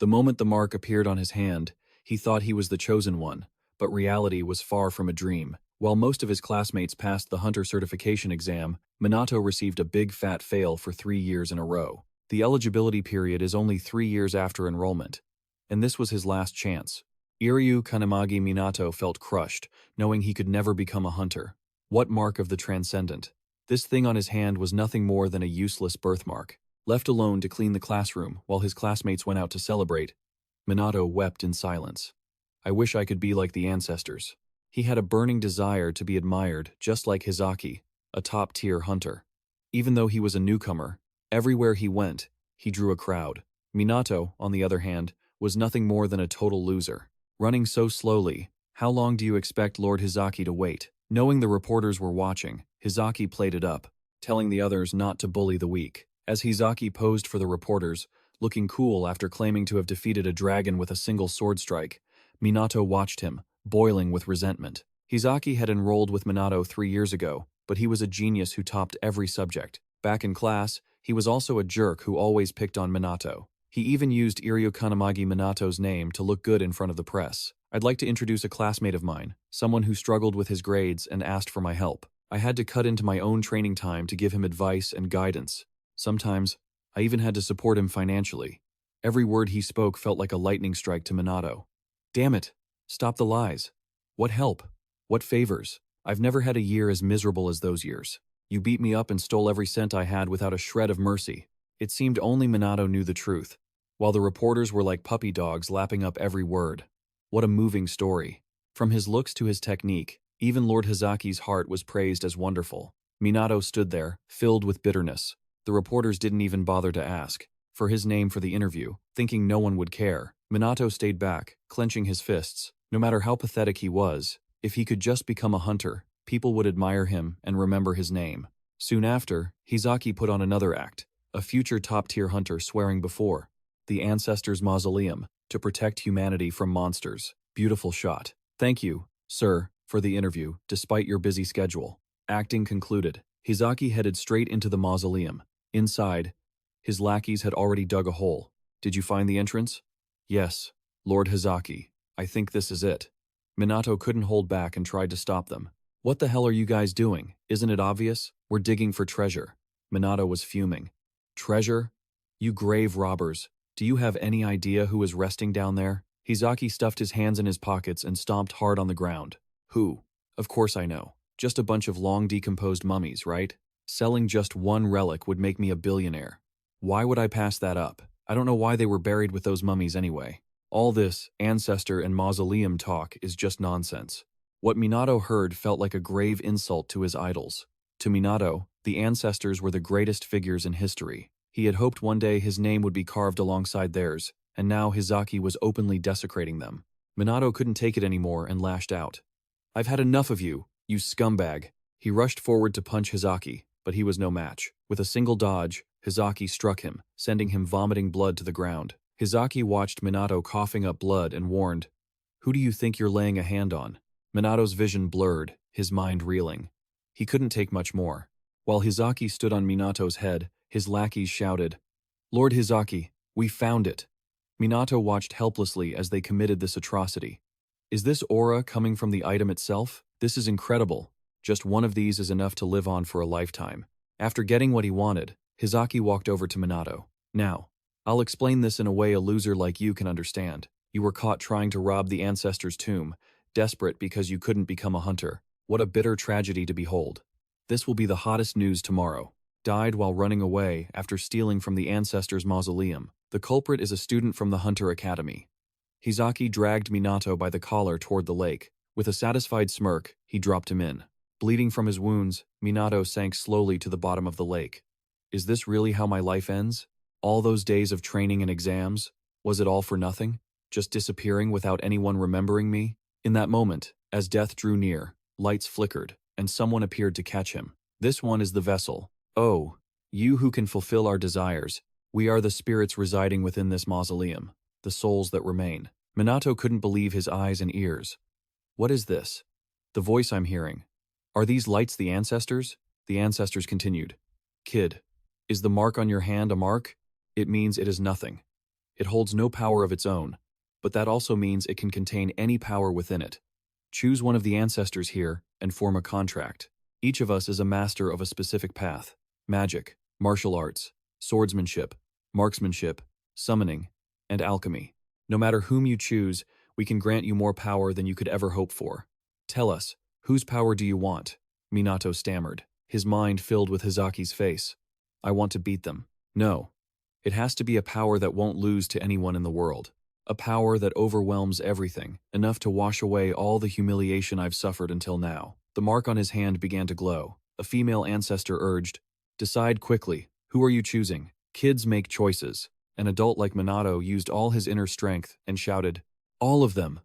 The moment the mark appeared on his hand, he thought he was the chosen one, but reality was far from a dream. While most of his classmates passed the hunter certification exam, Minato received a big fat fail for 3 years in a row. The eligibility period is only 3 years after enrollment, and this was his last chance. Iryu Kanamagi Minato felt crushed, knowing he could never become a hunter. What mark of the transcendent? This thing on his hand was nothing more than a useless birthmark. Left alone to clean the classroom while his classmates went out to celebrate, Minato wept in silence. I wish I could be like the ancestors. He had a burning desire to be admired, just like Hizaki, a top-tier hunter. Even though he was a newcomer, everywhere he went, he drew a crowd. Minato, on the other hand, was nothing more than a total loser. Running so slowly, how long do you expect Lord Hizaki to wait? Knowing the reporters were watching, Hizaki played it up, telling the others not to bully the weak. As Hizaki posed for the reporters, looking cool after claiming to have defeated a dragon with a single sword strike, Minato watched him, boiling with resentment. Hizaki had enrolled with Minato 3 years ago, but he was a genius who topped every subject. Back in class, he was also a jerk who always picked on Minato. He even used Iryu Kanamagi Minato's name to look good in front of the press. I'd like to introduce a classmate of mine, someone who struggled with his grades and asked for my help. I had to cut into my own training time to give him advice and guidance. Sometimes, I even had to support him financially. Every word he spoke felt like a lightning strike to Minato. Damn it! Stop the lies. What help? What favors? I've never had a year as miserable as those years. You beat me up and stole every cent I had without a shred of mercy. It seemed only Minato knew the truth, while the reporters were like puppy dogs lapping up every word. What a moving story. From his looks to his technique, even Lord Hizaki's heart was praised as wonderful. Minato stood there, filled with bitterness. The reporters didn't even bother to ask for his name for the interview, thinking no one would care. Minato stayed back, clenching his fists. No matter how pathetic he was, if he could just become a hunter, people would admire him and remember his name. Soon after, Hizaki put on another act, a future top-tier hunter swearing before the Ancestor's mausoleum to protect humanity from monsters. Beautiful shot. Thank you, sir, for the interview, despite your busy schedule. Acting concluded. Hizaki headed straight into the mausoleum. Inside, his lackeys had already dug a hole. Did you find the entrance? Yes, Lord Hizaki. I think this is it. Minato couldn't hold back and tried to stop them. What the hell are you guys doing? Isn't it obvious? We're digging for treasure. Minato was fuming. Treasure? You grave robbers. Do you have any idea who is resting down there? Hizaki stuffed his hands in his pockets and stomped hard on the ground. Who? Of course I know. Just a bunch of long decomposed mummies, right? Selling just one relic would make me a billionaire. Why would I pass that up? I don't know why they were buried with those mummies anyway. All this ancestor and mausoleum talk is just nonsense. What Minato heard felt like a grave insult to his idols. To Minato, the ancestors were the greatest figures in history. He had hoped one day his name would be carved alongside theirs, and now Hizaki was openly desecrating them. Minato couldn't take it anymore and lashed out. I've had enough of you, you scumbag. He rushed forward to punch Hizaki, but he was no match. With a single dodge, Hizaki struck him, sending him vomiting blood to the ground. Hizaki watched Minato coughing up blood and warned, "Who do you think you're laying a hand on?" Minato's vision blurred, his mind reeling. He couldn't take much more. While Hizaki stood on Minato's head, his lackeys shouted, "Lord Hizaki, we found it!" Minato watched helplessly as they committed this atrocity. Is this aura coming from the item itself? This is incredible. Just one of these is enough to live on for a lifetime. After getting what he wanted, Hizaki walked over to Minato. Now, I'll explain this in a way a loser like you can understand. You were caught trying to rob the Ancestor's tomb, desperate because you couldn't become a hunter. What a bitter tragedy to behold. This will be the hottest news tomorrow. Died while running away after stealing from the Ancestor's mausoleum. The culprit is a student from the Hunter Academy. Hizaki dragged Minato by the collar toward the lake. With a satisfied smirk, he dropped him in. Bleeding from his wounds, Minato sank slowly to the bottom of the lake. Is this really how my life ends? All those days of training and exams? Was it all for nothing? Just disappearing without anyone remembering me? In that moment, as death drew near, lights flickered, and someone appeared to catch him. This one is the vessel. Oh, you who can fulfill our desires. We are the spirits residing within this mausoleum, the souls that remain. Minato couldn't believe his eyes and ears. What is this? The voice I'm hearing. Are these lights the ancestors? The ancestors continued. Kid, is the mark on your hand a mark? It means it is nothing. It holds no power of its own, but that also means it can contain any power within it. Choose one of the ancestors here and form a contract. Each of us is a master of a specific path: magic, martial arts, swordsmanship, marksmanship, summoning, and alchemy. No matter whom you choose, we can grant you more power than you could ever hope for. Tell us, whose power do you want? Minato stammered, his mind filled with Hizaki's face. I want to beat them. No. It has to be a power that won't lose to anyone in the world. A power that overwhelms everything, enough to wash away all the humiliation I've suffered until now. The mark on his hand began to glow. A female ancestor urged, "Decide quickly. Who are you choosing?" Kids make choices. An adult like Minato used all his inner strength and shouted, "All of them!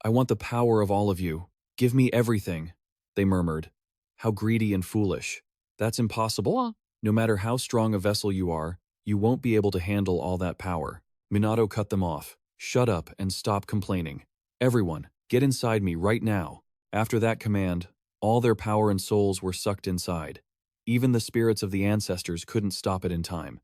I want the power of all of you. Give me everything." They murmured, "How greedy and foolish. That's impossible. No matter how strong a vessel you are, you won't be able to handle all that power." Minato cut them off. "Shut up and stop complaining. Everyone, get inside me right now." After that command, all their power and souls were sucked inside. Even the spirits of the ancestors couldn't stop it in time.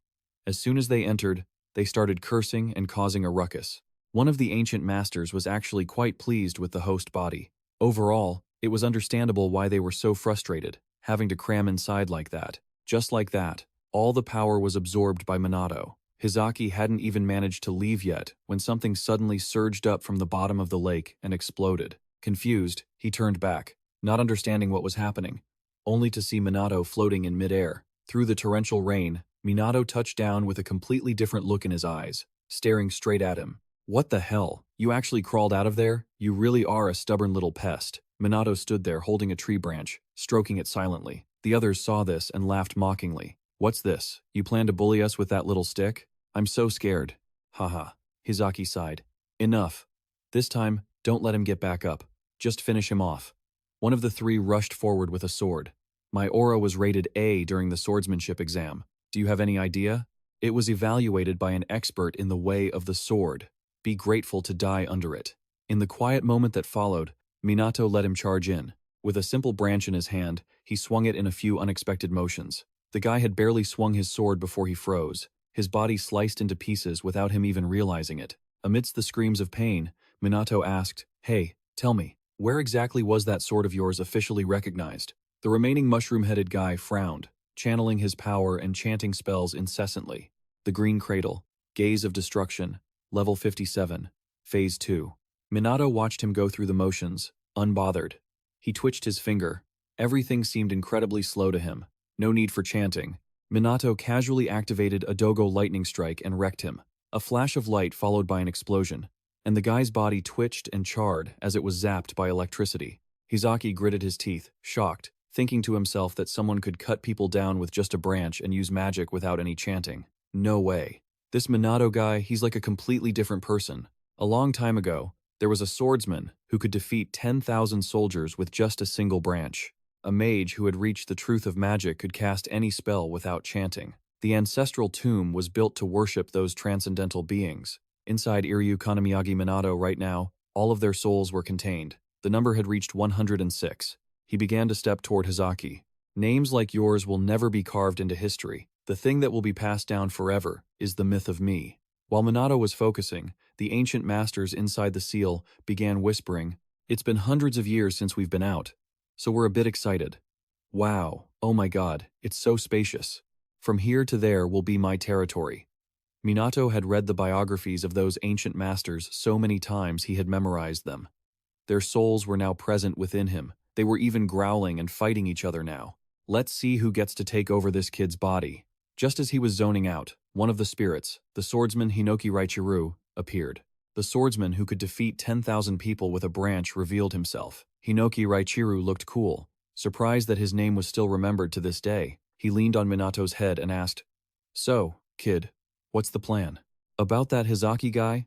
As soon as they entered, they started cursing and causing a ruckus. One of the ancient masters was actually quite pleased with the host body. Overall, it was understandable why they were so frustrated, having to cram inside like that. Just like that, all the power was absorbed by Minato. Hizaki hadn't even managed to leave yet when something suddenly surged up from the bottom of the lake and exploded. Confused, he turned back, not understanding what was happening, only to see Minato floating in midair. Through the torrential rain, Minato touched down with a completely different look in his eyes, staring straight at him. "What the hell? You actually crawled out of there? You really are a stubborn little pest." Minato stood there holding a tree branch, stroking it silently. The others saw this and laughed mockingly. "What's this? You plan to bully us with that little stick? I'm so scared." "Haha," Hizaki sighed. "Enough. This time, don't let him get back up. Just finish him off." One of the three rushed forward with a sword. "My aura was rated A during the swordsmanship exam. Do you have any idea? It was evaluated by an expert in the way of the sword. Be grateful to die under it." In the quiet moment that followed, Minato let him charge in. With a simple branch in his hand, he swung it in a few unexpected motions. The guy had barely swung his sword before he froze, his body sliced into pieces without him even realizing it. Amidst the screams of pain, Minato asked, "Hey, tell me, where exactly was that sword of yours officially recognized?" The remaining mushroom-headed guy frowned, channeling his power and chanting spells incessantly. The Green Cradle, Gaze of Destruction, Level 57, Phase 2. Minato watched him go through the motions, unbothered. He twitched his finger. Everything seemed incredibly slow to him. No need for chanting. Minato casually activated a Dogo lightning strike and wrecked him. A flash of light followed by an explosion, and the guy's body twitched and charred as it was zapped by electricity. Hizaki gritted his teeth, shocked, thinking to himself that someone could cut people down with just a branch and use magic without any chanting. No way. This Minato guy, he's like a completely different person. A long time ago, there was a swordsman who could defeat 10,000 soldiers with just a single branch. A mage who had reached the truth of magic could cast any spell without chanting. The ancestral tomb was built to worship those transcendental beings. Inside Iryu Kanamiyagi Minato right now, all of their souls were contained. The number had reached 106. He began to step toward Hizaki. "Names like yours will never be carved into history. The thing that will be passed down forever is the myth of me." While Minato was focusing, the ancient masters inside the seal began whispering, "It's been hundreds of years since we've been out, so we're a bit excited. Wow, oh my god, it's so spacious. From here to there will be my territory." Minato had read the biographies of those ancient masters so many times he had memorized them. Their souls were now present within him. They were even growling and fighting each other now. Let's see who gets to take over this kid's body. Just as he was zoning out, one of the spirits, the swordsman Hinoki Raichiru, appeared. The swordsman who could defeat 10,000 people with a branch revealed himself. Hinoki Raichiru looked cool, surprised that his name was still remembered to this day. He leaned on Minato's head and asked, "So, kid, what's the plan?" "About that Hizaki guy?"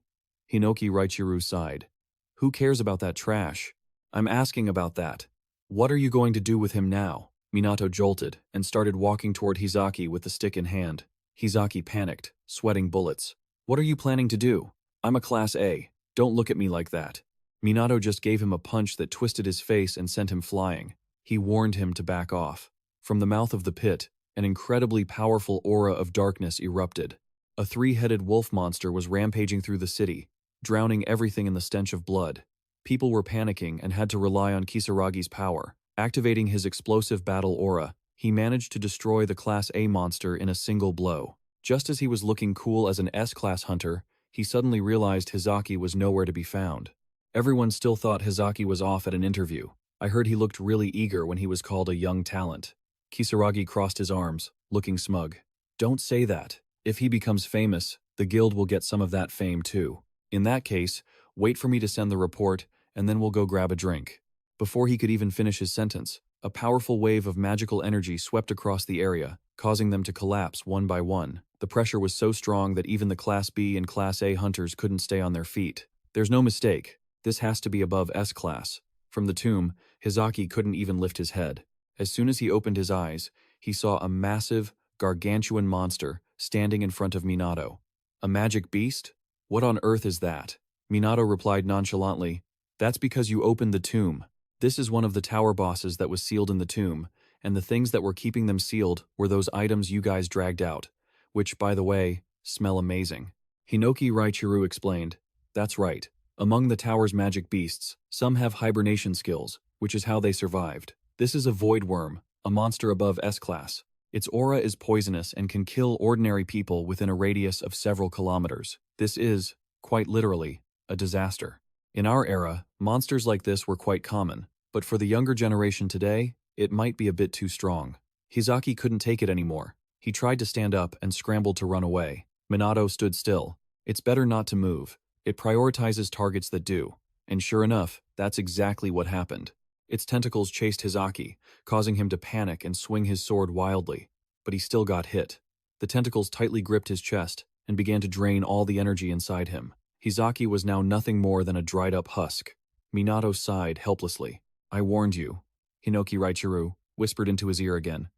Hinoki Raichiru sighed. "Who cares about that trash? I'm asking about that. What are you going to do with him now?" Minato jolted and started walking toward Hizaki with the stick in hand. Hizaki panicked, sweating bullets. "What are you planning to do? I'm a Class A. Don't look at me like that." Minato just gave him a punch that twisted his face and sent him flying. He warned him to back off. From the mouth of the pit, an incredibly powerful aura of darkness erupted. A three-headed wolf monster was rampaging through the city, drowning everything in the stench of blood. People were panicking and had to rely on Kisaragi's power. Activating his explosive battle aura, he managed to destroy the Class A monster in a single blow. Just as he was looking cool as an S-Class hunter, he suddenly realized Hizaki was nowhere to be found. Everyone still thought Hizaki was off at an interview. I heard he looked really eager when he was called a young talent. Kisaragi crossed his arms, looking smug. Don't say that. If he becomes famous, the guild will get some of that fame too. In that case, wait for me to send the report, and then we'll go grab a drink. Before he could even finish his sentence, a powerful wave of magical energy swept across the area, causing them to collapse one by one. The pressure was so strong that even the Class B and Class A hunters couldn't stay on their feet. There's no mistake. This has to be above S-Class. From the tomb, Hizaki couldn't even lift his head. As soon as he opened his eyes, he saw a massive, gargantuan monster standing in front of Minato. A magic beast? What on earth is that? Minato replied nonchalantly, That's because you opened the tomb. This is one of the tower bosses that was sealed in the tomb, and the things that were keeping them sealed were those items you guys dragged out, which, by the way, smell amazing. Hinoki Raichiro explained, That's right. Among the tower's magic beasts, some have hibernation skills, which is how they survived. This is a void worm, a monster above S-Class. Its aura is poisonous and can kill ordinary people within a radius of several kilometers. This is, quite literally, a disaster. In our era, monsters like this were quite common, but for the younger generation today, it might be a bit too strong. Hizaki couldn't take it anymore. He tried to stand up and scrambled to run away. Minato stood still. It's better not to move. It prioritizes targets that do. And sure enough, that's exactly what happened. Its tentacles chased Hizaki, causing him to panic and swing his sword wildly, but he still got hit. The tentacles tightly gripped his chest and began to drain all the energy inside him. Hizaki was now nothing more than a dried-up husk. Minato sighed helplessly. I warned you. Hinoki Raichiro whispered into his ear again.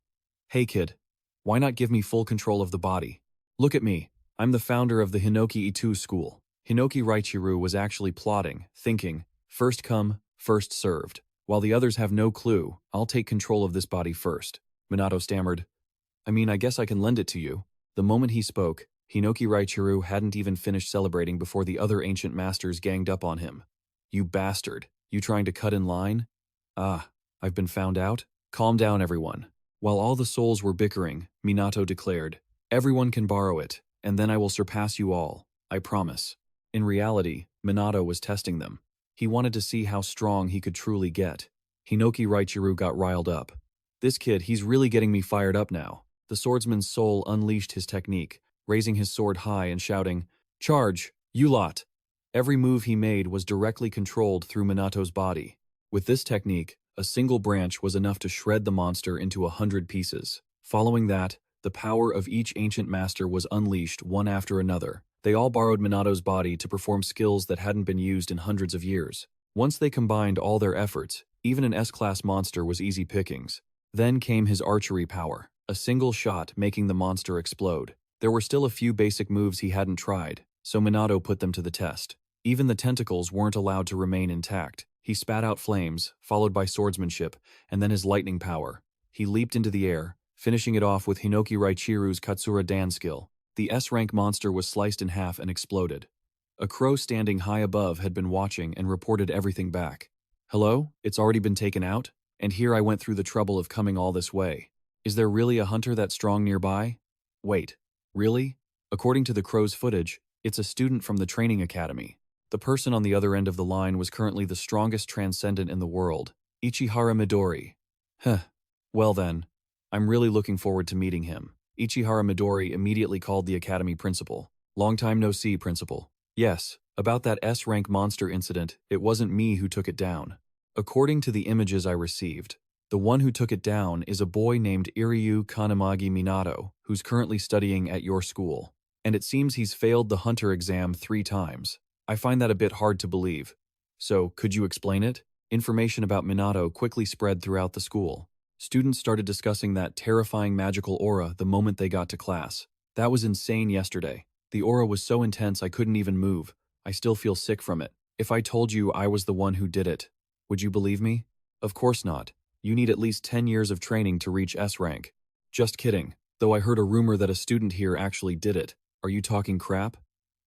Hey kid, why not give me full control of the body? Look at me. I'm the founder of the Hinoki Itu school. Hinoki Raichiro was actually plotting, thinking, first come, first served. While the others have no clue, I'll take control of this body first. Minato stammered, I guess I can lend it to you. The moment he spoke, Hinoki Raichiro hadn't even finished celebrating before the other ancient masters ganged up on him. You bastard. You trying to cut in line? Ah, I've been found out? Calm down, everyone. While all the souls were bickering, Minato declared, Everyone can borrow it, and then I will surpass you all. I promise. In reality, Minato was testing them. He wanted to see how strong he could truly get. Hinoki Raichiro got riled up. This kid, he's really getting me fired up now. The swordsman's soul unleashed his technique, raising his sword high and shouting, Charge, you lot! Every move he made was directly controlled through Minato's body. With this technique, a single branch was enough to shred the monster into 100 pieces. Following that, the power of each ancient master was unleashed one after another. They all borrowed Minato's body to perform skills that hadn't been used in hundreds of years. Once they combined all their efforts, even an S-Class monster was easy pickings. Then came his archery power, a single shot making the monster explode. There were still a few basic moves he hadn't tried, so Minato put them to the test. Even the tentacles weren't allowed to remain intact. He spat out flames, followed by swordsmanship, and then his lightning power. He leaped into the air, finishing it off with Hinoki Raichiro's Katsura Dan skill. The S-rank monster was sliced in half and exploded. A crow standing high above had been watching and reported everything back. Hello? It's already been taken out? And here I went through the trouble of coming all this way. Is there really a hunter that strong nearby? Wait, really? According to the crow's footage, it's a student from the training academy. The person on the other end of the line was currently the strongest transcendent in the world, Ichihara Midori. Well then, I'm really looking forward to meeting him. Ichihara Midori immediately called the academy principal. Long time no see, principal. Yes, about that S-rank monster incident, it wasn't me who took it down. According to the images I received, the one who took it down is a boy named Iryu Kanamagi Minato, who's currently studying at your school. And it seems he's failed the hunter exam 3 times. I find that a bit hard to believe. So, could you explain it? Information about Minato quickly spread throughout the school. Students started discussing that terrifying magical aura the moment they got to class. That was insane yesterday. The aura was so intense I couldn't even move. I still feel sick from it. If I told you I was the one who did it, would you believe me? Of course not. You need at least 10 years of training to reach S rank. Just kidding, though I heard a rumor that a student here actually did it. Are you talking crap?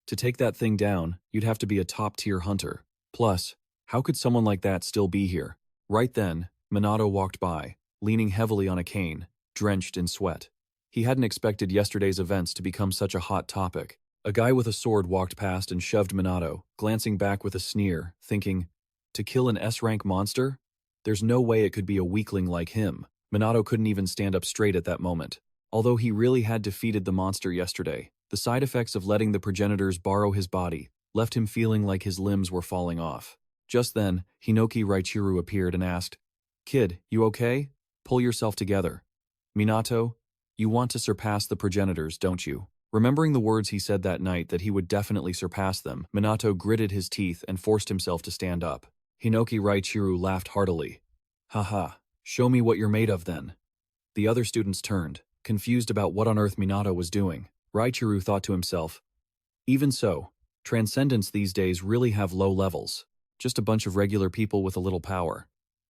To take that thing down, you'd have to be a top-tier hunter. Plus, how could someone like that still be here? Right then, Minato walked by, leaning heavily on a cane, drenched in sweat. He hadn't expected yesterday's events to become such a hot topic. A guy with a sword walked past and shoved Minato, glancing back with a sneer, thinking, to kill an S-rank monster? There's no way it could be a weakling like him. Minato couldn't even stand up straight at that moment. Although he really had defeated the monster yesterday, the side effects of letting the progenitors borrow his body left him feeling like his limbs were falling off. Just then, Hinoki Raichiru appeared and asked, "Kid, you okay? Pull yourself together. Minato, you want to surpass the progenitors, don't you?" Remembering the words he said that night that he would definitely surpass them, Minato gritted his teeth and forced himself to stand up. Hinoki Raichiru laughed heartily. "Haha, show me what you're made of then." The other students turned, confused about what on earth Minato was doing. Raichiru thought to himself, even so, transcendents these days really have low levels. Just a bunch of regular people with a little power.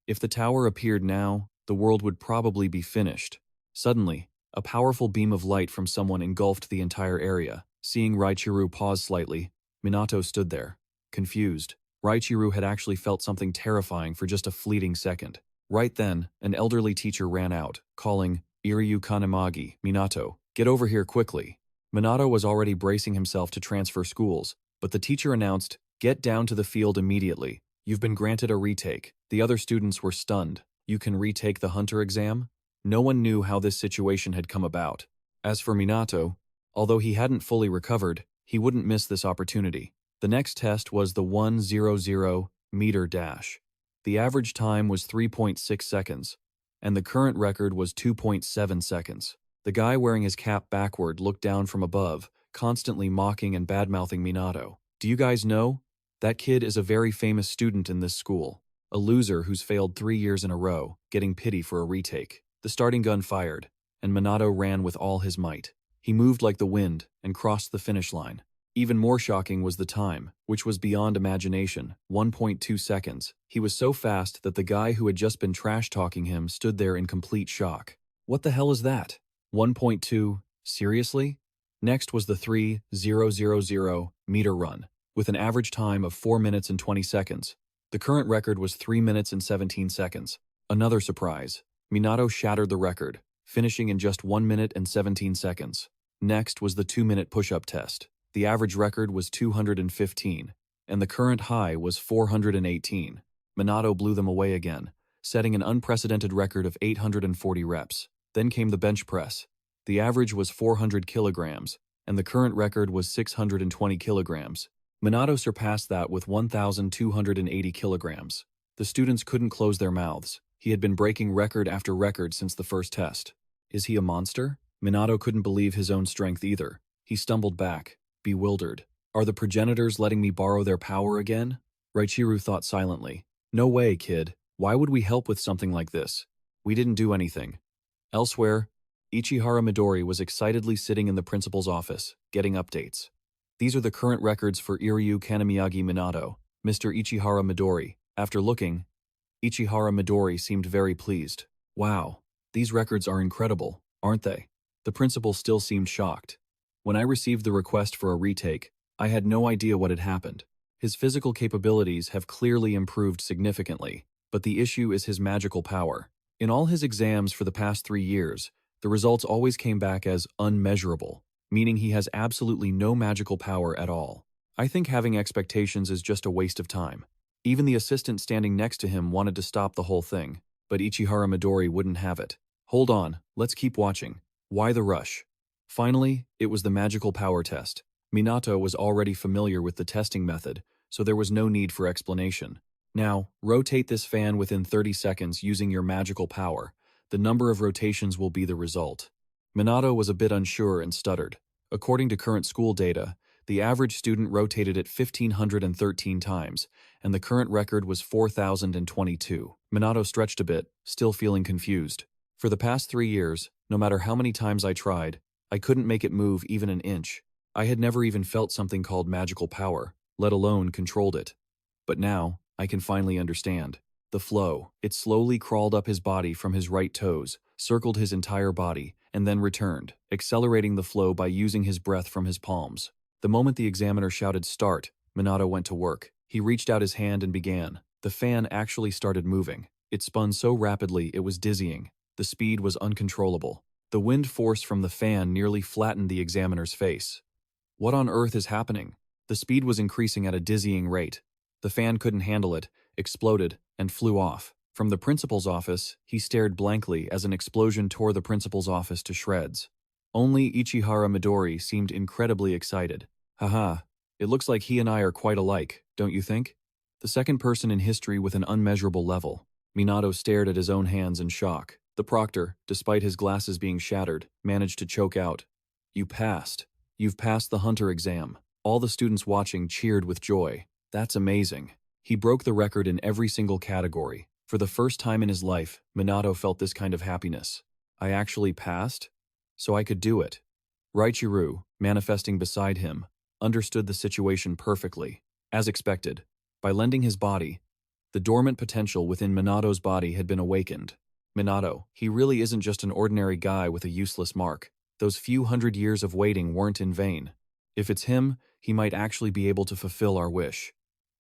If the tower appeared now, the world would probably be finished. Suddenly, a powerful beam of light from someone engulfed the entire area. Seeing Raichiru pause slightly, Minato stood there, confused. Raichiru had actually felt something terrifying for just a fleeting second. Right then, an elderly teacher ran out, calling, "Iryu Kanamagi, Minato, get over here quickly." Minato was already bracing himself to transfer schools, but the teacher announced, "Get down to the field immediately. You've been granted a retake." The other students were stunned. You can retake the hunter exam? No one knew how this situation had come about. As for Minato, although he hadn't fully recovered, he wouldn't miss this opportunity. The next test was the 100-meter dash. The average time was 3.6 seconds, and the current record was 2.7 seconds. The guy wearing his cap backward looked down from above, constantly mocking and badmouthing Minato. "Do you guys know? That kid is a very famous student in this school. A loser who's failed 3 years in a row, getting pity for a retake." The starting gun fired, and Minato ran with all his might. He moved like the wind and crossed the finish line. Even more shocking was the time, which was beyond imagination, 1.2 seconds. He was so fast that the guy who had just been trash-talking him stood there in complete shock. What the hell is that? 1.2? Seriously? Next was the 3,000-meter run, with an average time of 4 minutes and 20 seconds. The current record was 3 minutes and 17 seconds. Another surprise. Minato shattered the record, finishing in just 1 minute and 17 seconds. Next was the 2-minute push-up test. The average record was 215, and the current high was 418. Minato blew them away again, setting an unprecedented record of 840 reps. Then came the bench press. The average was 400 kilograms, and the current record was 620 kilograms. Minato surpassed that with 1,280 kilograms. The students couldn't close their mouths. He had been breaking record after record since the first test. Is he a monster? Minato couldn't believe his own strength either. He stumbled back, bewildered. Are the progenitors letting me borrow their power again? Raichiru thought silently. No way, kid. Why would we help with something like this? We didn't do anything. Elsewhere, Ichihara Midori was excitedly sitting in the principal's office, getting updates. These are the current records for Iryu Kanamiyagi Minato, Mr. Ichihara Midori. After looking, Ichihara Midori seemed very pleased. Wow, these records are incredible, aren't they? The principal still seemed shocked. When I received the request for a retake, I had no idea what had happened. His physical capabilities have clearly improved significantly, but the issue is his magical power. In all his exams for the past 3 years, the results always came back as unmeasurable, meaning he has absolutely no magical power at all. I think having expectations is just a waste of time. Even the assistant standing next to him wanted to stop the whole thing, but Ichihara Midori wouldn't have it. Hold on, let's keep watching. Why the rush? Finally, it was the magical power test. Minato was already familiar with the testing method, so there was no need for explanation. Now, rotate this fan within 30 seconds using your magical power. The number of rotations will be the result. Minato was a bit unsure and stuttered. According to current school data, the average student rotated it 1,513 times, and the current record was 4,022. Minato stretched a bit, still feeling confused. For the past 3 years, no matter how many times I tried, I couldn't make it move even an inch. I had never even felt something called magical power, let alone controlled it. But now, I can finally understand. The flow. It slowly crawled up his body from his right toes, circled his entire body, and then returned, accelerating the flow by using his breath from his palms. The moment the examiner shouted "Start," Minato went to work. He reached out his hand and began. The fan actually started moving. It spun so rapidly it was dizzying. The speed was uncontrollable. The wind force from the fan nearly flattened the examiner's face. What on earth is happening? The speed was increasing at a dizzying rate. The fan couldn't handle it, exploded, and flew off. From the principal's office, he stared blankly as an explosion tore the principal's office to shreds. Only Ichihara Midori seemed incredibly excited. Haha, it looks like he and I are quite alike, don't you think? The second person in history with an unmeasurable level. Minato stared at his own hands in shock. The proctor, despite his glasses being shattered, managed to choke out. You passed. You've passed the hunter exam. All the students watching cheered with joy. That's amazing. He broke the record in every single category. For the first time in his life, Minato felt this kind of happiness. I actually passed? So I could do it. Raichiru, manifesting beside him, understood the situation perfectly. As expected, by lending his body, the dormant potential within Minato's body had been awakened. Minato, he really isn't just an ordinary guy with a useless mark. Those few hundred years of waiting weren't in vain. If it's him, he might actually be able to fulfill our wish.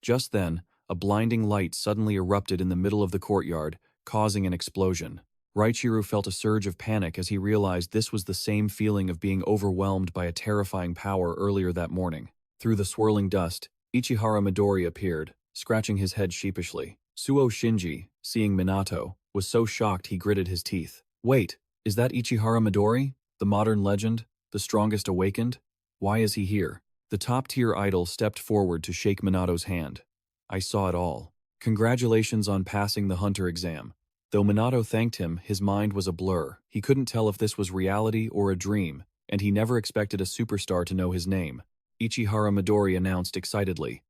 Just then, a blinding light suddenly erupted in the middle of the courtyard, causing an explosion. Raichiru felt a surge of panic as he realized this was the same feeling of being overwhelmed by a terrifying power earlier that morning. Through the swirling dust, Ichihara Midori appeared, scratching his head sheepishly. Suo Shinji, seeing Minato, was so shocked he gritted his teeth. Wait, is that Ichihara Midori? The modern legend? The strongest awakened? Why is he here? The top-tier idol stepped forward to shake Minato's hand. I saw it all. Congratulations on passing the hunter exam. Though Minato thanked him, his mind was a blur. He couldn't tell if this was reality or a dream, and he never expected a superstar to know his name. Ichihara Midori announced excitedly.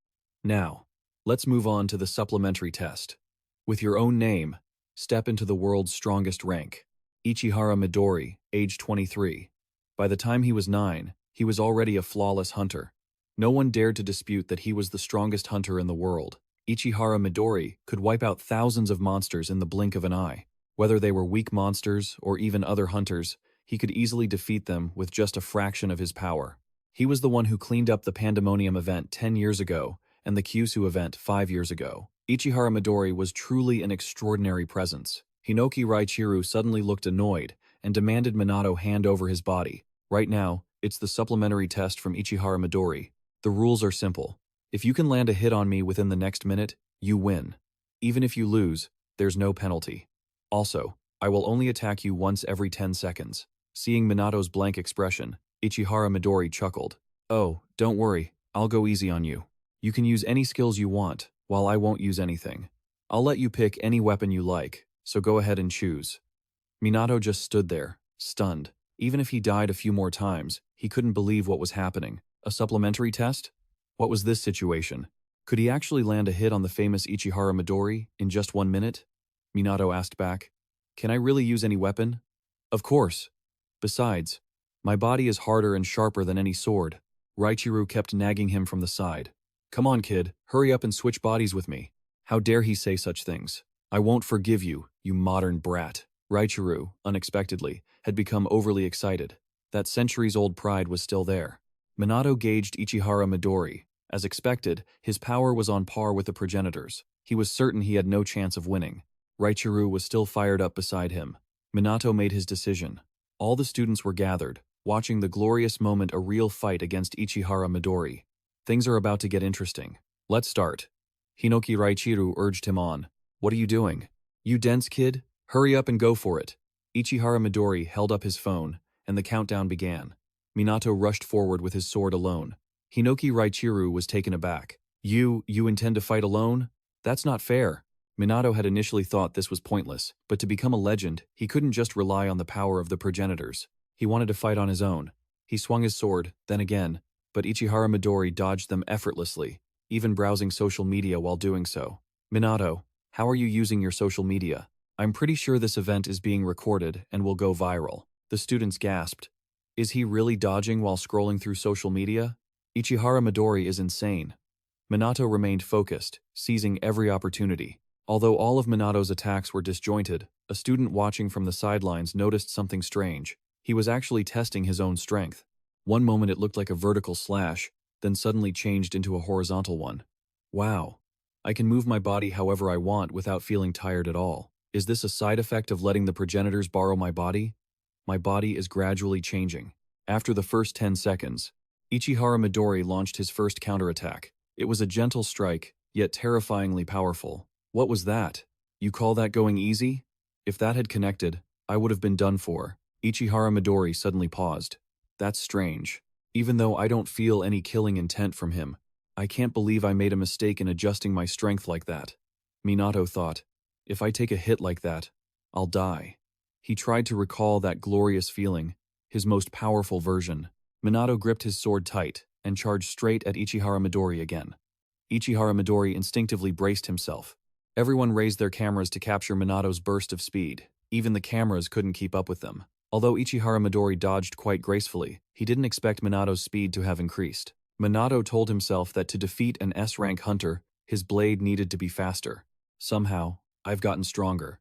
Now, let's move on to the supplementary test. With your own name, step into the world's strongest rank. Ichihara Midori, age 23. By the time he was 9, he was already a flawless hunter. No one dared to dispute that he was the strongest hunter in the world. Ichihara Midori could wipe out thousands of monsters in the blink of an eye. Whether they were weak monsters or even other hunters, he could easily defeat them with just a fraction of his power. He was the one who cleaned up the Pandemonium event 10 years ago and the Kyushu event 5 years ago. Ichihara Midori was truly an extraordinary presence. Hinoki Raichiru suddenly looked annoyed and demanded Minato hand over his body. Right now, it's the supplementary test from Ichihara Midori. The rules are simple. If you can land a hit on me within the next minute, you win. Even if you lose, there's no penalty. Also, I will only attack you once every 10 seconds. Seeing Minato's blank expression, Ichihara Midori chuckled. Oh, don't worry, I'll go easy on you. You can use any skills you want, while I won't use anything. I'll let you pick any weapon you like, so go ahead and choose. Minato just stood there, stunned. Even if he died a few more times, he couldn't believe what was happening. A supplementary test? What was this situation? Could he actually land a hit on the famous Ichihara Midori in just 1 minute? Minato asked back. Can I really use any weapon? Of course. Besides, my body is harder and sharper than any sword. Raichiru kept nagging him from the side. Come on, kid, hurry up and switch bodies with me. How dare he say such things? I won't forgive you, you modern brat. Raichiru, unexpectedly, had become overly excited. That centuries-old pride was still there. Minato gauged Ichihara Midori. As expected, his power was on par with the progenitors. He was certain he had no chance of winning. Raichiru was still fired up beside him. Minato made his decision. All the students were gathered, watching the glorious moment, a real fight against Ichihara Midori. Things are about to get interesting. Let's start. Hinoki Raichiru urged him on. What are you doing? You dense kid? Hurry up and go for it. Ichihara Midori held up his phone, and the countdown began. Minato rushed forward with his sword alone. Hinoki Raichiru was taken aback. You intend to fight alone? That's not fair. Minato had initially thought this was pointless, but to become a legend, he couldn't just rely on the power of the progenitors. He wanted to fight on his own. He swung his sword, then again, but Ichihara Midori dodged them effortlessly, even browsing social media while doing so. Minato, how are you using your social media? I'm pretty sure this event is being recorded and will go viral. The students gasped. Is he really dodging while scrolling through social media? Ichihara Midori is insane. Minato remained focused, seizing every opportunity. Although all of Minato's attacks were disjointed, a student watching from the sidelines noticed something strange. He was actually testing his own strength. One moment it looked like a vertical slash, then suddenly changed into a horizontal one. Wow. I can move my body however I want without feeling tired at all. Is this a side effect of letting the progenitors borrow my body? My body is gradually changing. After the first 10 seconds, Ichihara Midori launched his first counterattack. It was a gentle strike, yet terrifyingly powerful. What was that? You call that going easy? If that had connected, I would have been done for. Ichihara Midori suddenly paused. That's strange. Even though I don't feel any killing intent from him, I can't believe I made a mistake in adjusting my strength like that. Minato thought, if I take a hit like that, I'll die. He tried to recall that glorious feeling, his most powerful version. Minato gripped his sword tight and charged straight at Ichihara Midori again. Ichihara Midori instinctively braced himself. Everyone raised their cameras to capture Minato's burst of speed. Even the cameras couldn't keep up with them. Although Ichihara Midori dodged quite gracefully, he didn't expect Minato's speed to have increased. Minato told himself that to defeat an S-rank hunter, his blade needed to be faster. Somehow, I've gotten stronger.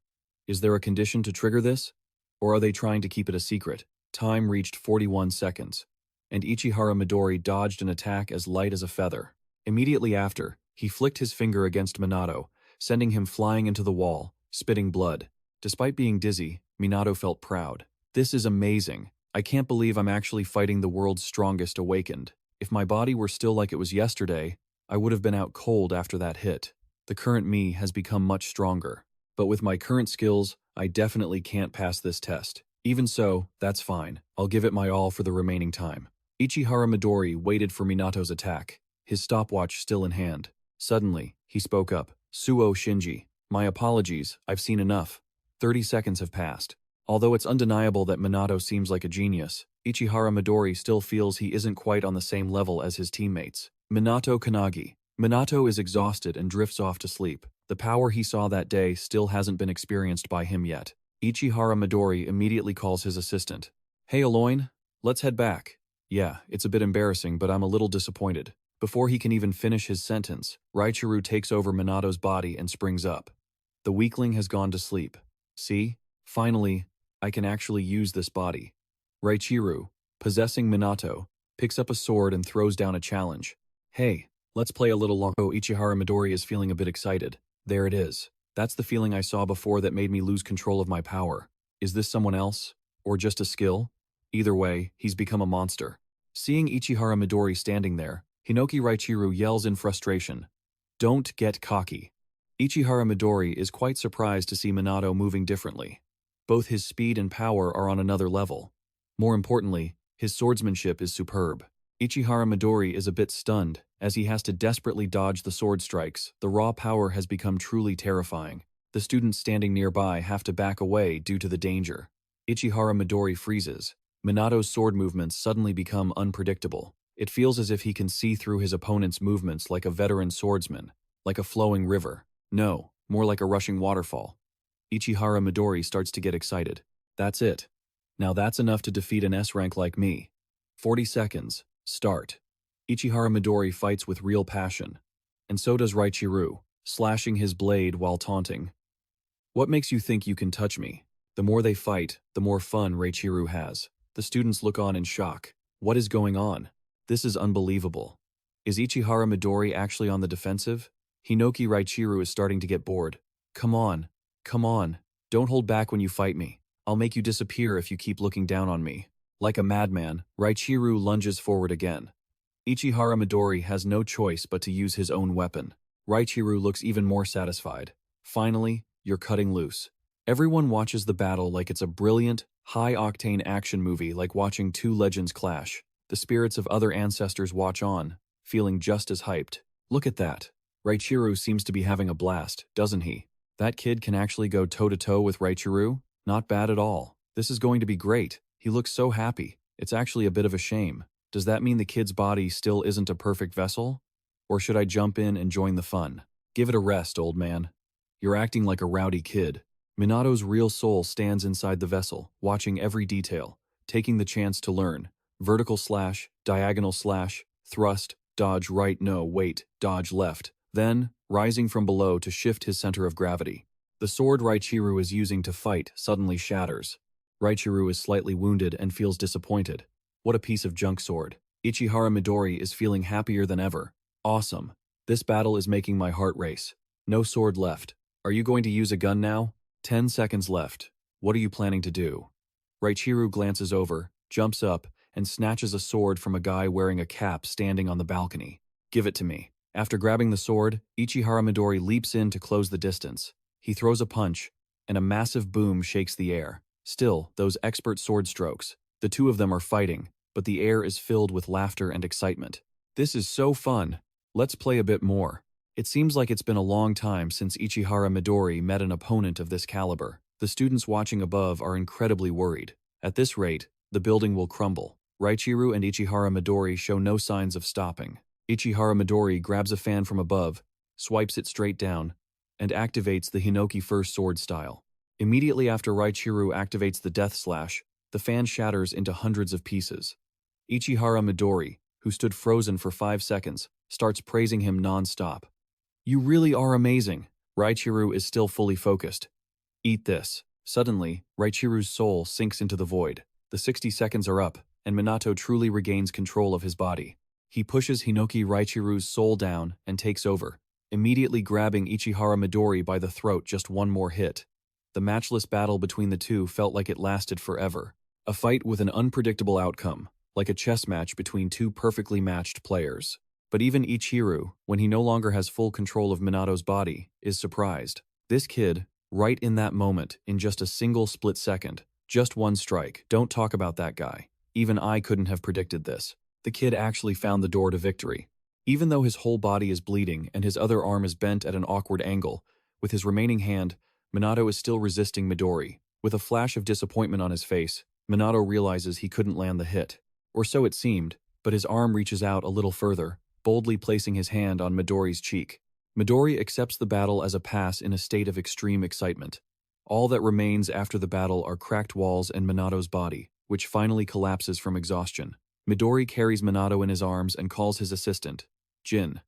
Is there a condition to trigger this? Or are they trying to keep it a secret? Time reached 41 seconds, and Ichihara Midori dodged an attack as light as a feather. Immediately after, he flicked his finger against Minato, sending him flying into the wall, spitting blood. Despite being dizzy, Minato felt proud. This is amazing. I can't believe I'm actually fighting the world's strongest awakened. If my body were still like it was yesterday, I would have been out cold after that hit. The current me has become much stronger. But with my current skills, I definitely can't pass this test. Even so, that's fine. I'll give it my all for the remaining time. Ichihara Midori waited for Minato's attack, his stopwatch still in hand. Suddenly, he spoke up. Suo Shinji, my apologies, I've seen enough. 30 seconds have passed. Although it's undeniable that Minato seems like a genius, Ichihara Midori still feels he isn't quite on the same level as his teammates. Minato Kanagi. Minato is exhausted and drifts off to sleep. The power he saw that day still hasn't been experienced by him yet. Ichihara Midori immediately calls his assistant. Hey Aloin, let's head back. Yeah, it's a bit embarrassing, but I'm a little disappointed. Before he can even finish his sentence, Raichuru takes over Minato's body and springs up. The weakling has gone to sleep. See? Finally, I can actually use this body. Raichuru, possessing Minato, picks up a sword and throws down a challenge. Hey, let's play a little long. Oh, Ichihara Midori is feeling a bit excited. There it is. That's the feeling I saw before that made me lose control of my power. Is this someone else? Or just a skill? Either way, he's become a monster. Seeing Ichihara Midori standing there, Hinoki Raichuru yells in frustration. Don't get cocky. Ichihara Midori is quite surprised to see Minato moving differently. Both his speed and power are on another level. More importantly, his swordsmanship is superb. Ichihara Midori is a bit stunned, as he has to desperately dodge the sword strikes. The raw power has become truly terrifying. The students standing nearby have to back away due to the danger. Ichihara Midori freezes. Minato's sword movements suddenly become unpredictable. It feels as if he can see through his opponent's movements like a veteran swordsman, like a flowing river. No, more like a rushing waterfall. Ichihara Midori starts to get excited. That's it. Now that's enough to defeat an S-rank like me. 40 seconds. Start. Ichihara Midori fights with real passion. And so does Raichuru, slashing his blade while taunting. What makes you think you can touch me? The more they fight, the more fun Raichuru has. The students look on in shock. What is going on? This is unbelievable. Is Ichihara Midori actually on the defensive? Hinoki Raichuru is starting to get bored. Come on. Come on. Don't hold back when you fight me. I'll make you disappear if you keep looking down on me. Like a madman, Raichuru lunges forward again. Ichihara Midori has no choice but to use his own weapon. Raichuru looks even more satisfied. Finally, you're cutting loose. Everyone watches the battle like it's a brilliant, high-octane action movie like watching two legends clash. The spirits of other ancestors watch on, feeling just as hyped. Look at that. Raichuru seems to be having a blast, doesn't he? That kid can actually go toe-to-toe with Raichuru? Not bad at all. This is going to be great. He looks so happy. It's actually a bit of a shame. Does that mean the kid's body still isn't a perfect vessel? Or should I jump in and join the fun? Give it a rest, old man. You're acting like a rowdy kid. Minato's real soul stands inside the vessel, watching every detail, taking the chance to learn. Vertical slash, diagonal slash, thrust, dodge right, no, wait, dodge left. Then, rising from below to shift his center of gravity. The sword Raichuru is using to fight suddenly shatters. Raichiro is slightly wounded and feels disappointed. What a piece of junk sword. Ichihara Midori is feeling happier than ever. Awesome. This battle is making my heart race. No sword left. Are you going to use a gun now? 10 seconds left. What are you planning to do? Raichiro glances over, jumps up, and snatches a sword from a guy wearing a cap standing on the balcony. Give it to me. After grabbing the sword, Ichihara Midori leaps in to close the distance. He throws a punch, and a massive boom shakes the air. Still, those expert sword strokes. The two of them are fighting, but the air is filled with laughter and excitement. This is so fun. Let's play a bit more. It seems like it's been a long time since Ichihara Midori met an opponent of this caliber. The students watching above are incredibly worried. At this rate, the building will crumble. Raichiro and Ichihara Midori show no signs of stopping. Ichihara Midori grabs a fan from above, swipes it straight down, and activates the Hinoki first sword style. Immediately after Raichiro activates the death slash, the fan shatters into hundreds of pieces. Ichihara Midori, who stood frozen for 5 seconds, starts praising him non-stop. You really are amazing. Raichiro is still fully focused. Eat this. Suddenly, Raichiro's soul sinks into the void. The 60 seconds are up, and Minato truly regains control of his body. He pushes Hinoki Raichiro's soul down and takes over, immediately grabbing Ichihara Midori by the throat just one more hit. The matchless battle between the two felt like it lasted forever. A fight with an unpredictable outcome, like a chess match between two perfectly matched players. But even Ichiro, when he no longer has full control of Minato's body, is surprised. This kid, right in that moment, in just a single split second, just one strike. Don't talk about that guy. Even I couldn't have predicted this. The kid actually found the door to victory. Even though his whole body is bleeding and his other arm is bent at an awkward angle, with his remaining hand, Minato is still resisting Midori. With a flash of disappointment on his face, Minato realizes he couldn't land the hit. Or so it seemed, but his arm reaches out a little further, boldly placing his hand on Midori's cheek. Midori accepts the battle as a pass in a state of extreme excitement. All that remains after the battle are cracked walls and Minato's body, which finally collapses from exhaustion. Midori carries Minato in his arms and calls his assistant, Jin.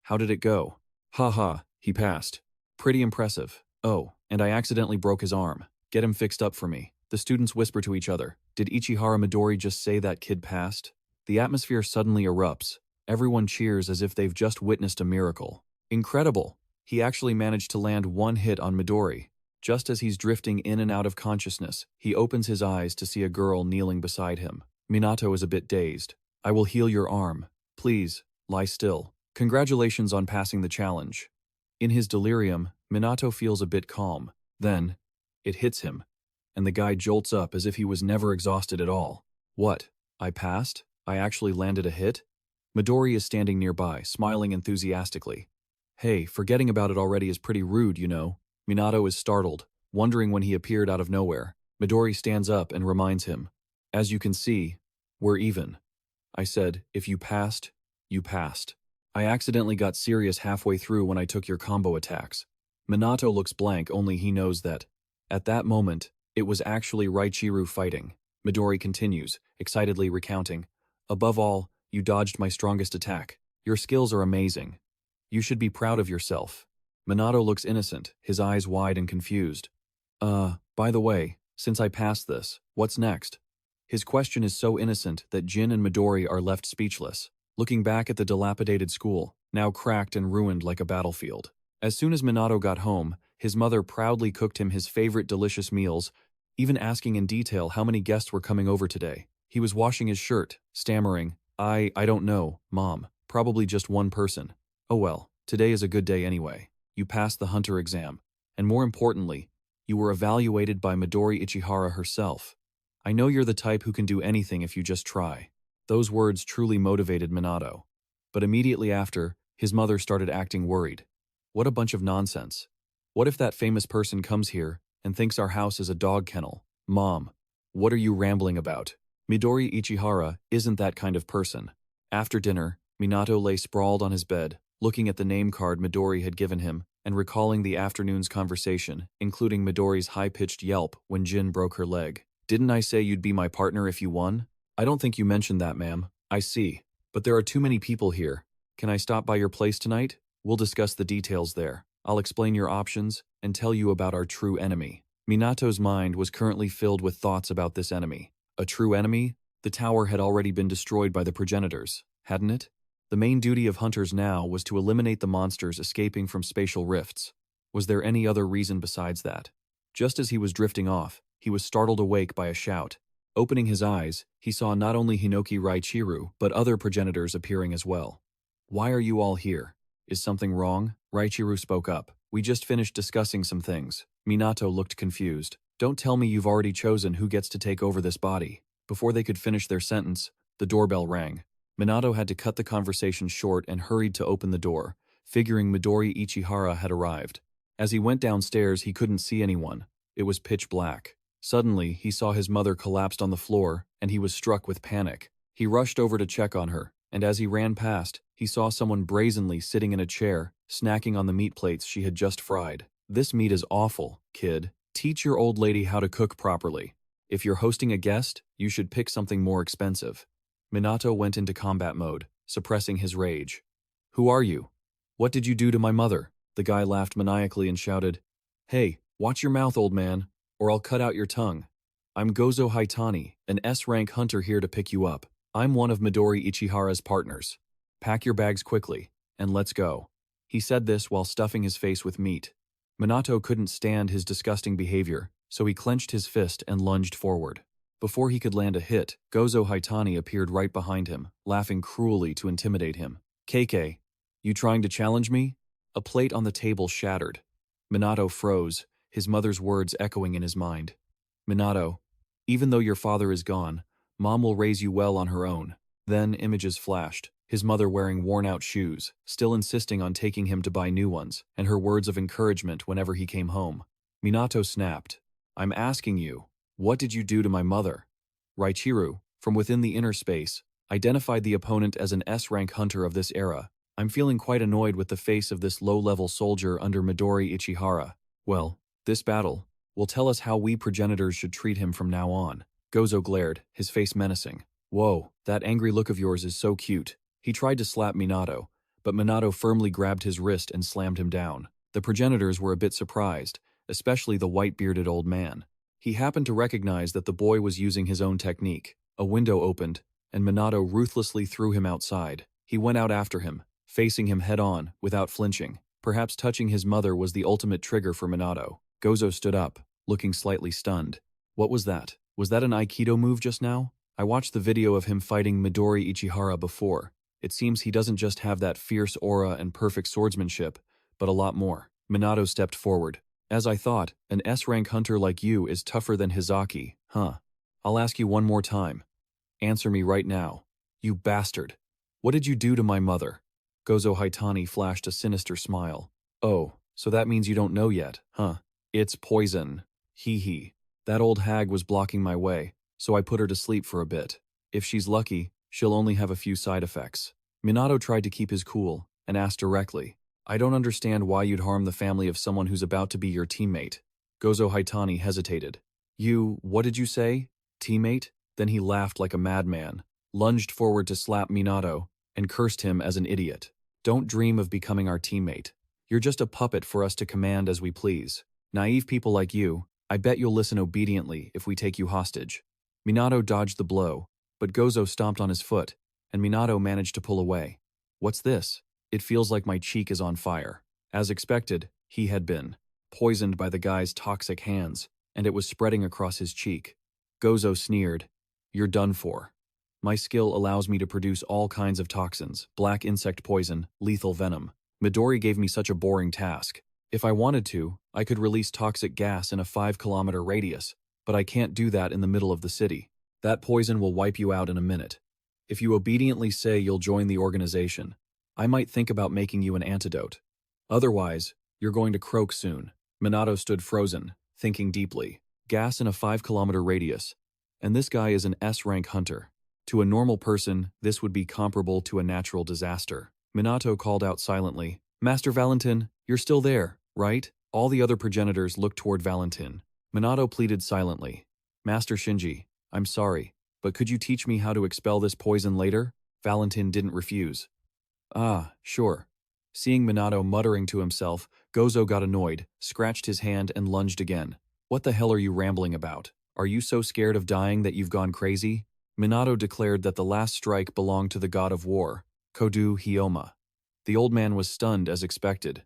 How did it go? Haha, he passed. Pretty impressive. Oh, and I accidentally broke his arm. Get him fixed up for me. The students whisper to each other. Did Ichihara Midori just say that kid passed? The atmosphere suddenly erupts. Everyone cheers as if they've just witnessed a miracle. Incredible! He actually managed to land one hit on Midori. Just as he's drifting in and out of consciousness, he opens his eyes to see a girl kneeling beside him. Minato is a bit dazed. I will heal your arm. Please, lie still. Congratulations on passing the challenge. In his delirium, Minato feels a bit calm. Then, it hits him, and the guy jolts up as if he was never exhausted at all. What? I passed? I actually landed a hit? Midori is standing nearby, smiling enthusiastically. Hey, forgetting about it already is pretty rude, you know. Minato is startled, wondering when he appeared out of nowhere. Midori stands up and reminds him. As you can see, we're even. I said, if you passed, you passed. I accidentally got serious halfway through when I took your combo attacks. Minato looks blank, only he knows that. At that moment, it was actually Raichiro fighting. Midori continues, excitedly recounting. Above all, you dodged my strongest attack. Your skills are amazing. You should be proud of yourself. Minato looks innocent, his eyes wide and confused. By the way, since I passed this, what's next? His question is so innocent that Jin and Midori are left speechless, looking back at the dilapidated school, now cracked and ruined like a battlefield. As soon as Minato got home, his mother proudly cooked him his favorite delicious meals, even asking in detail how many guests were coming over today. He was washing his shirt, stammering, I don't know, Mom. Probably just one person. Oh well, today is a good day anyway. You passed the hunter exam. And more importantly, you were evaluated by Midori Ichihara herself. I know you're the type who can do anything if you just try. Those words truly motivated Minato. But immediately after, his mother started acting worried. What a bunch of nonsense. What if that famous person comes here and thinks our house is a dog kennel? Mom, what are you rambling about? Midori Ichihara isn't that kind of person. After dinner, Minato lay sprawled on his bed, looking at the name card Midori had given him and recalling the afternoon's conversation, including Midori's high-pitched yelp when Jin broke her leg. Didn't I say you'd be my partner if you won? I don't think you mentioned that, ma'am. I see. But there are too many people here. Can I stop by your place tonight? We'll discuss the details there. I'll explain your options and tell you about our true enemy. Minato's mind was currently filled with thoughts about this enemy. A true enemy? The tower had already been destroyed by the progenitors, hadn't it? The main duty of hunters now was to eliminate the monsters escaping from spatial rifts. Was there any other reason besides that? Just as he was drifting off, he was startled awake by a shout. Opening his eyes, he saw not only Hinoki Raichiru, but other progenitors appearing as well. "Why are you all here? Is something wrong?" Raichiru spoke up. "We just finished discussing some things." Minato looked confused. "Don't tell me you've already chosen who gets to take over this body." Before they could finish their sentence, the doorbell rang. Minato had to cut the conversation short and hurried to open the door, figuring Midori Ichihara had arrived. As he went downstairs, he couldn't see anyone. It was pitch black. Suddenly, he saw his mother collapsed on the floor, and he was struck with panic. He rushed over to check on her, and as he ran past, he saw someone brazenly sitting in a chair, snacking on the meat plates she had just fried. "This meat is awful, kid. Teach your old lady how to cook properly. If you're hosting a guest, you should pick something more expensive." Minato went into combat mode, suppressing his rage. "Who are you? What did you do to my mother?" The guy laughed maniacally and shouted, "Hey, watch your mouth, old man, or I'll cut out your tongue. I'm Gozo Haitani, an S-rank hunter here to pick you up. I'm one of Midori Ichihara's partners. Pack your bags quickly, and let's go." He said this while stuffing his face with meat. Minato couldn't stand his disgusting behavior, so he clenched his fist and lunged forward. Before he could land a hit, Gozo Haitani appeared right behind him, laughing cruelly to intimidate him. "KK, you trying to challenge me?" A plate on the table shattered. Minato froze, his mother's words echoing in his mind. "Minato, even though your father is gone, Mom will raise you well on her own." Then images flashed, his mother wearing worn-out shoes, still insisting on taking him to buy new ones, and her words of encouragement whenever he came home. Minato snapped. "I'm asking you, what did you do to my mother?" Raichiru, from within the inner space, identified the opponent as an S-rank hunter of this era. "I'm feeling quite annoyed with the face of this low-level soldier under Midori Ichihara. Well, this battle will tell us how we progenitors should treat him from now on." Gozo glared, his face menacing. "Whoa, that angry look of yours is so cute." He tried to slap Minato, but Minato firmly grabbed his wrist and slammed him down. The progenitors were a bit surprised, especially the white-bearded old man. He happened to recognize that the boy was using his own technique. A window opened, and Minato ruthlessly threw him outside. He went out after him, facing him head-on, without flinching. Perhaps touching his mother was the ultimate trigger for Minato. Gozo stood up, looking slightly stunned. "What was that? Was that an Aikido move just now? I watched the video of him fighting Midori Ichihara before. It seems he doesn't just have that fierce aura and perfect swordsmanship, but a lot more." Minato stepped forward. "As I thought, an S-rank hunter like you is tougher than Hizaki, huh? I'll ask you one more time. Answer me right now. You bastard. What did you do to my mother?" Gozo Haitani flashed a sinister smile. "Oh, so that means you don't know yet, huh? It's poison. Hee hee. That old hag was blocking my way, so I put her to sleep for a bit. If she's lucky, she'll only have a few side effects." Minato tried to keep his cool and asked directly, "I don't understand why you'd harm the family of someone who's about to be your teammate." Gozo Haitani hesitated. What did you say? Teammate?" Then he laughed like a madman, lunged forward to slap Minato, and cursed him as an idiot. "Don't dream of becoming our teammate. You're just a puppet for us to command as we please. Naive people like you, I bet you'll listen obediently if we take you hostage." Minato dodged the blow, but Gozo stomped on his foot, and Minato managed to pull away. "What's this? It feels like my cheek is on fire." As expected, he had been poisoned by the guy's toxic hands, and it was spreading across his cheek. Gozo sneered. "You're done for. My skill allows me to produce all kinds of toxins, black insect poison, lethal venom. Midori gave me such a boring task. If I wanted to, I could release toxic gas in a 5-kilometer radius, but I can't do that in the middle of the city. That poison will wipe you out in a minute. If you obediently say you'll join the organization, I might think about making you an antidote. Otherwise, you're going to croak soon." Minato stood frozen, thinking deeply. Gas in a 5-kilometer radius, and this guy is an S-rank hunter. To a normal person, this would be comparable to a natural disaster. Minato called out silently, "Master Valentin, you're still there, right?" All the other progenitors looked toward Valentin. Minato pleaded silently, "Master Shinji, I'm sorry, but could you teach me how to expel this poison later?" Valentin didn't refuse. "Ah, sure." Seeing Minato muttering to himself, Gozo got annoyed, scratched his hand and lunged again. What the hell are you rambling about? Are you so scared of dying that you've gone crazy? Minato declared that the last strike belonged to the god of war, Kodu Hyoma. The old man was stunned as expected.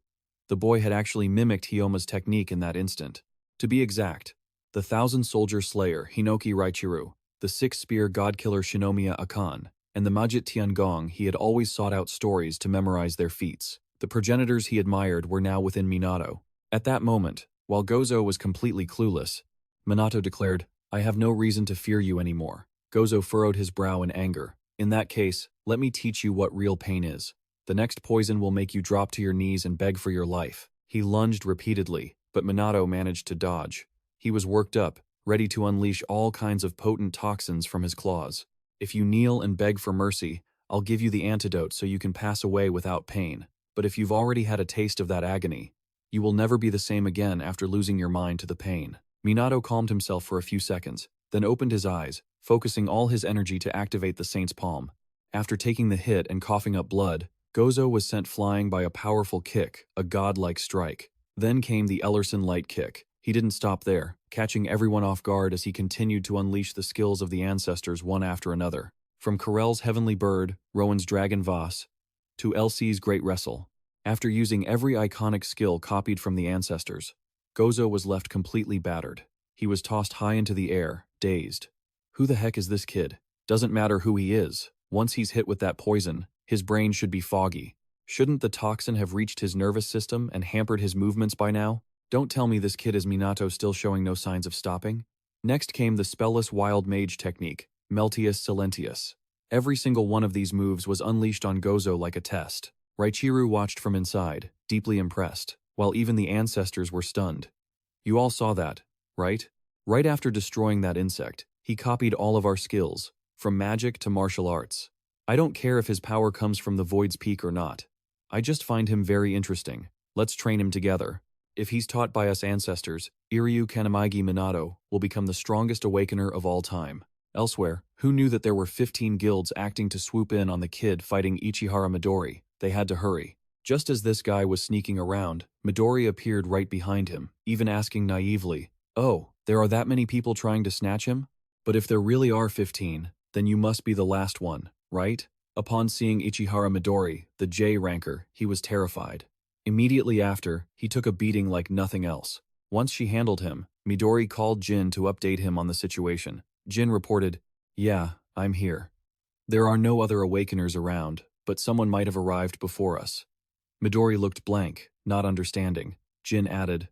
The boy had actually mimicked Hyoma's technique in that instant. To be exact, the 1,000-soldier slayer Hinoki Raichiru, the 6-spear god-killer Shinomiya Akan, and the Majit Tiangong he had always sought out stories to memorize their feats. The progenitors he admired were now within Minato. At that moment, while Gozo was completely clueless, Minato declared, "I have no reason to fear you anymore." Gozo furrowed his brow in anger. "In that case, let me teach you what real pain is. The next poison will make you drop to your knees and beg for your life." He lunged repeatedly, but Minato managed to dodge. He was worked up, ready to unleash all kinds of potent toxins from his claws. "If you kneel and beg for mercy, I'll give you the antidote so you can pass away without pain. But if you've already had a taste of that agony, you will never be the same again after losing your mind to the pain." Minato calmed himself for a few seconds, then opened his eyes, focusing all his energy to activate the saint's palm. After taking the hit and coughing up blood, Gozo was sent flying by a powerful kick, a godlike strike. Then came the Ellerson light kick. He didn't stop there, catching everyone off guard as he continued to unleash the skills of the ancestors one after another. From Corell's Heavenly Bird, Rowan's Dragon Vase, to LC's Great Wrestle. After using every iconic skill copied from the ancestors, Gozo was left completely battered. He was tossed high into the air, dazed. Who the heck is this kid? Doesn't matter who he is. Once he's hit with that poison, his brain should be foggy. Shouldn't the toxin have reached his nervous system and hampered his movements by now? Don't tell me this kid is Minato still showing no signs of stopping? Next came the spellless wild mage technique, Meltius Silentius. Every single one of these moves was unleashed on Gozo like a test. Raichiru watched from inside, deeply impressed, while even the ancestors were stunned. "You all saw that, right? Right after destroying that insect, he copied all of our skills, from magic to martial arts. I don't care if his power comes from the Void's Peak or not. I just find him very interesting. Let's train him together. If he's taught by us ancestors, Iryu Kanamaigi Minato will become the strongest awakener of all time." Elsewhere, who knew that there were 15 guilds acting to swoop in on the kid fighting Ichihara Midori? They had to hurry. Just as this guy was sneaking around, Midori appeared right behind him, even asking naively, "Oh, there are that many people trying to snatch him? But if there really are 15, then you must be the last one, right?" Upon seeing Ichihara Midori, the J-ranker, he was terrified. Immediately after, he took a beating like nothing else. Once she handled him, Midori called Jin to update him on the situation. Jin reported, "Yeah, I'm here. There are no other awakeners around, but someone might have arrived before us." Midori looked blank, not understanding. Jin added,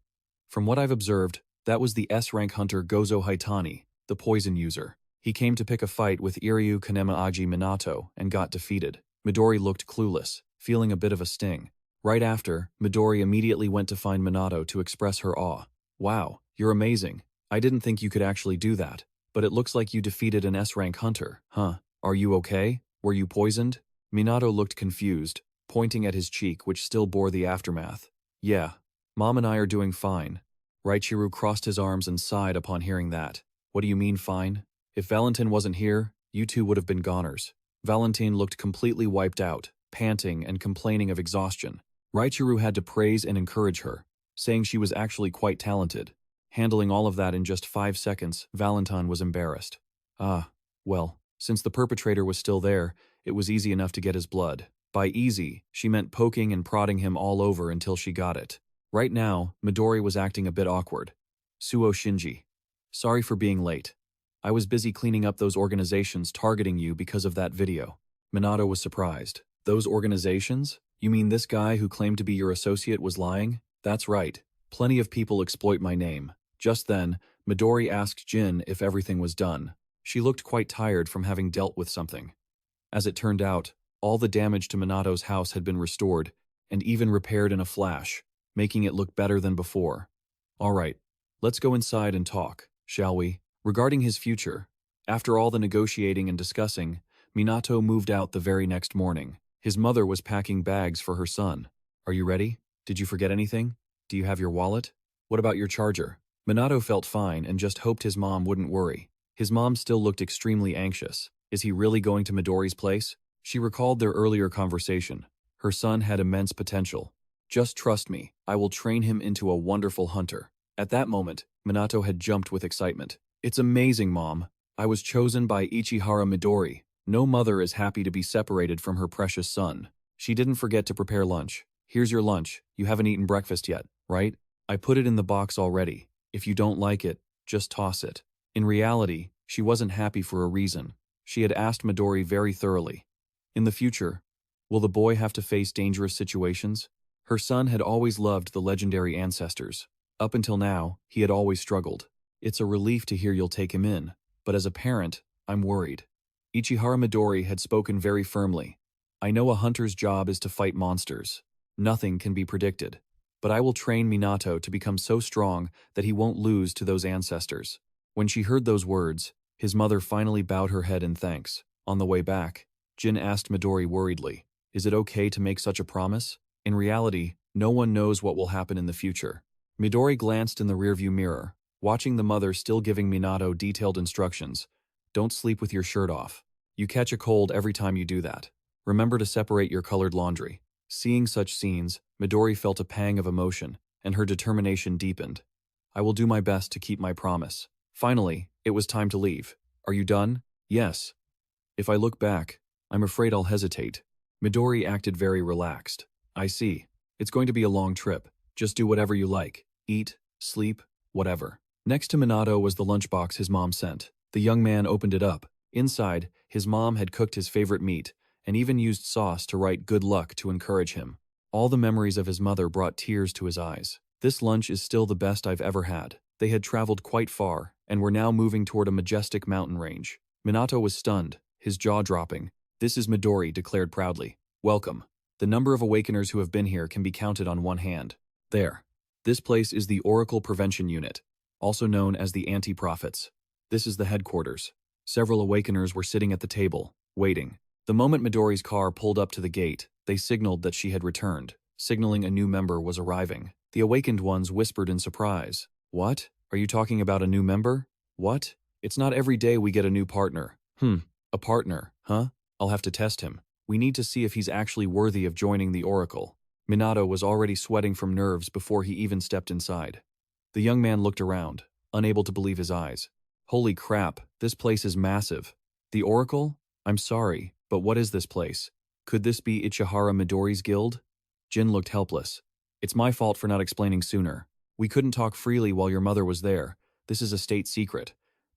"From what I've observed, that was the S-rank hunter Gozo Haitani, the poison user. He came to pick a fight with Iryu Kanemaagi Minato and got defeated." Midori looked clueless, feeling a bit of a sting. Right after, Midori immediately went to find Minato to express her awe. "Wow, you're amazing. I didn't think you could actually do that. But it looks like you defeated an S-rank hunter, huh? Are you okay? Were you poisoned?" Minato looked confused, pointing at his cheek which still bore the aftermath. "Yeah, Mom and I are doing fine." Raichiru crossed his arms and sighed upon hearing that. "What do you mean fine? If Valentin wasn't here, you two would have been goners." Valentin looked completely wiped out, panting and complaining of exhaustion. Raichiru had to praise and encourage her, saying she was actually quite talented. Handling all of that in just 5 seconds, Valentin was embarrassed. Well, since the perpetrator was still there, it was easy enough to get his blood. By easy, she meant poking and prodding him all over until she got it. Right now, Midori was acting a bit awkward. "Suo Shinji. Sorry for being late. I was busy cleaning up those organizations targeting you because of that video." Minato was surprised. "Those organizations? You mean this guy who claimed to be your associate was lying?" "That's right. Plenty of people exploit my name." Just then, Midori asked Jin if everything was done. She looked quite tired from having dealt with something. As it turned out, all the damage to Minato's house had been restored, and even repaired in a flash, making it look better than before. "All right, let's go inside and talk, shall we?" Regarding his future, after all the negotiating and discussing, Minato moved out the very next morning. His mother was packing bags for her son. "Are you ready? Did you forget anything? Do you have your wallet? What about your charger?" Minato felt fine and just hoped his mom wouldn't worry. His mom still looked extremely anxious. Is he really going to Midori's place? She recalled their earlier conversation. Her son had immense potential. "Just trust me, I will train him into a wonderful hunter." At that moment, Minato had jumped with excitement. It's amazing, Mom. I was chosen by Ichihara Midori. No mother is happy to be separated from her precious son. She didn't forget to prepare lunch. Here's your lunch. You haven't eaten breakfast yet, right? I put it in the box already. If you don't like it, just toss it. In reality, she wasn't happy for a reason. She had asked Midori very thoroughly. In the future, will the boy have to face dangerous situations? Her son had always loved the legendary ancestors. Up until now, he had always struggled. It's a relief to hear you'll take him in, but as a parent, I'm worried. Ichihara Midori had spoken very firmly. I know a hunter's job is to fight monsters. Nothing can be predicted. But I will train Minato to become so strong that he won't lose to those ancestors. When she heard those words, his mother finally bowed her head in thanks. On the way back, Jin asked Midori worriedly, "Is it okay to make such a promise?" In reality, no one knows what will happen in the future. Midori glanced in the rearview mirror, watching the mother still giving Minato detailed instructions. Don't sleep with your shirt off. You catch a cold every time you do that. Remember to separate your colored laundry. Seeing such scenes, Midori felt a pang of emotion, and her determination deepened. I will do my best to keep my promise. Finally, it was time to leave. Are you done? Yes. If I look back, I'm afraid I'll hesitate. Midori acted very relaxed. I see. It's going to be a long trip. Just do whatever you like. Eat, sleep, whatever. Next to Minato was the lunchbox his mom sent. The young man opened it up. Inside, his mom had cooked his favorite meat, and even used sauce to write good luck to encourage him. All the memories of his mother brought tears to his eyes. This lunch is still the best I've ever had. They had traveled quite far, and were now moving toward a majestic mountain range. Minato was stunned, his jaw dropping. This is Midori, declared proudly. Welcome. The number of awakeners who have been here can be counted on one hand. There. This place is the Oracle Prevention Unit, also known as the Anti-Prophets. This is the headquarters. Several awakeners were sitting at the table, waiting. The moment Midori's car pulled up to the gate, they signaled that she had returned, signaling a new member was arriving. The awakened ones whispered in surprise. What? Are you talking about a new member? What? It's not every day we get a new partner. A partner, huh? I'll have to test him. We need to see if he's actually worthy of joining the Oracle. Minato was already sweating from nerves before he even stepped inside. The young man looked around, unable to believe his eyes. Holy crap, this place is massive. The Oracle? I'm sorry, but what is this place? Could this be Ichihara Midori's guild? Jin looked helpless. It's my fault for not explaining sooner. We couldn't talk freely while your mother was there. This is a state secret.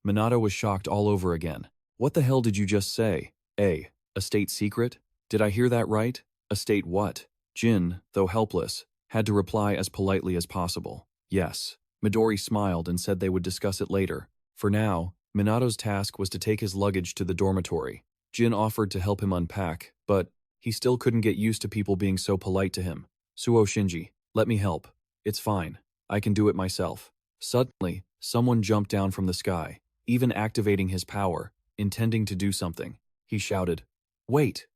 Minato was shocked all over again. What the hell did you just say? A state secret? Did I hear that right? A state what? Jin, though helpless, had to reply as politely as possible. Yes. Midori smiled and said they would discuss it later. For now, Minato's task was to take his luggage to the dormitory. Jin offered to help him unpack, but he still couldn't get used to people being so polite to him. Suo Shinji, let me help. It's fine. I can do it myself. Suddenly, someone jumped down from the sky, even activating his power, intending to do something. He shouted, Wait.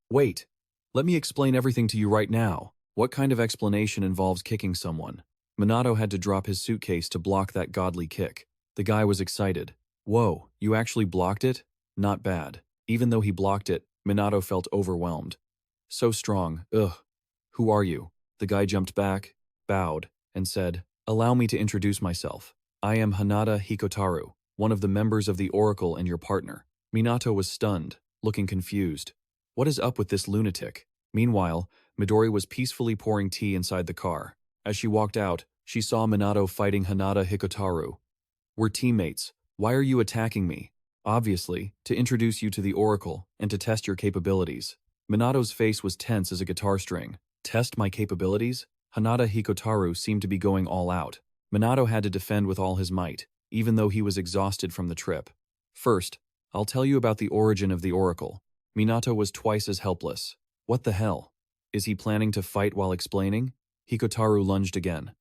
Let me explain everything to you right now. What kind of explanation involves kicking someone? Minato had to drop his suitcase to block that godly kick. The guy was excited. Whoa, you actually blocked it? Not bad. Even though he blocked it, Minato felt overwhelmed. So strong, ugh. Who are you? The guy jumped back, bowed, and said, Allow me to introduce myself. I am Hanada Hikotaru, one of the members of the Oracle and your partner. Minato was stunned, looking confused. What is up with this lunatic? Meanwhile, Midori was peacefully pouring tea inside the car. As she walked out, she saw Minato fighting Hanada Hikotaru. We're teammates. Why are you attacking me? Obviously, to introduce you to the Oracle and to test your capabilities. Minato's face was tense as a guitar string. Test my capabilities? Hanada Hikotaru seemed to be going all out. Minato had to defend with all his might, even though he was exhausted from the trip. First, I'll tell you about the origin of the Oracle. Minato was twice as helpless. What the hell? Is he planning to fight while explaining? Hikotaru lunged again.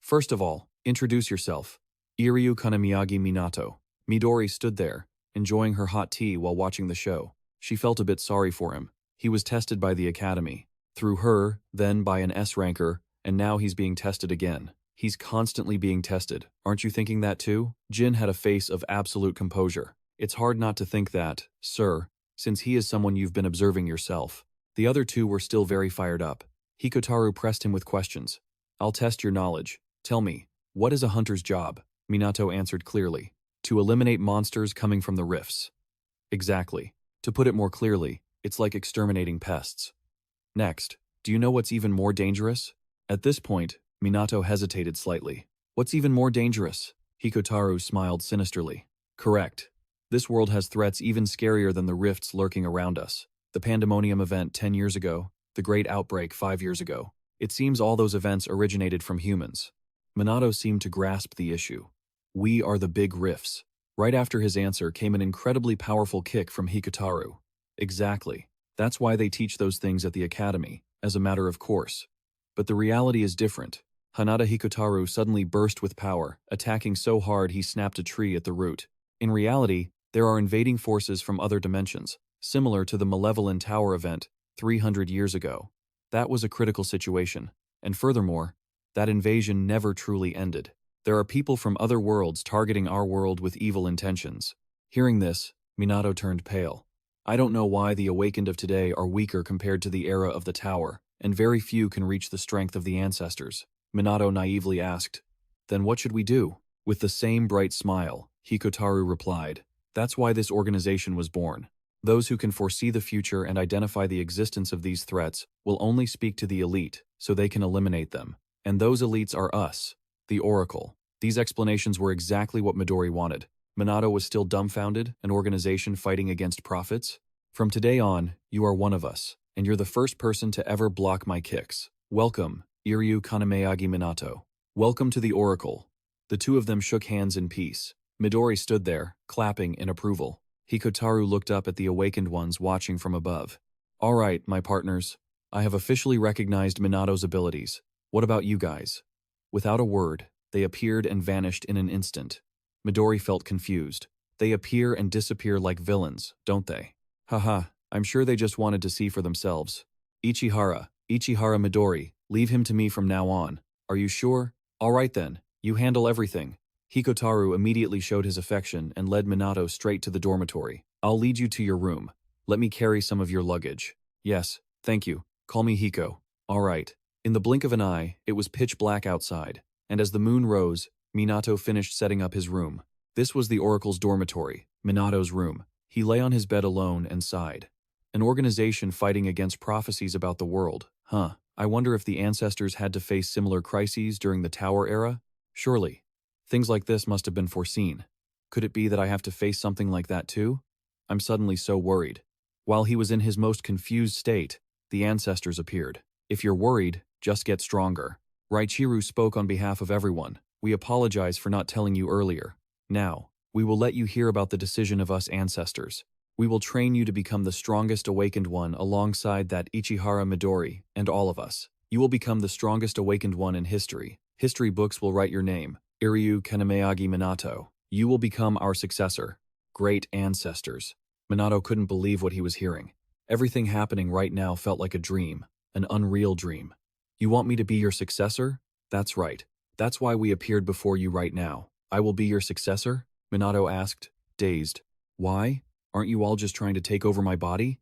First of all, introduce yourself. Iryu Kanamiyagi Minato. Midori stood there, enjoying her hot tea while watching the show. She felt a bit sorry for him. He was tested by the academy. Through her, then by an S-ranker, and now he's being tested again. He's constantly being tested. Aren't you thinking that too? Jin had a face of absolute composure. It's hard not to think that, sir, since he is someone you've been observing yourself. The other two were still very fired up. Hikotaru pressed him with questions. I'll test your knowledge. Tell me, what is a hunter's job? Minato answered clearly. To eliminate monsters coming from the rifts. Exactly. To put it more clearly, it's like exterminating pests. Next, do you know what's even more dangerous? At this point, Minato hesitated slightly. What's even more dangerous? Hikotaru smiled sinisterly. Correct. This world has threats even scarier than the rifts lurking around us. The Pandemonium event 10 years ago, the Great Outbreak 5 years ago. It seems all those events originated from humans. Minato seemed to grasp the issue. We are the big rifts. Right after his answer came an incredibly powerful kick from Hikotaru. Exactly. That's why they teach those things at the academy, as a matter of course. But the reality is different. Hanada Hikotaru suddenly burst with power, attacking so hard he snapped a tree at the root. In reality, there are invading forces from other dimensions, similar to the Malevolent Tower event 300 years ago. That was a critical situation, and furthermore, that invasion never truly ended. There are people from other worlds targeting our world with evil intentions. Hearing this, Minato turned pale. I don't know why the awakened of today are weaker compared to the era of the tower, and very few can reach the strength of the ancestors. Minato naively asked. Then what should we do? With the same bright smile, Hikotaru replied. That's why this organization was born. Those who can foresee the future and identify the existence of these threats will only speak to the elite, so they can eliminate them. And those elites are us, the Oracle. These explanations were exactly what Midori wanted. Minato was still dumbfounded, an organization fighting against prophets? From today on, you are one of us, and you're the first person to ever block my kicks. Welcome, Iryu Kanameyagi Minato. Welcome to the Oracle. The two of them shook hands in peace. Midori stood there, clapping in approval. Hikotaru looked up at the awakened ones watching from above. All right, my partners. I have officially recognized Minato's abilities. What about you guys? Without a word, they appeared and vanished in an instant. Midori felt confused. They appear and disappear like villains, don't they? Haha, I'm sure they just wanted to see for themselves. Ichihara Midori, leave him to me from now on. Are you sure? All right then, you handle everything. Hikotaru immediately showed his affection and led Minato straight to the dormitory. I'll lead you to your room. Let me carry some of your luggage. Yes, thank you. Call me Hiko. All right. In the blink of an eye, it was pitch black outside, and as the moon rose, Minato finished setting up his room. This was the Oracle's dormitory, Minato's room. He lay on his bed alone and sighed. An organization fighting against prophecies about the world, huh? I wonder if the ancestors had to face similar crises during the Tower era? Surely. Things like this must have been foreseen. Could it be that I have to face something like that too? I'm suddenly so worried. While he was in his most confused state, the ancestors appeared. If you're worried, just get stronger. Raichiru spoke on behalf of everyone. We apologize for not telling you earlier. Now, we will let you hear about the decision of us ancestors. We will train you to become the strongest awakened one alongside that Ichihara Midori and all of us. You will become the strongest awakened one in history. History books will write your name, Iryu Kanameyagi Minato. You will become our successor. Great ancestors. Minato couldn't believe what he was hearing. Everything happening right now felt like a dream, an unreal dream. You want me to be your successor? That's right. That's why we appeared before you right now. I will be your successor? Minato asked, dazed. Why? Aren't you all just trying to take over my body?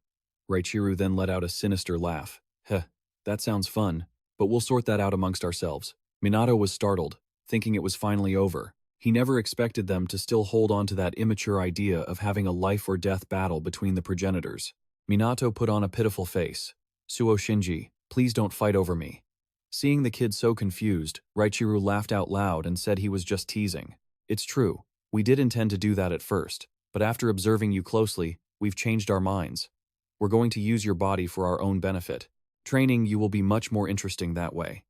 Raichiru then let out a sinister laugh. Heh, that sounds fun, but we'll sort that out amongst ourselves. Minato was startled, thinking it was finally over. He never expected them to still hold on to that immature idea of having a life-or-death battle between the progenitors. Minato put on a pitiful face. Suo Shinji, please don't fight over me. Seeing the kid so confused, Raichiru laughed out loud and said he was just teasing. It's true, we did intend to do that at first, but after observing you closely, we've changed our minds. We're going to use your body for our own benefit. Training you will be much more interesting that way.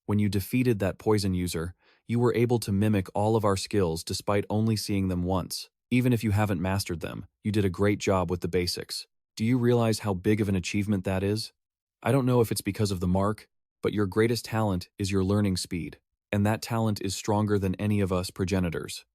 When you defeated that poison user, you were able to mimic all of our skills despite only seeing them once. Even if you haven't mastered them, you did a great job with the basics. Do you realize how big of an achievement that is? I don't know if it's because of the mark, but your greatest talent is your learning speed, and that talent is stronger than any of us progenitors.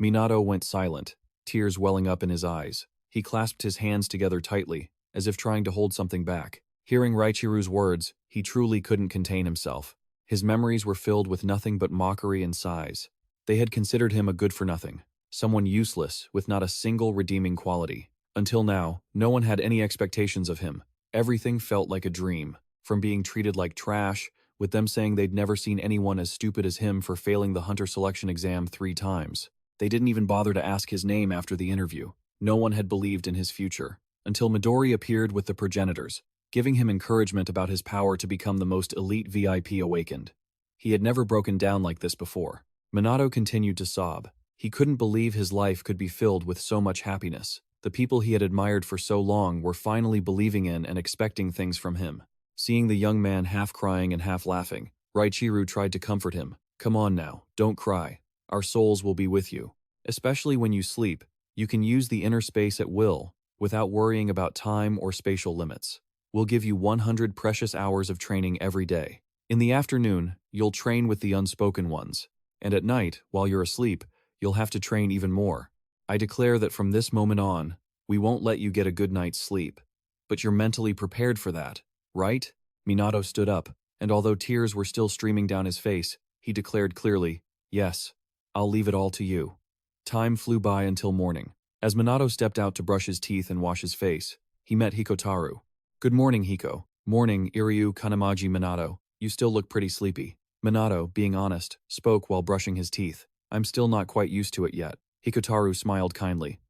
Minato went silent, tears welling up in his eyes. He clasped his hands together tightly, as if trying to hold something back. Hearing Raichiru's words, he truly couldn't contain himself. His memories were filled with nothing but mockery and sighs. They had considered him a good-for-nothing, someone useless with not a single redeeming quality. Until now, no one had any expectations of him. Everything felt like a dream. From being treated like trash, with them saying they'd never seen anyone as stupid as him for failing the hunter selection exam 3 times. They didn't even bother to ask his name after the interview. No one had believed in his future, until Midori appeared with the progenitors, giving him encouragement about his power to become the most elite VIP awakened. He had never broken down like this before. Minato continued to sob. He couldn't believe his life could be filled with so much happiness. The people he had admired for so long were finally believing in and expecting things from him. Seeing the young man half crying and half laughing, Raichiru tried to comfort him. "Come on now, don't cry. Our souls will be with you. Especially when you sleep, you can use the inner space at will, without worrying about time or spatial limits. We'll give you 100 precious hours of training every day. In the afternoon, you'll train with the unspoken ones. And at night, while you're asleep, you'll have to train even more. I declare that from this moment on, we won't let you get a good night's sleep. But you're mentally prepared for that, right?" Minato stood up, and although tears were still streaming down his face, he declared clearly, "Yes, I'll leave it all to you." Time flew by until morning. As Minato stepped out to brush his teeth and wash his face, he met Hikotaru. "Good morning, Hiko." "Morning, Iryu Kanamaji Minato. You still look pretty sleepy." Minato, being honest, spoke while brushing his teeth. "I'm still not quite used to it yet." Hikotaru smiled kindly.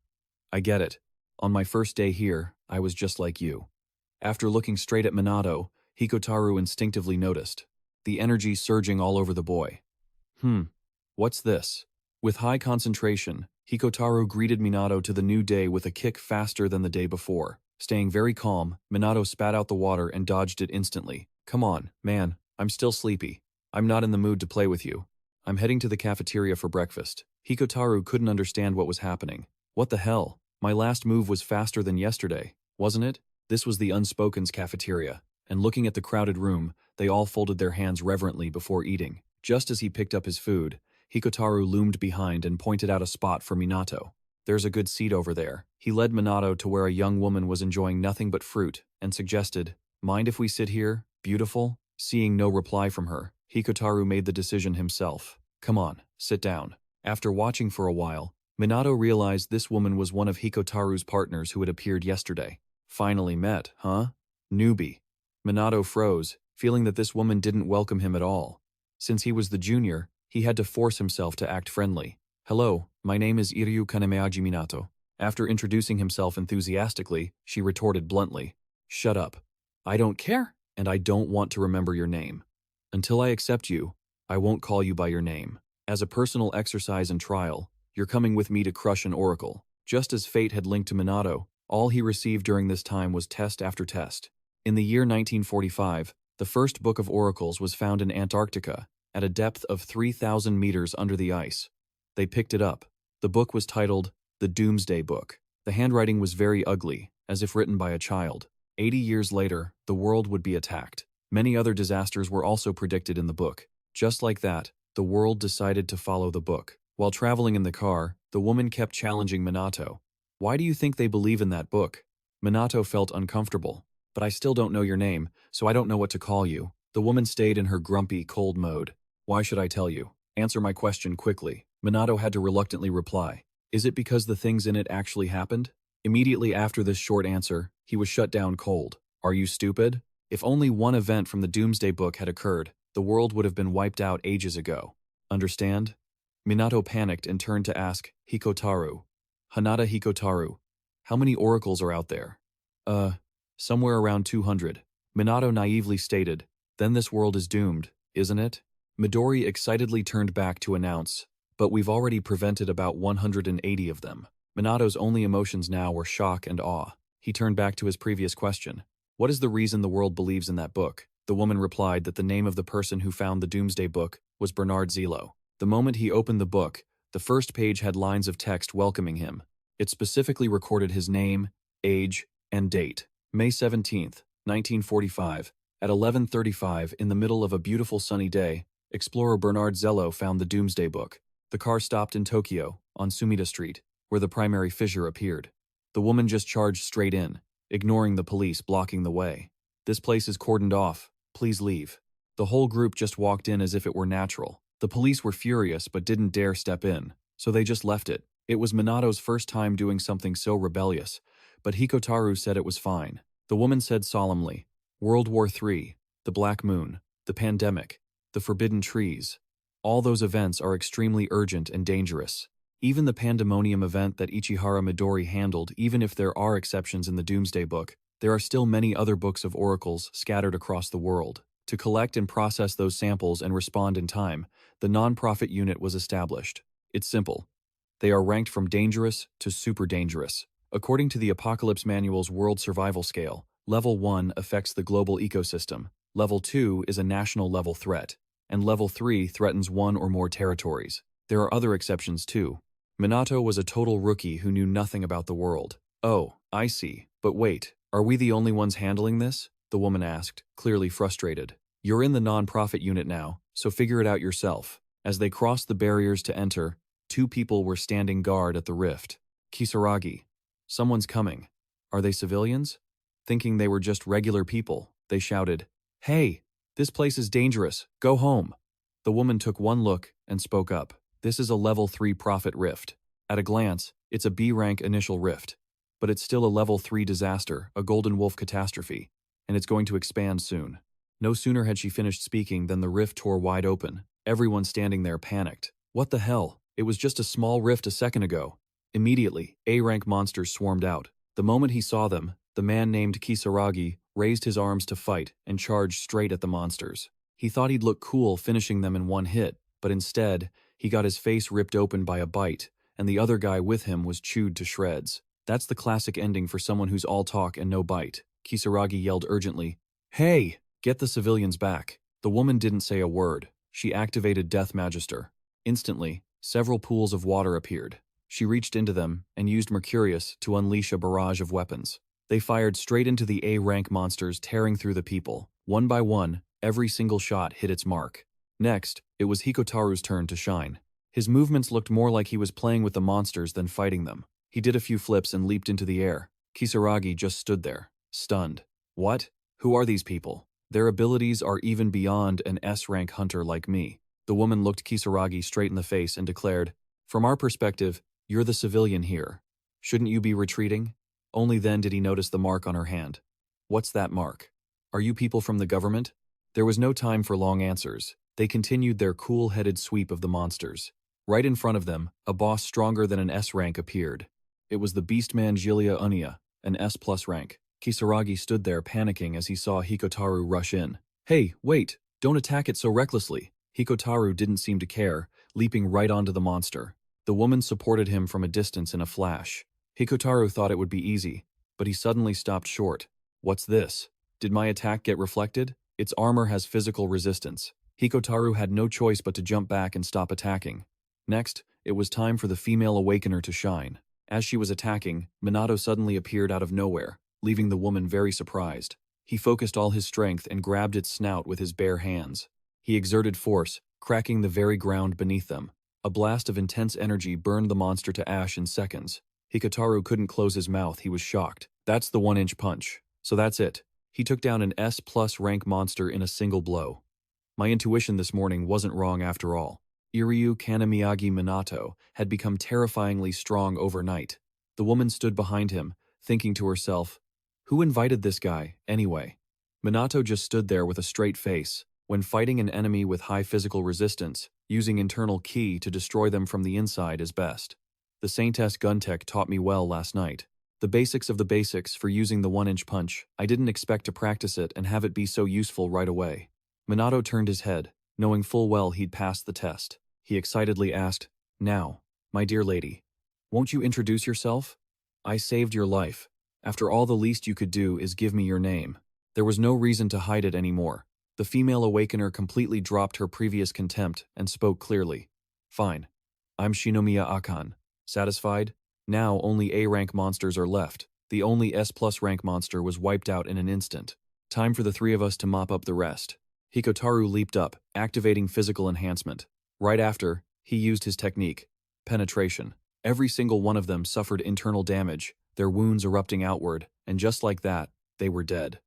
"I get it. On my first day here, I was just like you." After looking straight at Minato, Hikotaru instinctively noticed the energy surging all over the boy. What's this?" With high concentration, Hikotaru greeted Minato to the new day with a kick faster than the day before. Staying very calm, Minato spat out the water and dodged it instantly. "Come on, man, I'm still sleepy. I'm not in the mood to play with you. I'm heading to the cafeteria for breakfast." Hikotaru couldn't understand what was happening. "What the hell? My last move was faster than yesterday, wasn't it?" This was the Unspoken's cafeteria, and looking at the crowded room, they all folded their hands reverently before eating. Just as he picked up his food, Hikotaru loomed behind and pointed out a spot for Minato. "There's a good seat over there." He led Minato to where a young woman was enjoying nothing but fruit, and suggested, "Mind if we sit here, beautiful?" Seeing no reply from her, Hikotaru made the decision himself. "Come on, sit down." After watching for a while, Minato realized this woman was one of Hikotaru's partners who had appeared yesterday. "Finally met, huh? Newbie." Minato froze, feeling that this woman didn't welcome him at all. Since he was the junior, he had to force himself to act friendly. "Hello, my name is Iryu Kanemaji Minato." After introducing himself enthusiastically, she retorted bluntly, "Shut up. I don't care, and I don't want to remember your name. Until I accept you, I won't call you by your name. As a personal exercise and trial, you're coming with me to crush an oracle." Just as fate had linked to Minato, all he received during this time was test after test. In the year 1945, the first book of oracles was found in Antarctica, at a depth of 3,000 meters under the ice. They picked it up. The book was titled The Doomsday Book. The handwriting was very ugly, as if written by a child. 80 years later, the world would be attacked. Many other disasters were also predicted in the book. Just like that, the world decided to follow the book. While traveling in the car, the woman kept challenging Minato. "Why do you think they believe in that book?" Minato felt uncomfortable. "But I still don't know your name, so I don't know what to call you." The woman stayed in her grumpy, cold mode. "Why should I tell you? Answer my question quickly." Minato had to reluctantly reply. "Is it because the things in it actually happened?" Immediately after this short answer, he was shut down cold. "Are you stupid? If only one event from the Doomsday Book had occurred, the world would have been wiped out ages ago. Understand?" Minato panicked and turned to ask Hikotaru. "Hanada Hikotaru, how many oracles are out there?" Somewhere around 200. Minato naively stated, "Then this world is doomed, isn't it?" Midori excitedly turned back to announce, "But we've already prevented about 180 of them." Minato's only emotions now were shock and awe. He turned back to his previous question. "What is the reason the world believes in that book?" The woman replied that the name of the person who found the Doomsday Book was Bernard Zelo. The moment he opened the book, the first page had lines of text welcoming him. It specifically recorded his name, age, and date. May 17th, 1945, at 11:35 in the middle of a beautiful sunny day, explorer Bernard Zelo found the Doomsday Book. The car stopped in Tokyo, on Sumida Street, where the primary fissure appeared. The woman just charged straight in, ignoring the police blocking the way. "This place is cordoned off. Please leave." The whole group just walked in as if it were natural. The police were furious but didn't dare step in, so they just left it. It was Minato's first time doing something so rebellious, but Hikotaru said it was fine. The woman said solemnly, "World War III, the Black Moon. the pandemic, the forbidden trees. All those events are extremely urgent and dangerous. Even the pandemonium event that Ichihara Midori handled, even if there are exceptions in the Doomsday Book, there are still many other books of oracles scattered across the world. To collect and process those samples and respond in time, the non-profit unit was established. It's simple. They are ranked from dangerous to super dangerous. According to the Apocalypse Manual's World Survival Scale, Level 1 affects the global ecosystem, Level 2 is a national level threat, and Level 3 threatens one or more territories. There are other exceptions too. Minato was a total rookie who knew nothing about the world. Oh, I see. But wait, are we the only ones handling this? The woman asked, clearly frustrated. You're in the non-profit unit now, so figure it out yourself. As they crossed the barriers to enter, two people were standing guard at the rift. Kisaragi. Someone's coming. Are they civilians? Thinking they were just regular people, they shouted, Hey, this place is dangerous. Go home. The woman took one look and spoke up. This is a Level 3 profit rift. At a glance, it's a B-rank initial rift. But it's still a Level 3 disaster, a Golden Wolf catastrophe, and it's going to expand soon. No sooner had she finished speaking than the rift tore wide open. Everyone standing there panicked. What the hell? It was just a small rift a second ago. Immediately, A-rank monsters swarmed out. The moment he saw them, the man named Kisaragi raised his arms to fight and charged straight at the monsters. He thought he'd look cool finishing them in one hit, but instead, he got his face ripped open by a bite, and the other guy with him was chewed to shreds. That's the classic ending for someone who's all talk and no bite. Kisaragi yelled urgently, Hey! Get the civilians back. The woman didn't say a word. She activated Death Magister. Instantly, several pools of water appeared. She reached into them and used Mercurius to unleash a barrage of weapons. They fired straight into the A-rank monsters, tearing through the people. One by one, every single shot hit its mark. Next, it was Hikotaru's turn to shine. His movements looked more like he was playing with the monsters than fighting them. He did a few flips and leaped into the air. Kisaragi just stood there, stunned. What? Who are these people? Their abilities are even beyond an S-rank hunter like me. The woman looked Kisaragi straight in the face and declared, From our perspective, you're the civilian here. Shouldn't you be retreating? Only then did he notice the mark on her hand. What's that mark? Are you people from the government? There was no time for long answers. They continued their cool-headed sweep of the monsters. Right in front of them, a boss stronger than an S-rank appeared. It was the beastman Gilia Unia, an S+ rank. Kisaragi stood there panicking as he saw Hikotaru rush in. Hey, wait, don't attack it so recklessly. Hikotaru didn't seem to care, leaping right onto the monster. The woman supported him from a distance in a flash. Hikotaru thought it would be easy, but he suddenly stopped short. What's this? Did my attack get reflected? Its armor has physical resistance. Hikotaru had no choice but to jump back and stop attacking. Next, it was time for the female awakener to shine. As she was attacking, Minato suddenly appeared out of nowhere, leaving the woman very surprised. He focused all his strength and grabbed its snout with his bare hands. He exerted force, cracking the very ground beneath them. A blast of intense energy burned the monster to ash in seconds. Hikotaru couldn't close his mouth, he was shocked. That's the 1-inch punch. So that's it. He took down an S+ rank monster in a single blow. My intuition this morning wasn't wrong after all. Iryu Kanamiyagi Minato had become terrifyingly strong overnight. The woman stood behind him, thinking to herself, who invited this guy, anyway? Minato just stood there with a straight face. When fighting an enemy with high physical resistance, using internal ki to destroy them from the inside is best. The Saintess Guntech taught me well last night. The basics of the basics for using the 1-inch punch. I didn't expect to practice it and have it be so useful right away. Minato turned his head, knowing full well he'd passed the test. He excitedly asked, Now, my dear lady, won't you introduce yourself? I saved your life. After all, the least you could do is give me your name. There was no reason to hide it anymore. The female awakener completely dropped her previous contempt and spoke clearly. Fine. I'm Shinomiya Akan. Satisfied? Now only A-rank monsters are left. The only S+ rank monster was wiped out in an instant. Time for the three of us to mop up the rest. Hikotaru leaped up, activating physical enhancement. Right after, he used his technique, penetration. Every single one of them suffered internal damage, their wounds erupting outward, and just like that, they were dead.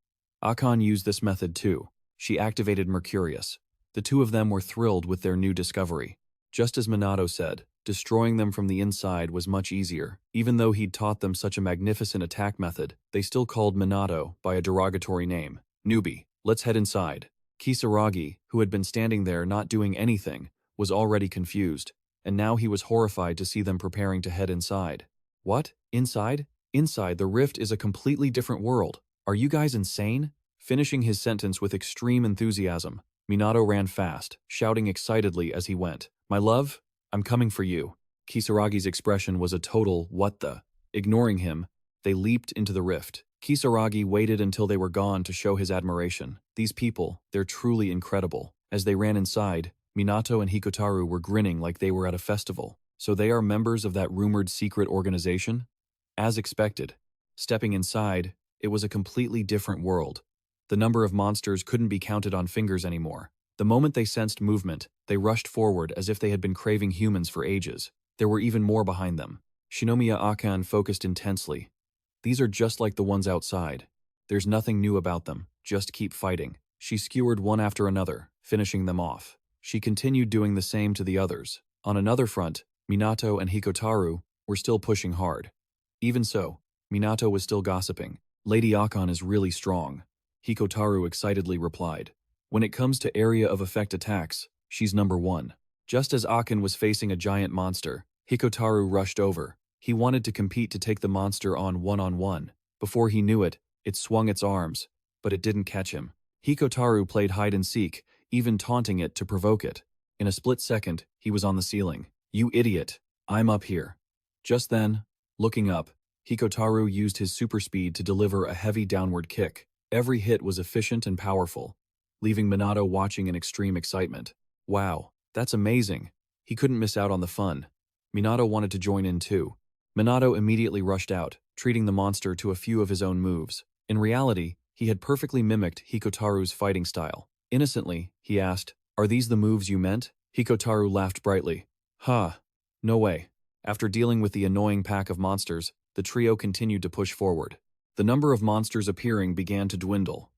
Akan used this method too. She activated Mercurius. The two of them were thrilled with their new discovery. Just as Minato said, destroying them from the inside was much easier. Even though he'd taught them such a magnificent attack method, they still called Minato by a derogatory name. Newbie, let's head inside. Kisaragi, who had been standing there not doing anything, was already confused, and now he was horrified to see them preparing to head inside. What? Inside? Inside, the rift is a completely different world. Are you guys insane? Finishing his sentence with extreme enthusiasm, Minato ran fast, shouting excitedly as he went, "My love, I'm coming for you." Kisaragi's expression was a total what the. Ignoring him, they leaped into the rift. Kisaragi waited until they were gone to show his admiration. These people, they're truly incredible. As they ran inside, Minato and Hikotaru were grinning like they were at a festival. So they are members of that rumored secret organization? As expected. Stepping inside, it was a completely different world. The number of monsters couldn't be counted on fingers anymore. The moment they sensed movement, they rushed forward as if they had been craving humans for ages. There were even more behind them. Shinomiya Akan focused intensely. These are just like the ones outside. There's nothing new about them, just keep fighting. She skewered one after another, finishing them off. She continued doing the same to the others. On another front, Minato and Hikotaru were still pushing hard. Even so, Minato was still gossiping. Lady Akan is really strong, Hikotaru excitedly replied. When it comes to area of effect attacks, she's number one. Just as Akan was facing a giant monster, Hikotaru rushed over. He wanted to compete to take the monster on one-on-one. Before he knew it, it swung its arms, but it didn't catch him. Hikotaru played hide-and-seek, even taunting it to provoke it. In a split second, he was on the ceiling. "You idiot, I'm up here." Just then, looking up, Hikotaru used his super speed to deliver a heavy downward kick. Every hit was efficient and powerful, leaving Minato watching in extreme excitement. Wow, that's amazing. He couldn't miss out on the fun. Minato wanted to join in too. Minato immediately rushed out, treating the monster to a few of his own moves. In reality, he had perfectly mimicked Hikotaru's fighting style. Innocently, he asked, "Are these the moves you meant?" Hikotaru laughed brightly. "Ha, no way." After dealing with the annoying pack of monsters, the trio continued to push forward. The number of monsters appearing began to dwindle.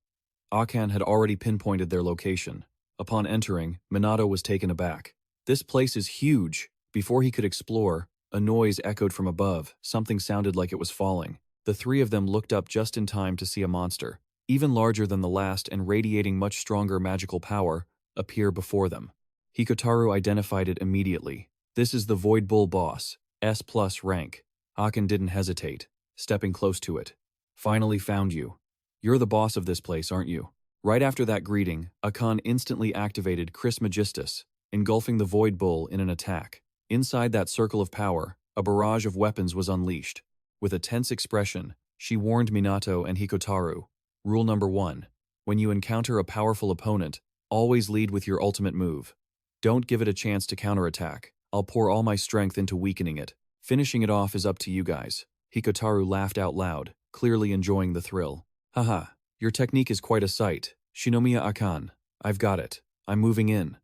Akan had already pinpointed their location. Upon entering, Minato was taken aback. "This place is huge." Before he could explore, a noise echoed from above. Something sounded like it was falling. The three of them looked up just in time to see a monster, even larger than the last and radiating much stronger magical power, appear before them. Hikotaru identified it immediately. "This is the Void Bull boss, S+ rank." Akan didn't hesitate, stepping close to it. "Finally found you. You're the boss of this place, aren't you?" Right after that greeting, Akan instantly activated Christmagistus, engulfing the Void Bull in an attack. Inside that circle of power, a barrage of weapons was unleashed. With a tense expression, she warned Minato and Hikotaru. Rule number 1. When you encounter a powerful opponent, always lead with your ultimate move. Don't give it a chance to counterattack. I'll pour all my strength into weakening it. Finishing it off is up to you guys. Hikotaru laughed out loud, clearly enjoying the thrill. "Haha, your technique is quite a sight. Shinomiya Akan, I've got it. I'm moving in."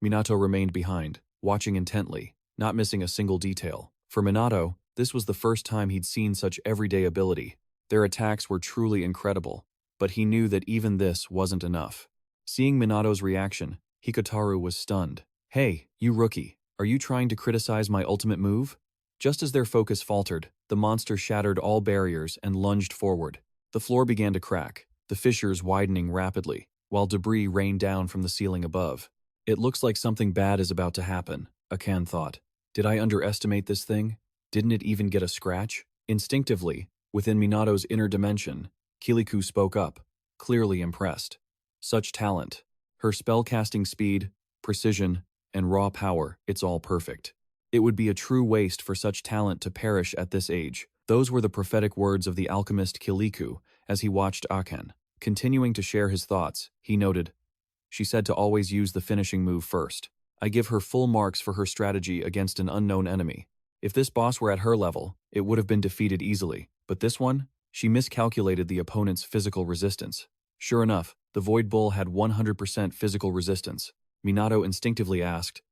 Minato remained behind, watching intently, not missing a single detail. For Minato, this was the first time he'd seen such everyday ability. Their attacks were truly incredible, but he knew that even this wasn't enough. Seeing Minato's reaction, Hikotaru was stunned. "Hey, you rookie, are you trying to criticize my ultimate move?" Just as their focus faltered, the monster shattered all barriers and lunged forward. The floor began to crack, the fissures widening rapidly, while debris rained down from the ceiling above. "It looks like something bad is about to happen," Akan thought. "Did I underestimate this thing? Didn't it even get a scratch?" Instinctively, within Minato's inner dimension, Kiliku spoke up, clearly impressed. Such talent. Her spell-casting speed, precision, and raw power, it's all perfect. It would be a true waste for such talent to perish at this age. Those were the prophetic words of the alchemist Kiliku as he watched Akan. Continuing to share his thoughts, he noted, "She said to always use the finishing move first. I give her full marks for her strategy against an unknown enemy. If this boss were at her level, it would have been defeated easily. But this one? She miscalculated the opponent's physical resistance." Sure enough, the Void Bull had 100% physical resistance. Minato instinctively asked,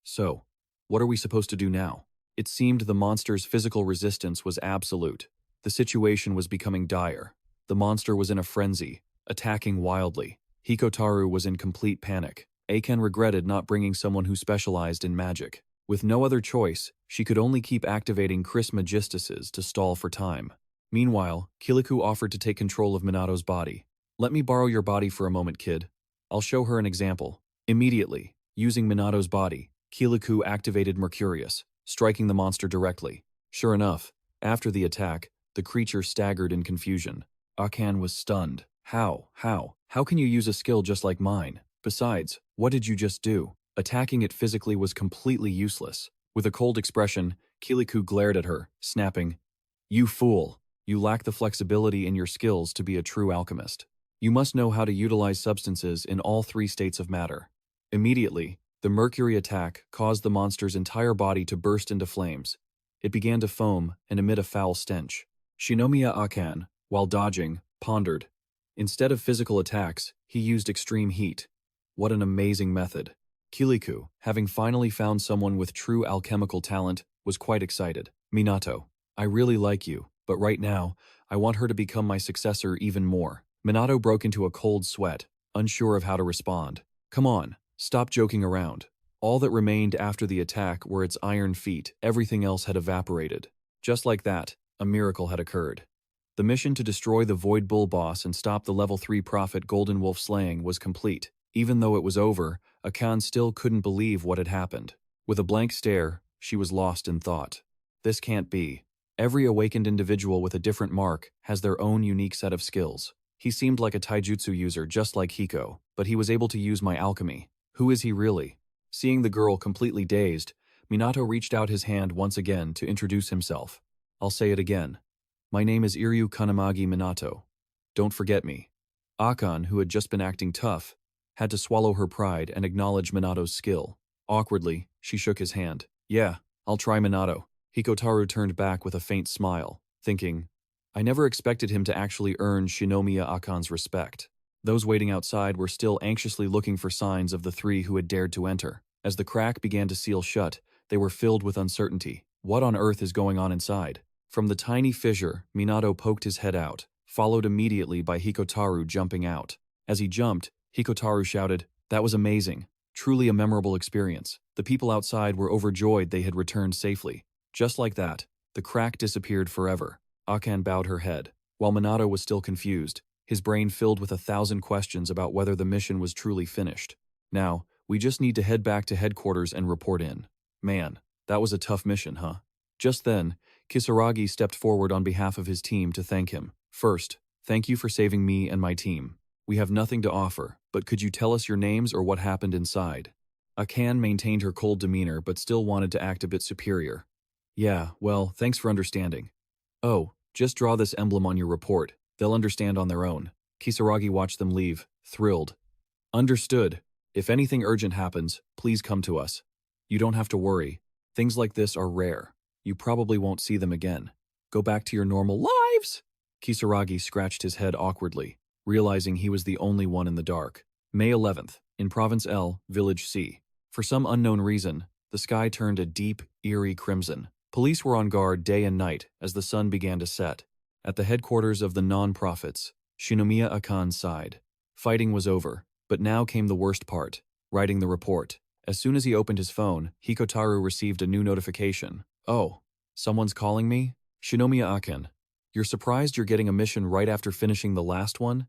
"So, what are we supposed to do now?" It seemed the monster's physical resistance was absolute. The situation was becoming dire. The monster was in a frenzy, attacking wildly. Hikotaru was in complete panic. Akan regretted not bringing someone who specialized in magic. With no other choice, she could only keep activating Christmagistuses to stall for time. Meanwhile, Kiliku offered to take control of Minato's body. "Let me borrow your body for a moment, kid." I'll show her an example. Immediately, using Minato's body, Kiliku activated Mercurius, striking the monster directly. Sure enough, after the attack, the creature staggered in confusion. Akan was stunned. How can you use a skill just like mine? Besides, what did you just do? Attacking it physically was completely useless. With a cold expression, Kiliku glared at her, snapping, "You fool! You lack the flexibility in your skills to be a true alchemist. You must know how to utilize substances in all three states of matter." Immediately, the mercury attack caused the monster's entire body to burst into flames. It began to foam and emit a foul stench. Shinomiya Akan, while dodging, pondered. Instead of physical attacks, he used extreme heat. What an amazing method. Kiliku, having finally found someone with true alchemical talent, was quite excited. "Minato, I really like you, but right now, I want her to become my successor even more." Minato broke into a cold sweat, unsure of how to respond. "Come on, stop joking around." All that remained after the attack were its iron feet. Everything else had evaporated. Just like that, a miracle had occurred. The mission to destroy the Void Bull boss and stop the level 3 prophet Golden Wolf slaying was complete. Even though it was over, Akan still couldn't believe what had happened. With a blank stare, she was lost in thought. This can't be. Every awakened individual with a different mark has their own unique set of skills. He seemed like a taijutsu user just like Hiko, but he was able to use my alchemy. Who is he really? Seeing the girl completely dazed, Minato reached out his hand once again to introduce himself. "I'll say it again. My name is Iryu Kanamagi Minato. Don't forget me." Akan, who had just been acting tough, had to swallow her pride and acknowledge Minato's skill. Awkwardly, she shook his hand. "Yeah, I'll try, Minato." Hikotaru turned back with a faint smile, thinking, I never expected him to actually earn Shinomiya Akan's respect. Those waiting outside were still anxiously looking for signs of the three who had dared to enter. As the crack began to seal shut, they were filled with uncertainty. What on earth is going on inside? From the tiny fissure, Minato poked his head out, followed immediately by Hikotaru jumping out. As he jumped, Hikotaru shouted, "That was amazing. Truly a memorable experience." The people outside were overjoyed they had returned safely. Just like that, the crack disappeared forever. Akan bowed her head. While Minato was still confused, his brain filled with 1,000 questions about whether the mission was truly finished. "Now, we just need to head back to headquarters and report in." Man, that was a tough mission, huh? Just then, Kisaragi stepped forward on behalf of his team to thank him. "First, thank you for saving me and my team. We have nothing to offer, but could you tell us your names or what happened inside?" Akan maintained her cold demeanor but still wanted to act a bit superior. "Yeah, well, thanks for understanding." "Oh, just draw this emblem on your report. They'll understand on their own." Kisaragi watched them leave, thrilled. "Understood. If anything urgent happens, please come to us. You don't have to worry. Things like this are rare. You probably won't see them again. Go back to your normal lives." Kisaragi scratched his head awkwardly, realizing he was the only one in the dark. May 11th, in Province L, Village C. For some unknown reason, the sky turned a deep, eerie crimson. Police were on guard day and night as the sun began to set. At the headquarters of the non-profits, Shinomiya Akan sighed. Fighting was over, but now came the worst part, writing the report. As soon as he opened his phone, Hikotaru received a new notification. "Oh, someone's calling me? Shinomiya Akan, you're surprised you're getting a mission right after finishing the last one?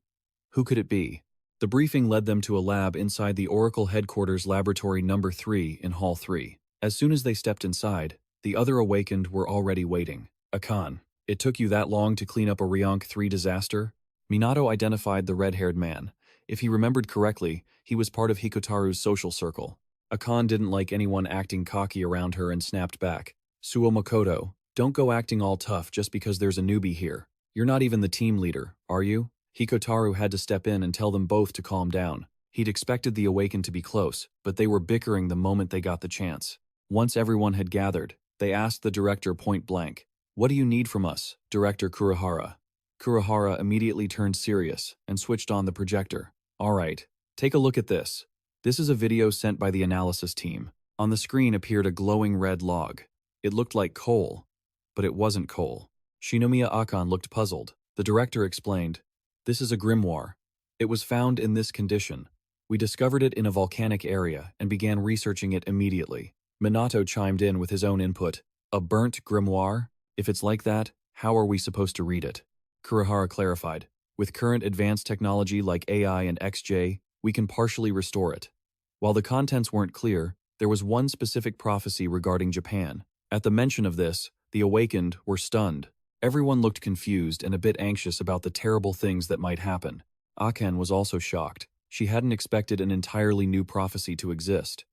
Who could it be?" The briefing led them to a lab inside the Oracle Headquarters Laboratory Number 3 in Hall 3. As soon as they stepped inside, the other awakened were already waiting. "Akan, it took you that long to clean up a Ryonk 3 disaster?" Minato identified the red-haired man. If he remembered correctly, he was part of Hikotaru's social circle. Akan didn't like anyone acting cocky around her and snapped back. "Suo Makoto, don't go acting all tough just because there's a newbie here. You're not even the team leader, are you?" Hikotaru had to step in and tell them both to calm down. He'd expected the awakened to be close, but they were bickering the moment they got the chance. Once everyone had gathered, they asked the director point blank, "What do you need from us, Director Kurihara?" Kurihara immediately turned serious and switched on the projector. "All right, take a look at this. This is a video sent by the analysis team." On the screen appeared a glowing red log. It looked like coal, but it wasn't coal. Shinomiya Akan looked puzzled. The director explained, "This is a grimoire. It was found in this condition. We discovered it in a volcanic area and began researching it immediately." Minato chimed in with his own input. "A burnt grimoire? If it's like that, how are we supposed to read it?" Kurihara clarified, "With current advanced technology like AI and XJ, We can partially restore it. While the contents weren't clear, there was one specific prophecy regarding Japan. At the mention of this, the awakened were stunned. Everyone looked confused and a bit anxious about the terrible things that might happen. Akan was also shocked. She hadn't expected an entirely new prophecy to exist.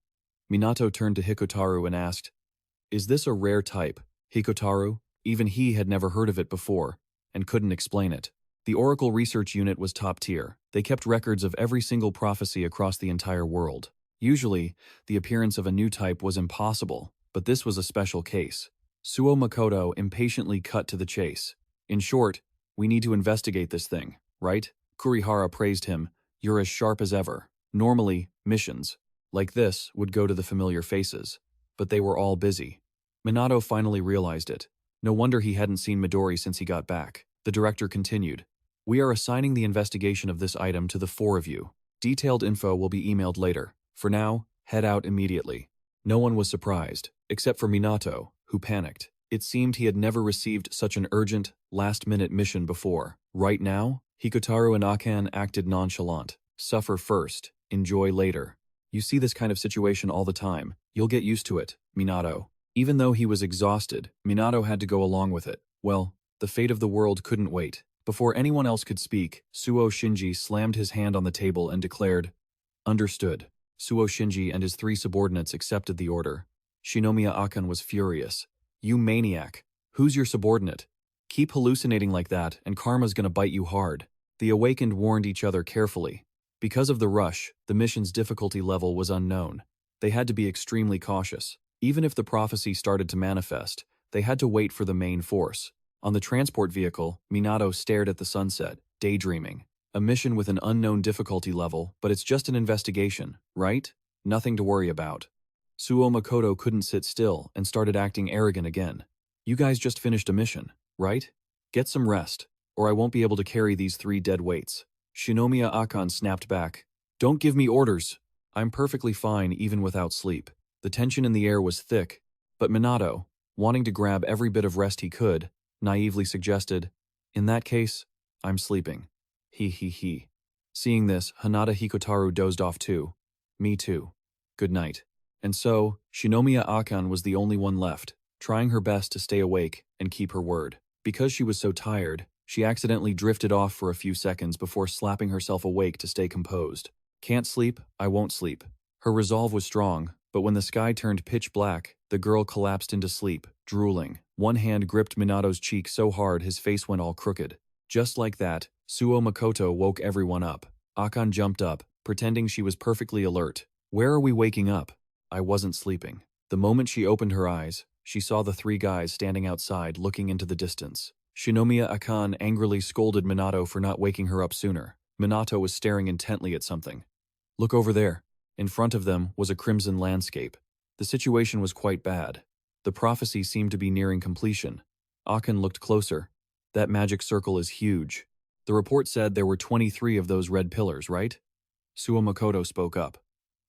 Minato turned to Hikotaru and asked, "Is this a rare type, Hikotaru?" Even he had never heard of it before, and couldn't explain it. The Oracle Research Unit was top tier. They kept records of every single prophecy across the entire world. Usually, the appearance of a new type was impossible, but this was a special case. Suo Makoto impatiently cut to the chase. "In short, we need to investigate this thing, right?" Kurihara praised him. "You're as sharp as ever." Normally, missions like this would go to the familiar faces, but they were all busy. Minato finally realized it. No wonder he hadn't seen Midori since he got back. The director continued, "We are assigning the investigation of this item to the four of you. Detailed info will be emailed later. For now, head out immediately." No one was surprised, except for Minato, who panicked. It seemed he had never received such an urgent, last-minute mission before. Right now, Hikotaru and Akan acted nonchalant. Suffer first, enjoy later. "You see this kind of situation all the time. You'll get used to it, Minato." Even though he was exhausted, Minato had to go along with it. Well, the fate of the world couldn't wait. Before anyone else could speak, Suo Shinji slammed his hand on the table and declared, "Understood." Suo Shinji and his three subordinates accepted the order. Shinomiya Akan was furious. "You maniac! Who's your subordinate? Keep hallucinating like that and karma's gonna bite you hard." The awakened warned each other carefully. Because of the rush, the mission's difficulty level was unknown. They had to be extremely cautious. Even if the prophecy started to manifest, they had to wait for the main force. On the transport vehicle, Minato stared at the sunset, daydreaming. A mission with an unknown difficulty level, but it's just an investigation, right? Nothing to worry about. Suo Makoto couldn't sit still and started acting arrogant again. "You guys just finished a mission, right? Get some rest, or I won't be able to carry these 3 dead weights." Shinomiya Akan snapped back. "Don't give me orders. I'm perfectly fine even without sleep." The tension in the air was thick, but Minato, wanting to grab every bit of rest he could, naively suggested, "In that case, I'm sleeping." He. Seeing this, Hinata Hikotaru dozed off too. "Me too. Good night." And so, Shinomiya Akan was the only one left, trying her best to stay awake and keep her word. Because she was so tired, she accidentally drifted off for a few seconds before slapping herself awake to stay composed. "Can't sleep, I won't sleep." Her resolve was strong, but when the sky turned pitch black, the girl collapsed into sleep, drooling. One hand gripped Minato's cheek so hard his face went all crooked. Just like that, Suo Makoto woke everyone up. Akan jumped up, pretending she was perfectly alert. "Where are we waking up?" "I wasn't sleeping." The moment she opened her eyes, she saw the 3 guys standing outside looking into the distance. Shinomiya Akan angrily scolded Minato for not waking her up sooner. Minato was staring intently at something. "Look over there." In front of them was a crimson landscape. The situation was quite bad. The prophecy seemed to be nearing completion. Akan looked closer. "That magic circle is huge. The report said there were 23 of those red pillars, right?" Suo Makoto spoke up.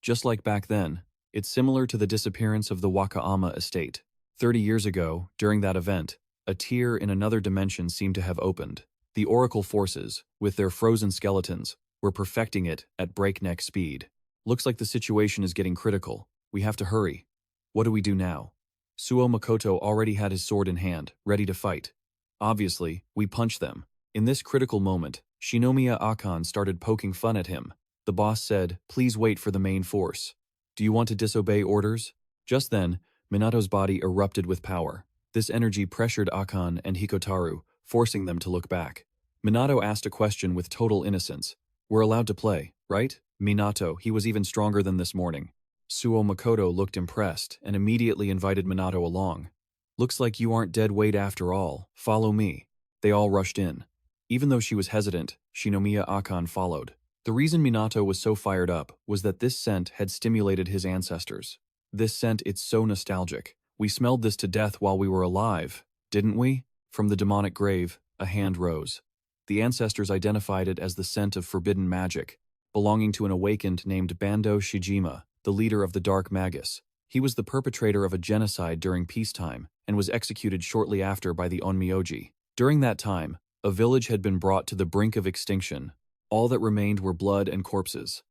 "Just like back then, it's similar to the disappearance of the Wakayama estate. 30 years ago, during that event, a tier in another dimension seemed to have opened. The Oracle forces, with their frozen skeletons, were perfecting it at breakneck speed. Looks like the situation is getting critical. We have to hurry. What do we do now?" Suo Makoto already had his sword in hand, ready to fight. "Obviously, we punch them." In this critical moment, Shinomiya Akan started poking fun at him. The boss said, "Please wait for the main force. Do you want to disobey orders?" Just then, Minato's body erupted with power. This energy pressured Akan and Hikotaru, forcing them to look back. Minato asked a question with total innocence. "We're allowed to play, right?" "Minato, he was even stronger than this morning." Suo Makoto looked impressed and immediately invited Minato along. "Looks like you aren't dead weight after all. Follow me." They all rushed in. Even though she was hesitant, Shinomiya Akan followed. The reason Minato was so fired up was that this scent had stimulated his ancestors. This scent, it's so nostalgic. "We smelled this to death while we were alive, didn't we?" From the demonic grave, a hand rose. The ancestors identified it as the scent of forbidden magic, belonging to an awakened named Bando Shijima, the leader of the Dark Magus. He was the perpetrator of a genocide during peacetime and was executed shortly after by the Onmyoji. During that time, a village had been brought to the brink of extinction. All that remained were blood and corpses.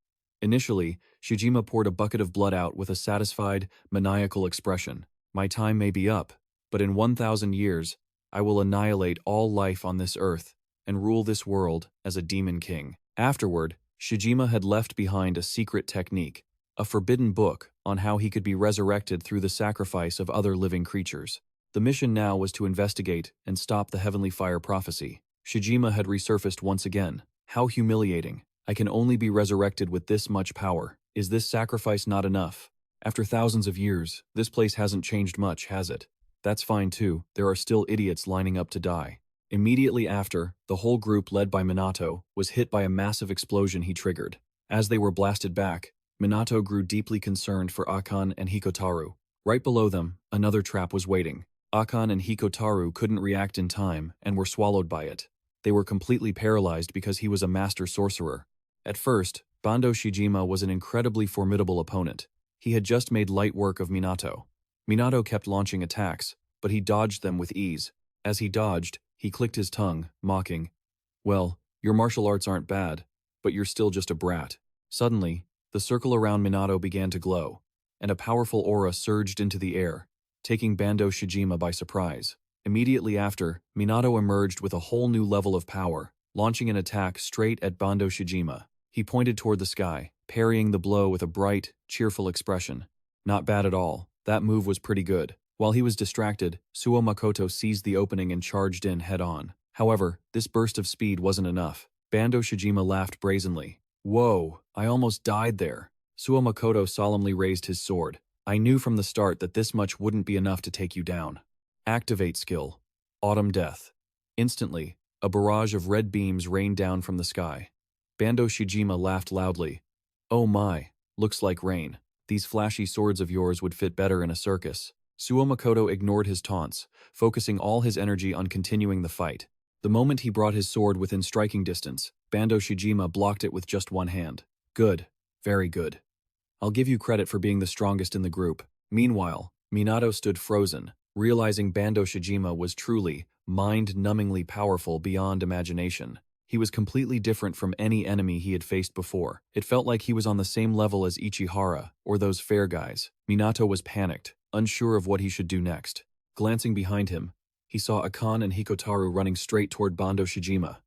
Initially, Shijima poured a bucket of blood out with a satisfied, maniacal expression. My time may be up, but in 1,000 years, I will annihilate all life on this earth and rule this world as a demon king. Afterward, Shijima had left behind a secret technique, a forbidden book on how he could be resurrected through the sacrifice of other living creatures. The mission now was to investigate and stop the heavenly fire prophecy. Shijima had resurfaced once again. How humiliating. I can only be resurrected with this much power. Is this sacrifice not enough? After thousands of years, this place hasn't changed much, has it? That's fine too, there are still idiots lining up to die. Immediately after, the whole group led by Minato was hit by a massive explosion he triggered. As they were blasted back, Minato grew deeply concerned for Akane and Hikotaru. Right below them, another trap was waiting. Akane and Hikotaru couldn't react in time and were swallowed by it. They were completely paralyzed because he was a master sorcerer. At first, Bando Shijima was an incredibly formidable opponent. He had just made light work of Minato. Minato kept launching attacks, but he dodged them with ease. As he dodged, he clicked his tongue, mocking. Well, your martial arts aren't bad, but you're still just a brat. Suddenly, the circle around Minato began to glow, and a powerful aura surged into the air, taking Bando Shijima by surprise. Immediately after, Minato emerged with a whole new level of power, launching an attack straight at Bando Shijima. He pointed toward the sky, parrying the blow with a bright, cheerful expression. Not bad at all. That move was pretty good. While he was distracted, Suo Makoto seized the opening and charged in head-on. However, this burst of speed wasn't enough. Bando Shijima laughed brazenly. Whoa, I almost died there. Suo Makoto solemnly raised his sword. I knew from the start that this much wouldn't be enough to take you down. Activate skill. Autumn Death. Instantly, a barrage of red beams rained down from the sky. Bando Shijima laughed loudly. Oh my, looks like rain. These flashy swords of yours would fit better in a circus. Suo Makoto ignored his taunts, focusing all his energy on continuing the fight. The moment he brought his sword within striking distance, Bando Shijima blocked it with just one hand. Good. Very good. I'll give you credit for being the strongest in the group. Meanwhile, Minato stood frozen, realizing Bando Shijima was truly, mind-numbingly powerful beyond imagination. He was completely different from any enemy he had faced before. It felt like he was on the same level as Ichihara, or those fair guys. Minato was panicked, unsure of what he should do next. Glancing behind him, he saw Akane and Hikotaru running straight toward Bando Shijima.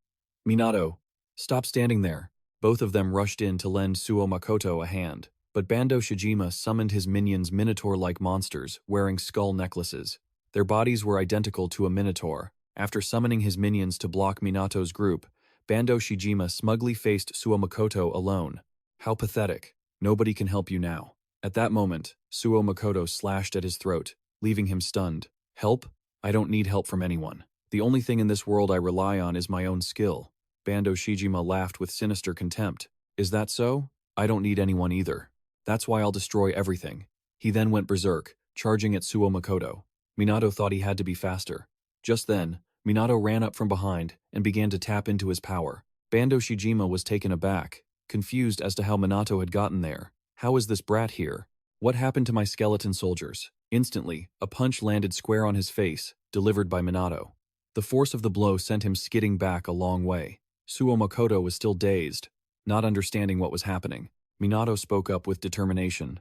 Minato, stop standing there. Both of them rushed in to lend Suo Makoto a hand. But Bando Shijima summoned his minions minotaur-like monsters, wearing skull necklaces. Their bodies were identical to a minotaur. After summoning his minions to block Minato's group, Bando Shijima smugly faced Suo Makoto alone. How pathetic. Nobody can help you now. At that moment, Suo Makoto slashed at his throat, leaving him stunned. Help? I don't need help from anyone. The only thing in this world I rely on is my own skill. Bando Shijima laughed with sinister contempt. Is that so? I don't need anyone either. That's why I'll destroy everything. He then went berserk, charging at Suo Makoto. Minato thought he had to be faster. Just then, Minato ran up from behind and began to tap into his power. Bando Shijima was taken aback, confused as to how Minato had gotten there. How is this brat here? What happened to my skeleton soldiers? Instantly, a punch landed square on his face, delivered by Minato. The force of the blow sent him skidding back a long way. Suo Makoto was still dazed, not understanding what was happening. Minato spoke up with determination.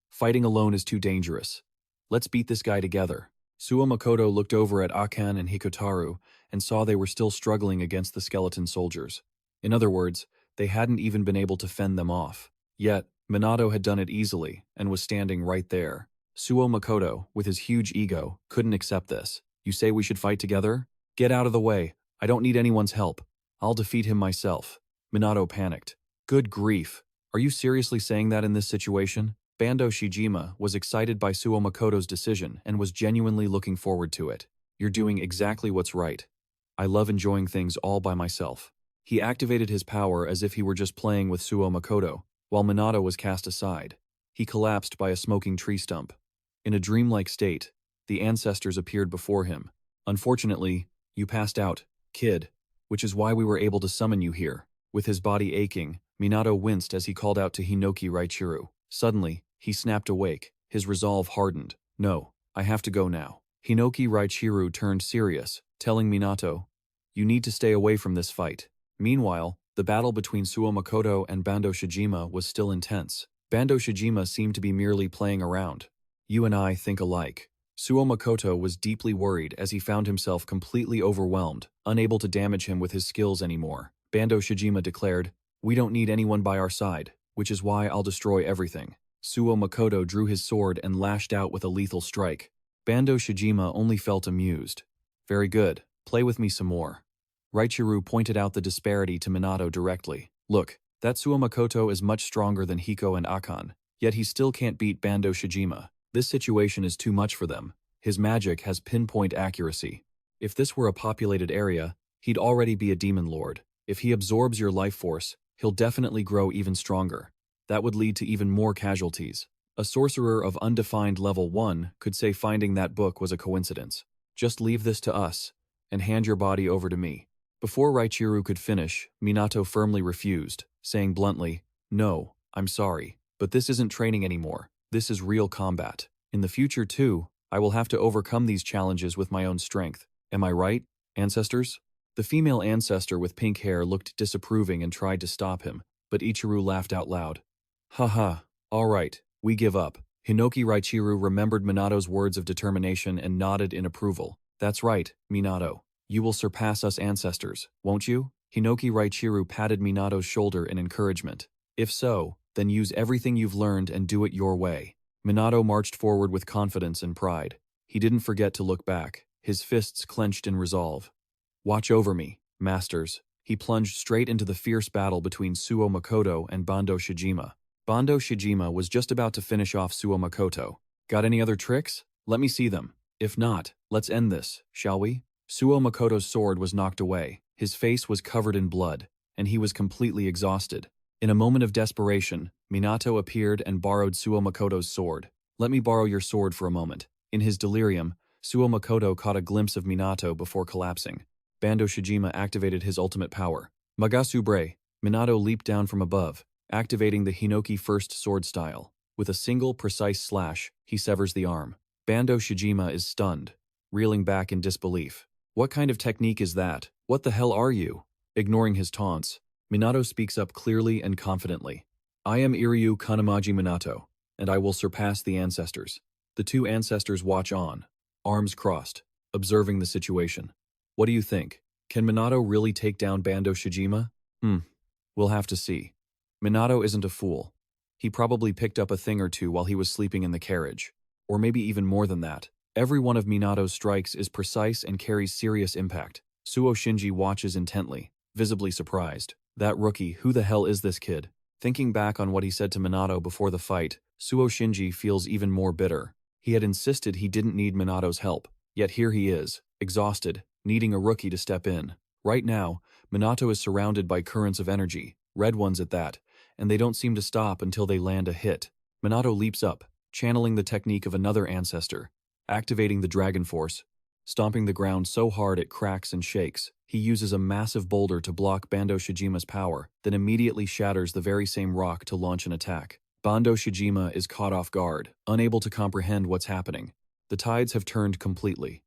Fighting alone is too dangerous. Let's beat this guy together. Suo Makoto looked over at Akane and Hikotaru and saw they were still struggling against the skeleton soldiers. In other words, they hadn't even been able to fend them off. Yet, Minato had done it easily and was standing right there. Suo Makoto, with his huge ego, couldn't accept this. You say we should fight together? Get out of the way. I don't need anyone's help. I'll defeat him myself. Minato panicked. Good grief. Are you seriously saying that in this situation? Bando Shijima was excited by Suo Makoto's decision and was genuinely looking forward to it. You're doing exactly what's right. I love enjoying things all by myself. He activated his power as if he were just playing with Suo Makoto, while Minato was cast aside. He collapsed by a smoking tree stump. In a dreamlike state, the ancestors appeared before him. Unfortunately, you passed out, kid, which is why we were able to summon you here. With his body aching, Minato winced as he called out to Hinoki Raichiro. Suddenly, he snapped awake, his resolve hardened. No, I have to go now. Hinoki Raichiro turned serious, telling Minato, you need to stay away from this fight. Meanwhile, The battle between Suo Makoto and Bando Shijima was still intense. Bando Shijima seemed to be merely playing around. You and I think alike. Suo Makoto was deeply worried as he found himself completely overwhelmed, unable to damage him with his skills anymore. Bando Shijima declared, "We don't need anyone by our side, which is why I'll destroy everything." Suo Makoto drew his sword and lashed out with a lethal strike. Bando Shijima only felt amused. "Very good, play with me some more." Raichiro pointed out the disparity to Minato directly. "Look, that Suo Makoto is much stronger than Hiko and Akan, yet he still can't beat Bando Shijima. This situation is too much for them. His magic has pinpoint accuracy. If this were a populated area, he'd already be a demon lord. If he absorbs your life force, he'll definitely grow even stronger. That would lead to even more casualties. A sorcerer of undefined level 1 could say finding that book was a coincidence. Just leave this to us, and hand your body over to me." Before Raichiro could finish, Minato firmly refused, saying bluntly, "No, I'm sorry, but this isn't training anymore. This is real combat. In the future too, I will have to overcome these challenges with my own strength. Am I right, ancestors?" The female ancestor with pink hair looked disapproving and tried to stop him, but Ichiru laughed out loud. "Haha, all right, we give up." Hinoki Raichiro remembered Minato's words of determination and nodded in approval. "That's right, Minato. You will surpass us ancestors, won't you?" Hinoki Raichiro patted Minato's shoulder in encouragement. "If so, then use everything you've learned and do it your way." Minato marched forward with confidence and pride. He didn't forget to look back, his fists clenched in resolve. "Watch over me, masters." He plunged straight into the fierce battle between Suo Makoto and Bando Shijima. Bando Shijima was just about to finish off Suo Makoto. "Got any other tricks? Let me see them. If not, let's end this, shall we?" Suo Makoto's sword was knocked away. His face was covered in blood, and he was completely exhausted. In a moment of desperation, Minato appeared and borrowed Suo Makoto's sword. "Let me borrow your sword for a moment." In his delirium, Suo Makoto caught a glimpse of Minato before collapsing. Bando Shijima activated his ultimate power. Magasubre! Minato leaped down from above, activating the Hinoki first sword style. With a single, precise slash, he severs the arm. Bando Shijima is stunned, reeling back in disbelief. "What kind of technique is that? What the hell are you?" Ignoring his taunts, Minato speaks up clearly and confidently. "I am Iryu Kanamaji Minato, and I will surpass the ancestors." The two ancestors watch on, arms crossed, observing the situation. "What do you think? Can Minato really take down Bando Shijima?" We'll have to see. Minato isn't a fool. He probably picked up a thing or two while he was sleeping in the carriage. Or maybe even more than that. Every one of Minato's strikes is precise and carries serious impact. Suo Shinji watches intently, visibly surprised. That rookie, who the hell is this kid? Thinking back on what he said to Minato before the fight, Suo Shinji feels even more bitter. He had insisted he didn't need Minato's help, yet here he is, exhausted, needing a rookie to step in. Right now, Minato is surrounded by currents of energy, red ones at that, and they don't seem to stop until they land a hit. Minato leaps up, channeling the technique of another ancestor, activating the Dragon Force. Stomping the ground so hard it cracks and shakes, he uses a massive boulder to block Bando Shijima's power, then immediately shatters the very same rock to launch an attack. Bando Shijima is caught off guard, unable to comprehend what's happening. The tides have turned completely.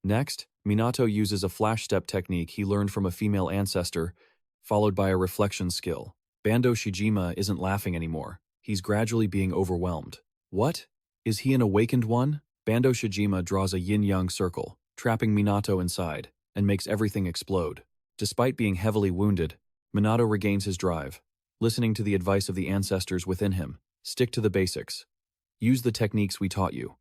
Next, Minato uses a flash step technique he learned from a female ancestor, followed by a reflection skill. Bando Shijima isn't laughing anymore. He's gradually being overwhelmed. What? Is he an awakened one? Bando Shijima draws a yin-yang circle, trapping Minato inside, and makes everything explode. Despite being heavily wounded, Minato regains his drive. Listening to the advice of the ancestors within him, stick to the basics. Use the techniques we taught you.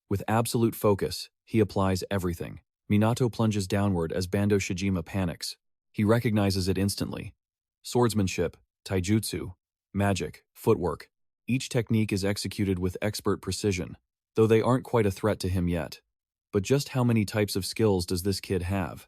With absolute focus, he applies everything. Minato plunges downward as Bando Shijima panics. He recognizes it instantly. Swordsmanship, taijutsu, magic, footwork. Each technique is executed with expert precision, though they aren't quite a threat to him yet. But just how many types of skills does this kid have?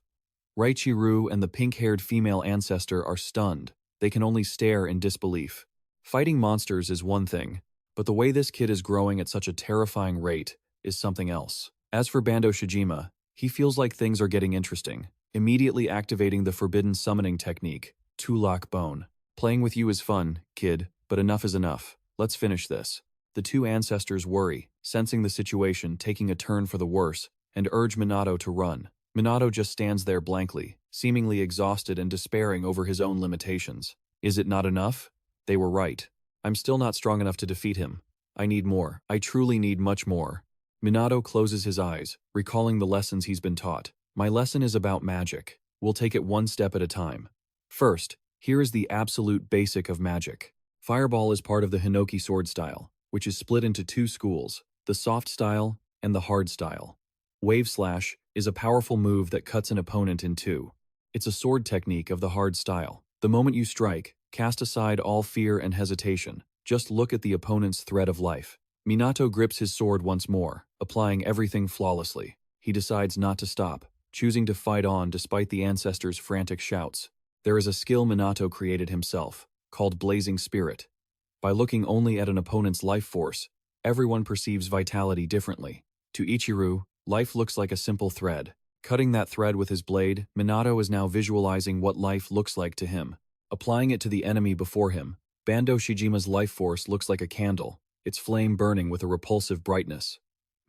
Raichiro and the pink-haired female ancestor are stunned. They can only stare in disbelief. Fighting monsters is one thing, but the way this kid is growing at such a terrifying rate is something else. As for Bando Shijima, he feels like things are getting interesting, immediately activating the forbidden summoning technique, Tulak Bone. Playing with you is fun, kid, but enough is enough. Let's finish this. The two ancestors worry, sensing the situation taking a turn for the worse, and urge Minato to run. Minato just stands there blankly, seemingly exhausted and despairing over his own limitations. Is it not enough? They were right. I'm still not strong enough to defeat him. I need more. I truly need much more. Minato closes his eyes, recalling the lessons he's been taught. My lesson is about magic. We'll take it one step at a time. First, here is the absolute basic of magic. Fireball is part of the Hinoki sword style, which is split into two schools, the soft style and the hard style. Wave Slash is a powerful move that cuts an opponent in two. It's a sword technique of the hard style. The moment you strike, cast aside all fear and hesitation. Just look at the opponent's thread of life. Minato grips his sword once more, applying everything flawlessly. He decides not to stop, choosing to fight on despite the ancestors' frantic shouts. There is a skill Minato created himself, called Blazing Spirit. By looking only at an opponent's life force, everyone perceives vitality differently. To Ichiru, life looks like a simple thread. Cutting that thread with his blade, Minato is now visualizing what life looks like to him. Applying it to the enemy before him, Bando Shijima's life force looks like a candle, its flame burning with a repulsive brightness.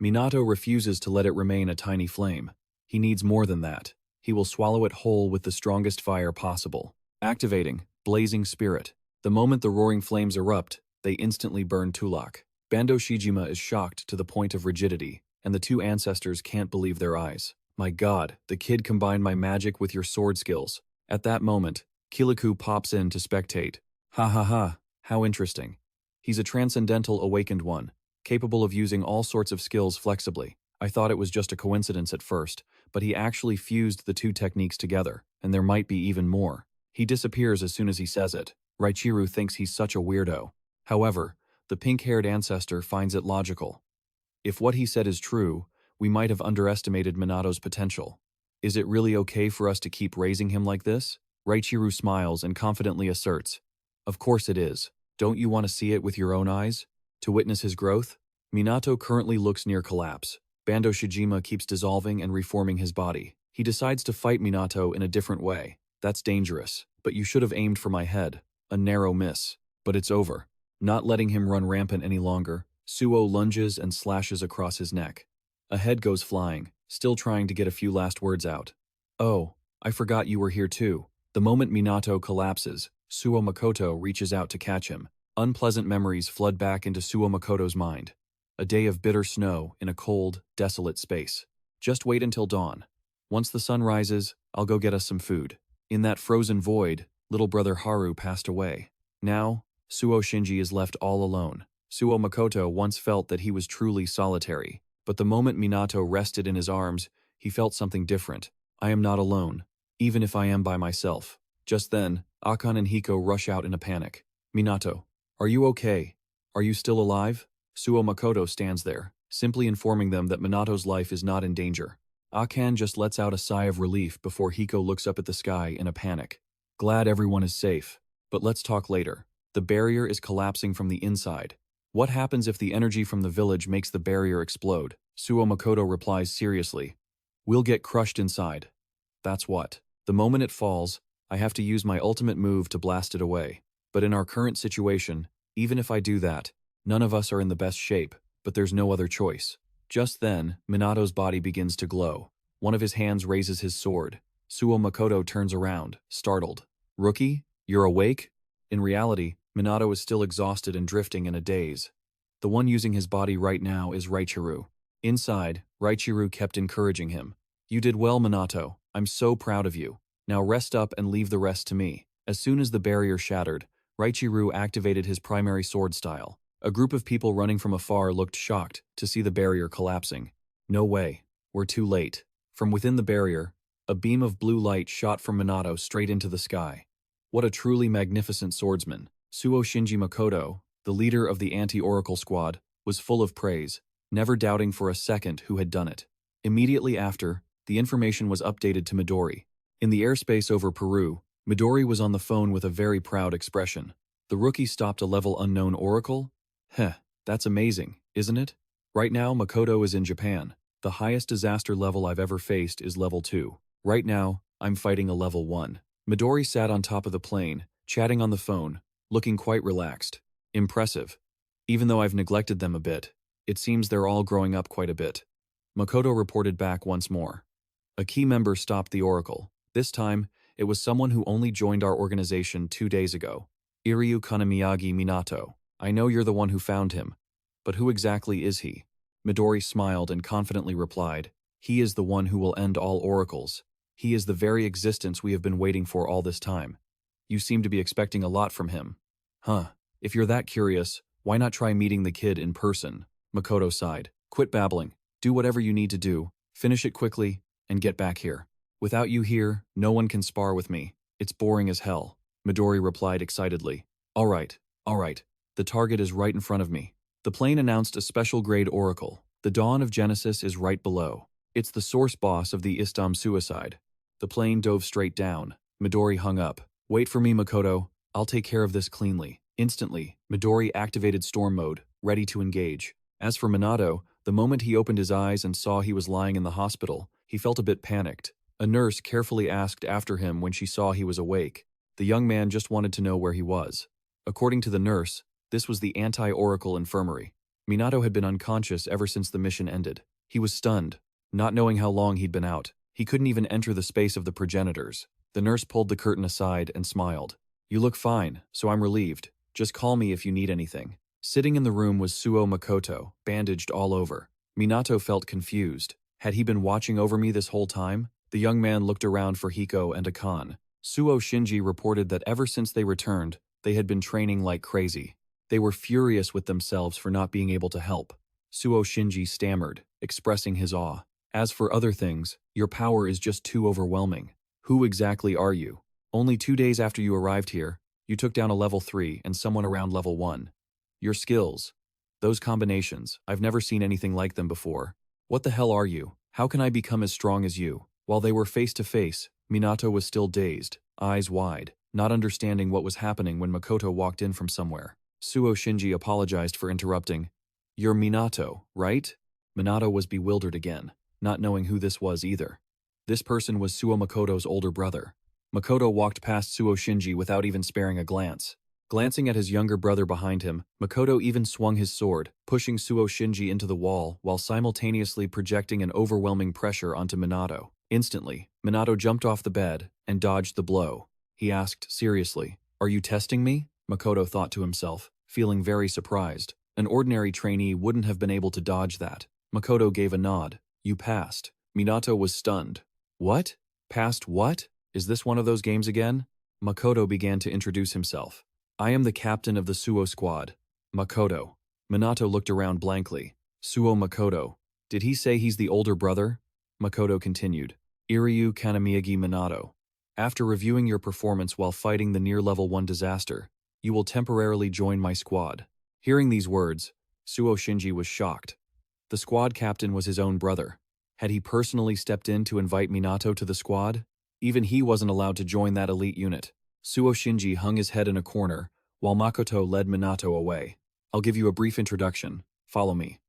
Minato refuses to let it remain a tiny flame. He needs more than that. He will swallow it whole with the strongest fire possible. Activating Blazing Spirit. The moment the roaring flames erupt, they instantly burn Tulak. Bando Shijima is shocked to the point of rigidity, and the two ancestors can't believe their eyes. My god, the kid combined my magic with your sword skills. At that moment, Kiliku pops in to spectate. Ha ha ha, how interesting. He's a transcendental awakened one, capable of using all sorts of skills flexibly. I thought it was just a coincidence at first, but he actually fused the two techniques together, and there might be even more. He disappears as soon as he says it. Raichiru thinks he's such a weirdo. However, the pink-haired ancestor finds it logical. If what he said is true, we might have underestimated Minato's potential. Is it really okay for us to keep raising him like this? Raichiru smiles and confidently asserts. Of course it is. Don't you want to see it with your own eyes? To witness his growth? Minato currently looks near collapse. Bando Shijima keeps dissolving and reforming his body. He decides to fight Minato in a different way. That's dangerous, but you should have aimed for my head. A narrow miss. But it's over. Not letting him run rampant any longer, Suo lunges and slashes across his neck. A head goes flying, still trying to get a few last words out. Oh, I forgot you were here too. The moment Minato collapses, Suo Makoto reaches out to catch him. Unpleasant memories flood back into Suo Makoto's mind. A day of bitter snow in a cold, desolate space. Just wait until dawn. Once the sun rises, I'll go get us some food. In that frozen void, little brother Haru passed away. Now, Suo Shinji is left all alone. Suo Makoto once felt that he was truly solitary, but the moment Minato rested in his arms, he felt something different. I am not alone, even if I am by myself. Just then, Akane and Hiko rush out in a panic. Minato, are you okay? Are you still alive? Suo Makoto stands there, simply informing them that Minato's life is not in danger. Akane just lets out a sigh of relief before Hiko looks up at the sky in a panic. Glad everyone is safe. But let's talk later. The barrier is collapsing from the inside. What happens if the energy from the village makes the barrier explode? Suo Makoto replies seriously. We'll get crushed inside. That's what. The moment it falls, I have to use my ultimate move to blast it away. But in our current situation, even if I do that, none of us are in the best shape, but there's no other choice. Just then, Minato's body begins to glow. One of his hands raises his sword. Suo Makoto turns around, startled. Rookie, you're awake? In reality, Minato is still exhausted and drifting in a daze. The one using his body right now is Raichiru. Inside, Raichiru kept encouraging him. You did well, Minato. I'm so proud of you. Now rest up and leave the rest to me. As soon as the barrier shattered, Raichiru activated his primary sword style. A group of people running from afar looked shocked to see the barrier collapsing. No way. We're too late. From within the barrier, a beam of blue light shot from Minato straight into the sky. What a truly magnificent swordsman. Suo Shinji Makoto, the leader of the anti-Oracle squad, was full of praise, never doubting for a second who had done it. Immediately after, the information was updated to Midori. In the airspace over Peru, Midori was on the phone with a very proud expression. The rookie stopped a level unknown Oracle? Heh, that's amazing, isn't it? Right now, Makoto is in Japan. The highest disaster level I've ever faced is level 2. Right now, I'm fighting a level 1. Midori sat on top of the plane, chatting on the phone, looking quite relaxed. Impressive. Even though I've neglected them a bit, it seems they're all growing up quite a bit. Makoto reported back once more. A key member stopped the oracle. This time, it was someone who only joined our organization 2 days ago. Iryu Kanamiyagi Minato. I know you're the one who found him. But who exactly is he? Midori smiled and confidently replied, he is the one who will end all oracles. He is the very existence we have been waiting for all this time. You seem to be expecting a lot from him. Huh. If you're that curious, why not try meeting the kid in person? Makoto sighed. Quit babbling. Do whatever you need to do, finish it quickly, and get back here. Without you here, no one can spar with me. It's boring as hell. Midori replied excitedly. All right. The target is right in front of me. The plane announced a special grade oracle. The dawn of Genesis is right below. It's the source boss of the Istam suicide. The plane dove straight down. Midori hung up. Wait for me, Makoto. I'll take care of this cleanly. Instantly, Midori activated storm mode, ready to engage. As for Minato, the moment he opened his eyes and saw he was lying in the hospital, he felt a bit panicked. A nurse carefully asked after him when she saw he was awake. The young man just wanted to know where he was. According to the nurse, this was the anti-oracle infirmary. Minato had been unconscious ever since the mission ended. He was stunned, not knowing how long he'd been out. He couldn't even enter the space of the progenitors. The nurse pulled the curtain aside and smiled. You look fine, so I'm relieved. Just call me if you need anything. Sitting in the room was Suo Makoto, bandaged all over. Minato felt confused. Had he been watching over me this whole time? The young man looked around for Hiko and Akan. Suo Shinji reported that ever since they returned, they had been training like crazy. They were furious with themselves for not being able to help. Suo Shinji stammered, expressing his awe. As for other things, your power is just too overwhelming. Who exactly are you? Only 2 days after you arrived here, you took down a level 3 and someone around level 1. Your skills. Those combinations, I've never seen anything like them before. What the hell are you? How can I become as strong as you? While they were face to face, Minato was still dazed, eyes wide, not understanding what was happening when Makoto walked in from somewhere. Suo Shinji apologized for interrupting. You're Minato, right? Minato was bewildered again, not knowing who this was either. This person was Suo Makoto's older brother. Makoto walked past Suo Shinji without even sparing a glance. Glancing at his younger brother behind him, Makoto even swung his sword, pushing Suo Shinji into the wall while simultaneously projecting an overwhelming pressure onto Minato. Instantly, Minato jumped off the bed and dodged the blow. He asked seriously, "Are you testing me?" Makoto thought to himself, feeling very surprised. An ordinary trainee wouldn't have been able to dodge that. Makoto gave a nod. You passed. Minato was stunned. What? Passed what? Is this one of those games again? Makoto began to introduce himself. I am the captain of the Suo squad. Makoto. Minato looked around blankly. Suo Makoto. Did he say he's the older brother? Makoto continued. Iryu Kanamiyagi Minato. After reviewing your performance while fighting the near level 1 disaster, you will temporarily join my squad. Hearing these words, Suo Shinji was shocked. The squad captain was his own brother. Had he personally stepped in to invite Minato to the squad? Even he wasn't allowed to join that elite unit. Suo Shinji hung his head in a corner, while Makoto led Minato away. I'll give you a brief introduction. Follow me.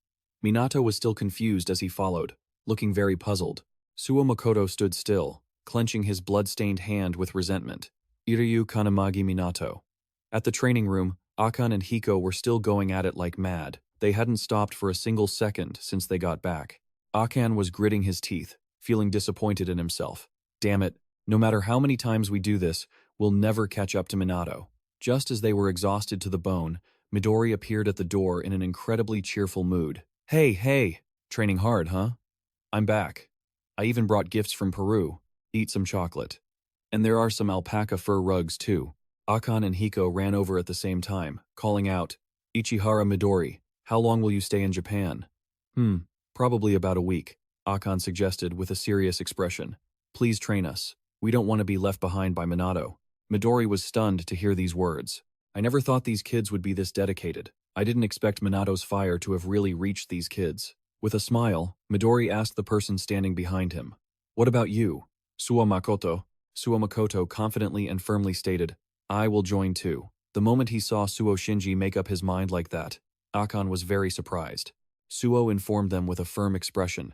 Minato was still confused as he followed, looking very puzzled. Suo Makoto stood still, clenching his blood-stained hand with resentment. Iryu Kanamagi Minato. At the training room, Akan and Hiko were still going at it like mad. They hadn't stopped for a single second since they got back. Akan was gritting his teeth, feeling disappointed in himself. Damn it, no matter how many times we do this, we'll never catch up to Minato. Just as they were exhausted to the bone, Midori appeared at the door in an incredibly cheerful mood. Hey, training hard, huh? I'm back. I even brought gifts from Peru. Eat some chocolate. And there are some alpaca fur rugs too. Akan and Hiko ran over at the same time, calling out, Ichihara Midori, how long will you stay in Japan? Probably about a week, Akan suggested with a serious expression. Please train us. We don't want to be left behind by Minato. Midori was stunned to hear these words. I never thought these kids would be this dedicated. I didn't expect Minato's fire to have really reached these kids. With a smile, Midori asked the person standing behind him. What about you? Suo Makoto confidently and firmly stated, I will join too. The moment he saw Suo Shinji make up his mind like that, Akan was very surprised. Suo informed them with a firm expression.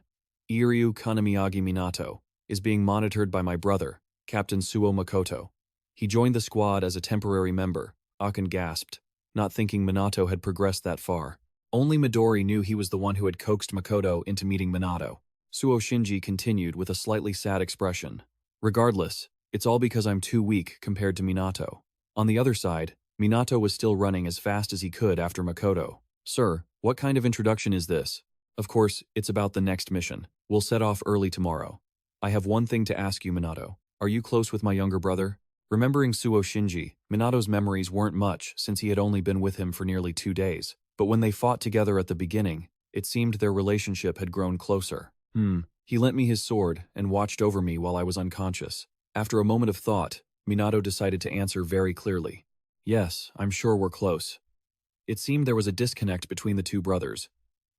Iryu Kanamiyagi Minato is being monitored by my brother, Captain Suo Makoto. He joined the squad as a temporary member. Akan gasped, not thinking Minato had progressed that far. Only Midori knew he was the one who had coaxed Makoto into meeting Minato. Suo Shinji continued with a slightly sad expression. Regardless, it's all because I'm too weak compared to Minato. On the other side, Minato was still running as fast as he could after Makoto. Sir, what kind of introduction is this? Of course, it's about the next mission. We'll set off early tomorrow. I have one thing to ask you, Minato. Are you close with my younger brother? Remembering Suo Shinji, Minato's memories weren't much since he had only been with him for nearly 2 days. But when they fought together at the beginning, it seemed their relationship had grown closer. He lent me his sword and watched over me while I was unconscious. After a moment of thought, Minato decided to answer very clearly. Yes, I'm sure we're close. It seemed there was a disconnect between the two brothers.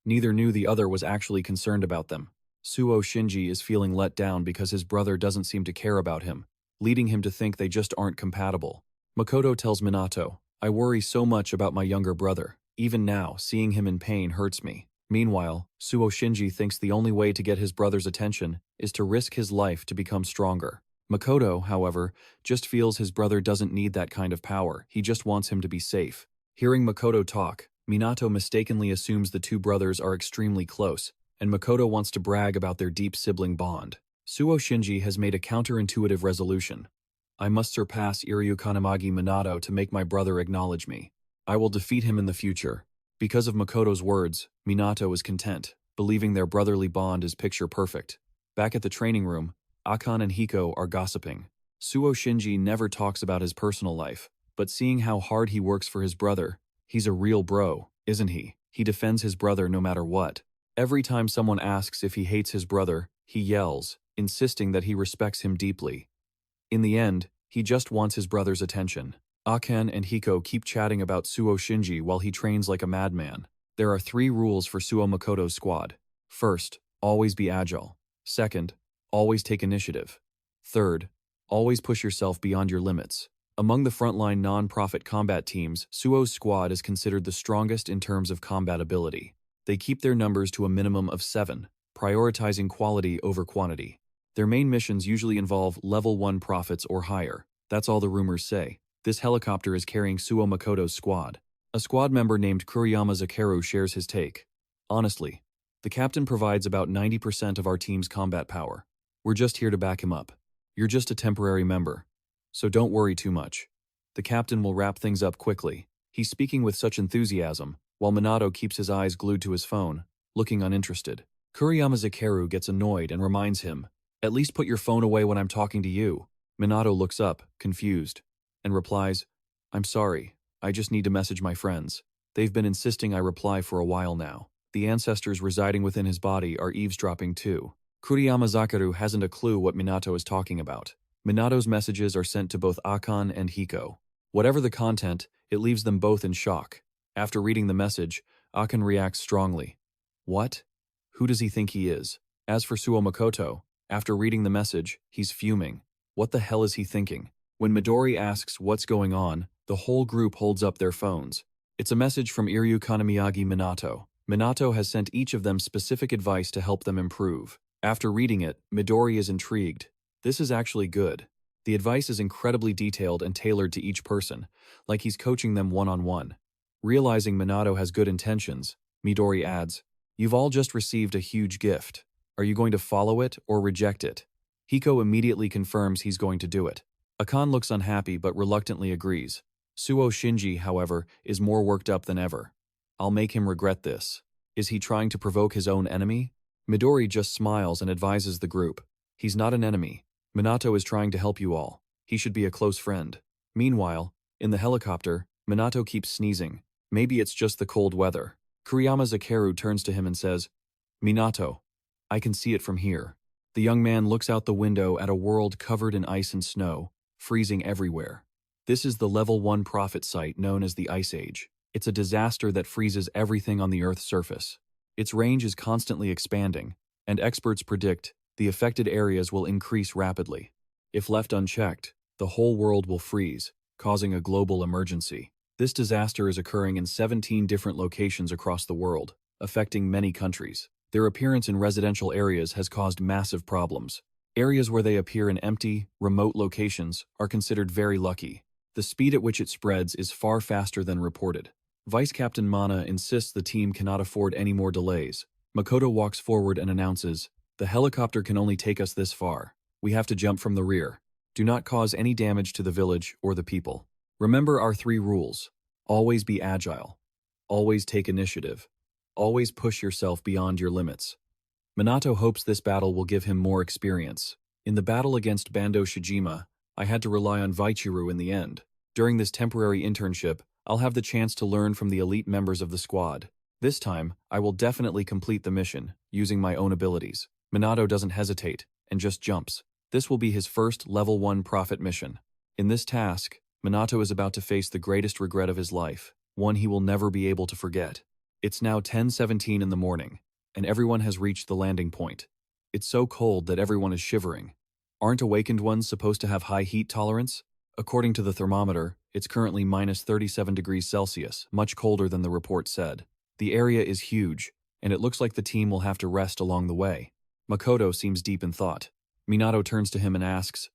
Neither knew the other was actually concerned about them. Suo Shinji is feeling let down because his brother doesn't seem to care about him, leading him to think they just aren't compatible. Makoto tells Minato, I worry so much about my younger brother. Even now, seeing him in pain hurts me. Meanwhile, Suo Shinji thinks the only way to get his brother's attention is to risk his life to become stronger. Makoto, however, just feels his brother doesn't need that kind of power, he just wants him to be safe. Hearing Makoto talk, Minato mistakenly assumes the two brothers are extremely close, and Makoto wants to brag about their deep sibling bond. Suo Shinji has made a counterintuitive resolution. I must surpass Iryu Kanamagi Minato to make my brother acknowledge me. I will defeat him in the future. Because of Makoto's words, Minato is content, believing their brotherly bond is picture perfect. Back at the training room, Akane and Hiko are gossiping. Suo Shinji never talks about his personal life, but seeing how hard he works for his brother, he's a real bro, isn't he? He defends his brother no matter what. Every time someone asks if he hates his brother, he yells, insisting that he respects him deeply. In the end, he just wants his brother's attention. Akane and Hiko keep chatting about Suo Shinji while he trains like a madman. There are 3 rules for Suo Makoto's squad. First, always be agile. Second, always take initiative. Third, always push yourself beyond your limits. Among the frontline non-profit combat teams, Suo's squad is considered the strongest in terms of combat ability. They keep their numbers to a minimum of 7, prioritizing quality over quantity. Their main missions usually involve level 1 profits or higher. That's all the rumors say. This helicopter is carrying Suo Makoto's squad. A squad member named Kuriyama Zakeru shares his take. Honestly, the captain provides about 90% of our team's combat power. We're just here to back him up. You're just a temporary member, so don't worry too much. The captain will wrap things up quickly. He's speaking with such enthusiasm, while Minato keeps his eyes glued to his phone, looking uninterested. Kuriyama Zakeru gets annoyed and reminds him, at least put your phone away when I'm talking to you. Minato looks up, confused, and replies, I'm sorry, I just need to message my friends. They've been insisting I reply for a while now. The ancestors residing within his body are eavesdropping too. Kuriyama Zakeru hasn't a clue what Minato is talking about. Minato's messages are sent to both Akane and Hiko. Whatever the content, it leaves them both in shock. After reading the message, Akane reacts strongly. What? Who does he think he is? As for Suo Makoto, after reading the message, he's fuming. What the hell is he thinking? When Midori asks what's going on, the whole group holds up their phones. It's a message from Iryu Kanamiyagi Minato. Minato has sent each of them specific advice to help them improve. After reading it, Midori is intrigued. This is actually good. The advice is incredibly detailed and tailored to each person, like he's coaching them one-on-one. Realizing Minato has good intentions, Midori adds, You've all just received a huge gift. Are you going to follow it or reject it? Hiko immediately confirms he's going to do it. Akane looks unhappy but reluctantly agrees. Suo Shinji, however, is more worked up than ever. I'll make him regret this. Is he trying to provoke his own enemy? Midori just smiles and advises the group. He's not an enemy. Minato is trying to help you all. He should be a close friend. Meanwhile, in the helicopter, Minato keeps sneezing. Maybe it's just the cold weather. Kuriyama Zakeru turns to him and says, Minato, I can see it from here. The young man looks out the window at a world covered in ice and snow, freezing everywhere. This is the level 1 prophet site known as the Ice Age. It's a disaster that freezes everything on the Earth's surface. Its range is constantly expanding, and experts predict the affected areas will increase rapidly. If left unchecked, the whole world will freeze, causing a global emergency. This disaster is occurring in 17 different locations across the world, affecting many countries. Their appearance in residential areas has caused massive problems. Areas where they appear in empty, remote locations are considered very lucky. The speed at which it spreads is far faster than reported. Vice Captain Mana insists the team cannot afford any more delays. Makoto walks forward and announces, The helicopter can only take us this far. We have to jump from the rear. Do not cause any damage to the village or the people. Remember our 3 rules. Always be agile. Always take initiative. Always push yourself beyond your limits. Minato hopes this battle will give him more experience. In the battle against Bando Shijima, I had to rely on Vaichiru in the end. During this temporary internship, I'll have the chance to learn from the elite members of the squad. This time, I will definitely complete the mission, using my own abilities. Minato doesn't hesitate, and just jumps. This will be his first level 1 prophet mission. In this task, Minato is about to face the greatest regret of his life, one he will never be able to forget. It's now 10:17 in the morning, and everyone has reached the landing point. It's so cold that everyone is shivering. Aren't awakened ones supposed to have high heat tolerance? According to the thermometer, it's currently minus 37 degrees Celsius, much colder than the report said. The area is huge, and it looks like the team will have to rest along the way. Makoto seems deep in thought. Minato turns to him and asks,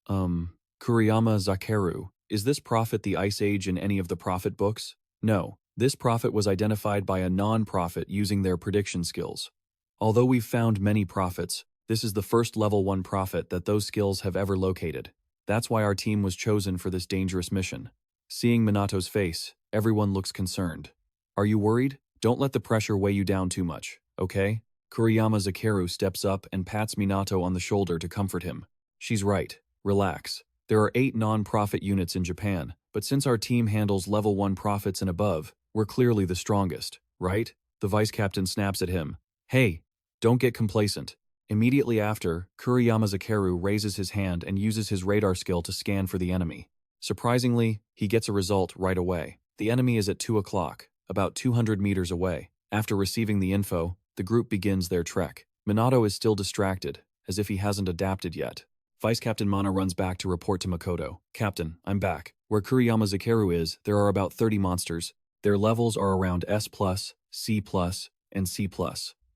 Kuriyama Zakeru, is this prophet the Ice Age in any of the prophet books? No, this prophet was identified by a non-prophet using their prediction skills. Although we've found many prophets, this is the first level 1 prophet that those skills have ever located. That's why our team was chosen for this dangerous mission. Seeing Minato's face, everyone looks concerned. Are you worried? Don't let the pressure weigh you down too much, okay? Kuriyama Zakeru steps up and pats Minato on the shoulder to comfort him. She's right. Relax. There are 8 non-prophet units in Japan, but since our team handles level 1 prophets and above, we're clearly the strongest, right? The vice captain snaps at him. Hey, don't get complacent. Immediately after, Kuriyama Zakeru raises his hand and uses his radar skill to scan for the enemy. Surprisingly, he gets a result right away. The enemy is at 2 o'clock, about 200 meters away. After receiving the info, the group begins their trek. Minato is still distracted, as if he hasn't adapted yet. Vice Captain Mana runs back to report to Makoto. Captain, I'm back. Where Kuriyama Zakeru is, there are about 30 monsters. Their levels are around S+, C+, and C+.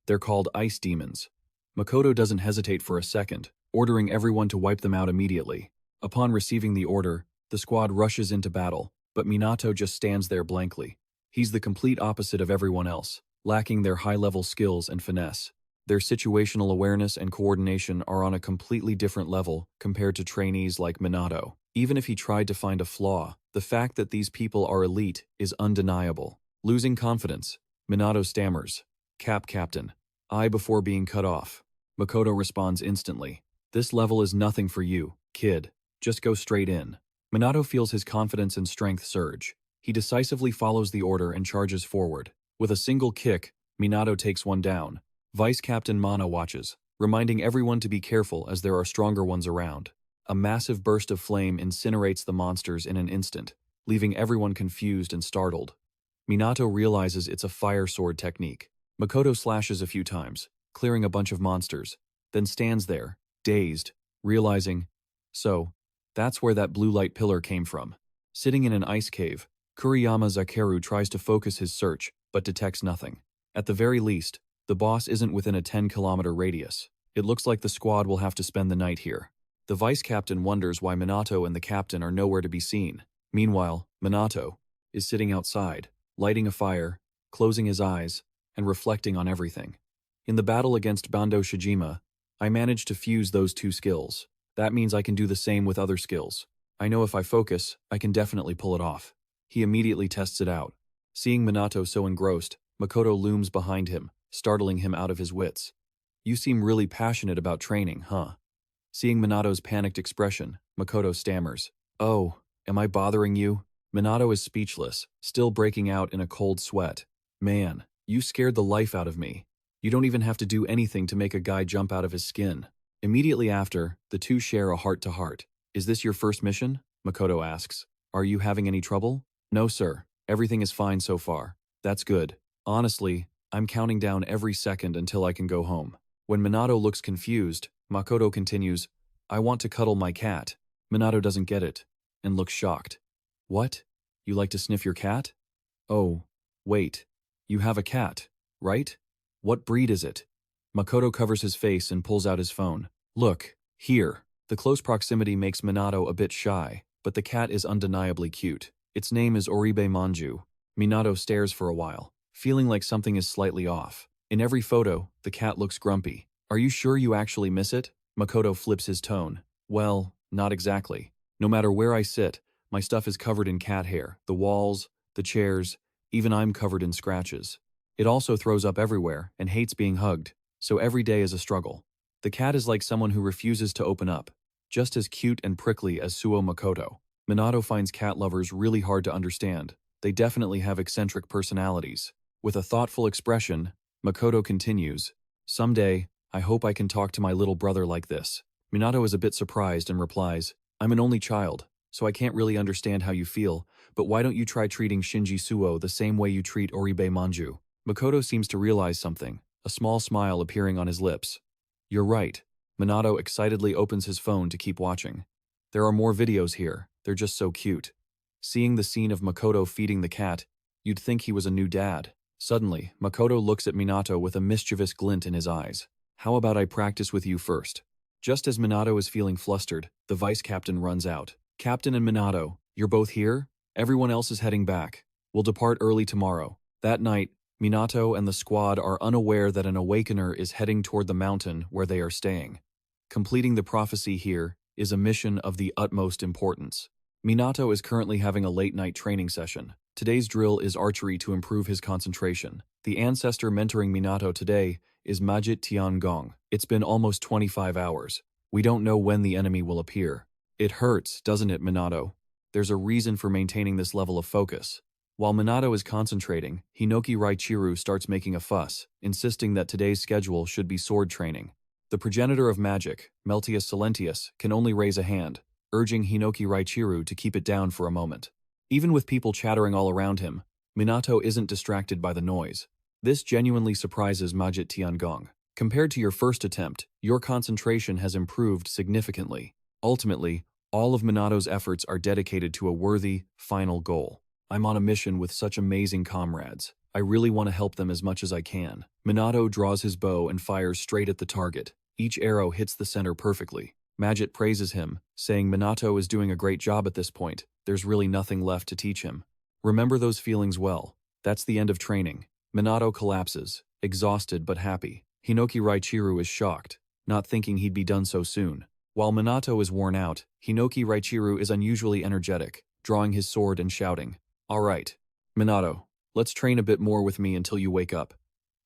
They're called ice demons. Makoto doesn't hesitate for a second, ordering everyone to wipe them out immediately. Upon receiving the order, the squad rushes into battle, but Minato just stands there blankly. He's the complete opposite of everyone else, lacking their high-level skills and finesse. Their situational awareness and coordination are on a completely different level compared to trainees like Minato. Even if he tried to find a flaw, the fact that these people are elite is undeniable. Losing confidence, Minato stammers, Captain, I before being cut off. Makoto responds instantly. This level is nothing for you, kid. Just go straight in. Minato feels his confidence and strength surge. He decisively follows the order and charges forward. With a single kick, Minato takes one down. Vice Captain Mana watches, reminding everyone to be careful as there are stronger ones around. A massive burst of flame incinerates the monsters in an instant, leaving everyone confused and startled. Minato realizes it's a fire sword technique. Makoto slashes a few times, clearing a bunch of monsters, then stands there, dazed, realizing, so, that's where that blue light pillar came from. Sitting in an ice cave, Kuriyama Zakeru tries to focus his search, but detects nothing. At the very least, the boss isn't within a 10-kilometer radius. It looks like the squad will have to spend the night here. The vice captain wonders why Minato and the captain are nowhere to be seen. Meanwhile, Minato is sitting outside, lighting a fire, closing his eyes, and reflecting on everything. In the battle against Bando Shijima, I managed to fuse those 2 skills. That means I can do the same with other skills. I know if I focus, I can definitely pull it off. He immediately tests it out. Seeing Minato so engrossed, Makoto looms behind him, startling him out of his wits. You seem really passionate about training, huh? Seeing Minato's panicked expression, Makoto stammers. Oh, am I bothering you? Minato is speechless, still breaking out in a cold sweat. Man, you scared the life out of me. You don't even have to do anything to make a guy jump out of his skin. Immediately after, the two share a heart-to-heart. Is this your first mission? Makoto asks. Are you having any trouble? No, sir. Everything is fine so far. That's good. Honestly, I'm counting down every second until I can go home. When Minato looks confused, Makoto continues, I want to cuddle my cat. Minato doesn't get it, and looks shocked. What? You like to sniff your cat? Oh, wait. You have a cat, right? What breed is it? Makoto covers his face and pulls out his phone. Look, here. The close proximity makes Minato a bit shy, but the cat is undeniably cute. Its name is Oribe Manju. Minato stares for a while, feeling like something is slightly off. In every photo, the cat looks grumpy. Are you sure you actually miss it? Makoto flips his tone. Well, not exactly. No matter where I sit, my stuff is covered in cat hair. The walls, the chairs, even I'm covered in scratches. It also throws up everywhere and hates being hugged, so every day is a struggle. The cat is like someone who refuses to open up, just as cute and prickly as Suo Makoto. Minato finds cat lovers really hard to understand. They definitely have eccentric personalities. With a thoughtful expression, Makoto continues, "Someday, I hope I can talk to my little brother like this." Minato is a bit surprised and replies, "I'm an only child, so I can't really understand how you feel, but why don't you try treating Shinji Suo the same way you treat Oribe Manju?" Makoto seems to realize something, a small smile appearing on his lips. "You're right." Minato excitedly opens his phone to keep watching. There are more videos here, they're just so cute. Seeing the scene of Makoto feeding the cat, you'd think he was a new dad. Suddenly, Makoto looks at Minato with a mischievous glint in his eyes. "How about I practice with you first?" Just as Minato is feeling flustered, the vice captain runs out. "Captain and Minato, you're both here? Everyone else is heading back. We'll depart early tomorrow." That night, Minato and the squad are unaware that an awakener is heading toward the mountain where they are staying. Completing the prophecy here is a mission of the utmost importance. Minato is currently having a late-night training session. Today's drill is archery to improve his concentration. The ancestor mentoring Minato today is Majit Tiangong. It's been almost 25 hours. We don't know when the enemy will appear. It hurts, doesn't it, Minato? There's a reason for maintaining this level of focus. While Minato is concentrating, Hinoki Raichiru starts making a fuss, insisting that today's schedule should be sword training. The progenitor of magic, Meltius Silentius, can only raise a hand, urging Hinoki Raichiru to keep it down for a moment. Even with people chattering all around him, Minato isn't distracted by the noise. This genuinely surprises Majit Tiangong. Compared to your first attempt, your concentration has improved significantly. Ultimately, all of Minato's efforts are dedicated to a worthy, final goal. "I'm on a mission with such amazing comrades. I really want to help them as much as I can." Minato draws his bow and fires straight at the target. Each arrow hits the center perfectly. Majit praises him, saying Minato is doing a great job at this point. There's really nothing left to teach him. Remember those feelings well. That's the end of training. Minato collapses, exhausted but happy. Hinoki Raichiru is shocked, not thinking he'd be done so soon. While Minato is worn out, Hinoki Raichiru is unusually energetic, drawing his sword and shouting, "All right, Minato, let's train a bit more with me until you wake up."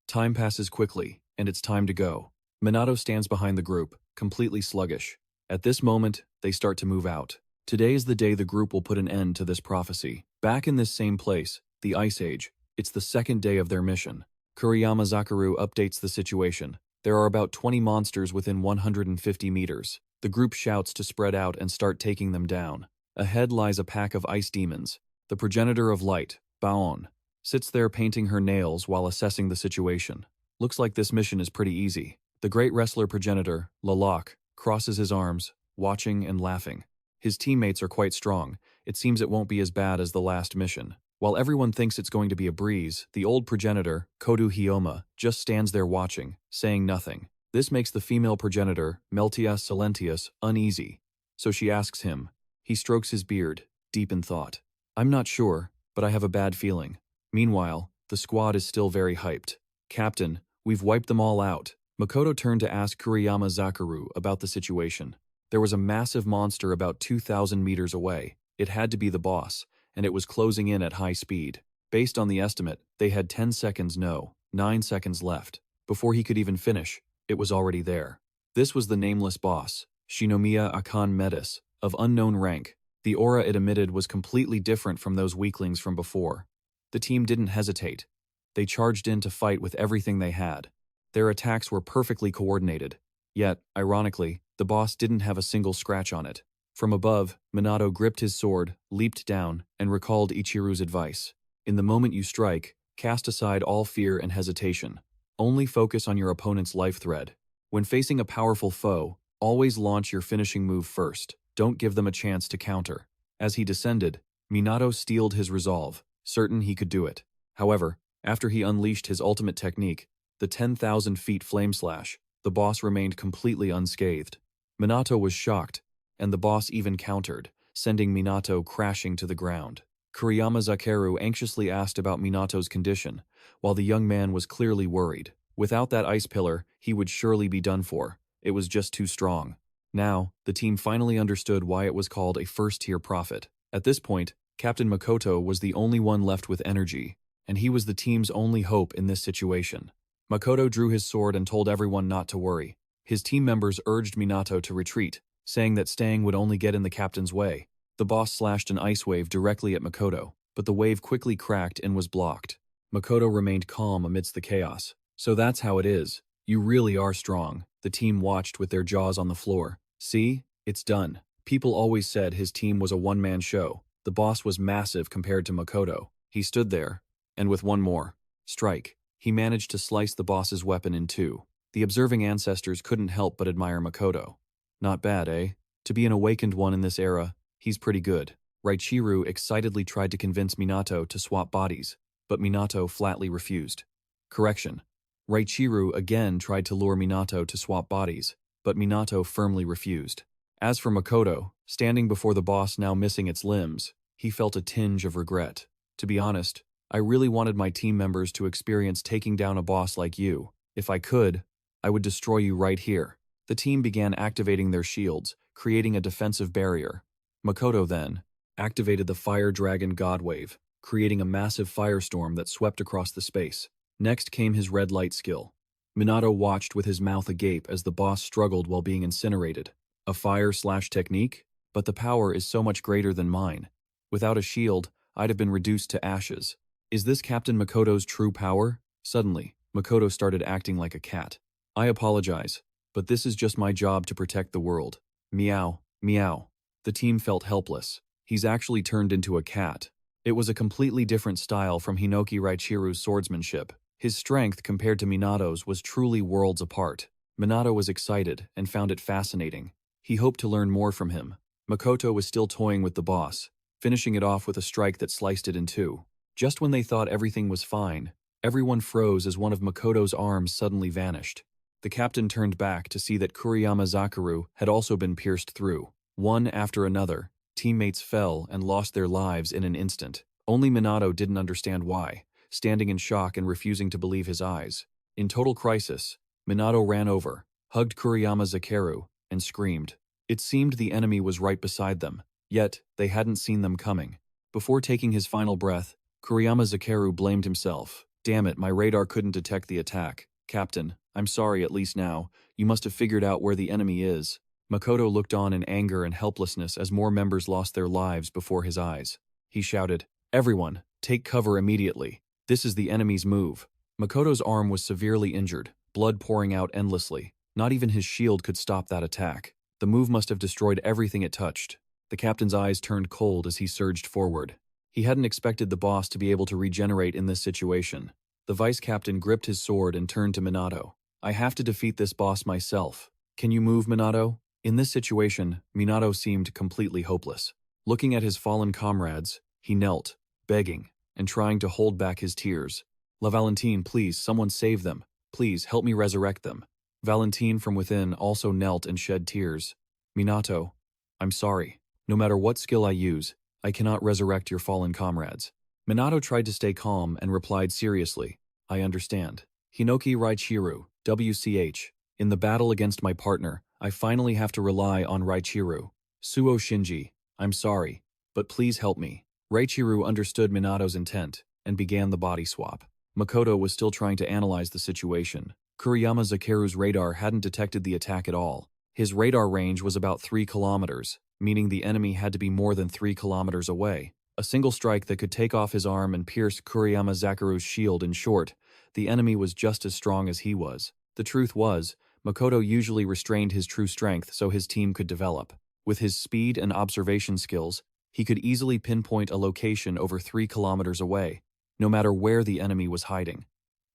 Time passes quickly, and it's time to go. Minato stands behind the group, completely sluggish. At this moment, they start to move out. Today is the day the group will put an end to this prophecy. Back in this same place, the Ice Age, it's the second day of their mission. Kuriyama Zakaru updates the situation. There are about 20 monsters within 150 meters. The group shouts to spread out and start taking them down. Ahead lies a pack of ice demons. The progenitor of light, Baon, sits there painting her nails while assessing the situation. Looks like this mission is pretty easy. The great wrestler progenitor, Lalak, crosses his arms, watching and laughing. His teammates are quite strong. It seems it won't be as bad as the last mission. While everyone thinks it's going to be a breeze, the old progenitor, Kodu Hyoma, just stands there watching, saying nothing. This makes the female progenitor, Meltius Silentius, uneasy. So she asks him. He strokes his beard, deep in thought. "I'm not sure, but I have a bad feeling." Meanwhile, the squad is still very hyped. "Captain, we've wiped them all out." Makoto turned to ask Kuriyama Zakaru about the situation. There was a massive monster about 2,000 meters away. It had to be the boss, and it was closing in at high speed. Based on the estimate, they had 10 seconds 9 seconds left. Before he could even finish, it was already there. This was the nameless boss, Shinomiya Akan Metis, of unknown rank. The aura it emitted was completely different from those weaklings from before. The team didn't hesitate. They charged in to fight with everything they had. Their attacks were perfectly coordinated. Yet, ironically, the boss didn't have a single scratch on it. From above, Minato gripped his sword, leaped down, and recalled Ichiru's advice. In the moment you strike, cast aside all fear and hesitation. Only focus on your opponent's life thread. When facing a powerful foe, always launch your finishing move first. Don't give them a chance to counter. As he descended, Minato steeled his resolve, certain he could do it. However, after he unleashed his ultimate technique, the 10,000 feet flame slash, the boss remained completely unscathed. Minato was shocked, and the boss even countered, sending Minato crashing to the ground. Kuriyama Zakaru anxiously asked about Minato's condition, while the young man was clearly worried. Without that ice pillar, he would surely be done for. It was just too strong. Now, the team finally understood why it was called a first-tier prophet. At this point, Captain Makoto was the only one left with energy, and he was the team's only hope in this situation. Makoto drew his sword and told everyone not to worry. His team members urged Minato to retreat, saying that staying would only get in the captain's way. The boss slashed an ice wave directly at Makoto, but the wave quickly cracked and was blocked. Makoto remained calm amidst the chaos. So that's how it is. You really are strong. The team watched with their jaws on the floor. See? It's done. People always said his team was a one-man show. The boss was massive compared to Makoto. He stood there, and with one more strike, he managed to slice the boss's weapon in two. The observing ancestors couldn't help but admire Makoto. Not bad, eh? To be an awakened one in this era, he's pretty good. Raichiru excitedly tried to convince Minato to swap bodies, but Minato flatly refused. Correction. Raichiru again tried to lure Minato to swap bodies, but Minato firmly refused. As for Makoto, standing before the boss now missing its limbs, he felt a tinge of regret. To be honest, I really wanted my team members to experience taking down a boss like you. If I could, I would destroy you right here. The team began activating their shields, creating a defensive barrier. Makoto then activated the Fire Dragon God Wave, creating a massive firestorm that swept across the space. Next came his red light skill. Minato watched with his mouth agape as the boss struggled while being incinerated. A fire-slash technique? But the power is so much greater than mine. Without a shield, I'd have been reduced to ashes. Is this Captain Makoto's true power? Suddenly, Makoto started acting like a cat. I apologize, but this is just my job to protect the world. Meow, meow. The team felt helpless. He's actually turned into a cat. It was a completely different style from Hinoki Raichiru's swordsmanship. His strength compared to Minato's was truly worlds apart. Minato was excited and found it fascinating. He hoped to learn more from him. Makoto was still toying with the boss, finishing it off with a strike that sliced it in two. Just when they thought everything was fine, everyone froze as one of Makoto's arms suddenly vanished. The captain turned back to see that Kuriyama Zakaru had also been pierced through. One after another, teammates fell and lost their lives in an instant. Only Minato didn't understand why, standing in shock and refusing to believe his eyes. In total crisis, Minato ran over, hugged Kuriyama Zakaru, and screamed. It seemed the enemy was right beside them, yet they hadn't seen them coming. Before taking his final breath, Kuriyama Zakaru blamed himself. Damn it, my radar couldn't detect the attack. Captain, I'm sorry at least now. You must have figured out where the enemy is. Makoto looked on in anger and helplessness as more members lost their lives before his eyes. He shouted, "Everyone, take cover immediately. This is the enemy's move." Makoto's arm was severely injured, blood pouring out endlessly. Not even his shield could stop that attack. The move must have destroyed everything it touched. The captain's eyes turned cold as he surged forward. He hadn't expected the boss to be able to regenerate in this situation. The vice captain gripped his sword and turned to Minato. "I have to defeat this boss myself. Can you move, Minato?" In this situation, Minato seemed completely hopeless. Looking at his fallen comrades, he knelt, begging, and trying to hold back his tears. "La Valentine, please, someone save them. Please, help me resurrect them." Valentine from within also knelt and shed tears. "Minato, I'm sorry. No matter what skill I use, I cannot resurrect your fallen comrades." Minato tried to stay calm and replied seriously, "I understand. Hinoki Raichiru, WCH. In the battle against my partner, I finally have to rely on Raichiru. Suo Shinji, I'm sorry, but please help me." Raichiru understood Minato's intent and began the body swap. Makoto was still trying to analyze the situation. Kuriyama Zakaru's radar hadn't detected the attack at all. His radar range was about 3 kilometers, meaning the enemy had to be more than 3 kilometers away. A single strike that could take off his arm and pierce Kuriyama Zakaru's shield. In short, the enemy was just as strong as he was. The truth was, Makoto usually restrained his true strength so his team could develop. With his speed and observation skills, he could easily pinpoint a location over 3 kilometers away, no matter where the enemy was hiding.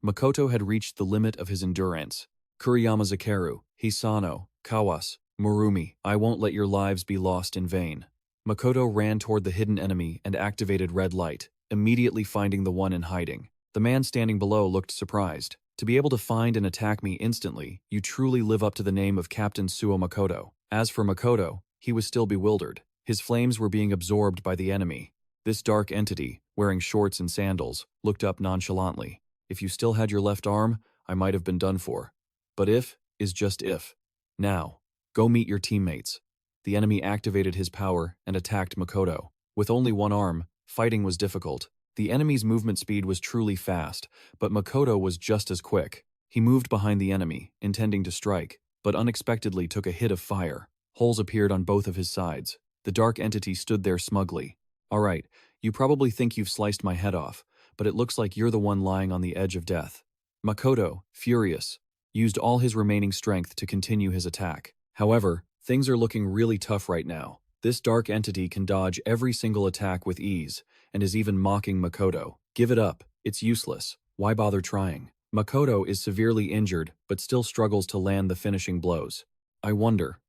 Makoto had reached the limit of his endurance. "Kuriyama Zakaru, Hisano, Kawas, Murumi, I won't let your lives be lost in vain." Makoto ran toward the hidden enemy and activated red light, immediately finding the one in hiding. The man standing below looked surprised. "To be able to find and attack me instantly, you truly live up to the name of Captain Suo Makoto." As for Makoto, he was still bewildered. His flames were being absorbed by the enemy. This dark entity, wearing shorts and sandals, looked up nonchalantly. "If you still had your left arm, I might have been done for. But if is just if. Now, go meet your teammates. The enemy activated his power and attacked Makoto. With only one arm, fighting was difficult. The enemy's movement speed was truly fast, but Makoto was just as quick. He moved behind the enemy, intending to strike, but unexpectedly took a hit of fire. Holes appeared on both of his sides. The dark entity stood there smugly. All right, you probably think you've sliced my head off, but it looks like you're the one lying on the edge of death. Makoto, furious, used all his remaining strength to continue his attack. However, things are looking really tough right now. This dark entity can dodge every single attack with ease, and is even mocking Makoto. Give it up, it's useless. Why bother trying? Makoto is severely injured, but still struggles to land the finishing blows. I wonder,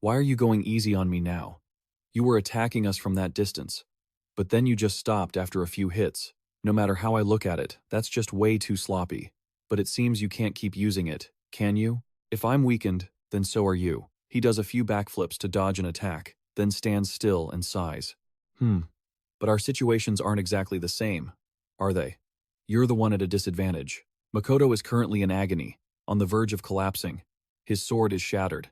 why are you going easy on me now? You were attacking us from that distance, but then you just stopped after a few hits. No matter how I look at it, that's just way too sloppy. But it seems you can't keep using it, can you? If I'm weakened, then so are you. He does a few backflips to dodge an attack, then stands still and sighs. But our situations aren't exactly the same, are they? You're the one at a disadvantage. Makoto is currently in agony, on the verge of collapsing. His sword is shattered,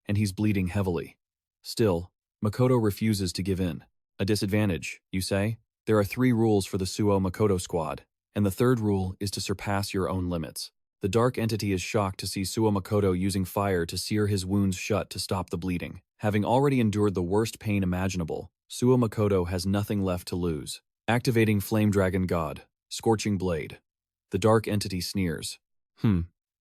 and he's bleeding heavily. Still, Makoto refuses to give in. A disadvantage, you say? There are 3 rules for the Suo Makoto squad, and the 3rd rule is to surpass your own limits. The dark entity is shocked to see Suo Makoto using fire to sear his wounds shut to stop the bleeding. Having already endured the worst pain imaginable, Suo Makoto has nothing left to lose. Activating Flame Dragon God, Scorching Blade. The dark entity sneers.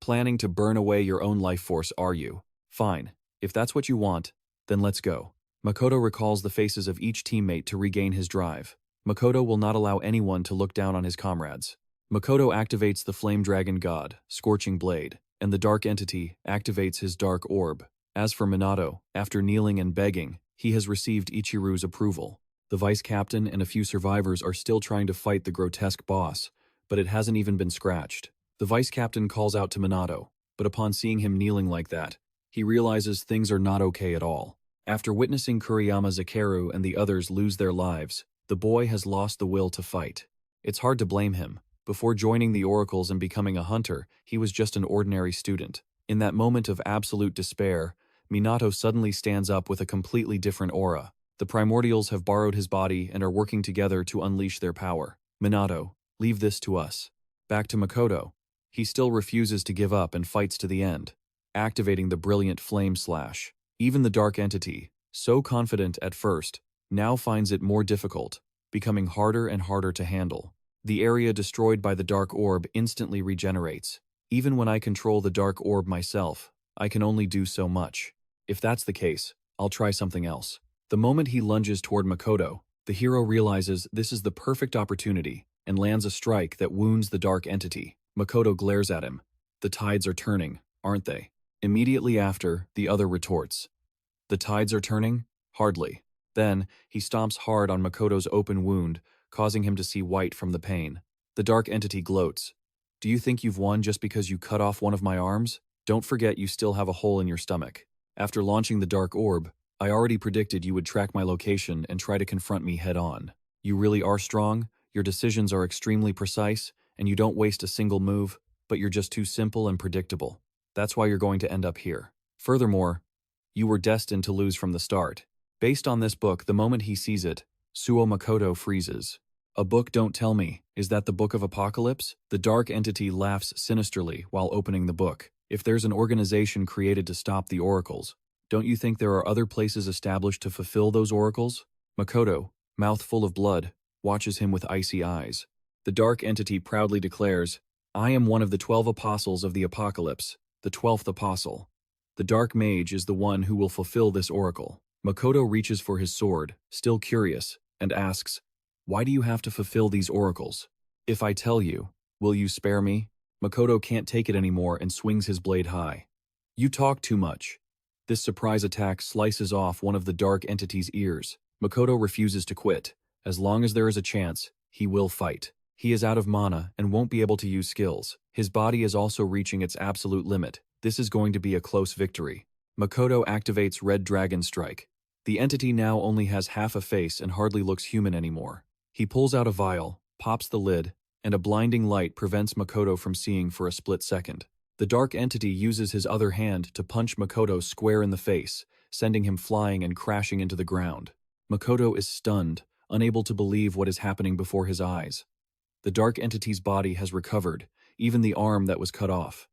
Planning to burn away your own life force, are you? Fine. If that's what you want, then let's go. Makoto recalls the faces of each teammate to regain his drive. Makoto will not allow anyone to look down on his comrades. Makoto activates the Flame Dragon God, Scorching Blade, and the dark entity activates his dark orb. As for Minato, after kneeling and begging, he has received Ichiru's approval. The vice captain and a few survivors are still trying to fight the grotesque boss, but it hasn't even been scratched. The vice captain calls out to Minato, but upon seeing him kneeling like that, he realizes things are not okay at all. After witnessing Kuriyama Zakeru and the others lose their lives, the boy has lost the will to fight. It's hard to blame him. Before joining the Oracles and becoming a hunter, he was just an ordinary student. In that moment of absolute despair, Minato suddenly stands up with a completely different aura. The primordials have borrowed his body and are working together to unleash their power. Minato, leave this to us. Back to Makoto. He still refuses to give up and fights to the end, activating the brilliant Flame Slash. Even the dark entity, so confident at first, now finds it more difficult, becoming harder and harder to handle. The area destroyed by the dark orb instantly regenerates. Even when I control the dark orb myself, I can only do so much. If that's the case, I'll try something else. The moment he lunges toward Makoto, the hero realizes this is the perfect opportunity and lands a strike that wounds the dark entity. Makoto glares at him. The tides are turning, aren't they? Immediately after, the other retorts. The tides are turning? Hardly. Then, he stomps hard on Makoto's open wound, causing him to see white from the pain. The dark entity gloats. Do you think you've won just because you cut off one of my arms? Don't forget you still have a hole in your stomach. After launching the dark orb, I already predicted you would track my location and try to confront me head-on. You really are strong, your decisions are extremely precise, and you don't waste a single move, but you're just too simple and predictable. That's why you're going to end up here. Furthermore, you were destined to lose from the start. Based on this book, the moment he sees it, Suo Makoto freezes. A book, don't tell me. Is that the Book of Apocalypse? The dark entity laughs sinisterly while opening the book. If there's an organization created to stop the oracles, don't you think there are other places established to fulfill those oracles? Makoto, mouth full of blood, watches him with icy eyes. The dark entity proudly declares, I am one of the 12 apostles of the apocalypse, the 12th apostle. The dark mage is the one who will fulfill this oracle. Makoto reaches for his sword, still curious, and asks, why do you have to fulfill these oracles? If I tell you, will you spare me? Makoto can't take it anymore and swings his blade high. You talk too much. This surprise attack slices off one of the dark entity's ears. Makoto refuses to quit. As long as there is a chance, he will fight. He is out of mana and won't be able to use skills. His body is also reaching its absolute limit. This is going to be a close victory. Makoto activates Red Dragon Strike. The entity now only has half a face and hardly looks human anymore. He pulls out a vial, pops the lid, and a blinding light prevents Makoto from seeing for a split second. The dark entity uses his other hand to punch Makoto square in the face, sending him flying and crashing into the ground. Makoto is stunned, unable to believe what is happening before his eyes. The dark entity's body has recovered, even the arm that was cut off.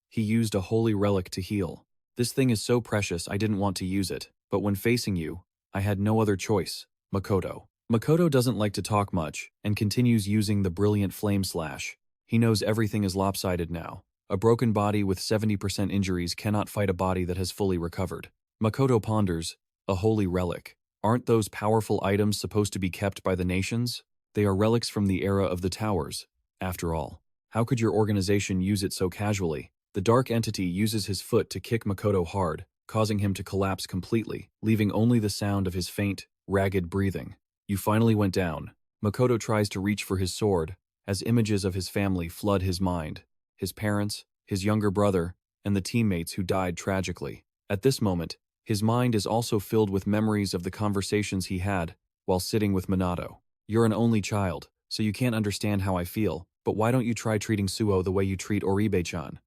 He used a holy relic to heal. This thing is so precious I didn't want to use it, but when facing you, I had no other choice. Makoto. Makoto doesn't like to talk much, and continues using the brilliant flame slash. He knows everything is lopsided now. A broken body with 70% injuries cannot fight a body that has fully recovered. Makoto ponders, a holy relic. Aren't those powerful items supposed to be kept by the nations? They are relics from the era of the towers. After all, how could your organization use it so casually? The dark entity uses his foot to kick Makoto hard, causing him to collapse completely, leaving only the sound of his faint, ragged breathing. You finally went down. Makoto tries to reach for his sword, as images of his family flood his mind. His parents, his younger brother, and the teammates who died tragically. At this moment, his mind is also filled with memories of the conversations he had while sitting with Minato. You're an only child, so you can't understand how I feel, but why don't you try treating Suo the way you treat Oribe-chan?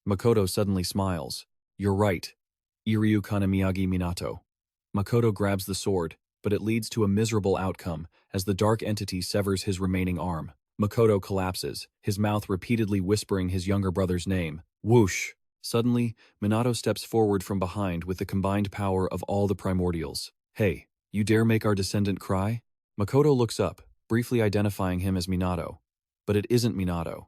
Makoto suddenly smiles. You're right. Iryu kana Miyagi Minato. Makoto grabs the sword, but it leads to a miserable outcome as the dark entity severs his remaining arm. Makoto collapses, his mouth repeatedly whispering his younger brother's name. Whoosh! Suddenly, Minato steps forward from behind with the combined power of all the primordials. Hey, you dare make our descendant cry? Makoto looks up, briefly identifying him as Minato. But it isn't Minato.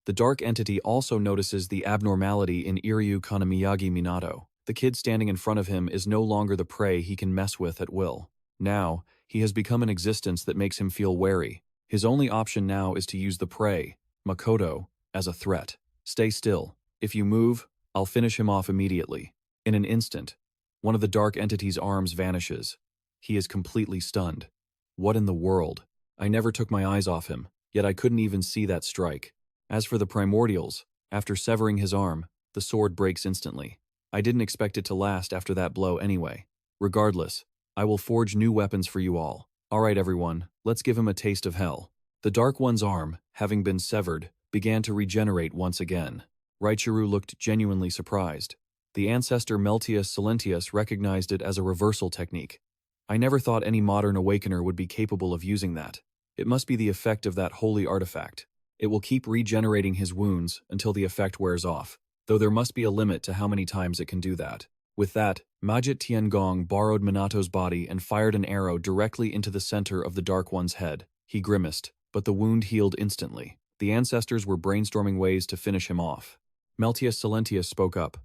The dark entity also notices the abnormality in Iryu kana Miyagi Minato. The kid standing in front of him is no longer the prey he can mess with at will. Now, he has become an existence that makes him feel wary. His only option now is to use the prey, Makoto, as a threat. Stay still. If you move, I'll finish him off immediately. In an instant, one of the dark entity's arms vanishes. He is completely stunned. What in the world? I never took my eyes off him, yet I couldn't even see that strike. As for the primordials, after severing his arm, the sword breaks instantly. I didn't expect it to last after that blow anyway. Regardless, I will forge new weapons for you all. Alright everyone, let's give him a taste of hell. The Dark One's arm, having been severed, began to regenerate once again. Raichuru looked genuinely surprised. The ancestor Meltius Silentius recognized it as a reversal technique. I never thought any modern awakener would be capable of using that. It must be the effect of that holy artifact. It will keep regenerating his wounds until the effect wears off, though there must be a limit to how many times it can do that. With that, Majit Tiangong borrowed Minato's body and fired an arrow directly into the center of the Dark One's head. He grimaced, but the wound healed instantly. The ancestors were brainstorming ways to finish him off. Meltius Silentius spoke up.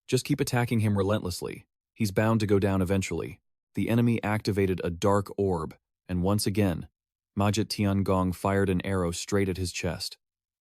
Just keep attacking him relentlessly. He's bound to go down eventually. The enemy activated a dark orb, and once again, Majit Tiangong fired an arrow straight at his chest.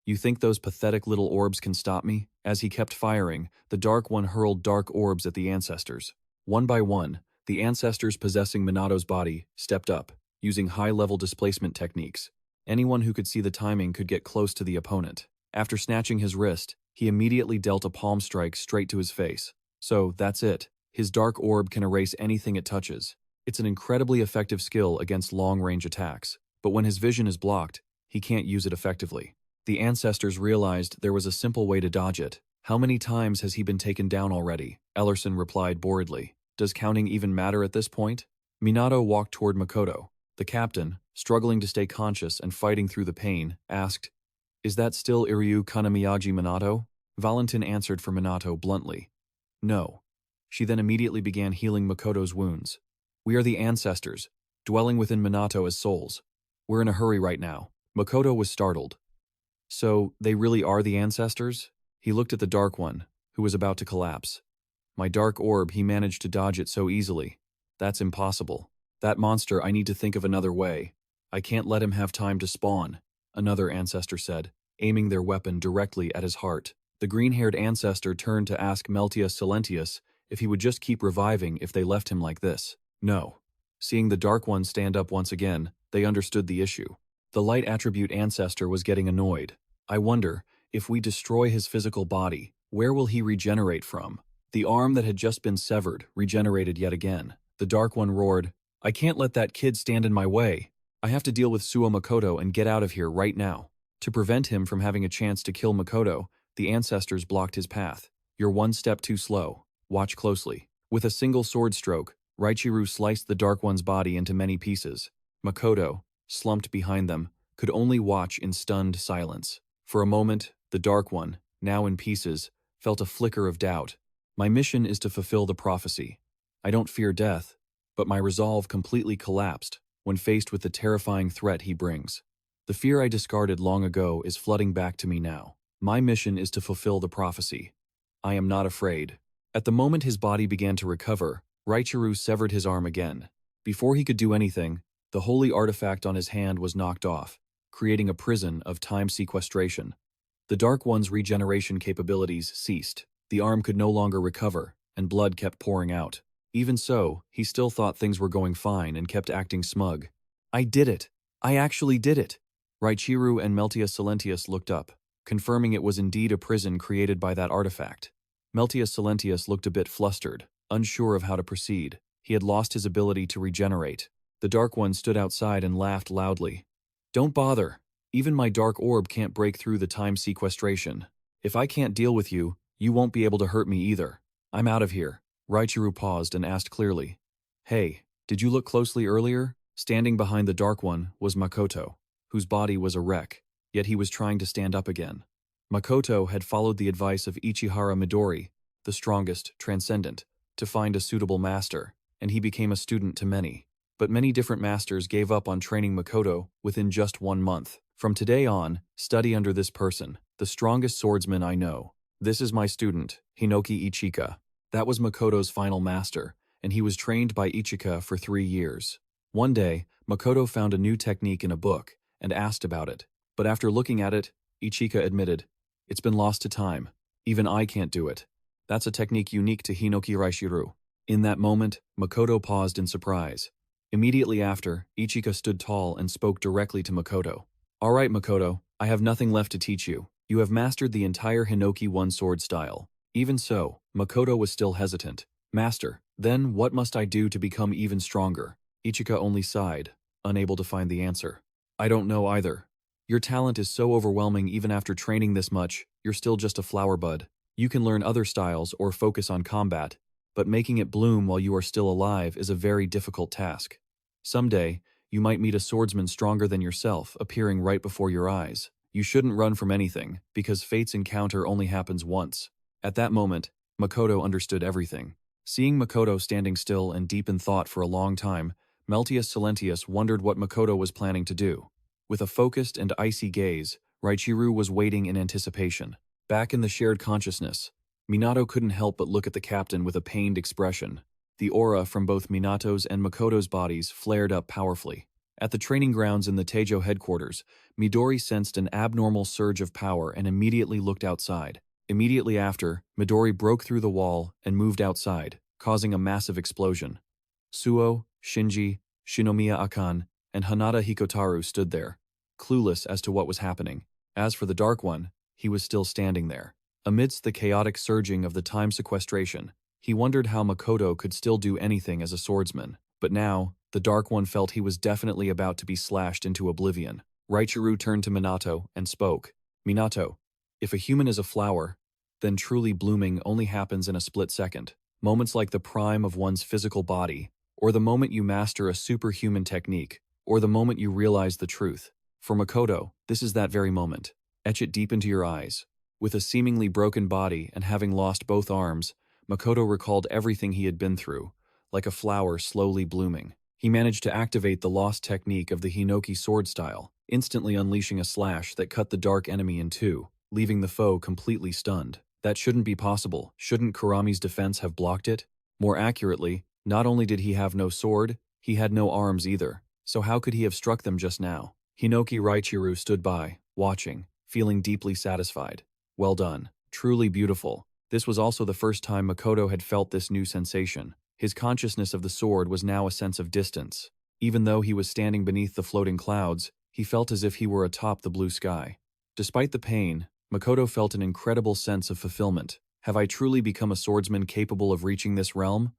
You think those pathetic little orbs can stop me? As he kept firing, the Dark One hurled dark orbs at the ancestors. One by one, the ancestors possessing Minato's body stepped up, using high-level displacement techniques. Anyone who could see the timing could get close to the opponent. After snatching his wrist, he immediately dealt a palm strike straight to his face. So, that's it. His dark orb can erase anything it touches. It's an incredibly effective skill against long-range attacks, but when his vision is blocked, he can't use it effectively. The ancestors realized there was a simple way to dodge it. How many times has he been taken down already? Ellerson replied boredly. Does counting even matter at this point? Minato walked toward Makoto. The captain, struggling to stay conscious and fighting through the pain, asked, Is that still Iryu kana Miyagi Minato? Valentin answered for Minato bluntly. No. She then immediately began healing Makoto's wounds. We are the ancestors, dwelling within Minato as souls. We're in a hurry right now. Makoto was startled. So, they really are the ancestors? He looked at the Dark One, who was about to collapse. My dark orb, he managed to dodge it so easily. That's impossible. That monster, I need to think of another way. I can't let him have time to spawn, another ancestor said, aiming their weapon directly at his heart. The green-haired ancestor turned to ask Meltius Silentius if he would just keep reviving if they left him like this. No. Seeing the Dark One stand up once again, they understood the issue. The light attribute ancestor was getting annoyed. I wonder, if we destroy his physical body, where will he regenerate from? The arm that had just been severed regenerated yet again. The Dark One roared, I can't let that kid stand in my way. I have to deal with Suo Makoto and get out of here right now. To prevent him from having a chance to kill Makoto, The ancestors blocked his path. You're one step too slow. Watch closely. With a single sword stroke, Raichiru sliced the Dark One's body into many pieces. Makoto, slumped behind them, could only watch in stunned silence. For a moment, the Dark One, now in pieces, felt a flicker of doubt. My mission is to fulfill the prophecy. I don't fear death, but my resolve completely collapsed when faced with the terrifying threat he brings. The fear I discarded long ago is flooding back to me now. My mission is to fulfill the prophecy. I am not afraid. At the moment his body began to recover, Raichiru severed his arm again. Before he could do anything, the holy artifact on his hand was knocked off, creating a prison of time sequestration. The Dark One's regeneration capabilities ceased. The arm could no longer recover, and blood kept pouring out. Even so, he still thought things were going fine and kept acting smug. I did it! I actually did it! Raichiru and Meltius Silentius looked up, confirming it was indeed a prison created by that artifact. Meltius Silentius looked a bit flustered, unsure of how to proceed. He had lost his ability to regenerate. The Dark One stood outside and laughed loudly. Don't bother. Even my dark orb can't break through the time sequestration. If I can't deal with you, you won't be able to hurt me either. I'm out of here. Raichiru paused and asked clearly. Hey, did you look closely earlier? Standing behind the Dark One was Makoto, whose body was a wreck, yet he was trying to stand up again. Makoto had followed the advice of Ichihara Midori, the strongest transcendent, to find a suitable master, and he became a student to many. But many different masters gave up on training Makoto within just 1 month. From today on, study under this person, the strongest swordsman I know. This is my student, Hinoki Ichika. That was Makoto's final master, and he was trained by Ichika for 3 years. One day, Makoto found a new technique in a book and asked about it. But after looking at it, Ichika admitted, it's been lost to time. Even I can't do it. That's a technique unique to Hinoki Raichiru. In that moment, Makoto paused in surprise. Immediately after, Ichika stood tall and spoke directly to Makoto. All right, Makoto, I have nothing left to teach you. You have mastered the entire Hinoki one-sword style. Even so, Makoto was still hesitant. Master, then what must I do to become even stronger? Ichika only sighed, unable to find the answer. I don't know either. Your talent is so overwhelming even after training this much, you're still just a flower bud. You can learn other styles or focus on combat, but making it bloom while you are still alive is a very difficult task. Someday, you might meet a swordsman stronger than yourself appearing right before your eyes. You shouldn't run from anything, because fate's encounter only happens once. At that moment, Makoto understood everything. Seeing Makoto standing still and deep in thought for a long time, Meltius Silentius wondered what Makoto was planning to do. With a focused and icy gaze, Raichiru was waiting in anticipation. Back in the shared consciousness, Minato couldn't help but look at the captain with a pained expression. The aura from both Minato's and Makoto's bodies flared up powerfully. At the training grounds in the Teijo headquarters, Midori sensed an abnormal surge of power and immediately looked outside. Immediately after, Midori broke through the wall and moved outside, causing a massive explosion. Suo, Shinji, Shinomiya Akan, and Hanada Hikotaru stood there, clueless as to what was happening. As for the Dark One, he was still standing there. Amidst the chaotic surging of the time sequestration, he wondered how Makoto could still do anything as a swordsman. But now, the Dark One felt he was definitely about to be slashed into oblivion. Raichiru turned to Minato and spoke. Minato, if a human is a flower, then truly blooming only happens in a split second. Moments like the prime of one's physical body, or the moment you master a superhuman technique, or the moment you realize the truth. For Makoto, this is that very moment. Etch it deep into your eyes. With a seemingly broken body and having lost both arms, Makoto recalled everything he had been through, like a flower slowly blooming. He managed to activate the lost technique of the Hinoki sword style, instantly unleashing a slash that cut the dark enemy in two, leaving the foe completely stunned. That shouldn't be possible. Shouldn't Kurami's defense have blocked it? More accurately, not only did he have no sword, he had no arms either. So how could he have struck them just now? Hinoki Raichiru stood by, watching, feeling deeply satisfied. Well done. Truly beautiful. This was also the first time Makoto had felt this new sensation. His consciousness of the sword was now a sense of distance. Even though he was standing beneath the floating clouds, he felt as if he were atop the blue sky. Despite the pain, Makoto felt an incredible sense of fulfillment. Have I truly become a swordsman capable of reaching this realm?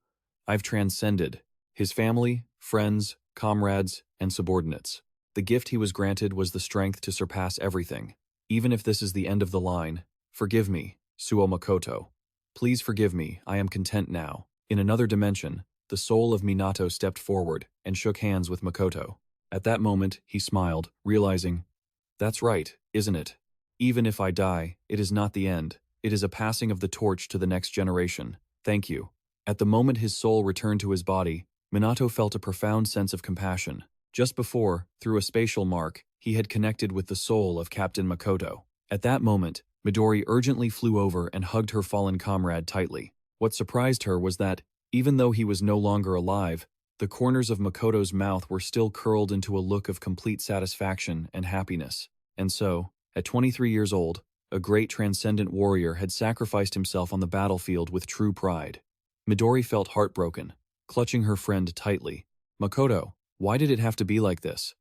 I've transcended. His family, friends, comrades, and subordinates. The gift he was granted was the strength to surpass everything. Even if this is the end of the line, Forgive me, Suo Makoto. Please forgive me, I am content now. In another dimension, the soul of Minato stepped forward and shook hands with Makoto. At that moment, he smiled, realizing, that's right, isn't it? Even if I die, it is not the end. It is a passing of the torch to the next generation. Thank you. At the moment his soul returned to his body, Minato felt a profound sense of compassion. Just before, through a spatial mark, he had connected with the soul of Captain Makoto. At that moment, Midori urgently flew over and hugged her fallen comrade tightly. What surprised her was that, even though he was no longer alive, the corners of Makoto's mouth were still curled into a look of complete satisfaction and happiness. And so, at 23 years old, a great transcendent warrior had sacrificed himself on the battlefield with true pride. Midori felt heartbroken, clutching her friend tightly. Makoto, why did it have to be like this?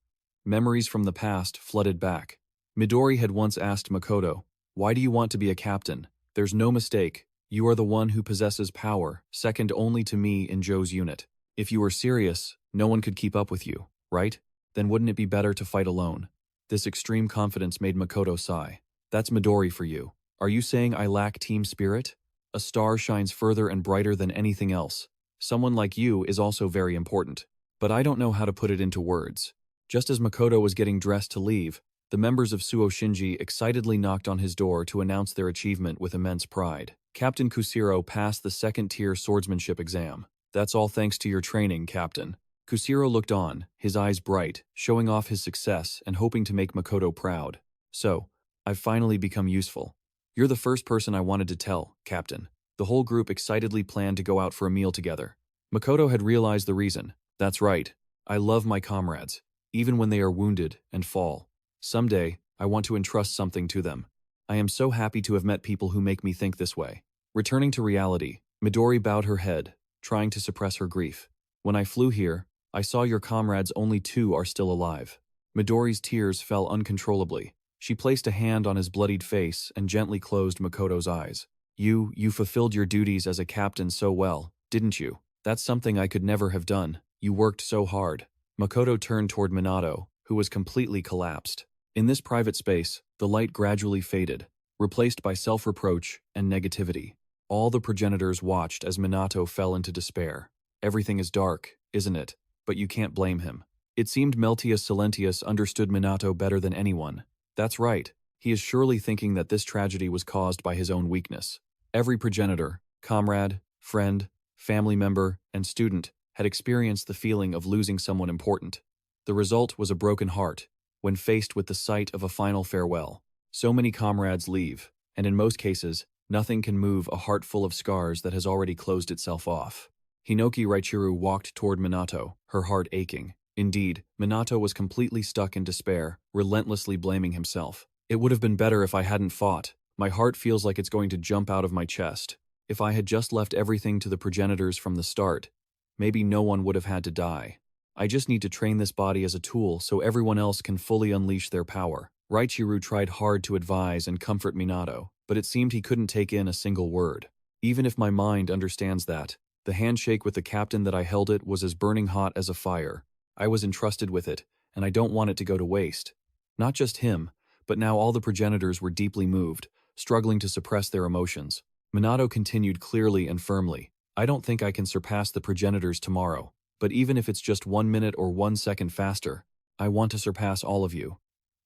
Memories from the past flooded back. Midori had once asked Makoto, why do you want to be a captain? There's no mistake. You are the one who possesses power, second only to me in Joe's unit. If you were serious, no one could keep up with you, right? Then wouldn't it be better to fight alone? This extreme confidence made Makoto sigh. That's Midori for you. Are you saying I lack team spirit? A star shines further and brighter than anything else. Someone like you is also very important. But I don't know how to put it into words. Just as Makoto was getting dressed to leave, the members of Suo Shinji excitedly knocked on his door to announce their achievement with immense pride. Captain Kusiro passed the second-tier swordsmanship exam. That's all thanks to your training, Captain. Kusiro looked on, his eyes bright, showing off his success and hoping to make Makoto proud. So, I've finally become useful. You're the first person I wanted to tell, Captain. The whole group excitedly planned to go out for a meal together. Makoto had realized the reason. That's right. I love my comrades, even when they are wounded and fall. Someday, I want to entrust something to them. I am so happy to have met people who make me think this way. Returning to reality, Midori bowed her head, trying to suppress her grief. When I flew here, I saw your comrades only 2 are still alive. Midori's tears fell uncontrollably. She placed a hand on his bloodied face and gently closed Makoto's eyes. You fulfilled your duties as a captain so well, didn't you? That's something I could never have done. You worked so hard. Makoto turned toward Minato, who was completely collapsed. In this private space, the light gradually faded, replaced by self-reproach and negativity. All the progenitors watched as Minato fell into despair. Everything is dark, isn't it? But you can't blame him. It seemed Meltius Silentius understood Minato better than anyone. That's right. He is surely thinking that this tragedy was caused by his own weakness. Every progenitor, comrade, friend, family member, and student had experienced the feeling of losing someone important. The result was a broken heart, when faced with the sight of a final farewell. So many comrades leave, and in most cases, nothing can move a heart full of scars that has already closed itself off. Hinoki Raichuru walked toward Minato, her heart aching. Indeed, Minato was completely stuck in despair, relentlessly blaming himself. It would have been better if I hadn't fought. My heart feels like it's going to jump out of my chest. If I had just left everything to the progenitors from the start, maybe no one would have had to die. I just need to train this body as a tool so everyone else can fully unleash their power. Raichuru tried hard to advise and comfort Minato, but it seemed he couldn't take in a single word. Even if my mind understands that, the handshake with the captain that I held it was as burning hot as a fire. I was entrusted with it, and I don't want it to go to waste. Not just him, but now all the progenitors were deeply moved, struggling to suppress their emotions. Minato continued clearly and firmly. I don't think I can surpass the progenitors tomorrow, but even if it's just 1 minute or 1 second faster, I want to surpass all of you.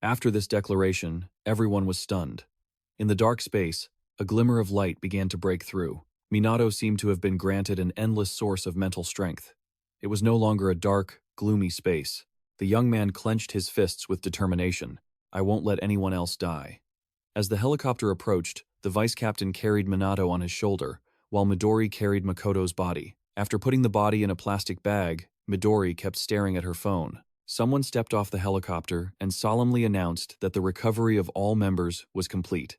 After this declaration, everyone was stunned. In the dark space, a glimmer of light began to break through. Minato seemed to have been granted an endless source of mental strength. It was no longer a dark, gloomy space. The young man clenched his fists with determination. I won't let anyone else die. As the helicopter approached, the vice captain carried Minato on his shoulder, while Midori carried Makoto's body. After putting the body in a plastic bag, Midori kept staring at her phone. Someone stepped off the helicopter and solemnly announced that the recovery of all members was complete.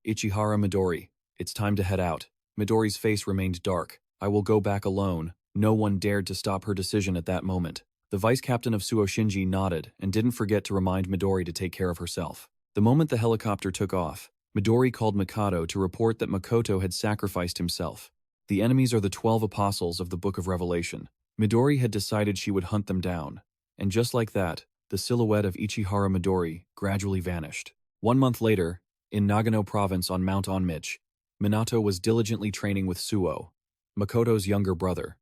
Ichihara Midori, it's time to head out. Midori's face remained dark. I will go back alone. No one dared to stop her decision at that moment. The vice captain of Suo Shinji nodded and didn't forget to remind Midori to take care of herself. The moment the helicopter took off, Midori called Mikado to report that Makoto had sacrificed himself. The enemies are the 12 apostles of the Book of Revelation. Midori had decided she would hunt them down. And just like that, the silhouette of Ichihara Midori gradually vanished. 1 month later, in Nagano province on Mount Onmich, Minato was diligently training with Suo, Makoto's younger brother.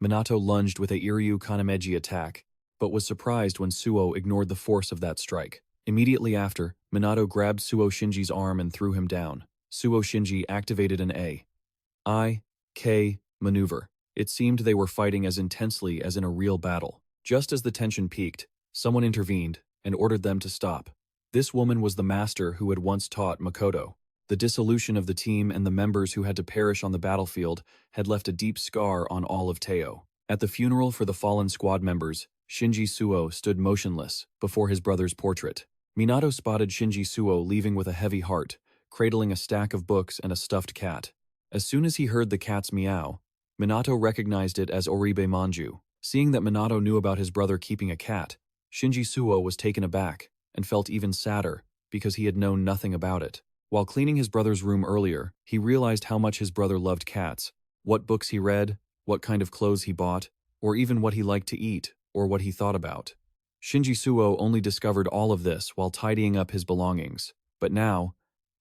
Minato lunged with a Iryu Kanameji attack, but was surprised when Suo ignored the force of that strike. Immediately after, Minato grabbed Suo Shinji's arm and threw him down. Suo Shinji activated an A-I-K maneuver. It seemed they were fighting as intensely as in a real battle. Just as the tension peaked, someone intervened and ordered them to stop. This woman was the master who had once taught Makoto. The dissolution of the team and the members who had to perish on the battlefield had left a deep scar on all of Teo. At the funeral for the fallen squad members, Shinji Suo stood motionless before his brother's portrait. Minato spotted Shinji Suo leaving with a heavy heart, cradling a stack of books and a stuffed cat. As soon as he heard the cat's meow, Minato recognized it as Oribe Manju. Seeing that Minato knew about his brother keeping a cat, Shinji Suo was taken aback and felt even sadder because he had known nothing about it. While cleaning his brother's room earlier, he realized how much his brother loved cats, what books he read, what kind of clothes he bought, or even what he liked to eat or what he thought about. Shinji Suo only discovered all of this while tidying up his belongings, but now,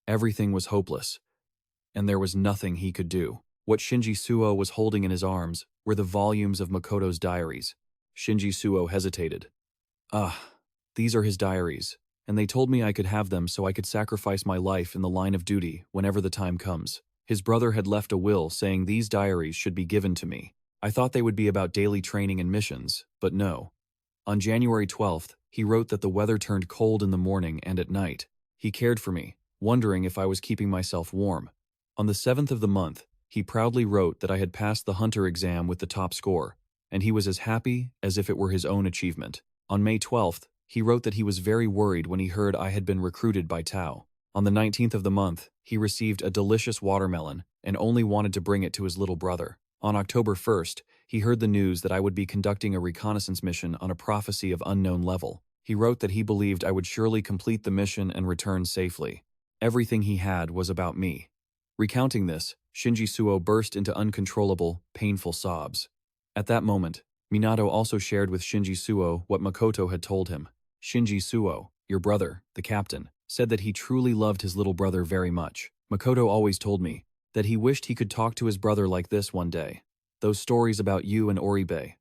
everything was hopeless, and there was nothing he could do. What Shinji Suo was holding in his arms were the volumes of Makoto's diaries. Shinji Suo hesitated. These are his diaries, and they told me I could have them so I could sacrifice my life in the line of duty whenever the time comes. His brother had left a will saying these diaries should be given to me. I thought they would be about daily training and missions, but no. On January 12th, he wrote that the weather turned cold in the morning and at night. He cared for me, wondering if I was keeping myself warm. On the 7th of the month, he proudly wrote that I had passed the hunter exam with the top score, and he was as happy as if it were his own achievement. On May 12th, he wrote that he was very worried when he heard I had been recruited by Tao. On the 19th of the month, he received a delicious watermelon and only wanted to bring it to his little brother. On October 1st, he heard the news that I would be conducting a reconnaissance mission on a prophecy of unknown level. He wrote that he believed I would surely complete the mission and return safely. Everything he had was about me. Recounting this, Shinji Suo burst into uncontrollable, painful sobs. At that moment, Minato also shared with Shinji Suo what Makoto had told him. Shinji Suo, your brother, the captain, said that he truly loved his little brother very much. Makoto always told me that he wished he could talk to his brother like this one day. Those stories about you and Oribe.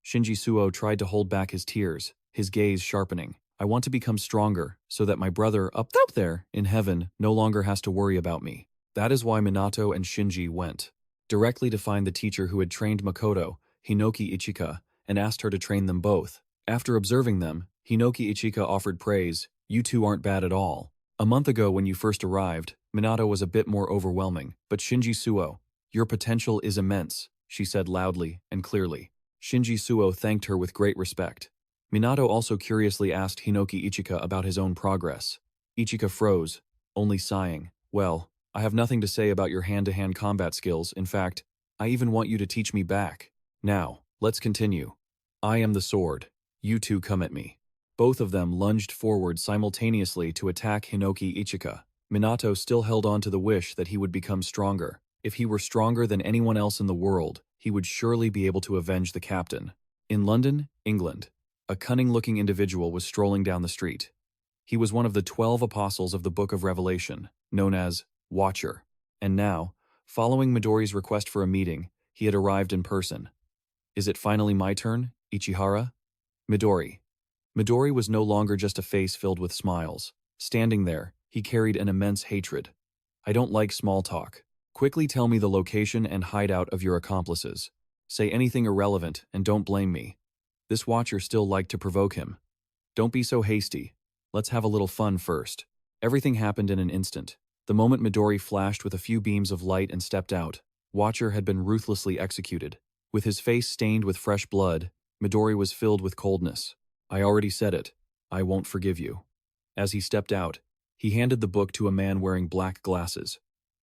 Shinji Suo tried to hold back his tears, his gaze sharpening. I want to become stronger so that my brother up there in heaven no longer has to worry about me. That is why Minato and Shinji went directly to find the teacher who had trained Makoto, Hinoki Ichika, and asked her to train them both. After observing them, Hinoki Ichika offered praise. You two aren't bad at all. A month ago when you first arrived, Minato was a bit more overwhelming, but Shinji Suo, your potential is immense, she said loudly and clearly. Shinji Suo thanked her with great respect. Minato also curiously asked Hinoki Ichika about his own progress. Ichika froze, only sighing. Well, I have nothing to say about your hand-to-hand combat skills. In fact, I even want you to teach me back. Now, let's continue. I am the sword. You two come at me. Both of them lunged forward simultaneously to attack Hinoki Ichika. Minato still held on to the wish that he would become stronger. If he were stronger than anyone else in the world, he would surely be able to avenge the captain. In London, England, a cunning-looking individual was strolling down the street. He was one of the 12 apostles of the Book of Revelation, known as Watcher. And now, following Midori's request for a meeting, he had arrived in person. Is it finally my turn, Ichihara? Midori. Midori was no longer just a face filled with smiles. Standing there, he carried an immense hatred. I don't like small talk. Quickly tell me the location and hideout of your accomplices. Say anything irrelevant and don't blame me. This Watcher still liked to provoke him. Don't be so hasty. Let's have a little fun first. Everything happened in an instant. The moment Midori flashed with a few beams of light and stepped out, Watcher had been ruthlessly executed. With his face stained with fresh blood, Midori was filled with coldness. I already said it. I won't forgive you. As he stepped out, He handed the book to a man wearing black glasses.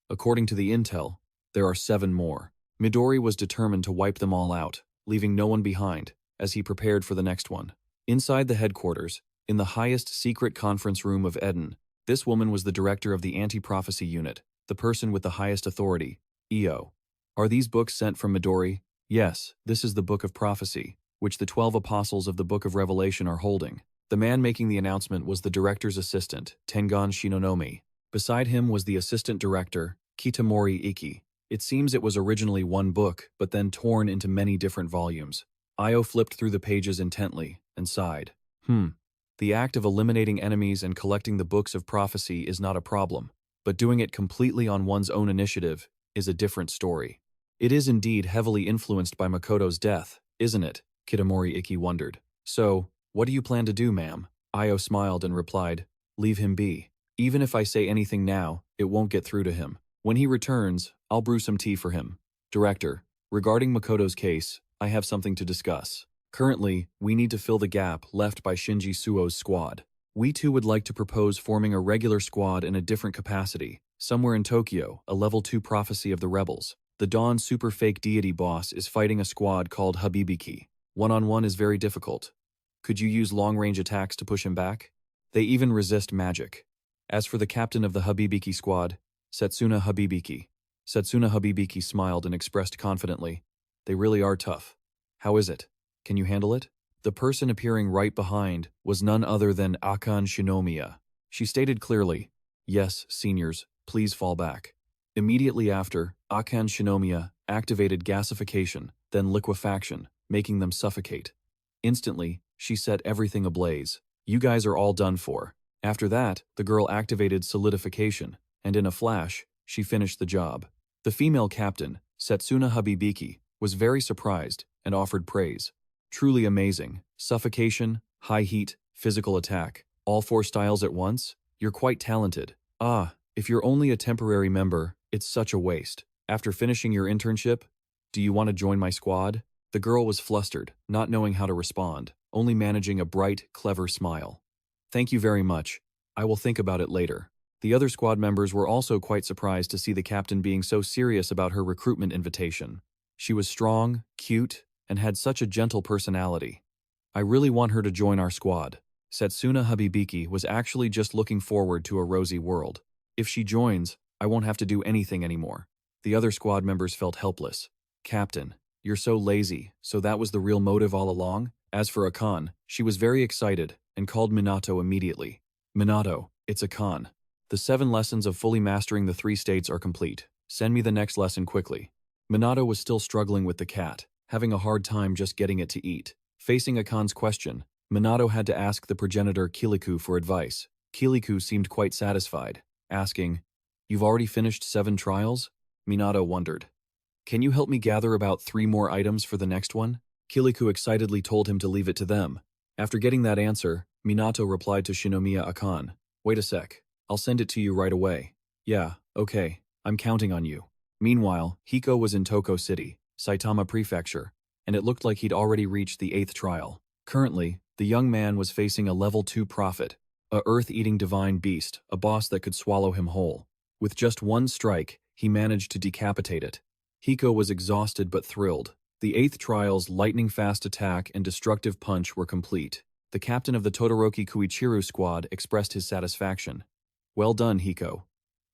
According to the intel, there are 7 more. Midori was determined to wipe them all out, leaving no one behind, as he prepared for the next one. Inside the headquarters, in the highest secret conference room of Eden, this woman was the director of the anti-prophecy unit, the person with the highest authority, Io. Are these books sent from Midori? Yes, this is the Book of Prophecy, which the 12 apostles of the Book of Revelation are holding. The man making the announcement was the director's assistant, Tengan Shinonomi. Beside him was the assistant director, Kitamori Iki. It seems it was originally one book, but then torn into many different volumes. Io flipped through the pages intently and sighed. The act of eliminating enemies and collecting the books of prophecy is not a problem, but doing it completely on one's own initiative is a different story. It is indeed heavily influenced by Makoto's death, isn't it? Kitamori Iki wondered. So, what do you plan to do, ma'am? Io smiled and replied, leave him be. Even if I say anything now, it won't get through to him. When he returns, I'll brew some tea for him. Director, regarding Makoto's case, I have something to discuss. Currently, we need to fill the gap left by Shinji Suo's squad. We too would like to propose forming a regular squad in a different capacity. Somewhere in Tokyo, a level 2 prophecy of the rebels. The Dawn super fake deity boss is fighting a squad called Habibiki. One-on-one is very difficult. Could you use long-range attacks to push him back? They even resist magic. As for the captain of the Habibiki squad, Setsuna Habibiki. Setsuna Habibiki smiled and expressed confidently, they really are tough. How is it? Can you handle it? The person appearing right behind was none other than Akan Shinomiya. She stated clearly, yes, seniors, please fall back. Immediately after, Akan Shinomiya activated gasification, then liquefaction, making them suffocate. Instantly, she set everything ablaze. You guys are all done for. After that, the girl activated solidification, and in a flash, she finished the job. The female captain, Setsuna Habibiki, was very surprised and offered praise. Truly amazing. Suffocation, high heat, physical attack. All 4 styles at once? You're quite talented. If you're only a temporary member, it's such a waste. After finishing your internship, do you want to join my squad? The girl was flustered, not knowing how to respond, only managing a bright, clever smile. Thank you very much. I will think about it later. The other squad members were also quite surprised to see the captain being so serious about her recruitment invitation. She was strong, cute, and had such a gentle personality. I really want her to join our squad. Setsuna Habibiki was actually just looking forward to a rosy world. If she joins, I won't have to do anything anymore. The other squad members felt helpless. Captain, you're so lazy, so that was the real motive all along? As for Akan, she was very excited and called Minato immediately. Minato, it's Akan. The 7 lessons of fully mastering the 3 states are complete. Send me the next lesson quickly. Minato was still struggling with the cat, having a hard time just getting it to eat. Facing Akan's question, Minato had to ask the progenitor Kiliku for advice. Kiliku seemed quite satisfied, asking, You've already finished 7 trials? Minato wondered. Can you help me gather about 3 more items for the next one? Kiliku excitedly told him to leave it to them. After getting that answer, Minato replied to Shinomiya Akan, Wait a sec, I'll send it to you right away. Yeah, okay, I'm counting on you. Meanwhile, Hiko was in Toko City, Saitama Prefecture, and it looked like he'd already reached the 8th trial. Currently, the young man was facing a level 2 prophet, a earth-eating divine beast, a boss that could swallow him whole. With just 1 strike, he managed to decapitate it. Hiko was exhausted but thrilled. The 8th trial's lightning-fast attack and destructive punch were complete. The captain of the Todoroki Kuichiru squad expressed his satisfaction. Well done, Hiko.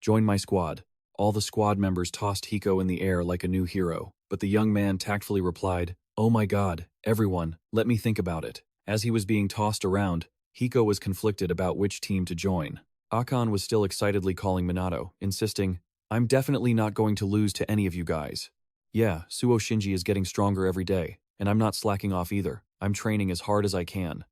Join my squad. All the squad members tossed Hiko in the air like a new hero, but the young man tactfully replied, Oh my god, everyone, let me think about it. As he was being tossed around, Hiko was conflicted about which team to join. Akan was still excitedly calling Minato, insisting, I'm definitely not going to lose to any of you guys. Yeah, Suo Shinji is getting stronger every day, and I'm not slacking off either. I'm training as hard as I can.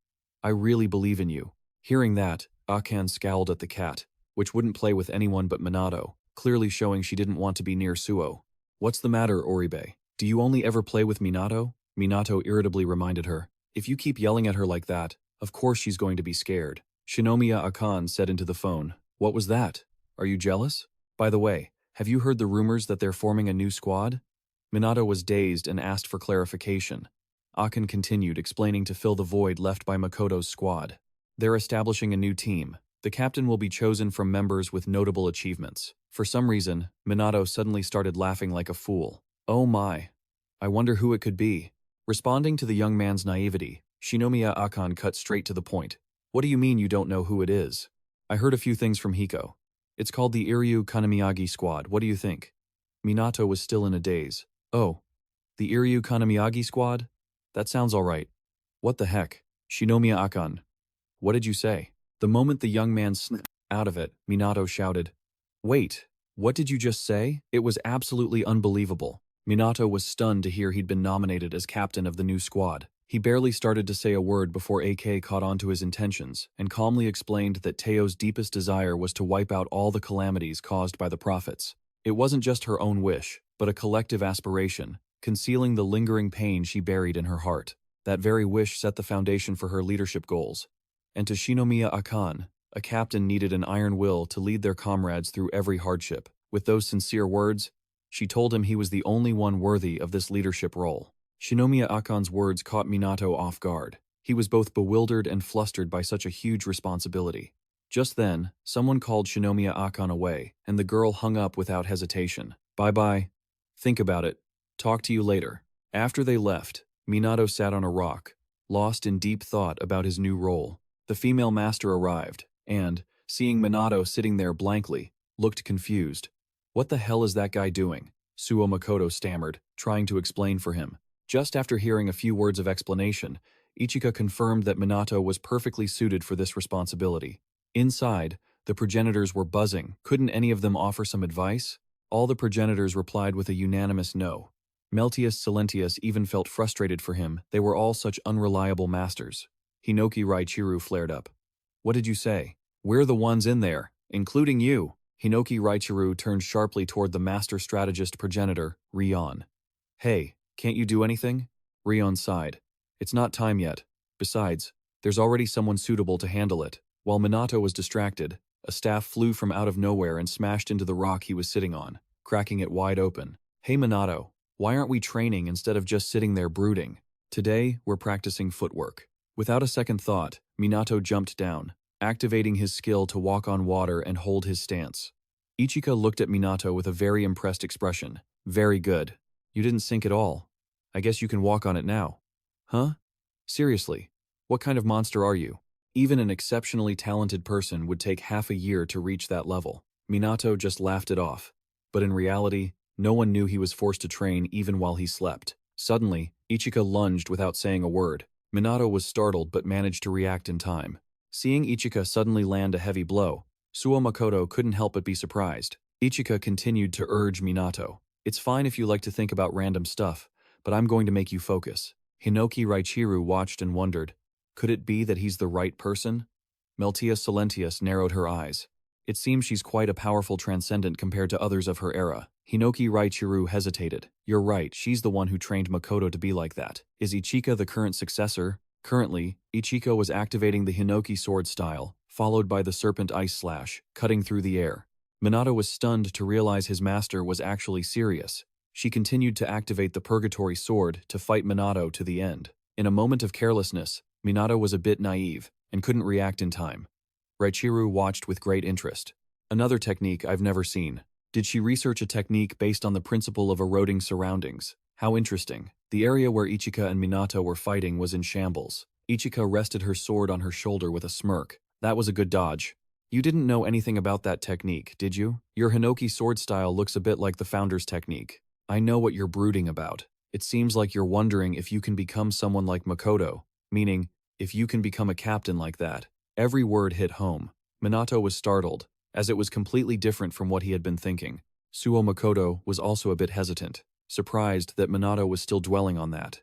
I really believe in you. Hearing that, Akan scowled at the cat, which wouldn't play with anyone but Minato, clearly showing she didn't want to be near Suo. What's the matter, Oribe? Do you only ever play with Minato? Minato irritably reminded her. If you keep yelling at her like that, of course she's going to be scared. Shinomiya Akan said into the phone, What was that? Are you jealous? By the way, have you heard the rumors that they're forming a new squad? Minato was dazed and asked for clarification. Akan continued, explaining to fill the void left by Makoto's squad. They're establishing a new team. The captain will be chosen from members with notable achievements. For some reason, Minato suddenly started laughing like a fool. Oh my. I wonder who it could be. Responding to the young man's naivety, Shinomiya Akan cut straight to the point. What do you mean you don't know who it is? I heard a few things from Hiko. It's called the Iryu Kanamiyagi Squad. What do you think? Minato was still in a daze. Oh, the Iryu Kanamiyagi Squad? That sounds alright. What the heck? Shinomiya Akan. What did you say? The moment the young man snapped out of it, Minato shouted, Wait, what did you just say? It was absolutely unbelievable. Minato was stunned to hear he'd been nominated as captain of the new squad. He barely started to say a word before AK caught on to his intentions and calmly explained that Teo's deepest desire was to wipe out all the calamities caused by the prophets. It wasn't just her own wish, but a collective aspiration, concealing the lingering pain she buried in her heart. That very wish set the foundation for her leadership goals. And to Shinomiya Akan, a captain needed an iron will to lead their comrades through every hardship. With those sincere words, she told him he was the only one worthy of this leadership role. Shinomiya Akan's words caught Minato off guard. He was both bewildered and flustered by such a huge responsibility. Just then, someone called Shinomiya Akan away, and the girl hung up without hesitation. Bye-bye. Think about it. Talk to you later. After they left, Minato sat on a rock, lost in deep thought about his new role. The female master arrived, and, seeing Minato sitting there blankly, looked confused. What the hell is that guy doing? Suo Makoto stammered, trying to explain for him. Just after hearing a few words of explanation, Ichika confirmed that Minato was perfectly suited for this responsibility. Inside, the progenitors were buzzing. Couldn't any of them offer some advice? All the progenitors replied with a unanimous no. Meltius Silentius even felt frustrated for him. They were all such unreliable masters. Hinoki Raichiru flared up. What did you say? We're the ones in there, including you. Hinoki Raichiru turned sharply toward the master strategist progenitor, Rion. Hey, can't you do anything? Rion sighed. It's not time yet. Besides, there's already someone suitable to handle it. While Minato was distracted, a staff flew from out of nowhere and smashed into the rock he was sitting on, cracking it wide open. Hey Minato, why aren't we training instead of just sitting there brooding? Today, we're practicing footwork. Without a second thought, Minato jumped down, activating his skill to walk on water and hold his stance. Ichika looked at Minato with a very impressed expression. Very good. You didn't sink at all. I guess you can walk on it now. Huh? Seriously, what kind of monster are you? Even an exceptionally talented person would take half a year to reach that level. Minato just laughed it off. But in reality, no one knew he was forced to train even while he slept. Suddenly, Ichika lunged without saying a word. Minato was startled but managed to react in time. Seeing Ichika suddenly land a heavy blow, Suo Makoto couldn't help but be surprised. Ichika continued to urge Minato. It's fine if you like to think about random stuff, but I'm going to make you focus. Hinoki Raichiru watched and wondered, could it be that he's the right person? Meltia Silentius narrowed her eyes. It seems she's quite a powerful transcendent compared to others of her era. Hinoki Raichiru hesitated. You're right, she's the one who trained Makoto to be like that. Is Ichika the current successor? Currently, Ichika was activating the Hinoki sword style, followed by the Serpent Ice Slash, cutting through the air. Minato was stunned to realize his master was actually serious. She continued to activate the Purgatory Sword to fight Minato to the end. In a moment of carelessness, Minato was a bit naive and couldn't react in time. Raichiru watched with great interest. Another technique I've never seen. Did she research a technique based on the principle of eroding surroundings? How interesting. The area where Ichika and Minato were fighting was in shambles. Ichika rested her sword on her shoulder with a smirk. That was a good dodge. You didn't know anything about that technique, did you? Your Hinoki sword style looks a bit like the Founder's technique. I know what you're brooding about. It seems like you're wondering if you can become someone like Makoto, meaning, if you can become a captain like that. Every word hit home. Minato was startled, as it was completely different from what he had been thinking. Suo Makoto was also a bit hesitant, surprised that Minato was still dwelling on that.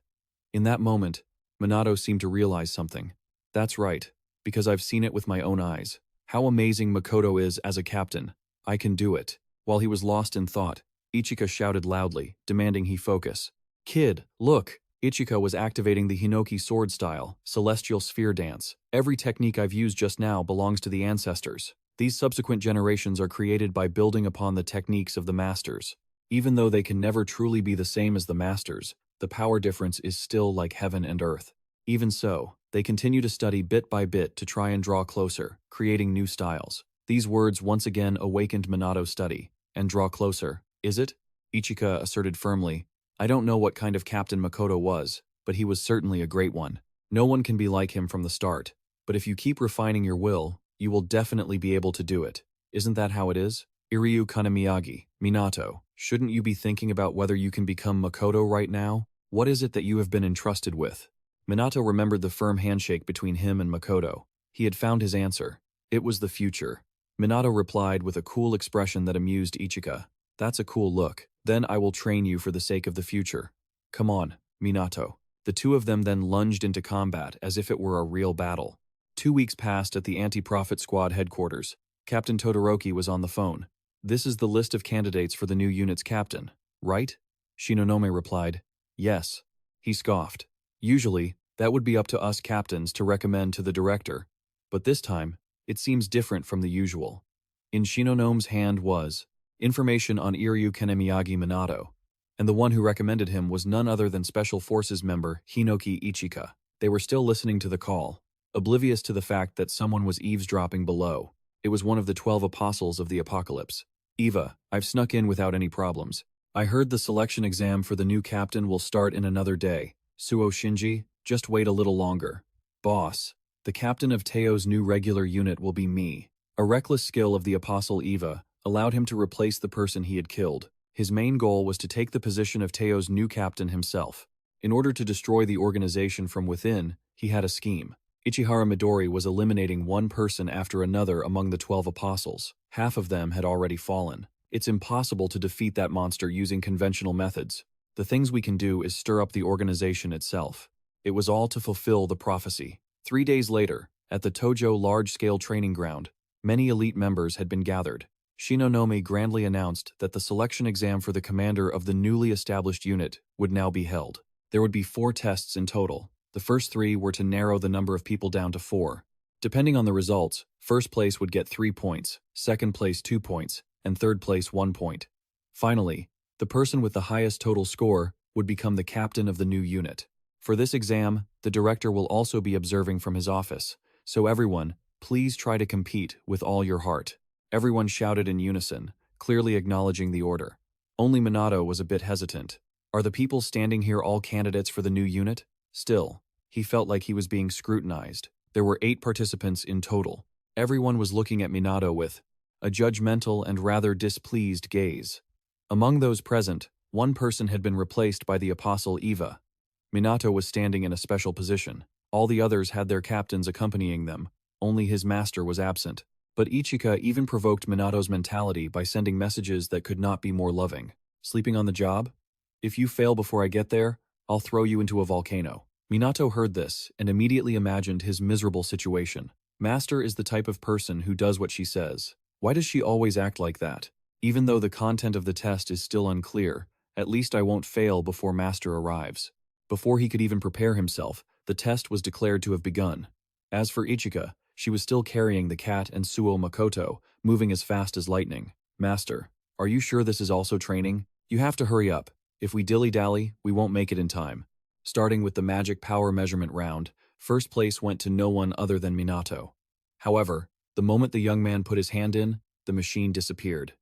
In that moment, Minato seemed to realize something. That's right, because I've seen it with my own eyes. How amazing Makoto is as a captain. I can do it. While he was lost in thought, Ichika shouted loudly, demanding he focus. Kid, look! Ichika was activating the Hinoki sword style, Celestial Sphere Dance. Every technique I've used just now belongs to the ancestors. These subsequent generations are created by building upon the techniques of the masters. Even though they can never truly be the same as the masters, the power difference is still like heaven and earth. Even so, They continue to study bit by bit to try and draw closer, creating new styles. These words once again awakened Minato's study. And draw closer, is it? Ichika asserted firmly. I don't know what kind of captain Makoto was, but he was certainly a great one. No one can be like him from the start. But if you keep refining your will, you will definitely be able to do it. Isn't that how it is? Iryu Kanamiyagi, Minato, shouldn't you be thinking about whether you can become Makoto right now? What is it that you have been entrusted with? Minato remembered the firm handshake between him and Makoto. He had found his answer. It was the future. Minato replied with a cool expression that amused Ichika. That's a cool look. Then I will train you for the sake of the future. Come on, Minato. The two of them then lunged into combat as if it were a real battle. 2 weeks passed at the Anti-Profit Squad headquarters. Captain Todoroki was on the phone. This is the list of candidates for the new unit's captain, right? Shinonome replied. Yes. He scoffed. Usually, that would be up to us captains to recommend to the director. But this time, it seems different from the usual. In Shinonome's hand was information on Iryu Kanamiyagi Minato, and the one who recommended him was none other than Special Forces member Hinoki Ichika. They were still listening to the call, oblivious to the fact that someone was eavesdropping below. It was one of the 12 apostles of the apocalypse. Eva, I've snuck in without any problems. I heard the selection exam for the new captain will start in another day. Suo Shinji, just wait a little longer. Boss, the captain of Teo's new regular unit will be me. A reckless skill of the apostle Eva allowed him to replace the person he had killed. His main goal was to take the position of Teo's new captain himself. In order to destroy the organization from within, he had a scheme. Ichihara Midori was eliminating one person after another among the 12 apostles. Half of them had already fallen. It's impossible to defeat that monster using conventional methods. The things we can do is stir up the organization itself. It was all to fulfill the prophecy. 3 days later, at the Tojo large-scale training ground, many elite members had been gathered. Shinonome grandly announced that the selection exam for the commander of the newly established unit would now be held. There would be 4 tests in total. The first 3 were to narrow the number of people down to 4. Depending on the results, first place would get 3 points, second place 2 points, and third place 1 point. Finally, the person with the highest total score would become the captain of the new unit. For this exam, the director will also be observing from his office, so everyone, please try to compete with all your heart. Everyone shouted in unison, clearly acknowledging the order. Only Minato was a bit hesitant. Are the people standing here all candidates for the new unit? Still, he felt like he was being scrutinized. There were 8 participants in total. Everyone was looking at Minato with a judgmental and rather displeased gaze. Among those present, one person had been replaced by the apostle Eva. Minato was standing in a special position. All the others had their captains accompanying them. Only his master was absent. But Ichika even provoked Minato's mentality by sending messages that could not be more loving. Sleeping on the job? If you fail before I get there, I'll throw you into a volcano. Minato heard this and immediately imagined his miserable situation. Master is the type of person who does what she says. Why does she always act like that? Even though the content of the test is still unclear, at least I won't fail before Master arrives. Before he could even prepare himself, the test was declared to have begun. As for Ichika, she was still carrying the cat and Suo Makoto, moving as fast as lightning. Master, are you sure this is also training? You have to hurry up. If we dilly-dally, we won't make it in time. Starting with the magic power measurement round, first place went to no one other than Minato. However, the moment the young man put his hand in, the machine disappeared.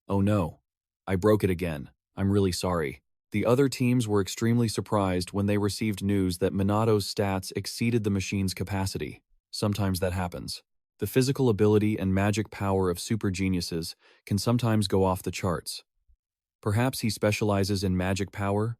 Oh no. I broke it again. I'm really sorry. The other teams were extremely surprised when they received news that Minato's stats exceeded the machine's capacity. Sometimes that happens. The physical ability and magic power of super geniuses can sometimes go off the charts. Perhaps he specializes in magic power?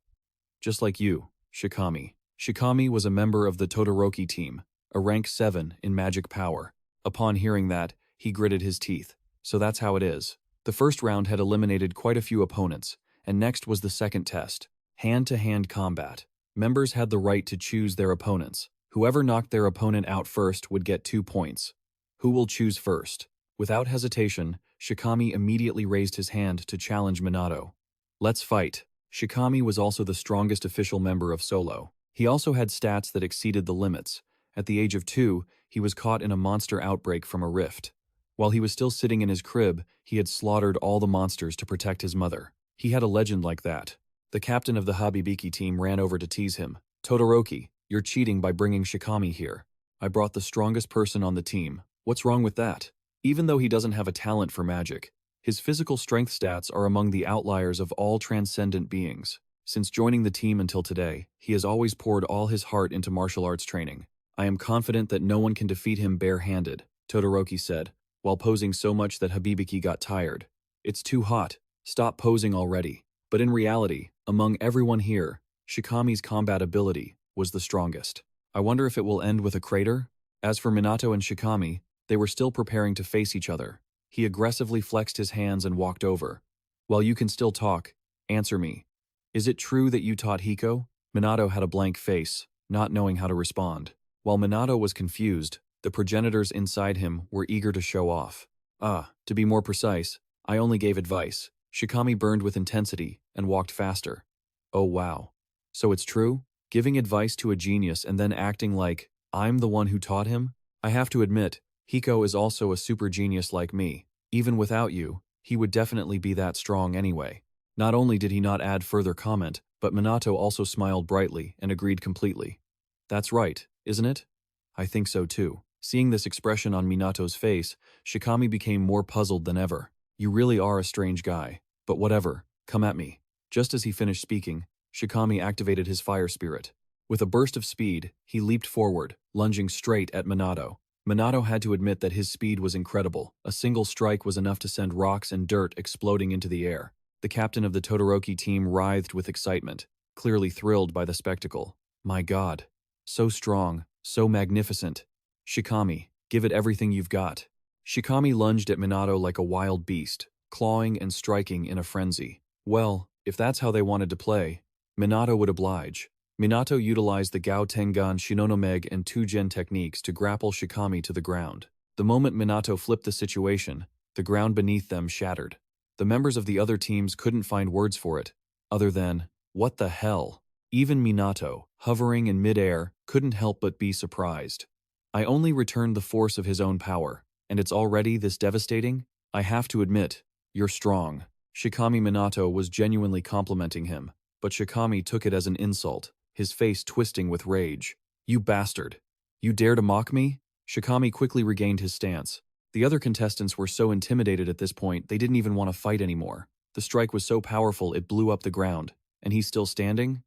Just like you, Shikami. Shikami was a member of the Todoroki team, a rank 7 in magic power. Upon hearing that, he gritted his teeth. So that's how it is. The first round had eliminated quite a few opponents, and next was the second test, hand-to-hand combat. Members had the right to choose their opponents. Whoever knocked their opponent out first would get 2 points. Who will choose first? Without hesitation, Shikami immediately raised his hand to challenge Minato. Let's fight. Shikami was also the strongest official member of Solo. He also had stats that exceeded the limits. At the age of 2, he was caught in a monster outbreak from a rift. While he was still sitting in his crib, he had slaughtered all the monsters to protect his mother. He had a legend like that. The captain of the Habibiki team ran over to tease him. Todoroki, You're cheating by bringing Shikami here. I brought the strongest person on the team. What's wrong with that? Even though he doesn't have a talent for magic, his physical strength stats are among the outliers of all transcendent beings. Since joining the team until today, he has always poured all his heart into martial arts training. I am confident that no one can defeat him bare-handed, Todoroki said, while posing so much that Hibiki got tired. It's too hot. Stop posing already. But in reality, among everyone here, Shikami's combat ability was the strongest. I wonder if it will end with a crater? As for Minato and Shikami, they were still preparing to face each other. He aggressively flexed his hands and walked over. While you can still talk, answer me. Is it true that you taught Hiko? Minato had a blank face, not knowing how to respond. While Minato was confused, the progenitors inside him were eager to show off. To be more precise, I only gave advice. Shikami burned with intensity and walked faster. Oh wow. So it's true? Giving advice to a genius and then acting like I'm the one who taught him? I have to admit, Hiko is also a super genius like me. Even without you, he would definitely be that strong anyway. Not only did he not add further comment, but Minato also smiled brightly and agreed completely. That's right, isn't it? I think so too. Seeing this expression on Minato's face, Shikami became more puzzled than ever. You really are a strange guy. But whatever, come at me. Just as he finished speaking, Shikami activated his fire spirit. With a burst of speed, he leaped forward, lunging straight at Minato. Minato had to admit that his speed was incredible. A single strike was enough to send rocks and dirt exploding into the air. The captain of the Todoroki team writhed with excitement, clearly thrilled by the spectacle. My God. So strong, so magnificent. Shikami, give it everything you've got. Shikami lunged at Minato like a wild beast, clawing and striking in a frenzy. Well, if that's how they wanted to play, Minato would oblige. Minato utilized the Gao Tengan Shinonome and Tujen techniques to grapple Shikami to the ground. The moment Minato flipped the situation, the ground beneath them shattered. The members of the other teams couldn't find words for it, other than, what the hell? Even Minato, hovering in midair, couldn't help but be surprised. I only returned the force of his own power, and it's already this devastating? I have to admit, you're strong. Shikami Minato was genuinely complimenting him, but Shikami took it as an insult, his face twisting with rage. You bastard! You dare to mock me? Shikami quickly regained his stance. The other contestants were so intimidated at this point they didn't even want to fight anymore. The strike was so powerful it blew up the ground. And he's still standing?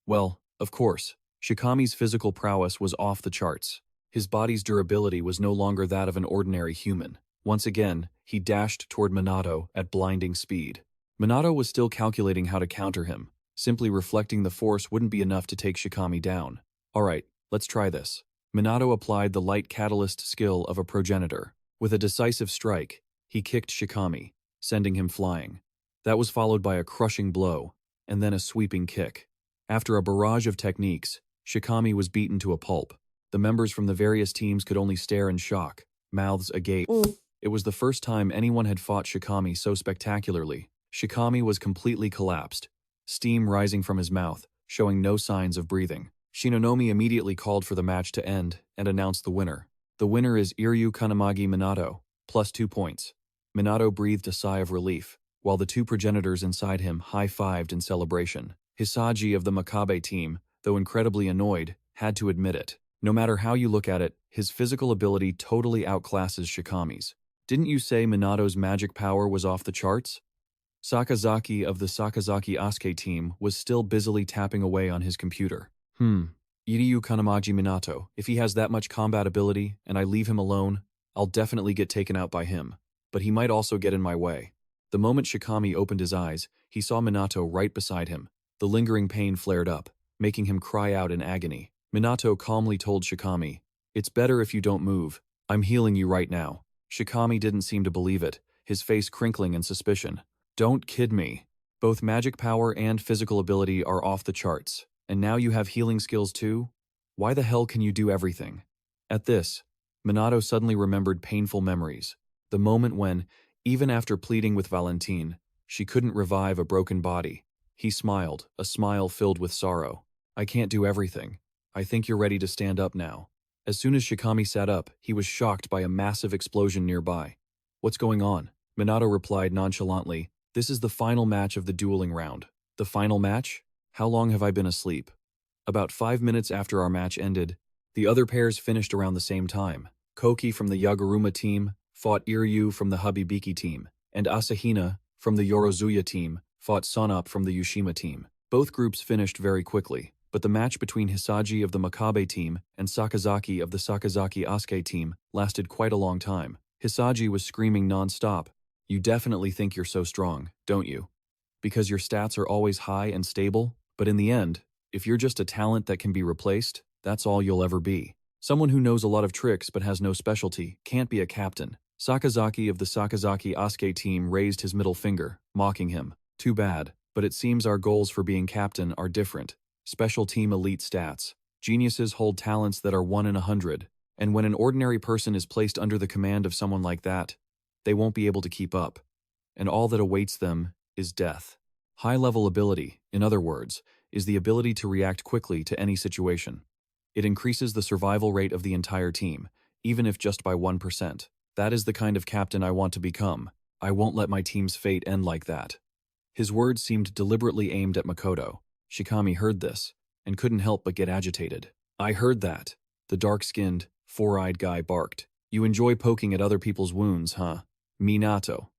Well, of course. Shikami's physical prowess was off the charts. His body's durability was no longer that of an ordinary human. Once again, he dashed toward Minato at blinding speed. Minato was still calculating how to counter him. Simply reflecting the force wouldn't be enough to take Shikami down. Alright, let's try this. Minato applied the light catalyst skill of a progenitor. With a decisive strike, he kicked Shikami, sending him flying. That was followed by a crushing blow, and then a sweeping kick. After a barrage of techniques, Shikami was beaten to a pulp. The members from the various teams could only stare in shock, mouths agape. It was the first time anyone had fought Shikami so spectacularly. Shikami was completely collapsed, steam rising from his mouth, showing no signs of breathing. Shinonome immediately called for the match to end and announced the winner. The winner is Iryu Kanamagi Minato, plus 2 points. Minato breathed a sigh of relief, while the two progenitors inside him high-fived in celebration. Hizaki of the Makabe team, though incredibly annoyed, had to admit it. No matter how you look at it, his physical ability totally outclasses Shikami's. Didn't you say Minato's magic power was off the charts? Sakazaki of the Sakazaki Asuke team was still busily tapping away on his computer. Iryu Kanamaji Minato, if he has that much combat ability and I leave him alone, I'll definitely get taken out by him. But he might also get in my way. The moment Shikami opened his eyes, he saw Minato right beside him. The lingering pain flared up, making him cry out in agony. Minato calmly told Shikami, "It's better if you don't move. I'm healing you right now." Shikami didn't seem to believe it, his face crinkling in suspicion. "Don't kid me. Both magic power and physical ability are off the charts. And now you have healing skills too? Why the hell can you do everything?" At this, Minato suddenly remembered painful memories. The moment when, even after pleading with Valentine, she couldn't revive a broken body. He smiled, a smile filled with sorrow. "I can't do everything. I think you're ready to stand up now." As soon as Shikami sat up, he was shocked by a massive explosion nearby. "What's going on?" Minato replied nonchalantly, "This is the final match of the dueling round." "The final match? How long have I been asleep?" About 5 minutes after our match ended, the other pairs finished around the same time. Koki from the Yaguruma team fought Iryu from the Habibiki team, and Asahina from the Yorozuya team fought Sonop from the Yushima team. Both groups finished very quickly, but the match between Hisagi of the Makabe team and Sakazaki of the Sakazaki Asuke team lasted quite a long time. Hisagi was screaming non-stop, "You definitely think you're so strong, don't you? Because your stats are always high and stable, but in the end, if you're just a talent that can be replaced, that's all you'll ever be. Someone who knows a lot of tricks but has no specialty can't be a captain." Sakazaki of the Sakazaki Asuke team raised his middle finger, mocking him. "Too bad, but it seems our goals for being captain are different. Special team elite stats. Geniuses hold talents that are 1 in 100, and when an ordinary person is placed under the command of someone like that, they won't be able to keep up, and all that awaits them is death." High-level ability, in other words, is the ability to react quickly to any situation. It increases the survival rate of the entire team, even if just by 1%. That is the kind of captain I want to become. I won't let my team's fate end like that. His words seemed deliberately aimed at Makoto. Shikami heard this, and couldn't help but get agitated. "I heard that," the dark-skinned, four-eyed guy barked. "You enjoy poking at other people's wounds, huh? Minato."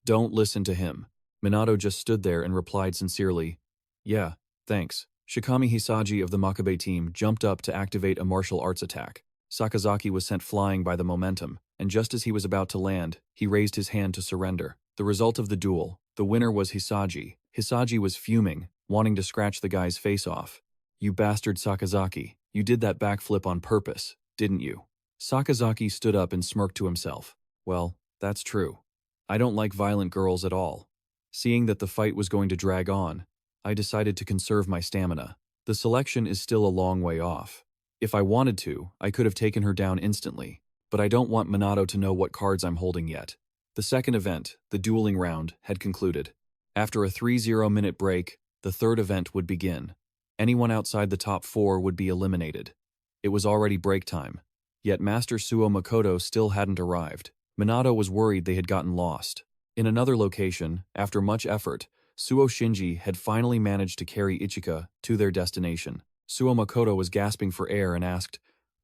"Don't listen to him." Minato just stood there and replied sincerely, "Yeah, thanks." Shikami Hisagi of the Makabe team jumped up to activate a martial arts attack. Sakazaki was sent flying by the momentum, and just as he was about to land, he raised his hand to surrender. The result of the duel, the winner was Hisagi. Hisagi was fuming, wanting to scratch the guy's face off. "You bastard Sakazaki, you did that backflip on purpose, didn't you?" Sakazaki stood up and smirked to himself. "Well, that's true. I don't like violent girls at all. Seeing that the fight was going to drag on, I decided to conserve my stamina. The selection is still a long way off. If I wanted to, I could have taken her down instantly, but I don't want Minato to know what cards I'm holding yet." The second event, the dueling round, had concluded. After a 3-0-minute break, the third event would begin. Anyone outside the top 4 would be eliminated. It was already break time, yet Master Suo Makoto still hadn't arrived. Minato was worried they had gotten lost. In another location, after much effort, Suo Shinji had finally managed to carry Ichika to their destination. Suo Makoto was gasping for air and asked,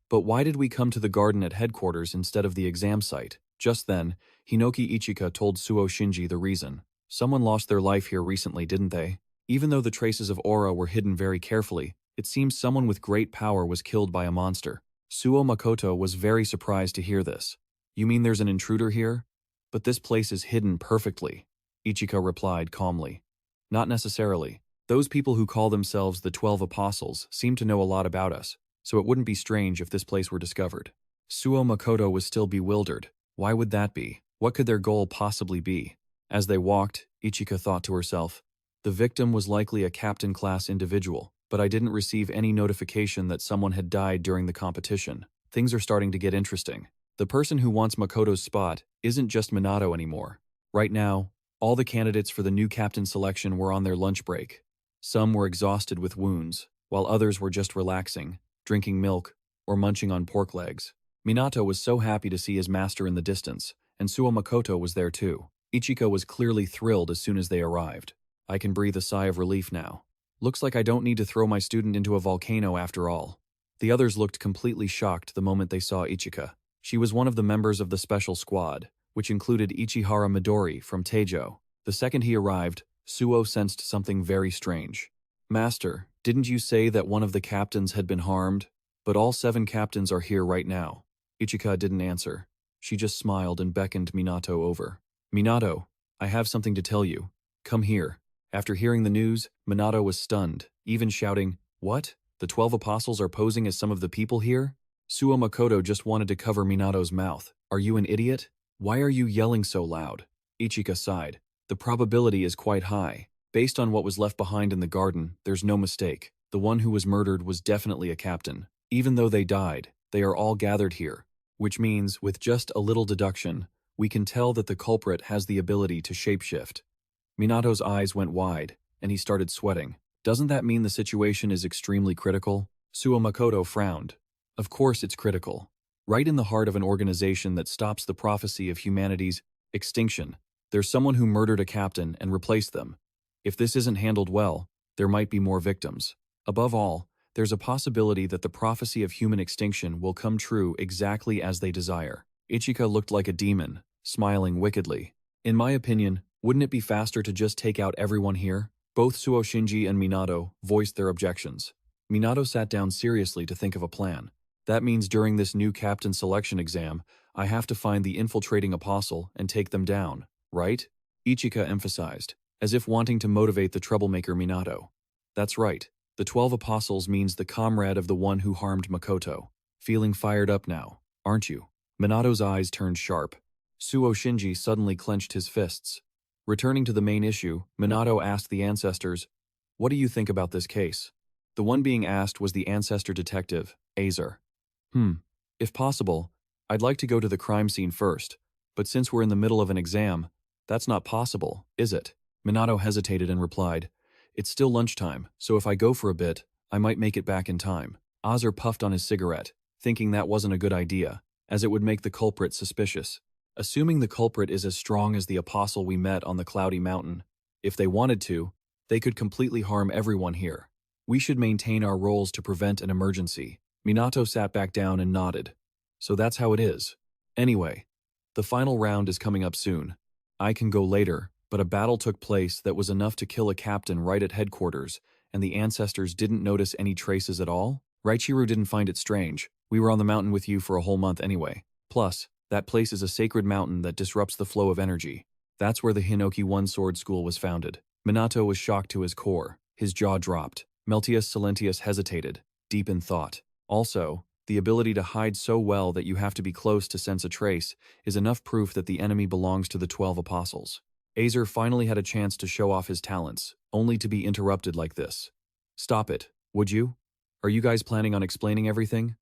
"But why did we come to the garden at headquarters instead of the exam site?" Just then, Hinoki Ichika told Suo Shinji the reason. "Someone lost their life here recently, didn't they? Even though the traces of aura were hidden very carefully, it seems someone with great power was killed by a monster." Suo Makoto was very surprised to hear this. "You mean there's an intruder here? But this place is hidden perfectly," Ichika replied calmly. "Not necessarily. Those people who call themselves the 12 Apostles seem to know a lot about us, so it wouldn't be strange if this place were discovered." Suo Makoto was still bewildered. Why would that be? What could their goal possibly be? As they walked, Ichika thought to herself, "The victim was likely a captain-class individual, but I didn't receive any notification that someone had died during the competition. Things are starting to get interesting. The person who wants Makoto's spot isn't just Minato anymore. Right now, all the candidates for the new captain selection were on their lunch break. Some were exhausted with wounds, while others were just relaxing, drinking milk, or munching on pork legs. Minato was so happy to see his master in the distance, and Suo Makoto was there too. Ichika was clearly thrilled as soon as they arrived. "I can breathe a sigh of relief now. Looks like I don't need to throw my student into a volcano after all." The others looked completely shocked the moment they saw Ichika. She was one of the members of the special squad, which included Ichihara Midori from Teijo. The second he arrived, Suo sensed something very strange. "Master, didn't you say that one of the captains had been harmed? But all 7 captains are here right now." Ichika didn't answer. She just smiled and beckoned Minato over. "Minato, I have something to tell you. Come here." After hearing the news, Minato was stunned, even shouting, "What? The 12 Apostles are posing as some of the people here?" Suo Makoto just wanted to cover Minato's mouth. "Are you an idiot? Why are you yelling so loud?" Ichika sighed. "The probability is quite high. Based on what was left behind in the garden, there's no mistake. The one who was murdered was definitely a captain. Even though they died, they are all gathered here. Which means, with just a little deduction, we can tell that the culprit has the ability to shapeshift." Minato's eyes went wide, and he started sweating. "Doesn't that mean the situation is extremely critical?" Suo Makoto frowned. "Of course it's critical. Right in the heart of an organization that stops the prophecy of humanity's extinction, there's someone who murdered a captain and replaced them. If this isn't handled well, there might be more victims. Above all, There's a possibility that the prophecy of human extinction will come true exactly as they desire. Ichika looked like a demon, smiling wickedly. In my opinion, wouldn't it be faster to just take out everyone here? Both Suo Shinji and Minato voiced their objections. Minato sat down seriously to think of a plan. That means during this new captain selection exam, I have to find the infiltrating apostle and take them down, right? Ichika emphasized, as if wanting to motivate the troublemaker Minato. That's right. The 12 apostles means the comrade of the one who harmed Makoto. Feeling fired up now, aren't you? Minato's eyes turned sharp. Suo Shinji suddenly clenched his fists. Returning to the main issue, Minato asked the ancestors, "What do you think about this case?" The one being asked was the ancestor detective, Azer. If possible, I'd like to go to the crime scene first, but since we're in the middle of an exam, that's not possible, is it? Minato hesitated and replied, "It's still lunchtime, so if I go for a bit, I might make it back in time." Azer puffed on his cigarette, thinking that wasn't a good idea, as it would make the culprit suspicious. Assuming the culprit is as strong as the apostle we met on the Cloudy Mountain, if they wanted to, they could completely harm everyone here. We should maintain our roles to prevent an emergency. Minato sat back down and nodded. So that's how it is. Anyway, the final round is coming up soon. I can go later, but a battle took place that was enough to kill a captain right at headquarters, and the ancestors didn't notice any traces at all? Raichiru didn't find it strange. We were on the mountain with you for a whole month anyway. Plus, that place is a sacred mountain that disrupts the flow of energy. That's where the Hinoki One Sword School was founded. Minato was shocked to his core. His jaw dropped. Meltius Silentius hesitated, deep in thought. Also, the ability to hide so well that you have to be close to sense a trace is enough proof that the enemy belongs to the 12 apostles. Azer finally had a chance to show off his talents, only to be interrupted like this. Stop it, would you? Are you guys planning on explaining everything?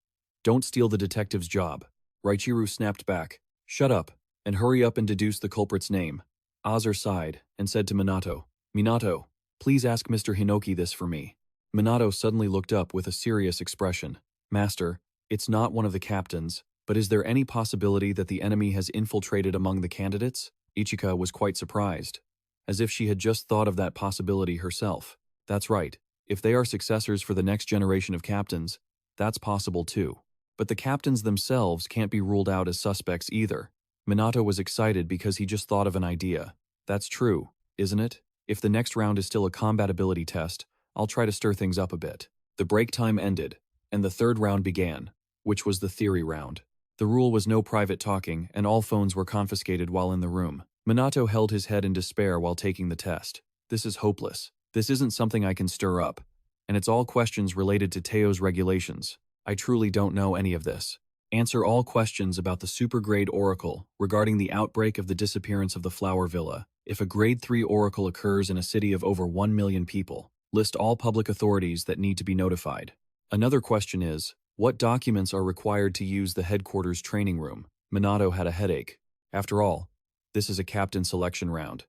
Don't steal the detective's job. Raichiru snapped back. Shut up, and hurry up and deduce the culprit's name. Azer sighed and said to Minato, Minato, please ask Mr. Hinoki this for me. Minato suddenly looked up with a serious expression. Master, it's not one of the captains, but is there any possibility that the enemy has infiltrated among the candidates? Ichika was quite surprised, as if she had just thought of that possibility herself. That's right, if they are successors for the next generation of captains, that's possible too. But the captains themselves can't be ruled out as suspects either. Minato was excited because he just thought of an idea. That's true, isn't it? If the next round is still a combat ability test, I'll try to stir things up a bit. The break time ended, and the third round began, which was the theory round. The rule was no private talking, and all phones were confiscated while in the room. Minato held his head in despair while taking the test. This is hopeless. This isn't something I can stir up. And it's all questions related to Teo's regulations. I truly don't know any of this. Answer all questions about the super-grade oracle regarding the outbreak of the disappearance of the Flower Villa. If a grade 3 oracle occurs in a city of over 1 million people, list all public authorities that need to be notified. Another question is, what documents are required to use the headquarters training room? Minato had a headache. After all, this is a captain selection round.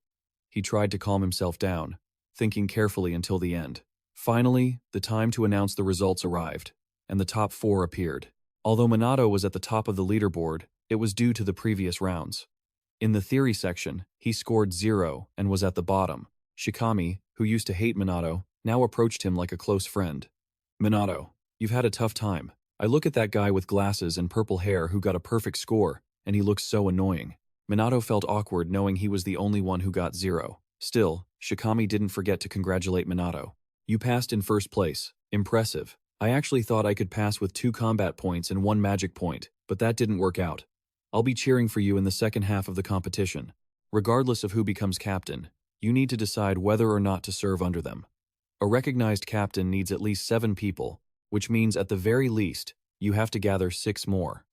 He tried to calm himself down, thinking carefully until the end. Finally, the time to announce the results arrived, and the top 4 appeared. Although Minato was at the top of the leaderboard, it was due to the previous rounds. In the theory section, he scored 0 and was at the bottom. Shikami, who used to hate Minato, now approached him like a close friend. Minato, you've had a tough time. I look at that guy with glasses and purple hair who got a perfect score, and he looks so annoying. Minato felt awkward knowing he was the only one who got 0. Still, Shikami didn't forget to congratulate Minato. You passed in first place. Impressive. I actually thought I could pass with 2 combat points and 1 magic point, but that didn't work out. I'll be cheering for you in the second half of the competition. Regardless of who becomes captain, you need to decide whether or not to serve under them. A recognized captain needs at least 7 people, which means at the very least, you have to gather 6 more.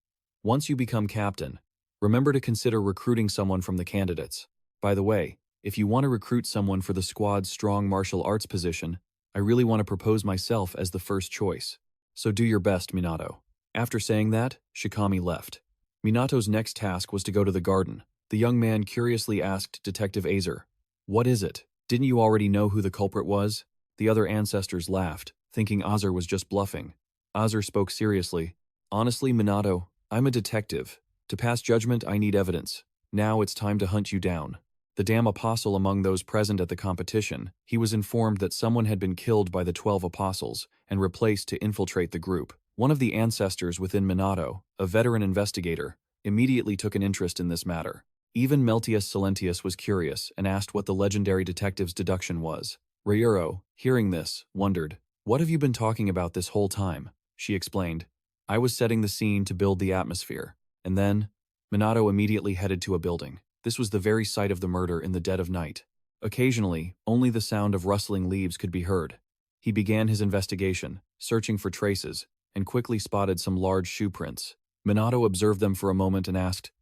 Once you become captain, remember to consider recruiting someone from the candidates. By the way, if you want to recruit someone for the squad's strong martial arts position, I really want to propose myself as the first choice. So do your best, Minato. After saying that, Shikami left. Minato's next task was to go to the garden. The young man curiously asked Detective Azer, "What is it? Didn't you already know who the culprit was?" The other ancestors laughed, thinking Azer was just bluffing. Azer spoke seriously. "Honestly, Minato, I'm a detective. To pass judgment, I need evidence. Now it's time to hunt you down." The damn apostle among those present at the competition, he was informed that someone had been killed by the 12 apostles and replaced to infiltrate the group. One of the ancestors within Minato, a veteran investigator, immediately took an interest in this matter. Even Meltius Silentius was curious and asked what the legendary detective's deduction was. Ryuro, hearing this, wondered, "What have you been talking about this whole time?" She explained, "I was setting the scene to build the atmosphere." And then, Minato immediately headed to a building. This was the very site of the murder in the dead of night. Occasionally, only the sound of rustling leaves could be heard. He began his investigation, searching for traces, and quickly spotted some large shoe prints. Minato observed them for a moment and asked,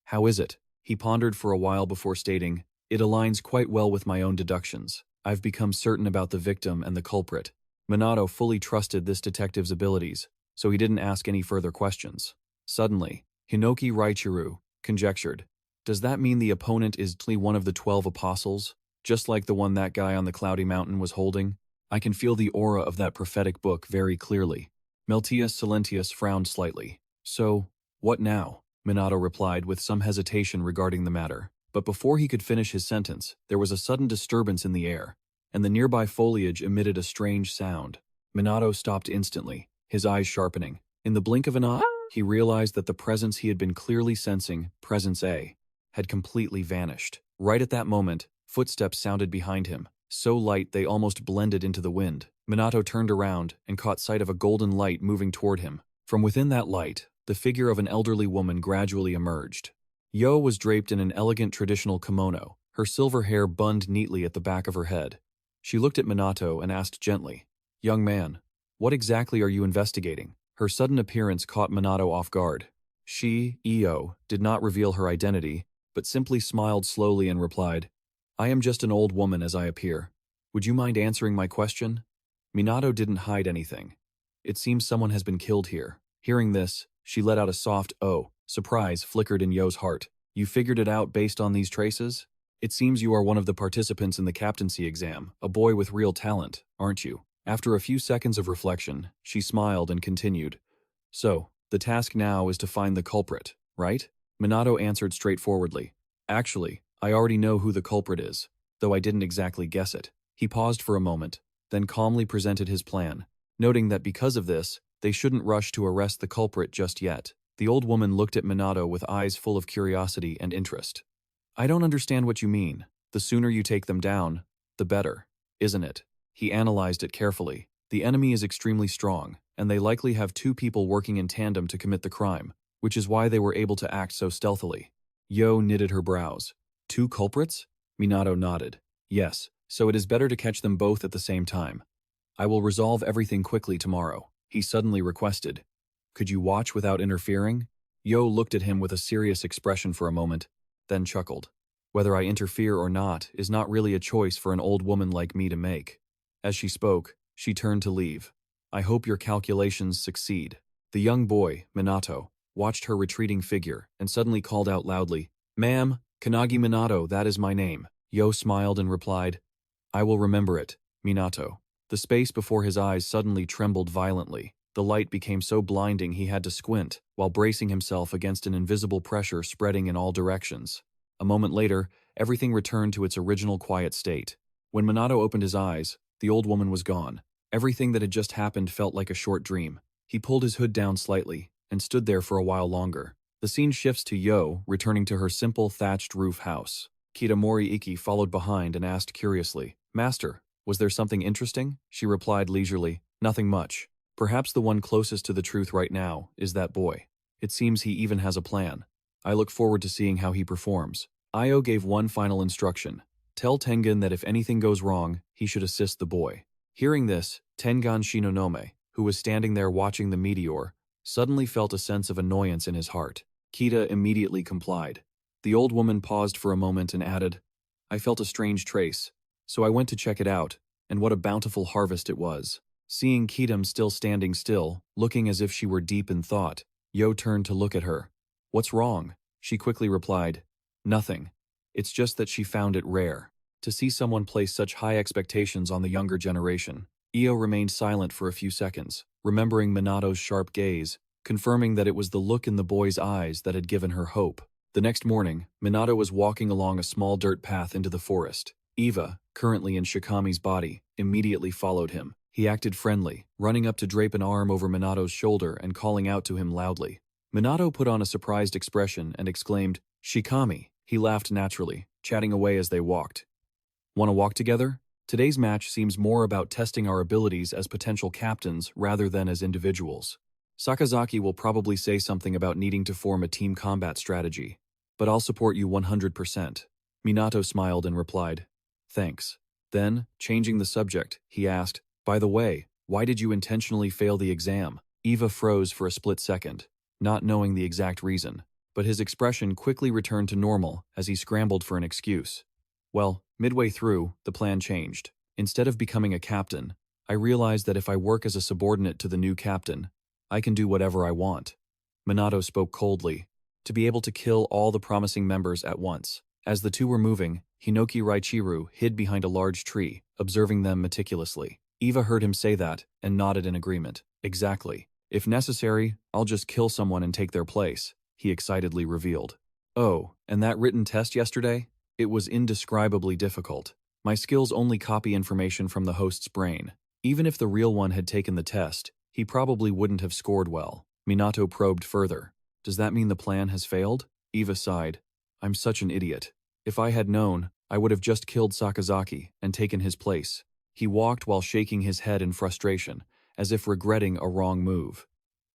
"How is it?" He pondered for a while before stating, "It aligns quite well with my own deductions. I've become certain about the victim and the culprit." Minato fully trusted this detective's abilities, so he didn't ask any further questions. Suddenly, Hinoki Raichiro conjectured, "Does that mean the opponent is one of the 12 apostles, just like the one that guy on the cloudy mountain was holding? I can feel the aura of that prophetic book very clearly." Meltius Silentius frowned slightly. "So, what now?" Minato replied with some hesitation regarding the matter. But before he could finish his sentence, there was a sudden disturbance in the air, and the nearby foliage emitted a strange sound. Minato stopped instantly, his eyes sharpening. In the blink of an eye, he realized that the presence he had been clearly sensing, Presence A, had completely vanished. Right at that moment, footsteps sounded behind him, so light they almost blended into the wind. Minato turned around and caught sight of a golden light moving toward him. From within that light, the figure of an elderly woman gradually emerged. Yo was draped in an elegant traditional kimono, her silver hair bunned neatly at the back of her head. She looked at Minato and asked gently, "Young man, what exactly are you investigating?" Her sudden appearance caught Minato off guard. She, Io, did not reveal her identity, but simply smiled slowly and replied, "I am just an old woman as I appear. Would you mind answering my question?" Minato didn't hide anything. "It seems someone has been killed here." Hearing this, she let out a soft "oh." Surprise flickered in Yo's heart. "You figured it out based on these traces? It seems you are one of the participants in the captaincy exam, a boy with real talent, aren't you?" After a few seconds of reflection, she smiled and continued, "So, the task now is to find the culprit, right?" Minato answered straightforwardly, "Actually, I already know who the culprit is, though I didn't exactly guess it." He paused for a moment, then calmly presented his plan, noting that because of this, they shouldn't rush to arrest the culprit just yet. The old woman looked at Minato with eyes full of curiosity and interest. "I don't understand what you mean. The sooner you take them down, the better, isn't it?" He analyzed it carefully. The enemy is extremely strong, and they likely have two people working in tandem to commit the crime, which is why they were able to act so stealthily. Yo knitted her brows. "Two culprits?" Minato nodded. "Yes, so it is better to catch them both at the same time. I will resolve everything quickly tomorrow." He suddenly requested, "Could you watch without interfering?" Yo looked at him with a serious expression for a moment, then chuckled. "Whether I interfere or not is not really a choice for an old woman like me to make." As she spoke, she turned to leave. "I hope your calculations succeed." The young boy, Minato, watched her retreating figure and suddenly called out loudly, "Ma'am, Kanagi Minato, that is my name." Yo smiled and replied, "I will remember it, Minato." The space before his eyes suddenly trembled violently. The light became so blinding he had to squint, while bracing himself against an invisible pressure spreading in all directions. A moment later, everything returned to its original quiet state. When Minato opened his eyes, the old woman was gone. Everything that had just happened felt like a short dream. He pulled his hood down slightly, and stood there for a while longer. The scene shifts to Yo returning to her simple thatched roof house. Kitamori Iki followed behind and asked curiously, "Master, was there something interesting?" She replied leisurely, "Nothing much. Perhaps the one closest to the truth right now is that boy. It seems he even has a plan. I look forward to seeing how he performs." Io gave one final instruction. "Tell Tengen that if anything goes wrong, he should assist the boy." Hearing this, Tengan Shinonome, who was standing there watching the meteor, suddenly felt a sense of annoyance in his heart. Kita immediately complied. The old woman paused for a moment and added, "I felt a strange trace, so I went to check it out, and what a bountiful harvest it was." Seeing Kitam still standing still, looking as if she were deep in thought, Yo turned to look at her. "What's wrong?" She quickly replied, "Nothing. It's just that she found it rare to see someone place such high expectations on the younger generation." Io remained silent for a few seconds, remembering Minato's sharp gaze, confirming that it was the look in the boy's eyes that had given her hope. The next morning, Minato was walking along a small dirt path into the forest. Eva, currently in Shikami's body, immediately followed him. He acted friendly, running up to drape an arm over Minato's shoulder and calling out to him loudly. Minato put on a surprised expression and exclaimed, "Shikami." He laughed naturally, chatting away as they walked. "Want to walk together? Today's match seems more about testing our abilities as potential captains rather than as individuals. Sakazaki will probably say something about needing to form a team combat strategy, but I'll support you 100%. Minato smiled and replied, "Thanks." Then, changing the subject, he asked, "By the way, why did you intentionally fail the exam?" Eva froze for a split second, not knowing the exact reason, but his expression quickly returned to normal as he scrambled for an excuse. "Well, midway through, the plan changed. Instead of becoming a captain, I realized that if I work as a subordinate to the new captain, I can do whatever I want." Minato spoke coldly, to be able to kill all the promising members at once. As the two were moving, Hinoki Raichiru hid behind a large tree, observing them meticulously. Eva heard him say that and nodded in agreement. "Exactly. If necessary, I'll just kill someone and take their place," he excitedly revealed. "Oh, and that written test yesterday? It was indescribably difficult. My skills only copy information from the host's brain. Even if the real one had taken the test, he probably wouldn't have scored well." Minato probed further. "Does that mean the plan has failed?" Eva sighed. "I'm such an idiot. If I had known, I would have just killed Sakazaki and taken his place." He walked while shaking his head in frustration, as if regretting a wrong move.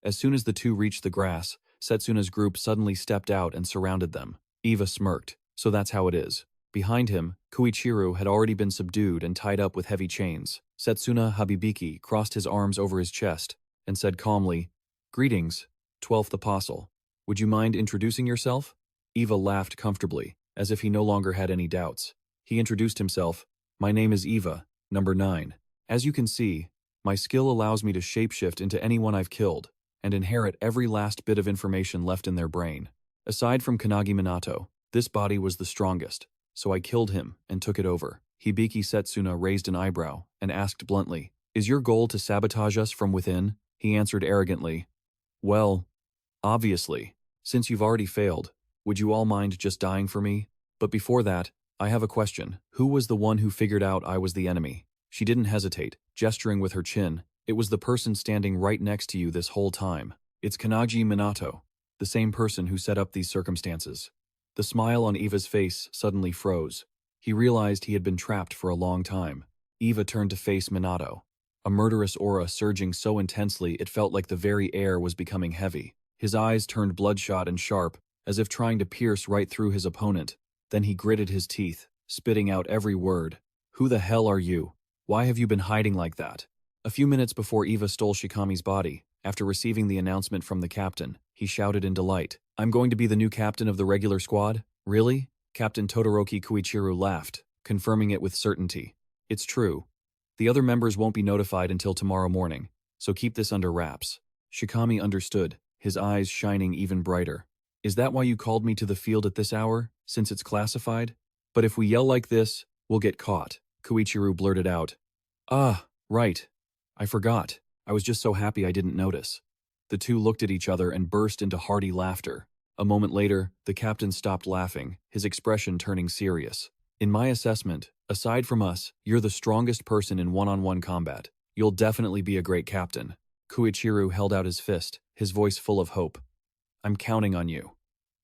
As soon as the two reached the grass, Setsuna's group suddenly stepped out and surrounded them. Eva smirked. "So that's how it is." Behind him, Koichiro had already been subdued and tied up with heavy chains. Setsuna Habibiki crossed his arms over his chest and said calmly, "Greetings, 12th Apostle. Would you mind introducing yourself?" Eva laughed comfortably, as if he no longer had any doubts. He introduced himself. "My name is Eva, number 9. As you can see, my skill allows me to shapeshift into anyone I've killed and inherit every last bit of information left in their brain. Aside from Kanagi Minato, this body was the strongest, so I killed him and took it over." Hibiki Setsuna raised an eyebrow and asked bluntly, "Is your goal to sabotage us from within?" He answered arrogantly, "Well, obviously. Since you've already failed, would you all mind just dying for me? But before that, I have a question. Who was the one who figured out I was the enemy?" She didn't hesitate, gesturing with her chin. "It was the person standing right next to you this whole time. It's Kanagi Minato, the same person who set up these circumstances." The smile on Eva's face suddenly froze. He realized he had been trapped for a long time. Eva turned to face Minato, a murderous aura surging so intensely it felt like the very air was becoming heavy. His eyes turned bloodshot and sharp, as if trying to pierce right through his opponent. Then he gritted his teeth, spitting out every word. "Who the hell are you? Why have you been hiding like that?" A few minutes before Eva stole Shikami's body, after receiving the announcement from the captain, he shouted in delight, "I'm going to be the new captain of the regular squad? Really?" Captain Todoroki Koichiro laughed, confirming it with certainty. "It's true. The other members won't be notified until tomorrow morning, so keep this under wraps." Shikami understood, his eyes shining even brighter. "Is that why you called me to the field at this hour, since it's classified? But if we yell like this, we'll get caught." Koichiro blurted out. "Ah, right. I forgot. I was just so happy I didn't notice." The two looked at each other and burst into hearty laughter. A moment later, the captain stopped laughing, his expression turning serious. "In my assessment, aside from us, you're the strongest person in one-on-one combat. You'll definitely be a great captain." Koichiro held out his fist, his voice full of hope. "I'm counting on you."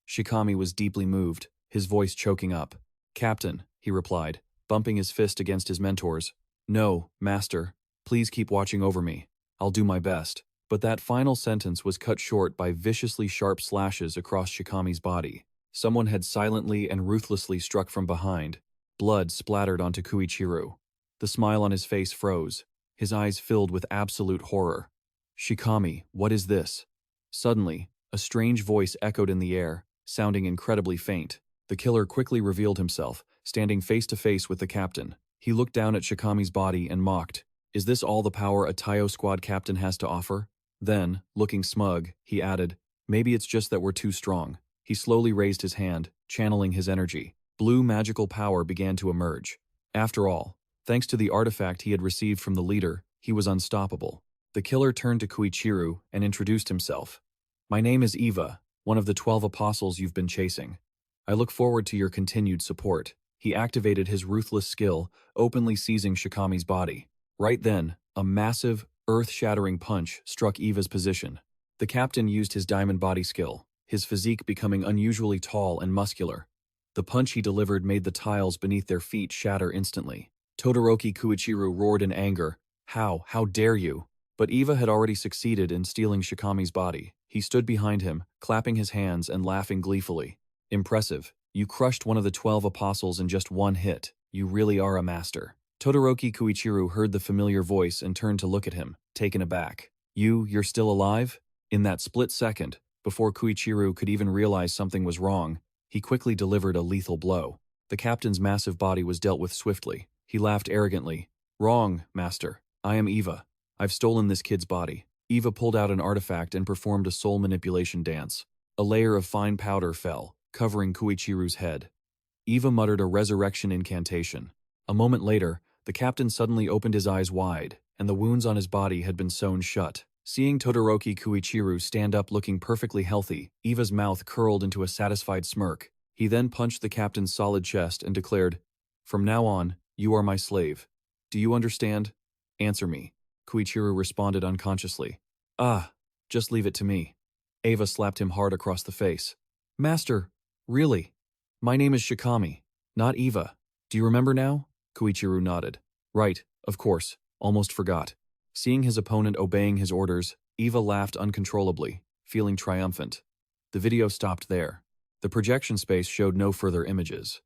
Shikami was deeply moved, his voice choking up. "Captain," he replied, bumping his fist against his mentor's. "No, master. Please keep watching over me. I'll do my best." But that final sentence was cut short by viciously sharp slashes across Shikami's body. Someone had silently and ruthlessly struck from behind. Blood splattered onto Koichiro. The smile on his face froze, his eyes filled with absolute horror. "Shikami, what is this?" Suddenly, a strange voice echoed in the air, sounding incredibly faint. The killer quickly revealed himself, standing face to face with the captain. He looked down at Shikami's body and mocked. "Is this all the power a Taiyo squad captain has to offer?" Then, looking smug, he added, "Maybe it's just that we're too strong." He slowly raised his hand, channeling his energy. Blue magical power began to emerge. After all, thanks to the artifact he had received from the leader, he was unstoppable. The killer turned to Koichiro and introduced himself. "My name is Eva, one of the 12 apostles you've been chasing." I look forward to your continued support. He activated his ruthless skill, openly seizing Shikami's body. Right then, a massive, earth-shattering punch struck Eva's position. The captain used his diamond body skill, his physique becoming unusually tall and muscular. The punch he delivered made the tiles beneath their feet shatter instantly. Todoroki Koichiro roared in anger. How dare you? But Eva had already succeeded in stealing Shikami's body. He stood behind him, clapping his hands and laughing gleefully. Impressive. You crushed one of the 12 apostles in just one hit. You really are a master. Todoroki Koichiro heard the familiar voice and turned to look at him, taken aback. You're still alive? In that split second, before Koichiro could even realize something was wrong, he quickly delivered a lethal blow. The captain's massive body was dealt with swiftly. He laughed arrogantly. Wrong, master. I am Eva. I've stolen this kid's body. Eva pulled out an artifact and performed a soul manipulation dance. A layer of fine powder fell, covering Koichiro's head. Eva muttered a resurrection incantation. A moment later, the captain suddenly opened his eyes wide, and the wounds on his body had been sewn shut. Seeing Todoroki Koichiro stand up looking perfectly healthy, Eva's mouth curled into a satisfied smirk. He then punched the captain's solid chest and declared, "From now on, you are my slave. Do you understand? Answer me." Koichiro responded unconsciously. Just leave it to me." Eva slapped him hard across the face. "Master, really? My name is Shikami, not Eva. Do you remember now?" Koichiro nodded. "Right, of course, almost forgot." Seeing his opponent obeying his orders, Eva laughed uncontrollably, feeling triumphant. The video stopped there. The projection space showed no further images.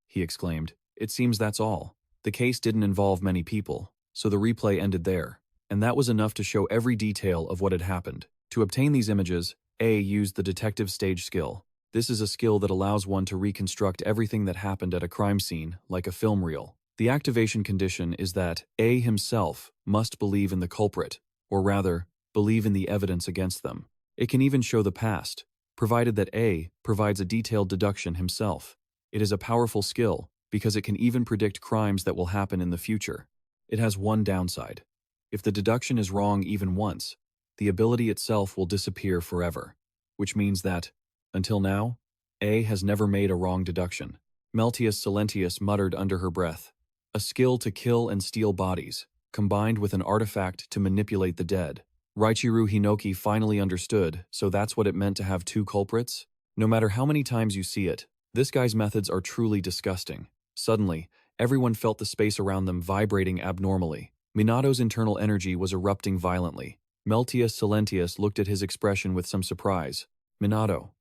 He exclaimed. It seems that's all. The case didn't involve many people, so the replay ended there. And that was enough to show every detail of what had happened. To obtain these images, A used the detective stage skill. This is a skill that allows one to reconstruct everything that happened at a crime scene, like a film reel. The activation condition is that A himself must believe in the culprit, or rather, believe in the evidence against them. It can even show the past, provided that A provides a detailed deduction himself. It is a powerful skill, because it can even predict crimes that will happen in the future. It has one downside. If the deduction is wrong even once, the ability itself will disappear forever, which means that, until now, A has never made a wrong deduction. Meltius Silentius muttered under her breath. A skill to kill and steal bodies, combined with an artifact to manipulate the dead. Raichiru Hinoki finally understood, so that's what it meant to have two culprits? No matter how many times you see it, this guy's methods are truly disgusting. Suddenly, everyone felt the space around them vibrating abnormally. Minato's internal energy was erupting violently. Meltius Silentius looked at his expression with some surprise. Minato,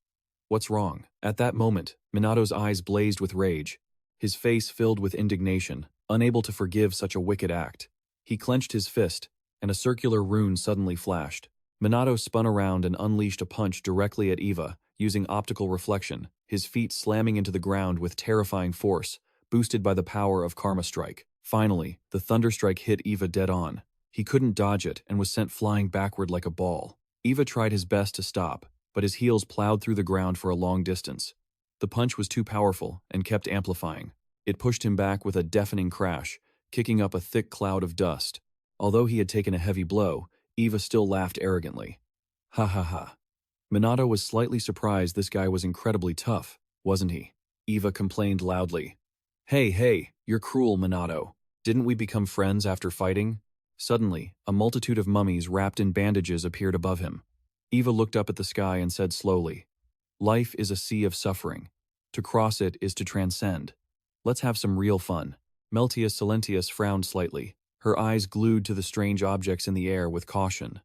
what's wrong? At that moment, Minato's eyes blazed with rage. His face filled with indignation, unable to forgive such a wicked act. He clenched his fist, and a circular rune suddenly flashed. Minato spun around and unleashed a punch directly at Eva, using optical reflection, his feet slamming into the ground with terrifying force, boosted by the power of Karma Strike. Finally, the Thunder Strike hit Eva dead on. He couldn't dodge it and was sent flying backward like a ball. Eva tried his best to stop, but his heels plowed through the ground for a long distance. The punch was too powerful and kept amplifying. It pushed him back with a deafening crash, kicking up a thick cloud of dust. Although he had taken a heavy blow, Eva still laughed arrogantly. Ha ha ha. Minato was slightly surprised this guy was incredibly tough, wasn't he? Eva complained loudly. Hey, you're cruel, Minato. Didn't we become friends after fighting? Suddenly, a multitude of mummies wrapped in bandages appeared above him. Eva looked up at the sky and said slowly, Life is a sea of suffering. To cross it is to transcend. Let's have some real fun. Meltius Silentius frowned slightly, her eyes glued to the strange objects in the air with caution.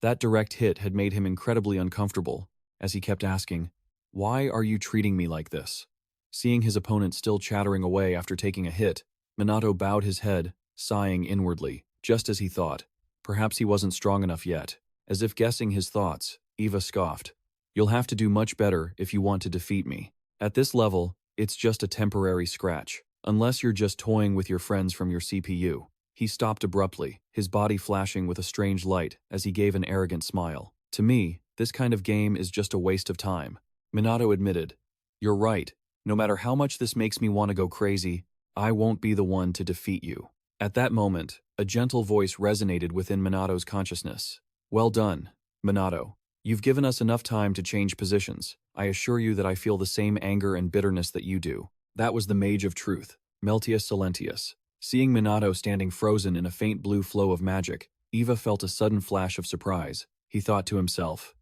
That direct hit had made him incredibly uncomfortable, as he kept asking, Why are you treating me like this? Seeing his opponent still chattering away after taking a hit, Minato bowed his head, sighing inwardly, just as he thought. Perhaps he wasn't strong enough yet. As if guessing his thoughts, Eva scoffed. You'll have to do much better if you want to defeat me. At this level, it's just a temporary scratch, unless you're just toying with your friends from your CPU. He stopped abruptly, his body flashing with a strange light as he gave an arrogant smile. To me, this kind of game is just a waste of time. Minato admitted. You're right. No matter how much this makes me want to go crazy, I won't be the one to defeat you. At that moment, a gentle voice resonated within Minato's consciousness. Well done, Minato. You've given us enough time to change positions. I assure you that I feel the same anger and bitterness that you do. That was the Mage of Truth, Meltius Silentius. Seeing Minato standing frozen in a faint blue flow of magic, Eva felt a sudden flash of surprise. He thought to himself,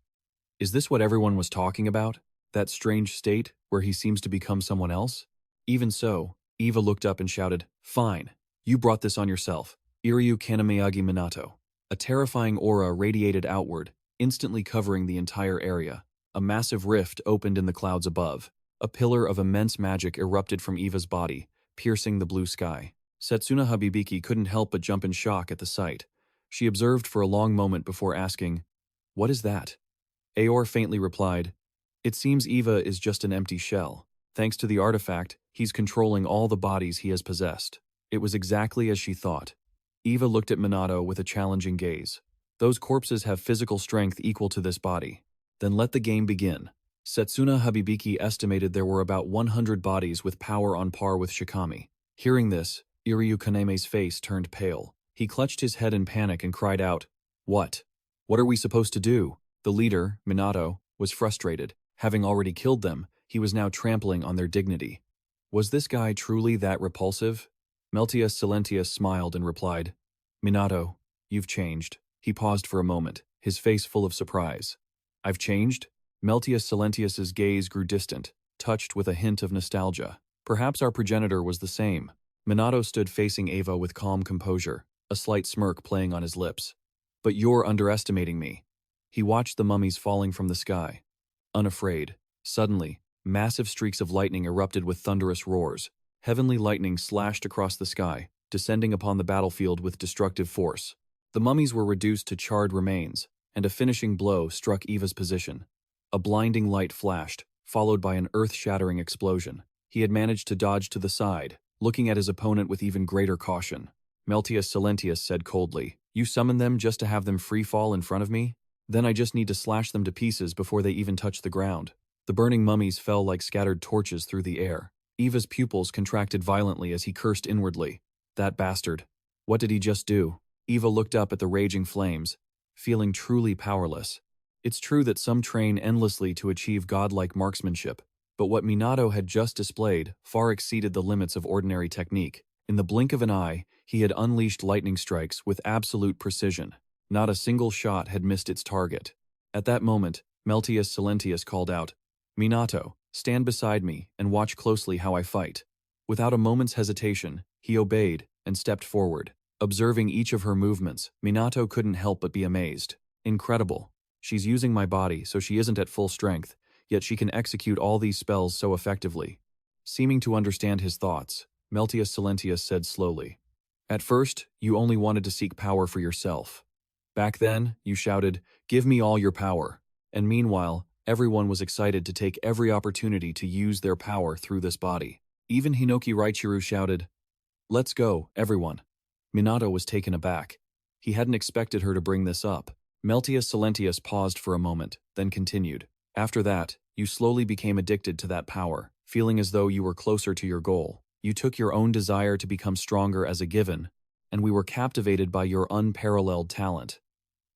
is this what everyone was talking about? That strange state where he seems to become someone else? Even so, Eva looked up and shouted, fine. You brought this on yourself. Iryu Kanamiyagi Minato. A terrifying aura radiated outward, instantly covering the entire area. A massive rift opened in the clouds above. A pillar of immense magic erupted from Eva's body, piercing the blue sky. Setsuna Habibiki couldn't help but jump in shock at the sight. She observed for a long moment before asking, what is that? Aor faintly replied, it seems Eva is just an empty shell. Thanks to the artifact, he's controlling all the bodies he has possessed. It was exactly as she thought. Eva looked at Minato with a challenging gaze. Those corpses have physical strength equal to this body. Then let the game begin. Setsuna Habibiki estimated there were about 100 bodies with power on par with Shikami. Hearing this, Iryu Kaneme's face turned pale. He clutched his head in panic and cried out, what? What are we supposed to do? The leader, Minato, was frustrated. Having already killed them, he was now trampling on their dignity. Was this guy truly that repulsive? Meltius Silentius smiled and replied, Minato, you've changed. He paused for a moment, his face full of surprise. I've changed? Meltius Silentius's gaze grew distant, touched with a hint of nostalgia. Perhaps our progenitor was the same. Minato stood facing Eva with calm composure, a slight smirk playing on his lips. But you're underestimating me. He watched the mummies falling from the sky. Unafraid. Suddenly, massive streaks of lightning erupted with thunderous roars. Heavenly lightning slashed across the sky, descending upon the battlefield with destructive force. The mummies were reduced to charred remains, and a finishing blow struck Eva's position. A blinding light flashed, followed by an earth-shattering explosion. He had managed to dodge to the side, looking at his opponent with even greater caution. Meltius Silentius said coldly, you summoned them just to have them free fall in front of me? Then I just need to slash them to pieces before they even touch the ground. The burning mummies fell like scattered torches through the air. Eva's pupils contracted violently as he cursed inwardly. That bastard. What did he just do? Eva looked up at the raging flames, feeling truly powerless. It's true that some train endlessly to achieve godlike marksmanship, but what Minato had just displayed far exceeded the limits of ordinary technique. In the blink of an eye, he had unleashed lightning strikes with absolute precision. Not a single shot had missed its target. At that moment, Meltius Silentius called out, Minato, stand beside me and watch closely how I fight. Without a moment's hesitation, he obeyed and stepped forward. Observing each of her movements, Minato couldn't help but be amazed. Incredible. She's using my body so she isn't at full strength, yet she can execute all these spells so effectively. Seeming to understand his thoughts, Meltius Silentius said slowly, at first, you only wanted to seek power for yourself. Back then, you shouted, give me all your power. And meanwhile, everyone was excited to take every opportunity to use their power through this body. Even Hinoki Raichiru shouted, let's go, everyone. Minato was taken aback. He hadn't expected her to bring this up. Meltius Silentius paused for a moment, then continued. After that, you slowly became addicted to that power, feeling as though you were closer to your goal. You took your own desire to become stronger as a given, and we were captivated by your unparalleled talent.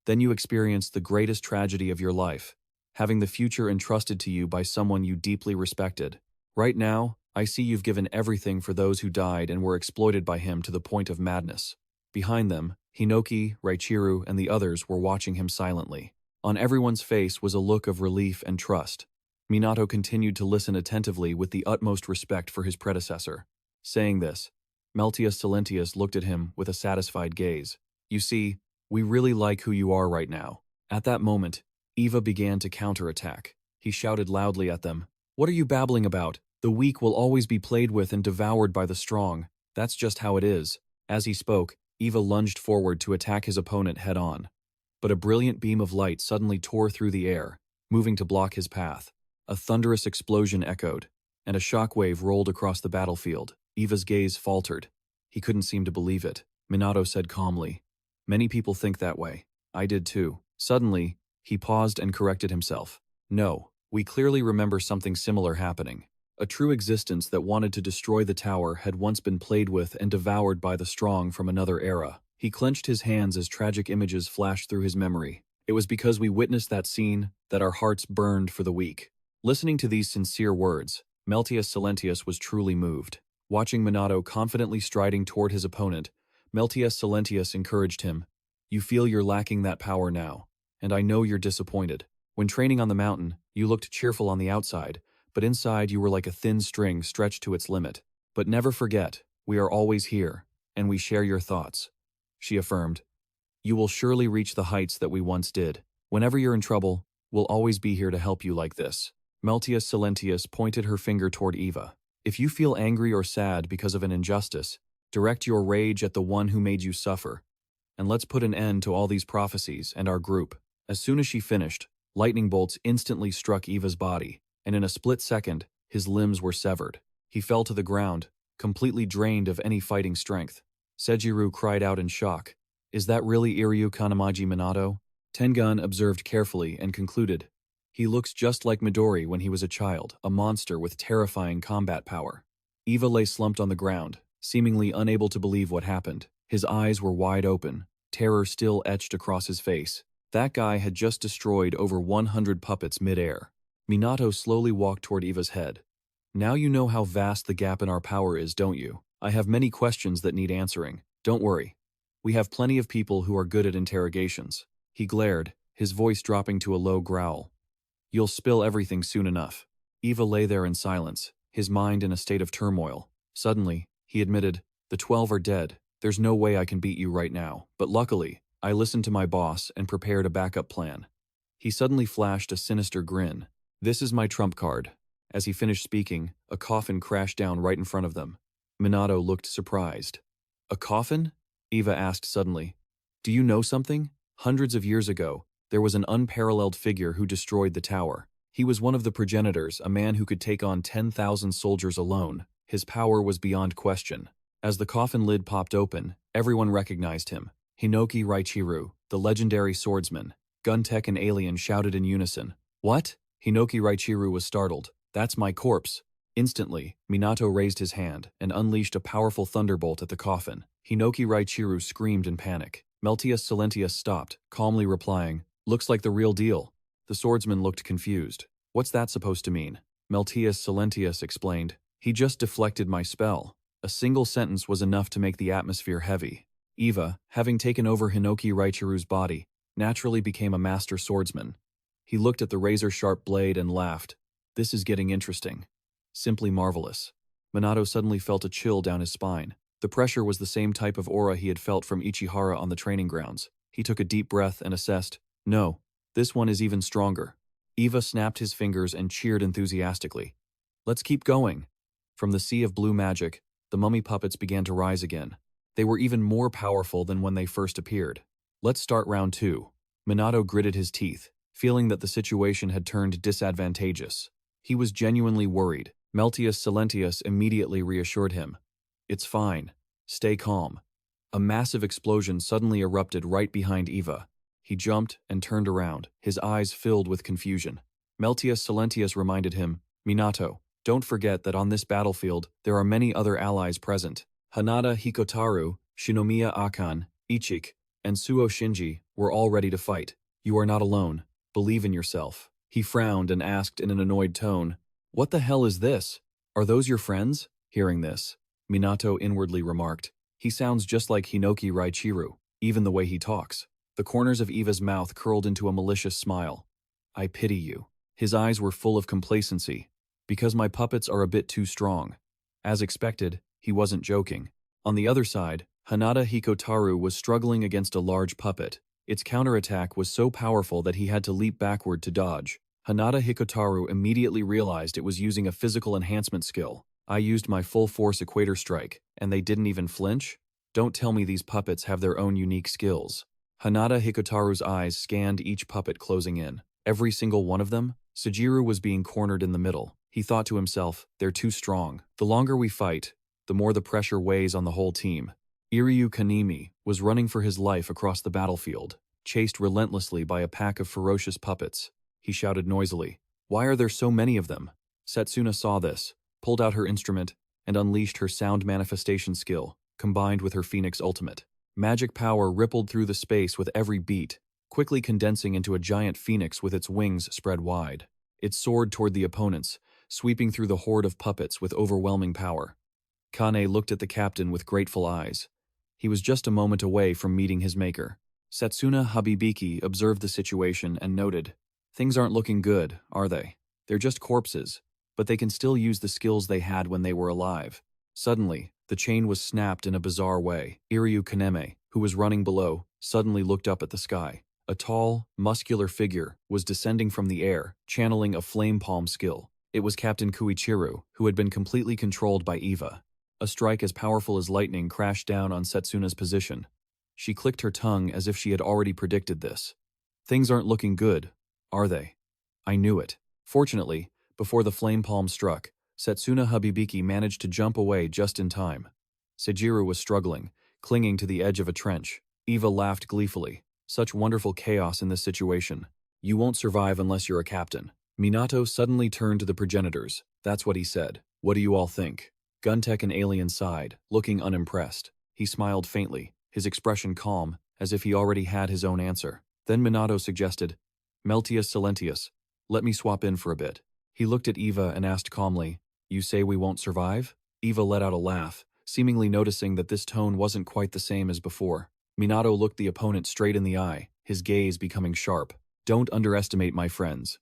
Then you experienced the greatest tragedy of your life, having the future entrusted to you by someone you deeply respected. Right now, I see you've given everything for those who died and were exploited by him to the point of madness. Behind them, Hinoki, Raichiru, and the others were watching him silently. On everyone's face was a look of relief and trust. Minato continued to listen attentively with the utmost respect for his predecessor. Saying this, Meltius Silentius looked at him with a satisfied gaze. You see, we really like who you are right now. At that moment, Eva began to counterattack. He shouted loudly at them, what are you babbling about? The weak will always be played with and devoured by the strong. That's just how it is. As he spoke, Eva lunged forward to attack his opponent head-on. But a brilliant beam of light suddenly tore through the air, moving to block his path. A thunderous explosion echoed, and a shockwave rolled across the battlefield. Eva's gaze faltered. He couldn't seem to believe it. Minato said calmly, many people think that way. I did too. Suddenly, he paused and corrected himself. No, we clearly remember something similar happening. A true existence that wanted to destroy the tower had once been played with and devoured by the strong from another era. He clenched his hands as tragic images flashed through his memory. It was because we witnessed that scene that our hearts burned for the weak. Listening to these sincere words, Meltius Silentius was truly moved. Watching Minato confidently striding toward his opponent, Meltius Silentius encouraged him. You feel you're lacking that power now, and I know you're disappointed. When training on the mountain, you looked cheerful on the outside, but inside you were like a thin string stretched to its limit. But never forget, we are always here, and we share your thoughts, she affirmed. You will surely reach the heights that we once did. Whenever you're in trouble, we'll always be here to help you like this. Meltius Silentius pointed her finger toward Eva. If you feel angry or sad because of an injustice, direct your rage at the one who made you suffer. And let's put an end to all these prophecies and our group. As soon as she finished, lightning bolts instantly struck Eva's body, and in a split second, his limbs were severed. He fell to the ground, completely drained of any fighting strength. Seijiro cried out in shock. Is that really Iryu Kanamaji Minato? Tengun observed carefully and concluded. He looks just like Midori when he was a child, a monster with terrifying combat power. Eva lay slumped on the ground, seemingly unable to believe what happened. His eyes were wide open, terror still etched across his face. That guy had just destroyed over 100 puppets mid-air. Minato slowly walked toward Eva's head. Now you know how vast the gap in our power is, don't you? I have many questions that need answering. Don't worry. We have plenty of people who are good at interrogations. He glared, his voice dropping to a low growl. You'll spill everything soon enough. Eva lay there in silence, his mind in a state of turmoil. Suddenly, he admitted, the 12 are dead. There's no way I can beat you right now. But luckily, I listened to my boss and prepared a backup plan. He suddenly flashed a sinister grin. This is my trump card. As he finished speaking, a coffin crashed down right in front of them. Minato looked surprised. A coffin? Eva asked suddenly. Do you know something? Hundreds of years ago, there was an unparalleled figure who destroyed the tower. He was one of the progenitors, a man who could take on 10,000 soldiers alone. His power was beyond question. As the coffin lid popped open, everyone recognized him. Hinoki Raichiru, the legendary swordsman. Guntek and Alien shouted in unison. What? Hinoki Raichiru was startled. That's my corpse. Instantly, Minato raised his hand and unleashed a powerful thunderbolt at the coffin. Hinoki Raichiru screamed in panic. Meltius Silentius stopped, calmly replying, Looks like the real deal. The swordsman looked confused. What's that supposed to mean? Meltius Silentius explained. He just deflected my spell. A single sentence was enough to make the atmosphere heavy. Eva, having taken over Hinoki Raichiru's body, naturally became a master swordsman. He looked at the razor-sharp blade and laughed. This is getting interesting. Simply marvelous. Minato suddenly felt a chill down his spine. The pressure was the same type of aura he had felt from Ichihara on the training grounds. He took a deep breath and assessed, No, this one is even stronger. Eva snapped his fingers and cheered enthusiastically. Let's keep going. From the sea of blue magic, the mummy puppets began to rise again. They were even more powerful than when they first appeared. Let's start round 2. Minato gritted his teeth, feeling that the situation had turned disadvantageous. He was genuinely worried. Meltius Silentius immediately reassured him. It's fine. Stay calm. A massive explosion suddenly erupted right behind Eva. He jumped and turned around, his eyes filled with confusion. Meltius Silentius reminded him, Minato, don't forget that on this battlefield there are many other allies present. Hanada Hikotaru, Shinomiya Akan, Ichik, and Suo Shinji were all ready to fight. You are not alone. Believe in yourself. He frowned and asked in an annoyed tone, What the hell is this? Are those your friends? Hearing this, Minato inwardly remarked, He sounds just like Hinoki Raichiru, even the way he talks. The corners of Eva's mouth curled into a malicious smile. I pity you. His eyes were full of complacency. Because my puppets are a bit too strong. As expected, he wasn't joking. On the other side, Hanada Hikotaru was struggling against a large puppet. Its counterattack was so powerful that he had to leap backward to dodge. Hanada Hikotaru immediately realized it was using a physical enhancement skill. I used my full force equator strike, and they didn't even flinch? Don't tell me these puppets have their own unique skills. Hanada Hikotaru's eyes scanned each puppet closing in. Every single one of them? Seijiro was being cornered in the middle. He thought to himself, they're too strong. The longer we fight, the more the pressure weighs on the whole team. Iryu Kanemi was running for his life across the battlefield, chased relentlessly by a pack of ferocious puppets. He shouted noisily, Why are there so many of them? Setsuna saw this, pulled out her instrument, and unleashed her sound manifestation skill, combined with her Phoenix ultimate. Magic power rippled through the space with every beat, quickly condensing into a giant phoenix with its wings spread wide. It soared toward the opponents, sweeping through the horde of puppets with overwhelming power. Kane looked at the captain with grateful eyes. He was just a moment away from meeting his maker. Setsuna Habibiki observed the situation and noted, "Things aren't looking good, are they? They're just corpses, but they can still use the skills they had when they were alive." Suddenly, the chain was snapped in a bizarre way. Iryu Kaneme, who was running below, suddenly looked up at the sky. A tall, muscular figure was descending from the air, channeling a flame palm skill. It was Captain Kuichiru, who had been completely controlled by Eva. A strike as powerful as lightning crashed down on Setsuna's position. She clicked her tongue as if she had already predicted this. "Things aren't looking good, are they? I knew it." Fortunately, before the flame palm struck, Setsuna Habibiki managed to jump away just in time. Seijiro was struggling, clinging to the edge of a trench. Eva laughed gleefully. Such wonderful chaos in this situation. "You won't survive unless you're a captain." Minato suddenly turned to the progenitors. That's what he said. "What do you all think?" Guntek and Alien sighed, looking unimpressed. He smiled faintly, his expression calm, as if he already had his own answer. Then Minato suggested, "Meltius Silentius, let me swap in for a bit." He looked at Eva and asked calmly, "You say we won't survive?" Eva let out a laugh, seemingly noticing that this tone wasn't quite the same as before. Minato looked the opponent straight in the eye, his gaze becoming sharp. "Don't underestimate my friends."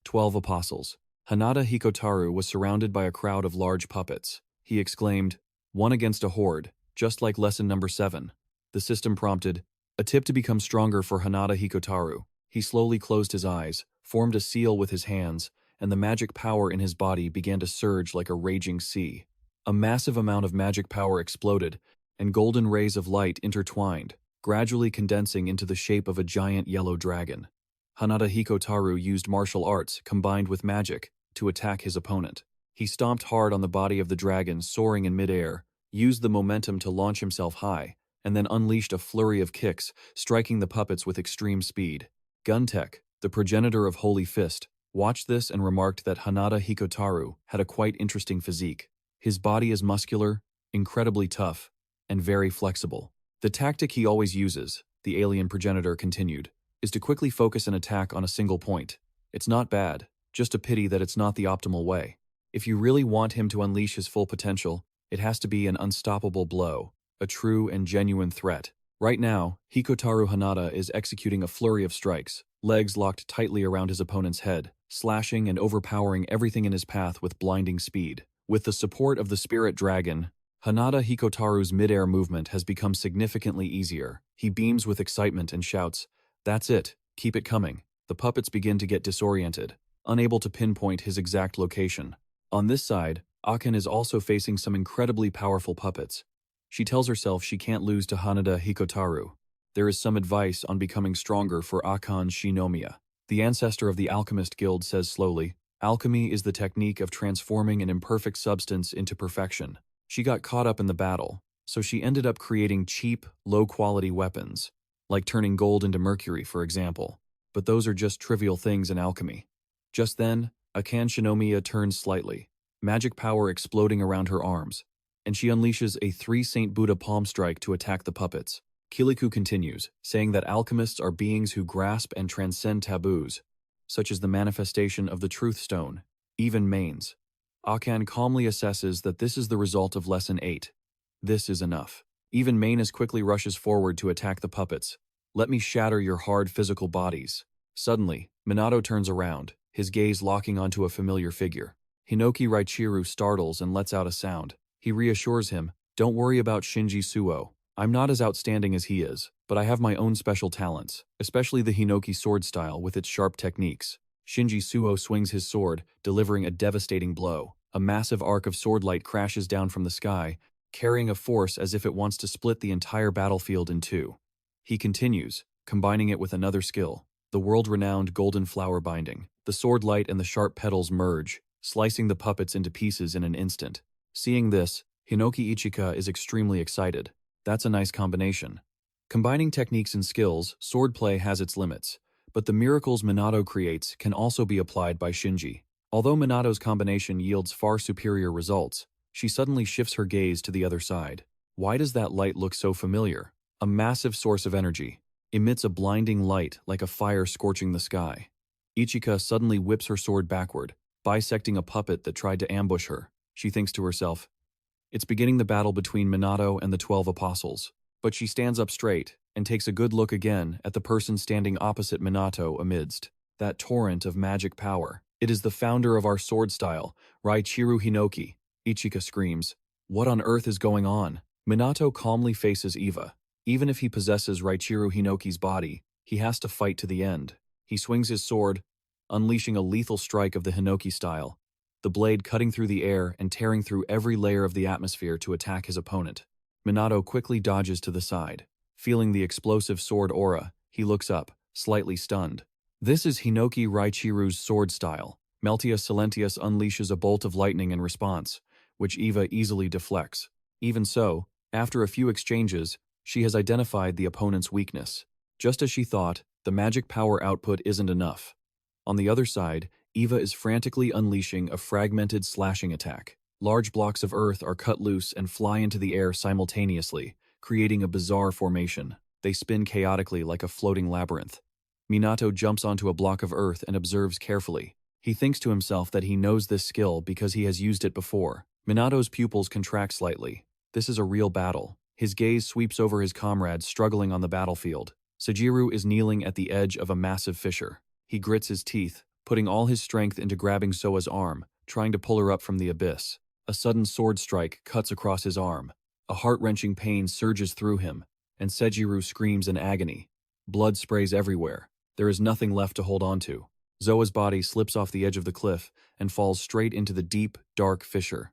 12 Apostles. Hanada Hikotaru was surrounded by a crowd of large puppets. He exclaimed, "One against a horde, just like lesson number 7. The system prompted, "A tip to become stronger for Hanada Hikotaru." He slowly closed his eyes, formed a seal with his hands, and the magic power in his body began to surge like a raging sea. A massive amount of magic power exploded, and golden rays of light intertwined, gradually condensing into the shape of a giant yellow dragon. Hanada Hikotaru used martial arts combined with magic to attack his opponent. He stomped hard on the body of the dragon soaring in midair, used the momentum to launch himself high, and then unleashed a flurry of kicks, striking the puppets with extreme speed. Guntek, the progenitor of Holy Fist, watched this and remarked that Hanada Hikotaru had a quite interesting physique. His body is muscular, incredibly tough, and very flexible. "The tactic he always uses," the alien progenitor continued, "is to quickly focus an attack on a single point. It's not bad, just a pity that it's not the optimal way. If you really want him to unleash his full potential, it has to be an unstoppable blow, a true and genuine threat." Right now, Hikotaru Hanada is executing a flurry of strikes, legs locked tightly around his opponent's head, slashing and overpowering everything in his path with blinding speed. With the support of the spirit dragon, Hanada Hikotaru's mid-air movement has become significantly easier. He beams with excitement and shouts, "That's it, keep it coming." The puppets begin to get disoriented, unable to pinpoint his exact location. On this side, Akan is also facing some incredibly powerful puppets. She tells herself she can't lose to Hanada Hikotaru. There is some advice on becoming stronger for Akan's Shinomiya. The ancestor of the Alchemist Guild says slowly, "Alchemy is the technique of transforming an imperfect substance into perfection." She got caught up in the battle, so she ended up creating cheap, low-quality weapons, like turning gold into mercury, for example. But those are just trivial things in alchemy. Just then, Akan Shinomiya turns slightly, magic power exploding around her arms, and she unleashes a 3 Saint Buddha palm strike to attack the puppets. Kiliku continues, saying that alchemists are beings who grasp and transcend taboos, such as the manifestation of the Truth Stone, even mains. Akan calmly assesses that this is the result of Lesson 8. This is enough. Even Manus quickly rushes forward to attack the puppets. "Let me shatter your hard physical bodies." Suddenly, Minato turns around, his gaze locking onto a familiar figure. Hinoki Raichiru startles and lets out a sound. He reassures him, "Don't worry about Shinji Suo. I'm not as outstanding as he is, but I have my own special talents, especially the Hinoki sword style with its sharp techniques." Shinji Suo swings his sword, delivering a devastating blow. A massive arc of swordlight crashes down from the sky, carrying a force as if it wants to split the entire battlefield in two. He continues, combining it with another skill, the world-renowned golden flower binding. The sword light and the sharp petals merge, slicing the puppets into pieces in an instant. Seeing this, Hinoki Ichika is extremely excited. That's a nice combination. Combining techniques and skills, swordplay has its limits, but the miracles Minato creates can also be applied by Shinji. Although Minato's combination yields far superior results, she suddenly shifts her gaze to the other side. Why does that light look so familiar? A massive source of energy. emits a blinding light like a fire scorching the sky. Ichika suddenly whips her sword backward, bisecting a puppet that tried to ambush her. She thinks to herself, it's beginning the battle between Minato and the 12 apostles. But she stands up straight and takes a good look again at the person standing opposite Minato amidst that torrent of magic power. It is the founder of our sword style, Raichiru Hinoki. Ichika screams, what on earth is going on? Minato calmly faces Eva. Even if he possesses Raichiru Hinoki's body, he has to fight to the end. He swings his sword, unleashing a lethal strike of the Hinoki style, the blade cutting through the air and tearing through every layer of the atmosphere to attack his opponent. Minato quickly dodges to the side. Feeling the explosive sword aura, he looks up, slightly stunned. This is Hinoki Raichiru's sword style. Meltius Silentius unleashes a bolt of lightning in response, which Eva easily deflects. Even so, after a few exchanges, she has identified the opponent's weakness. Just as she thought, the magic power output isn't enough. On the other side, Eva is frantically unleashing a fragmented slashing attack. Large blocks of earth are cut loose and fly into the air simultaneously, creating a bizarre formation. They spin chaotically like a floating labyrinth. Minato jumps onto a block of earth and observes carefully. He thinks to himself that he knows this skill because he has used it before. Minato's pupils contract slightly. This is a real battle. His gaze sweeps over his comrades struggling on the battlefield. Seijiro is kneeling at the edge of a massive fissure. He grits his teeth, putting all his strength into grabbing Soa's arm, trying to pull her up from the abyss. A sudden sword strike cuts across his arm. A heart-wrenching pain surges through him, and Seijiro screams in agony. Blood sprays everywhere. There is nothing left to hold on to. Zoa's body slips off the edge of the cliff and falls straight into the deep, dark fissure.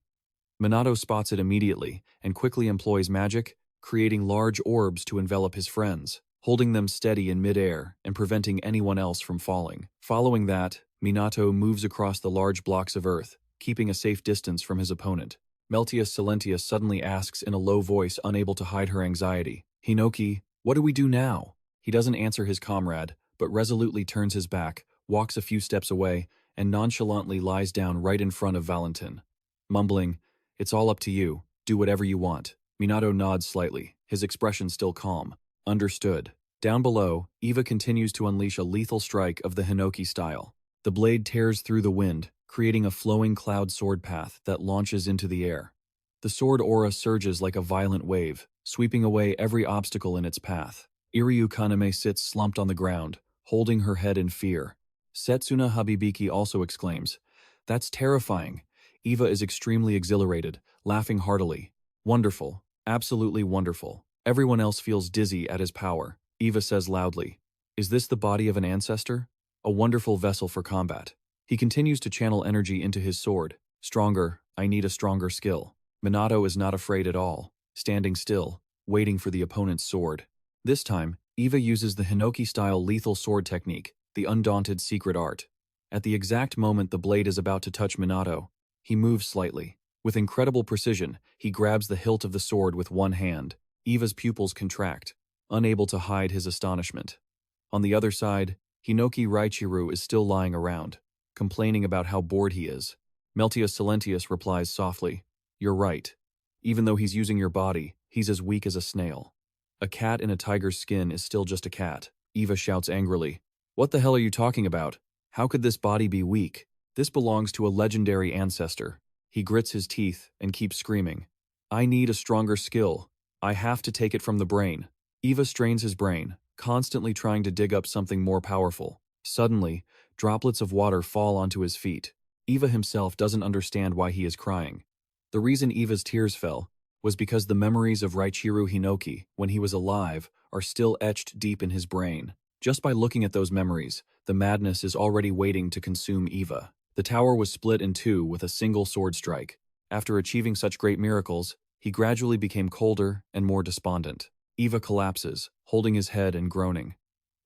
Minato spots it immediately and quickly employs magic, creating large orbs to envelop his friends, holding them steady in midair and preventing anyone else from falling. Following that, Minato moves across the large blocks of earth, keeping a safe distance from his opponent. Meltius Silentius suddenly asks in a low voice, unable to hide her anxiety, Hinoki, what do we do now? He doesn't answer his comrade, but resolutely turns his back, walks a few steps away, and nonchalantly lies down right in front of Valentin. Mumbling, it's all up to you, do whatever you want. Minato nods slightly, his expression still calm. Understood. Down below, Eva continues to unleash a lethal strike of the Hinoki style. The blade tears through the wind, creating a flowing cloud sword path that launches into the air. The sword aura surges like a violent wave, sweeping away every obstacle in its path. Iryu Kaname sits slumped on the ground, holding her head in fear. Setsuna Habibiki also exclaims, that's terrifying. Eva is extremely exhilarated, laughing heartily. Wonderful, absolutely wonderful. Everyone else feels dizzy at his power. Eva says loudly, is this the body of an ancestor? A wonderful vessel for combat. He continues to channel energy into his sword. Stronger, I need a stronger skill. Minato is not afraid at all, standing still, waiting for the opponent's sword. This time, Eva uses the Hinoki-style lethal sword technique, the undaunted secret art. At the exact moment the blade is about to touch Minato, he moves slightly. With incredible precision, he grabs the hilt of the sword with one hand. Eva's pupils contract, unable to hide his astonishment. On the other side, Hinoki Raichiru is still lying around, complaining about how bored he is. Meltius Silentius replies softly, you're right. Even though he's using your body, he's as weak as a snail. A cat in a tiger's skin is still just a cat. Eva shouts angrily, what the hell are you talking about? How could this body be weak? This belongs to a legendary ancestor. He grits his teeth and keeps screaming, I need a stronger skill. I have to take it from the brain. Eva strains his brain, constantly trying to dig up something more powerful. Suddenly, droplets of water fall onto his feet. Eva himself doesn't understand why he is crying. The reason Eva's tears fell was because the memories of Raichiru Hinoki, when he was alive, are still etched deep in his brain. Just by looking at those memories, the madness is already waiting to consume Eva. The tower was split in two with a single sword strike. After achieving such great miracles, he gradually became colder and more despondent. Eva collapses, holding his head and groaning.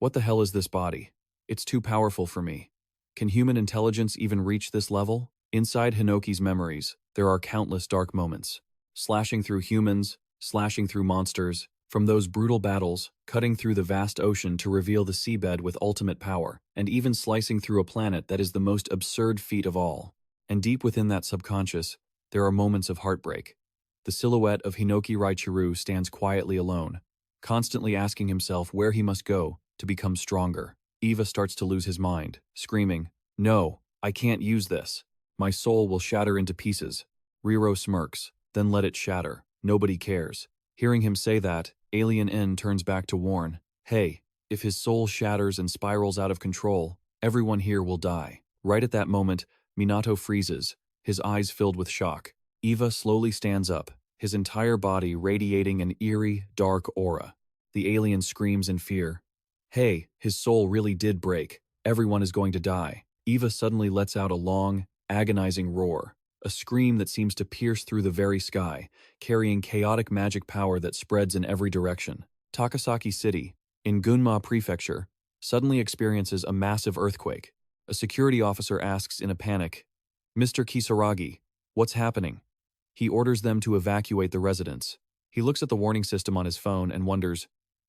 What the hell is this body? It's too powerful for me. Can human intelligence even reach this level? Inside Hinoki's memories, there are countless dark moments. Slashing through humans, slashing through monsters, from those brutal battles, cutting through the vast ocean to reveal the seabed with ultimate power, and even slicing through a planet that is the most absurd feat of all. And deep within that subconscious, there are moments of heartbreak. The silhouette of Hinoki Raichiru stands quietly alone, constantly asking himself where he must go to become stronger. Eva starts to lose his mind, screaming, "No, I can't use this. My soul will shatter into pieces." Riro smirks, "Then let it shatter. Nobody cares." Hearing him say that, Alien N turns back to warn, "Hey, if his soul shatters and spirals out of control, everyone here will die." Right at that moment, Minato freezes, his eyes filled with shock. Eva slowly stands up, his entire body radiating an eerie, dark aura. The alien screams in fear. "Hey, his soul really did break. Everyone is going to die." Eva suddenly lets out a long, agonizing roar, a scream that seems to pierce through the very sky, carrying chaotic magic power that spreads in every direction. Takasaki City, in Gunma Prefecture, suddenly experiences a massive earthquake. A security officer asks in a panic, "Mr. Kisaragi, what's happening?" He orders them to evacuate the residence. He looks at the warning system on his phone and wonders,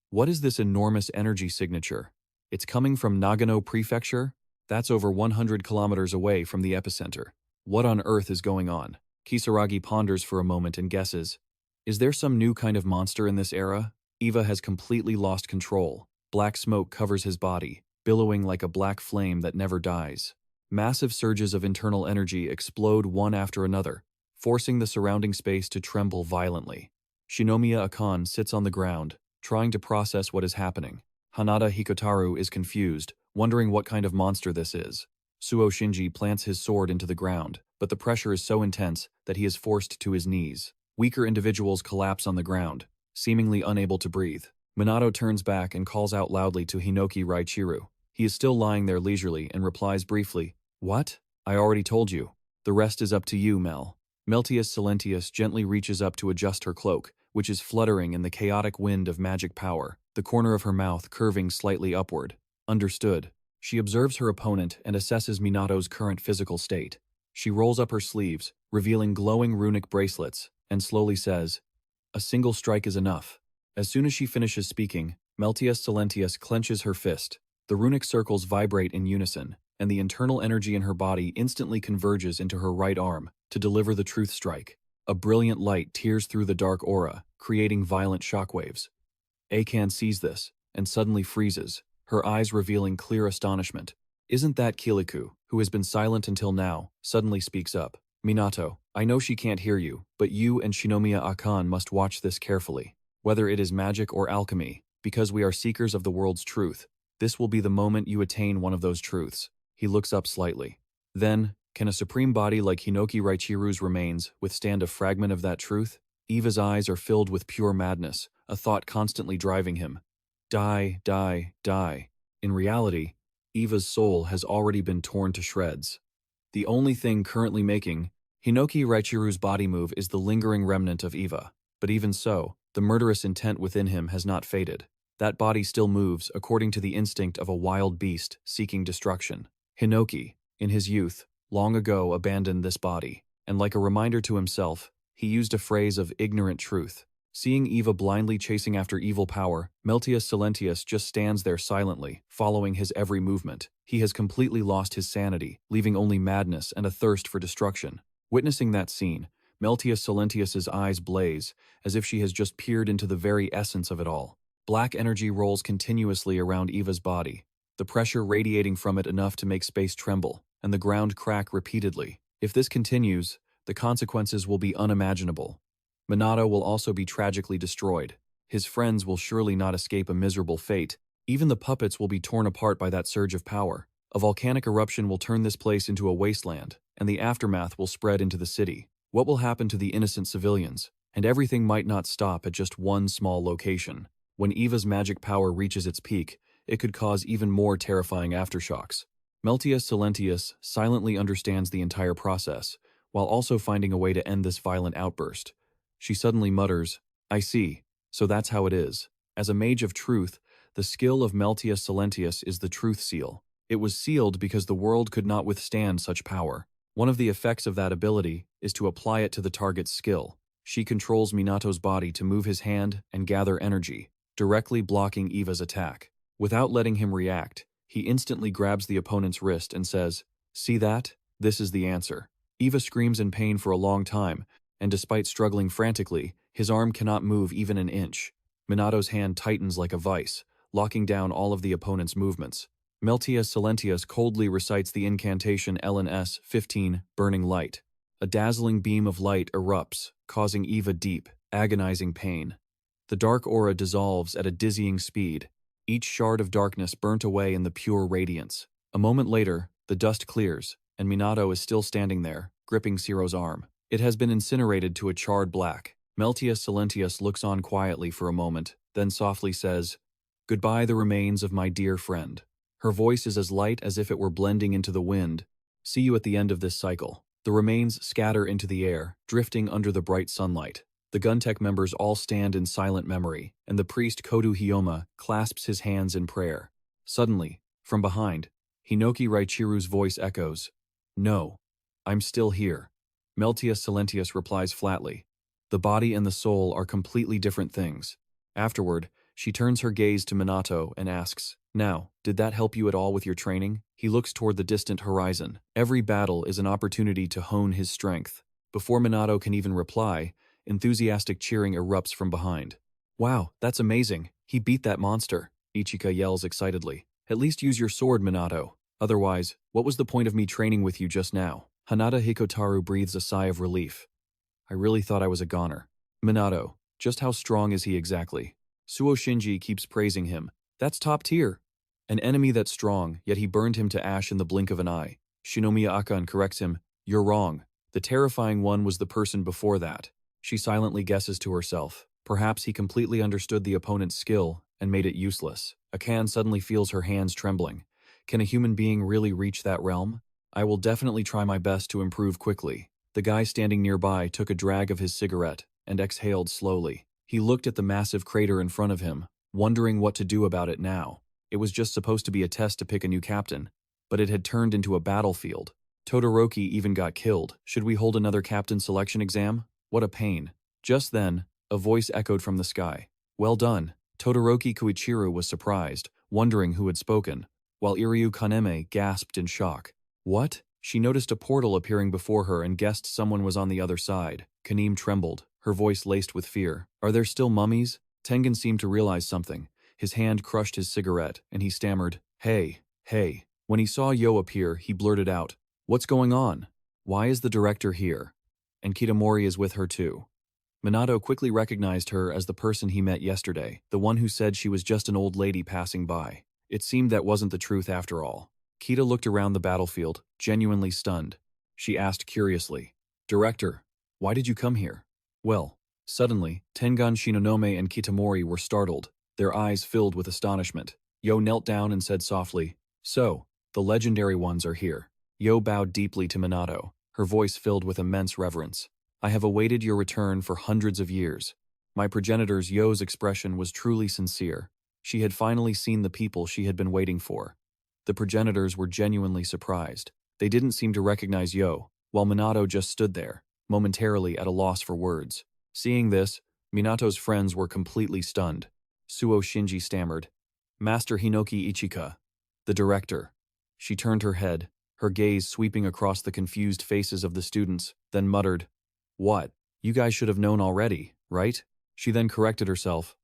what is this enormous energy signature? It's coming from Nagano Prefecture? That's over 100 kilometers away from the epicenter. What on earth is going on? Kisaragi ponders for a moment and guesses, is there some new kind of monster in this era? Eva has completely lost control. Black smoke covers his body, billowing like a black flame that never dies. Massive surges of internal energy explode one after another, forcing the surrounding space to tremble violently. Shinomiya Akan sits on the ground, trying to process what is happening. Hanada Hikotaru is confused, wondering what kind of monster this is. Suo Shinji plants his sword into the ground, but the pressure is so intense that he is forced to his knees. Weaker individuals collapse on the ground, seemingly unable to breathe. Minato turns back and calls out loudly to Hinoki Raichiru. He is still lying there leisurely and replies briefly, "What? I already told you. The rest is up to you, Mel." Meltius Silentius gently reaches up to adjust her cloak, which is fluttering in the chaotic wind of magic power, the corner of her mouth curving slightly upward. Understood. She observes her opponent and assesses Minato's current physical state. She rolls up her sleeves, revealing glowing runic bracelets, and slowly says, "A single strike is enough." As soon as she finishes speaking, Meltius Silentius clenches her fist. The runic circles vibrate in unison, and the internal energy in her body instantly converges into her right arm to deliver the truth strike. A brilliant light tears through the dark aura, creating violent shockwaves. Akan sees this, and suddenly freezes, her eyes revealing clear astonishment. Isn't that Kiliku, who has been silent until now, suddenly speaks up. "Minato, I know she can't hear you, but you and Shinomiya Akan must watch this carefully. Whether it is magic or alchemy, because we are seekers of the world's truth, this will be the moment you attain one of those truths." He looks up slightly. Then, can a supreme body like Hinoki Raichiru's remains withstand a fragment of that truth? Eva's eyes are filled with pure madness, a thought constantly driving him. Die, die, die. In reality, Eva's soul has already been torn to shreds. The only thing currently making Hinoki Raichiru's body move is the lingering remnant of Eva. But even so, the murderous intent within him has not faded. That body still moves according to the instinct of a wild beast seeking destruction. Hinoki, in his youth, long ago abandoned this body, and like a reminder to himself, he used a phrase of ignorant truth. Seeing Eva blindly chasing after evil power, Meltius Silentius just stands there silently, following his every movement. He has completely lost his sanity, leaving only madness and a thirst for destruction. Witnessing that scene, Meltius Silentius's eyes blaze, as if she has just peered into the very essence of it all. Black energy rolls continuously around Eva's body, the pressure radiating from it enough to make space tremble, and the ground crack repeatedly. If this continues, the consequences will be unimaginable. Minato will also be tragically destroyed. His friends will surely not escape a miserable fate. Even the puppets will be torn apart by that surge of power. A volcanic eruption will turn this place into a wasteland, and the aftermath will spread into the city. What will happen to the innocent civilians? And everything might not stop at just one small location. When Eva's magic power reaches its peak, it could cause even more terrifying aftershocks. Meltius Silentius silently understands the entire process, while also finding a way to end this violent outburst. She suddenly mutters, "I see, so that's how it is." As a mage of truth, the skill of Meltius Silentius is the truth seal. It was sealed because the world could not withstand such power. One of the effects of that ability is to apply it to the target's skill. She controls Minato's body to move his hand and gather energy, directly blocking Eva's attack. Without letting him react, he instantly grabs the opponent's wrist and says, "See that? This is the answer." Eva screams in pain for a long time, and despite struggling frantically, his arm cannot move even an inch. Minato's hand tightens like a vice, locking down all of the opponent's movements. Meltius Silentius coldly recites the incantation LNS 15, Burning Light. A dazzling beam of light erupts, causing Eva deep, agonizing pain. The dark aura dissolves at a dizzying speed, each shard of darkness burnt away in the pure radiance. A moment later, the dust clears, and Minato is still standing there, gripping Ciro's arm. It has been incinerated to a charred black. Meltius Silentius looks on quietly for a moment, then softly says, "Goodbye the remains of my dear friend." Her voice is as light as if it were blending into the wind. "See you at the end of this cycle." The remains scatter into the air, drifting under the bright sunlight. The Guntech members all stand in silent memory, and the priest Kodu Hyoma clasps his hands in prayer. Suddenly, from behind, Hinoki Raichiru's voice echoes, "No, I'm still here." Meltius Silentius replies flatly, "The body and the soul are completely different things." Afterward, she turns her gaze to Minato and asks, "Now, did that help you at all with your training?" He looks toward the distant horizon. Every battle is an opportunity to hone his strength. Before Minato can even reply, enthusiastic cheering erupts from behind. "Wow, that's amazing. He beat that monster," Ichika yells excitedly. "At least use your sword, Minato. Otherwise, what was the point of me training with you just now?" Hanada Hikotaru breathes a sigh of relief. "I really thought I was a goner." "Minato, just how strong is he exactly?" Suo Shinji keeps praising him. "That's top tier." "An enemy that's strong, yet he burned him to ash in the blink of an eye." Shinomiya Akan corrects him. "You're wrong. The terrifying one was the person before that." She silently guesses to herself. Perhaps he completely understood the opponent's skill and made it useless. Akan suddenly feels her hands trembling. Can a human being really reach that realm? "I will definitely try my best to improve quickly." The guy standing nearby took a drag of his cigarette and exhaled slowly. He looked at the massive crater in front of him, wondering what to do about it now. It was just supposed to be a test to pick a new captain, but it had turned into a battlefield. Todoroki even got killed. Should we hold another captain selection exam? What a pain. Just then, a voice echoed from the sky. "Well done." Todoroki Koichiru was surprised, wondering who had spoken, while Iryu Kaneme gasped in shock. "What?" She noticed a portal appearing before her and guessed someone was on the other side. Kaneem trembled, her voice laced with fear. "Are there still mummies?" Tengen seemed to realize something. His hand crushed his cigarette, and he stammered, "Hey, hey." When he saw Yo appear, he blurted out, "What's going on? Why is the director here?" "And Kitamori is with her too." Minato quickly recognized her as the person he met yesterday, the one who said she was just an old lady passing by. It seemed that wasn't the truth after all. Kita looked around the battlefield, genuinely stunned. She asked curiously, "Director, why did you come here?" Well, suddenly, Tengan Shinonome and Kitamori were startled, their eyes filled with astonishment. Yo knelt down and said softly, "So, the legendary ones are here." Yo bowed deeply to Minato, her voice filled with immense reverence. "I have awaited your return for hundreds of years." My progenitor's Yo's expression was truly sincere. She had finally seen the people she had been waiting for. The progenitors were genuinely surprised. They didn't seem to recognize Yo, while Minato just stood there, momentarily at a loss for words. Seeing this, Minato's friends were completely stunned. Suo Shinji stammered, "Master Hinoki Ichika, the director." She turned her head, her gaze sweeping across the confused faces of the students, then muttered, "What? You guys should have known already, right?" She then corrected herself.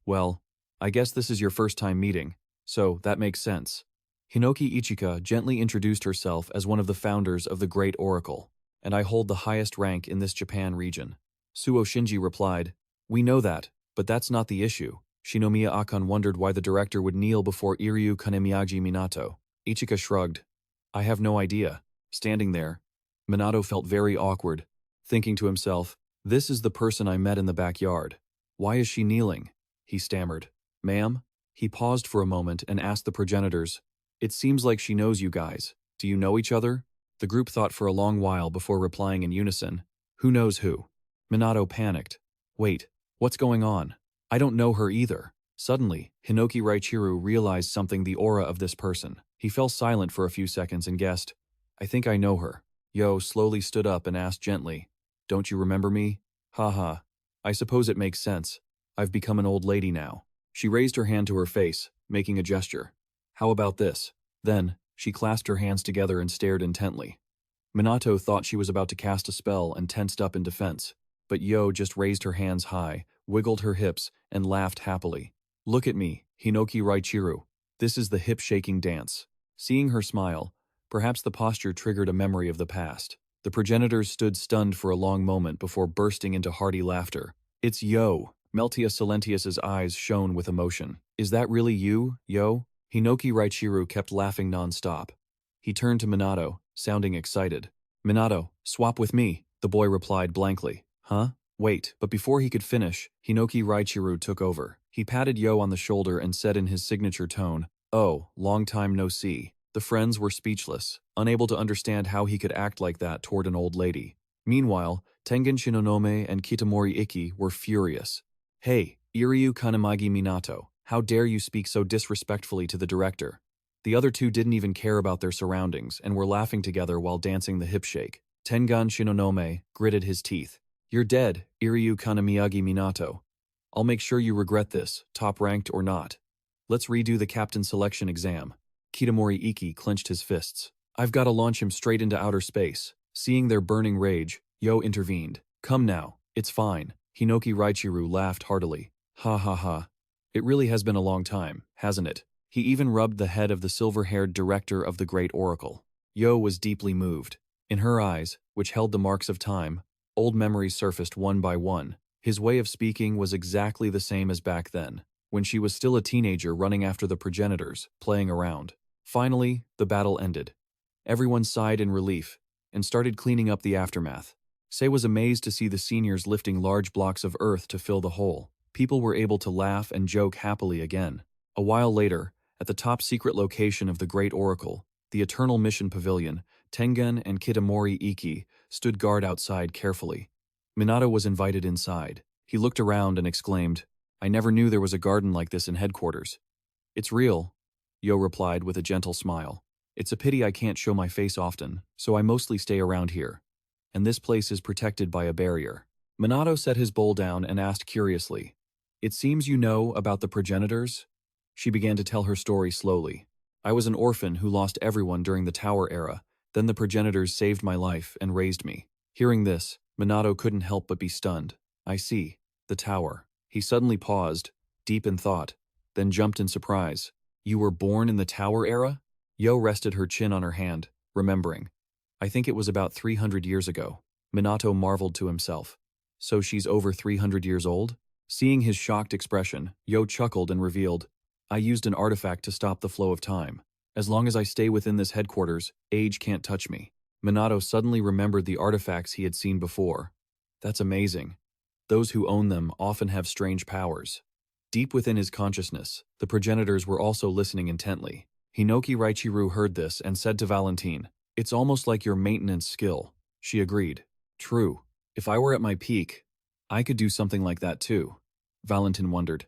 "Well, I guess this is your first time meeting, so that makes sense." Hinoki Ichika gently introduced herself as one of the founders of the Great Oracle, "And I hold the highest rank in this Japan region." Suo Shinji replied, "We know that, but that's not the issue." Shinomiya Akan wondered why the director would kneel before Iryu Kanemiyagi Minato. Ichika shrugged. "I have no idea." Standing there, Minato felt very awkward, thinking to himself, "This is the person I met in the backyard. Why is she kneeling?" He stammered, "Ma'am?" He paused for a moment and asked the progenitors, "It seems like she knows you guys. Do you know each other?" The group thought for a long while before replying in unison, "Who knows who?" Minato panicked. "Wait, what's going on? I don't know her either." Suddenly, Hinoki Raichiru realized something, the aura of this person. He fell silent for a few seconds and guessed, "I think I know her." Yo slowly stood up and asked gently, "Don't you remember me?" "Haha. I suppose it makes sense. I've become an old lady now." She raised her hand to her face, making a gesture. "How about this?" Then, she clasped her hands together and stared intently. Minato thought she was about to cast a spell and tensed up in defense. but Yo just raised her hands high, wiggled her hips, and laughed happily. Look at me, Hinoki Raichiru. This is the hip-shaking dance. Seeing her smile, perhaps the posture triggered a memory of the past. The progenitors stood stunned for a long moment before bursting into hearty laughter. It's Yo. Meltia Silentius's eyes shone with emotion. Is that really you, Yo? Hinoki Raichiru kept laughing non-stop. He turned to Minato, sounding excited. Minato, swap with me, the boy replied blankly. Huh? Wait, but before he could finish, Hinoki Raichiru took over. He patted Yo on the shoulder and said in his signature tone, "Oh, long time no see." The friends were speechless, unable to understand how he could act like that toward an old lady. Meanwhile, Tengen Shinonome and Kitamori Ikki were furious. Hey, Iryu Kanamagi Minato, how dare you speak so disrespectfully to the director? The other two didn't even care about their surroundings and were laughing together while dancing the hip shake. Tengan Shinonome gritted his teeth. You're dead, Iryu Kanamiyagi Minato. I'll make sure you regret this, top-ranked or not. Let's redo the captain selection exam. Kitamori Ikki clenched his fists. I've got to launch him straight into outer space. Seeing their burning rage, Yo intervened. Come now, it's fine. Hinoki Raichiru laughed heartily. Ha ha ha. It really has been a long time, hasn't it? He even rubbed the head of the silver-haired director of the Great Oracle. Yo was deeply moved. In her eyes, which held the marks of time, old memories surfaced one by one. His way of speaking was exactly the same as back then, when she was still a teenager running after the progenitors, playing around. Finally, the battle ended. Everyone sighed in relief and started cleaning up the aftermath. Sei was amazed to see the seniors lifting large blocks of earth to fill the hole. People were able to laugh and joke happily again. A while later, at the top-secret location of the Great Oracle, the Eternal Mission Pavilion, Tengen and Kitamori Ikki stood guard outside carefully. Minato was invited inside. He looked around and exclaimed, I never knew there was a garden like this in headquarters. It's real, Yo replied with a gentle smile. It's a pity I can't show my face often, so I mostly stay around here. And this place is protected by a barrier. Minato set his bowl down and asked curiously, It seems you know about the progenitors? She began to tell her story slowly. I was an orphan who lost everyone during the Tower era. Then the progenitors saved my life and raised me. Hearing this, Minato couldn't help but be stunned. I see. The Tower. He suddenly paused, deep in thought, then jumped in surprise. You were born in the Tower era? Yo rested her chin on her hand, remembering. I think it was about 300 years ago. Minato marveled to himself. So she's over 300 years old? Seeing his shocked expression, Yo chuckled and revealed, I used an artifact to stop the flow of time. As long as I stay within this headquarters, age can't touch me. Minato suddenly remembered the artifacts he had seen before. That's amazing. Those who own them often have strange powers. Deep within his consciousness, the progenitors were also listening intently. Hinoki Raichiru heard this and said to Valentine, It's almost like your maintenance skill. She agreed. True. If I were at my peak, I could do something like that too. Valentine wondered.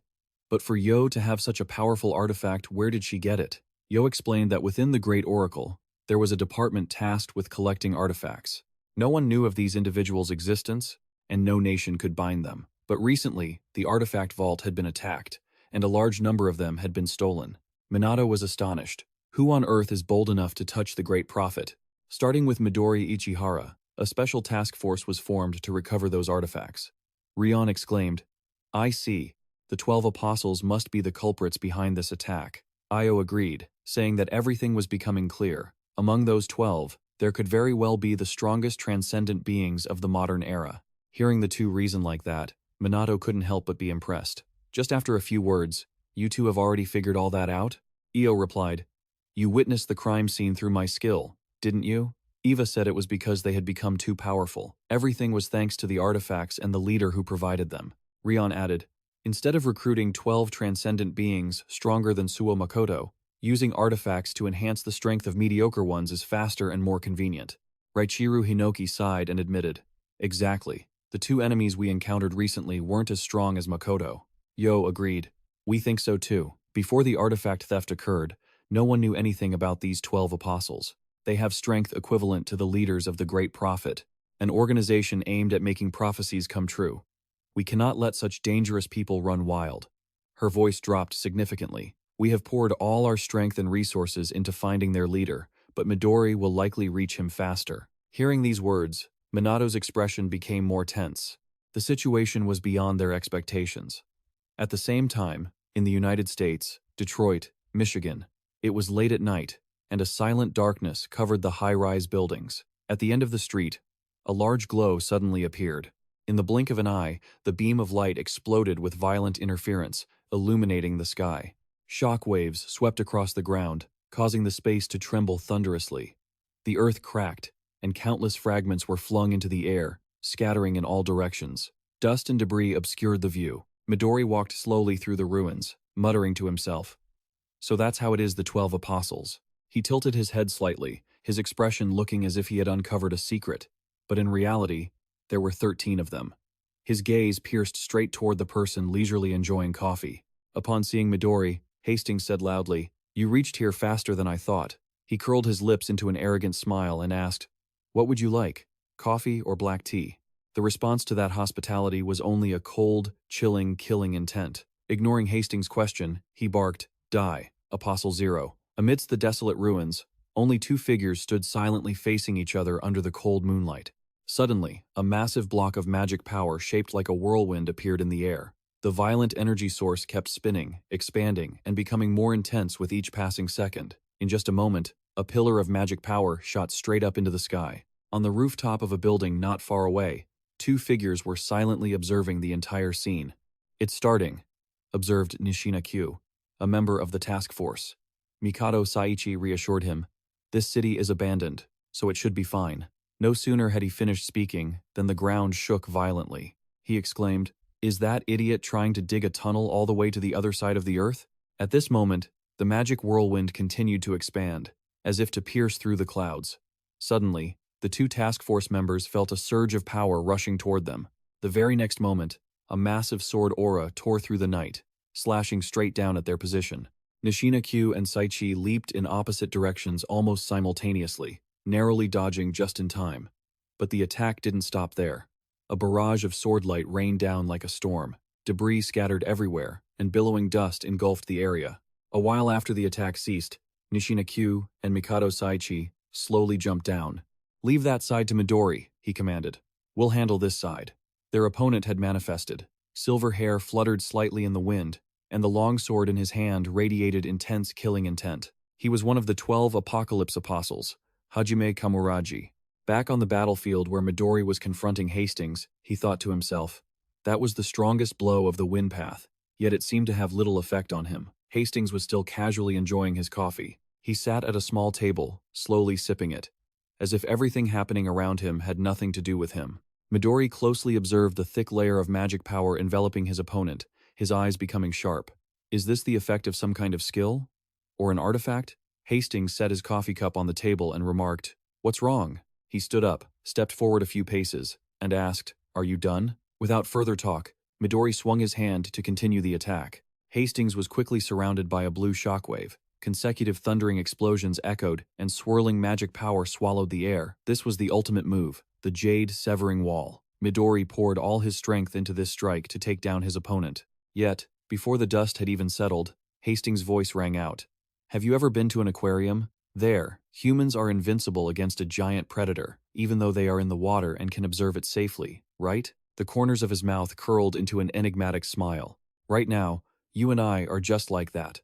But for Yo to have such a powerful artifact, where did she get it? Yo explained that within the Great Oracle, there was a department tasked with collecting artifacts. No one knew of these individuals' existence, and no nation could bind them. But recently, the artifact vault had been attacked, and a large number of them had been stolen. Minato was astonished. Who on earth is bold enough to touch the Great Prophet? Starting with Midori Ichihara, a special task force was formed to recover those artifacts. Rion exclaimed, I see. The 12 apostles must be the culprits behind this attack. Io agreed, saying that everything was becoming clear. Among those 12, there could very well be the strongest transcendent beings of the modern era. Hearing the two reason like that, Minato couldn't help but be impressed. Just after a few words, You two have already figured all that out? Io replied, You witnessed the crime scene through my skill, didn't you? Eva said it was because they had become too powerful. Everything was thanks to the artifacts and the leader who provided them. Rion added, Instead of recruiting 12 transcendent beings stronger than Suo Makoto, using artifacts to enhance the strength of mediocre ones is faster and more convenient. Raichiru Hinoki sighed and admitted, Exactly. The two enemies we encountered recently weren't as strong as Makoto. Yo agreed. We think so too. Before the artifact theft occurred, no one knew anything about these 12 apostles. They have strength equivalent to the leaders of the Great Prophet, an organization aimed at making prophecies come true. We cannot let such dangerous people run wild. Her voice dropped significantly. We have poured all our strength and resources into finding their leader, but Midori will likely reach him faster. Hearing these words, Minato's expression became more tense. The situation was beyond their expectations. At the same time, in the United States, Detroit, Michigan, it was late at night, and a silent darkness covered the high-rise buildings. At the end of the street, a large glow suddenly appeared. In the blink of an eye, the beam of light exploded with violent interference, illuminating the sky. Shock waves swept across the ground, causing the space to tremble thunderously. The earth cracked, and countless fragments were flung into the air, scattering in all directions. Dust and debris obscured the view. Midori walked slowly through the ruins, muttering to himself. So that's how it is, the 12 apostles. He tilted his head slightly, his expression looking as if he had uncovered a secret. But in reality, there were 13 of them. His gaze pierced straight toward the person leisurely enjoying coffee. Upon seeing Midori, Hastings said loudly, "You reached here faster than I thought." He curled his lips into an arrogant smile and asked, "What would you like, coffee or black tea?" The response to that hospitality was only a cold, chilling, killing intent. Ignoring Hastings' question, he barked, "Die, Apostle Zero." Amidst the desolate ruins, only two figures stood silently facing each other under the cold moonlight. Suddenly, a massive block of magic power shaped like a whirlwind appeared in the air. The violent energy source kept spinning, expanding, and becoming more intense with each passing second. In just a moment, a pillar of magic power shot straight up into the sky. On the rooftop of a building not far away, two figures were silently observing the entire scene. "It's starting," observed Nishina Q, a member of the task force. Mikado Saichi reassured him, "This city is abandoned, so it should be fine." No sooner had he finished speaking than the ground shook violently. He exclaimed, "Is that idiot trying to dig a tunnel all the way to the other side of the earth?" At this moment, the magic whirlwind continued to expand, as if to pierce through the clouds. Suddenly, the two task force members felt a surge of power rushing toward them. The very next moment, a massive sword aura tore through the night, slashing straight down at their position. Nishina Q and Saichi leaped in opposite directions almost simultaneously, narrowly dodging just in time. But the attack didn't stop there. A barrage of swordlight rained down like a storm. Debris scattered everywhere, and billowing dust engulfed the area. A while after the attack ceased, Nishina Q and Mikado Saichi slowly jumped down. "Leave that side to Midori," he commanded. "We'll handle this side." Their opponent had manifested. Silver hair fluttered slightly in the wind, and the long sword in his hand radiated intense killing intent. He was one of the 12 Apocalypse Apostles, Hajime Kamuraji. Back on the battlefield where Midori was confronting Hastings, he thought to himself, that was the strongest blow of the wind path, yet it seemed to have little effect on him. Hastings was still casually enjoying his coffee. He sat at a small table, slowly sipping it, as if everything happening around him had nothing to do with him. Midori closely observed the thick layer of magic power enveloping his opponent, his eyes becoming sharp. Is this the effect of some kind of skill? Or an artifact? Hastings set his coffee cup on the table and remarked, "What's wrong?" He stood up, stepped forward a few paces, and asked, "Are you done?" Without further talk, Midori swung his hand to continue the attack. Hastings was quickly surrounded by a blue shockwave. Consecutive thundering explosions echoed, and swirling magic power swallowed the air. This was the ultimate move, the Jade Severing Wall. Midori poured all his strength into this strike to take down his opponent. Yet, before the dust had even settled, Hastings' voice rang out. "Have you ever been to an aquarium? There, humans are invincible against a giant predator, even though they are in the water and can observe it safely, right?" The corners of his mouth curled into an enigmatic smile. "Right now, you and I are just like that."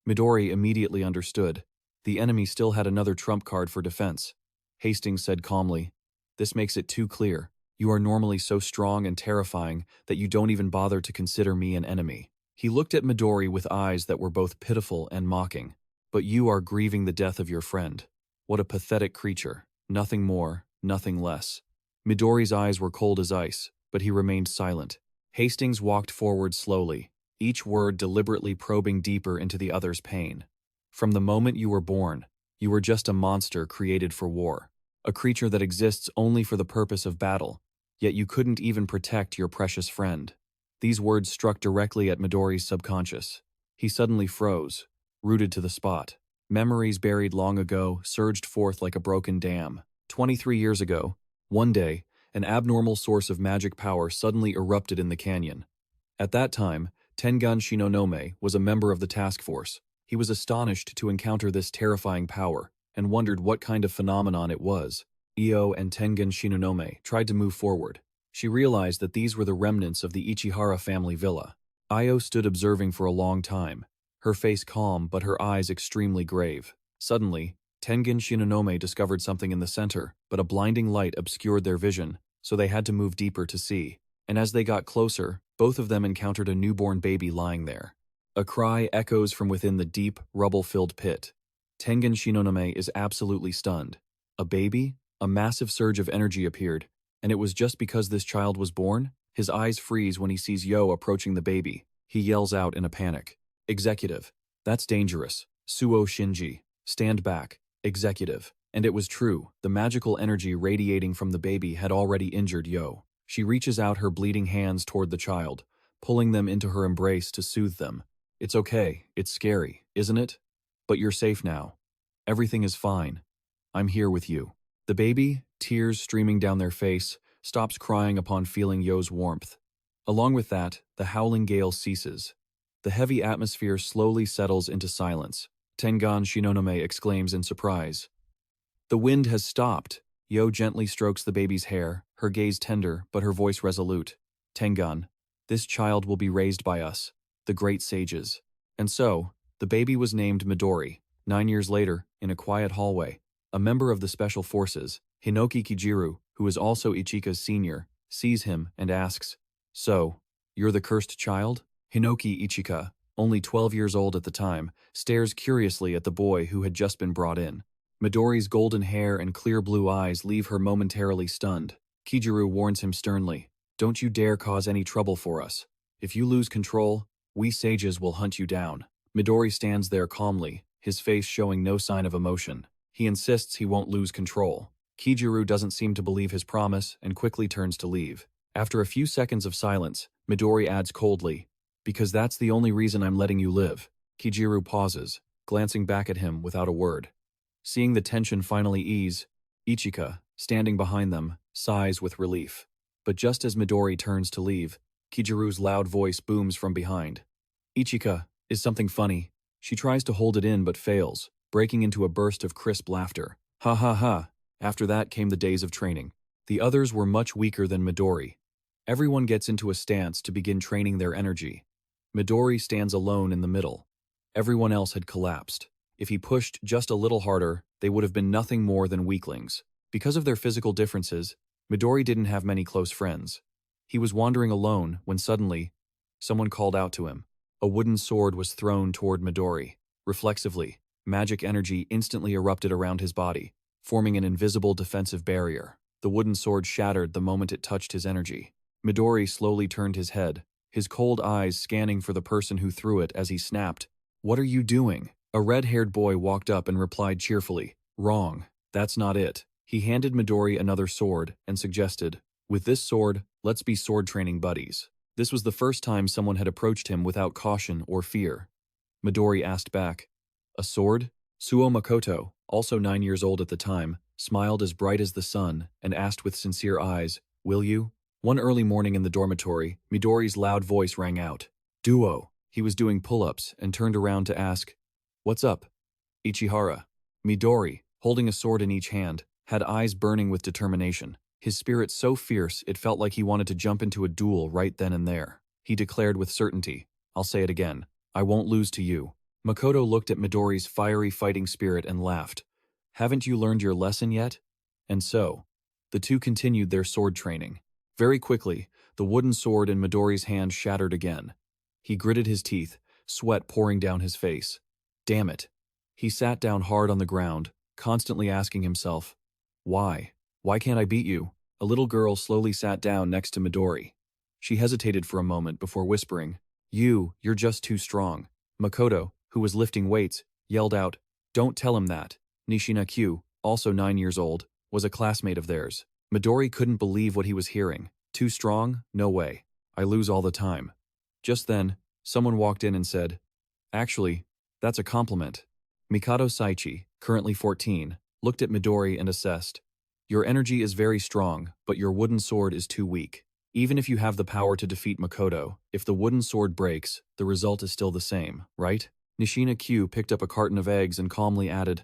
Midori immediately understood. The enemy still had another trump card for defense. Hastings said calmly, "This makes it too clear. You are normally so strong and terrifying that you don't even bother to consider me an enemy." He looked at Midori with eyes that were both pitiful and mocking. "But you are grieving the death of your friend. What a pathetic creature. Nothing more, nothing less." Midori's eyes were cold as ice, but he remained silent. Hastings walked forward slowly, each word deliberately probing deeper into the other's pain. "From the moment you were born, you were just a monster created for war. A creature that exists only for the purpose of battle, yet you couldn't even protect your precious friend." These words struck directly at Midori's subconscious. He suddenly froze, rooted to the spot. Memories buried long ago surged forth like a broken dam. 23 years ago, one day, an abnormal source of magic power suddenly erupted in the canyon. At that time, Tengun Shinonome was a member of the task force. He was astonished to encounter this terrifying power, and wondered what kind of phenomenon it was. Io and Tengun Shinonome tried to move forward. She realized that these were the remnants of the Ichihara family villa. Io stood observing for a long time, her face calm but her eyes extremely grave. Suddenly, Tengen Shinonome discovered something in the center, but a blinding light obscured their vision, so they had to move deeper to see. And as they got closer, both of them encountered a newborn baby lying there. A cry echoes from within the deep, rubble-filled pit. Tengen Shinonome is absolutely stunned. A baby? A massive surge of energy appeared, and it was just because this child was born? His eyes freeze when he sees Yo approaching the baby. He yells out in a panic. Executive. That's dangerous. Suo Shinji. Stand back. Executive. And it was true. The magical energy radiating from the baby had already injured Yo. She reaches out her bleeding hands toward the child, pulling them into her embrace to soothe them. It's okay. It's scary, isn't it? But you're safe now. Everything is fine. I'm here with you. The baby, tears streaming down their face, stops crying upon feeling Yo's warmth. Along with that, the howling gale ceases. The heavy atmosphere slowly settles into silence. Tengen Shinonome exclaims in surprise. The wind has stopped. Yo gently strokes the baby's hair, her gaze tender but her voice resolute. Tengen, this child will be raised by us, the great sages. And so, the baby was named Midori. 9 years later, in a quiet hallway, a member of the Special Forces, Hinoki Kijiru, who is also Ichika's senior, sees him and asks, So, you're the cursed child? Hinoki Ichika, only 12 years old at the time, stares curiously at the boy who had just been brought in. Midori's golden hair and clear blue eyes leave her momentarily stunned. Kijiru warns him sternly, Don't you dare cause any trouble for us. If you lose control, we sages will hunt you down. Midori stands there calmly, his face showing no sign of emotion. He insists he won't lose control. Kijiru doesn't seem to believe his promise and quickly turns to leave. After a few seconds of silence, Midori adds coldly, Because that's the only reason I'm letting you live. Kijiru pauses, glancing back at him without a word. Seeing the tension finally ease, Ichika, standing behind them, sighs with relief. But just as Midori turns to leave, Kijiru's loud voice booms from behind. Ichika, is something funny? She tries to hold it in but fails, breaking into a burst of crisp laughter. Ha ha ha. After that came the days of training. The others were much weaker than Midori. Everyone gets into a stance to begin training their energy. Midori stands alone in the middle. Everyone else had collapsed. If he pushed just a little harder, they would have been nothing more than weaklings. Because of their physical differences, Midori didn't have many close friends. He was wandering alone when suddenly, someone called out to him. A wooden sword was thrown toward Midori. Reflexively, magic energy instantly erupted around his body, forming an invisible defensive barrier. The wooden sword shattered the moment it touched his energy. Midori slowly turned his head, his cold eyes scanning for the person who threw it as he snapped, What are you doing? A red-haired boy walked up and replied cheerfully, Wrong. That's not it. He handed Midori another sword and suggested, With this sword, let's be sword training buddies. This was the first time someone had approached him without caution or fear. Midori asked back, A sword? Suo Makoto, also 9 years old at the time, smiled as bright as the sun and asked with sincere eyes, Will you? One early morning in the dormitory, Midori's loud voice rang out. Duo. He was doing pull-ups and turned around to ask, What's up? Ichihara. Midori, holding a sword in each hand, had eyes burning with determination. His spirit so fierce it felt like he wanted to jump into a duel right then and there. He declared with certainty, I'll say it again, I won't lose to you. Makoto looked at Midori's fiery fighting spirit and laughed. Haven't you learned your lesson yet? And so, the two continued their sword training. Very quickly, the wooden sword in Midori's hand shattered again. He gritted his teeth, sweat pouring down his face. Damn it. He sat down hard on the ground, constantly asking himself, Why? Why can't I beat you? A little girl slowly sat down next to Midori. She hesitated for a moment before whispering, You're just too strong. Makoto, who was lifting weights, yelled out, Don't tell him that. Nishina Q, also 9 years old, was a classmate of theirs. Midori couldn't believe what he was hearing. Too strong? No way. I lose all the time. Just then, someone walked in and said, Actually, that's a compliment. Mikado Saichi, currently 14, looked at Midori and assessed, Your energy is very strong, but your wooden sword is too weak. Even if you have the power to defeat Makoto, if the wooden sword breaks, the result is still the same, right? Nishina Q picked up a carton of eggs and calmly added,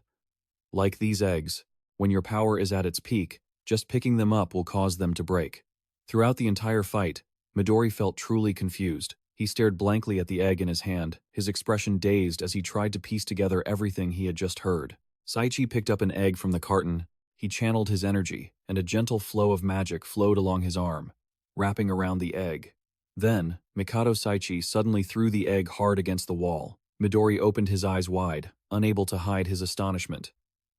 Like these eggs, when your power is at its peak, just picking them up will cause them to break. Throughout the entire fight, Midori felt truly confused. He stared blankly at the egg in his hand, his expression dazed as he tried to piece together everything he had just heard. Saichi picked up an egg from the carton. He channeled his energy, and a gentle flow of magic flowed along his arm, wrapping around the egg. Then, Mikado Saichi suddenly threw the egg hard against the wall. Midori opened his eyes wide, unable to hide his astonishment.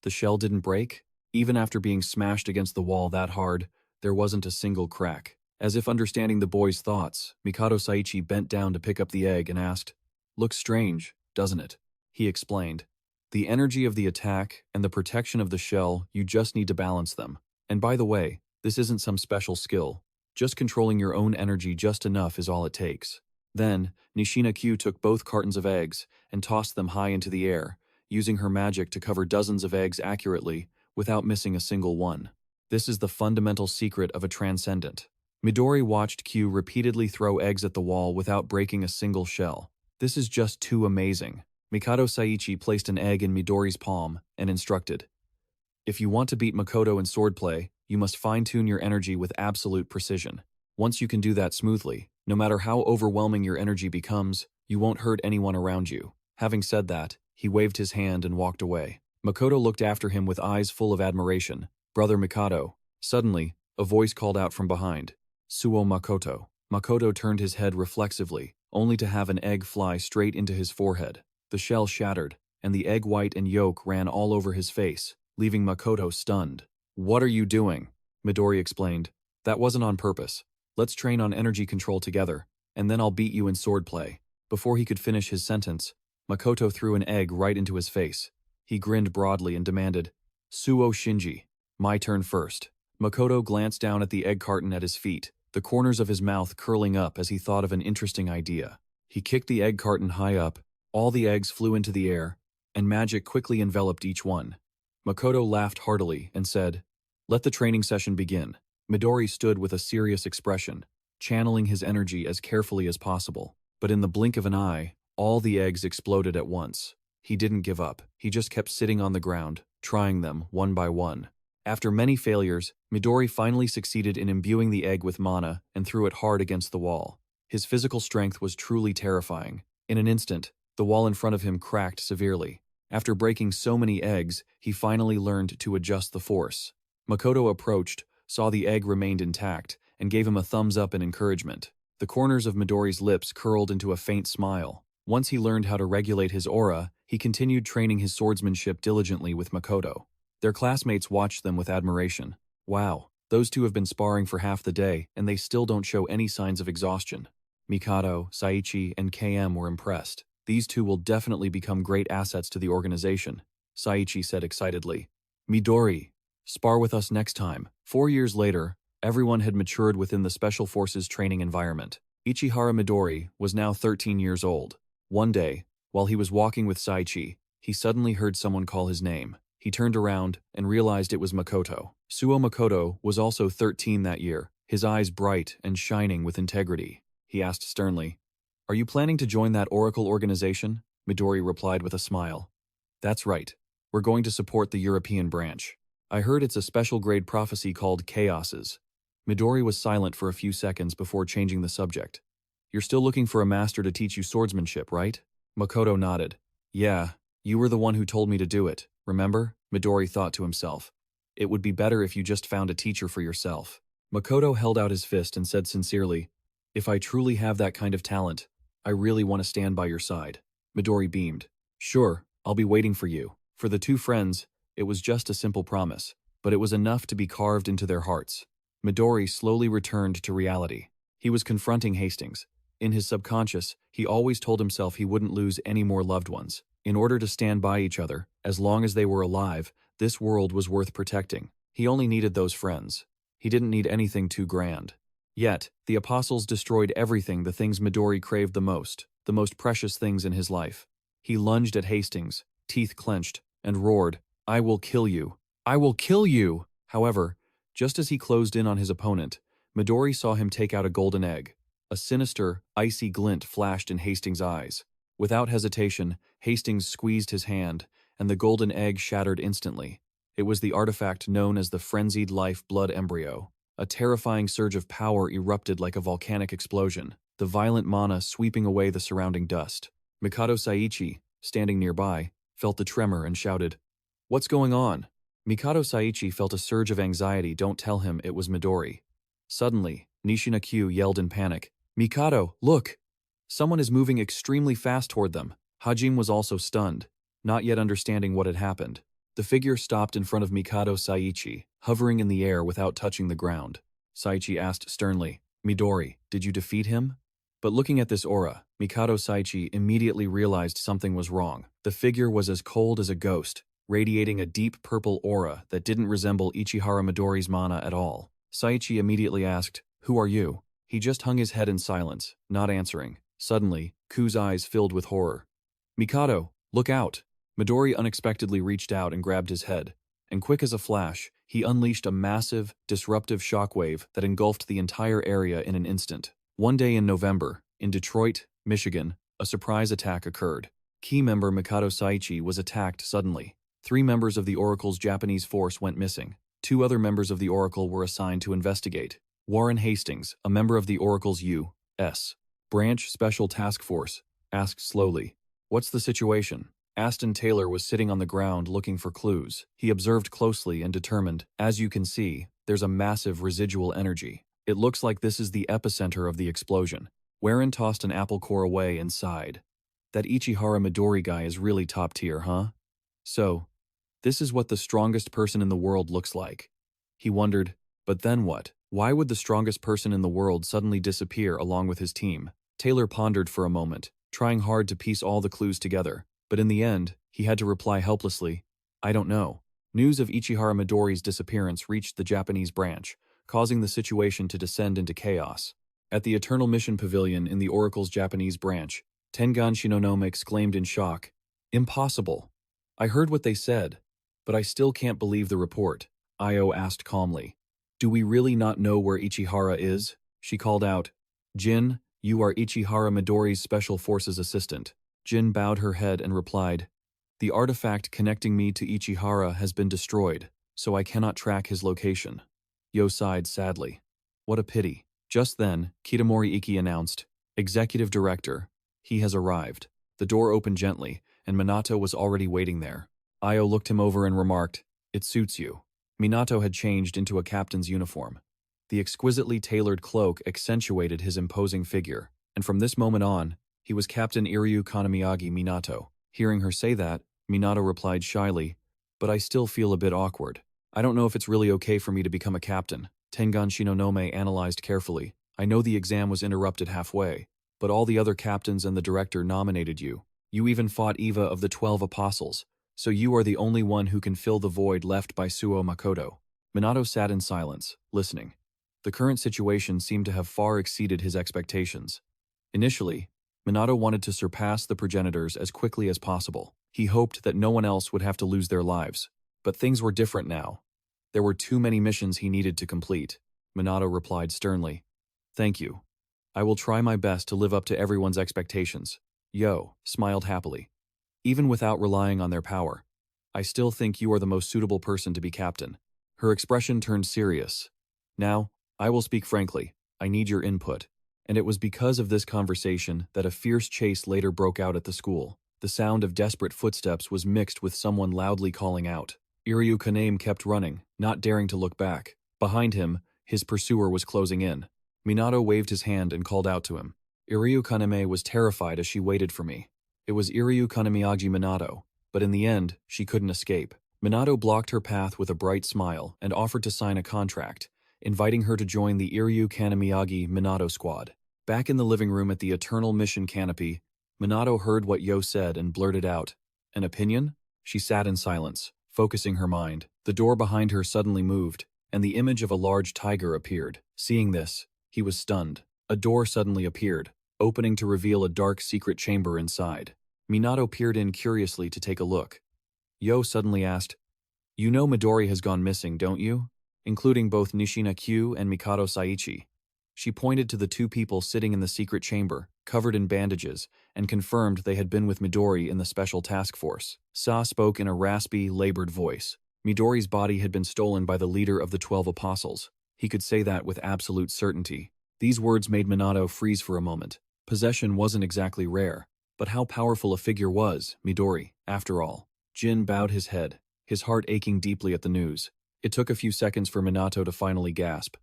The shell didn't break? Even after being smashed against the wall that hard, there wasn't a single crack. As if understanding the boy's thoughts, Mikado Saichi bent down to pick up the egg and asked, "Looks strange, doesn't it?" He explained. "The energy of the attack and the protection of the shell, you just need to balance them. And by the way, this isn't some special skill. Just controlling your own energy just enough is all it takes." Then, Nishina Q took both cartons of eggs and tossed them high into the air, using her magic to cover dozens of eggs accurately without missing a single one. This is the fundamental secret of a transcendent. Midori watched Q repeatedly throw eggs at the wall without breaking a single shell. This is just too amazing. Mikado Saichi placed an egg in Midori's palm and instructed, "If you want to beat Makoto in swordplay, you must fine-tune your energy with absolute precision. Once you can do that smoothly, no matter how overwhelming your energy becomes, you won't hurt anyone around you." Having said that, he waved his hand and walked away. Makoto looked after him with eyes full of admiration. "Brother Mikado." Suddenly, a voice called out from behind, "Suo Makoto." Makoto turned his head reflexively, only to have an egg fly straight into his forehead. The shell shattered, and the egg white and yolk ran all over his face, leaving Makoto stunned. "What are you doing?" Midori explained. "That wasn't on purpose. Let's train on energy control together, and then I'll beat you in swordplay." Before he could finish his sentence, Makoto threw an egg right into his face. He grinned broadly and demanded, "Suo Shinji, my turn first." Makoto glanced down at the egg carton at his feet, the corners of his mouth curling up as he thought of an interesting idea. He kicked the egg carton high up, all the eggs flew into the air, and magic quickly enveloped each one. Makoto laughed heartily and said, "Let the training session begin." Midori stood with a serious expression, channeling his energy as carefully as possible. But in the blink of an eye, all the eggs exploded at once. He didn't give up. He just kept sitting on the ground, trying them one by one. After many failures, Midori finally succeeded in imbuing the egg with mana and threw it hard against the wall. His physical strength was truly terrifying. In an instant, the wall in front of him cracked severely. After breaking so many eggs, he finally learned to adjust the force. Makoto approached, saw the egg remained intact, and gave him a thumbs up in encouragement. The corners of Midori's lips curled into a faint smile. Once he learned how to regulate his aura, he continued training his swordsmanship diligently with Makoto. Their classmates watched them with admiration. Wow, those two have been sparring for half the day, and they still don't show any signs of exhaustion. Mikado, Saichi, and KM were impressed. "These two will definitely become great assets to the organization," Saichi said excitedly. "Midori, spar with us next time." 4 years later, everyone had matured within the Special Forces training environment. Ichihara Midori was now 13 years old. One day, while he was walking with Saichi, he suddenly heard someone call his name. He turned around and realized it was Makoto. Suo Makoto was also 13 that year, his eyes bright and shining with integrity. He asked sternly, "Are you planning to join that Oracle organization?" Midori replied with a smile. "That's right. We're going to support the European branch. I heard it's a special grade prophecy called Chaoses." Midori was silent for a few seconds before changing the subject. "You're still looking for a master to teach you swordsmanship, right?" Makoto nodded. "Yeah, you were the one who told me to do it, remember?" Midori thought to himself. "It would be better if you just found a teacher for yourself." Makoto held out his fist and said sincerely, "If I truly have that kind of talent, I really want to stand by your side." Midori beamed. "Sure, I'll be waiting for you." For the two friends, it was just a simple promise, but it was enough to be carved into their hearts. Midori slowly returned to reality. He was confronting Hastings. In his subconscious, he always told himself he wouldn't lose any more loved ones. In order to stand by each other, as long as they were alive, this world was worth protecting. He only needed those friends. He didn't need anything too grand. Yet, the apostles destroyed everything, the things Midori craved the most precious things in his life. He lunged at Hastings, teeth clenched, and roared, "I will kill you! I will kill you!" However, just as he closed in on his opponent, Midori saw him take out a golden egg. A sinister, icy glint flashed in Hastings' eyes. Without hesitation, Hastings squeezed his hand, and the golden egg shattered instantly. It was the artifact known as the Frenzied Life Blood Embryo. A terrifying surge of power erupted like a volcanic explosion, the violent mana sweeping away the surrounding dust. Mikado Saichi, standing nearby, felt the tremor and shouted, "What's going on?" Mikado Saichi felt a surge of anxiety. Don't tell him it was Midori. Suddenly, Nishina Q yelled in panic, "Mikado, look! Someone is moving extremely fast toward them." Hajime was also stunned, not yet understanding what had happened. The figure stopped in front of Mikado Saichi, hovering in the air without touching the ground. Saichi asked sternly, "Midori, did you defeat him?" But looking at this aura, Mikado Saichi immediately realized something was wrong. The figure was as cold as a ghost, radiating a deep purple aura that didn't resemble Ichihara Midori's mana at all. Saichi immediately asked, "Who are you?" He just hung his head in silence, not answering. Suddenly, Ku's eyes filled with horror. "Mikado, look out!" Midori unexpectedly reached out and grabbed his head, and quick as a flash, he unleashed a massive, disruptive shockwave that engulfed the entire area in an instant. One day in November, in Detroit, Michigan, a surprise attack occurred. Key member Mikado Saichi was attacked suddenly. 3 members of the Oracle's Japanese force went missing. 2 other members of the Oracle were assigned to investigate. Warren Hastings, a member of the Oracle's U.S. Branch Special Task Force, asked slowly, "What's the situation?" Aston Taylor was sitting on the ground looking for clues. He observed closely and determined, "As you can see, there's a massive residual energy. It looks like this is the epicenter of the explosion." Warren tossed an apple core away and sighed. "That Ichihara Midori guy is really top tier, huh? So, this is what the strongest person in the world looks like." He wondered, but then what? Why would the strongest person in the world suddenly disappear along with his team? Taylor pondered for a moment, trying hard to piece all the clues together, but in the end, he had to reply helplessly, "I don't know." News of Ichihara Midori's disappearance reached the Japanese branch, causing the situation to descend into chaos. At the Eternal Mission Pavilion in the Oracle's Japanese branch, Tengan Shinonome exclaimed in shock, "Impossible! I heard what they said, but I still can't believe the report." Io asked calmly, "Do we really not know where Ichihara is?" She called out, "Jin, you are Ichihara Midori's Special Forces assistant." Jin bowed her head and replied, "The artifact connecting me to Ichihara has been destroyed, so I cannot track his location." Yo sighed sadly. "What a pity." Just then, Kitamori Iki announced, "Executive Director, he has arrived." The door opened gently, and Minato was already waiting there. Io looked him over and remarked, "It suits you." Minato had changed into a captain's uniform. The exquisitely tailored cloak accentuated his imposing figure, and from this moment on, he was Captain Iryu Kanamiyagi Minato. Hearing her say that, Minato replied shyly, "But I still feel a bit awkward. I don't know if it's really okay for me to become a captain." Tengan Shinonome analyzed carefully. "I know the exam was interrupted halfway, but all the other captains and the director nominated you. You even fought Eva of the 12 Apostles, so you are the only one who can fill the void left by Suo Makoto." Minato sat in silence, listening. The current situation seemed to have far exceeded his expectations. Initially, Minato wanted to surpass the progenitors as quickly as possible. He hoped that no one else would have to lose their lives. But things were different now. There were too many missions he needed to complete. Minato replied sternly, "Thank you. I will try my best to live up to everyone's expectations." Yo smiled happily. "Even without relying on their power, I still think you are the most suitable person to be captain." Her expression turned serious. "Now, I will speak frankly. I need your input." And it was because of this conversation that a fierce chase later broke out at the school. The sound of desperate footsteps was mixed with someone loudly calling out. Iryu Kaname kept running, not daring to look back. Behind him, his pursuer was closing in. Minato waved his hand and called out to him. Iryu Kaname was terrified as she waited for me. It was Iryu Kanamiyagi Minato, but in the end, she couldn't escape. Minato blocked her path with a bright smile and offered to sign a contract, inviting her to join the Iryu Kanamiyagi Minato squad. Back in the living room at the Eternal Mission Canopy, Minato heard what Yo said and blurted out, "An opinion?" She sat in silence, focusing her mind. The door behind her suddenly moved, and the image of a large tiger appeared. Seeing this, he was stunned. A door suddenly appeared, opening to reveal a dark secret chamber inside. Minato peered in curiously to take a look. Yo suddenly asked, "You know Midori has gone missing, don't you? Including both Nishina Q and Mikado Saichi." She pointed to the 2 people sitting in the secret chamber, covered in bandages, and confirmed they had been with Midori in the special task force. Sa spoke in a raspy, labored voice. Midori's body had been stolen by the leader of the 12 Apostles. He could say that with absolute certainty. These words made Minato freeze for a moment. Possession wasn't exactly rare, but how powerful a figure was, Midori, after all. Jin bowed his head, his heart aching deeply at the news. It took a few seconds for Minato to finally gasp.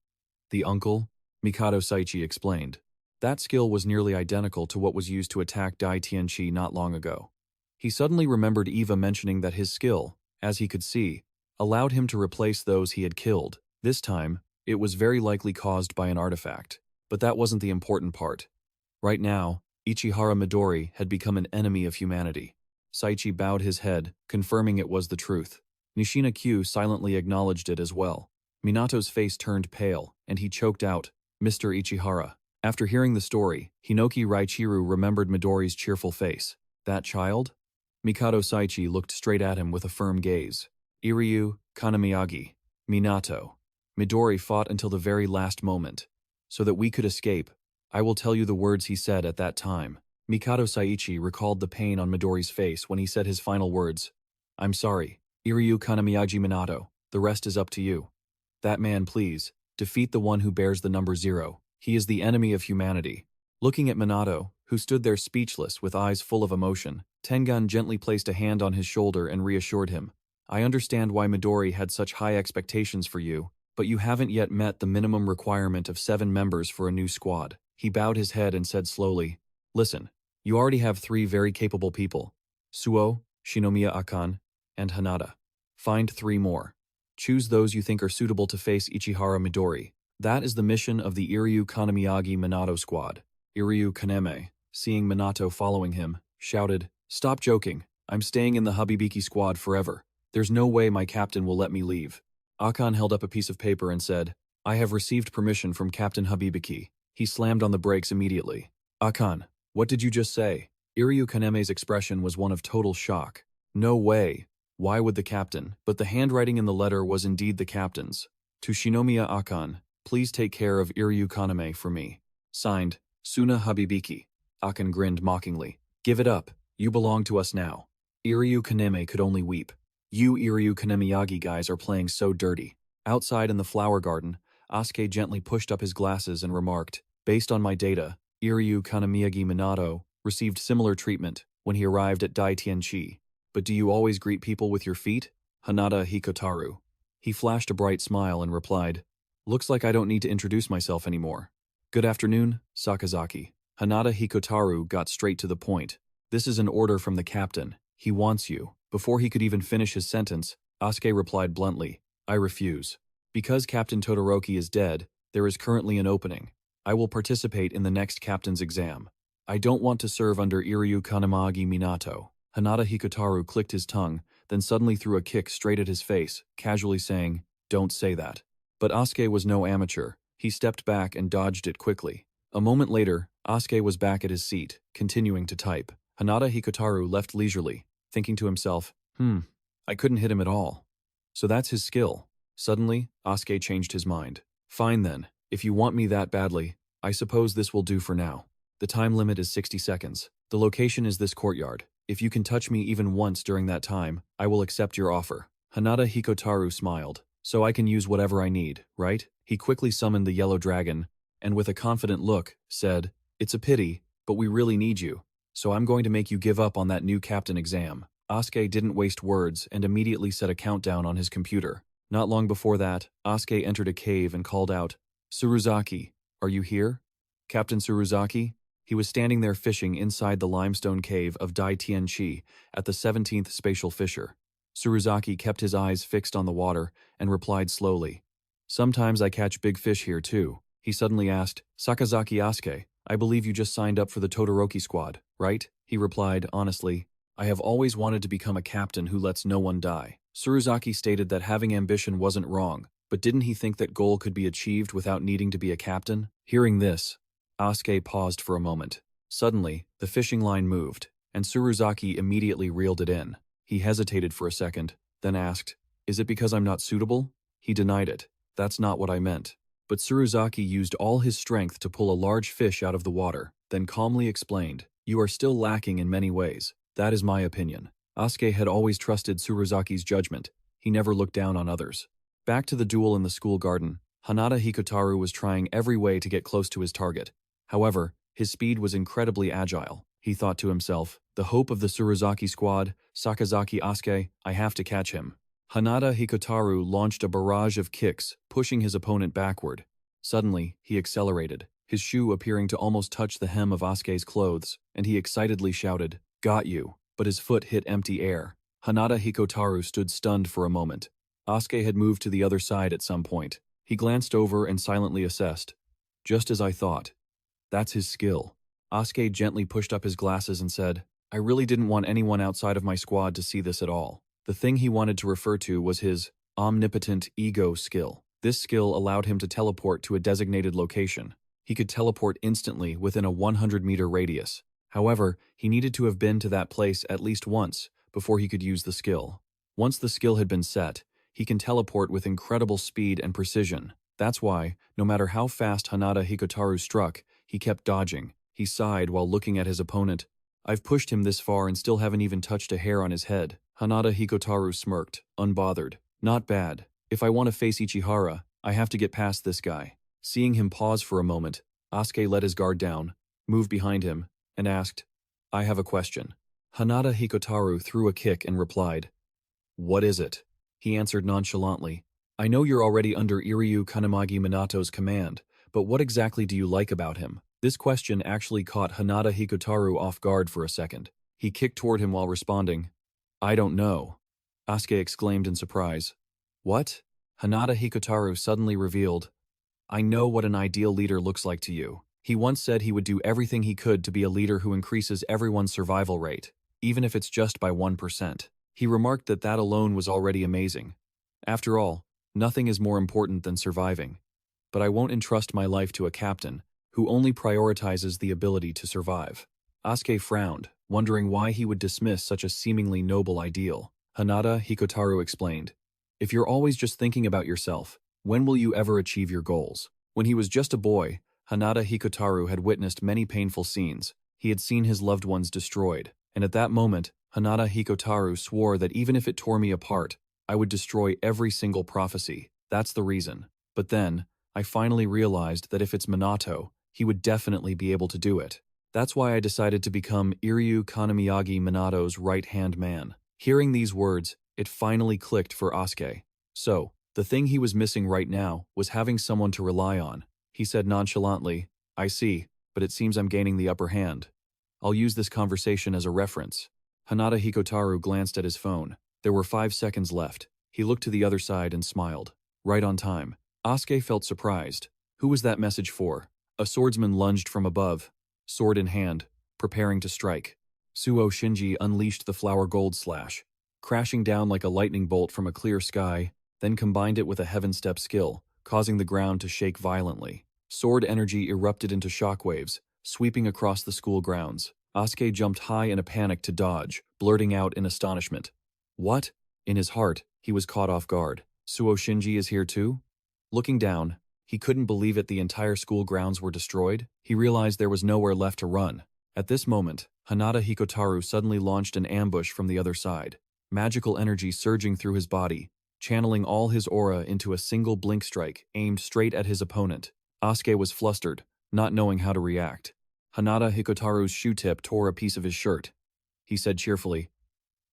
The uncle? Mikado Saichi explained. That skill was nearly identical to what was used to attack Dai Tianqi not long ago. He suddenly remembered Eva mentioning that his skill, as he could see, allowed him to replace those he had killed. This time, it was very likely caused by an artifact. But that wasn't the important part. Right now, Ichihara Midori had become an enemy of humanity. Saichi bowed his head, confirming it was the truth. Nishina Q silently acknowledged it as well. Minato's face turned pale, and he choked out, "Mr. Ichihara." After hearing the story, Hinoki Raichiru remembered Midori's cheerful face. That child? Mikado Saichi looked straight at him with a firm gaze. Iryu, Kanamiyagi, Minato. Midori fought until the very last moment. So that we could escape. I will tell you the words he said at that time. Mikado Saichi recalled the pain on Midori's face when he said his final words. I'm sorry, Iryu Kanamiyagi Minato, the rest is up to you. That man, please, defeat the one who bears the number 0. He is the enemy of humanity. Looking at Minato, who stood there speechless with eyes full of emotion, Tengen gently placed a hand on his shoulder and reassured him. I understand why Midori had such high expectations for you, but you haven't yet met the minimum requirement of 7 members for a new squad. He bowed his head and said slowly, Listen, you already have 3 very capable people. Suo, Shinomiya Akan, and Hanada. Find 3 more. Choose those you think are suitable to face Ichihara Midori. That is the mission of the Iryu Kanamiyagi Minato squad. Iryu Kaneme, seeing Minato following him, shouted, Stop joking, I'm staying in the Habibiki squad forever. There's no way my captain will let me leave. Akan held up a piece of paper and said, I have received permission from Captain Habibiki. He slammed on the brakes immediately. Akan, what did you just say? Iryu Kaneme's expression was one of total shock. No way. Why would the captain? But the handwriting in the letter was indeed the captain's. To Shinomiya Akan, please take care of Iryu Kaneme for me. Signed, Suna Habibiki. Akan grinned mockingly. Give it up. You belong to us now. Iryu Kaneme could only weep. You Iryu Kanemiyagi guys are playing so dirty. Outside in the flower garden, Asuke gently pushed up his glasses and remarked, Based on my data, Iryu Kanamiyagi Minato received similar treatment when he arrived at Dai Tianqi. But do you always greet people with your feet? Hanada Hikotaru. He flashed a bright smile and replied, Looks like I don't need to introduce myself anymore. Good afternoon, Sakazaki. Hanada Hikotaru got straight to the point. This is an order from the captain. He wants you. Before he could even finish his sentence, Asuke replied bluntly, I refuse. Because Captain Todoroki is dead, there is currently an opening. I will participate in the next captain's exam. I don't want to serve under Iryu Kanamagi Minato. Hanada Hikotaru clicked his tongue, then suddenly threw a kick straight at his face, casually saying, Don't say that. But Asuke was no amateur. He stepped back and dodged it quickly. A moment later, Asuke was back at his seat, continuing to type. Hanada Hikotaru left leisurely, thinking to himself, I couldn't hit him at all. So that's his skill. Suddenly, Asuke changed his mind. Fine then, if you want me that badly, I suppose this will do for now. The time limit is 60 seconds. The location is this courtyard. If you can touch me even once during that time, I will accept your offer. Hanada Hikotaru smiled. So I can use whatever I need, right? He quickly summoned the yellow dragon, and with a confident look, said, It's a pity, but we really need you. So I'm going to make you give up on that new captain exam. Asuke didn't waste words and immediately set a countdown on his computer. Not long before that, Asuke entered a cave and called out, Tsuruzaki, are you here? Captain Tsuruzaki? He was standing there fishing inside the limestone cave of Dai Tianqi at the 17th spatial fissure. Tsuruzaki kept his eyes fixed on the water and replied slowly, Sometimes I catch big fish here too. He suddenly asked, Sakazaki Asuke, I believe you just signed up for the Todoroki squad, right? He replied, honestly, I have always wanted to become a captain who lets no one die. Tsuruzaki stated that having ambition wasn't wrong, but didn't he think that goal could be achieved without needing to be a captain? Hearing this, Asuke paused for a moment. Suddenly, the fishing line moved, and Tsuruzaki immediately reeled it in. He hesitated for a second, then asked, Is it because I'm not suitable? He denied it. That's not what I meant. But Tsuruzaki used all his strength to pull a large fish out of the water, then calmly explained, You are still lacking in many ways. That is my opinion. Asuke had always trusted Tsuruzaki's judgment. He never looked down on others. Back to the duel in the school garden, Hanada Hikotaru was trying every way to get close to his target. However, his speed was incredibly agile. He thought to himself, the hope of the Tsuruzaki squad, Sakazaki Asuke, I have to catch him. Hanada Hikotaru launched a barrage of kicks, pushing his opponent backward. Suddenly, he accelerated, his shoe appearing to almost touch the hem of Asuke's clothes, and he excitedly shouted, "Got you!" But his foot hit empty air. Hanada Hikotaru stood stunned for a moment. Asuke had moved to the other side at some point. He glanced over and silently assessed. Just as I thought. That's his skill. Asuke gently pushed up his glasses and said, I really didn't want anyone outside of my squad to see this at all. The thing he wanted to refer to was his omnipotent ego skill. This skill allowed him to teleport to a designated location. He could teleport instantly within a 100-meter radius. However, he needed to have been to that place at least once before he could use the skill. Once the skill had been set, he can teleport with incredible speed and precision. That's why, no matter how fast Hanada Hikotaru struck, he kept dodging. He sighed while looking at his opponent. I've pushed him this far and still haven't even touched a hair on his head. Hanada Hikotaru smirked, unbothered. Not bad. If I want to face Ichihara, I have to get past this guy. Seeing him pause for a moment, Asuke let his guard down, moved behind him, and asked, I have a question. Hanada Hikotaru threw a kick and replied, What is it? He answered nonchalantly, I know you're already under Iryu Kanamagi Minato's command, but what exactly do you like about him? This question actually caught Hanada Hikotaru off guard for a second. He kicked toward him while responding, I don't know. Asuke exclaimed in surprise. What? Hanada Hikotaru suddenly revealed, I know what an ideal leader looks like to you. He once said he would do everything he could to be a leader who increases everyone's survival rate, even if it's just by 1%. He remarked that that alone was already amazing. After all, nothing is more important than surviving. But I won't entrust my life to a captain who only prioritizes the ability to survive. Asuke frowned, wondering why he would dismiss such a seemingly noble ideal. Hanada Hikotaru explained, If you're always just thinking about yourself, when will you ever achieve your goals? When he was just a boy, Hanada Hikotaru had witnessed many painful scenes. He had seen his loved ones destroyed, and at that moment, Hanada Hikotaru swore that even if it tore me apart, I would destroy every single prophecy. That's the reason. But then, I finally realized that if it's Minato, he would definitely be able to do it. That's why I decided to become Iryu Kanamiyagi Minato's right-hand man. Hearing these words, it finally clicked for Asuke. So, the thing he was missing right now was having someone to rely on. He said nonchalantly, I see, but it seems I'm gaining the upper hand. I'll use this conversation as a reference. Hanada Hikotaru glanced at his phone. There were 5 seconds left. He looked to the other side and smiled. Right on time. Asuke felt surprised. Who was that message for? A swordsman lunged from above, sword in hand, preparing to strike. Suo Shinji unleashed the flower gold slash, crashing down like a lightning bolt from a clear sky, then combined it with a heaven step skill, causing the ground to shake violently. Sword energy erupted into shockwaves, sweeping across the school grounds. Asuke jumped high in a panic to dodge, blurting out in astonishment. What? In his heart, he was caught off guard. Suo Shinji is here too? Looking down, he couldn't believe it. The entire school grounds were destroyed. He realized there was nowhere left to run. At this moment, Hanada Hikotaru suddenly launched an ambush from the other side, magical energy surging through his body, channeling all his aura into a single blink strike aimed straight at his opponent. Asuke was flustered, not knowing how to react. Hanada Hikotaru's shoe tip tore a piece of his shirt. He said cheerfully,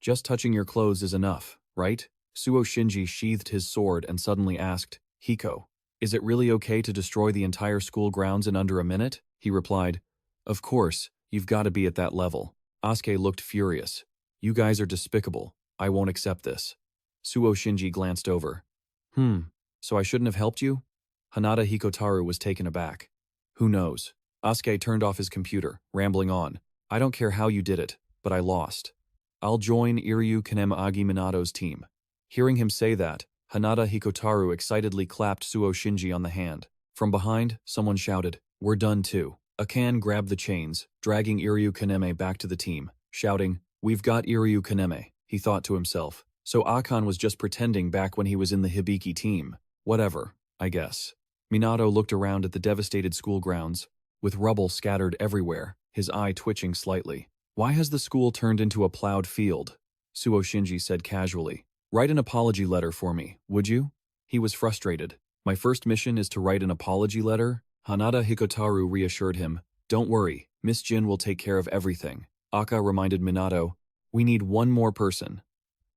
Just touching your clothes is enough, right? Suo Shinji sheathed his sword and suddenly asked, Hiko, is it really okay to destroy the entire school grounds in under a minute? He replied, Of course, you've got to be at that level. Asuke looked furious. You guys are despicable. I won't accept this. Suo Shinji glanced over. So I shouldn't have helped you? Hanada Hikotaru was taken aback. Who knows? Asuke turned off his computer, rambling on. I don't care how you did it, but I lost. I'll join Iryu Kanamagi Minato's team. Hearing him say that, Hanada Hikotaru excitedly clapped Suo Shinji on the hand. From behind, someone shouted, We're done too. Akan grabbed the chains, dragging Iryu Kaneme back to the team, shouting, We've got Iryu Kaneme, he thought to himself. So Akan was just pretending back when he was in the Hibiki team. Whatever, I guess. Minato looked around at the devastated school grounds, with rubble scattered everywhere, his eye twitching slightly. Why has the school turned into a plowed field? Suo Shinji said casually. Write an apology letter for me, would you? He was frustrated. My first mission is to write an apology letter, Hanada Hikotaru reassured him. Don't worry, Miss Jin will take care of everything. Aka reminded Minato, we need one more person.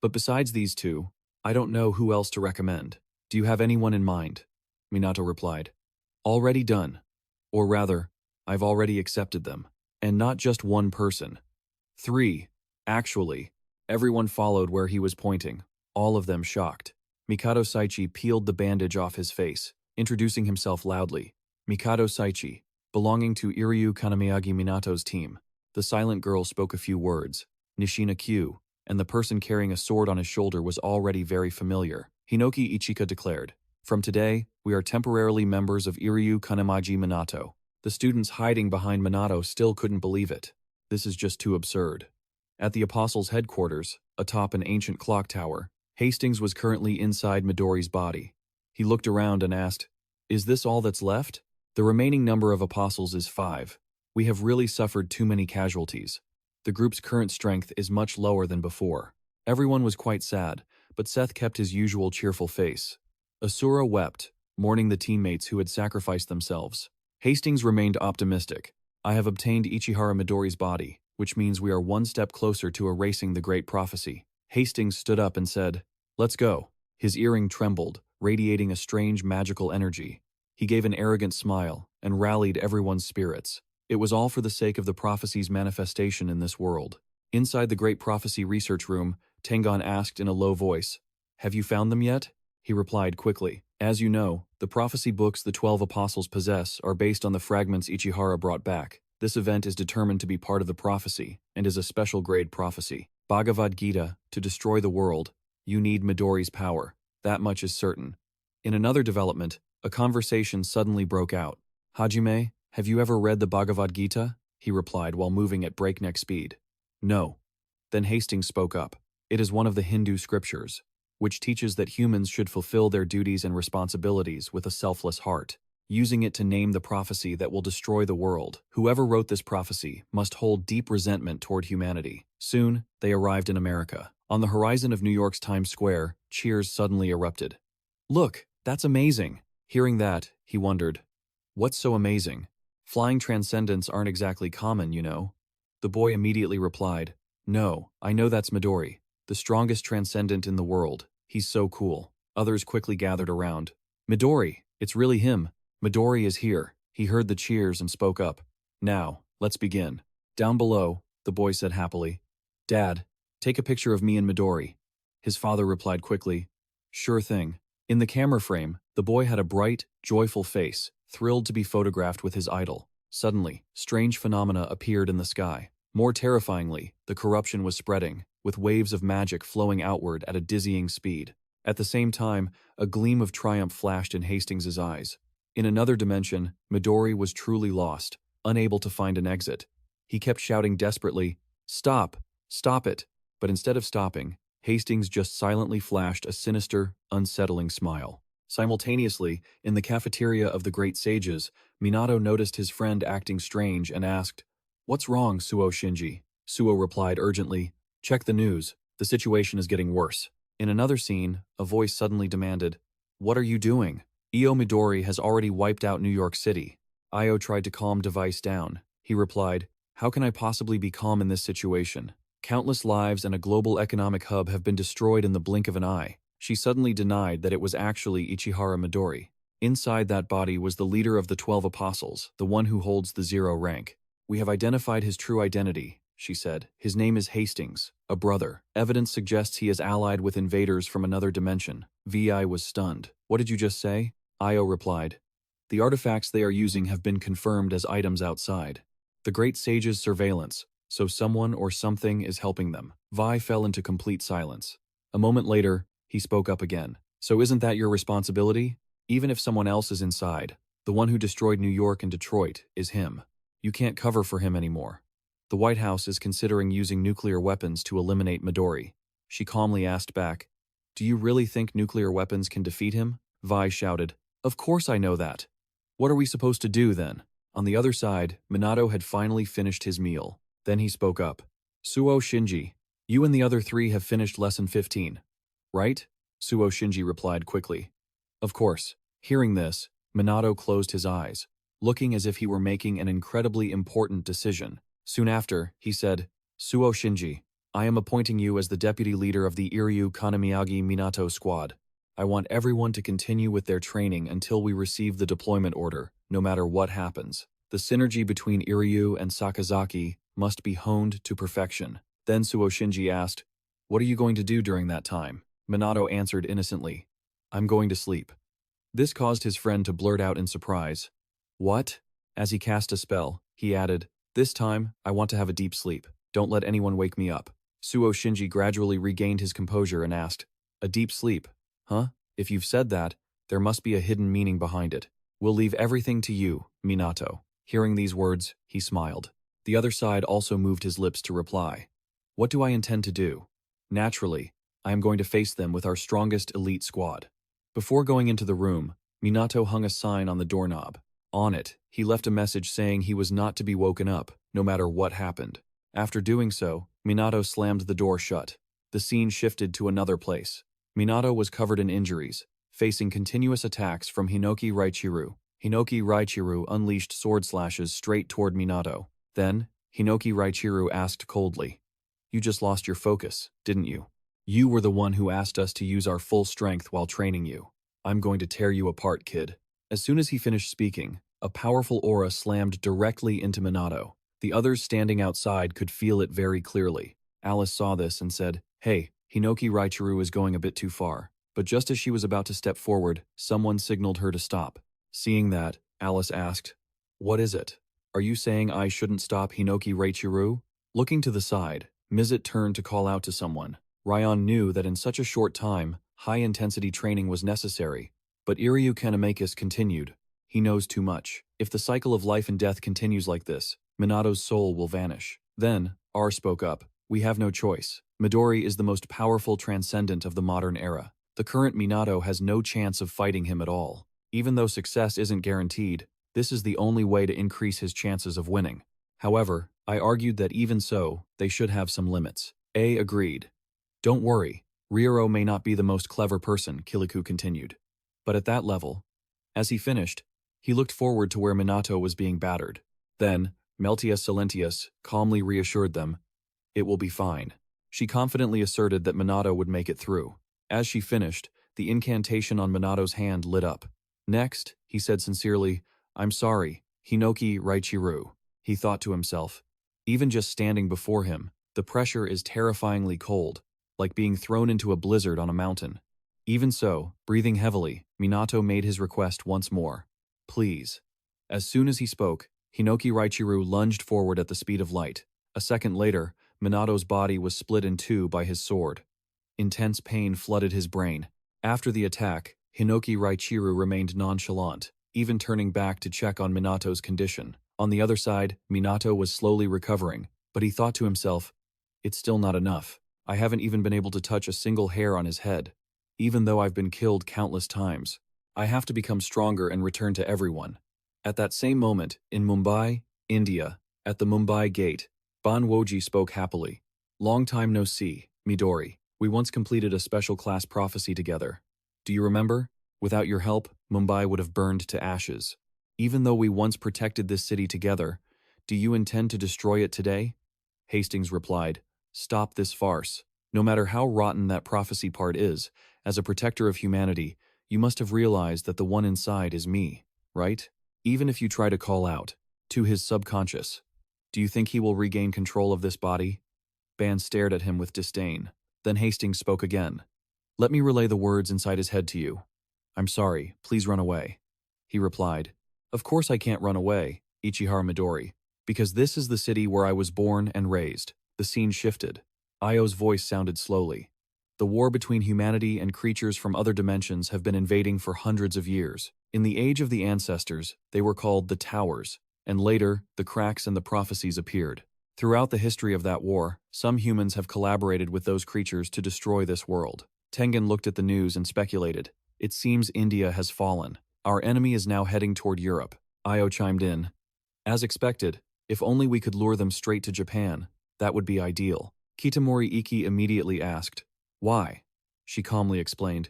But besides these two, I don't know who else to recommend. Do you have anyone in mind? Minato replied. Already done. Or rather, I've already accepted them. And not just one person. 3. Actually, everyone followed where he was pointing, all of them shocked. Mikado Saichi peeled the bandage off his face, introducing himself loudly. Mikado Saichi, belonging to Iryu Kanamiyagi Minato's team. The silent girl spoke a few words. Nishina Q, and the person carrying a sword on his shoulder was already very familiar. Hinoki Ichika declared, from today, we are temporarily members of Iryu Kanamiyagi Minato. The students hiding behind Minato still couldn't believe it. This is just too absurd. At the Apostles' headquarters, atop an ancient clock tower, Hastings was currently inside Midori's body. He looked around and asked, is this all that's left? The remaining number of Apostles is 5. We have really suffered too many casualties. The group's current strength is much lower than before. Everyone was quite sad, but Seth kept his usual cheerful face. Asura wept, mourning the teammates who had sacrificed themselves. Hastings remained optimistic. I have obtained Ichihara Midori's body, which means we are one step closer to erasing the Great Prophecy. Hastings stood up and said, let's go. His earring trembled, radiating a strange magical energy. He gave an arrogant smile and rallied everyone's spirits. It was all for the sake of the prophecy's manifestation in this world. Inside the Great Prophecy research room, Tengon asked in a low voice, have you found them yet? He replied quickly, as you know, the prophecy books the 12 apostles possess are based on the fragments Ichihara brought back. This event is determined to be part of the prophecy and is a special grade prophecy. Bhagavad Gita, to destroy the world, you need Midori's power. That much is certain. In another development, a conversation suddenly broke out. Hajime, have you ever read the Bhagavad Gita? He replied while moving at breakneck speed. No. Then Hastings spoke up. It is one of the Hindu scriptures, which teaches that humans should fulfill their duties and responsibilities with a selfless heart, using it to name the prophecy that will destroy the world. Whoever wrote this prophecy must hold deep resentment toward humanity. Soon, they arrived in America. On the horizon of New York's Times Square, cheers suddenly erupted. Look, that's amazing. Hearing that, he wondered, what's so amazing? Flying transcendents aren't exactly common, you know. The boy immediately replied, no, I know that's Midori, the strongest transcendent in the world. He's so cool. Others quickly gathered around. Midori, it's really him. Midori is here. He heard the cheers and spoke up. Now, let's begin. Down below, the boy said happily. Dad, take a picture of me and Midori. His father replied quickly. Sure thing. In the camera frame, the boy had a bright, joyful face, thrilled to be photographed with his idol. Suddenly, strange phenomena appeared in the sky. More terrifyingly, the corruption was spreading, with waves of magic flowing outward at a dizzying speed. At the same time, a gleam of triumph flashed in Hastings' eyes. In another dimension, Midori was truly lost, unable to find an exit. He kept shouting desperately, stop! Stop it! But instead of stopping, Hastings just silently flashed a sinister, unsettling smile. Simultaneously, in the cafeteria of the Great Sages, Minato noticed his friend acting strange and asked, what's wrong, Suo Shinji? Suo replied urgently, check the news. The situation is getting worse. In another scene, a voice suddenly demanded, what are you doing? Io Midori has already wiped out New York City. Io tried to calm Device down. He replied, how can I possibly be calm in this situation? Countless lives and a global economic hub have been destroyed in the blink of an eye. She suddenly denied that it was actually Ichihara Midori. Inside that body was the leader of the 12 apostles, the one who holds the 0 rank. We have identified his true identity, she said. His name is Hastings, a brother. Evidence suggests he is allied with invaders from another dimension. Vi was stunned. What did you just say? Io replied. The artifacts they are using have been confirmed as items outside. The Great Sage's surveillance, so someone or something is helping them. Vi fell into complete silence. A moment later, he spoke up again. So isn't that your responsibility? Even if someone else is inside, the one who destroyed New York and Detroit is him. You can't cover for him anymore. The White House is considering using nuclear weapons to eliminate Midori. She calmly asked back, do you really think nuclear weapons can defeat him? Vi shouted, of course I know that. What are we supposed to do then? On the other side, Minato had finally finished his meal. Then he spoke up. Suo Shinji, you and the other 3 have finished lesson 15. Right? Suo Shinji replied quickly. Of course. Hearing this, Minato closed his eyes, looking as if he were making an incredibly important decision. Soon after, he said, Suo Shinji, I am appointing you as the deputy leader of the Iryu Kanamiyagi Minato squad. I want everyone to continue with their training until we receive the deployment order, no matter what happens. The synergy between Iryu and Sakazaki must be honed to perfection. Then Suo Shinji asked, What are you going to do during that time? Minato answered innocently, I'm going to sleep. This caused his friend to blurt out in surprise. What? As he cast a spell, he added, This time, I want to have a deep sleep. Don't let anyone wake me up. Suo Shinji gradually regained his composure and asked, A deep sleep? Huh? If you've said that, there must be a hidden meaning behind it. We'll leave everything to you, Minato. Hearing these words, he smiled. The other side also moved his lips to reply. What do I intend to do? Naturally, I am going to face them with our strongest elite squad. Before going into the room, Minato hung a sign on the doorknob. On it, he left a message saying he was not to be woken up, no matter what happened. After doing so, Minato slammed the door shut. The scene shifted to another place. Minato was covered in injuries, facing continuous attacks from Hinoki Raichiru. Hinoki Raichiru unleashed sword slashes straight toward Minato. Then, Hinoki Raichiru asked coldly, You just lost your focus, didn't you? You were the one who asked us to use our full strength while training you. I'm going to tear you apart, kid. As soon as he finished speaking, a powerful aura slammed directly into Minato. The others standing outside could feel it very clearly. Alice saw this and said, Hey, Hinoki Raichiru is going a bit too far. But just as she was about to step forward, someone signaled her to stop. Seeing that, Alice asked, What is it? Are you saying I shouldn't stop Hinoki Raichiru? Looking to the side, Mizet turned to call out to someone. Ryan knew that in such a short time, high-intensity training was necessary. But Iryu Kanamakis continued. He knows too much. If the cycle of life and death continues like this, Minato's soul will vanish. Then, R spoke up. We have no choice. Midori is the most powerful transcendent of the modern era. The current Minato has no chance of fighting him at all. Even though success isn't guaranteed, this is the only way to increase his chances of winning. However, I argued that even so, they should have some limits. A agreed. Don't worry, Ryuro may not be the most clever person, Kiliku continued. But at that level, as he finished, he looked forward to where Minato was being battered. Then, Meltia Silentius calmly reassured them, It will be fine. She confidently asserted that Minato would make it through. As she finished, the incantation on Minato's hand lit up. Next, he said sincerely, I'm sorry, Hinoki Raichiru. He thought to himself. Even just standing before him, the pressure is terrifyingly cold, like being thrown into a blizzard on a mountain. Even so, breathing heavily, Minato made his request once more. Please. As soon as he spoke, Hinoki Raichiru lunged forward at the speed of light. A second later, Minato's body was split in two by his sword. Intense pain flooded his brain. After the attack, Hinoki Raichiru remained nonchalant, even turning back to check on Minato's condition. On the other side, Minato was slowly recovering, but he thought to himself, It's still not enough. I haven't even been able to touch a single hair on his head. Even though I've been killed countless times, I have to become stronger and return to everyone. At that same moment, in Mumbai, India, at the Mumbai gate, Banwoji spoke happily. Long time no see, Midori. We once completed a special class prophecy together. Do you remember? Without your help, Mumbai would have burned to ashes. Even though we once protected this city together, do you intend to destroy it today? Hastings replied, Stop this farce. No matter how rotten that prophecy part is, as a protector of humanity, you must have realized that the one inside is me, right? Even if you try to call out to his subconscious, do you think he will regain control of this body? Ban stared at him with disdain. Then Hastings spoke again. Let me relay the words inside his head to you. I'm sorry, please run away. He replied, Of course I can't run away, Ichihara Midori, because this is the city where I was born and raised. The scene shifted. Io's voice sounded slowly. The war between humanity and creatures from other dimensions have been invading for hundreds of years. In the age of the ancestors, they were called the Towers, and later, the cracks and the prophecies appeared. Throughout the history of that war, some humans have collaborated with those creatures to destroy this world. Tengen looked at the news and speculated. It seems India has fallen. Our enemy is now heading toward Europe. Io chimed in. As expected, if only we could lure them straight to Japan, that would be ideal. Kitamori Iki immediately asked, Why? She calmly explained.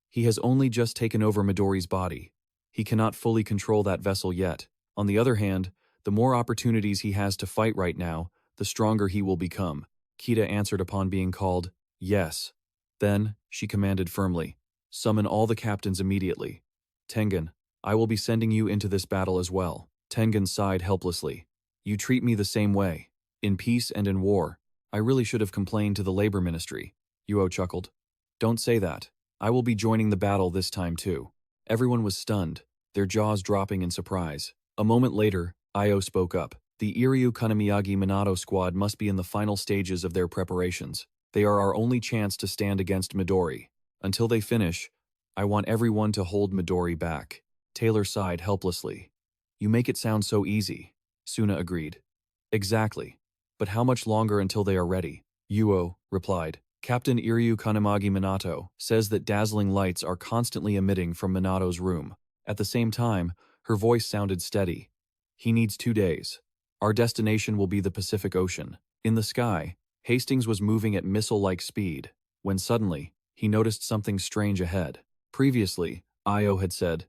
He has only just taken over Midori's body. He cannot fully control that vessel yet. On the other hand, the more opportunities he has to fight right now, the stronger he will become. Kita answered upon being called, "Yes." Then, she commanded firmly, "Summon all the captains immediately. Tengen, I will be sending you into this battle as well." Tengen sighed helplessly. "You treat me the same way. In peace and in war. I really should have complained to the labor ministry." Yuo chuckled. "Don't say that. I will be joining the battle this time too." Everyone was stunned, their jaws dropping in surprise. A moment later, Io spoke up. "The Iryu Kanamiyagi Minato squad must be in the final stages of their preparations. They are our only chance to stand against Midori. Until they finish, I want everyone to hold Midori back." Taylor sighed helplessly. "You make it sound so easy," Suna agreed. "Exactly. But how much longer until they are ready?" Yuo replied. "Captain Iryu Kanamagi Minato says that dazzling lights are constantly emitting from Minato's room." At the same time, her voice sounded steady. "He needs 2 days. Our destination will be the Pacific Ocean." In the sky, Hastings was moving at missile-like speed, when suddenly, he noticed something strange ahead. Previously, Io had said,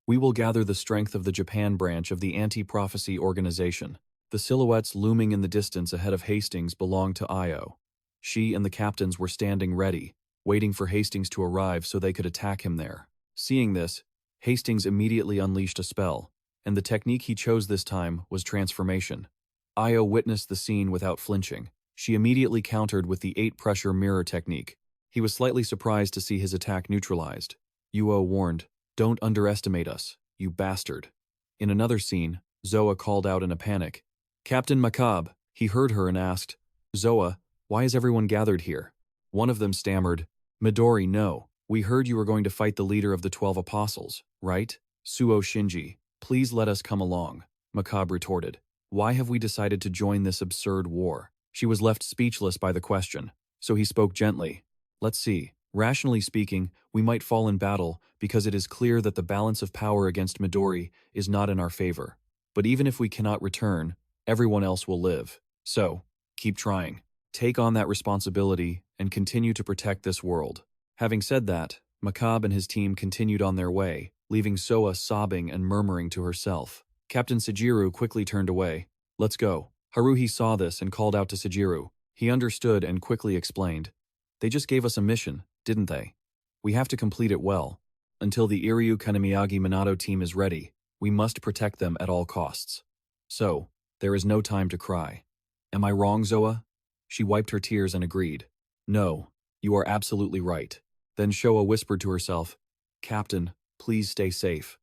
"We will gather the strength of the Japan branch of the Anti-Prophecy Organization." The silhouettes looming in the distance ahead of Hastings belonged to Io. She and the captains were standing ready, waiting for Hastings to arrive so they could attack him there. Seeing this, Hastings immediately unleashed a spell, and the technique he chose this time was transformation. Io witnessed the scene without flinching. She immediately countered with the 8-pressure mirror technique. He was slightly surprised to see his attack neutralized. Yuo warned, "Don't underestimate us, you bastard." In another scene, Zoa called out in a panic, "Captain Macabre." He heard her and asked, "Zoa, why is everyone gathered here?" One of them stammered, "Midori, no. We heard you were going to fight the leader of the 12 apostles, right? Suo Shinji, please let us come along." Macabre retorted, "Why have we decided to join this absurd war?" She was left speechless by the question, so he spoke gently. "Let's see. Rationally speaking, we might fall in battle because it is clear that the balance of power against Midori is not in our favor. But even if we cannot return, everyone else will live. So, keep trying. Take on that responsibility and continue to protect this world." Having said that, Macabre and his team continued on their way, leaving Soa sobbing and murmuring to herself. Captain Sajiru quickly turned away. "Let's go." Haruhi saw this and called out to Sajiru. He understood and quickly explained. "They just gave us a mission, didn't they? We have to complete it well. Until the Iryu Kanamiyagi Minato team is ready, we must protect them at all costs. So, there is no time to cry. Am I wrong, Zoa?" She wiped her tears and agreed. "No, you are absolutely right." Then Showa whispered to herself, "Captain, please stay safe."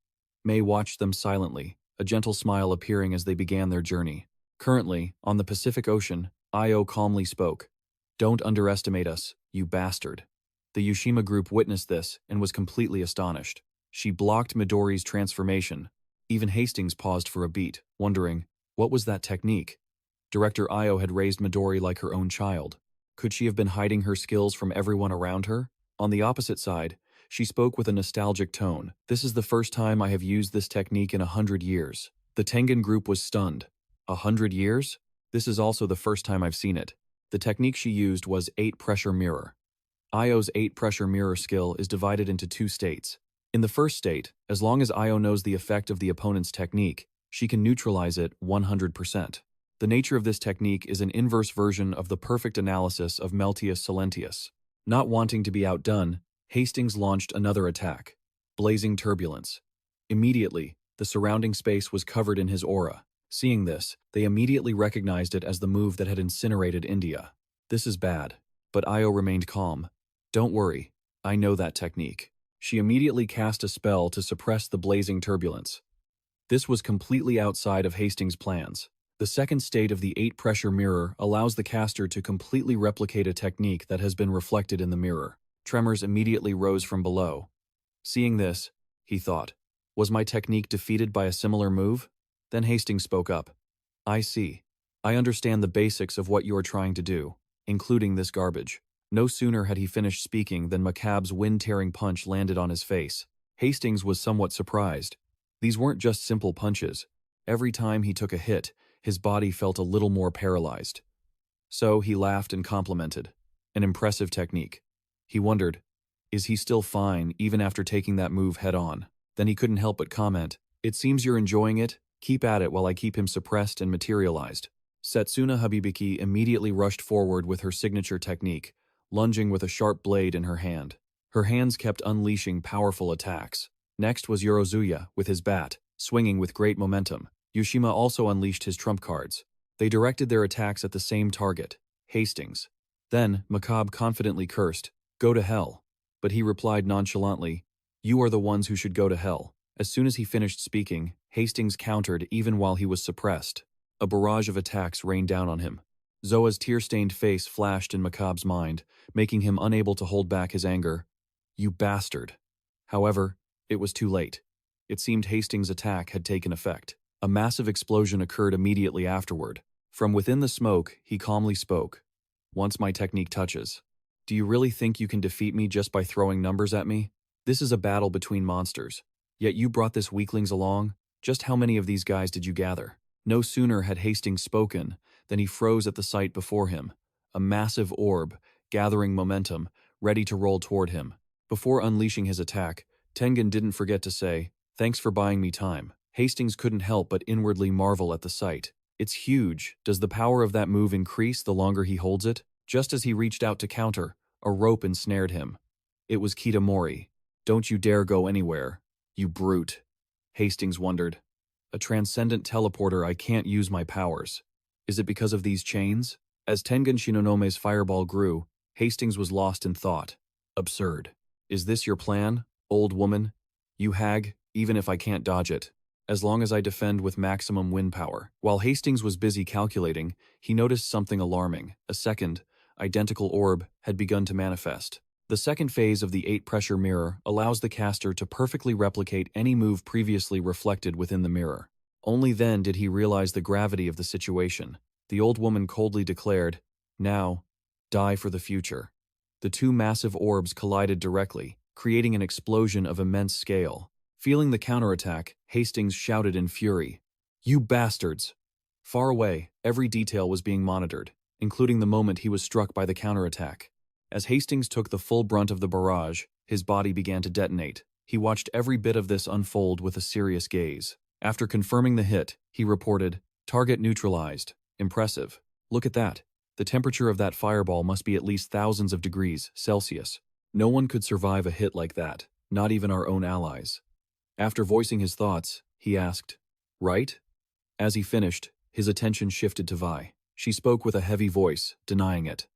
May watched them silently, a gentle smile appearing as they began their journey. Currently, on the Pacific Ocean, Io calmly spoke. "Don't underestimate us, you bastard." The Yushima group witnessed this and was completely astonished. She blocked Midori's transformation. Even Hastings paused for a beat, wondering, what was that technique? Director Io had raised Midori like her own child. Could she have been hiding her skills from everyone around her? On the opposite side, she spoke with a nostalgic tone. "This is the first time I have used this technique in 100 years. The Tengen group was stunned. 100 years? This is also the first time I've seen it. The technique she used was 8-pressure mirror. Io's 8-pressure mirror skill is divided into 2 states. In the first state, as long as Io knows the effect of the opponent's technique, she can neutralize it 100%. The nature of this technique is an inverse version of the perfect analysis of Meltius Silentius. Not wanting to be outdone, Hastings launched another attack. Blazing turbulence. Immediately, the surrounding space was covered in his aura. Seeing this, they immediately recognized it as the move that had incinerated India. "This is bad." But Io remained calm. "Don't worry, I know that technique." She immediately cast a spell to suppress the blazing turbulence. This was completely outside of Hastings' plans. The second state of the 8-pressure mirror allows the caster to completely replicate a technique that has been reflected in the mirror. Tremors immediately rose from below. Seeing this, he thought, was my technique defeated by a similar move? Then Hastings spoke up. "I see. I understand the basics of what you are trying to do, including this garbage." No sooner had he finished speaking than Macabre's wind-tearing punch landed on his face. Hastings was somewhat surprised. These weren't just simple punches. Every time he took a hit, his body felt a little more paralyzed. So he laughed and complimented. An impressive technique. He wondered, is he still fine even after taking that move head-on? Then he couldn't help but comment, "It seems you're enjoying it. Keep at it while I keep him suppressed and materialized." Setsuna Habibiki immediately rushed forward with her signature technique, lunging with a sharp blade in her hand. Her hands kept unleashing powerful attacks. Next was Yorozuya with his bat, swinging with great momentum. Yushima also unleashed his trump cards. They directed their attacks at the same target, Hastings. Then, Macabre confidently cursed, "Go to hell." But he replied nonchalantly, "You are the ones who should go to hell." As soon as he finished speaking, Hastings countered even while he was suppressed. A barrage of attacks rained down on him. Zoa's tear-stained face flashed in Macabre's mind, making him unable to hold back his anger. "You bastard." However, it was too late. It seemed Hastings' attack had taken effect. A massive explosion occurred immediately afterward. From within the smoke, he calmly spoke. "Once my technique touches. Do you really think you can defeat me just by throwing numbers at me? This is a battle between monsters. Yet you brought this weaklings along? Just how many of these guys did you gather?" No sooner had Hastings spoken than he froze at the sight before him, a massive orb, gathering momentum, ready to roll toward him. Before unleashing his attack, Tengen didn't forget to say, "Thanks for buying me time." Hastings couldn't help but inwardly marvel at the sight. It's huge. Does the power of that move increase the longer he holds it? Just as he reached out to counter, a rope ensnared him. It was Kitamori. "Don't you dare go anywhere, you brute." Hastings wondered. "A transcendent teleporter, I can't use my powers. Is it because of these chains?" As Tengen Shinonome's fireball grew, Hastings was lost in thought. "Absurd. Is this your plan, old woman? You hag, even if I can't dodge it. As long as I defend with maximum wind power." While Hastings was busy calculating, he noticed something alarming. A second, identical orb had begun to manifest. The second phase of the 8-pressure mirror allows the caster to perfectly replicate any move previously reflected within the mirror. Only then did he realize the gravity of the situation. The old woman coldly declared, "Now, die for the future." The two massive orbs collided directly, creating an explosion of immense scale. Feeling the counterattack, Hastings shouted in fury, "You bastards!" Far away, every detail was being monitored, including the moment he was struck by the counterattack. As Hastings took the full brunt of the barrage, his body began to detonate. He watched every bit of this unfold with a serious gaze. After confirming the hit, he reported, "Target neutralized. Impressive. Look at that. The temperature of that fireball must be at least thousands of degrees Celsius. No one could survive a hit like that, not even our own allies." After voicing his thoughts, he asked, "Right?" As he finished, his attention shifted to Vi. She spoke with a heavy voice, denying it.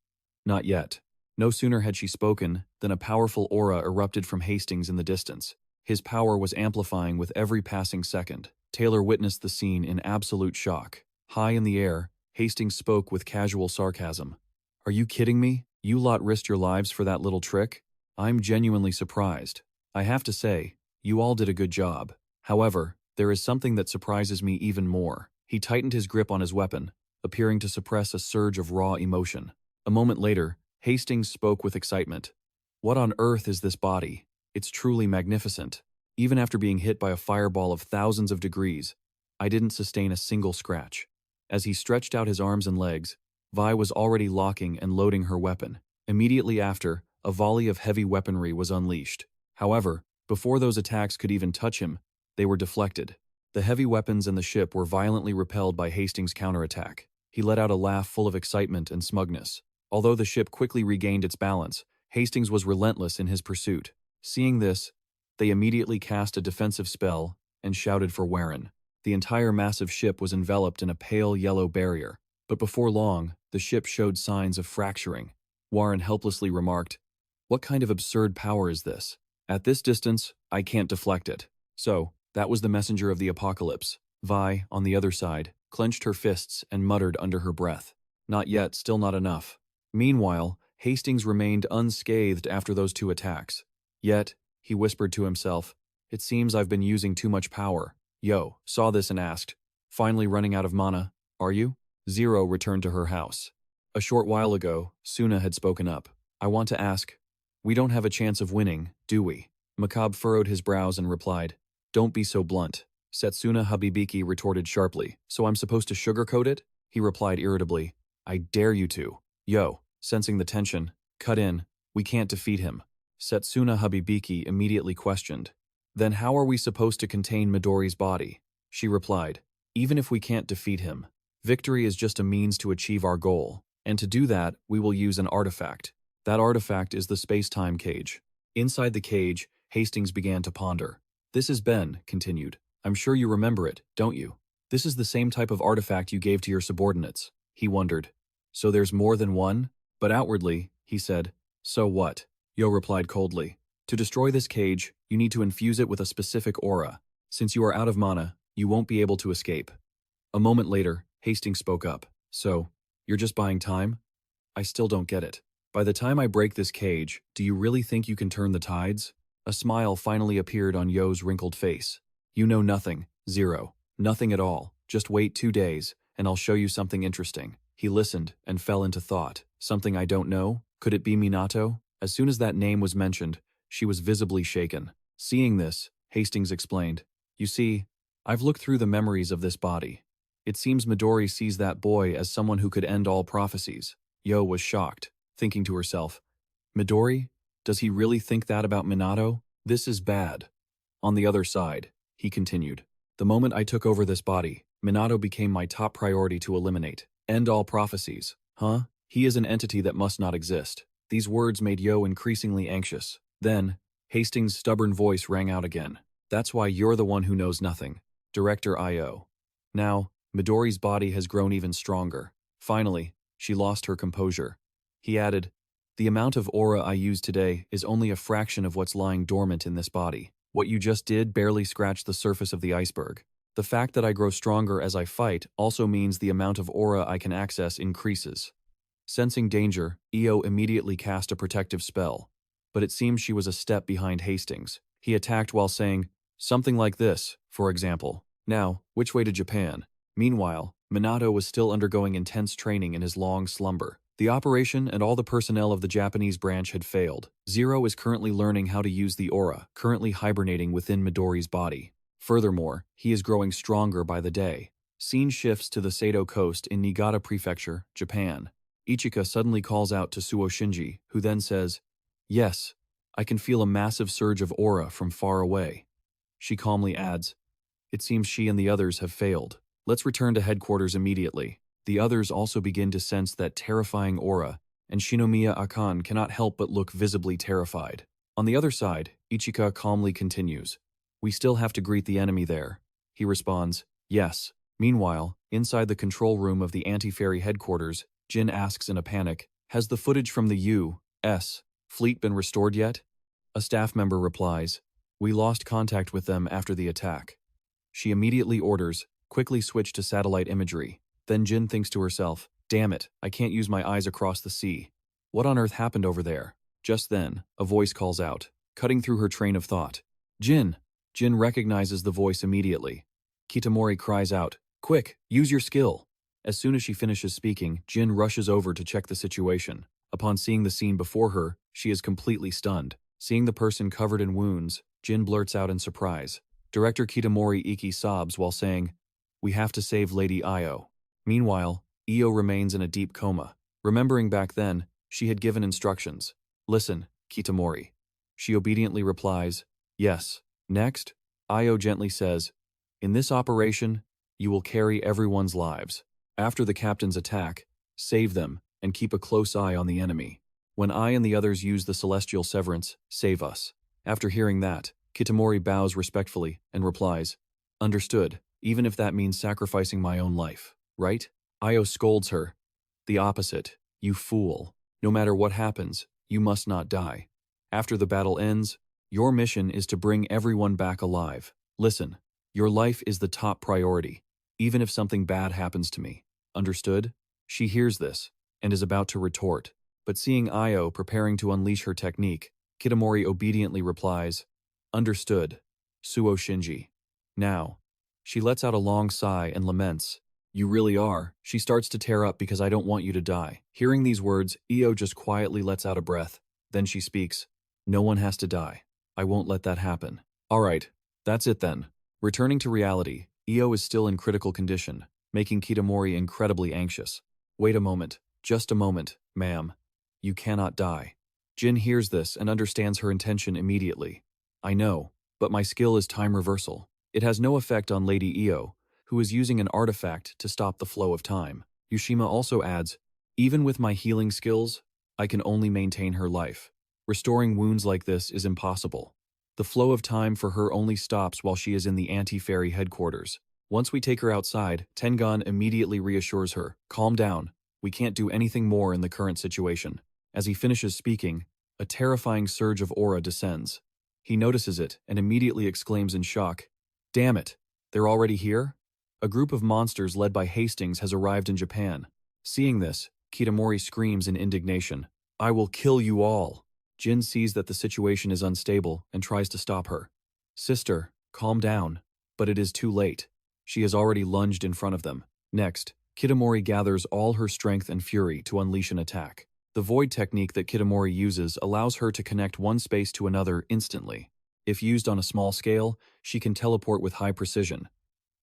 "Not yet." No sooner had she spoken than a powerful aura erupted from Hastings in the distance. His power was amplifying with every passing second. Taylor witnessed the scene in absolute shock. High in the air, Hastings spoke with casual sarcasm. "Are you kidding me? You lot risked your lives for that little trick? I'm genuinely surprised. I have to say, you all did a good job. However, there is something that surprises me even more." He tightened his grip on his weapon, appearing to suppress a surge of raw emotion. A moment later, Hastings spoke with excitement. "What on earth is this body? It's truly magnificent. Even after being hit by a fireball of thousands of degrees, I didn't sustain a single scratch." As he stretched out his arms and legs, Vi was already locking and loading her weapon. Immediately after, a volley of heavy weaponry was unleashed. However, before those attacks could even touch him, they were deflected. The heavy weapons and the ship were violently repelled by Hastings' counterattack. He let out a laugh full of excitement and smugness. Although the ship quickly regained its balance, Hastings was relentless in his pursuit. Seeing this, they immediately cast a defensive spell and shouted for Warren. The entire massive ship was enveloped in a pale yellow barrier, but before long, the ship showed signs of fracturing. Warren helplessly remarked, "What kind of absurd power is this? At this distance, I can't deflect it." So, that was the messenger of the apocalypse. Vi, on the other side, clenched her fists and muttered under her breath, "Not yet, still not enough." Meanwhile, Hastings remained unscathed after those two attacks. Yet, he whispered to himself, "It seems I've been using too much power." Yo saw this and asked, "Finally running out of mana, are you?" Zero returned to her house. A short while ago, Suna had spoken up. "I want to ask, we don't have a chance of winning, do we?" Macabre furrowed his brows and replied, "Don't be so blunt." Setsuna Habibiki retorted sharply, "So I'm supposed to sugarcoat it?" He replied irritably, "I dare you to." Yo, sensing the tension, cut in, "We can't defeat him." Setsuna Habibiki immediately questioned, Then how are we supposed to contain Midori's body? She replied, even if we can't defeat him, victory is just a means to achieve our goal. And to do that, we will use an artifact. That artifact is the space-time cage. Inside the cage, Hastings began to ponder. This is Ben, continued. I'm sure you remember it, don't you? This is the same type of artifact you gave to your subordinates. He wondered. So there's more than one? But outwardly, he said. So what? Yo replied coldly. To destroy this cage, you need to infuse it with a specific aura. Since you are out of mana, you won't be able to escape. A moment later, Hastings spoke up. So, you're just buying time? I still don't get it. By the time I break this cage, do you really think you can turn the tides? A smile finally appeared on Yo's wrinkled face. You know nothing. Zero. Nothing at all. Just wait 2 days, and I'll show you something interesting. He listened and fell into thought. Something I don't know? Could it be Minato? As soon as that name was mentioned, she was visibly shaken. Seeing this, Hastings explained. You see, I've looked through the memories of this body. It seems Midori sees that boy as someone who could end all prophecies. Yo was shocked, thinking to herself, Midori? Does he really think that about Minato? This is bad. On the other side, he continued, the moment I took over this body, Minato became my top priority to eliminate. End all prophecies. Huh? He is an entity that must not exist. These words made Yo increasingly anxious. Then, Hastings' stubborn voice rang out again. That's why you're the one who knows nothing. Director Io. Now, Midori's body has grown even stronger. Finally, she lost her composure. He added, the amount of aura I use today is only a fraction of what's lying dormant in this body. What you just did barely scratched the surface of the iceberg. The fact that I grow stronger as I fight also means the amount of aura I can access increases. Sensing danger, Io immediately cast a protective spell. But it seemed she was a step behind Hastings. He attacked while saying, something like this, for example. Now, which way to Japan? Meanwhile, Minato was still undergoing intense training in his long slumber. The operation and all the personnel of the Japanese branch had failed. Zero is currently learning how to use the aura, currently hibernating within Midori's body. Furthermore, he is growing stronger by the day. Scene shifts to the Sado coast in Niigata Prefecture, Japan. Ichika suddenly calls out to Suo Shinji, who then says, yes, I can feel a massive surge of aura from far away. She calmly adds, it seems she and the others have failed. Let's return to headquarters immediately. The others also begin to sense that terrifying aura, and Shinomiya Akan cannot help but look visibly terrified. On the other side, Ichika calmly continues. We still have to greet the enemy there. He responds, yes. Meanwhile, inside the control room of the anti-ferry headquarters, Jin asks in a panic, has the footage from the U.S. fleet been restored yet? A staff member replies, we lost contact with them after the attack. She immediately orders, quickly switch to satellite imagery. Then Jin thinks to herself, damn it, I can't use my eyes across the sea. What on earth happened over there? Just then, a voice calls out, cutting through her train of thought. Jin! Jin recognizes the voice immediately. Kitamori cries out, quick, use your skill. As soon as she finishes speaking, Jin rushes over to check the situation. Upon seeing the scene before her, she is completely stunned. Seeing the person covered in wounds, Jin blurts out in surprise. Director Kitamori Iki sobs while saying, we have to save Lady Io. Meanwhile, Io remains in a deep coma. Remembering back then, she had given instructions. Listen, Kitamori. She obediently replies, yes. Next, Io gently says, in this operation, you will carry everyone's lives. After the captain's attack, save them and keep a close eye on the enemy. When I and the others use the celestial severance, save us. After hearing that, Kitamori bows respectfully and replies, understood, even if that means sacrificing my own life. Right? Io scolds her. The opposite. You fool. No matter what happens, you must not die. After the battle ends, your mission is to bring everyone back alive. Listen, your life is the top priority, even if something bad happens to me. Understood? She hears this, and is about to retort. But seeing Io preparing to unleash her technique, Kitamori obediently replies, understood. Suo Shinji. Now. She lets out a long sigh and laments. You really are. She starts to tear up because I don't want you to die. Hearing these words, Io just quietly lets out a breath. Then she speaks. No one has to die. I won't let that happen. Alright, that's it then. Returning to reality, Io is still in critical condition, making Kitamori incredibly anxious. Wait a moment. Just a moment, ma'am. You cannot die. Jin hears this and understands her intention immediately. I know. but my skill is time reversal. It has no effect on Lady Io, who is using an artifact to stop the flow of time. Yushima also adds, even with my healing skills, I can only maintain her life. Restoring wounds like this is impossible. The flow of time for her only stops while she is in the anti-fairy headquarters. Once we take her outside, Tengan immediately reassures her, calm down, we can't do anything more in the current situation. As he finishes speaking, a terrifying surge of aura descends. He notices it and immediately exclaims in shock, damn it, they're already here? A group of monsters led by Hastings has arrived in Japan. Seeing this, Kitamori screams in indignation, I will kill you all. Jin sees that the situation is unstable and tries to stop her. Sister, calm down. But it is too late. She has already lunged in front of them. Next, Kitamori gathers all her strength and fury to unleash an attack. The void technique that Kitamori uses allows her to connect one space to another instantly. If used on a small scale, she can teleport with high precision.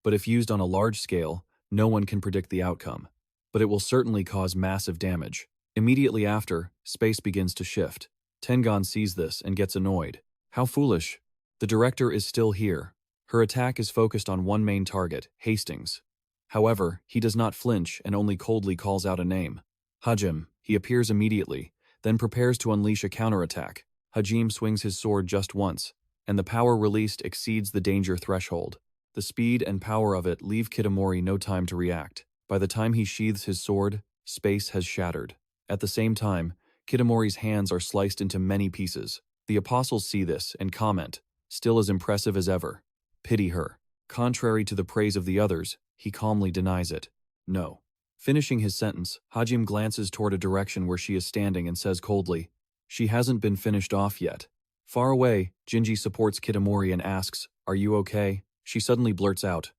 But if used on a large scale, no one can predict the outcome. But it will certainly cause massive damage. Immediately after, space begins to shift. Tengan sees this and gets annoyed. How foolish. The director is still here. Her attack is focused on one main target, Hastings. However, he does not flinch and only coldly calls out a name. Hajim. He appears immediately, then prepares to unleash a counterattack. Hajim swings his sword just once, and the power released exceeds the danger threshold. The speed and power of it leave Kitamori no time to react. By the time he sheathes his sword, space has shattered. At the same time, Kitamori's hands are sliced into many pieces. The apostles see this and comment, still as impressive as ever. Pity her. Contrary to the praise of the others, he calmly denies it. No. Finishing his sentence, Hajim glances toward a direction where she is standing and says coldly, she hasn't been finished off yet. Far away, Jinji supports Kitamori and asks, are you okay? She suddenly blurts out,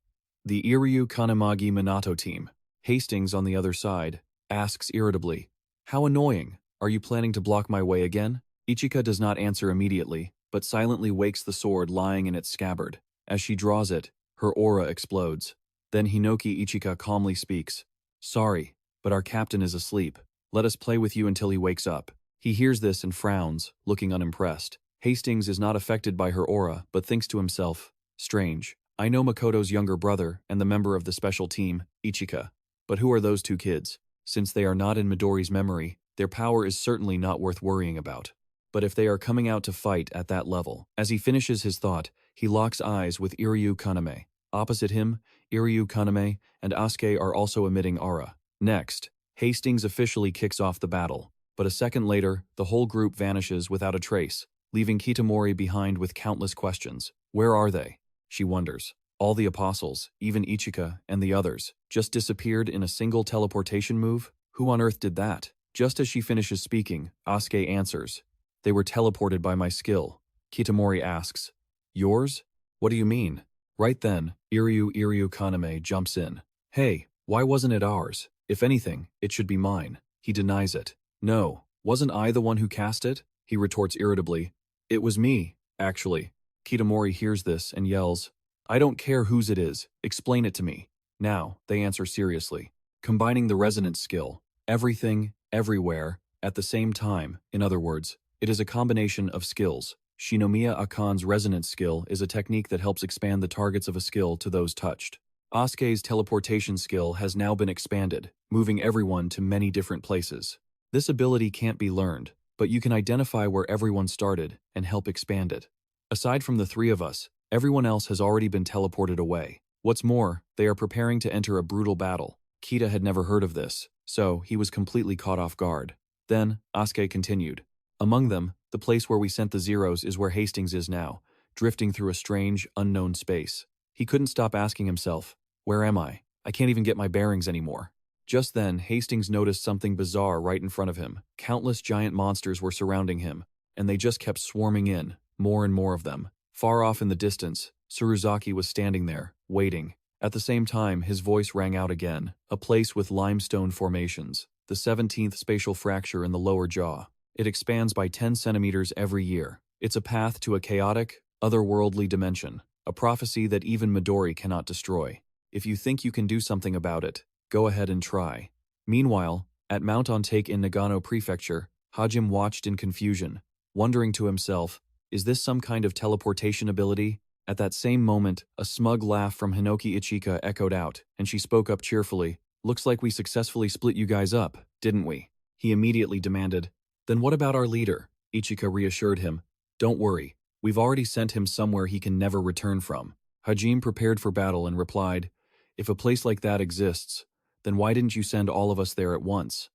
the Iryu Kanamagi Minato team. Hastings, on the other side, asks irritably, how annoying. Are you planning to block my way again? Ichika does not answer immediately, but silently wakes the sword lying in its scabbard. As she draws it, her aura explodes. Then Hinoki Ichika calmly speaks. Sorry, but our captain is asleep. Let us play with you until he wakes up. He hears this and frowns, looking unimpressed. Hastings is not affected by her aura, but thinks to himself, strange. I know Makoto's younger brother and the member of the special team, Ichika. But who are those two kids? Since they are not in Midori's memory, their power is certainly not worth worrying about. But if they are coming out to fight at that level, as he finishes his thought, he locks eyes with Iryu Kaname. Opposite him, Iryu Kaname and Asuke are also emitting aura. Next, Hastings officially kicks off the battle, but a second later, the whole group vanishes without a trace, leaving Kitamori behind with countless questions. Where are they? She wonders. All the apostles, even Ichika and the others, just disappeared in a single teleportation move? Who on earth did that? Just as she finishes speaking, Asuke answers, they were teleported by my skill. Kitamori asks, yours? What do you mean? Right then, Iryu Kaname jumps in. Hey, why wasn't it ours? If anything, it should be mine. He denies it. No, wasn't I the one who cast it? He retorts irritably. It was me, actually. Kitamori hears this and yells, I don't care whose it is, explain it to me. Now, they answer seriously. Combining the resonance skill, everything, everywhere, at the same time, in other words, it is a combination of skills. Shinomiya Akan's resonance skill is a technique that helps expand the targets of a skill to those touched. Asuke's teleportation skill has now been expanded, moving everyone to many different places. This ability can't be learned, but you can identify where everyone started and help expand it. Aside from the three of us, everyone else has already been teleported away. What's more, they are preparing to enter a brutal battle. Kita had never heard of this, so he was completely caught off guard. Then, Asuke continued. Among them, the place where we sent the zeros is where Hastings is now, drifting through a strange, unknown space. He couldn't stop asking himself, where am I? I can't even get my bearings anymore. Just then, Hastings noticed something bizarre right in front of him. Countless giant monsters were surrounding him, and they just kept swarming in, more and more of them. Far off in the distance, Tsuruzaki was standing there, waiting. At the same time, his voice rang out again, a place with limestone formations, the 17th spatial fracture in the lower jaw. It expands by 10 centimeters every year. It's a path to a chaotic, otherworldly dimension, a prophecy that even Midori cannot destroy. If you think you can do something about it, go ahead and try. Meanwhile, at Mount Ontake in Nagano Prefecture, Hajim watched in confusion, wondering to himself, Is this some kind of teleportation ability? At that same moment, a smug laugh from Hinoki Ichika echoed out, and she spoke up cheerfully. Looks like we successfully split you guys up, didn't we? He immediately demanded. Then what about our leader? Ichika reassured him. Don't worry, we've already sent him somewhere he can never return from. Hajime prepared for battle and replied, if a place like that exists, then why didn't you send all of us there at once?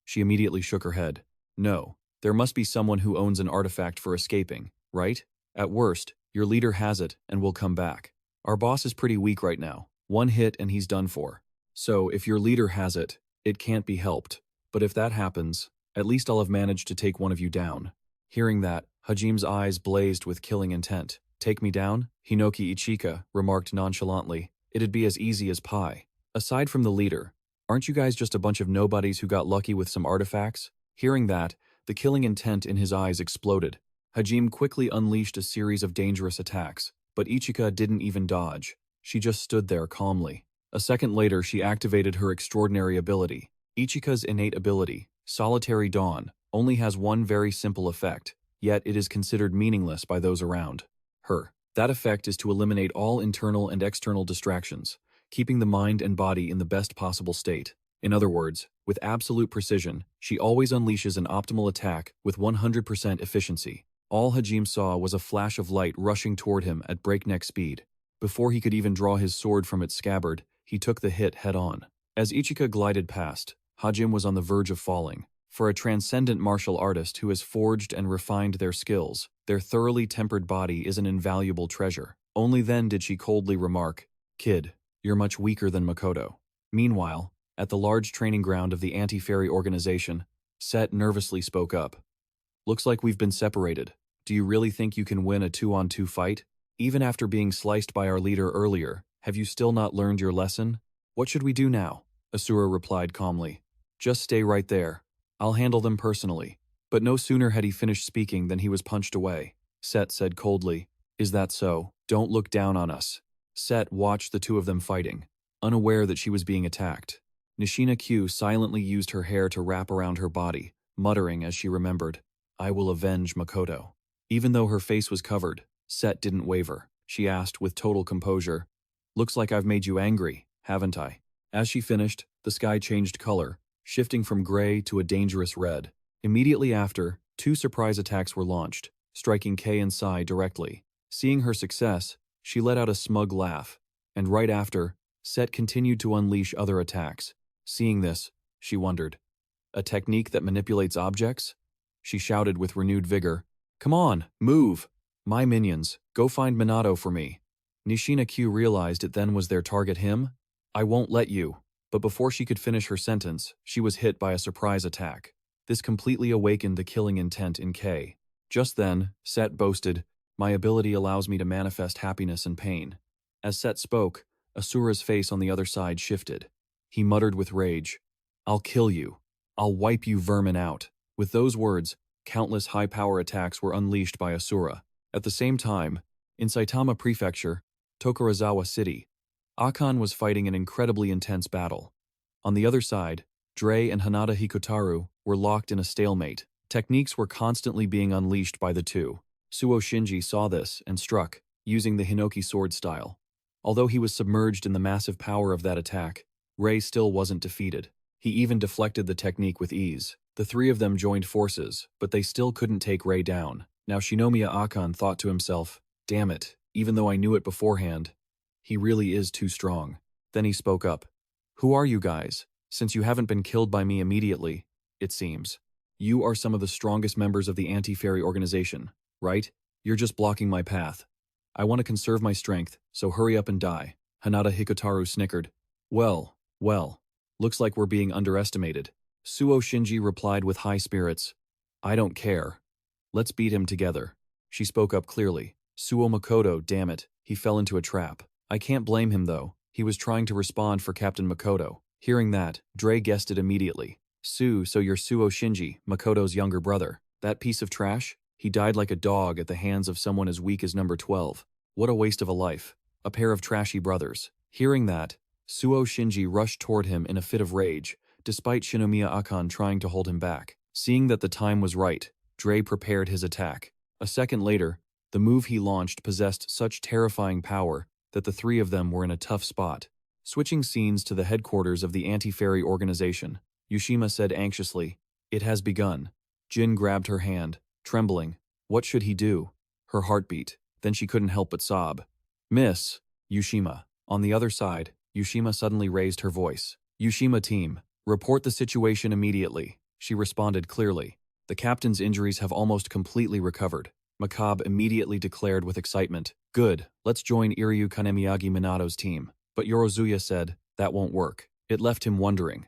She immediately shook her head. No, there must be someone who owns an artifact for escaping, right? At worst, your leader has it and will come back. Our boss is pretty weak right now. One hit and he's done for. So if your leader has it, it can't be helped. But if that happens, at least I'll have managed to take one of you down. Hearing that, Hajime's eyes blazed with killing intent. Take me down? Hinoki Ichika remarked nonchalantly. It'd be as easy as pie. Aside from the leader, aren't you guys just a bunch of nobodies who got lucky with some artifacts? Hearing that, the killing intent in his eyes exploded. Hajime quickly unleashed a series of dangerous attacks, but Ichika didn't even dodge. She just stood there calmly. A second later, she activated her extraordinary ability. Ichika's innate ability, Solitary Dawn, only has one very simple effect, yet it is considered meaningless by those around her. That effect is to eliminate all internal and external distractions, keeping the mind and body in the best possible state. In other words, with absolute precision, she always unleashes an optimal attack with 100% efficiency. All Hajime saw was a flash of light rushing toward him at breakneck speed. Before he could even draw his sword from its scabbard, he took the hit head-on. As Ichika glided past, Hajime was on the verge of falling. For a transcendent martial artist who has forged and refined their skills, their thoroughly tempered body is an invaluable treasure. Only then did she coldly remark, Kid, you're much weaker than Makoto. Meanwhile, at the large training ground of the anti-fairy organization, Set nervously spoke up. Looks like we've been separated. Do you really think you can win a 2-on-2 fight? Even after being sliced by our leader earlier, have you still not learned your lesson? What should we do now? Asura replied calmly. Just stay right there. I'll handle them personally. But no sooner had he finished speaking than he was punched away. Set said coldly, Is that so? Don't look down on us. Set watched the two of them fighting, unaware that she was being attacked. Nishina Q silently used her hair to wrap around her body, muttering as she remembered, I will avenge Makoto. Even though her face was covered, Set didn't waver. She asked with total composure, Looks like I've made you angry, haven't I? As she finished, the sky changed color, shifting from gray to a dangerous red. Immediately after, 2 surprise attacks were launched, striking Kei and Sai directly. Seeing her success, she let out a smug laugh, and right after, Set continued to unleash other attacks. Seeing this, she wondered, a technique that manipulates objects? She shouted with renewed vigor, Come on, move! My minions, go find Minato for me. Nishina Q realized it then was their target him. I won't let you. But before she could finish her sentence, she was hit by a surprise attack. This completely awakened the killing intent in Kei. Just then, Set boasted, My ability allows me to manifest happiness and pain. As Set spoke, Asura's face on the other side shifted. He muttered with rage, I'll kill you. I'll wipe you vermin out. With those words, countless high-power attacks were unleashed by Asura. At the same time, in Saitama Prefecture, Tokorozawa City, Akan was fighting an incredibly intense battle. On the other side, Dre and Hanada Hikotaru were locked in a stalemate. Techniques were constantly being unleashed by the two. Suo Shinji saw this and struck, using the Hinoki sword style. Although he was submerged in the massive power of that attack, Rei still wasn't defeated. He even deflected the technique with ease. The three of them joined forces, but they still couldn't take Rei down. Now Shinomiya Akan thought to himself, Damn it, even though I knew it beforehand, he really is too strong. Then he spoke up. Who are you guys? Since you haven't been killed by me immediately, it seems. You are some of the strongest members of the anti-fairy organization, right? You're just blocking my path. I want to conserve my strength, so hurry up and die. Hanada Hikotaru snickered. Well, looks like we're being underestimated. Suo Shinji replied with high spirits. I don't care. Let's beat him together. She spoke up clearly. Suo Makoto, damn it, he fell into a trap. I can't blame him though. He was trying to respond for Captain Makoto. Hearing that, Dre guessed it immediately. So you're Suo Shinji, Makoto's younger brother. That piece of trash? He died like a dog at the hands of someone as weak as number 12. What a waste of a life. A pair of trashy brothers. Hearing that, Suo Shinji rushed toward him in a fit of rage, despite Shinomiya Akan trying to hold him back. Seeing that the time was right, Dre prepared his attack. A second later, the move he launched possessed such terrifying power that the three of them were in a tough spot. Switching scenes to the headquarters of the anti-fairy organization, Yushima said anxiously, "It has begun." Jin grabbed her hand, trembling. What should he do? Her heart beat. Then she couldn't help but sob. "Miss Yushima." On the other side, Yushima suddenly raised her voice. "Yushima team, report the situation immediately." She responded clearly. "The captain's injuries have almost completely recovered." Makabe immediately declared with excitement, "Good, let's join Iryu Kanemiyagi Minato's team." But Yorozuya said, "That won't work." It left him wondering.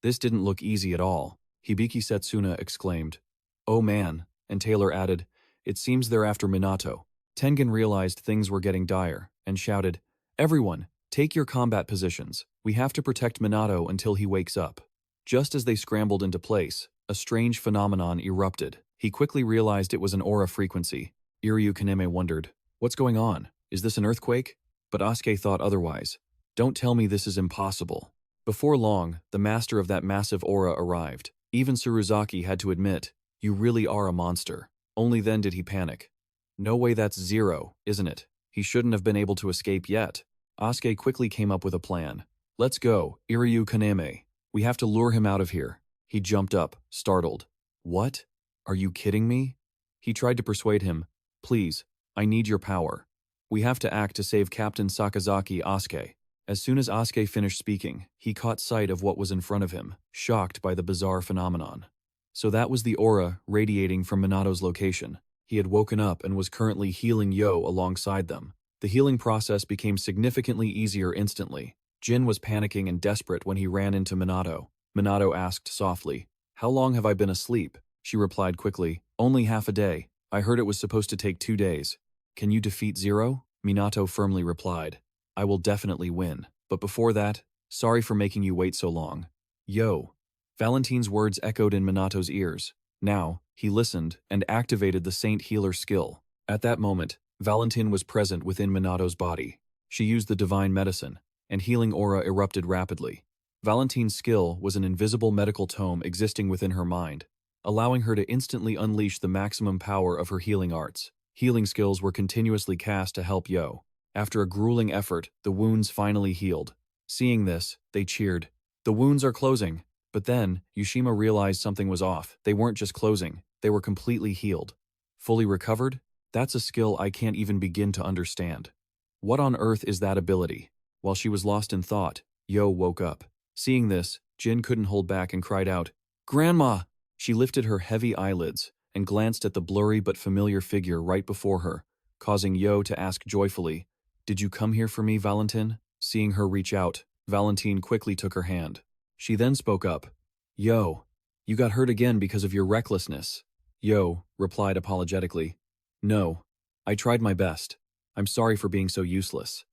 This didn't look easy at all. Hibiki Setsuna exclaimed, "Oh man," and Taylor added, "It seems they're after Minato." Tengen realized things were getting dire, and shouted, "Everyone, take your combat positions. We have to protect Minato until he wakes up." Just as they scrambled into place, a strange phenomenon erupted. He quickly realized it was an aura frequency. Iryu Kaneme wondered, "What's going on? Is this an earthquake?" But Asuke thought otherwise. "Don't tell me this is impossible." Before long, the master of that massive aura arrived. Even Suruzaki had to admit, "You really are a monster." Only then did he panic. "No way, that's Zero, isn't it? He shouldn't have been able to escape yet." Asuke quickly came up with a plan. "Let's go, Iryu Kaneme. We have to lure him out of here." He jumped up, startled. "What? Are you kidding me?" He tried to persuade him. "Please, I need your power. We have to act to save Captain Sakazaki Asuke." As soon as Asuke finished speaking, he caught sight of what was in front of him, shocked by the bizarre phenomenon. So that was the aura radiating from Minato's location. He had woken up and was currently healing Yo alongside them. The healing process became significantly easier instantly. Jin was panicking and desperate when he ran into Minato. Minato asked softly, "How long have I been asleep?" She replied quickly, "Only half a day. I heard it was supposed to take 2 days. Can you defeat Zero?" Minato firmly replied, "I will definitely win. But before that, sorry for making you wait so long." "Yo." Valentine's words echoed in Minato's ears. Now, he listened and activated the Saint Healer skill. At that moment, Valentine was present within Minato's body. She used the divine medicine, and healing aura erupted rapidly. Valentine's skill was an invisible medical tome existing within her mind, allowing her to instantly unleash the maximum power of her healing arts. Healing skills were continuously cast to help Yo. After a grueling effort, the wounds finally healed. Seeing this, they cheered. "The wounds are closing." But then, Yushima realized something was off. They weren't just closing, they were completely healed. Fully recovered? That's a skill I can't even begin to understand. What on earth is that ability? While she was lost in thought, Yo woke up. Seeing this, Jin couldn't hold back and cried out, "Grandma!" She lifted her heavy eyelids and glanced at the blurry but familiar figure right before her, causing Yo to ask joyfully, "Did you come here for me, Valentine?" Seeing her reach out, Valentine quickly took her hand. She then spoke up. "Yo, you got hurt again because of your recklessness." Yo replied apologetically, "No, I tried my best. I'm sorry for being so useless."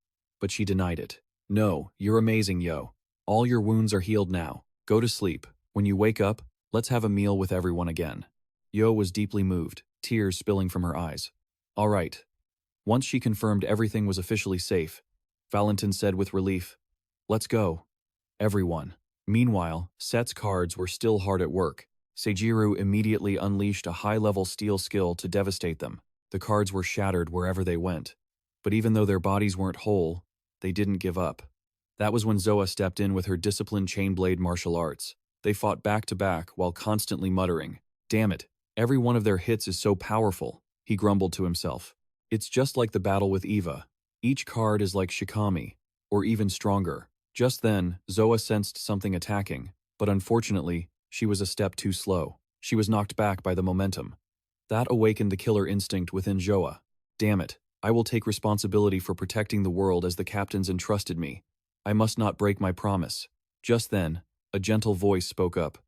But she denied it. "No, you're amazing, Yo. All your wounds are healed now. Go to sleep. When you wake up, let's have a meal with everyone again." Yo was deeply moved, tears spilling from her eyes. "All right." Once she confirmed everything was officially safe, Valentine said with relief, "Let's go. Everyone." Meanwhile, Set's cards were still hard at work. Seijiro immediately unleashed a high-level steel skill to devastate them. The cards were shattered wherever they went. But even though their bodies weren't whole, they didn't give up. That was when Zoa stepped in with her disciplined chain-blade martial arts. They fought back-to-back while constantly muttering, "Damn it, every one of their hits is so powerful," he grumbled to himself. "It's just like the battle with Eva. Each card is like Shikami, or even stronger." Just then, Zoa sensed something attacking, but unfortunately, she was a step too slow. She was knocked back by the momentum. That awakened the killer instinct within Zoa. "Damn it, I will take responsibility for protecting the world as the captains entrusted me. I must not break my promise." Just then, a gentle voice spoke up.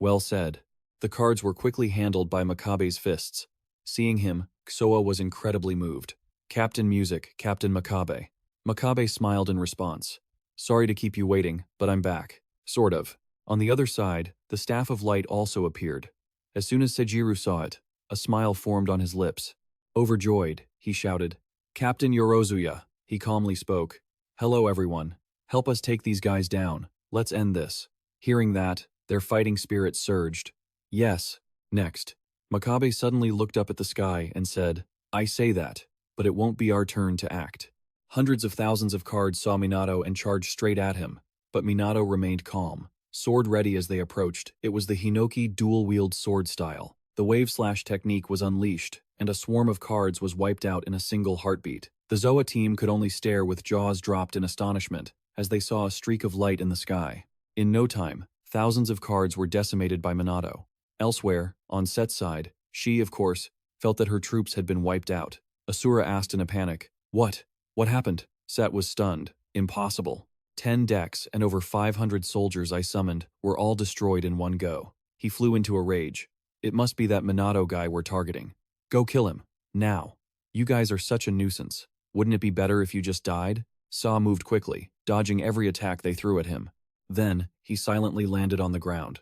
"Well said." The cards were quickly handled by Makabe's fists. Seeing him, Xoa was incredibly moved. "Captain Music, Captain Makabe." Makabe smiled in response. "Sorry to keep you waiting, but I'm back." Sort of. On the other side, the Staff of Light also appeared. As soon as Seijiro saw it, a smile formed on his lips. Overjoyed, he shouted, "Captain Yorozuya," he calmly spoke. "Hello everyone. Help us take these guys down. Let's end this." Hearing that, their fighting spirit surged. "Yes." Next, Makabe suddenly looked up at the sky and said, I say that, but it won't be our turn to act. Hundreds of thousands of cards saw Minato and charged straight at him, but Minato remained calm. Sword ready as they approached, it was the Hinoki dual-wield sword style. The wave-slash technique was unleashed, and a swarm of cards was wiped out in a single heartbeat. The Zoa team could only stare with jaws dropped in astonishment as they saw a streak of light in the sky. In no time, thousands of cards were decimated by Minato. Elsewhere, on Set's side, she, of course, felt that her troops had been wiped out. Asura asked in a panic, What? What happened? Set was stunned. Impossible. 10 decks and over 500 soldiers I summoned were all destroyed in one go. He flew into a rage. It must be that Minato guy we're targeting. Go kill him. Now. You guys are such a nuisance. Wouldn't it be better if you just died? Sa moved quickly, dodging every attack they threw at him. Then, he silently landed on the ground.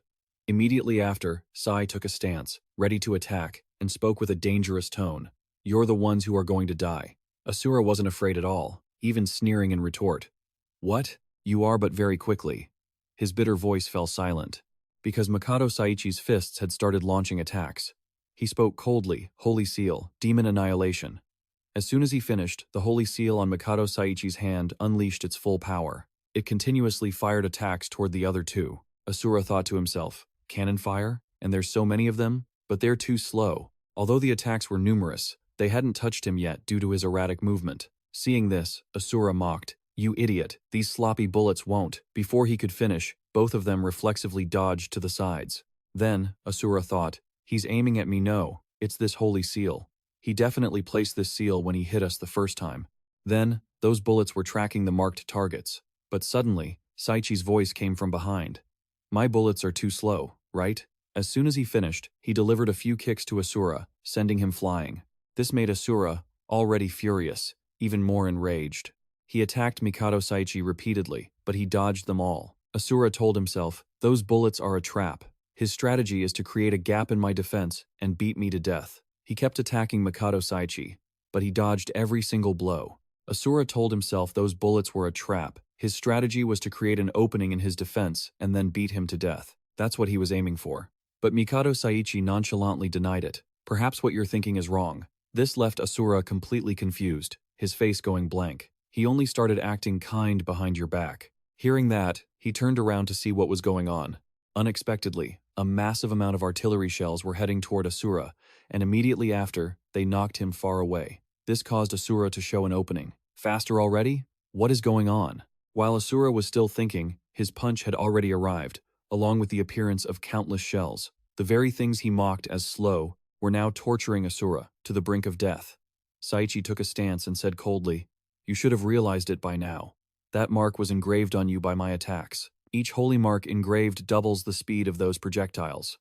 Immediately after, Sai took a stance, ready to attack, and spoke with a dangerous tone. You're the ones who are going to die. Asura wasn't afraid at all, even sneering in retort. What? You are, but very quickly. His bitter voice fell silent, because Makoto Saichi's fists had started launching attacks. He spoke coldly, Holy Seal, Demon Annihilation. As soon as he finished, the Holy Seal on Makoto Saichi's hand unleashed its full power. It continuously fired attacks toward the other two. Asura thought to himself, cannon fire? And there's so many of them? But they're too slow. Although the attacks were numerous, they hadn't touched him yet due to his erratic movement. Seeing this, Asura mocked, You idiot, these sloppy bullets won't. Before he could finish, both of them reflexively dodged to the sides. Then, Asura thought, He's aiming at me. No, it's this Holy Seal. He definitely placed this seal when he hit us the first time. Then, those bullets were tracking the marked targets. But suddenly, Saichi's voice came from behind. My bullets are too slow, right? As soon as he finished, he delivered a few kicks to Asura, sending him flying. This made Asura, already furious, even more enraged. He attacked Mikado Saichi repeatedly, but he dodged them all. Asura told himself, those bullets are a trap. His strategy is to create a gap in my defense and beat me to death. He kept attacking Mikado Saichi, but he dodged every single blow. Asura told himself those bullets were a trap. His strategy was to create an opening in his defense and then beat him to death. That's what he was aiming for. But Mikado Saichi nonchalantly denied it. Perhaps what you're thinking is wrong. This left Asura completely confused, his face going blank. He only started acting kind behind your back. Hearing that, he turned around to see what was going on. Unexpectedly, a massive amount of artillery shells were heading toward Asura, and immediately after, they knocked him far away. This caused Asura to show an opening. Faster already? What is going on? While Asura was still thinking, his punch had already arrived, along with the appearance of countless shells. The very things he mocked as slow were now torturing Asura to the brink of death. Saichi took a stance and said coldly, You should have realized it by now. That mark was engraved on you by my attacks. Each holy mark engraved doubles the speed of those projectiles.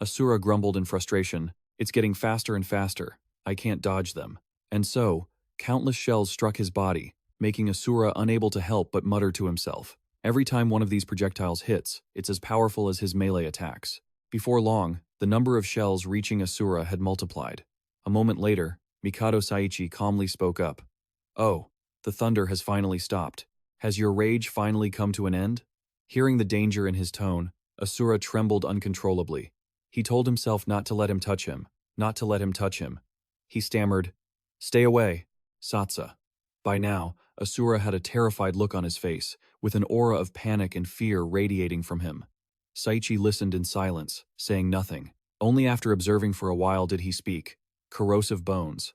Asura grumbled in frustration, It's getting faster and faster. I can't dodge them. And so, countless shells struck his body, making Asura unable to help but mutter to himself. Every time one of these projectiles hits, it's as powerful as his melee attacks. Before long, the number of shells reaching Asura had multiplied. A moment later, Mikado Saichi calmly spoke up. Oh, the thunder has finally stopped. Has your rage finally come to an end? Hearing the danger in his tone, Asura trembled uncontrollably. He told himself not to let him touch him, not to let him touch him. He stammered, Stay away, Satsa. By now, Asura had a terrified look on his face, with an aura of panic and fear radiating from him. Saichi listened in silence, saying nothing. Only after observing for a while did he speak. Corrosive bones.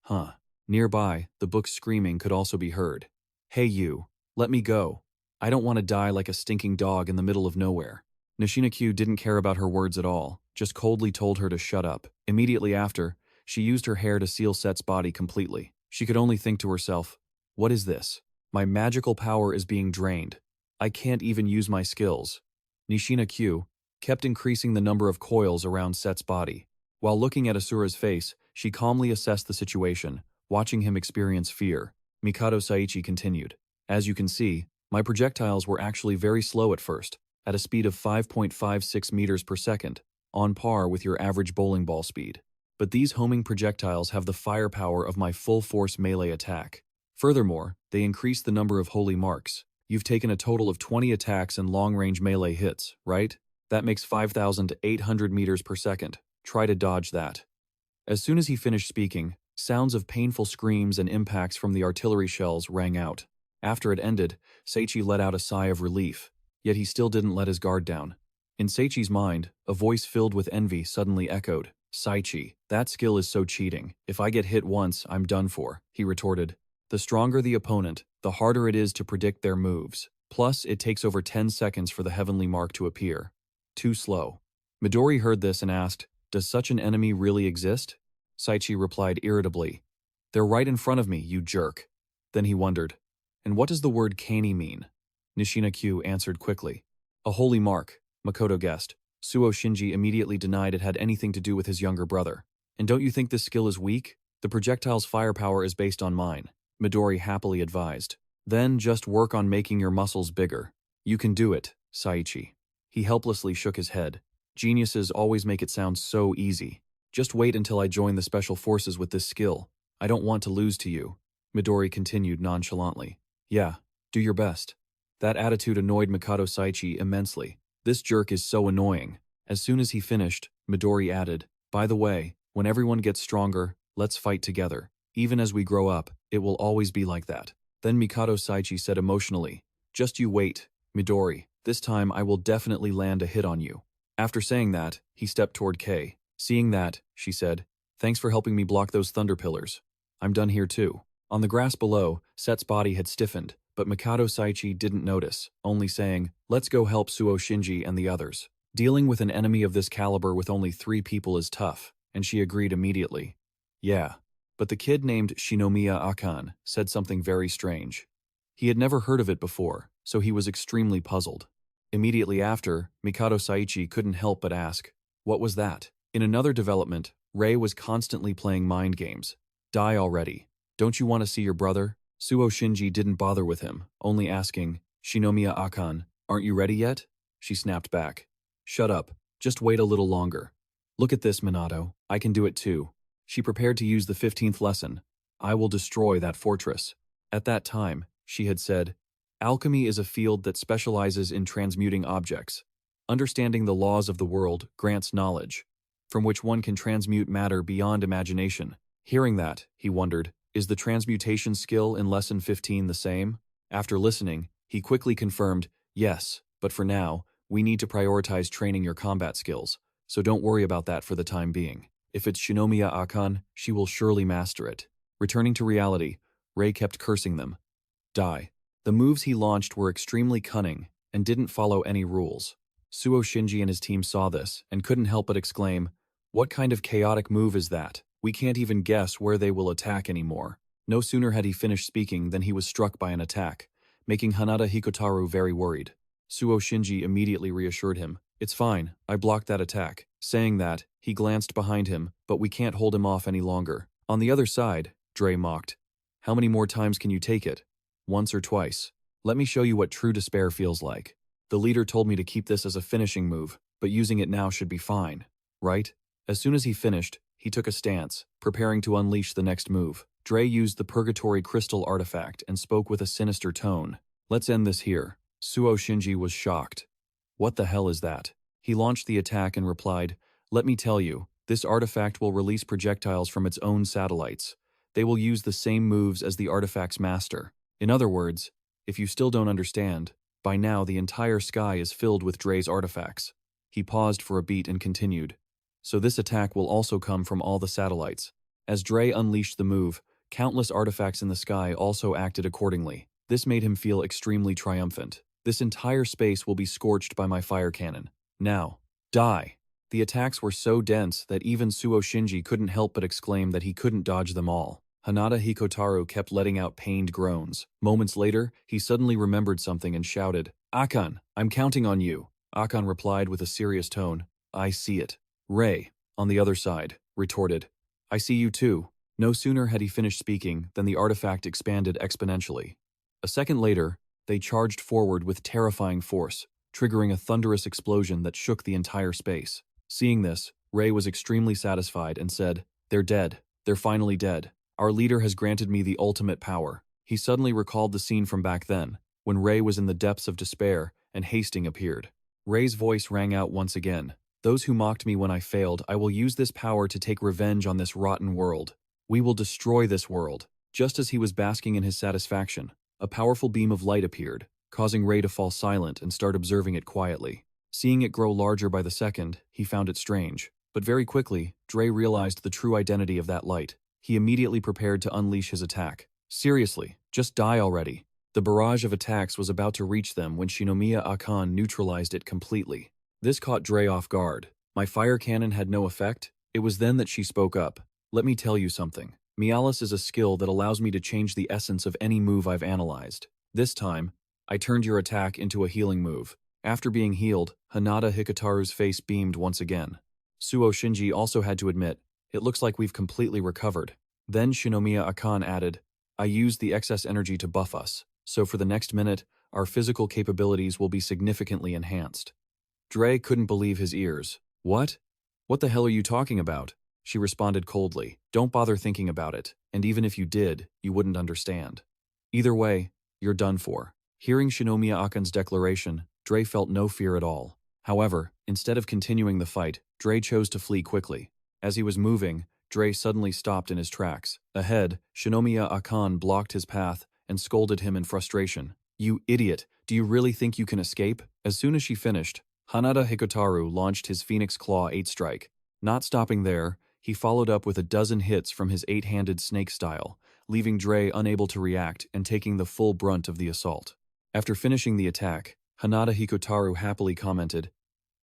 Huh. Nearby, the book's screaming could also be heard. Hey you, let me go. I don't want to die like a stinking dog in the middle of nowhere. Nishina-Q didn't care about her words at all, just coldly told her to shut up. Immediately after, she used her hair to seal Set's body completely. She could only think to herself, What is this? My magical power is being drained. I can't even use my skills. Nishina-Q kept increasing the number of coils around Set's body. While looking at Asura's face, she calmly assessed the situation, watching him experience fear. Mikado Saichi continued, As you can see, my projectiles were actually very slow at first, at a speed of 5.56 meters per second, on par with your average bowling ball speed. But these homing projectiles have the firepower of my full-force melee attack. Furthermore, they increase the number of holy marks. You've taken a total of 20 attacks and long-range melee hits, right? That makes 5,800 meters per second. Try to dodge that. As soon as he finished speaking, sounds of painful screams and impacts from the artillery shells rang out. After it ended, Seichi let out a sigh of relief, yet he still didn't let his guard down. In Seichi's mind, a voice filled with envy suddenly echoed, "Seichi, that skill is so cheating. If I get hit once, I'm done for," he retorted. "The stronger the opponent, the harder it is to predict their moves. Plus, it takes over 10 seconds for the heavenly mark to appear. Too slow." Midori heard this and asked, "Does such an enemy really exist?" Seichi replied irritably, "They're right in front of me, you jerk." Then he wondered, "And what does the word kani mean?" Nishina-Q answered quickly. "A holy mark," Makoto guessed. Suo Shinji immediately denied it had anything to do with his younger brother. "And don't you think this skill is weak? The projectile's firepower is based on mine," Midori happily advised. "Then just work on making your muscles bigger. You can do it, Seichi." He helplessly shook his head. "Geniuses always make it sound so easy. Just wait until I join the special forces with this skill. I don't want to lose to you," Midori continued nonchalantly. "Yeah, do your best." That attitude annoyed Mikado Seichi immensely. "This jerk is so annoying." As soon as he finished, Midori added, "By the way, when everyone gets stronger, let's fight together. Even as we grow up, it will always be like that." Then Mikado Seichi said emotionally, "Just you wait, Midori. This time I will definitely land a hit on you." After saying that, he stepped toward Kei. Seeing that, she said, "Thanks for helping me block those thunder pillars. I'm done here too." On the grass below, Set's body had stiffened, but Mikado Seichi didn't notice, only saying, "Let's go help Suo Shinji and the others. Dealing with an enemy of this caliber with only 3 people is tough," and she agreed immediately. "Yeah." But the kid named Shinomiya Akan said something very strange. He had never heard of it before, so he was extremely puzzled. Immediately after, Mikado Seichi couldn't help but ask, "What was that?" In another development, Rei was constantly playing mind games. "Die already. Don't you want to see your brother?" Suo Shinji didn't bother with him, only asking, "Shinomiya Akan, aren't you ready yet?" She snapped back. "Shut up. Just wait a little longer. Look at this, Minato. I can do it too." She prepared to use the 15th lesson. "I will destroy that fortress." At that time, she had said, "Alchemy is a field that specializes in transmuting objects. Understanding the laws of the world grants knowledge, from which one can transmute matter beyond imagination." Hearing that, he wondered, is the transmutation skill in Lesson 15 the same? After listening, he quickly confirmed, "Yes, but for now, we need to prioritize training your combat skills, so don't worry about that for the time being. If it's Shinomiya Akan, she will surely master it." Returning to reality, Rei kept cursing them. "Die." The moves he launched were extremely cunning and didn't follow any rules. Suo Shinji and his team saw this and couldn't help but exclaim, "What kind of chaotic move is that? We can't even guess where they will attack anymore." No sooner had he finished speaking than he was struck by an attack, making Hanada Hikotaru very worried. Suo Shinji immediately reassured him, "It's fine, I blocked that attack." Saying that, he glanced behind him, "But we can't hold him off any longer." "On the other side," Dre mocked, "how many more times can you take it? Once or twice? Let me show you what true despair feels like. The leader told me to keep this as a finishing move, but using it now should be fine, right?" As soon as he finished, he took a stance, preparing to unleash the next move. Dre used the Purgatory Crystal artifact and spoke with a sinister tone. "Let's end this here." Suo Shinji was shocked. "What the hell is that?" He launched the attack and replied, "Let me tell you, this artifact will release projectiles from its own satellites. They will use the same moves as the artifact's master. In other words, if you still don't understand, by now the entire sky is filled with Dre's artifacts." He paused for a beat and continued, "So this attack will also come from all the satellites." As Dre unleashed the move, countless artifacts in the sky also acted accordingly. This made him feel extremely triumphant. "This entire space will be scorched by my fire cannon. Now, die!" The attacks were so dense that even Suo Shinji couldn't help but exclaim that he couldn't dodge them all. Hanada Hikotaru kept letting out pained groans. Moments later, he suddenly remembered something and shouted, "Akan, I'm counting on you." Akan replied with a serious tone, "I see it." Rei, on the other side, retorted, "I see you too." No sooner had he finished speaking than the artifact expanded exponentially. A second later, they charged forward with terrifying force, triggering a thunderous explosion that shook the entire space. Seeing this, Rei was extremely satisfied and said, "They're dead. They're finally dead. Our leader has granted me the ultimate power." He suddenly recalled the scene from back then, when Rei was in the depths of despair and Hasting appeared. Rei's voice rang out once again, Those who mocked me when I failed, I will use this power to take revenge on this rotten world. We will destroy this world." Just as he was basking in his satisfaction, a powerful beam of light appeared, causing Ray to fall silent and start observing it quietly. Seeing it grow larger by the second, he found it strange. But very quickly, Dre realized the true identity of that light. He immediately prepared to unleash his attack. Seriously, just die already. The barrage of attacks was about to reach them when Shinomiya Akan neutralized it completely. This caught Dre off guard. My fire cannon had no effect? It was then that she spoke up. "Let me tell you something. Mialis is a skill that allows me to change the essence of any move I've analyzed. This time, I turned your attack into a healing move." After being healed, Hinata Hikotaru's face beamed once again. Suo Shinji also had to admit, "It looks like we've completely recovered." Then Shinomiya Akan added, "I used the excess energy to buff us, so for the next minute, our physical capabilities will be significantly enhanced." Dre couldn't believe his ears. "What? What the hell are you talking about?" She responded coldly, "Don't bother thinking about it, and even if you did, you wouldn't understand. Either way, you're done for." Hearing Shinomiya Akan's declaration, Dre felt no fear at all. However, instead of continuing the fight, Dre chose to flee quickly. As he was moving, Dre suddenly stopped in his tracks. Ahead, Shinomiya Akan blocked his path and scolded him in frustration. "You idiot, do you really think you can escape?" As soon as she finished, Hinata Hikotaru launched his Phoenix Claw 8 strike. Not stopping there, he followed up with a dozen hits from his 8-handed snake style, leaving Dre unable to react and taking the full brunt of the assault. After finishing the attack, Hinata Hikotaru happily commented,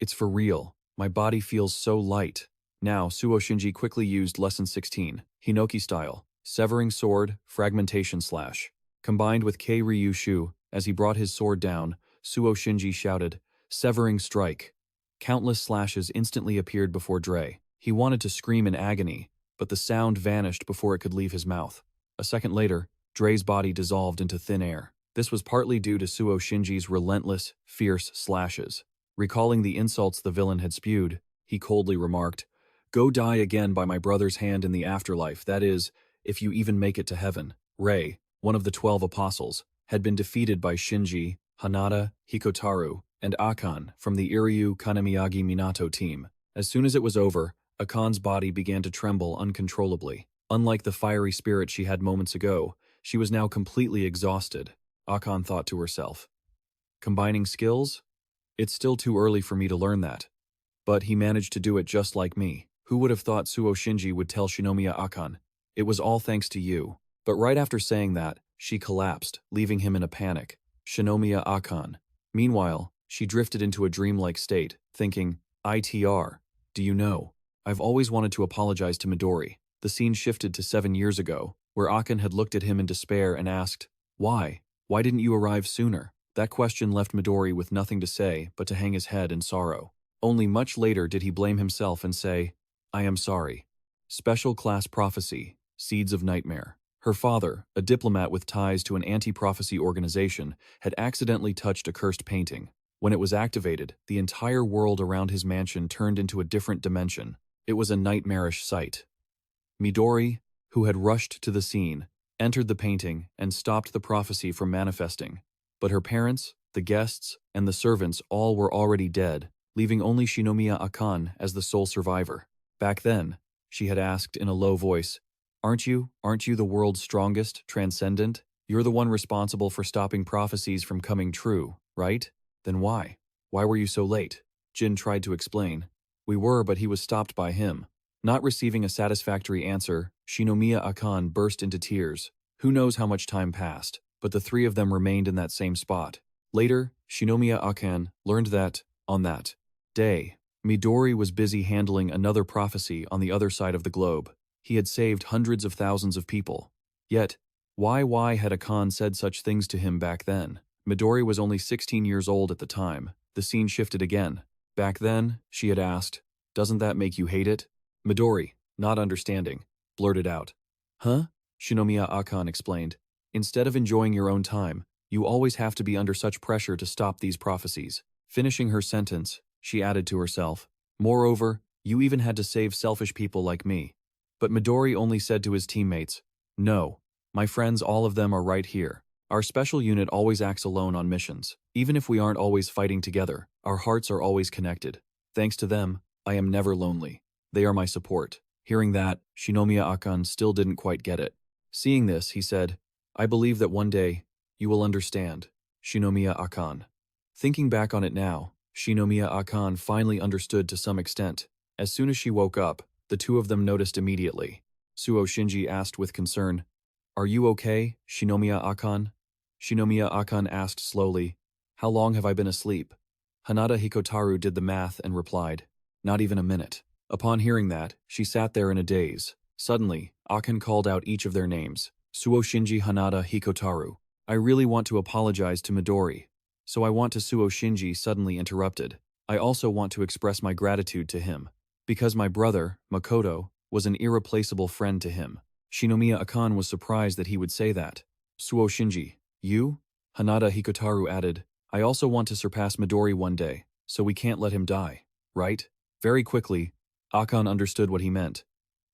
"It's for real. My body feels so light." Now, Suo Shinji quickly used Lesson 16, Hinoki style, Severing Sword, Fragmentation Slash. Combined with Kei Ryu Shu, as he brought his sword down, Suo Shinji shouted, "Severing Strike." Countless slashes instantly appeared before Dre. He wanted to scream in agony, but the sound vanished before it could leave his mouth. A second later, Dre's body dissolved into thin air. This was partly due to Suo Shinji's relentless, fierce slashes. Recalling the insults the villain had spewed, he coldly remarked, "Go die again by my brother's hand in the afterlife, that is, if you even make it to heaven." Rei, one of the 12 apostles, had been defeated by Shinji, Hinata, Hikotaru, and Akan from the Iryu Kanamiyagi Minato team. As soon as it was over, Akan's body began to tremble uncontrollably. Unlike the fiery spirit she had moments ago, she was now completely exhausted. Akan thought to herself, "Combining skills? It's still too early for me to learn that." But he managed to do it just like me. Who would have thought Suo Shinji would tell Shinomiya Akan, "It was all thanks to you." But right after saying that, she collapsed, leaving him in a panic. Shinomiya Akan. Meanwhile, she drifted into a dreamlike state, thinking, "ITR, do you know? I've always wanted to apologize to Midori." The scene shifted to 7 years ago, where Akan had looked at him in despair and asked, "Why? Why didn't you arrive sooner?" That question left Midori with nothing to say but to hang his head in sorrow. Only much later did he blame himself and say, "I am sorry." Special Class Prophecy, Seeds of Nightmare. Her father, a diplomat with ties to an anti-prophecy organization, had accidentally touched a cursed painting. When it was activated, the entire world around his mansion turned into a different dimension. It was a nightmarish sight. Midori, who had rushed to the scene, entered the painting and stopped the prophecy from manifesting. But her parents, the guests, and the servants all were already dead, leaving only Shinomiya Akan as the sole survivor. Back then, she had asked in a low voice, Aren't you the world's strongest, transcendent? You're the one responsible for stopping prophecies from coming true, right? Then why? Why were you so late?" Jin tried to explain. "We were, but he was stopped by him." Not receiving a satisfactory answer, Shinomiya Akan burst into tears. Who knows how much time passed, but the three of them remained in that same spot. Later, Shinomiya Akan learned that, on that day, Midori was busy handling another prophecy on the other side of the globe. He had saved hundreds of thousands of people. Yet, why had Akan said such things to him back then? Midori was only 16 years old at the time. The scene shifted again. Back then, she had asked, "Doesn't that make you hate it?" Midori, not understanding, blurted out, "Huh?" Shinomiya Akan explained, "Instead of enjoying your own time, you always have to be under such pressure to stop these prophecies." Finishing her sentence, she added to herself, "Moreover, you even had to save selfish people like me." But Midori only said to his teammates, "No, my friends, all of them are right here. Our special unit always acts alone on missions. Even if we aren't always fighting together, our hearts are always connected. Thanks to them, I am never lonely. They are my support. Hearing that, Shinomiya Akan still didn't quite get it. Seeing this, he said, I believe that one day, you will understand, Shinomiya Akan. Thinking back on it now, Shinomiya Akan finally understood to some extent. As soon as she woke up, the two of them noticed immediately. Suo Shinji asked with concern, Are you okay, Shinomiya Akan? Shinomiya Akan asked slowly, How long have I been asleep? Hanada Hikotaru did the math and replied, Not even a minute. Upon hearing that, she sat there in a daze. Suddenly, Akan called out each of their names. Suo Shinji, Hanada, Hikotaru. I really want to apologize to Midori. So I want to. Suo Shinji suddenly interrupted. I also want to express my gratitude to him. Because my brother, Makoto, was an irreplaceable friend to him. Shinomiya Akan was surprised that he would say that. Suo Shinji, you? Hanada Hikotaru added, I also want to surpass Midori one day, so we can't let him die, right? Very quickly, Akan understood what he meant.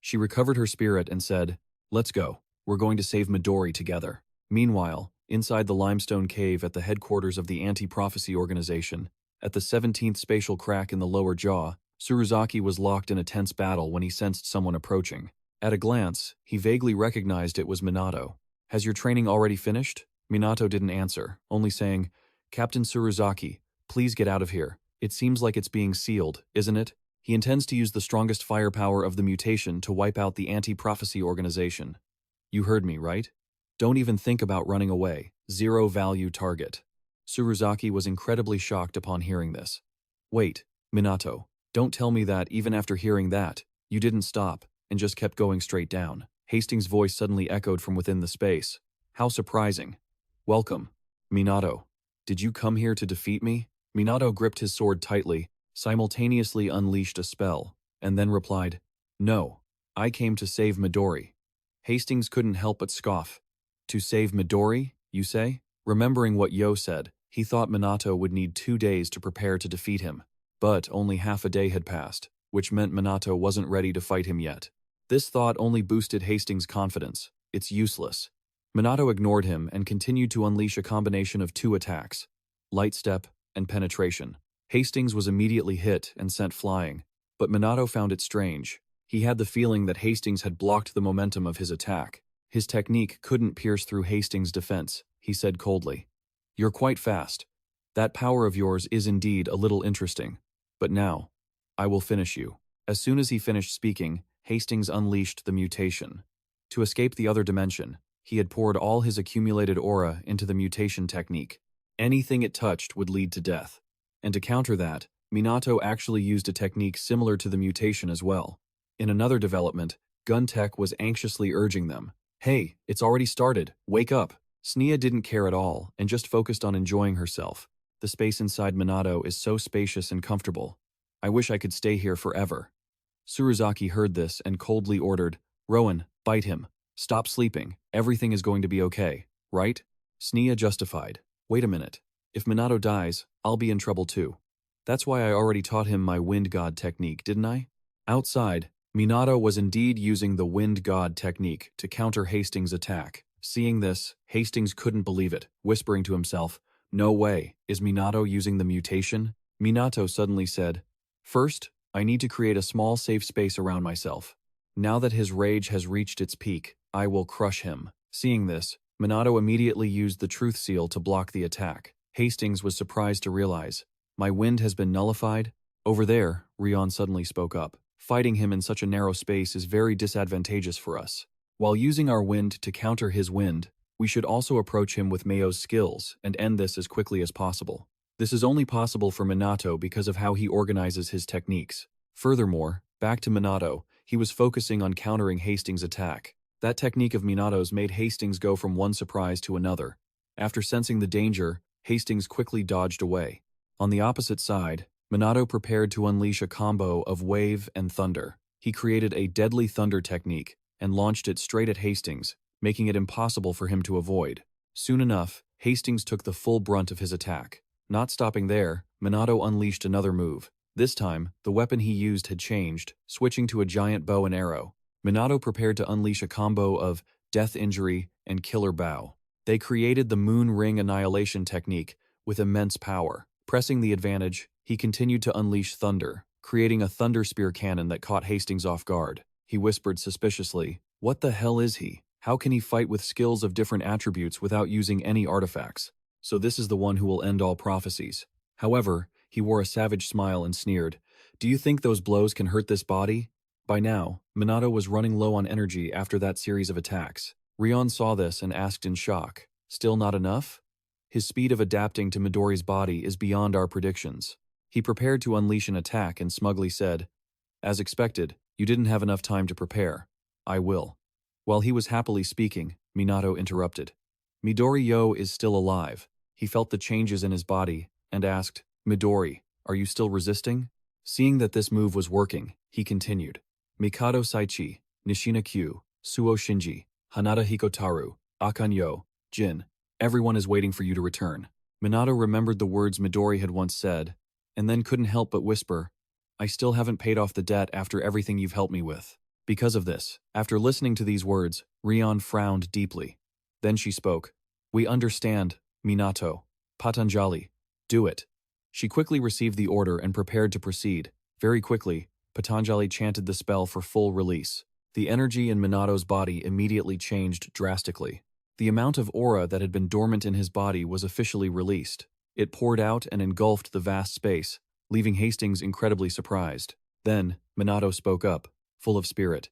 She recovered her spirit and said, Let's go. We're going to save Midori together. Meanwhile, inside the limestone cave at the headquarters of the Anti-Prophecy Organization, at the 17th spatial crack in the lower jaw, Tsuruzaki was locked in a tense battle when he sensed someone approaching. At a glance, he vaguely recognized it was Minato. Has your training already finished? Minato didn't answer, only saying, Captain Tsuruzaki, please get out of here. It seems like it's being sealed, isn't it? He intends to use the strongest firepower of the mutation to wipe out the Anti-Prophecy Organization. You heard me, right? Don't even think about running away. Zero-value target. Tsuruzaki was incredibly shocked upon hearing this. Wait, Minato, don't tell me that even after hearing that, you didn't stop and just kept going straight down. Hastings' voice suddenly echoed from within the space. How surprising. Welcome, Minato. Did you come here to defeat me? Minato gripped his sword tightly, simultaneously unleashed a spell, and then replied, No, I came to save Midori. Hastings couldn't help but scoff. To save Midori, you say? Remembering what Yo said, he thought Minato would need 2 days to prepare to defeat him. But only half a day had passed, which meant Minato wasn't ready to fight him yet. This thought only boosted Hastings' confidence. It's useless. Minato ignored him and continued to unleash a combination of 2 attacks, light step and penetration. Hastings was immediately hit and sent flying, but Minato found it strange. He had the feeling that Hastings had blocked the momentum of his attack. His technique couldn't pierce through Hastings' defense, he said coldly. You're quite fast. That power of yours is indeed a little interesting. But now, I will finish you. As soon as he finished speaking, Hastings unleashed the mutation. To escape the other dimension, he had poured all his accumulated aura into the mutation technique. Anything it touched would lead to death. And to counter that, Minato actually used a technique similar to the mutation as well. In another development, Guntech was anxiously urging them, Hey, it's already started, wake up. Sneha didn't care at all and just focused on enjoying herself. The space inside Minato is so spacious and comfortable. I wish I could stay here forever. Tsuruzaki heard this and coldly ordered, Rowan, bite him. Stop sleeping, everything is going to be okay, right? Sneha justified. Wait a minute. If Minato dies, I'll be in trouble too. That's why I already taught him my Wind God technique, didn't I? Outside, Minato was indeed using the Wind God technique to counter Hastings' attack. Seeing this, Hastings couldn't believe it, whispering to himself, No way, is Minato using the mutation? Minato suddenly said, First, I need to create a small safe space around myself. Now that his rage has reached its peak, I will crush him. Seeing this, Minato immediately used the Truth Seal to block the attack. Hastings was surprised to realize, My wind has been nullified? Over there, Rion suddenly spoke up. Fighting him in such a narrow space is very disadvantageous for us. While using our wind to counter his wind, we should also approach him with Meio's skills and end this as quickly as possible. This is only possible for Minato because of how he organizes his techniques. Furthermore, back to Minato, he was focusing on countering Hastings' attack. That technique of Minato's made Hastings go from one surprise to another. After sensing the danger, Hastings quickly dodged away. On the opposite side, Minato prepared to unleash a combo of wave and thunder. He created a deadly thunder technique and launched it straight at Hastings, making it impossible for him to avoid. Soon enough, Hastings took the full brunt of his attack. Not stopping there, Minato unleashed another move. This time, the weapon he used had changed, switching to a giant bow and arrow. Minato prepared to unleash a combo of Death Injury and Killer Bow. They created the Moon Ring Annihilation technique with immense power. Pressing the advantage, he continued to unleash thunder, creating a thunder spear cannon that caught Hastings off guard. He whispered suspiciously, "What the hell is he? How can he fight with skills of different attributes without using any artifacts? So this is the one who will end all prophecies." However, he wore a savage smile and sneered, "Do you think those blows can hurt this body?" By now, Minato was running low on energy after that series of attacks. Rion saw this and asked in shock, "Still not enough?" His speed of adapting to Midori's body is beyond our predictions. He prepared to unleash an attack and smugly said, "As expected, you didn't have enough time to prepare. I will." While he was happily speaking, Minato interrupted. "Midori-yo is still alive." He felt the changes in his body and asked, "Midori, are you still resisting?" Seeing that this move was working, he continued, "Mikado Saichi, Nishina Q, Suo Shinji, Hanada Hikotaru, Akanyo, Jin, everyone is waiting for you to return." Minato remembered the words Midori had once said, and then couldn't help but whisper, "I still haven't paid off the debt after everything you've helped me with." Because of this, after listening to these words, Rion frowned deeply. Then she spoke, "We understand, Minato. Patanjali, do it." She quickly received the order and prepared to proceed. Very quickly, Patanjali chanted the spell for full release. The energy in Minato's body immediately changed drastically. The amount of aura that had been dormant in his body was officially released. It poured out and engulfed the vast space, leaving Hastings incredibly surprised. Then, Minato spoke up, full of spirit.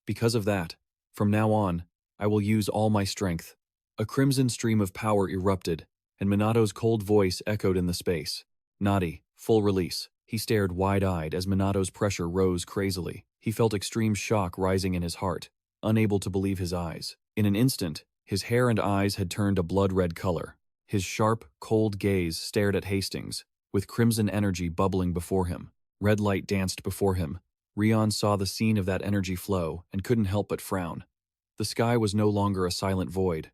"Because of that, from now on, I will use all my strength." A crimson stream of power erupted, and Minato's cold voice echoed in the space. "Nadi, full release." He stared wide-eyed as Minato's pressure rose crazily. He felt extreme shock rising in his heart, unable to believe his eyes. In an instant, his hair and eyes had turned a blood-red color. His sharp, cold gaze stared at Hastings, with crimson energy bubbling before him. Red light danced before him. Rion saw the scene of that energy flow and couldn't help but frown. The sky was no longer a silent void.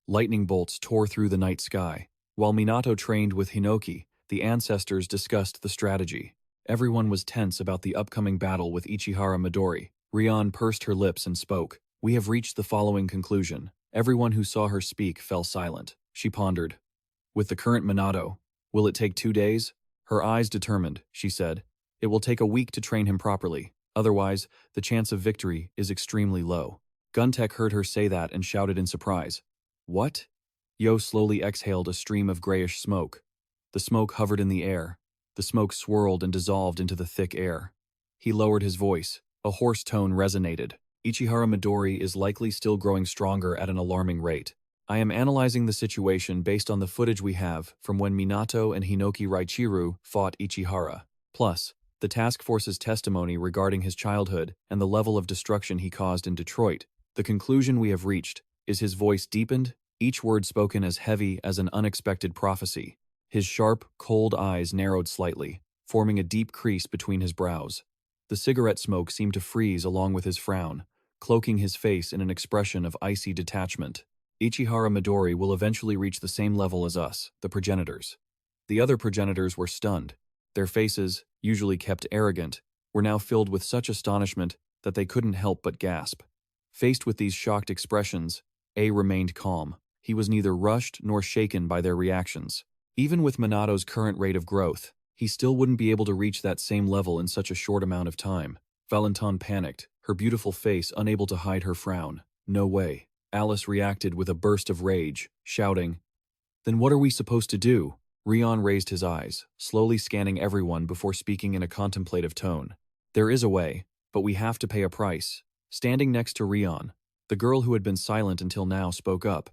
Lightning bolts tore through the night sky. While Minato trained with Hinoki, the ancestors discussed the strategy. Everyone was tense about the upcoming battle with Ichihara Midori. Rion pursed her lips and spoke. "We have reached the following conclusion." Everyone who saw her speak fell silent. She pondered. "With the current Minato, will it take 2 days?" Her eyes determined, she said. "It will take a week to train him properly. Otherwise, the chance of victory is extremely low." Guntek heard her say that and shouted in surprise. "What?" Yo slowly exhaled a stream of grayish smoke. The smoke hovered in the air. The smoke swirled and dissolved into the thick air. He lowered his voice. A hoarse tone resonated. "Ichihara Midori is likely still growing stronger at an alarming rate. I am analyzing the situation based on the footage we have from when Minato and Hinoki Raichiru fought Ichihara. Plus, the task force's testimony regarding his childhood and the level of destruction he caused in Detroit. The conclusion we have reached is." His voice deepened, each word spoken as heavy as an unexpected prophecy. His sharp, cold eyes narrowed slightly, forming a deep crease between his brows. The cigarette smoke seemed to freeze along with his frown, cloaking his face in an expression of icy detachment. "Ichihara Midori will eventually reach the same level as us, the progenitors." The other progenitors were stunned. Their faces, usually kept arrogant, were now filled with such astonishment that they couldn't help but gasp. Faced with these shocked expressions, A remained calm. He was neither rushed nor shaken by their reactions. Even with Minato's current rate of growth, he still wouldn't be able to reach that same level in such a short amount of time. Valentin panicked, her beautiful face unable to hide her frown. "No way." Alice reacted with a burst of rage, shouting, "Then what are we supposed to do?" Rion raised his eyes, slowly scanning everyone before speaking in a contemplative tone. "There is a way, but we have to pay a price." Standing next to Rion, the girl who had been silent until now spoke up.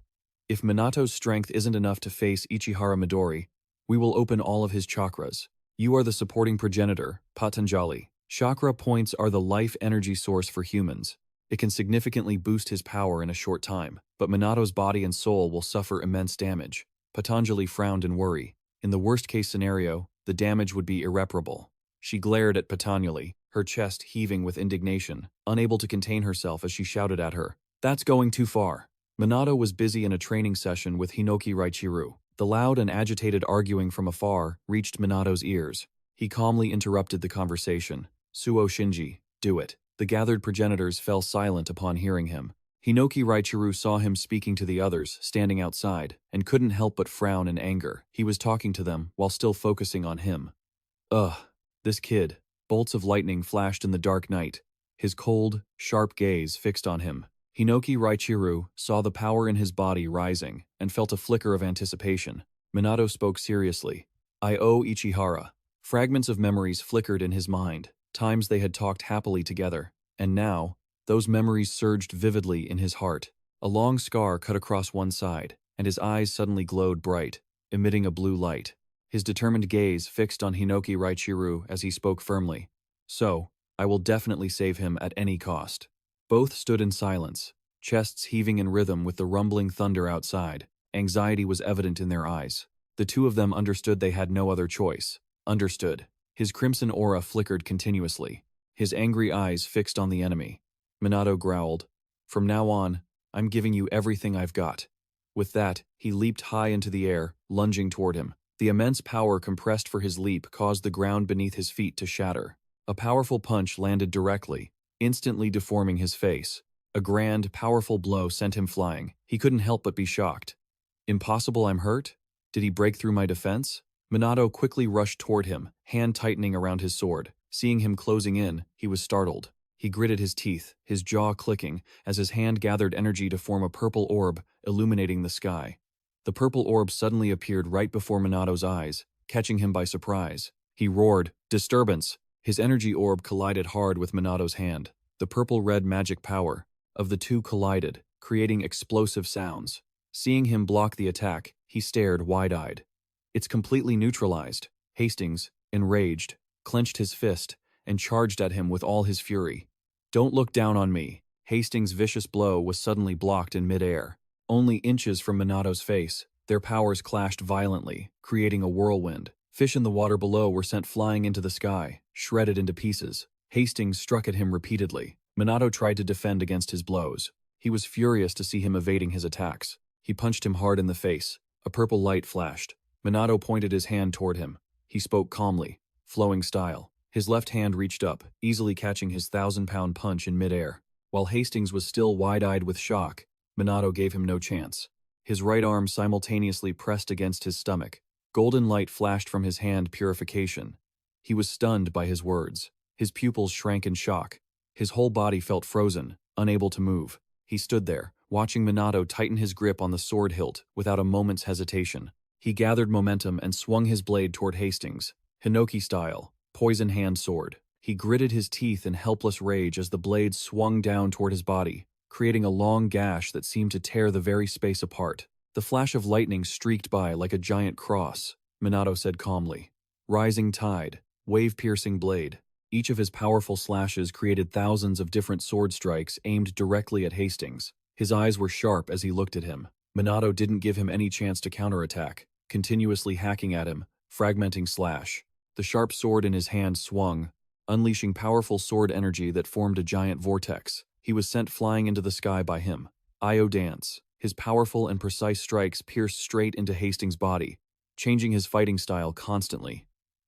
"If Minato's strength isn't enough to face Ichihara Midori, we will open all of his chakras. You are the supporting progenitor, Patanjali. Chakra points are the life energy source for humans. It can significantly boost his power in a short time, but Minato's body and soul will suffer immense damage." Patanjali frowned in worry. In the worst-case scenario, the damage would be irreparable. She glared at Patanjali, her chest heaving with indignation, unable to contain herself as she shouted at her, "That's going too far." Minato was busy in a training session with Hinoki Raichiru. The loud and agitated arguing from afar reached Minato's ears. He calmly interrupted the conversation. "Suo Shinji, do it." The gathered progenitors fell silent upon hearing him. Hinoki Raichiru saw him speaking to the others, standing outside, and couldn't help but frown in anger. He was talking to them while still focusing on him. "Ugh, this kid. Bolts of lightning flashed in the dark night, his cold, sharp gaze fixed on him. Hinoki Raichiru saw the power in his body rising and felt a flicker of anticipation. Minato spoke seriously. "I owe Ichihara." Fragments of memories flickered in his mind, times they had talked happily together, and now, those memories surged vividly in his heart. A long scar cut across one side, and his eyes suddenly glowed bright, emitting a blue light. His determined gaze fixed on Hinoki Raichiru as he spoke firmly. "So, I will definitely save him at any cost." Both stood in silence, chests heaving in rhythm with the rumbling thunder outside. Anxiety was evident in their eyes. The two of them understood they had no other choice. Understood. His crimson aura flickered continuously, his angry eyes fixed on the enemy. Minato growled, "From now on, I'm giving you everything I've got." With that, he leaped high into the air, lunging toward him. The immense power compressed for his leap caused the ground beneath his feet to shatter. A powerful punch landed directly, instantly deforming his face. A grand, powerful blow sent him flying. He couldn't help but be shocked. "Impossible, I'm hurt? Did he break through my defense?" Minato quickly rushed toward him, hand tightening around his sword. Seeing him closing in, he was startled. He gritted his teeth, his jaw clicking, as his hand gathered energy to form a purple orb, illuminating the sky. The purple orb suddenly appeared right before Minato's eyes, catching him by surprise. He roared, "Disturbance!" His energy orb collided hard with Minato's hand. The purple-red magic power of the two collided, creating explosive sounds. Seeing him block the attack, he stared wide-eyed. "It's completely neutralized." Hastings, enraged, clenched his fist and charged at him with all his fury. "Don't look down on me." Hastings' vicious blow was suddenly blocked in midair. Only inches from Minato's face, their powers clashed violently, creating a whirlwind. Fish in the water below were sent flying into the sky, shredded into pieces. Hastings struck at him repeatedly. Minato tried to defend against his blows. He was furious to see him evading his attacks. He punched him hard in the face. A purple light flashed. Minato pointed his hand toward him. He spoke calmly, flowing style. His left hand reached up, easily catching his 1,000-pound punch in midair. While Hastings was still wide-eyed with shock, Minato gave him no chance. His right arm simultaneously pressed against his stomach. Golden light flashed from his hand purification. He was stunned by his words. His pupils shrank in shock. His whole body felt frozen, unable to move. He stood there, watching Minato tighten his grip on the sword hilt without a moment's hesitation. He gathered momentum and swung his blade toward Hastings, Hinoki style, poison hand sword. He gritted his teeth in helpless rage as the blade swung down toward his body, creating a long gash that seemed to tear the very space apart. The flash of lightning streaked by like a giant cross. Minato said calmly, "Rising tide, wave-piercing blade." Each of his powerful slashes created thousands of different sword strikes aimed directly at Hastings. His eyes were sharp as he looked at him. Minato didn't give him any chance to counterattack, continuously hacking at him, fragmenting slash. The sharp sword in his hand swung, unleashing powerful sword energy that formed a giant vortex. He was sent flying into the sky by him. Io dance. His powerful and precise strikes pierced straight into Hastings' body, changing his fighting style constantly.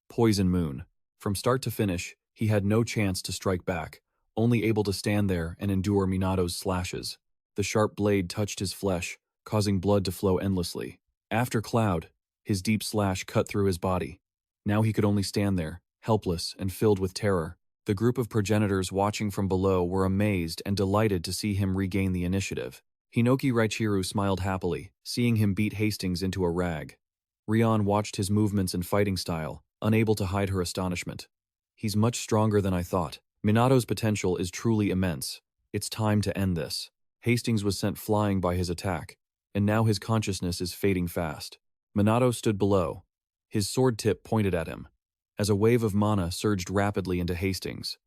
Poison moon. From start to finish, he had no chance to strike back, only able to stand there and endure Minato's slashes. The sharp blade touched his flesh, causing blood to flow endlessly. After Cloud, his deep slash cut through his body. Now he could only stand there, helpless and filled with terror. The group of progenitors watching from below were amazed and delighted to see him regain the initiative. Hinoki Raichiru smiled happily, seeing him beat Hastings into a rag. Rion watched his movements and fighting style, unable to hide her astonishment. "He's much stronger than I thought. Minato's potential is truly immense. It's time to end this." Hastings was sent flying by his attack, and now his consciousness is fading fast. Minato stood below, his sword tip pointed at him, as a wave of mana surged rapidly into Hastings.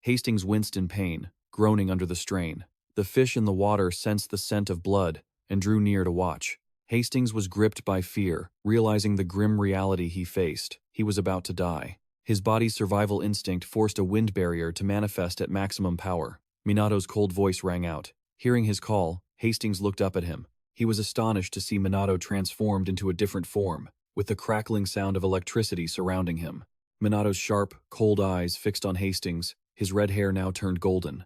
Hastings winced in pain, groaning under the strain. The fish in the water sensed the scent of blood and drew near to watch. Hastings was gripped by fear, realizing the grim reality he faced. He was about to die. His body's survival instinct forced a wind barrier to manifest at maximum power. Minato's cold voice rang out. Hearing his call, Hastings looked up at him. He was astonished to see Minato transformed into a different form, with the crackling sound of electricity surrounding him. Minato's sharp, cold eyes fixed on Hastings, his red hair now turned golden.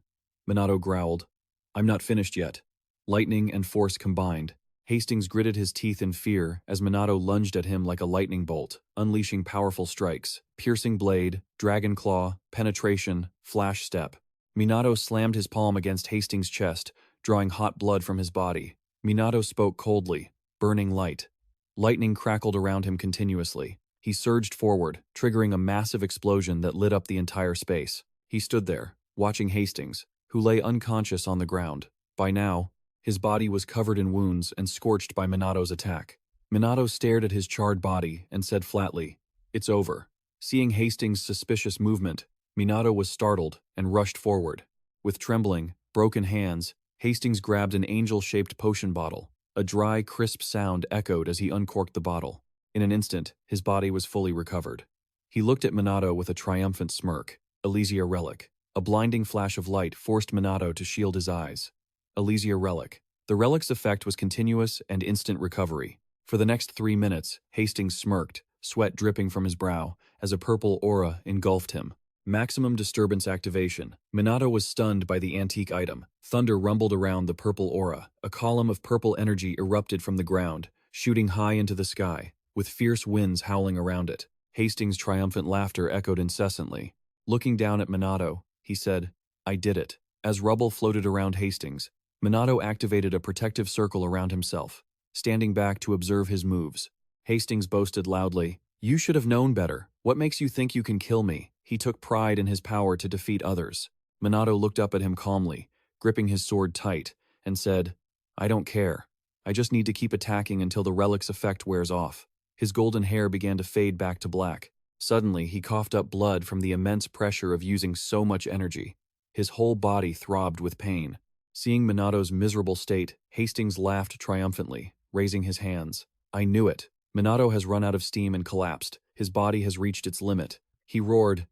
Minato growled, "I'm not finished yet." Lightning and force combined. Hastings gritted his teeth in fear as Minato lunged at him like a lightning bolt, unleashing powerful strikes, piercing blade, dragon claw, penetration, flash step. Minato slammed his palm against Hastings' chest, drawing hot blood from his body. Minato spoke coldly, burning light. Lightning crackled around him continuously. He surged forward, triggering a massive explosion that lit up the entire space. He stood there, watching Hastings, who lay unconscious on the ground. By now, his body was covered in wounds and scorched by Minato's attack. Minato stared at his charred body and said flatly, "It's over." Seeing Hastings' suspicious movement, Minato was startled and rushed forward. With trembling, broken hands, Hastings grabbed an angel-shaped potion bottle. A dry, crisp sound echoed as he uncorked the bottle. In an instant, his body was fully recovered. He looked at Minato with a triumphant smirk. Elysia Relic. A blinding flash of light forced Minato to shield his eyes. Elysia Relic. The relic's effect was continuous and instant recovery. For the next 3 minutes, Hastings smirked, sweat dripping from his brow, as a purple aura engulfed him. Maximum disturbance activation. Minato was stunned by the antique item. Thunder rumbled around the purple aura. A column of purple energy erupted from the ground, shooting high into the sky, with fierce winds howling around it. Hastings' triumphant laughter echoed incessantly. Looking down at Minato, he said, "I did it." As rubble floated around Hastings, Minato activated a protective circle around himself, standing back to observe his moves. Hastings boasted loudly, "You should have known better. What makes you think you can kill me?" He took pride in his power to defeat others. Minato looked up at him calmly, gripping his sword tight, and said, "I don't care. I just need to keep attacking until the relic's effect wears off." His golden hair began to fade back to black. Suddenly, he coughed up blood from the immense pressure of using so much energy. His whole body throbbed with pain. Seeing Minato's miserable state, Hastings laughed triumphantly, raising his hands. "I knew it. Minato has run out of steam and collapsed. His body has reached its limit." He roared,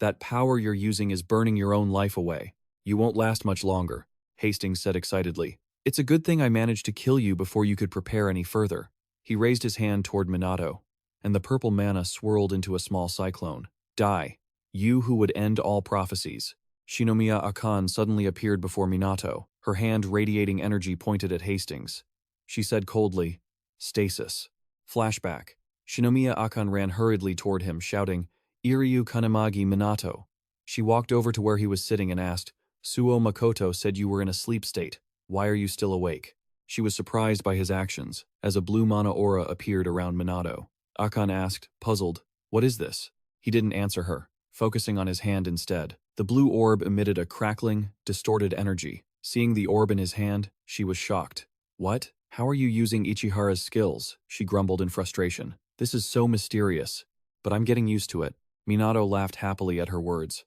"That power you're using is burning your own life away. You won't last much longer," Hastings said excitedly. "It's a good thing I managed to kill you before you could prepare any further." He raised his hand toward Minato, and the purple mana swirled into a small cyclone. "Die, you who would end all prophecies." Shinomiya Akan suddenly appeared before Minato, her hand radiating energy pointed at Hastings. She said coldly, "Stasis." Flashback. Shinomiya Akan ran hurriedly toward him, shouting, "Iryu Kanamagi Minato." She walked over to where he was sitting and asked, "Suo Makoto said you were in a sleep state. Why are you still awake?" She was surprised by his actions, as a blue mana aura appeared around Minato. Akan asked, puzzled, "What is this?" He didn't answer her, focusing on his hand instead. The blue orb emitted a crackling, distorted energy. Seeing the orb in his hand, she was shocked. "What? How are you using Ichihara's skills?" she grumbled in frustration. "This is so mysterious, but I'm getting used to it." Minato laughed happily at her words.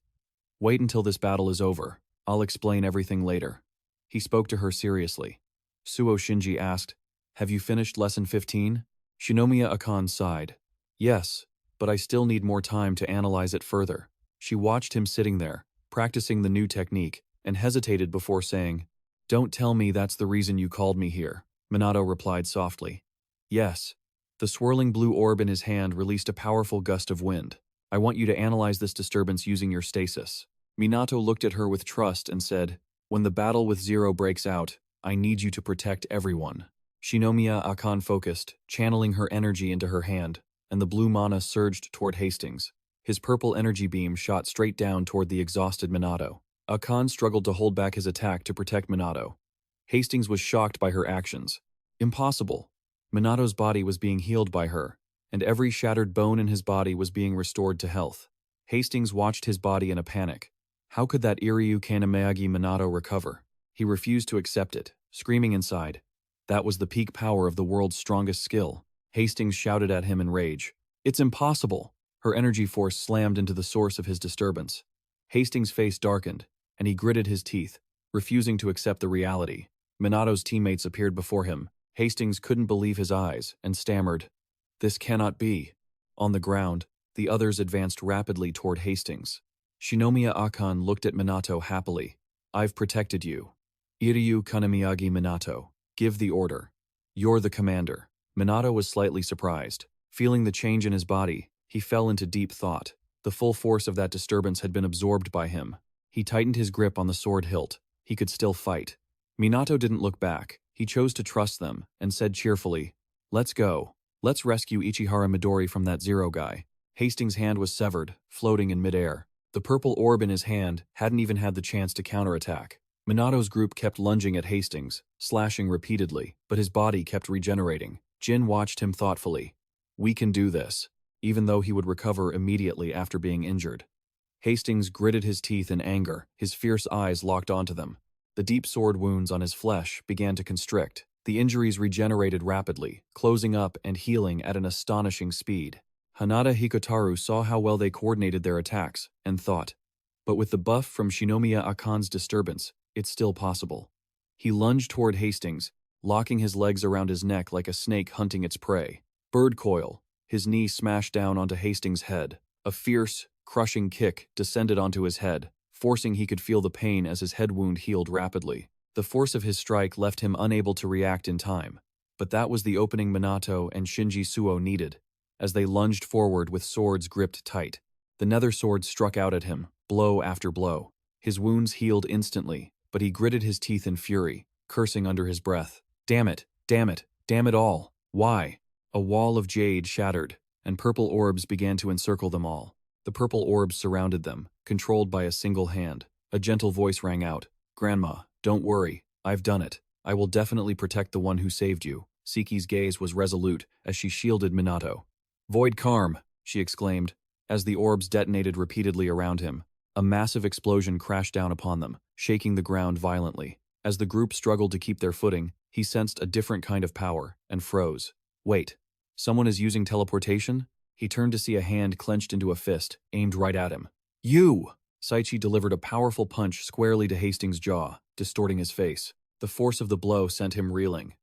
"Wait until this battle is over. I'll explain everything later." He spoke to her seriously. Suo Shinji asked, "Have you finished Lesson 15? Shinomiya Akan sighed. "Yes, but I still need more time to analyze it further." She watched him sitting there, practicing the new technique, and hesitated before saying, "Don't tell me that's the reason you called me here." Minato replied softly, "Yes." The swirling blue orb in his hand released a powerful gust of wind. "I want you to analyze this disturbance using your stasis." Minato looked at her with trust and said, "When the battle with Zero breaks out, I need you to protect everyone." Shinomiya Akan focused, channeling her energy into her hand, and the blue mana surged toward Hastings. His purple energy beam shot straight down toward the exhausted Minato. Akan struggled to hold back his attack to protect Minato. Hastings was shocked by her actions. Impossible. Minato's body was being healed by her, and every shattered bone in his body was being restored to health. Hastings watched his body in a panic. How could that Iryu Kanamagi Minato recover? He refused to accept it, screaming inside. That was the peak power of the world's strongest skill. Hastings shouted at him in rage. "It's impossible!" Her energy force slammed into the source of his disturbance. Hastings' face darkened, and he gritted his teeth, refusing to accept the reality. Minato's teammates appeared before him. Hastings couldn't believe his eyes, and stammered, "This cannot be." On the ground, the others advanced rapidly toward Hastings. Shinomiya Akan looked at Minato happily. "I've protected you. Iryu Kanamiyagi Minato, give the order. You're the commander." Minato was slightly surprised. Feeling the change in his body, he fell into deep thought. The full force of that disturbance had been absorbed by him. He tightened his grip on the sword hilt. He could still fight. Minato didn't look back. He chose to trust them, and said cheerfully, "Let's go. Let's rescue Ichihara Midori from that Zero guy." Hastings' hand was severed, floating in midair. The purple orb in his hand hadn't even had the chance to counterattack. Minato's group kept lunging at Hastings, slashing repeatedly, but his body kept regenerating. Jin watched him thoughtfully. "We can do this," even though he would recover immediately after being injured. Hastings gritted his teeth in anger, his fierce eyes locked onto them. The deep sword wounds on his flesh began to constrict. The injuries regenerated rapidly, closing up and healing at an astonishing speed. Hanada Hikotaru saw how well they coordinated their attacks, and thought, but with the buff from Shinomiya Akan's disturbance, it's still possible. He lunged toward Hastings, locking his legs around his neck like a snake hunting its prey. Bird coil. His knee smashed down onto Hastings' head. A fierce, crushing kick descended onto his head, forcing he could feel the pain as his head wound healed rapidly. The force of his strike left him unable to react in time, but that was the opening Minato and Shinji Suo needed. As they lunged forward with swords gripped tight, the nether sword struck out at him, blow after blow. His wounds healed instantly, but he gritted his teeth in fury, cursing under his breath. Damn it, damn it, damn it all. Why? A wall of jade shattered, and purple orbs began to encircle them all. The purple orbs surrounded them, controlled by a single hand. A gentle voice rang out, "Grandma, don't worry, I've done it. I will definitely protect the one who saved you." Siki's gaze was resolute as she shielded Minato. "Void Karm," she exclaimed, as the orbs detonated repeatedly around him. A massive explosion crashed down upon them, shaking the ground violently. As the group struggled to keep their footing, he sensed a different kind of power, and froze. Wait, someone is using teleportation? He turned to see a hand clenched into a fist, aimed right at him. "You!" Saichi delivered a powerful punch squarely to Hastings' jaw, distorting his face. The force of the blow sent him reeling.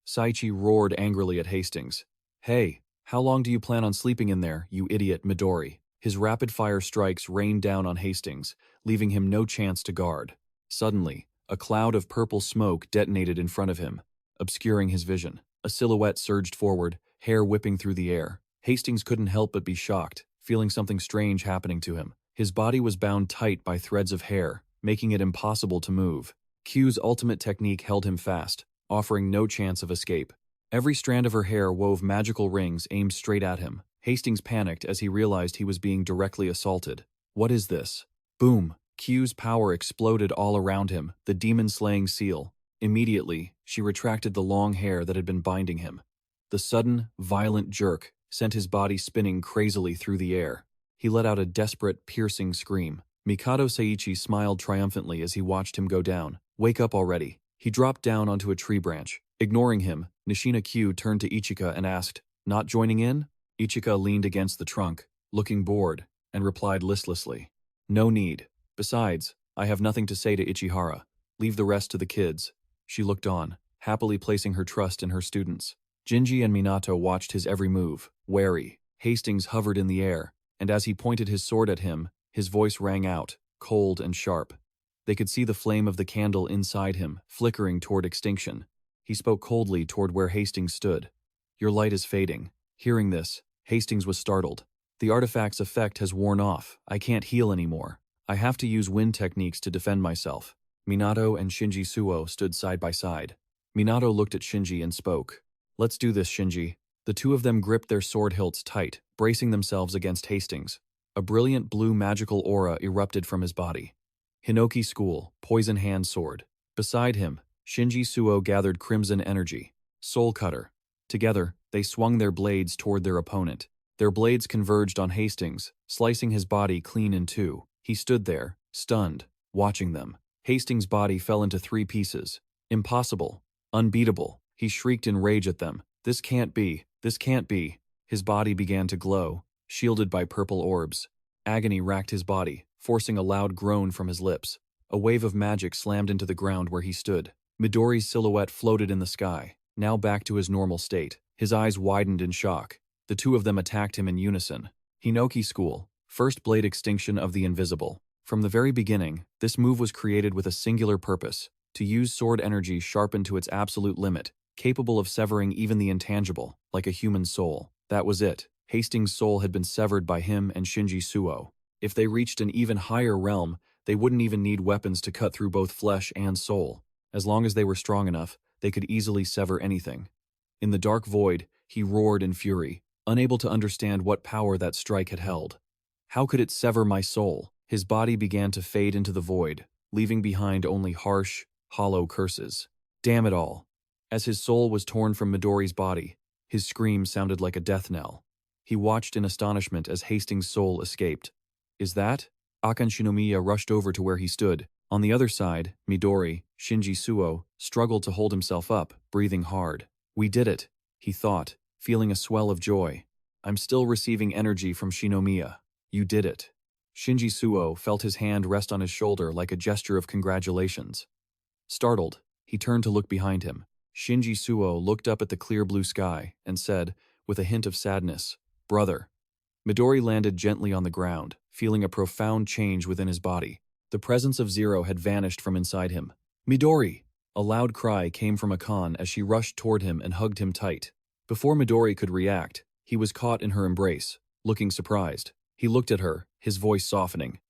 Saichi roared angrily at Hastings. "Hey, how long do you plan on sleeping in there, you idiot Midori?" His rapid-fire strikes rained down on Hastings, leaving him no chance to guard. Suddenly, a cloud of purple smoke detonated in front of him, obscuring his vision. A silhouette surged forward, hair whipping through the air. Hastings couldn't help but be shocked, feeling something strange happening to him. His body was bound tight by threads of hair, making it impossible to move. Q's ultimate technique held him fast, offering no chance of escape. Every strand of her hair wove magical rings aimed straight at him. Hastings panicked as he realized he was being directly assaulted. What is this? Boom! Q's power exploded all around him, the demon-slaying seal. Immediately, she retracted the long hair that had been binding him. The sudden, violent jerk sent his body spinning crazily through the air. He let out a desperate, piercing scream. Mikado Saichi smiled triumphantly as he watched him go down. "Wake up already." He dropped down onto a tree branch. Ignoring him, Nishina Q turned to Ichika and asked, "Not joining in?" Ichika leaned against the trunk, looking bored, and replied listlessly, "No need. Besides, I have nothing to say to Ichihara. Leave the rest to the kids." She looked on, happily placing her trust in her students. Jinji and Minato watched his every move, wary. Hastings hovered in the air, and as he pointed his sword at him, his voice rang out, cold and sharp. They could see the flame of the candle inside him, flickering toward extinction. He spoke coldly toward where Hastings stood. "Your light is fading." Hearing this, Hastings was startled. "The artifact's effect has worn off. I can't heal anymore. I have to use wind techniques to defend myself." Minato and Shinji Suo stood side by side. Minato looked at Shinji and spoke. "Let's do this, Shinji." The two of them gripped their sword hilts tight, bracing themselves against Hastings. A brilliant blue magical aura erupted from his body. Hinoki School, Poison Hand Sword. Beside him, Shinji Suo gathered Crimson Energy. Soul Cutter. Together, they swung their blades toward their opponent. Their blades converged on Hastings, slicing his body clean in two. He stood there, stunned, watching them. Hastings' body fell into 3 pieces. "Impossible. Unbeatable." He shrieked in rage at them. "This can't be. This can't be." His body began to glow, shielded by purple orbs. Agony racked his body, forcing a loud groan from his lips. A wave of magic slammed into the ground where he stood. Midori's silhouette floated in the sky, now back to his normal state. His eyes widened in shock. The two of them attacked him in unison. Hinoki School, First Blade Extinction of the Invisible. From the very beginning, this move was created with a singular purpose: to use sword energy sharpened to its absolute limit, capable of severing even the intangible, like a human soul. That was it. Hastings' soul had been severed by him and Shinji Suo. If they reached an even higher realm, they wouldn't even need weapons to cut through both flesh and soul. As long as they were strong enough, they could easily sever anything. In the dark void, he roared in fury, unable to understand what power that strike had held. How could it sever my soul? His body began to fade into the void, leaving behind only harsh, hollow curses. Damn it all. As his soul was torn from Midori's body, his scream sounded like a death knell. He watched in astonishment as Hastings' soul escaped. Is that? Akan Shinomiya rushed over to where he stood. On the other side, Midori, Shinji Suo, struggled to hold himself up, breathing hard. We did it, he thought, feeling a swell of joy. I'm still receiving energy from Shinomiya. You did it. Shinji Suo felt his hand rest on his shoulder like a gesture of congratulations. Startled, he turned to look behind him. Shinji Suo looked up at the clear blue sky and said, with a hint of sadness, "Brother." Midori landed gently on the ground, feeling a profound change within his body. The presence of Zero had vanished from inside him. "Midori!" A loud cry came from Akan as she rushed toward him and hugged him tight. Before Midori could react, he was caught in her embrace, looking surprised. He looked at her, his voice softening.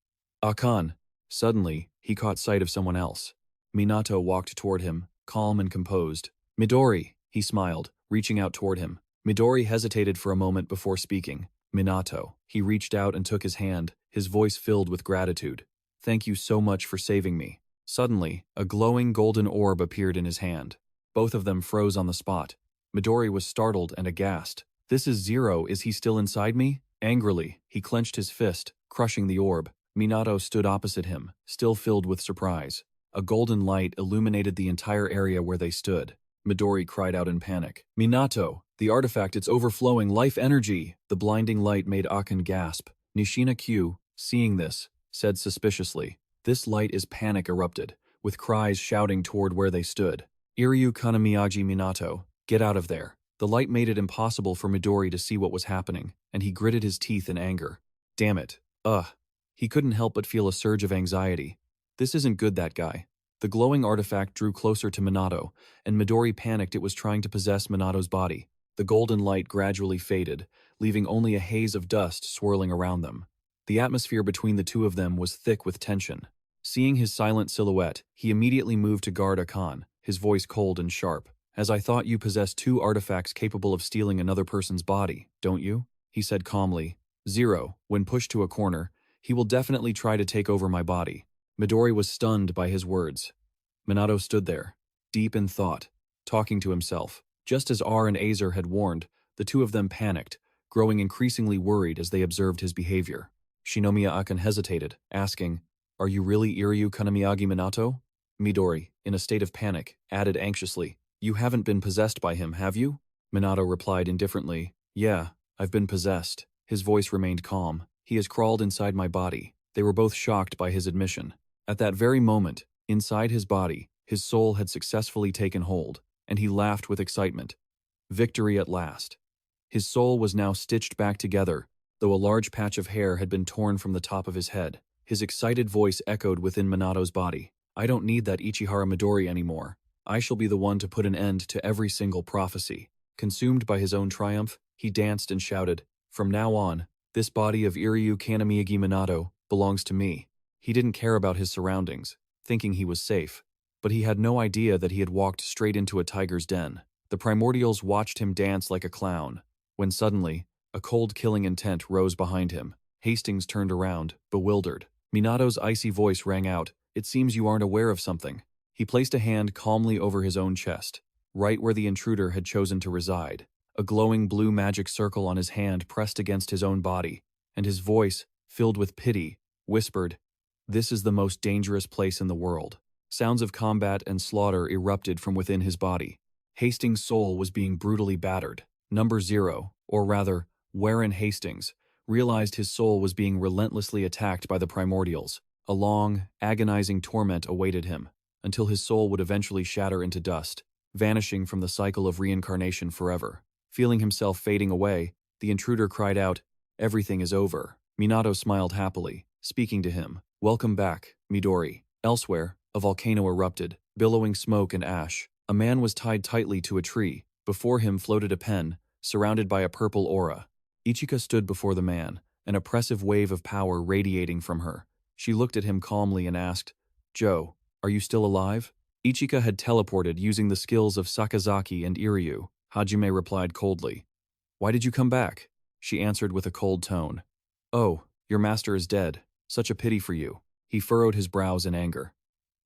"Akan." Suddenly, he caught sight of someone else. Minato walked toward him, calm and composed. "Midori," he smiled, reaching out toward him. Midori hesitated for a moment before speaking. "Minato." He reached out and took his hand, his voice filled with gratitude. "Thank you so much for saving me." Suddenly, a glowing golden orb appeared in his hand. Both of them froze on the spot. Midori was startled and aghast. "This is Zero, is he still inside me?" Angrily, he clenched his fist, crushing the orb. Minato stood opposite him, still filled with surprise. A golden light illuminated the entire area where they stood. Midori cried out in panic. "Minato, the artifact, it's overflowing life energy!" The blinding light made Akan gasp. Nishina Q, seeing this, said suspiciously, "This light is panic erupted," with cries shouting toward where they stood. "Iryu Kanamiyagi Minato, get out of there." The light made it impossible for Midori to see what was happening, and he gritted his teeth in anger. Damn it. He couldn't help but feel a surge of anxiety. This isn't good, that guy. The glowing artifact drew closer to Minato, and Midori panicked it was trying to possess Minato's body. The golden light gradually faded, leaving only a haze of dust swirling around them. The atmosphere between the two of them was thick with tension. Seeing his silent silhouette, he immediately moved to guard Akan, his voice cold and sharp. "As I thought you possessed two artifacts capable of stealing another person's body, don't you?" he said calmly. "Zero, when pushed to a corner, he will definitely try to take over my body." Midori was stunned by his words. Minato stood there, deep in thought, talking to himself. Just as R and Azer had warned, the two of them panicked, growing increasingly worried as they observed his behavior. Shinomiya Akan hesitated, asking, "Are you really Iryu Kanamiyagi Minato?" Midori, in a state of panic, added anxiously, "You haven't been possessed by him, have you?" Minato replied indifferently, "Yeah, I've been possessed." His voice remained calm. "He has crawled inside my body." They were both shocked by his admission. At that very moment, inside his body, his soul had successfully taken hold, and he laughed with excitement. Victory at last. His soul was now stitched back together, though a large patch of hair had been torn from the top of his head. His excited voice echoed within Minato's body. "I don't need that Ichihara Midori anymore. I shall be the one to put an end to every single prophecy." Consumed by his own triumph, he danced and shouted, "From now on, this body of Iryu Kanamiyagi Minato belongs to me." He didn't care about his surroundings, thinking he was safe, but he had no idea that he had walked straight into a tiger's den. The primordials watched him dance like a clown, when suddenly, a cold killing intent rose behind him. Hastings turned around, bewildered. Minato's icy voice rang out, "It seems you aren't aware of something." He placed a hand calmly over his own chest, right where the intruder had chosen to reside. A glowing blue magic circle on his hand pressed against his own body, and his voice, filled with pity, whispered, "This is the most dangerous place in the world." Sounds of combat and slaughter erupted from within his body. Hastings' soul was being brutally battered. Number 0, or rather, Warren Hastings, realized his soul was being relentlessly attacked by the primordials. A long, agonizing torment awaited him, until his soul would eventually shatter into dust, vanishing from the cycle of reincarnation forever. Feeling himself fading away, the intruder cried out, "Everything is over." Minato smiled happily, speaking to him. "Welcome back, Midori." Elsewhere, a volcano erupted, billowing smoke and ash. A man was tied tightly to a tree. Before him floated a pen, surrounded by a purple aura. Ichika stood before the man, an oppressive wave of power radiating from her. She looked at him calmly and asked, "Joe, are you still alive?" Ichika had teleported using the skills of Sakazaki and Iryu. Hajime replied coldly. Why did you come back? She answered with a cold tone. Oh, your master is dead. Such a pity for you. He furrowed his brows in anger.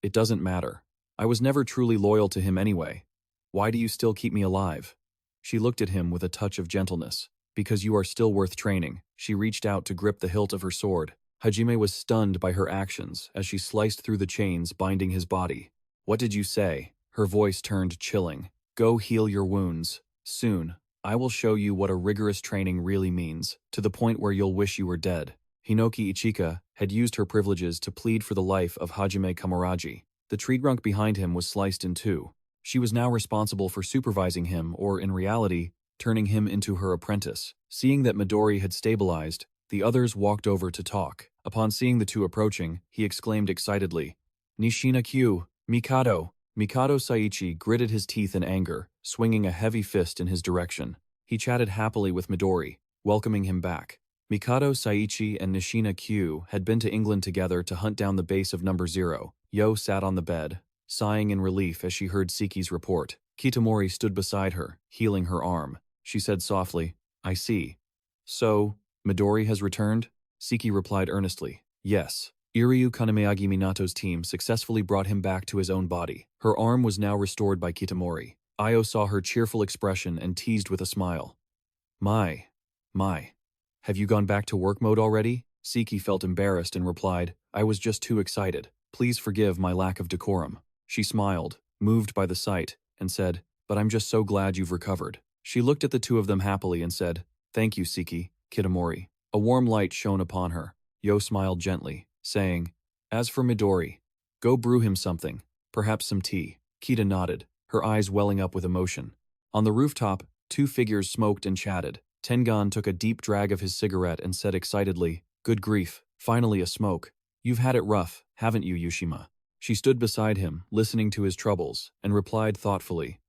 It doesn't matter. I was never truly loyal to him anyway. Why do you still keep me alive? She looked at him with a touch of gentleness. Because you are still worth training. She reached out to grip the hilt of her sword. Hajime was stunned by her actions as she sliced through the chains binding his body. What did you say? Her voice turned chilling. Go heal your wounds. Soon, I will show you what a rigorous training really means, to the point where you'll wish you were dead. Hinoki Ichika had used her privileges to plead for the life of Hajime Kamaraji. The tree trunk behind him was sliced in two. She was now responsible for supervising him, or in reality, turning him into her apprentice. Seeing that Midori had stabilized, the others walked over to talk. Upon seeing the two approaching, he exclaimed excitedly, Nishina-Kyu, Mikado! Mikado Saichi gritted his teeth in anger, swinging a heavy fist in his direction. He chatted happily with Midori, welcoming him back. Mikado Saichi and Nishina-Kyu had been to England together to hunt down the base of Number 0. Yo sat on the bed, sighing in relief as she heard Siki's report. Kitamori stood beside her, healing her arm. She said softly, I see. So, Midori has returned? Siki replied earnestly, yes. Iryu Kanameyagi Minato's team successfully brought him back to his own body. Her arm was now restored by Kitamori. Io saw her cheerful expression and teased with a smile. My. Have you gone back to work mode already? Siki felt embarrassed and replied, I was just too excited. Please forgive my lack of decorum. She smiled, moved by the sight, and said, but I'm just so glad you've recovered. She looked at the two of them happily and said, thank you, Siki, Kitamori. A warm light shone upon her. Yo smiled gently, saying, as for Midori, go brew him something, perhaps some tea. Kita nodded, her eyes welling up with emotion. On the rooftop, two figures smoked and chatted. Tengan took a deep drag of his cigarette and said excitedly, good grief, finally a smoke. You've had it rough, haven't you, Yushima? She stood beside him, listening to his troubles, and replied thoughtfully,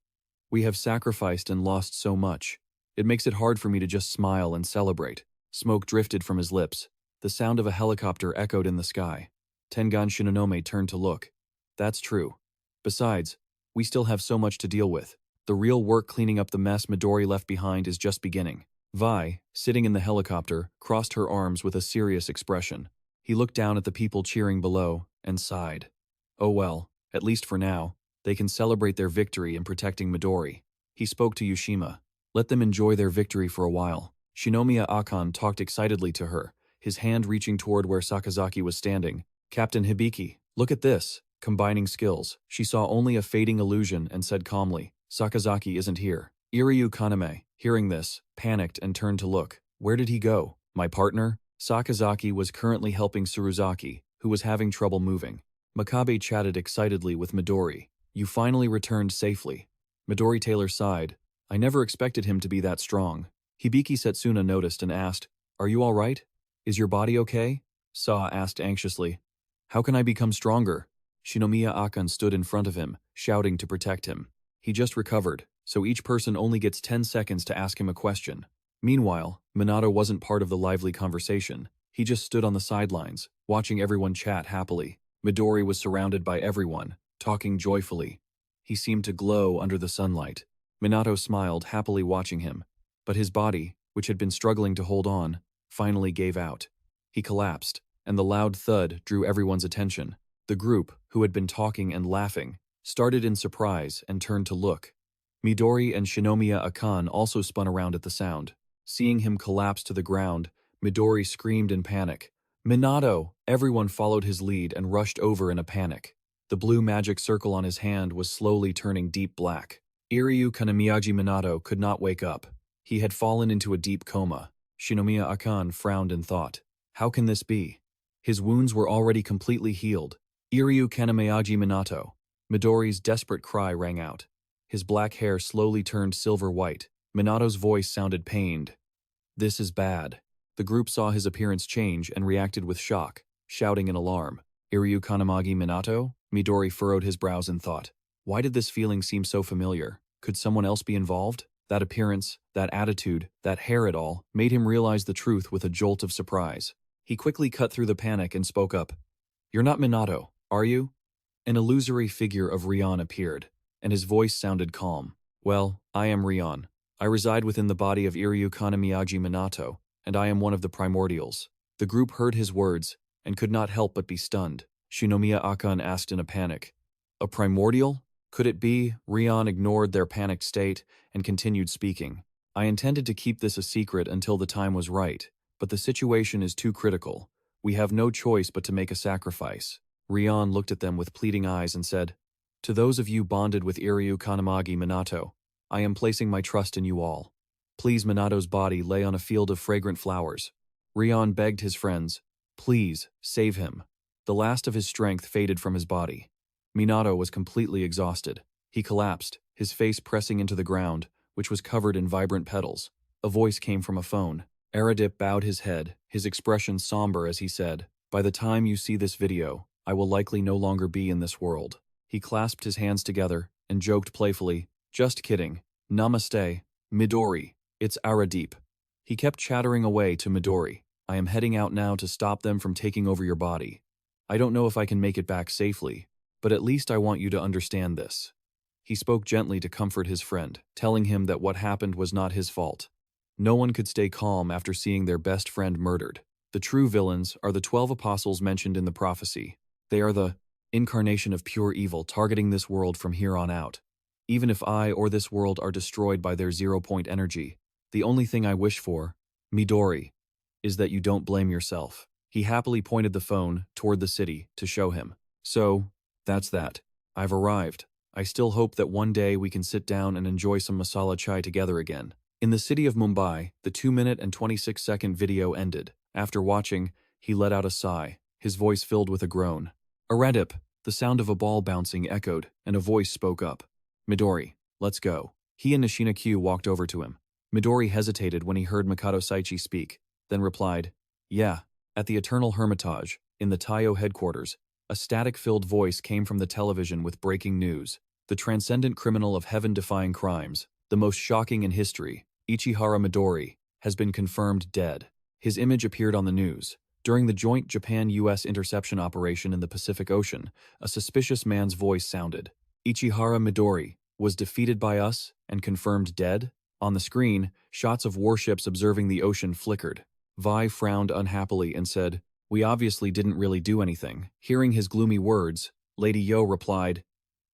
we have sacrificed and lost so much. It makes it hard for me to just smile and celebrate. Smoke drifted from his lips. The sound of a helicopter echoed in the sky. Tengan Shinonome turned to look. That's true. Besides, we still have so much to deal with. The real work cleaning up the mess Midori left behind is just beginning. Vi, sitting in the helicopter, crossed her arms with a serious expression. He looked down at the people cheering below and sighed. Oh well, at least for now, they can celebrate their victory in protecting Midori. He spoke to Yushima. Let them enjoy their victory for a while. Shinomiya Akan talked excitedly to her, his hand reaching toward where Sakazaki was standing. Captain Hibiki, look at this. Combining skills, she saw only a fading illusion and said calmly, Sakazaki isn't here. Iryu Kaname, hearing this, panicked and turned to look. Where did he go? My partner? Sakazaki was currently helping Tsuruzaki, who was having trouble moving. Makabe chatted excitedly with Midori. You finally returned safely. Midori Taylor sighed. I never expected him to be that strong. Hibiki Setsuna noticed and asked, are you all right? Is your body okay? Sa asked anxiously. How can I become stronger? Shinomiya Akan stood in front of him, shouting to protect him. He just recovered, so each person only gets 10 seconds to ask him a question. Meanwhile, Minato wasn't part of the lively conversation. He just stood on the sidelines, watching everyone chat happily. Midori was surrounded by everyone, talking joyfully. He seemed to glow under the sunlight. Minato smiled, happily watching him. But his body, which had been struggling to hold on, finally gave out. He collapsed, and the loud thud drew everyone's attention. The group, who had been talking and laughing, started in surprise and turned to look. Midori and Shinomiya Akan also spun around at the sound. Seeing him collapse to the ground, Midori screamed in panic. Minato! Everyone followed his lead and rushed over in a panic. The blue magic circle on his hand was slowly turning deep black. Iryu Kanamiyagi Minato could not wake up. He had fallen into a deep coma. Shinomiya Akan frowned in thought. How can this be? His wounds were already completely healed. Iryu Kanamiyagi Minato. Midori's desperate cry rang out. His black hair slowly turned silver white. Minato's voice sounded pained. This is bad. The group saw his appearance change and reacted with shock, shouting in alarm. Iryu Kanamagi Minato? Midori furrowed his brows in thought. Why did this feeling seem so familiar? Could someone else be involved? That appearance, that attitude, that hair at all, made him realize the truth with a jolt of surprise. He quickly cut through the panic and spoke up. You're not Minato, are you? An illusory figure of Rion appeared, and his voice sounded calm. Well, I am Rion. I reside within the body of Iryu Kanamiyagi Minato, and I am one of the primordials. The group heard his words, and could not help but be stunned. Shinomiya Akan asked in a panic. A primordial? Could it be? Rion ignored their panicked state and continued speaking. I intended to keep this a secret until the time was right, but the situation is too critical. We have no choice but to make a sacrifice. Rion looked at them with pleading eyes and said, To those of you bonded with Iryu Kanamagi Minato, I am placing my trust in you all. Please, Minato's body lay on a field of fragrant flowers. Rion begged his friends, Please, save him. The last of his strength faded from his body. Minato was completely exhausted. He collapsed, his face pressing into the ground, which was covered in vibrant petals. A voice came from a phone. Aradip bowed his head, his expression somber as he said, By the time you see this video, I will likely no longer be in this world. He clasped his hands together and joked playfully, Just kidding. Namaste, Midori. It's Aradip. He kept chattering away to Midori. I am heading out now to stop them from taking over your body. I don't know if I can make it back safely, but at least I want you to understand this. He spoke gently to comfort his friend, telling him that what happened was not his fault. No one could stay calm after seeing their best friend murdered. The true villains are the 12 apostles mentioned in the prophecy. They are the incarnation of pure evil targeting this world from here on out. Even if I or this world are destroyed by their 0-point energy, the only thing I wish for, Midori, is that you don't blame yourself. He happily pointed the phone toward the city to show him. So, that's that. I've arrived. I still hope that one day we can sit down and enjoy some masala chai together again. In the city of Mumbai, the 2-minute and 26-second video ended. After watching, he let out a sigh, his voice filled with a groan. Aradip, the sound of a ball bouncing echoed, and a voice spoke up. Midori, let's go. He and Nishina Q walked over to him. Midori hesitated when he heard Mikado Saichi speak, then replied, Yeah. At the Eternal Hermitage, in the Taiyo headquarters, a static-filled voice came from the television with breaking news. The transcendent criminal of heaven-defying crimes, the most shocking in history, Ichihara Midori, has been confirmed dead. His image appeared on the news. During the joint Japan-US interception operation in the Pacific Ocean, a suspicious man's voice sounded. Ichihara Midori was defeated by us and confirmed dead? On the screen, shots of warships observing the ocean flickered. Vi frowned unhappily and said, We obviously didn't really do anything. Hearing his gloomy words, Lady Yo replied,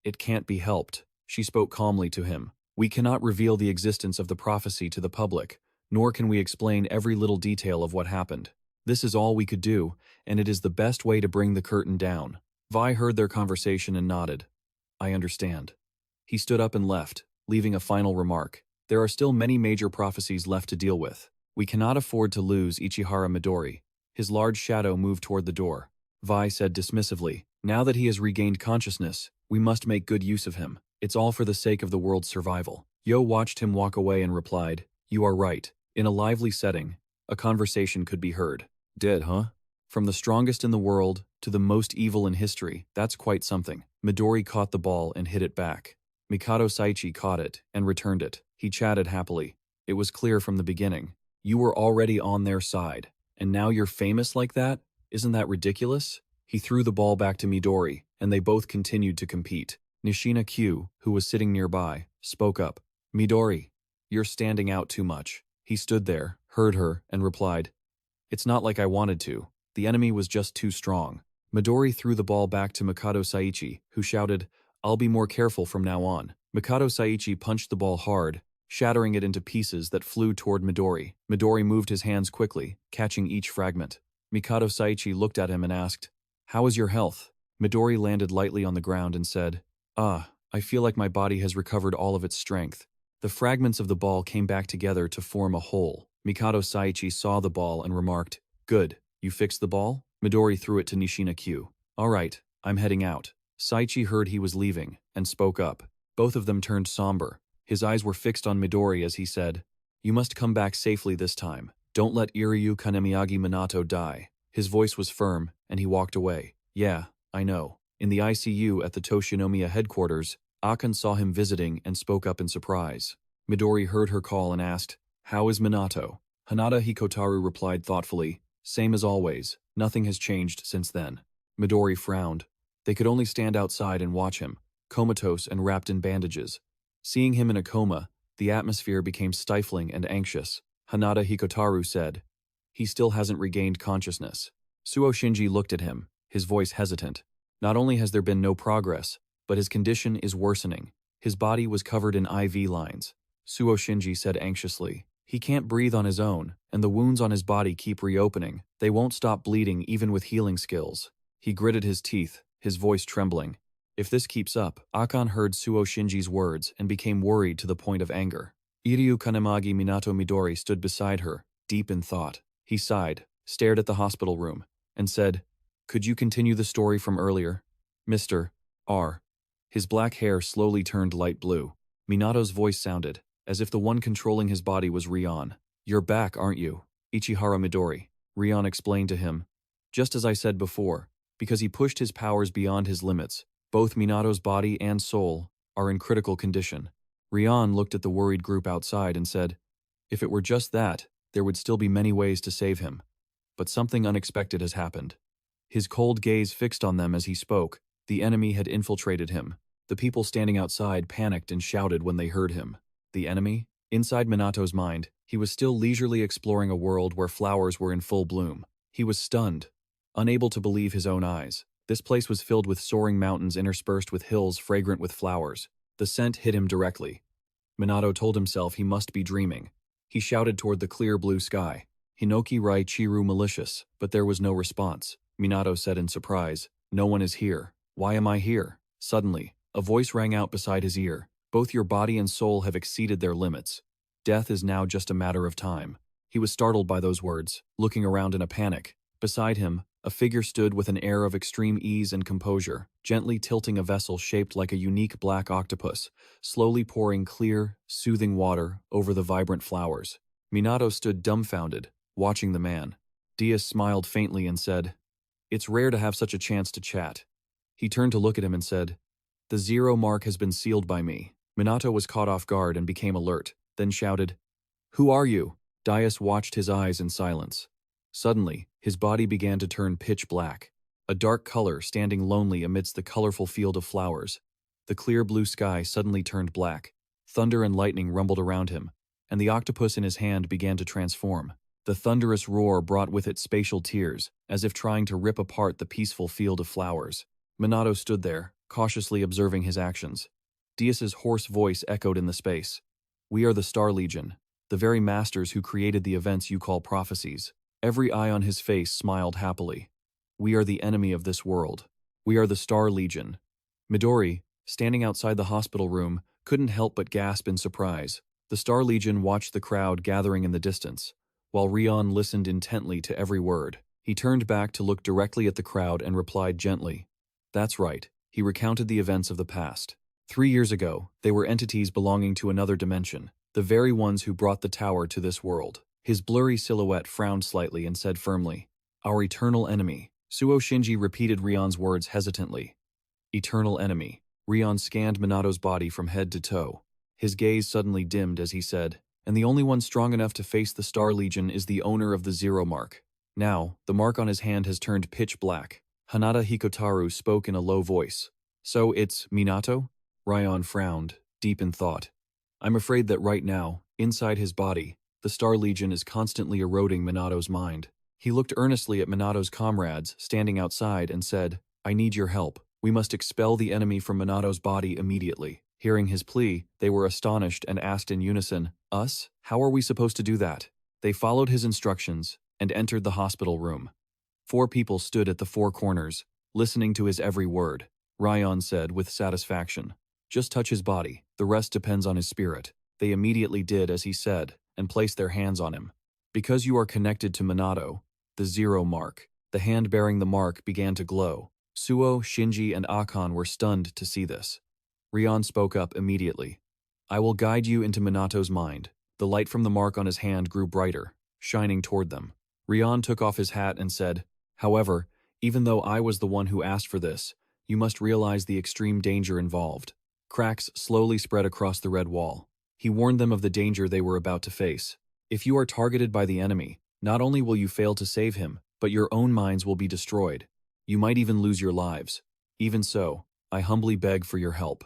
It can't be helped. She spoke calmly to him. We cannot reveal the existence of the prophecy to the public, nor can we explain every little detail of what happened. This is all we could do, and it is the best way to bring the curtain down. Vi heard their conversation and nodded. I understand. He stood up and left, leaving a final remark. There are still many major prophecies left to deal with. We cannot afford to lose Ichihara Midori. His large shadow moved toward the door. Vi said dismissively, Now that he has regained consciousness, we must make good use of him. It's all for the sake of the world's survival. Yo watched him walk away and replied, You are right. In a lively setting, a conversation could be heard. Dead, huh? From the strongest in the world to the most evil in history, that's quite something. Midori caught the ball and hit it back. Mikado Saichi caught it and returned it. He chatted happily. It was clear from the beginning. You were already on their side, and now you're famous like that? Isn't that ridiculous? He threw the ball back to Midori, and they both continued to compete. Nishina Q, who was sitting nearby, spoke up. Midori, you're standing out too much. He stood there, heard her, and replied, It's not like I wanted to. The enemy was just too strong. Midori threw the ball back to Mikado Saichi, who shouted, I'll be more careful from now on. Mikado Saichi punched the ball hard, shattering it into pieces that flew toward Midori. Midori moved his hands quickly, catching each fragment. Mikado Saichi looked at him and asked, How is your health? Midori landed lightly on the ground and said, I feel like my body has recovered all of its strength. The fragments of the ball came back together to form a whole. Mikado Saichi saw the ball and remarked, Good, you fixed the ball? Midori threw it to Nishina Q. All right, I'm heading out. Saichi heard he was leaving and spoke up. Both of them turned somber. His eyes were fixed on Midori as he said, You must come back safely this time. Don't let Iryu Kanamiyagi Minato die. His voice was firm, and he walked away. Yeah, I know. In the ICU at the Toshinomiya headquarters, Akan saw him visiting and spoke up in surprise. Midori heard her call and asked, How is Minato? Hanada Hikotaru replied thoughtfully, Same as always. Nothing has changed since then. Midori frowned. They could only stand outside and watch him, comatose and wrapped in bandages. Seeing him in a coma, the atmosphere became stifling and anxious. Hanada Hikotaru said, "He still hasn't regained consciousness." Suo Shinji looked at him, his voice hesitant. Not only has there been no progress, but his condition is worsening. His body was covered in IV lines. Suo Shinji said anxiously, "He can't breathe on his own, and the wounds on his body keep reopening. They won't stop bleeding even with healing skills." He gritted his teeth, his voice trembling. If this keeps up, Akan heard Suo Shinji's words and became worried to the point of anger. Iryu Kanemagi Minato Midori stood beside her, deep in thought. He sighed, stared at the hospital room, and said, "Could you continue the story from earlier? Mr. R." His black hair slowly turned light blue. Minato's voice sounded, as if the one controlling his body was Rion. "You're back, aren't you, Ichihara Midori?" Rion explained to him. "Just as I said before, because he pushed his powers beyond his limits, both Minato's body and soul are in critical condition." Rion looked at the worried group outside and said, "If it were just that, there would still be many ways to save him. But something unexpected has happened." His cold gaze fixed on them as he spoke. The enemy had infiltrated him. The people standing outside panicked and shouted when they heard him. The enemy? Inside Minato's mind, he was still leisurely exploring a world where flowers were in full bloom. He was stunned, unable to believe his own eyes. This place was filled with soaring mountains interspersed with hills fragrant with flowers. The scent hit him directly. Minato told himself he must be dreaming. He shouted toward the clear blue sky, "Hinoki Rai Chiru malicious," but there was no response. Minato said in surprise, "No one is here. Why am I here?" Suddenly, a voice rang out beside his ear. "Both your body and soul have exceeded their limits. Death is now just a matter of time." He was startled by those words, looking around in a panic. Beside him, a figure stood with an air of extreme ease and composure, gently tilting a vessel shaped like a unique black octopus, slowly pouring clear, soothing water over the vibrant flowers. Minato stood dumbfounded, watching the man. Diaz smiled faintly and said, "It's rare to have such a chance to chat." He turned to look at him and said, "The 0 mark has been sealed by me." Minato was caught off guard and became alert, then shouted, "Who are you?" Diaz watched his eyes in silence. Suddenly, his body began to turn pitch black, a dark color standing lonely amidst the colorful field of flowers. The clear blue sky suddenly turned black. Thunder and lightning rumbled around him, and the octopus in his hand began to transform. The thunderous roar brought with it spatial tears, as if trying to rip apart the peaceful field of flowers. Minato stood there, cautiously observing his actions. Diaz's hoarse voice echoed in the space. "We are the Star Legion, the very masters who created the events you call prophecies." Every eye on his face smiled happily. "We are the enemy of this world. We are the Star Legion." Midori, standing outside the hospital room, couldn't help but gasp in surprise. The Star Legion watched the crowd gathering in the distance, while Rion listened intently to every word. He turned back to look directly at the crowd and replied gently, "That's right." He recounted the events of the past. 3 years ago, they were entities belonging to another dimension, the very ones who brought the tower to this world. His blurry silhouette frowned slightly and said firmly, "Our eternal enemy." Suo Shinji repeated Rion's words hesitantly. "Eternal enemy." Rion scanned Minato's body from head to toe. His gaze suddenly dimmed as he said, "And the only one strong enough to face the Star Legion is the owner of the 0 mark." Now, the mark on his hand has turned pitch black. Hanada Hikotaru spoke in a low voice. "So it's Minato?" Rion frowned, deep in thought. "I'm afraid that right now, inside his body, the Star Legion is constantly eroding Minato's mind." He looked earnestly at Minato's comrades standing outside and said, "I need your help. We must expel the enemy from Minato's body immediately." Hearing his plea, they were astonished and asked in unison, "Us? How are we supposed to do that?" They followed his instructions and entered the hospital room. 4 people stood at the 4 corners, listening to his every word. Rion said with satisfaction, "Just touch his body. The rest depends on his spirit." They immediately did as he said, and placed their hands on him. "Because you are connected to Minato, the 0 mark." The hand bearing the mark began to glow. Suo, Shinji, and Akan were stunned to see this. Rion spoke up immediately. "I will guide you into Minato's mind." The light from the mark on his hand grew brighter, shining toward them. Rion took off his hat and said, "However, even though I was the one who asked for this, you must realize the extreme danger involved." Cracks slowly spread across the red wall. He warned them of the danger they were about to face. "If you are targeted by the enemy, not only will you fail to save him, but your own minds will be destroyed. You might even lose your lives." Even so, I humbly beg for your help.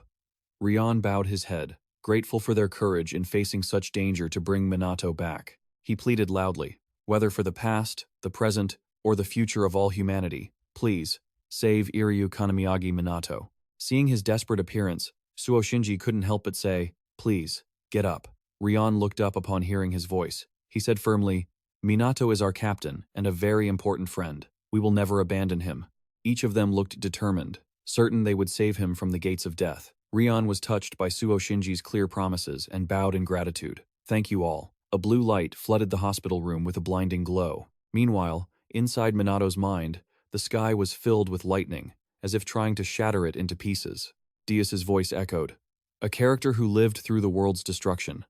Rion bowed his head, grateful for their courage in facing such danger to bring Minato back. He pleaded loudly, whether for the past, the present, or the future of all humanity, please, save Iryu Kanamiyagi Minato. Seeing his desperate appearance, Suo Shinji couldn't help but say, please, get up. Rion looked up upon hearing his voice. He said firmly, Minato is our captain and a very important friend. We will never abandon him. Each of them looked determined, certain they would save him from the gates of death. Rion was touched by Suo Shinji's clear promises and bowed in gratitude. Thank you all. A blue light flooded the hospital room with a blinding glow. Meanwhile, inside Minato's mind, the sky was filled with lightning, as if trying to shatter it into pieces. Dias's voice echoed. A character who lived through the world's destruction.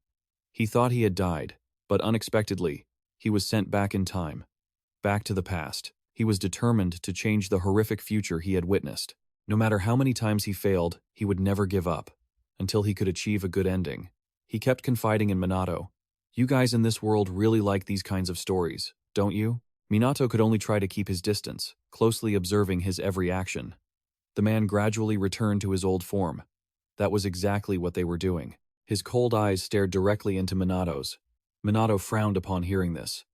He thought he had died, but unexpectedly, he was sent back in time. Back to the past. He was determined to change the horrific future he had witnessed. No matter how many times he failed, he would never give up, until he could achieve a good ending. He kept confiding in Minato. You guys in this world really like these kinds of stories, don't you? Minato could only try to keep his distance, closely observing his every action. The man gradually returned to his old form. That was exactly what they were doing. His cold eyes stared directly into Minato's. Minato frowned upon hearing this.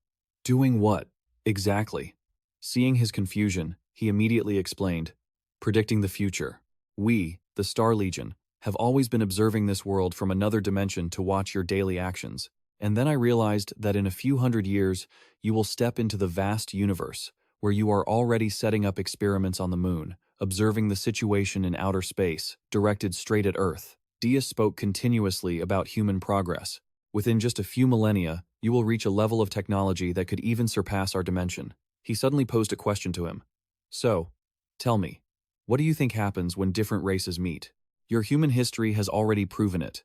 Doing what? Exactly. Seeing his confusion, he immediately explained, predicting the future. We, the Star Legion, have always been observing this world from another dimension to watch your daily actions. And then I realized that in a few hundred years, you will step into the vast universe, where you are already setting up experiments on the moon, observing the situation in outer space, directed straight at Earth. Dia spoke continuously about human progress. Within just a few millennia, you will reach a level of technology that could even surpass our dimension. He suddenly posed a question to him. So, tell me, what do you think happens when different races meet? Your human history has already proven it.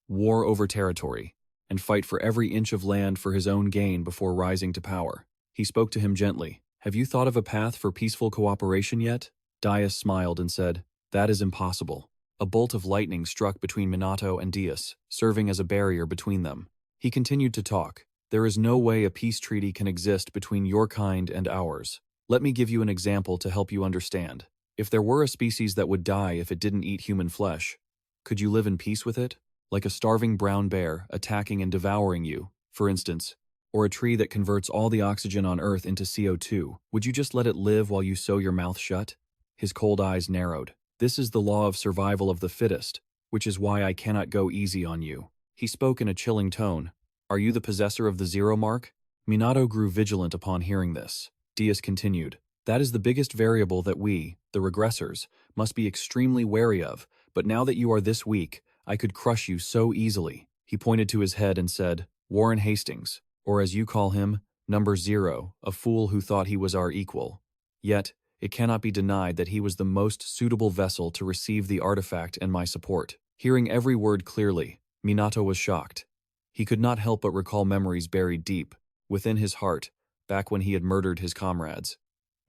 War over territory, and fight for every inch of land for his own gain before rising to power. He spoke to him gently. Have you thought of a path for peaceful cooperation yet? Dias smiled and said, that is impossible. A bolt of lightning struck between Minato and Dias, serving as a barrier between them. He continued to talk. There is no way a peace treaty can exist between your kind and ours. Let me give you an example to help you understand. If there were a species that would die if it didn't eat human flesh, could you live in peace with it? Like a starving brown bear attacking and devouring you, for instance, or a tree that converts all the oxygen on Earth into CO2, would you just let it live while you sew your mouth shut? His cold eyes narrowed. This is the law of survival of the fittest, which is why I cannot go easy on you. He spoke in a chilling tone. Are you the possessor of the zero mark? Minato grew vigilant upon hearing this. Dias continued. That is the biggest variable that we, the regressors, must be extremely wary of, but now that you are this weak, I could crush you so easily. He pointed to his head and said, Warren Hastings, or as you call him, number 0, a fool who thought he was our equal. Yet, it cannot be denied that he was the most suitable vessel to receive the artifact and my support. Hearing every word clearly, Minato was shocked. He could not help but recall memories buried deep, within his heart, back when he had murdered his comrades.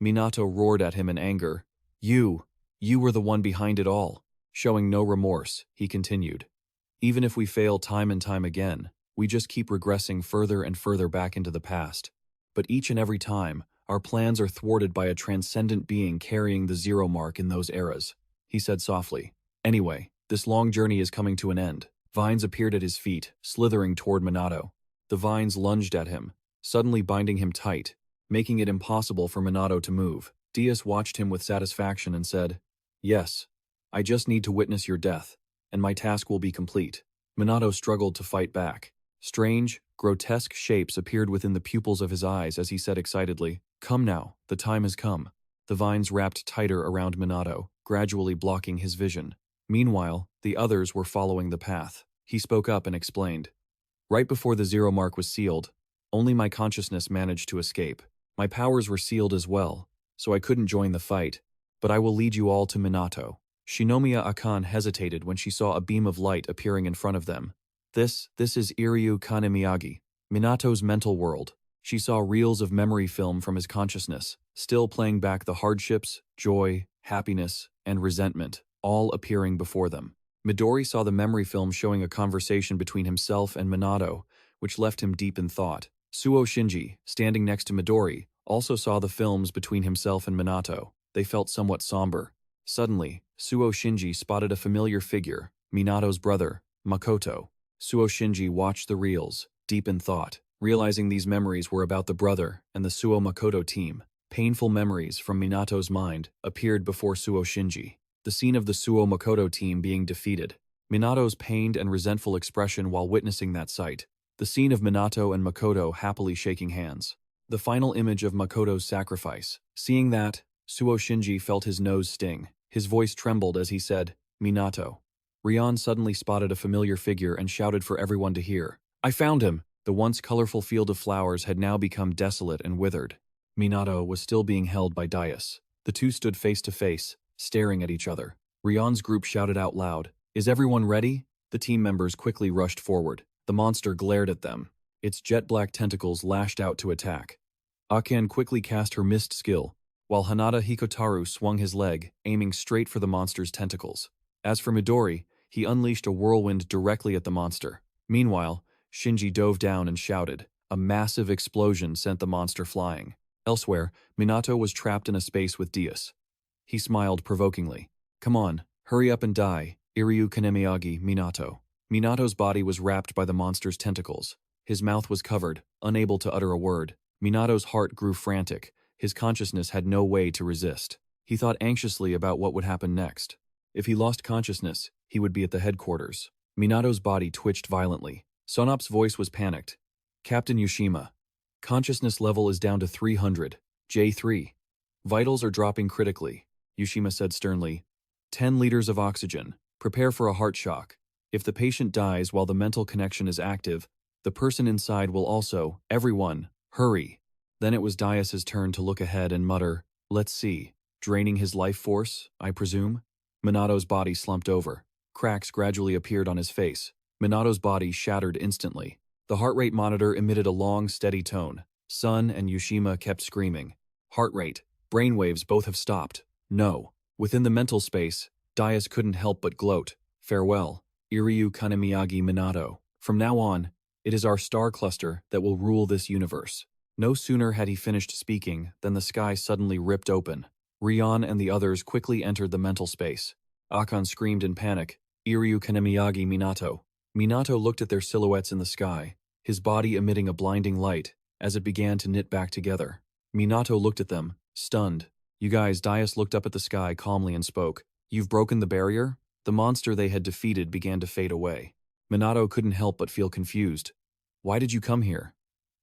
Minato roared at him in anger. You were the one behind it all. Showing no remorse, he continued. Even if we fail time and time again, we just keep regressing further and further back into the past. But each and every time, our plans are thwarted by a transcendent being carrying the zero mark in those eras. He said softly. Anyway, this long journey is coming to an end. Vines appeared at his feet, slithering toward Minato. The vines lunged at him, suddenly binding him tight, making it impossible for Minato to move. Dias watched him with satisfaction and said, Yes, I just need to witness your death, and my task will be complete. Minato struggled to fight back. Strange, grotesque shapes appeared within the pupils of his eyes as he said excitedly, Come now, the time has come. The vines wrapped tighter around Minato, gradually blocking his vision. Meanwhile, the others were following the path. He spoke up and explained. Right before the zero mark was sealed, only my consciousness managed to escape. My powers were sealed as well, so I couldn't join the fight, but I will lead you all to Minato. Shinomiya Akan hesitated when she saw a beam of light appearing in front of them. This is Iryu Kanamiyagi, Minato's mental world. She saw reels of memory film from his consciousness, still playing back the hardships, joy, happiness, and resentment, all appearing before them. Midori saw the memory film showing a conversation between himself and Minato, which left him deep in thought. Suo Shinji, standing next to Midori, also saw the films between himself and Minato. They felt somewhat somber. Suddenly, Suo Shinji spotted a familiar figure, Minato's brother, Makoto. Suo Shinji watched the reels, deep in thought, realizing these memories were about the brother and the Suo Makoto team. Painful memories from Minato's mind appeared before Suo Shinji. The scene of the Suo Makoto team being defeated. Minato's pained and resentful expression while witnessing that sight. The scene of Minato and Makoto happily shaking hands. The final image of Makoto's sacrifice. Seeing that, Suo Shinji felt his nose sting. His voice trembled as he said, "Minato." Rion suddenly spotted a familiar figure and shouted for everyone to hear. "I found him!" The once colorful field of flowers had now become desolate and withered. Minato was still being held by Daius. The two stood face to face, staring at each other. Rion's group shouted out loud, "Is everyone ready?" The team members quickly rushed forward. The monster glared at them. Its jet-black tentacles lashed out to attack. Akan quickly cast her mist skill, while Hanada Hikotaru swung his leg, aiming straight for the monster's tentacles. As for Midori, he unleashed a whirlwind directly at the monster. Meanwhile, Shinji dove down and shouted. A massive explosion sent the monster flying. Elsewhere, Minato was trapped in a space with Daius. He smiled provokingly. "Come on, hurry up and die, Iryu Kanemiyagi Minato." Minato's body was wrapped by the monster's tentacles. His mouth was covered, unable to utter a word. Minato's heart grew frantic. His consciousness had no way to resist. He thought anxiously about what would happen next. If he lost consciousness, he would be at the headquarters. Minato's body twitched violently. Sonop's voice was panicked. "Captain Yushima, consciousness level is down to 300, J3. Vitals are dropping critically," Yushima said sternly. 10 liters of oxygen. Prepare for a heart shock. If the patient dies while the mental connection is active, the person inside will also. Everyone, hurry." Then it was Daius's turn to look ahead and mutter, "Let's see. Draining his life force, I presume?" Minato's body slumped over. Cracks gradually appeared on his face. Minato's body shattered instantly. The heart rate monitor emitted a long, steady tone. Sun and Yushima kept screaming. "Heart rate. Brainwaves both have stopped. No." Within the mental space, Daius couldn't help but gloat. "Farewell, Iryu Kanemiyagi Minato. From now on, it is our star cluster that will rule this universe." No sooner had he finished speaking than the sky suddenly ripped open. Rion and the others quickly entered the mental space. Akan screamed in panic, "Iryu Kanemiyagi Minato." Minato looked at their silhouettes in the sky, his body emitting a blinding light as it began to knit back together. Minato looked at them, stunned. "You guys," Daius looked up at the sky calmly and spoke. "You've broken the barrier?" The monster they had defeated began to fade away. Minato couldn't help but feel confused. "Why did you come here?"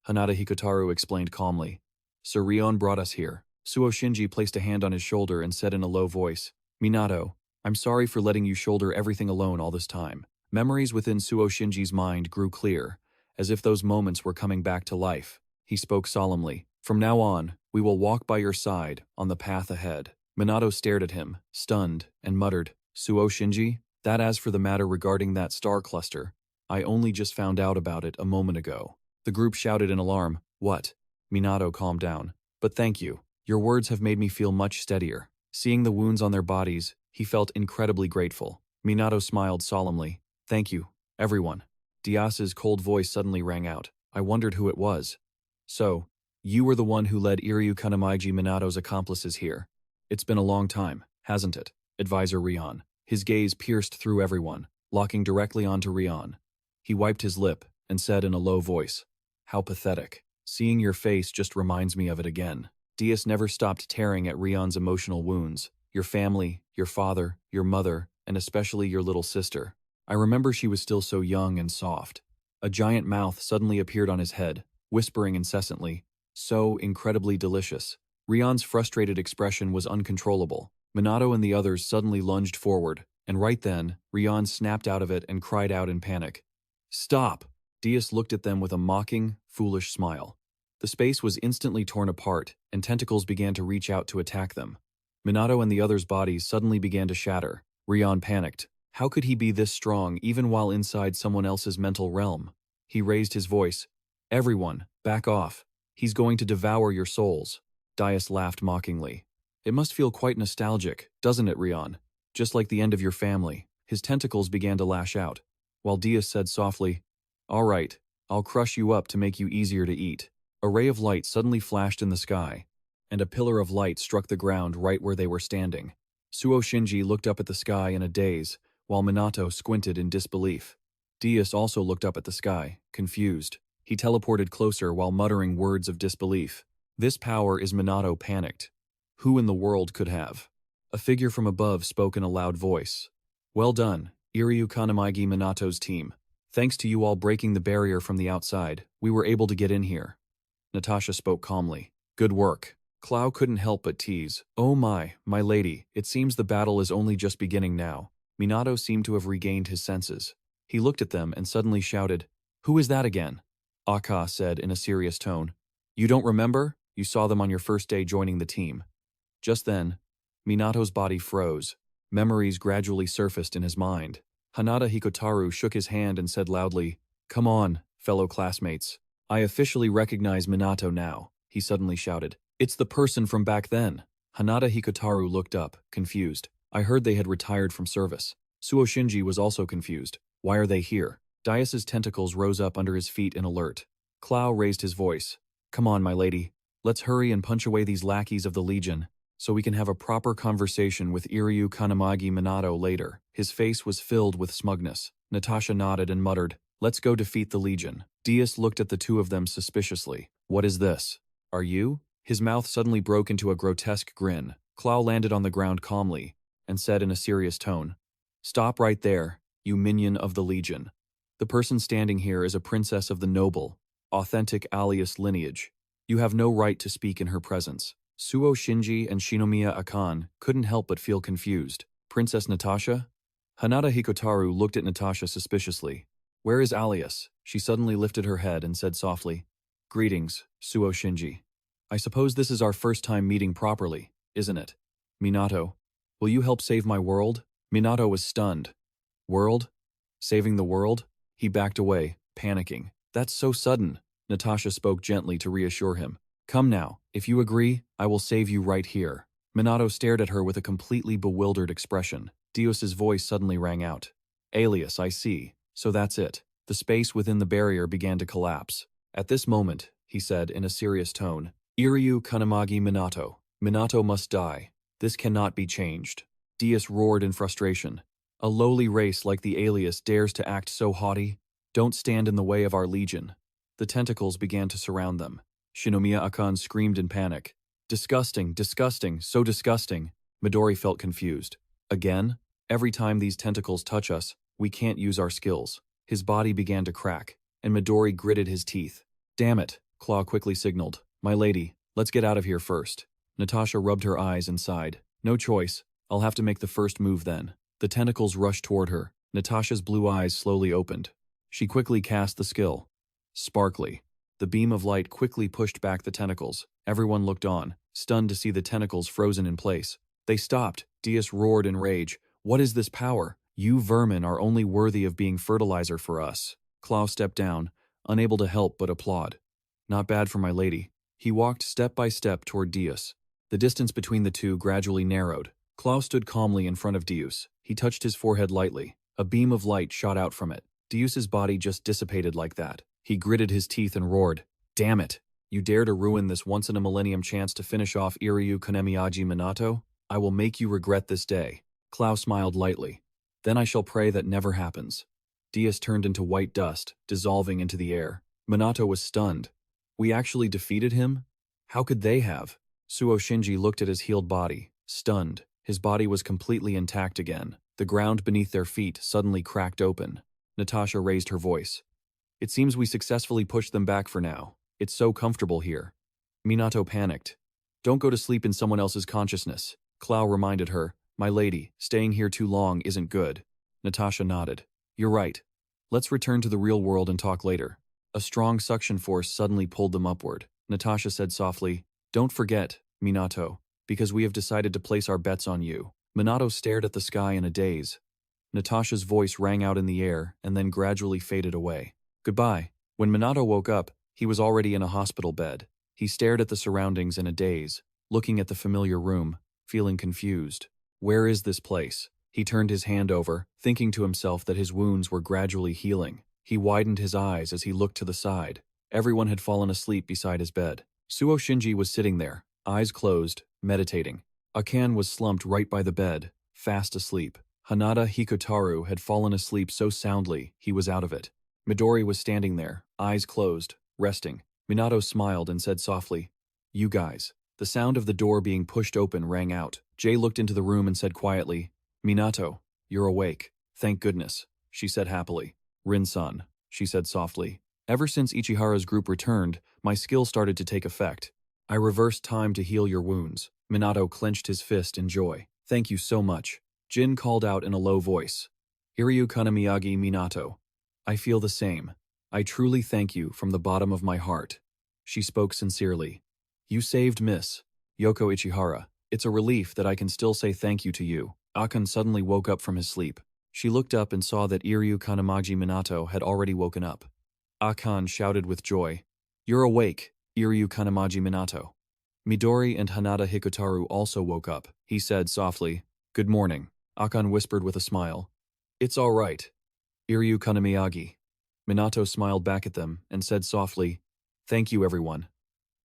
Hanada Hikotaru explained calmly. "Sir Rion brought us here." Suo Shinji placed a hand on his shoulder and said in a low voice, "Minato, I'm sorry for letting you shoulder everything alone all this time." Memories within Suo Shinji's mind grew clear, as if those moments were coming back to life. He spoke solemnly. "From now on, we will walk by your side on the path ahead." Minato stared at him, stunned, and muttered, "Suo Shinji, that as for the matter regarding that star cluster, I only just found out about it a moment ago." The group shouted in alarm, "What?" Minato calmed down. "But thank you. Your words have made me feel much steadier." Seeing the wounds on their bodies, he felt incredibly grateful. Minato smiled solemnly. "Thank you, everyone." Daius's cold voice suddenly rang out. I wondered who it was. "So, you were the one who led Iryu Kanemaiji Minato's accomplices here. It's been a long time, hasn't it?" Advisor Rion. His gaze pierced through everyone, locking directly onto Rion. He wiped his lip and said in a low voice, "How pathetic. Seeing your face just reminds me of it again." Daius never stopped tearing at Rion's emotional wounds. "Your family, your father, your mother, and especially your little sister. I remember she was still so young and soft." A giant mouth suddenly appeared on his head, whispering incessantly, "So incredibly delicious." Rion's frustrated expression was uncontrollable. Minato and the others suddenly lunged forward, and right then, Rion snapped out of it and cried out in panic, "Stop!" Daius looked at them with a mocking, foolish smile. The space was instantly torn apart, and tentacles began to reach out to attack them. Minato and the others' bodies suddenly began to shatter. Rion panicked. How could he be this strong even while inside someone else's mental realm? He raised his voice. "Everyone, back off. He's going to devour your souls." Daius laughed mockingly. "It must feel quite nostalgic, doesn't it, Rion? Just like the end of your family." His tentacles began to lash out, while Daius said softly, "All right, I'll crush you up to make you easier to eat." A ray of light suddenly flashed in the sky, and a pillar of light struck the ground right where they were standing. Suo Shinji looked up at the sky in a daze, while Minato squinted in disbelief. Dias also looked up at the sky, confused. He teleported closer while muttering words of disbelief. This power is Minato panicked. Who in the world could have? A figure from above spoke in a loud voice. Well done, Iryu Kanamagi Minato's team. Thanks to you all breaking the barrier from the outside, we were able to get in here. Natasha spoke calmly. Good work. Clow couldn't help but tease. Oh my lady, it seems the battle is only just beginning now. Minato seemed to have regained his senses. He looked at them and suddenly shouted, Who is that again? Akka said in a serious tone. You don't remember? You saw them on your first day joining the team. Just then, Minato's body froze. Memories gradually surfaced in his mind. Hanada Hikotaru shook his hand and said loudly, Come on, fellow classmates. I officially recognize Minato now, he suddenly shouted. It's the person from back then. Hanada Hikotaru looked up, confused. I heard they had retired from service. Suo Shinji was also confused. Why are they here? Dias's tentacles rose up under his feet in alert. Clow raised his voice. Come on, my lady. Let's hurry and punch away these lackeys of the Legion, so we can have a proper conversation with Iryu Kanamagi Minato later. His face was filled with smugness. Natasha nodded and muttered, Let's go defeat the Legion. Dias looked at the two of them suspiciously. What is this? Are you? His mouth suddenly broke into a grotesque grin. Clow landed on the ground calmly and said in a serious tone, Stop right there, you minion of the Legion. The person standing here is a princess of the noble, authentic alias lineage. You have no right to speak in her presence. Suo Shinji and Shinomiya Akan couldn't help but feel confused. Princess Natasha? Hanada Hikotaru looked at Natasha suspiciously. Where is Alias? She suddenly lifted her head and said softly, Greetings, Suo Shinji. I suppose this is our first time meeting properly, isn't it? Minato, will you help save my world? Minato was stunned. World? Saving the world? He backed away, panicking. That's so sudden. Natasha spoke gently to reassure him. Come now, if you agree, I will save you right here. Minato stared at her with a completely bewildered expression. Dios's voice suddenly rang out. Alias, I see. So that's it. The space within the barrier began to collapse. At this moment, he said in a serious tone, Iryu Kanamagi Minato. Minato must die. This cannot be changed. Dios roared in frustration. A lowly race like the Alias dares to act so haughty? Don't stand in the way of our Legion. The tentacles began to surround them. Shinomiya Akan screamed in panic. Disgusting, disgusting, so disgusting. Midori felt confused. Again? Every time these tentacles touch us, we can't use our skills. His body began to crack, and Midori gritted his teeth. Damn it, Claw quickly signaled. My lady, let's get out of here first. Natasha rubbed her eyes and sighed. No choice, I'll have to make the first move then. The tentacles rushed toward her. Natasha's blue eyes slowly opened. She quickly cast the skill. Sparkly. The beam of light quickly pushed back the tentacles. Everyone looked on, stunned to see the tentacles frozen in place. They stopped. Dios roared in rage. What is this power? You vermin are only worthy of being fertilizer for us. Claw stepped down, unable to help but applaud. Not bad for my lady. He walked step by step toward Dios. The distance between the two gradually narrowed. Claw stood calmly in front of Dios. He touched his forehead lightly. A beam of light shot out from it. Dios's body just dissipated like that. He gritted his teeth and roared, Damn it! You dare to ruin this once-in-a-millennium chance to finish off Iryu Kanemiyaji Minato? I will make you regret this day. Clow smiled lightly. Then I shall pray that never happens. Dios turned into white dust, dissolving into the air. Minato was stunned. We actually defeated him? How could they have? Suo Shinji looked at his healed body, stunned. His body was completely intact again. The ground beneath their feet suddenly cracked open. Natasha raised her voice. It seems we successfully pushed them back for now. It's so comfortable here. Minato panicked. Don't go to sleep in someone else's consciousness. Clow reminded her. My lady, staying here too long isn't good. Natasha nodded. You're right. Let's return to the real world and talk later. A strong suction force suddenly pulled them upward. Natasha said softly, Don't forget, Minato, because we have decided to place our bets on you. Minato stared at the sky in a daze. Natasha's voice rang out in the air and then gradually faded away. Goodbye. When Minato woke up, he was already in a hospital bed. He stared at the surroundings in a daze, looking at the familiar room, feeling confused. Where is this place? He turned his hand over, thinking to himself that his wounds were gradually healing. He widened his eyes as he looked to the side. Everyone had fallen asleep beside his bed. Suo Shinji was sitting there, eyes closed, meditating. Akan was slumped right by the bed, fast asleep. Hanada Hikotaru had fallen asleep so soundly he was out of it. Midori was standing there, eyes closed, resting. Minato smiled and said softly, "You guys." The sound of the door being pushed open rang out. Jay looked into the room and said quietly, "Minato, you're awake. Thank goodness," she said happily. "Rin-san," she said softly. "Ever since Ichihara's group returned, my skill started to take effect. I reversed time to heal your wounds." Minato clenched his fist in joy. "Thank you so much." Jin called out in a low voice, "Iryu Kanamiyagi Minato. I feel the same. I truly thank you from the bottom of my heart." She spoke sincerely. "You saved Miss Yoko Ichihara. It's a relief that I can still say thank you to you." Akan suddenly woke up from his sleep. She looked up and saw that Iryu Kanamaji Minato had already woken up. Akan shouted with joy, "You're awake, Iryu Kanamaji Minato." Midori and Hanada Hikotaru also woke up. He said softly, "Good morning." Akan whispered with a smile, "It's all right, Iryu Kanamiyagi." Minato smiled back at them and said softly, "Thank you everyone,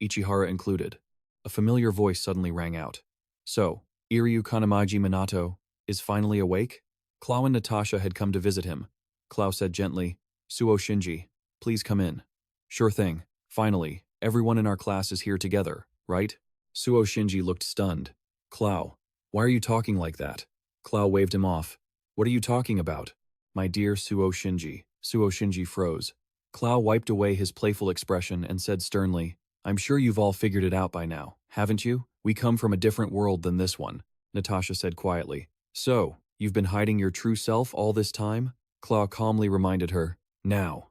Ichihara included." A familiar voice suddenly rang out. "So, Iryu Kanamaji Minato is finally awake?" Clow and Natasha had come to visit him. Clow said gently, "Suo Shinji, please come in." "Sure thing. Finally, everyone in our class is here together, right?" Suo Shinji looked stunned. "Clow, why are you talking like that?" Clow waved him off. "What are you talking about?" "My dear Suo Shinji." Suo Shinji froze. Clow wiped away his playful expression and said sternly, "I'm sure you've all figured it out by now, haven't you? We come from a different world than this one." Natasha said quietly. "So, you've been hiding your true self all this time?" Clow calmly reminded her. Now,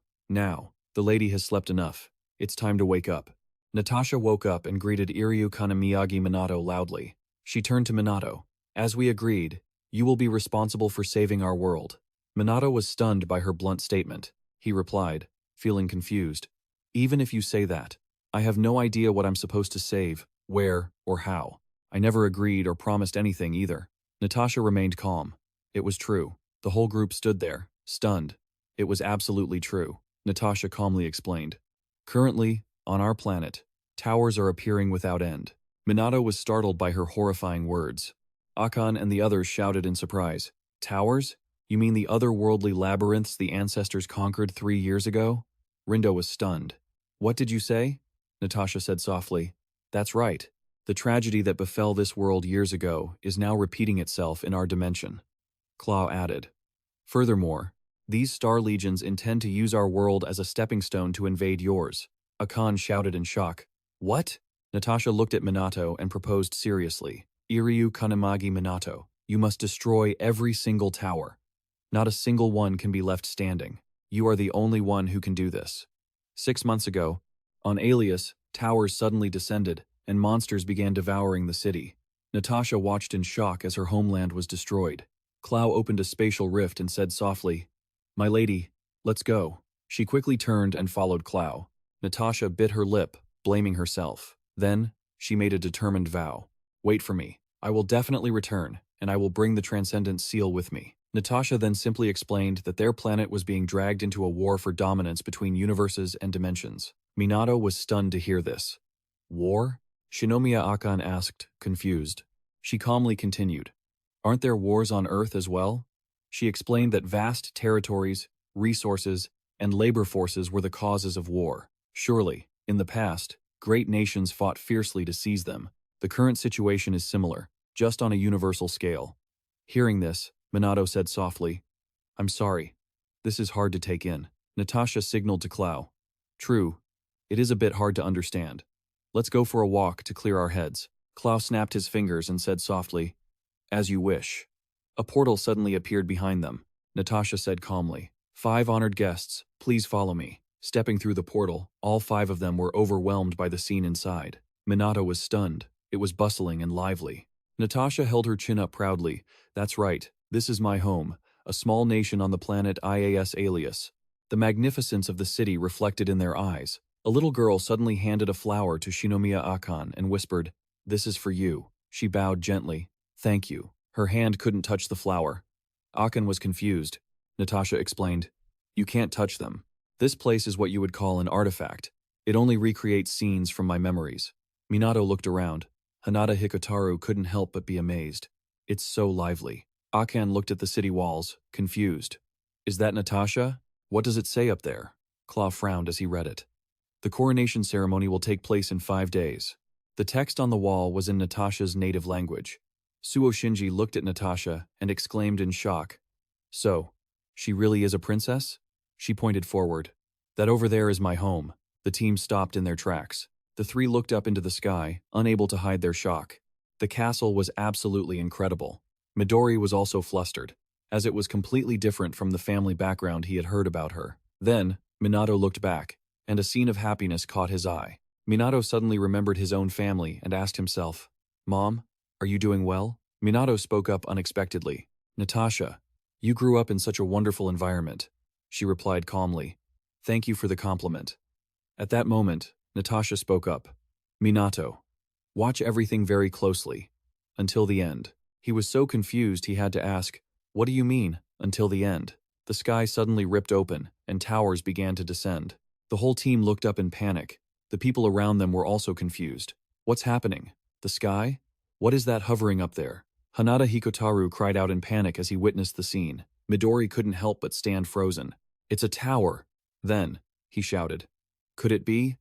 the lady has slept enough. It's time to wake up." Natasha woke up and greeted Iryu Kanamiyagi Minato loudly. She turned to Minato. "As we agreed, you will be responsible for saving our world." Minato was stunned by her blunt statement. He replied, feeling confused, "Even if you say that, I have no idea what I'm supposed to save, where, or how. I never agreed or promised anything either." Natasha remained calm. It was true. The whole group stood there, stunned. It was absolutely true. Natasha calmly explained. "Currently, on our planet, towers are appearing without end." Minato was startled by her horrifying words. Akan and the others shouted in surprise. "Towers? You mean the otherworldly labyrinths the ancestors conquered 3 years ago?" Rindo was stunned. "What did you say?" Natasha said softly. "That's right. The tragedy that befell this world years ago is now repeating itself in our dimension." Claw added, "Furthermore, these star legions intend to use our world as a stepping stone to invade yours." Akan shouted in shock. "What?" Natasha looked at Minato and proposed seriously. "Iryu Kanamagi Minato, you must destroy every single tower. Not a single one can be left standing. You are the only one who can do this." 6 months ago, on Alias, towers suddenly descended, and monsters began devouring the city. Natasha watched in shock as her homeland was destroyed. Clow opened a spatial rift and said softly, "My lady, let's go." She quickly turned and followed Clow. Natasha bit her lip, blaming herself. Then, she made a determined vow. "Wait for me. I will definitely return, and I will bring the Transcendent Seal with me." Natasha then simply explained that their planet was being dragged into a war for dominance between universes and dimensions. Minato was stunned to hear this. "War?" Shinomiya Akan asked, confused. She calmly continued, "Aren't there wars on Earth as well?" She explained that vast territories, resources, and labor forces were the causes of war. Surely, in the past, great nations fought fiercely to seize them. The current situation is similar, just on a universal scale. Hearing this, Minato said softly, "I'm sorry. This is hard to take in." Natasha signaled to Clow. "True. It is a bit hard to understand. Let's go for a walk to clear our heads." Clow snapped his fingers and said softly, "As you wish." A portal suddenly appeared behind them. Natasha said calmly, "5 honored guests, please follow me." Stepping through the portal, all 5 of them were overwhelmed by the scene inside. Minato was stunned. It was bustling and lively. Natasha held her chin up proudly. "That's right. This is my home, a small nation on the planet IAS Alias." The magnificence of the city reflected in their eyes. A little girl suddenly handed a flower to Shinomiya Akan and whispered, "This is for you." She bowed gently. "Thank you." Her hand couldn't touch the flower. Akan was confused. Natasha explained, "You can't touch them. This place is what you would call an artifact. It only recreates scenes from my memories." Minato looked around. Hanada Hikotaru couldn't help but be amazed. It's so lively. Akan looked at the city walls, confused. Is that Natasha? What does it say up there? Claw frowned as he read it. The coronation ceremony will take place in 5 days. The text on the wall was in Natasha's native language. Suo Shinji looked at Natasha and exclaimed in shock. So, she really is a princess? She pointed forward. That over there is my home. The team stopped in their tracks. The three looked up into the sky, unable to hide their shock. The castle was absolutely incredible. Midori was also flustered, as it was completely different from the family background he had heard about her. Then, Minato looked back, and a scene of happiness caught his eye. Minato suddenly remembered his own family and asked himself, Mom, are you doing well? Minato spoke up unexpectedly. Natasha, you grew up in such a wonderful environment. She replied calmly. Thank you for the compliment. At that moment, Natasha spoke up. Minato, watch everything very closely. Until the end. He was so confused he had to ask, what do you mean, until the end? The sky suddenly ripped open, and towers began to descend. The whole team looked up in panic. The people around them were also confused. What's happening? The sky? What is that hovering up there? Hanada Hikotaru cried out in panic as he witnessed the scene. Midori couldn't help but stand frozen. It's a tower. Then, he shouted. Could it be?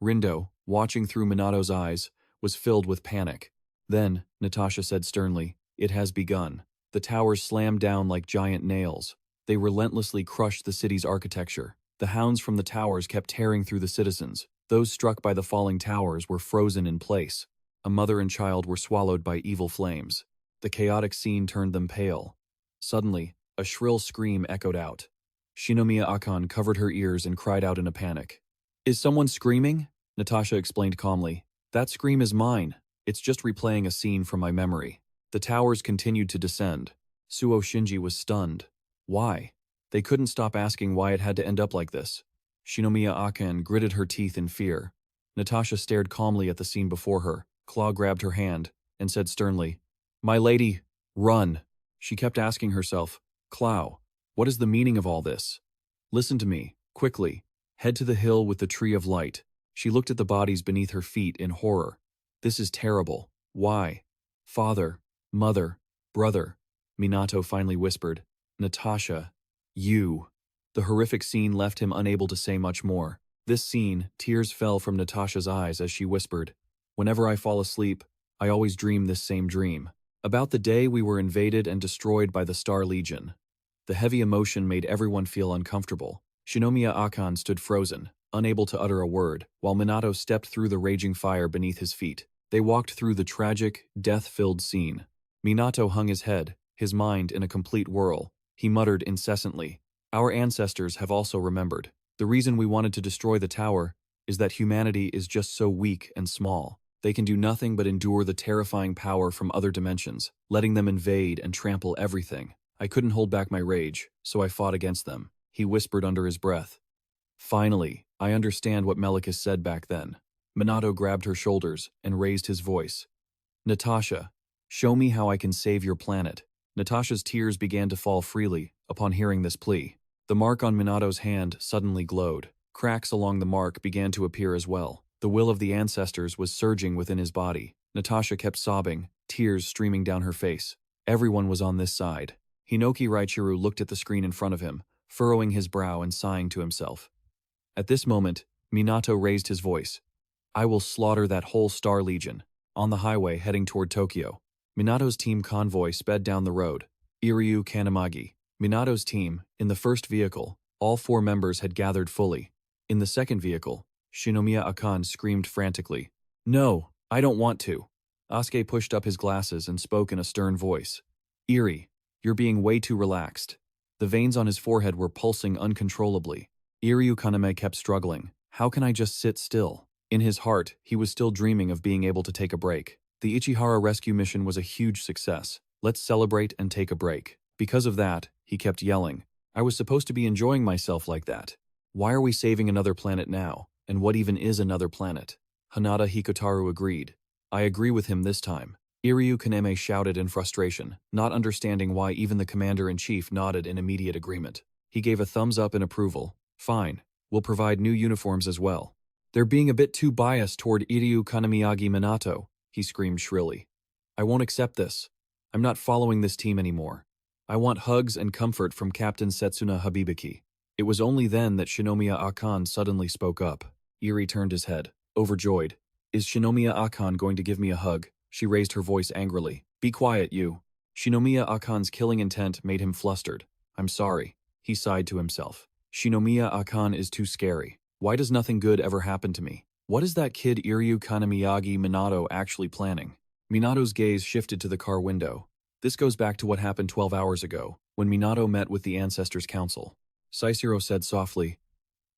Rindo, watching through Minato's eyes, was filled with panic. Then, Natasha said sternly, it has begun. The towers slammed down like giant nails. They relentlessly crushed the city's architecture. The hounds from the towers kept tearing through the citizens. Those struck by the falling towers were frozen in place. A mother and child were swallowed by evil flames. The chaotic scene turned them pale. Suddenly, a shrill scream echoed out. Shinomiya Akan covered her ears and cried out in a panic. Is someone screaming? Natasha explained calmly. That scream is mine. It's just replaying a scene from my memory. The towers continued to descend. Suo Shinji was stunned. Why? They couldn't stop asking why it had to end up like this. Shinomiya Akan gritted her teeth in fear. Natasha stared calmly at the scene before her. Claw grabbed her hand and said sternly, My lady, run. She kept asking herself, Claw, what is the meaning of all this? Listen to me, quickly. Head to the hill with the tree of light. She looked at the bodies beneath her feet in horror. This is terrible. Why? Father, mother, brother, Minato finally whispered. Natasha, you. The horrific scene left him unable to say much more. This scene, tears fell from Natasha's eyes as she whispered, Whenever I fall asleep, I always dream this same dream. About the day we were invaded and destroyed by the Star Legion. The heavy emotion made everyone feel uncomfortable. Shinomiya Akan stood frozen, unable to utter a word, while Minato stepped through the raging fire beneath his feet. They walked through the tragic, death-filled scene. Minato hung his head, his mind in a complete whirl. He muttered incessantly, Our ancestors have also remembered. The reason we wanted to destroy the tower is that humanity is just so weak and small. They can do nothing but endure the terrifying power from other dimensions, letting them invade and trample everything. I couldn't hold back my rage, so I fought against them. He whispered under his breath. Finally, I understand what Melicus said back then. Minato grabbed her shoulders and raised his voice. Natasha, show me how I can save your planet. Natasha's tears began to fall freely upon hearing this plea. The mark on Minato's hand suddenly glowed. Cracks along the mark began to appear as well. The will of the ancestors was surging within his body. Natasha kept sobbing, tears streaming down her face. Everyone was on this side. Hinoki Raichiro looked at the screen in front of him, furrowing his brow and sighing to himself. At this moment, Minato raised his voice. I will slaughter that whole Star Legion. On the highway heading toward Tokyo, Minato's team convoy sped down the road. Iryu Kanamagi. Minato's team, in the first vehicle, all 4 members had gathered fully. In the second vehicle, Shinomiya Akan screamed frantically. No, I don't want to. Asuke pushed up his glasses and spoke in a stern voice. Iri, you're being way too relaxed. The veins on his forehead were pulsing uncontrollably. Iryu Kaname kept struggling. How can I just sit still? In his heart, he was still dreaming of being able to take a break. The Ichihara rescue mission was a huge success. Let's celebrate and take a break. Because of that, he kept yelling. I was supposed to be enjoying myself like that. Why are we saving another planet now? And what even is another planet? Hanada Hikotaru agreed. I agree with him this time. Iryu Kaneme shouted in frustration, not understanding why even the commander-in-chief nodded in immediate agreement. He gave a thumbs up in approval. Fine, we'll provide new uniforms as well. They're being a bit too biased toward Iryu Kanamiyagi Minato, he screamed shrilly. I won't accept this. I'm not following this team anymore. I want hugs and comfort from Captain Setsuna Habibiki. It was only then that Shinomiya Akan suddenly spoke up. Eri turned his head, overjoyed. Is Shinomiya Akan going to give me a hug? She raised her voice angrily. Be quiet, you. Shinomiya Akan's killing intent made him flustered. I'm sorry. He sighed to himself. Shinomiya Akan is too scary. Why does nothing good ever happen to me? What is that kid Iryu Kanamiyagi Minato actually planning? Minato's gaze shifted to the car window. This goes back to what happened 12 hours ago, when Minato met with the Ancestors' Council. Saisiro said softly,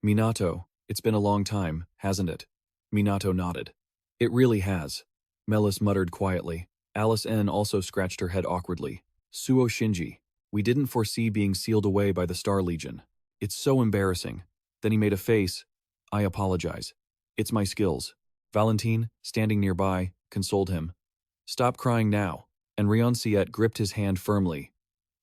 Minato, it's been a long time, hasn't it? Minato nodded. It really has. Melis muttered quietly. Alice N also scratched her head awkwardly. Suo Shinji, we didn't foresee being sealed away by the Star Legion. It's so embarrassing. Then he made a face. I apologize. It's my skills. Valentine, standing nearby, consoled him. Stop crying now. And Ryonceit gripped his hand firmly.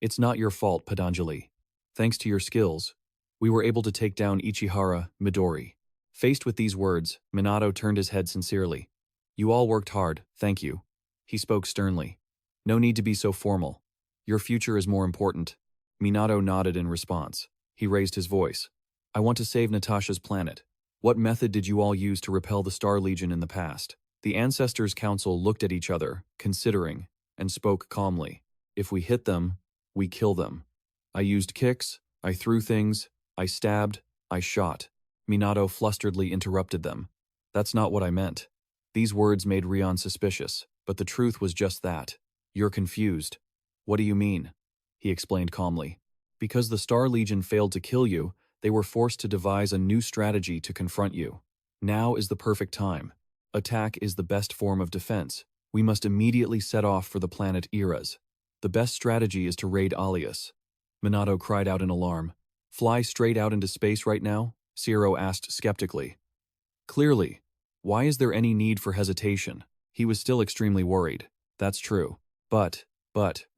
It's not your fault, Patanjali. Thanks to your skills, we were able to take down Ichihara Midori. Faced with these words, Minato turned his head sincerely. You all worked hard, thank you. He spoke sternly. No need to be so formal. Your future is more important. Minato nodded in response. He raised his voice. I want to save Natasha's planet. What method did you all use to repel the Star Legion in the past? The Ancestors' Council looked at each other, considering, and spoke calmly. If we hit them, we kill them. I used kicks, I threw things, I stabbed, I shot. Minato flusteredly interrupted them. That's not what I meant. These words made Rion suspicious, but the truth was just that. You're confused. What do you mean? He explained calmly. Because the Star Legion failed to kill you, they were forced to devise a new strategy to confront you. Now is the perfect time. Attack is the best form of defense. We must immediately set off for the planet Eras. The best strategy is to raid Alias. Minato cried out in alarm. Fly straight out into space right now? Ciro asked skeptically. Clearly. Why is there any need for hesitation? He was still extremely worried. That's true. But,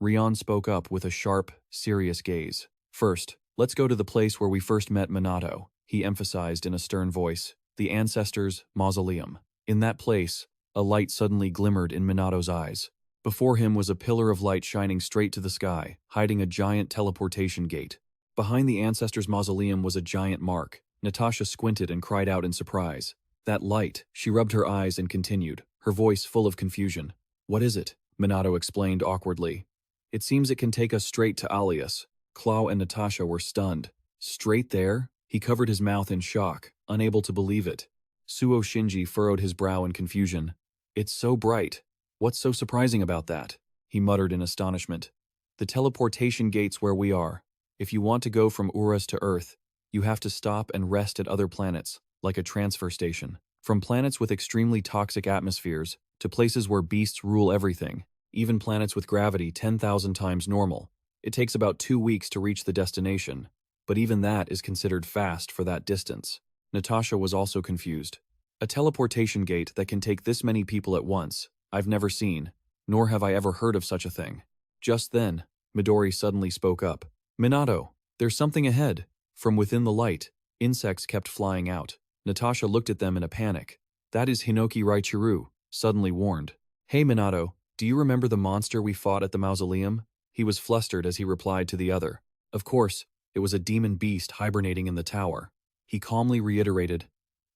Rion spoke up with a sharp, serious gaze. First, let's go to the place where we first met Minato, he emphasized in a stern voice. The Ancestors' Mausoleum. In that place, a light suddenly glimmered in Minato's eyes. Before him was a pillar of light shining straight to the sky, hiding a giant teleportation gate. Behind the Ancestors' Mausoleum was a giant mark. Natasha squinted and cried out in surprise. That light, she rubbed her eyes and continued, her voice full of confusion. What is it? Minato explained awkwardly. It seems it can take us straight to Alias. Clau and Natasha were stunned. Straight there? He covered his mouth in shock, unable to believe it. Suo Shinji furrowed his brow in confusion. It's so bright. What's so surprising about that? He muttered in astonishment. The teleportation gate's where we are. If you want to go from Uras to Earth, you have to stop and rest at other planets, like a transfer station. From planets with extremely toxic atmospheres, to places where beasts rule everything, even planets with gravity 10,000 times normal. It takes about 2 weeks to reach the destination, but even that is considered fast for that distance. Natasha was also confused. A teleportation gate that can take this many people at once, I've never seen, nor have I ever heard of such a thing. Just then, Midori suddenly spoke up. Minato, there's something ahead. From within the light, insects kept flying out. Natasha looked at them in a panic. That is Hinoki Raichuru, suddenly warned. Hey Minato, do you remember the monster we fought at the mausoleum? He was flustered as he replied to the other. Of course, it was a demon beast hibernating in the tower. He calmly reiterated,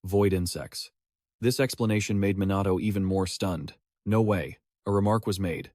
void insects. This explanation made Minato even more stunned. No way, a remark was made.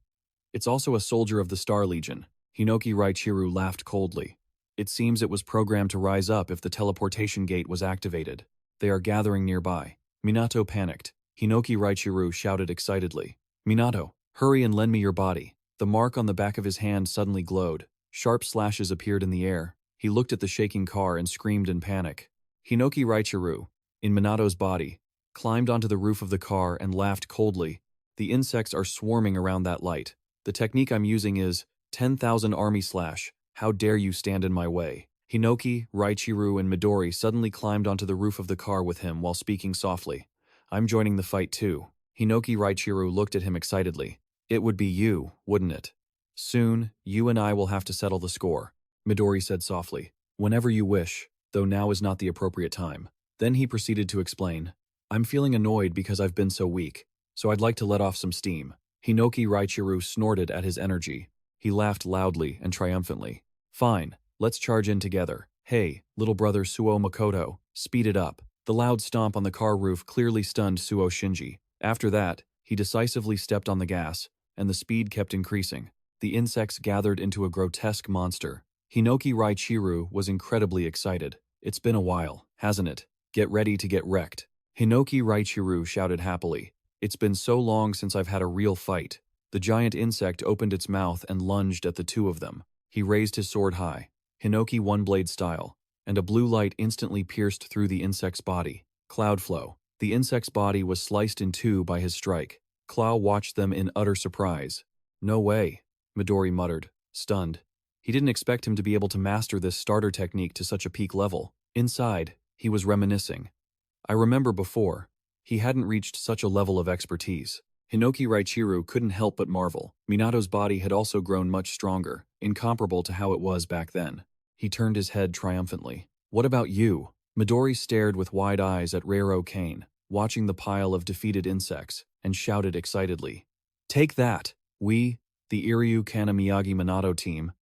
It's also a soldier of the Star Legion. Hinoki Raichuru laughed coldly. It seems it was programmed to rise up if the teleportation gate was activated. They are gathering nearby. Minato panicked. Hinoki Raichuru shouted excitedly. Minato, hurry and lend me your body. The mark on the back of his hand suddenly glowed. Sharp slashes appeared in the air. He looked at the shaking car and screamed in panic. Hinoki Raichuru, in Minato's body, climbed onto the roof of the car and laughed coldly. The insects are swarming around that light. The technique I'm using is 10,000 army slash. How dare you stand in my way? Hinoki, Raichuru, and Midori suddenly climbed onto the roof of the car with him while speaking softly. I'm joining the fight too. Hinoki Raichuru looked at him excitedly. It would be you, wouldn't it? Soon, you and I will have to settle the score. Midori said softly. Whenever you wish, though now is not the appropriate time. Then he proceeded to explain. I'm feeling annoyed because I've been so weak. so I'd like to let off some steam. Hinoki Raichiru snorted at his energy. He laughed loudly and triumphantly. Fine, let's charge in together. Hey, little brother Suo Makoto, speed it up. The loud stomp on the car roof clearly stunned Suo Shinji. After that, he decisively stepped on the gas, and the speed kept increasing. The insects gathered into a grotesque monster. Hinoki Raichiru was incredibly excited. It's been a while, hasn't it? Get ready to get wrecked. Hinoki Raichiru shouted happily. It's been so long since I've had a real fight. The giant insect opened its mouth and lunged at the two of them. He raised his sword high, Hinoki one-blade style, and a blue light instantly pierced through the insect's body. Cloud flow. The insect's body was sliced in two by his strike. Claw watched them in utter surprise. No way, Midori muttered, stunned. He didn't expect him to be able to master this starter technique to such a peak level. Inside, he was reminiscing. I remember before, he hadn't reached such a level of expertise. Hinoki Raichiru couldn't help but marvel. Minato's body had also grown much stronger, incomparable to how it was back then. He turned his head triumphantly. What about you? Midori stared with wide eyes at Reiro Kane, watching the pile of defeated insects, and shouted excitedly. Take that! We, the Iryu Kanamiyagi Minato team,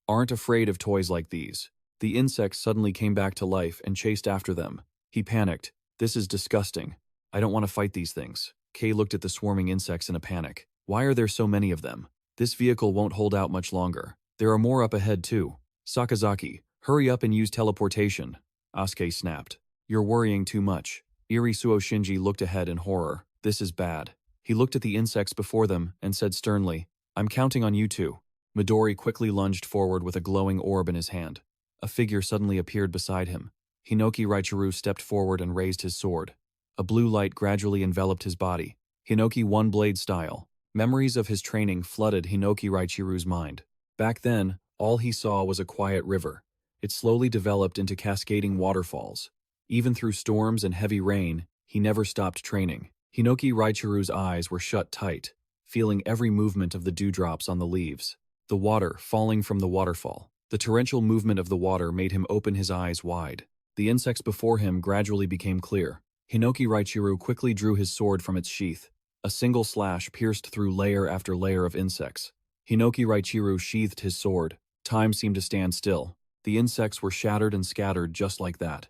aren't afraid of toys like these. The insects suddenly came back to life and chased after them. He panicked. This is disgusting. I don't want to fight these things. Kei looked at the swarming insects in a panic. Why are there so many of them? This vehicle won't hold out much longer. There are more up ahead too. Sakazaki, hurry up and use teleportation. Asuke snapped. You're worrying too much. Suo Shinji looked ahead in horror. This is bad. He looked at the insects before them and said sternly, I'm counting on you two. Midori quickly lunged forward with a glowing orb in his hand. A figure suddenly appeared beside him. Hinoki Raichiru stepped forward and raised his sword. A blue light gradually enveloped his body. Hinoki one-blade style. Memories of his training flooded Hinoki Raichiru's mind. Back then, all he saw was a quiet river. It slowly developed into cascading waterfalls. Even through storms and heavy rain, he never stopped training. Hinoki Raichiru's eyes were shut tight, feeling every movement of the dewdrops on the leaves. The water falling from the waterfall. The torrential movement of the water made him open his eyes wide. The insects before him gradually became clear. Hinoki Raichiru quickly drew his sword from its sheath. A single slash pierced through layer after layer of insects. Hinoki Raichiru sheathed his sword. Time seemed to stand still. The insects were shattered and scattered just like that.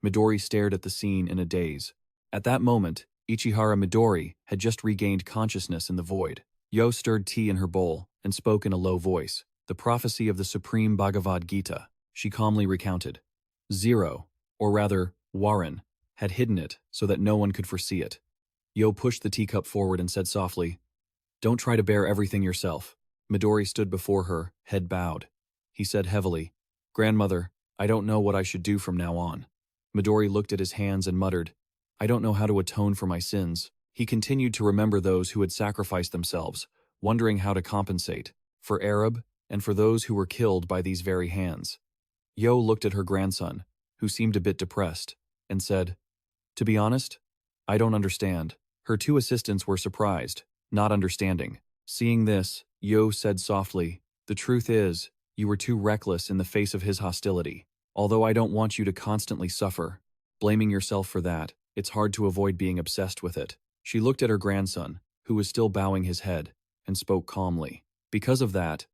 Midori stared at the scene in a daze. At that moment, Ichihara Midori had just regained consciousness in the void. Yo stirred tea in her bowl and spoke in a low voice. The prophecy of the Supreme Bhagavad Gita, she calmly recounted. Zero, or rather, Warren, had hidden it so that no one could foresee it. Yo pushed the teacup forward and said softly, Don't try to bear everything yourself. Midori stood before her, head bowed. He said heavily, Grandmother, I don't know what I should do from now on. Midori looked at his hands and muttered, I don't know how to atone for my sins. He continued to remember those who had sacrificed themselves, wondering how to compensate, for Arab and for those who were killed by these very hands. Yo looked at her grandson, who seemed a bit depressed, and said, To be honest, I don't understand. Her two assistants were surprised, not understanding. Seeing this, Yo said softly, The truth is, you were too reckless in the face of his hostility. Although I don't want you to constantly suffer, blaming yourself for that, it's hard to avoid being obsessed with it. She looked at her grandson, who was still bowing his head, and spoke calmly. Because of that,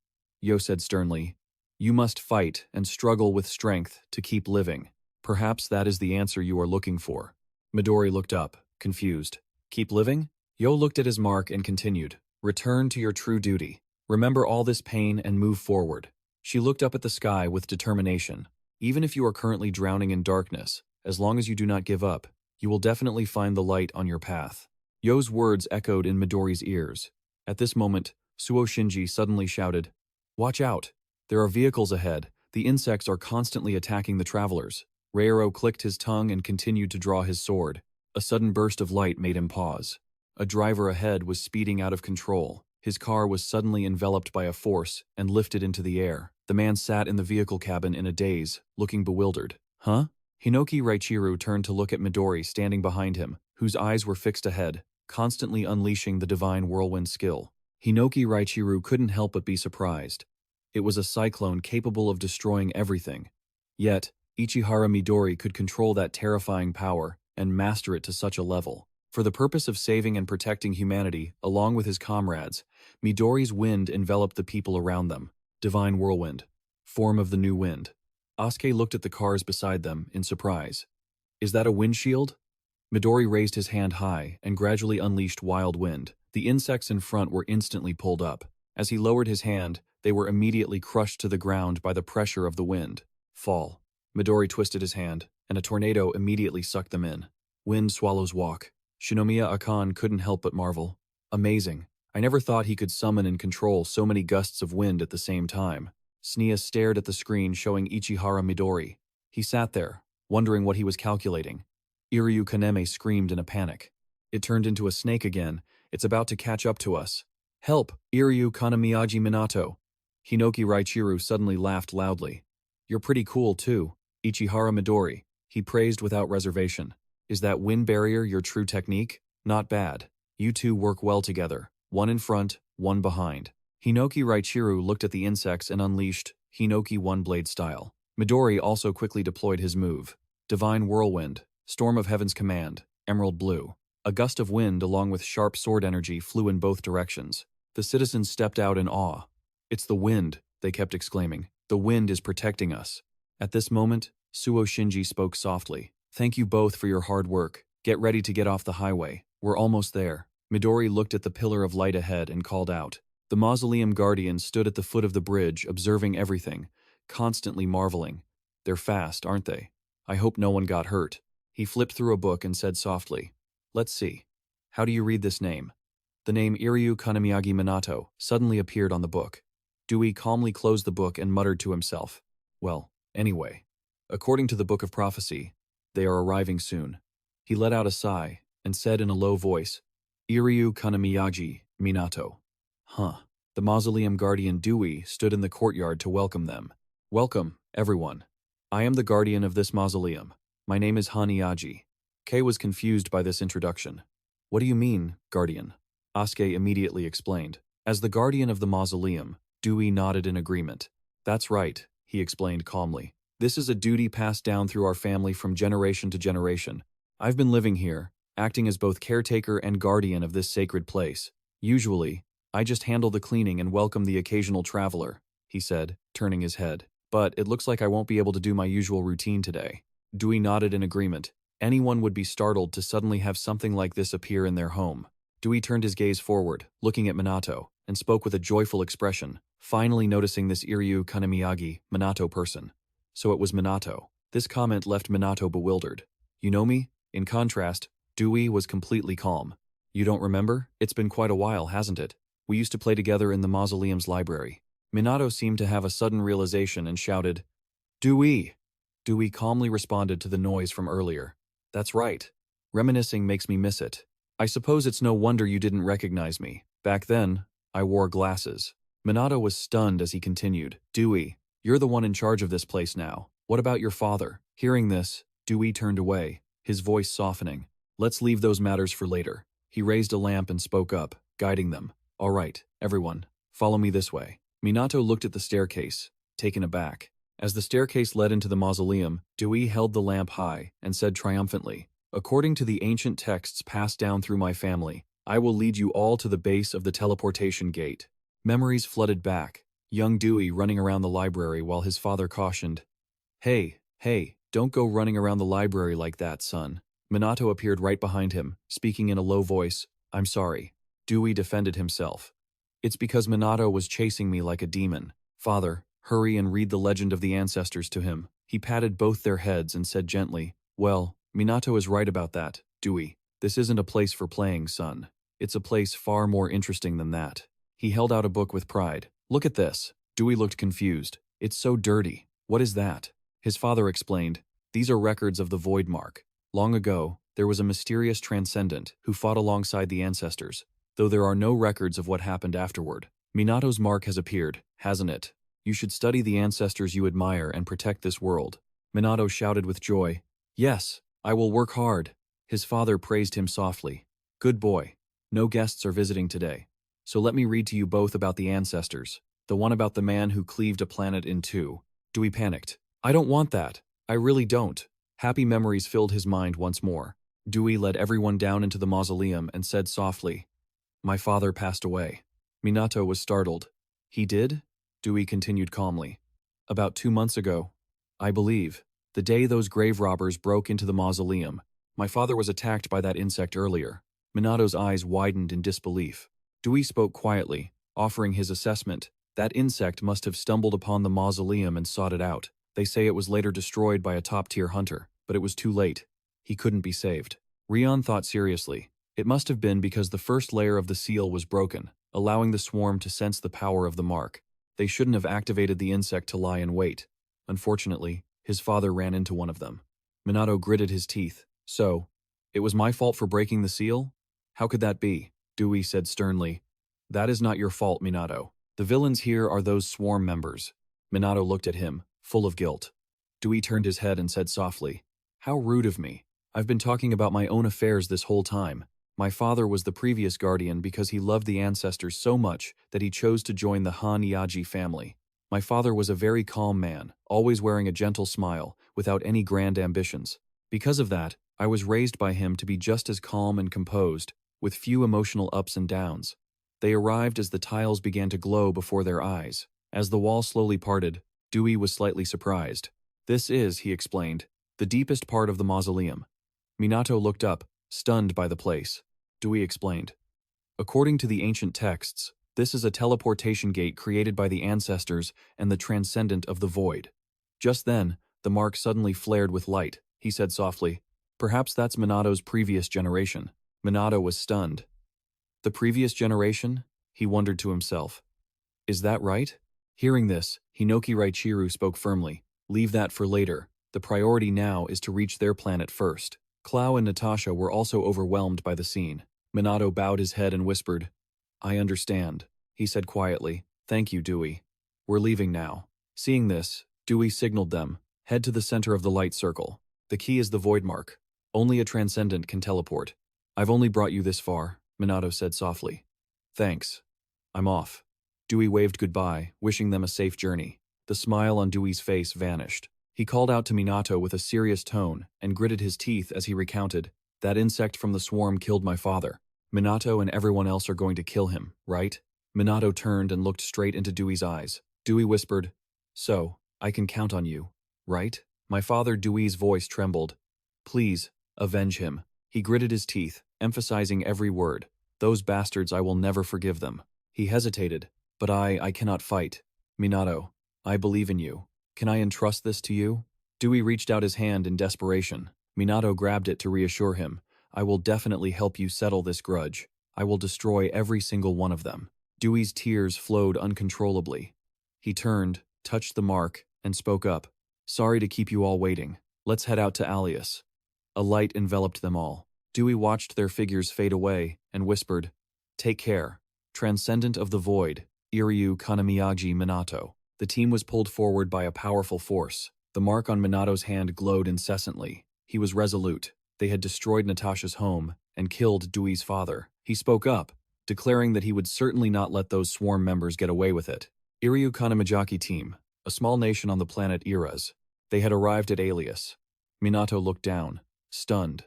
Yo said sternly, you must fight and struggle with strength to keep living. Perhaps that is the answer you are looking for. Midori looked up, confused. Keep living? Yo looked at his mark and continued. Return to your true duty. Remember all this pain and move forward. She looked up at the sky with determination. Even if you are currently drowning in darkness, as long as you do not give up, you will definitely find the light on your path. Yo's words echoed in Midori's ears. At this moment, Suo Shinji suddenly shouted, Watch out! There are vehicles ahead. The insects are constantly attacking the travelers. Reiro clicked his tongue and continued to draw his sword. A sudden burst of light made him pause. A driver ahead was speeding out of control. His car was suddenly enveloped by a force and lifted into the air. The man sat in the vehicle cabin in a daze, looking bewildered. Huh? Hinoki Raichiru turned to look at Midori standing behind him, whose eyes were fixed ahead, constantly unleashing the divine whirlwind skill. Hinoki Raichiru couldn't help but be surprised. It was a cyclone capable of destroying everything. Yet, Ichihara Midori could control that terrifying power and master it to such a level. For the purpose of saving and protecting humanity, along with his comrades, Midori's wind enveloped the people around them. Divine whirlwind. Form of the new wind. Asuke looked at the cars beside them in surprise. Is that a windshield? Midori raised his hand high and gradually unleashed wild wind. The insects in front were instantly pulled up. As he lowered his hand, they were immediately crushed to the ground by the pressure of the wind. Fall. Midori twisted his hand, and a tornado immediately sucked them in. Wind swallows walk. Shinomiya Akan couldn't help but marvel. Amazing. I never thought he could summon and control so many gusts of wind at the same time. Sneya stared at the screen showing Ichihara Midori. He sat there, wondering what he was calculating. Iryu Kaneme screamed in a panic. It turned into a snake again. It's about to catch up to us. Help! Iryu Kanemiyaji Minato. Hinoki Raichiru suddenly laughed loudly. You're pretty cool too, Ichihara Midori. He praised without reservation. Is that wind barrier your true technique? Not bad. You two work well together. One in front, one behind. Hinoki Raichiru looked at the insects and unleashed Hinoki One-Blade style. Midori also quickly deployed his move. Divine Whirlwind, Storm of Heaven's Command, Emerald Blue. A gust of wind along with sharp sword energy flew in both directions. The citizens stepped out in awe. It's the wind, they kept exclaiming. The wind is protecting us. At this moment, Suo Shinji spoke softly. Thank you both for your hard work. Get ready to get off the highway. We're almost there. Midori looked at the pillar of light ahead and called out. The Mausoleum Guardian stood at the foot of the bridge, observing everything, constantly marveling. They're fast, aren't they? I hope no one got hurt. He flipped through a book and said softly, Let's see. How do you read this name? The name Iryu Kanemiyagi Minato suddenly appeared on the book. Dewey calmly closed the book and muttered to himself. Well, anyway. According to the Book of Prophecy, they are arriving soon. He let out a sigh and said in a low voice, Iryu Kanemiyaji Minato. Huh. The Mausoleum Guardian Dewey stood in the courtyard to welcome them. Welcome, everyone. I am the guardian of this mausoleum. My name is Haniyaji. Kei was confused by this introduction. What do you mean, guardian? Asuke immediately explained. As the guardian of the mausoleum, Dewey nodded in agreement. That's right, he explained calmly. This is a duty passed down through our family from generation to generation. I've been living here, acting as both caretaker and guardian of this sacred place. Usually, I just handle the cleaning and welcome the occasional traveler, he said, turning his head. But it looks like I won't be able to do my usual routine today. Dewey nodded in agreement. Anyone would be startled to suddenly have something like this appear in their home. Dewey turned his gaze forward, looking at Minato, and spoke with a joyful expression, finally noticing this Iryu Kanemiyagi, Minato person. So it was Minato. This comment left Minato bewildered. You know me? In contrast, Dewey was completely calm. You don't remember? It's been quite a while, hasn't it? We used to play together in the mausoleum's library. Minato seemed to have a sudden realization and shouted, Dewey! Dewey calmly responded to the noise from earlier. That's right. Reminiscing makes me miss it. I suppose it's no wonder you didn't recognize me. Back then, I wore glasses. Minato was stunned as he continued. Dewey, you're the one in charge of this place now. What about your father? Hearing this, Dewey turned away, his voice softening. Let's leave those matters for later. He raised a lamp and spoke up, guiding them. All right, everyone, follow me this way. Minato looked at the staircase, taken aback. As the staircase led into the mausoleum, Dewey held the lamp high and said triumphantly, According to the ancient texts passed down through my family, I will lead you all to the base of the teleportation gate. Memories flooded back, young Dewey running around the library while his father cautioned, Hey, don't go running around the library like that, son. Minato appeared right behind him, speaking in a low voice. I'm sorry. Dewey defended himself. It's because Minato was chasing me like a demon. Father, hurry and read the legend of the ancestors to him. He patted both their heads and said gently, Well, Minato is right about that, Dewey. This isn't a place for playing, son. It's a place far more interesting than that. He held out a book with pride. Look at this. Dewey looked confused. It's so dirty. What is that? His father explained. These are records of the void mark. Long ago, there was a mysterious transcendent who fought alongside the ancestors, though there are no records of what happened afterward. Minato's mark has appeared, hasn't it? You should study the ancestors you admire and protect this world. Minato shouted with joy. Yes, I will work hard. His father praised him softly. Good boy. No guests are visiting today. So let me read to you both about the ancestors. The one about the man who cleaved a planet in two. Dewey panicked. I don't want that. I really don't. Happy memories filled his mind once more. Dewey led everyone down into the mausoleum and said softly, "My father passed away." Minato was startled. "He did?" Dewey continued calmly. "About 2 months ago, I believe, the day those grave robbers broke into the mausoleum. My father was attacked by that insect earlier." Minato's eyes widened in disbelief. Dewey spoke quietly, offering his assessment. "That insect must have stumbled upon the mausoleum and sought it out. They say it was later destroyed by a top-tier hunter, but it was too late. He couldn't be saved." Rion thought seriously. It must have been because the first layer of the seal was broken, allowing the swarm to sense the power of the mark. They shouldn't have activated the insect to lie in wait. Unfortunately, his father ran into one of them. Minato gritted his teeth. "So, it was my fault for breaking the seal? How could that be?" Dewey said sternly. "That is not your fault, Minato. The villains here are those swarm members." Minato looked at him, full of guilt. Dewey turned his head and said softly, "How rude of me. I've been talking about my own affairs this whole time. My father was the previous guardian because he loved the ancestors so much that he chose to join the Han Yaji family. My father was a very calm man, always wearing a gentle smile, without any grand ambitions. Because of that, I was raised by him to be just as calm and composed, with few emotional ups and downs. They arrived as the tiles began to glow before their eyes. As the wall slowly parted, Dewey was slightly surprised. This is, he explained, the deepest part of the mausoleum. Minato looked up, stunned by the place. Dewey explained. According to the ancient texts, this is a teleportation gate created by the ancestors and the transcendent of the void. Just then, the mark suddenly flared with light. He said softly, "Perhaps that's Minato's previous generation." Minato was stunned. The previous generation? He wondered to himself. Is that right? Hearing this, Hinoki Raichiru spoke firmly. "Leave that for later. The priority now is to reach their planet first." Clow and Natasha were also overwhelmed by the scene. Minato bowed his head and whispered, "I understand," he said quietly. "Thank you, Dewey. We're leaving now." Seeing this, Dewey signaled them, "Head to the center of the light circle. The key is the void mark. Only a transcendent can teleport." "I've only brought you this far," Minato said softly. "Thanks. I'm off." Dewey waved goodbye, wishing them a safe journey. The smile on Dewey's face vanished. He called out to Minato with a serious tone and gritted his teeth as he recounted, "That insect from the swarm killed my father. Minato and everyone else are going to kill him, right?" Minato turned and looked straight into Dewey's eyes. Dewey whispered, "So, I can count on you, right?" My father Dewey's voice trembled. "Please, avenge him." He gritted his teeth, emphasizing every word. "Those bastards, I will never forgive them." He hesitated. "But I cannot fight. Minato, I believe in you. Can I entrust this to you?" Dewey reached out his hand in desperation. Minato grabbed it to reassure him. "I will definitely help you settle this grudge. I will destroy every single one of them." Dewey's tears flowed uncontrollably. He turned, touched the mark, and spoke up. "Sorry to keep you all waiting. Let's head out to Alias." A light enveloped them all. Dewey watched their figures fade away and whispered, "Take care. Transcendent of the Void, Iryu Kanamiyagi Minato." The team was pulled forward by a powerful force. The mark on Minato's hand glowed incessantly. He was resolute. They had destroyed Natasha's home and killed Dewey's father. He spoke up, declaring that he would certainly not let those swarm members get away with it. Iryu Kanamijaki team, a small nation on the planet Iraz. They had arrived at Alias. Minato looked down, stunned.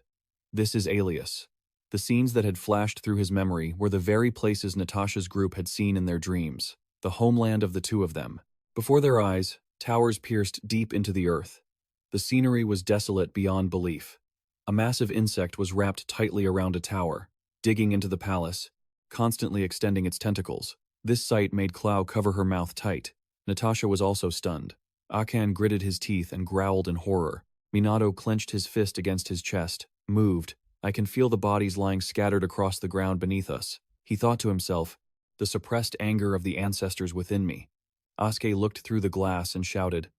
This is Alias. The scenes that had flashed through his memory were the very places Natasha's group had seen in their dreams, the homeland of the two of them. Before their eyes, towers pierced deep into the earth. The scenery was desolate beyond belief. A massive insect was wrapped tightly around a tower, digging into the palace, constantly extending its tentacles. This sight made Clow cover her mouth tight. Natasha was also stunned. Akan gritted his teeth and growled in horror. Minato clenched his fist against his chest, moved. "I can feel the bodies lying scattered across the ground beneath us." He thought to himself, "The suppressed anger of the ancestors within me." Asuke looked through the glass and shouted,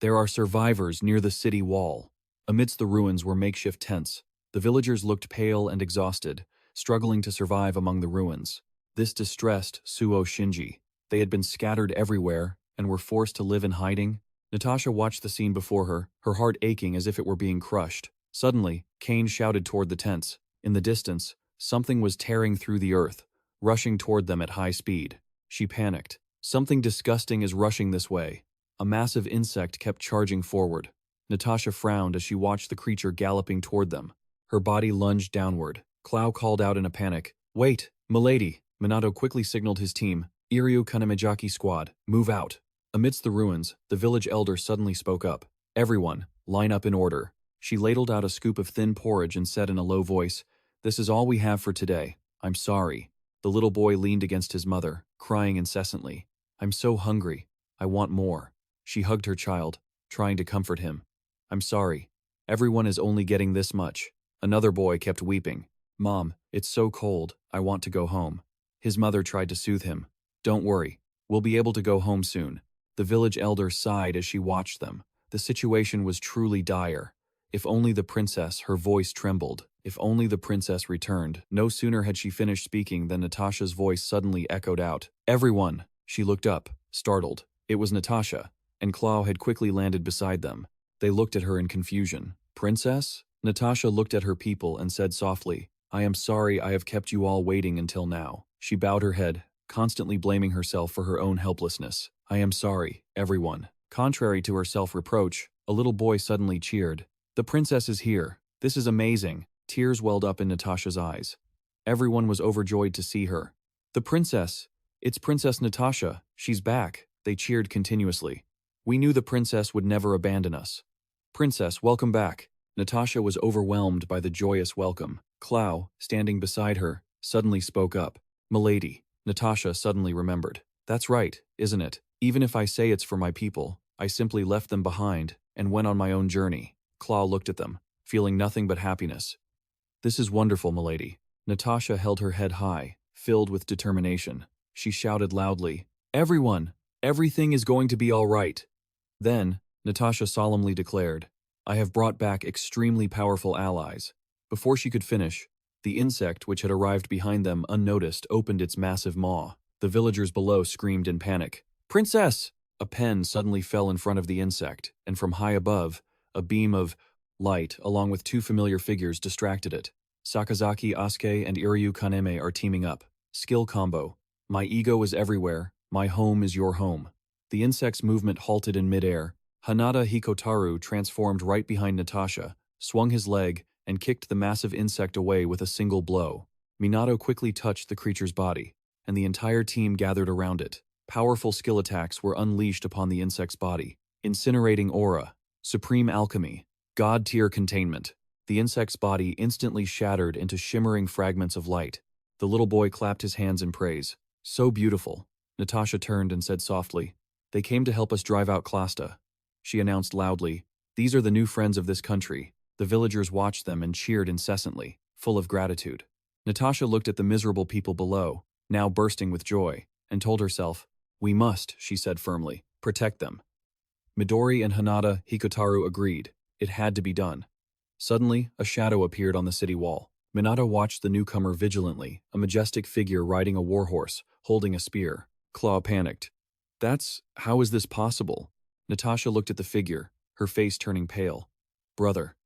"There are survivors near the city wall." Amidst the ruins were makeshift tents. The villagers looked pale and exhausted, struggling to survive among the ruins. This distressed Suo Shinji. They had been scattered everywhere and were forced to live in hiding. Natasha watched the scene before her, her heart aching as if it were being crushed. Suddenly, Kane shouted toward the tents. In the distance, something was tearing through the earth, rushing toward them at high speed. She panicked. Something disgusting is rushing this way. A massive insect kept charging forward. Natasha frowned as she watched the creature galloping toward them. Her body lunged downward. Clow called out in a panic, "Wait, milady!" Minato quickly signaled his team, "Iryu Kanemijaki squad, move out." Amidst the ruins, the village elder suddenly spoke up. "Everyone, line up in order." She ladled out a scoop of thin porridge and said in a low voice, "This is all we have for today. I'm sorry." The little boy leaned against his mother, crying incessantly. "I'm so hungry. I want more." She hugged her child, trying to comfort him. "I'm sorry. Everyone is only getting this much." Another boy kept weeping. "Mom, it's so cold. I want to go home." His mother tried to soothe him. "Don't worry. We'll be able to go home soon." The village elder sighed as she watched them. The situation was truly dire. If only the princess, her voice trembled. If only the princess returned. No sooner had she finished speaking than Natasha's voice suddenly echoed out. "Everyone!" She looked up, startled. It was Natasha, and Claw had quickly landed beside them. They looked at her in confusion. "Princess?" Natasha looked at her people and said softly, "I am sorry I have kept you all waiting until now." She bowed her head, constantly blaming herself for her own helplessness. "I am sorry, everyone." Contrary to her self-reproach, a little boy suddenly cheered. "The princess is here. This is amazing." Tears welled up in Natasha's eyes. Everyone was overjoyed to see her. "The princess! It's Princess Natasha. She's back." They cheered continuously. "We knew the princess would never abandon us." "Princess, welcome back." Natasha was overwhelmed by the joyous welcome. Clow, standing beside her, suddenly spoke up. "Milady." Natasha suddenly remembered. "That's right, isn't it? Even if I say it's for my people, I simply left them behind and went on my own journey." Claw looked at them, feeling nothing but happiness. "This is wonderful, milady." Natasha held her head high, filled with determination. She shouted loudly, "Everyone! Everything is going to be all right." Then, Natasha solemnly declared, "I have brought back extremely powerful allies." Before she could finish, the insect which had arrived behind them unnoticed opened its massive maw. The villagers below screamed in panic. "Princess!" A pen suddenly fell in front of the insect, and from high above, a beam of light, along with two familiar figures, distracted it. Sakazaki Asuke and Iryu Kaneme are teaming up. Skill combo. "My ego is everywhere. My home is your home." The insect's movement halted in midair. Hanada Hikotaru transformed right behind Natasha, swung his leg, and kicked the massive insect away with a single blow. Minato quickly touched the creature's body, and the entire team gathered around it. Powerful skill attacks were unleashed upon the insect's body. Incinerating aura, supreme alchemy, god-tier containment. The insect's body instantly shattered into shimmering fragments of light. The little boy clapped his hands in praise. "So beautiful." Natasha turned and said softly, "They came to help us drive out Clasta." She announced loudly, "These are the new friends of this country." The villagers watched them and cheered incessantly, full of gratitude. Natasha looked at the miserable people below, now bursting with joy, and told herself, "We must," she said firmly, "protect them." Midori and Hanada Hikotaru agreed. It had to be done. Suddenly, a shadow appeared on the city wall. Minato watched the newcomer vigilantly, a majestic figure riding a warhorse, holding a spear. Claw panicked. How is this possible?" Natasha looked at the figure, her face turning pale. "Brother."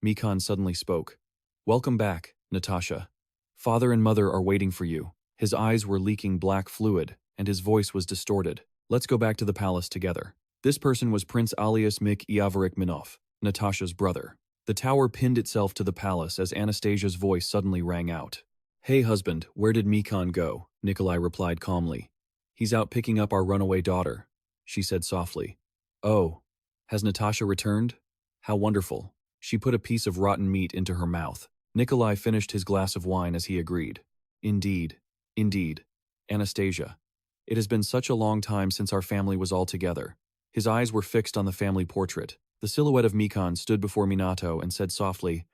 Mikan suddenly spoke. "Welcome back, Natasha. Father and mother are waiting for you." His eyes were leaking black fluid, and his voice was distorted. "Let's go back to the palace together." This person was Prince Alias Mik Iavarik Minov, Natasha's brother. The tower pinned itself to the palace as Anastasia's voice suddenly rang out. "Hey husband, where did Mikan go?" Nikolai replied calmly. "He's out picking up our runaway daughter," she said softly. "Oh, has Natasha returned? How wonderful." She put a piece of rotten meat into her mouth. Nikolai finished his glass of wine as he agreed. Indeed. Anastasia. It has been such a long time since our family was all together." His eyes were fixed on the family portrait. The silhouette of Mikan stood before Minato and said softly,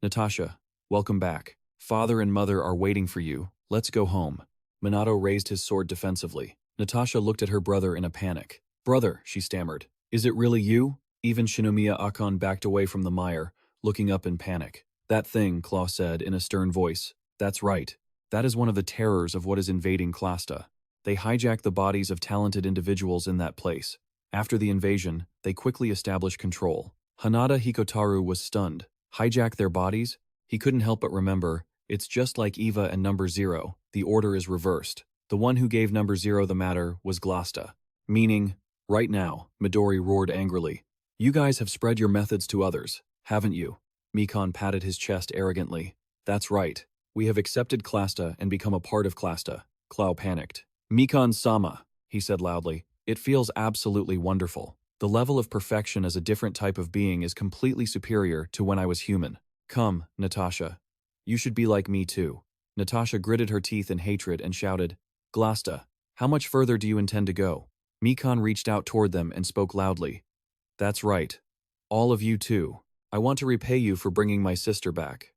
"Natasha, welcome back. Father and mother are waiting for you. Let's go home." Minato raised his sword defensively. Natasha looked at her brother in a panic. "Brother," she stammered, "is it really you?" Even Shinomiya Akon backed away from the mire, looking up in panic. "That thing," Claw said in a stern voice. "That's right. That is one of the terrors of what is invading Clasta. They hijack the bodies of talented individuals in that place. After the invasion, they quickly establish control." Hanada Hikotaru was stunned. Hijack their bodies? He couldn't help but remember, it's just like Eva and Number Zero, the order is reversed. The one who gave Number Zero the matter was Glasta. Meaning, right now, Midori roared angrily. "You guys have spread your methods to others, haven't you? Mikan patted his chest arrogantly. That's right. We have accepted Clasta and become a part of Clasta. Clow panicked. Mikan-sama, he said loudly. It feels absolutely wonderful. The level of perfection as a different type of being is completely superior to when I was human. Come, Natasha. You should be like me too. Natasha gritted her teeth in hatred and shouted, Glasta, how much further do you intend to go? Mikan reached out toward them and spoke loudly. That's right. All of you too. I want to repay you for bringing my sister back.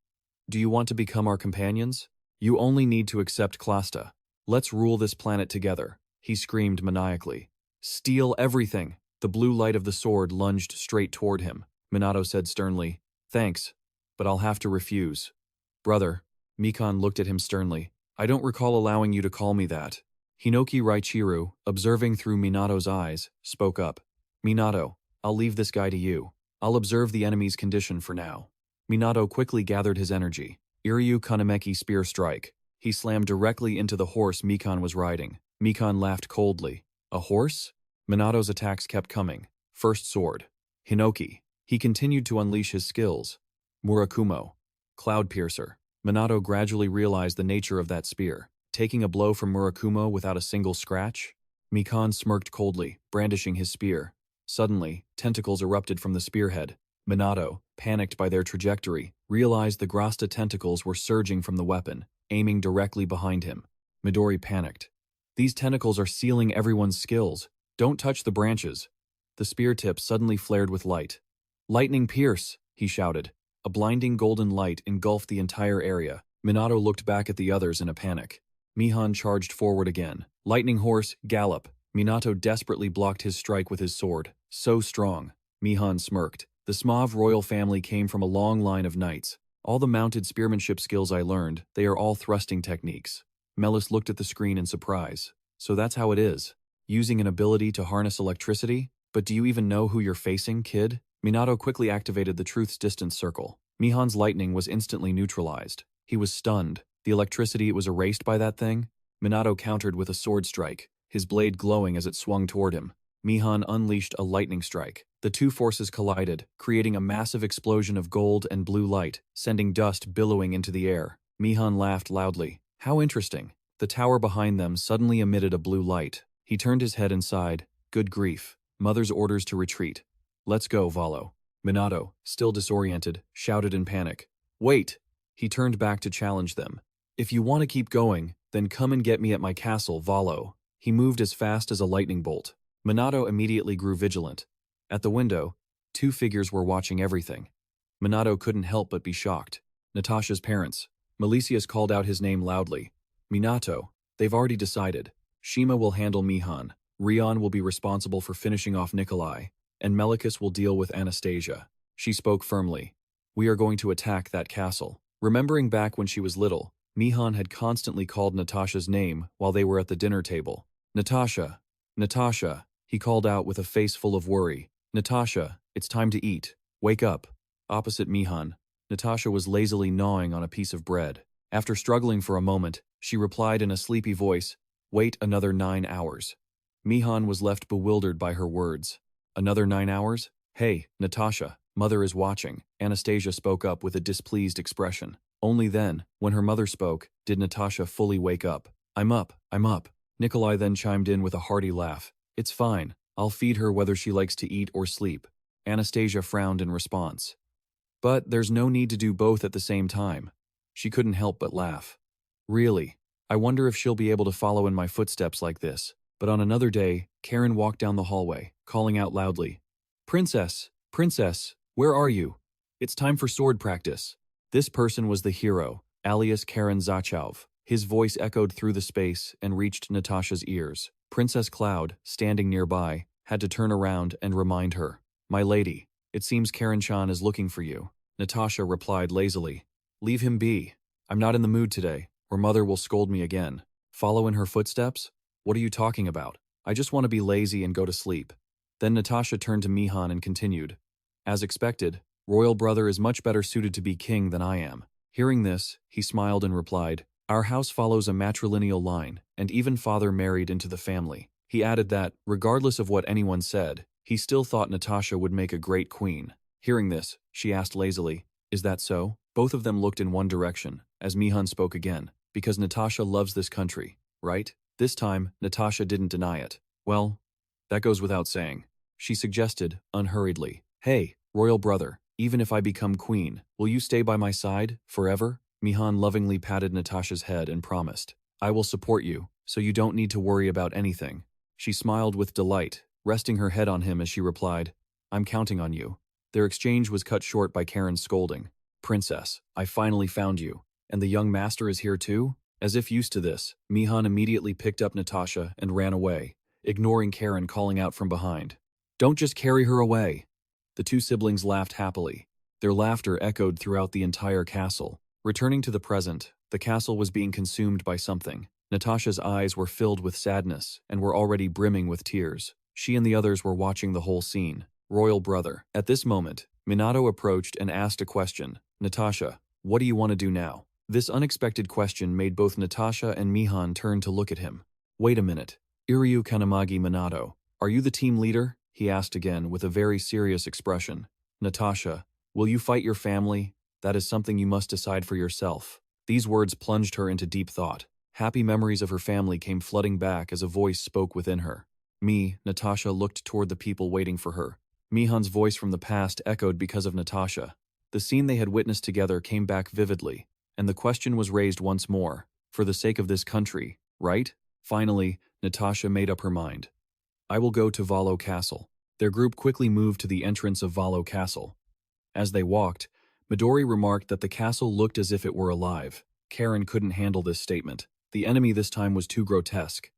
Do you want to become our companions? You only need to accept Clasta. Let's rule this planet together, he screamed maniacally. Steal everything. The blue light of the sword lunged straight toward him. Minato said sternly, Thanks, but I'll have to refuse. Brother, Mikan looked at him sternly. I don't recall allowing you to call me that. Hinoki Raichiru, observing through Minato's eyes, spoke up. Minato, I'll leave this guy to you. I'll observe the enemy's condition for now. Minato quickly gathered his energy. Iryu Kanameki spear strike. He slammed directly into the horse Mikan was riding. Mikan laughed coldly. A horse? Minato's attacks kept coming. First sword. Hinoki. He continued to unleash his skills. Murakumo. Cloud piercer. Minato gradually realized the nature of that spear. Taking a blow from Murakumo without a single scratch? Mikan smirked coldly, brandishing his spear. Suddenly, tentacles erupted from the spearhead. Minato, panicked by their trajectory, realized the Grasta tentacles were surging from the weapon, aiming directly behind him. Midori panicked. These tentacles are sealing everyone's skills. Don't touch the branches. The spear tip suddenly flared with light. Lightning pierce, he shouted. A blinding golden light engulfed the entire area. Minato looked back at the others in a panic. Mihan charged forward again. Lightning horse, gallop. Minato desperately blocked his strike with his sword. So strong. Mihan smirked. The Smav royal family came from a long line of knights. All the mounted spearmanship skills I learned, they are all thrusting techniques. Melis looked at the screen in surprise. So that's how it is. Using an ability to harness electricity? But do you even know who you're facing, kid? Minato quickly activated the Truth's distance circle. Mihan's lightning was instantly neutralized. He was stunned. The electricity was erased by that thing? Minato countered with a sword strike, his blade glowing as it swung toward him. Mihan unleashed a lightning strike. The two forces collided, creating a massive explosion of gold and blue light, sending dust billowing into the air. Mihan laughed loudly. How interesting. The tower behind them suddenly emitted a blue light. He turned his head and sighed. Good grief. Mother's orders to retreat. Let's go, Valo. Minato, still disoriented, shouted in panic. Wait! He turned back to challenge them. If you want to keep going, then come and get me at my castle, Valo. He moved as fast as a lightning bolt. Minato immediately grew vigilant. At the window, two figures were watching everything. Minato couldn't help but be shocked. Natasha's parents. Milesius called out his name loudly. Minato, they've already decided. Shima will handle Mihan. Rion will be responsible for finishing off Nikolai, and Melicus will deal with Anastasia. She spoke firmly. We are going to attack that castle. Remembering back when she was little, Mihan had constantly called Natasha's name while they were at the dinner table. Natasha, Natasha, he called out with a face full of worry. Natasha, it's time to eat. Wake up. Opposite Mihan, Natasha was lazily gnawing on a piece of bread. After struggling for a moment, she replied in a sleepy voice, Wait another 9 hours. Mihan was left bewildered by her words. Another 9 hours? Hey, Natasha, mother is watching. Anastasia spoke up with a displeased expression. Only then, when her mother spoke, did Natasha fully wake up. I'm up, I'm up. Nikolai then chimed in with a hearty laugh. It's fine. I'll feed her whether she likes to eat or sleep. Anastasia frowned in response. But there's no need to do both at the same time. She couldn't help but laugh. Really, I wonder if she'll be able to follow in my footsteps like this. But on another day, Karen walked down the hallway, calling out loudly, Princess, Princess, where are you? It's time for sword practice. This person was the hero, alias Karen Zachov. His voice echoed through the space and reached Natasha's ears. Princess Cloud, standing nearby, had to turn around and remind her. My lady, it seems Karen-chan is looking for you. Natasha replied lazily. Leave him be. I'm not in the mood today, or mother will scold me again. Follow in her footsteps? What are you talking about? I just want to be lazy and go to sleep. Then Natasha turned to Mihan and continued. As expected, royal brother is much better suited to be king than I am. Hearing this, he smiled and replied, Our house follows a matrilineal line, and even father married into the family. He added that, regardless of what anyone said, he still thought Natasha would make a great queen. Hearing this, she asked lazily, Is that so? Both of them looked in one direction, as Mihan spoke again. Because Natasha loves this country, right? This time, Natasha didn't deny it. Well, that goes without saying. She suggested, unhurriedly. Hey, royal brother, even if I become queen, will you stay by my side, forever? Mihan lovingly patted Natasha's head and promised. I will support you, so you don't need to worry about anything. She smiled with delight, resting her head on him as she replied, I'm counting on you. Their exchange was cut short by Karen's scolding. Princess, I finally found you. And the young master is here too? As if used to this, Mihan immediately picked up Natasha and ran away, ignoring Karen calling out from behind. Don't just carry her away. The two siblings laughed happily. Their laughter echoed throughout the entire castle. Returning to the present, the castle was being consumed by something. Natasha's eyes were filled with sadness and were already brimming with tears. She and the others were watching the whole scene. Royal brother. At this moment, Minato approached and asked a question. Natasha, what do you want to do now? This unexpected question made both Natasha and Mihan turn to look at him. Wait a minute. Iryu Kanamagi Minato, are you the team leader? He asked again with a very serious expression. Natasha, will you fight your family? That is something you must decide for yourself. These words plunged her into deep thought. Happy memories of her family came flooding back as a voice spoke within her. Natasha looked toward the people waiting for her. Mihan's voice from the past echoed because of Natasha. The scene they had witnessed together came back vividly, and the question was raised once more. For the sake of this country, right? Finally, Natasha made up her mind. I will go to Valo Castle. Their group quickly moved to the entrance of Valo Castle. As they walked, Midori remarked that the castle looked as if it were alive. Karen couldn't handle this statement. The enemy this time was too grotesque.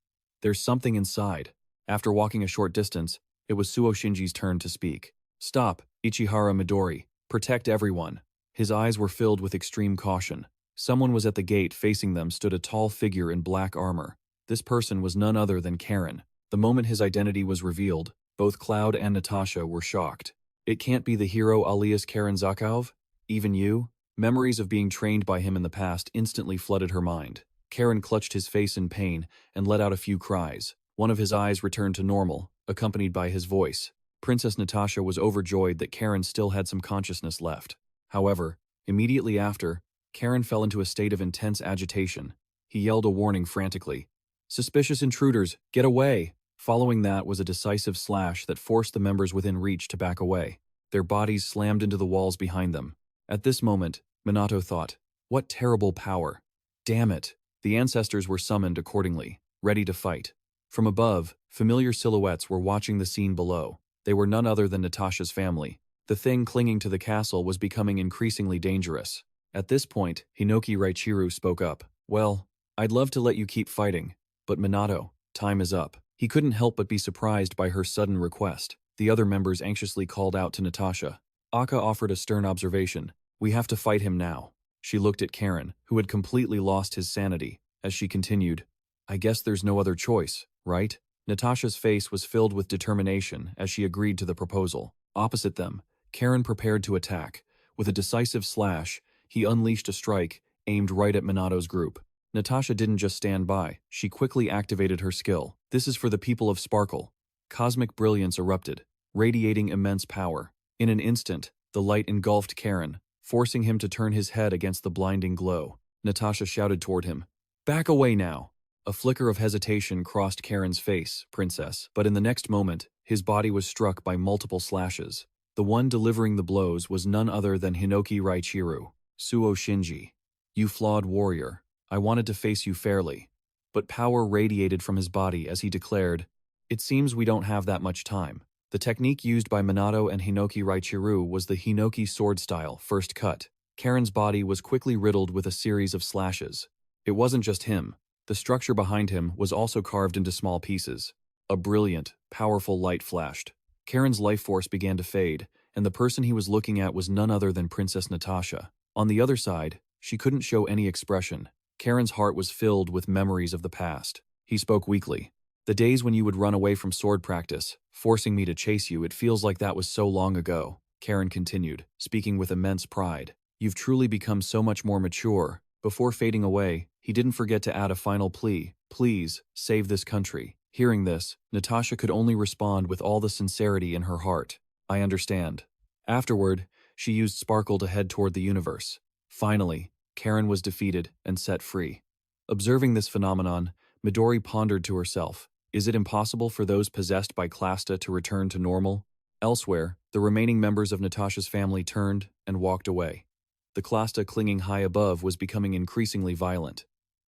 There's something inside. After walking a short distance, it was Suo Shinji's turn to speak. Stop, Ichihara Midori. Protect everyone. His eyes were filled with extreme caution. Someone was at the gate. Facing them stood a tall figure in black armor. This person was none other than Karen. The moment his identity was revealed, both Cloud and Natasha were shocked. It can't be the hero alias Karen Zakov? Even you? Memories of being trained by him in the past instantly flooded her mind. Karen clutched his face in pain and let out a few cries. One of his eyes returned to normal, accompanied by his voice. Princess Natasha was overjoyed that Karen still had some consciousness left. However, immediately after, Karen fell into a state of intense agitation. He yelled a warning frantically. Suspicious intruders, get away! Following that was a decisive slash that forced the members within reach to back away. Their bodies slammed into the walls behind them. At this moment, Minato thought, what terrible power. Damn it. The ancestors were summoned accordingly, ready to fight. From above, familiar silhouettes were watching the scene below. They were none other than Natasha's family. The thing clinging to the castle was becoming increasingly dangerous. At this point, Hinoki Raichiru spoke up. Well, I'd love to let you keep fighting, but Minato, time is up. He couldn't help but be surprised by her sudden request. The other members anxiously called out to Natasha. Akka offered a stern observation. We have to fight him now. She looked at Karen, who had completely lost his sanity, as she continued. I guess there's no other choice, right? Natasha's face was filled with determination as she agreed to the proposal. Opposite them, Karen prepared to attack. With a decisive slash, he unleashed a strike, aimed right at Minato's group. Natasha didn't just stand by, she quickly activated her skill. This is for the people of Sparkle. Cosmic brilliance erupted, radiating immense power. In an instant, the light engulfed Karen, forcing him to turn his head against the blinding glow. Natasha shouted toward him, back away now! A flicker of hesitation crossed Karen's face, princess, but in the next moment, his body was struck by multiple slashes. The one delivering the blows was none other than Hinoki Raichiru, Suo Shinji. You flawed warrior, I wanted to face you fairly. But power radiated from his body as he declared, it seems we don't have that much time. The technique used by Minato and Hinoki Raichiru was the Hinoki sword style, first cut. Karen's body was quickly riddled with a series of slashes. It wasn't just him. The structure behind him was also carved into small pieces. A brilliant, powerful light flashed. Karen's life force began to fade, and the person he was looking at was none other than Princess Natasha. On the other side, she couldn't show any expression. Karen's heart was filled with memories of the past. He spoke weakly. The days when you would run away from sword practice, forcing me to chase you, it feels like that was so long ago. Karen continued, speaking with immense pride. You've truly become so much more mature. Before fading away, he didn't forget to add a final plea. Please, save this country. Hearing this, Natasha could only respond with all the sincerity in her heart. I understand. Afterward, She used sparkle to head toward the universe. Finally, Karen was defeated and set free. Observing this phenomenon, Midori pondered to herself, is it impossible for those possessed by Clasta to return to normal? Elsewhere, the remaining members of Natasha's family turned and walked away. The Clasta clinging high above was becoming increasingly violent.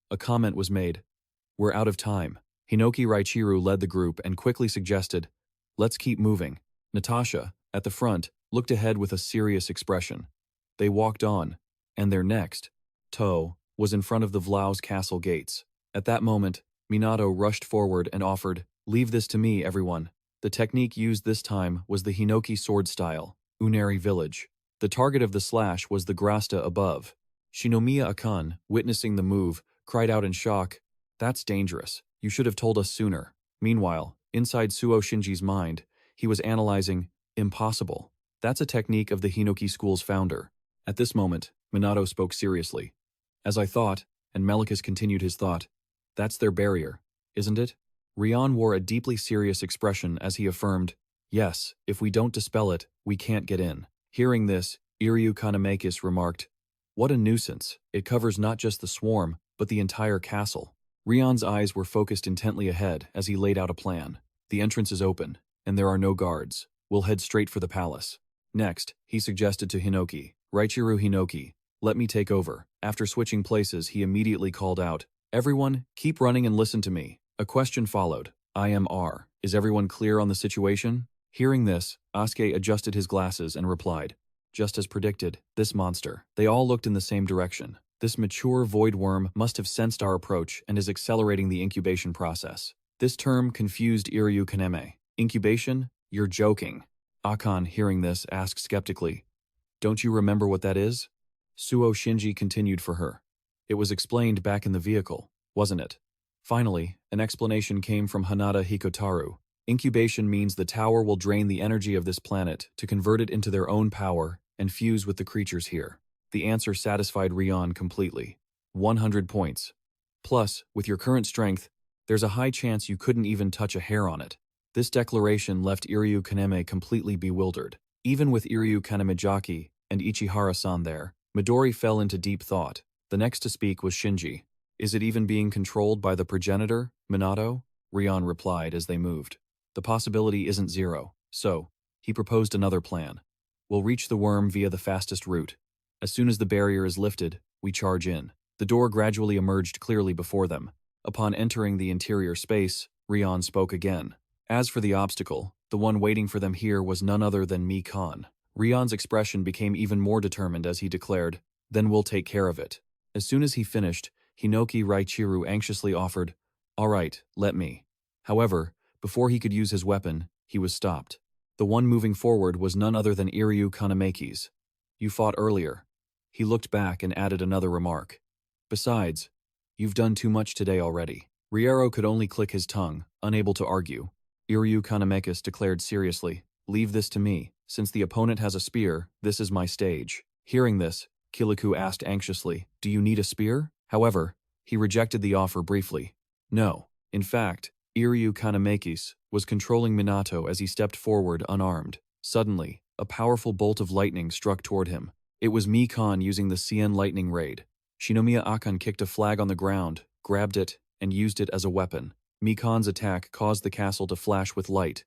A comment was made. We're out of time. Hinoki Raichiru led the group and quickly suggested, let's keep moving. Natasha, at the front, looked ahead with a serious expression. They walked on, and their next, toe, was in front of the Vlau's castle gates. At that moment, Minato rushed forward and offered, leave this to me, everyone. The technique used this time was the Hinoki sword style, Unari village. The target of the slash was the Grasta above. Shinomiya Akan, witnessing the move, cried out in shock, that's dangerous. You should have told us sooner. Meanwhile, inside Suo Shinji's mind, he was analyzing, impossible. That's a technique of the Hinoki school's founder. At this moment, Minato spoke seriously. As I thought, and Melicus continued his thought, that's their barrier, isn't it? Rion wore a deeply serious expression as he affirmed, yes, if we don't dispel it, we can't get in. Hearing this, Iryu Kanamakis remarked, what a nuisance, it covers not just the swarm, but the entire castle. Rion's eyes were focused intently ahead as he laid out a plan. The entrance is open, and there are no guards. We'll head straight for the palace. Next, he suggested to Hinoki, Raichiru Hinoki, let me take over. After switching places, he immediately called out, everyone, keep running and listen to me. A question followed. I am R. Is everyone clear on the situation? Hearing this, Asuke adjusted his glasses and replied, just as predicted, this monster. They all looked in the same direction. This mature void worm must have sensed our approach and is accelerating the incubation process. This term confused Iryu Kaneme. Incubation? You're joking. Akan, hearing this, asked skeptically, don't you remember what that is? Suo Shinji continued for her. It was explained back in the vehicle, wasn't it? Finally, an explanation came from Hanada Hikotaru. Incubation means the tower will drain the energy of this planet to convert it into their own power and fuse with the creatures here. The answer satisfied Rion completely. 100 points. Plus, with your current strength, there's a high chance you couldn't even touch a hair on it. This declaration left Iryu Kaneme completely bewildered. Even with Iryu Kanemijaki and Ichihara-san there, Midori fell into deep thought. The next to speak was Shinji. Is it even being controlled by the progenitor, Minato? Rion replied as they moved. The possibility isn't zero, so, he proposed another plan. We'll reach the worm via the fastest route. As soon as the barrier is lifted, we charge in. The door gradually emerged clearly before them. Upon entering the interior space, Rion spoke again. As for the obstacle, the one waiting for them here was none other than Mi-Kan. Rion's expression became even more determined as he declared, then we'll take care of it. As soon as he finished, Hinoki Raichiru anxiously offered, all right, let me. However, before he could use his weapon, he was stopped. The one moving forward was none other than Iryu Kanamakis. You fought earlier. He looked back and added another remark. Besides, you've done too much today already. Riero could only click his tongue, unable to argue. Iryu Kanamakis declared seriously, leave this to me. Since the opponent has a spear, this is my stage. Hearing this, Kiliku asked anxiously, do you need a spear? However, he rejected the offer briefly. No. In fact, Iryu Kanamakis was controlling Minato as he stepped forward unarmed. Suddenly, a powerful bolt of lightning struck toward him. It was Mi-Kan using the Cien lightning raid. Shinomiya Akan kicked a flag on the ground, grabbed it, and used it as a weapon. Mi-Kan's attack caused the castle to flash with light,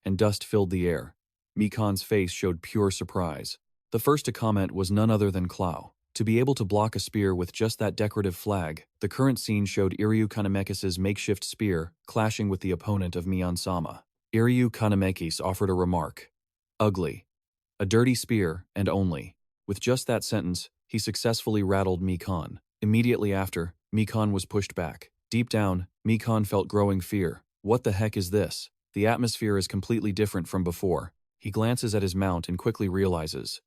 and dust filled the air. Mi-Kan's face showed pure surprise. The first to comment was none other than Clow. To be able to block a spear with just that decorative flag, the current scene showed Iryu Kanamakis' makeshift spear clashing with the opponent of Mion-sama. Iryu Kanamakis offered a remark. Ugly. A dirty spear, and only. With just that sentence, he successfully rattled Mi-Kan. Immediately after, Mi-Kan was pushed back. Deep down, Mi-Kan felt growing fear. What the heck is this? The atmosphere is completely different from before. He glances at his mount and quickly realizes.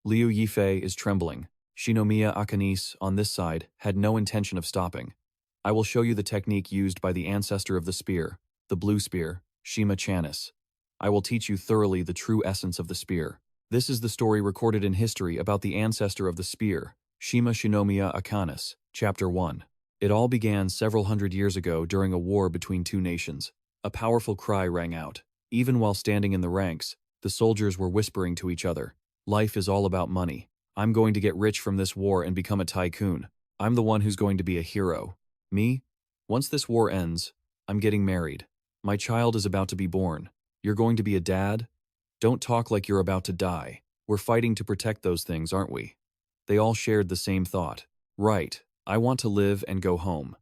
Liu Yifei is trembling. Shinomiya Akanis, on this side, had no intention of stopping. I will show you the technique used by the ancestor of the spear, the blue spear, Shima Channis. I will teach you thoroughly the true essence of the spear. This is the story recorded in history about the ancestor of the spear, Shima Shinomiya Akanis, Chapter 1. It all began several hundred years ago during a war between two nations. A powerful cry rang out. Even while standing in the ranks, the soldiers were whispering to each other. Life is all about money. I'm going to get rich from this war and become a tycoon. I'm the one who's going to be a hero. Me? Once this war ends, I'm getting married. My child is about to be born. You're going to be a dad? Don't talk like you're about to die. We're fighting to protect those things, aren't we? They all shared the same thought. Right, I want to live and go home.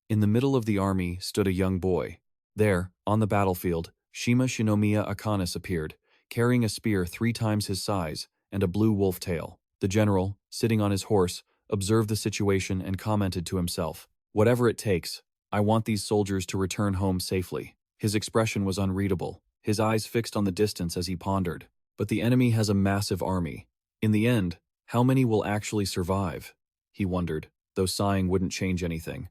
In the middle of the army stood a young boy. There, on the battlefield, Shima Shinomiya Akanis appeared, carrying a spear 3 times his size and a blue wolf tail. The general, sitting on his horse, observed the situation and commented to himself, "Whatever it takes, I want these soldiers to return home safely." His expression was unreadable, his eyes fixed on the distance as he pondered. But the enemy has a massive army. In the end, how many will actually survive? He wondered, though sighing wouldn't change anything.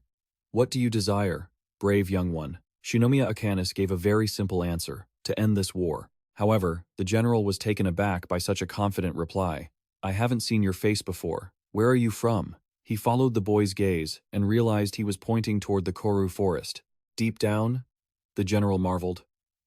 "What do you desire, brave young one?" Shinomiya Akanis gave a very simple answer: to end this war. However, the general was taken aback by such a confident reply. "I haven't seen your face before. Where are you from?" He followed the boy's gaze and realized he was pointing toward the Koru forest. "Deep down?" the general marveled.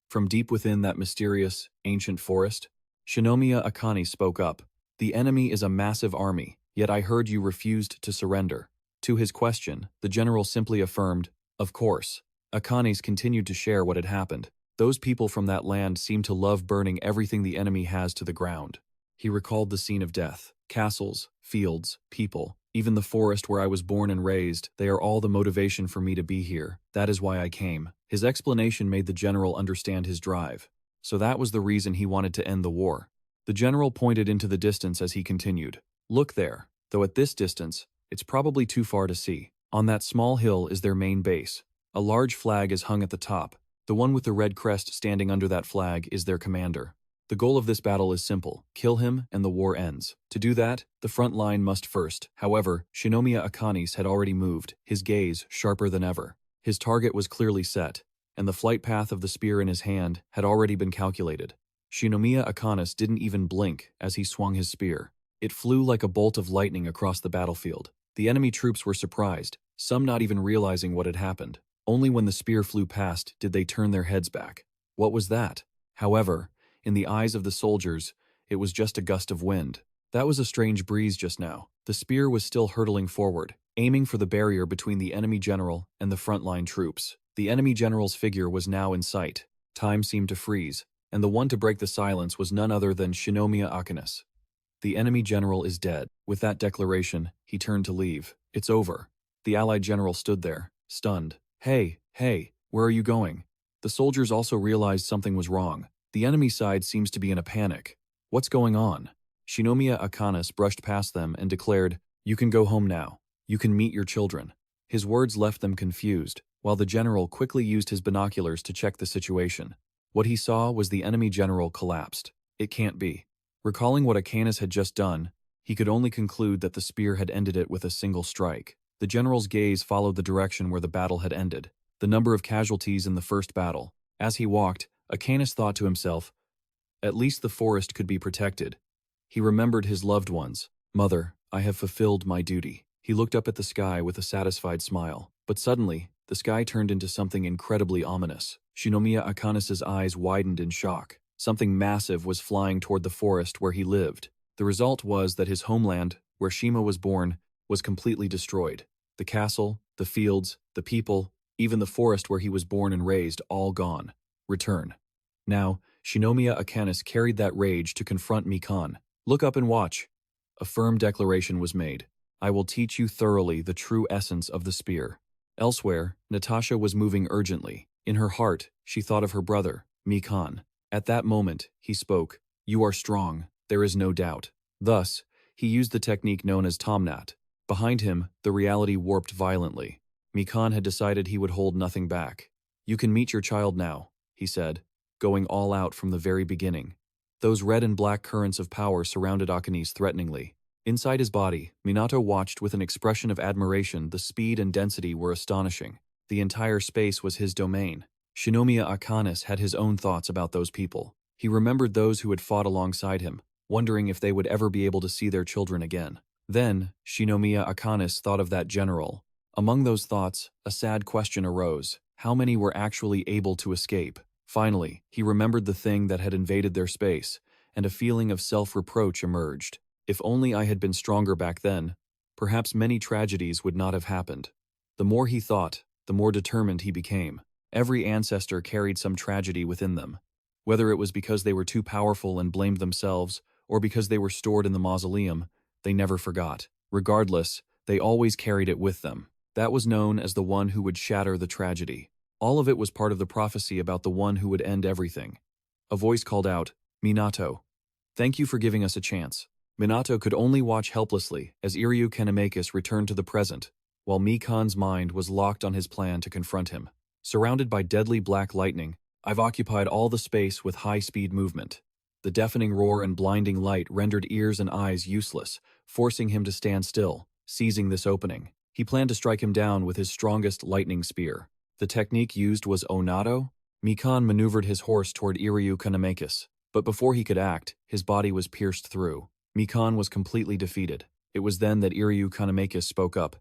"From deep within that mysterious, ancient forest?" Shinomiya Akane spoke up. "The enemy is a massive army, yet I heard you refused to surrender." To his question, the general simply affirmed, "Of course." Akanes continued to share what had happened. "Those people from that land seem to love burning everything the enemy has to the ground." He recalled the scene of death. "Castles, fields, people, even the forest where I was born and raised, they are all the motivation for me to be here. That is why I came." His explanation made the general understand his drive. So that was the reason he wanted to end the war. The general pointed into the distance as he continued. "Look there, though at this distance, it's probably too far to see. On that small hill is their main base. A large flag is hung at the top. The one with the red crest standing under that flag is their commander. The goal of this battle is simple: kill him and the war ends. To do that, the front line must first." However, Shinomiya Akanis had already moved, his gaze sharper than ever. His target was clearly set, and the flight path of the spear in his hand had already been calculated. Shinomiya Akanis didn't even blink as he swung his spear. It flew like a bolt of lightning across the battlefield. The enemy troops were surprised, some not even realizing what had happened. Only when the spear flew past did they turn their heads back. What was that? However, in the eyes of the soldiers, it was just a gust of wind. That was a strange breeze just now. The spear was still hurtling forward, aiming for the barrier between the enemy general and the frontline troops. The enemy general's figure was now in sight. Time seemed to freeze, and the one to break the silence was none other than Shinomiya Akanis. "The enemy general is dead." With that declaration, he turned to leave. "It's over." The allied general stood there, stunned. Hey, where are you going?" The soldiers also realized something was wrong. The enemy side seems to be in a panic. "What's going on?" Shinomiya Akanis brushed past them and declared, "You can go home now. You can meet your children." His words left them confused, while the general quickly used his binoculars to check the situation. What he saw was the enemy general collapsed. It can't be. Recalling what Akanis had just done, he could only conclude that the spear had ended it with a single strike. The general's gaze followed the direction where the battle had ended, the number of casualties in the first battle. As he walked, Akanis thought to himself, "At least the forest could be protected." He remembered his loved ones. "Mother, I have fulfilled my duty." He looked up at the sky with a satisfied smile. But suddenly, the sky turned into something incredibly ominous. Shinomiya Akanis's eyes widened in shock. Something massive was flying toward the forest where he lived. The result was that his homeland, where Shima was born, was completely destroyed. The castle, the fields, the people, even the forest where he was born and raised, all gone. Return. Now, Shinomiya Akanis carried that rage to confront Mikan. "Look up and watch." A firm declaration was made. "I will teach you thoroughly the true essence of the spear." Elsewhere, Natasha was moving urgently. In her heart, she thought of her brother, Mikan. At that moment, he spoke. "You are strong, there is no doubt." Thus, he used the technique known as Tomnat. Behind him, the reality warped violently. Mikan had decided he would hold nothing back. "You can meet your child now," he said, going all out from the very beginning. Those red and black currents of power surrounded Akanis threateningly. Inside his body, Minato watched with an expression of admiration. The speed and density were astonishing. The entire space was his domain. Shinomiya Akanis had his own thoughts about those people. He remembered those who had fought alongside him, wondering if they would ever be able to see their children again. Then, Shinomiya Akanis thought of that general. Among those thoughts, a sad question arose. How many were actually able to escape? Finally, he remembered the thing that had invaded their space, and a feeling of self-reproach emerged. If only I had been stronger back then, perhaps many tragedies would not have happened. The more he thought, the more determined he became. Every ancestor carried some tragedy within them, whether it was because they were too powerful and blamed themselves, or because they were stored in the mausoleum, they never forgot. Regardless, they always carried it with them. That was known as the one who would shatter the tragedy. All of it was part of the prophecy about the one who would end everything. A voice called out, "Minato. Thank you for giving us a chance." Minato could only watch helplessly as Iryu Kinemikis returned to the present, while Mikan's mind was locked on his plan to confront him. Surrounded by deadly black lightning, I've occupied all the space with high-speed movement. The deafening roar and blinding light rendered ears and eyes useless, forcing him to stand still, seizing this opening. He planned to strike him down with his strongest lightning spear. The technique used was Onato. Mikan maneuvered his horse toward Iryu Kinemikis, but before he could act, his body was pierced through. Mikan was completely defeated. It was then that Iryu Kinemikis spoke up.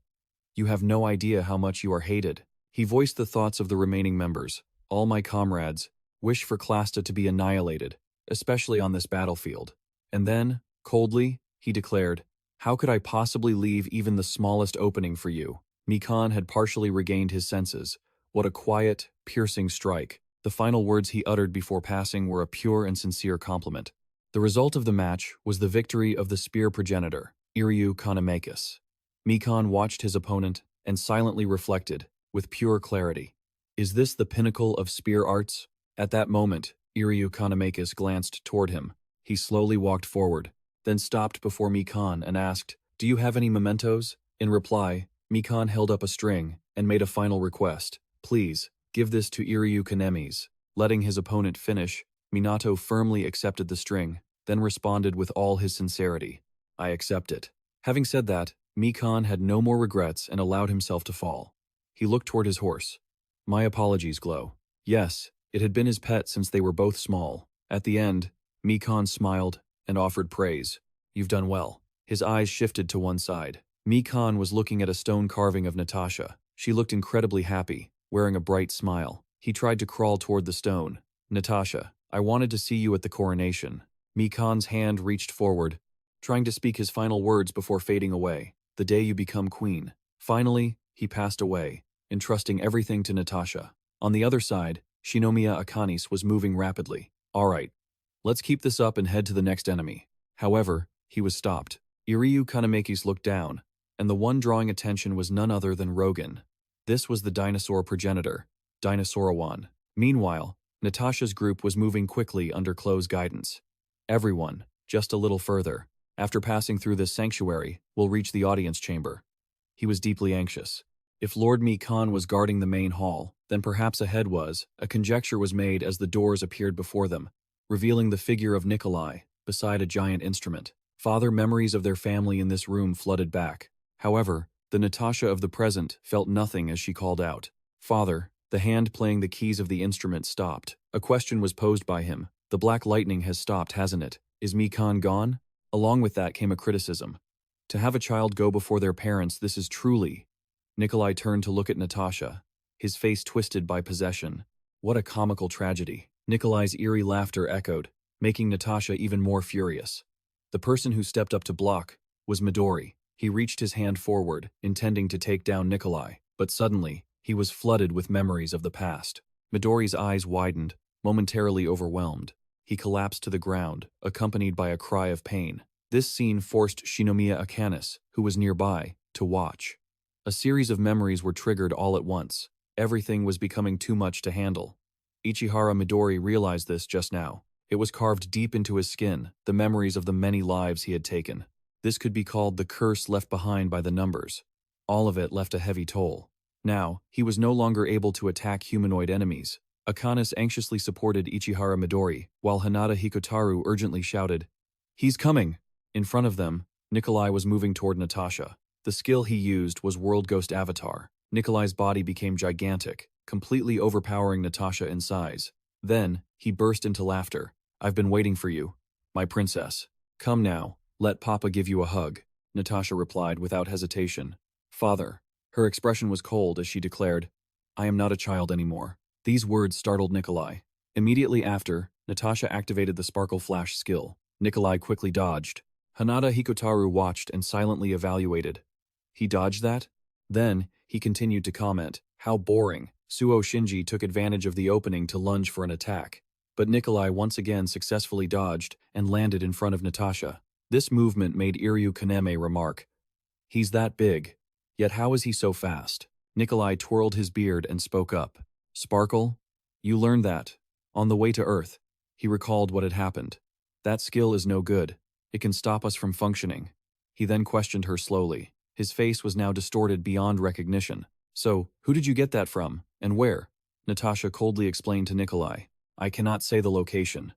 "You have no idea how much you are hated." He voiced the thoughts of the remaining members. "All my comrades wish for Clasta to be annihilated, especially on this battlefield." And then, coldly, he declared, "How could I possibly leave even the smallest opening for you?" Mikan had partially regained his senses. What a quiet, piercing strike. The final words he uttered before passing were a pure and sincere compliment. The result of the match was the victory of the spear progenitor, Iryu Kinemikis. Mikan watched his opponent and silently reflected, with pure clarity. Is this the pinnacle of spear arts? At that moment, Iryu Kinemikis glanced toward him. He slowly walked forward, then stopped before Mikan and asked, "Do you have any mementos?" In reply, Mikan held up a string and made a final request. "Please, give this to Iryu Kinemikis." Letting his opponent finish, Minato firmly accepted the string, then responded with all his sincerity, "I accept it." Having said that, Mikan had no more regrets and allowed himself to fall. He looked toward his horse. "My apologies, Glow." Yes, it had been his pet since they were both small. At the end, Mikan smiled and offered praise. "You've done well." His eyes shifted to one side. Mikan was looking at a stone carving of Natasha. She looked incredibly happy, wearing a bright smile. He tried to crawl toward the stone. "Natasha, I wanted to see you at the coronation." Mikan's hand reached forward, trying to speak his final words before fading away. "The day you become queen." Finally, he passed away, entrusting everything to Natasha. On the other side, Shinomiya Akanis was moving rapidly. "All right, let's keep this up and head to the next enemy." However, he was stopped. Iryu Kinemikis looked down, and the one drawing attention was none other than Rogan. This was the dinosaur progenitor, Dinosaur-1. Meanwhile, Natasha's group was moving quickly under Clo's guidance. "Everyone, just a little further. After passing through this sanctuary, we'll reach the audience chamber." He was deeply anxious. If Lord Mikan was guarding the main hall, then perhaps ahead was. A conjecture was made as the doors appeared before them, revealing the figure of Nikolai, beside a giant instrument. Father memories of their family in this room flooded back. However, the Natasha of the present felt nothing as she called out, "Father." The hand playing the keys of the instrument stopped. A question was posed by him. "The black lightning has stopped, hasn't it? Is Mikan gone?" Along with that came a criticism. "To have a child go before their parents, this is truly..." Nikolai turned to look at Natasha, his face twisted by possession. What a comical tragedy. Nikolai's eerie laughter echoed, making Natasha even more furious. The person who stepped up to block was Midori. He reached his hand forward, intending to take down Nikolai, but suddenly, he was flooded with memories of the past. Midori's eyes widened, momentarily overwhelmed. He collapsed to the ground, accompanied by a cry of pain. This scene forced Shinomiya Akanis, who was nearby, to watch. A series of memories were triggered all at once. Everything was becoming too much to handle. Ichihara Midori realized this just now. It was carved deep into his skin, the memories of the many lives he had taken. This could be called the curse left behind by the numbers. All of it left a heavy toll. Now, he was no longer able to attack humanoid enemies. Akanis anxiously supported Ichihara Midori, while Hinata Hikotaru urgently shouted, "He's coming!" In front of them, Nikolai was moving toward Natasha. The skill he used was World Ghost Avatar. Nikolai's body became gigantic, completely overpowering Natasha in size. Then, he burst into laughter. "I've been waiting for you, my princess. Come now, let Papa give you a hug," Natasha replied without hesitation. "Father." Her expression was cold as she declared, "I am not a child anymore." These words startled Nikolai. Immediately after, Natasha activated the Sparkle Flash skill. Nikolai quickly dodged. Hinata Hikotaru watched and silently evaluated. He dodged that? Then, he continued to comment, how boring. Suo Shinji took advantage of the opening to lunge for an attack. But Nikolai once again successfully dodged and landed in front of Natasha. This movement made Iryu Kaneme remark, "He's that big. Yet how is he so fast?" Nikolai twirled his beard and spoke up. "Sparkle? You learned that. On the way to Earth." He recalled what had happened. "That skill is no good. It can stop us from functioning." He then questioned her slowly. His face was now distorted beyond recognition. "So, who did you get that from, and where?" Natasha coldly explained to Nikolai. "I cannot say the location.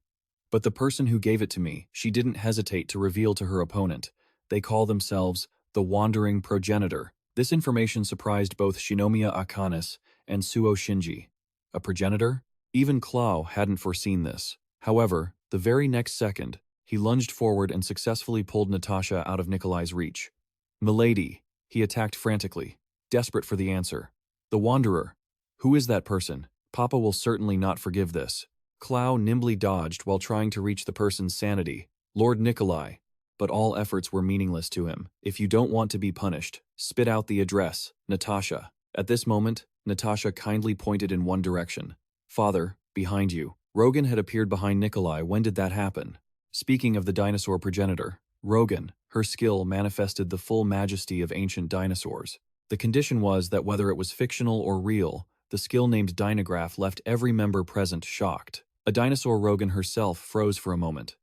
But the person who gave it to me," she didn't hesitate to reveal to her opponent. "They call themselves the Wandering Progenitor." This information surprised both Shinomiya Akanes and Suo Shinji. A progenitor? Even Claw hadn't foreseen this. However, the very next second, he lunged forward and successfully pulled Natasha out of Nikolai's reach. "Milady," he attacked frantically, desperate for the answer. "The Wanderer. Who is that person? Papa will certainly not forgive this." Clow nimbly dodged while trying to reach the person's sanity. "Lord Nikolai." But all efforts were meaningless to him. "If you don't want to be punished, spit out the address, Natasha." At this moment, Natasha kindly pointed in one direction. "Father, behind you." Rogan had appeared behind Nikolai. When did that happen? Speaking of the dinosaur progenitor, Rogan, her skill manifested the full majesty of ancient dinosaurs. The condition was that whether it was fictional or real, the skill named Dynograph left every member present shocked. A dinosaur Rogan herself froze for a moment.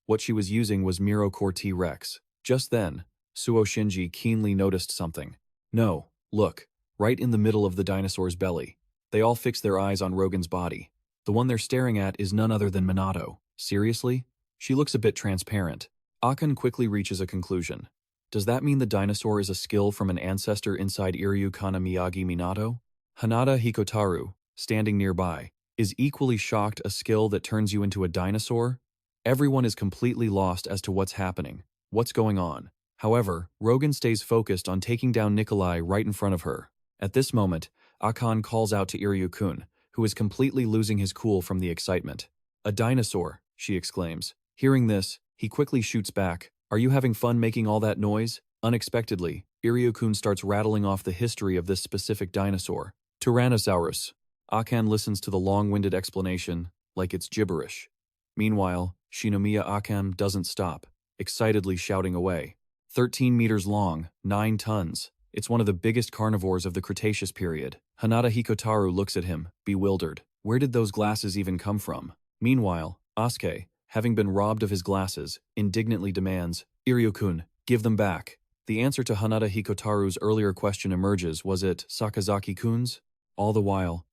What she was using was Mirocore T-Rex. Just then, Suo Shinji keenly noticed something. "No, look, right in the middle of the dinosaur's belly." They all fixed their eyes on Rogan's body. The one they're staring at is none other than Minato. "Seriously? She looks a bit transparent." Akan quickly reaches a conclusion. "Does that mean the dinosaur is a skill from an ancestor inside Iryu Kana Miyagi Minato?" Hinata Hikotaru, standing nearby, is equally shocked. A skill that turns you into a dinosaur? Everyone is completely lost as to what's happening. What's going on? However, Rogan stays focused on taking down Nikolai right in front of her. At this moment, Akan calls out to Iryu-kun, who is completely losing his cool from the excitement. "A dinosaur," she exclaims. Hearing this, he quickly shoots back. "Are you having fun making all that noise?" Unexpectedly, Iryu-kun starts rattling off the history of this specific dinosaur. Tyrannosaurus. Akan listens to the long-winded explanation like it's gibberish. Meanwhile, Shinomiya Akan doesn't stop, excitedly shouting away. 13 meters long, 9 tons. It's one of the biggest carnivores of the Cretaceous period. Hinata Hikotaru looks at him, bewildered. Where did those glasses even come from? Meanwhile, Asuke, having been robbed of his glasses, indignantly demands, "Iryu-kun, give them back." The answer to Hinata Hikotaru's earlier question emerges. Was it Sakazaki-kun's? All the while,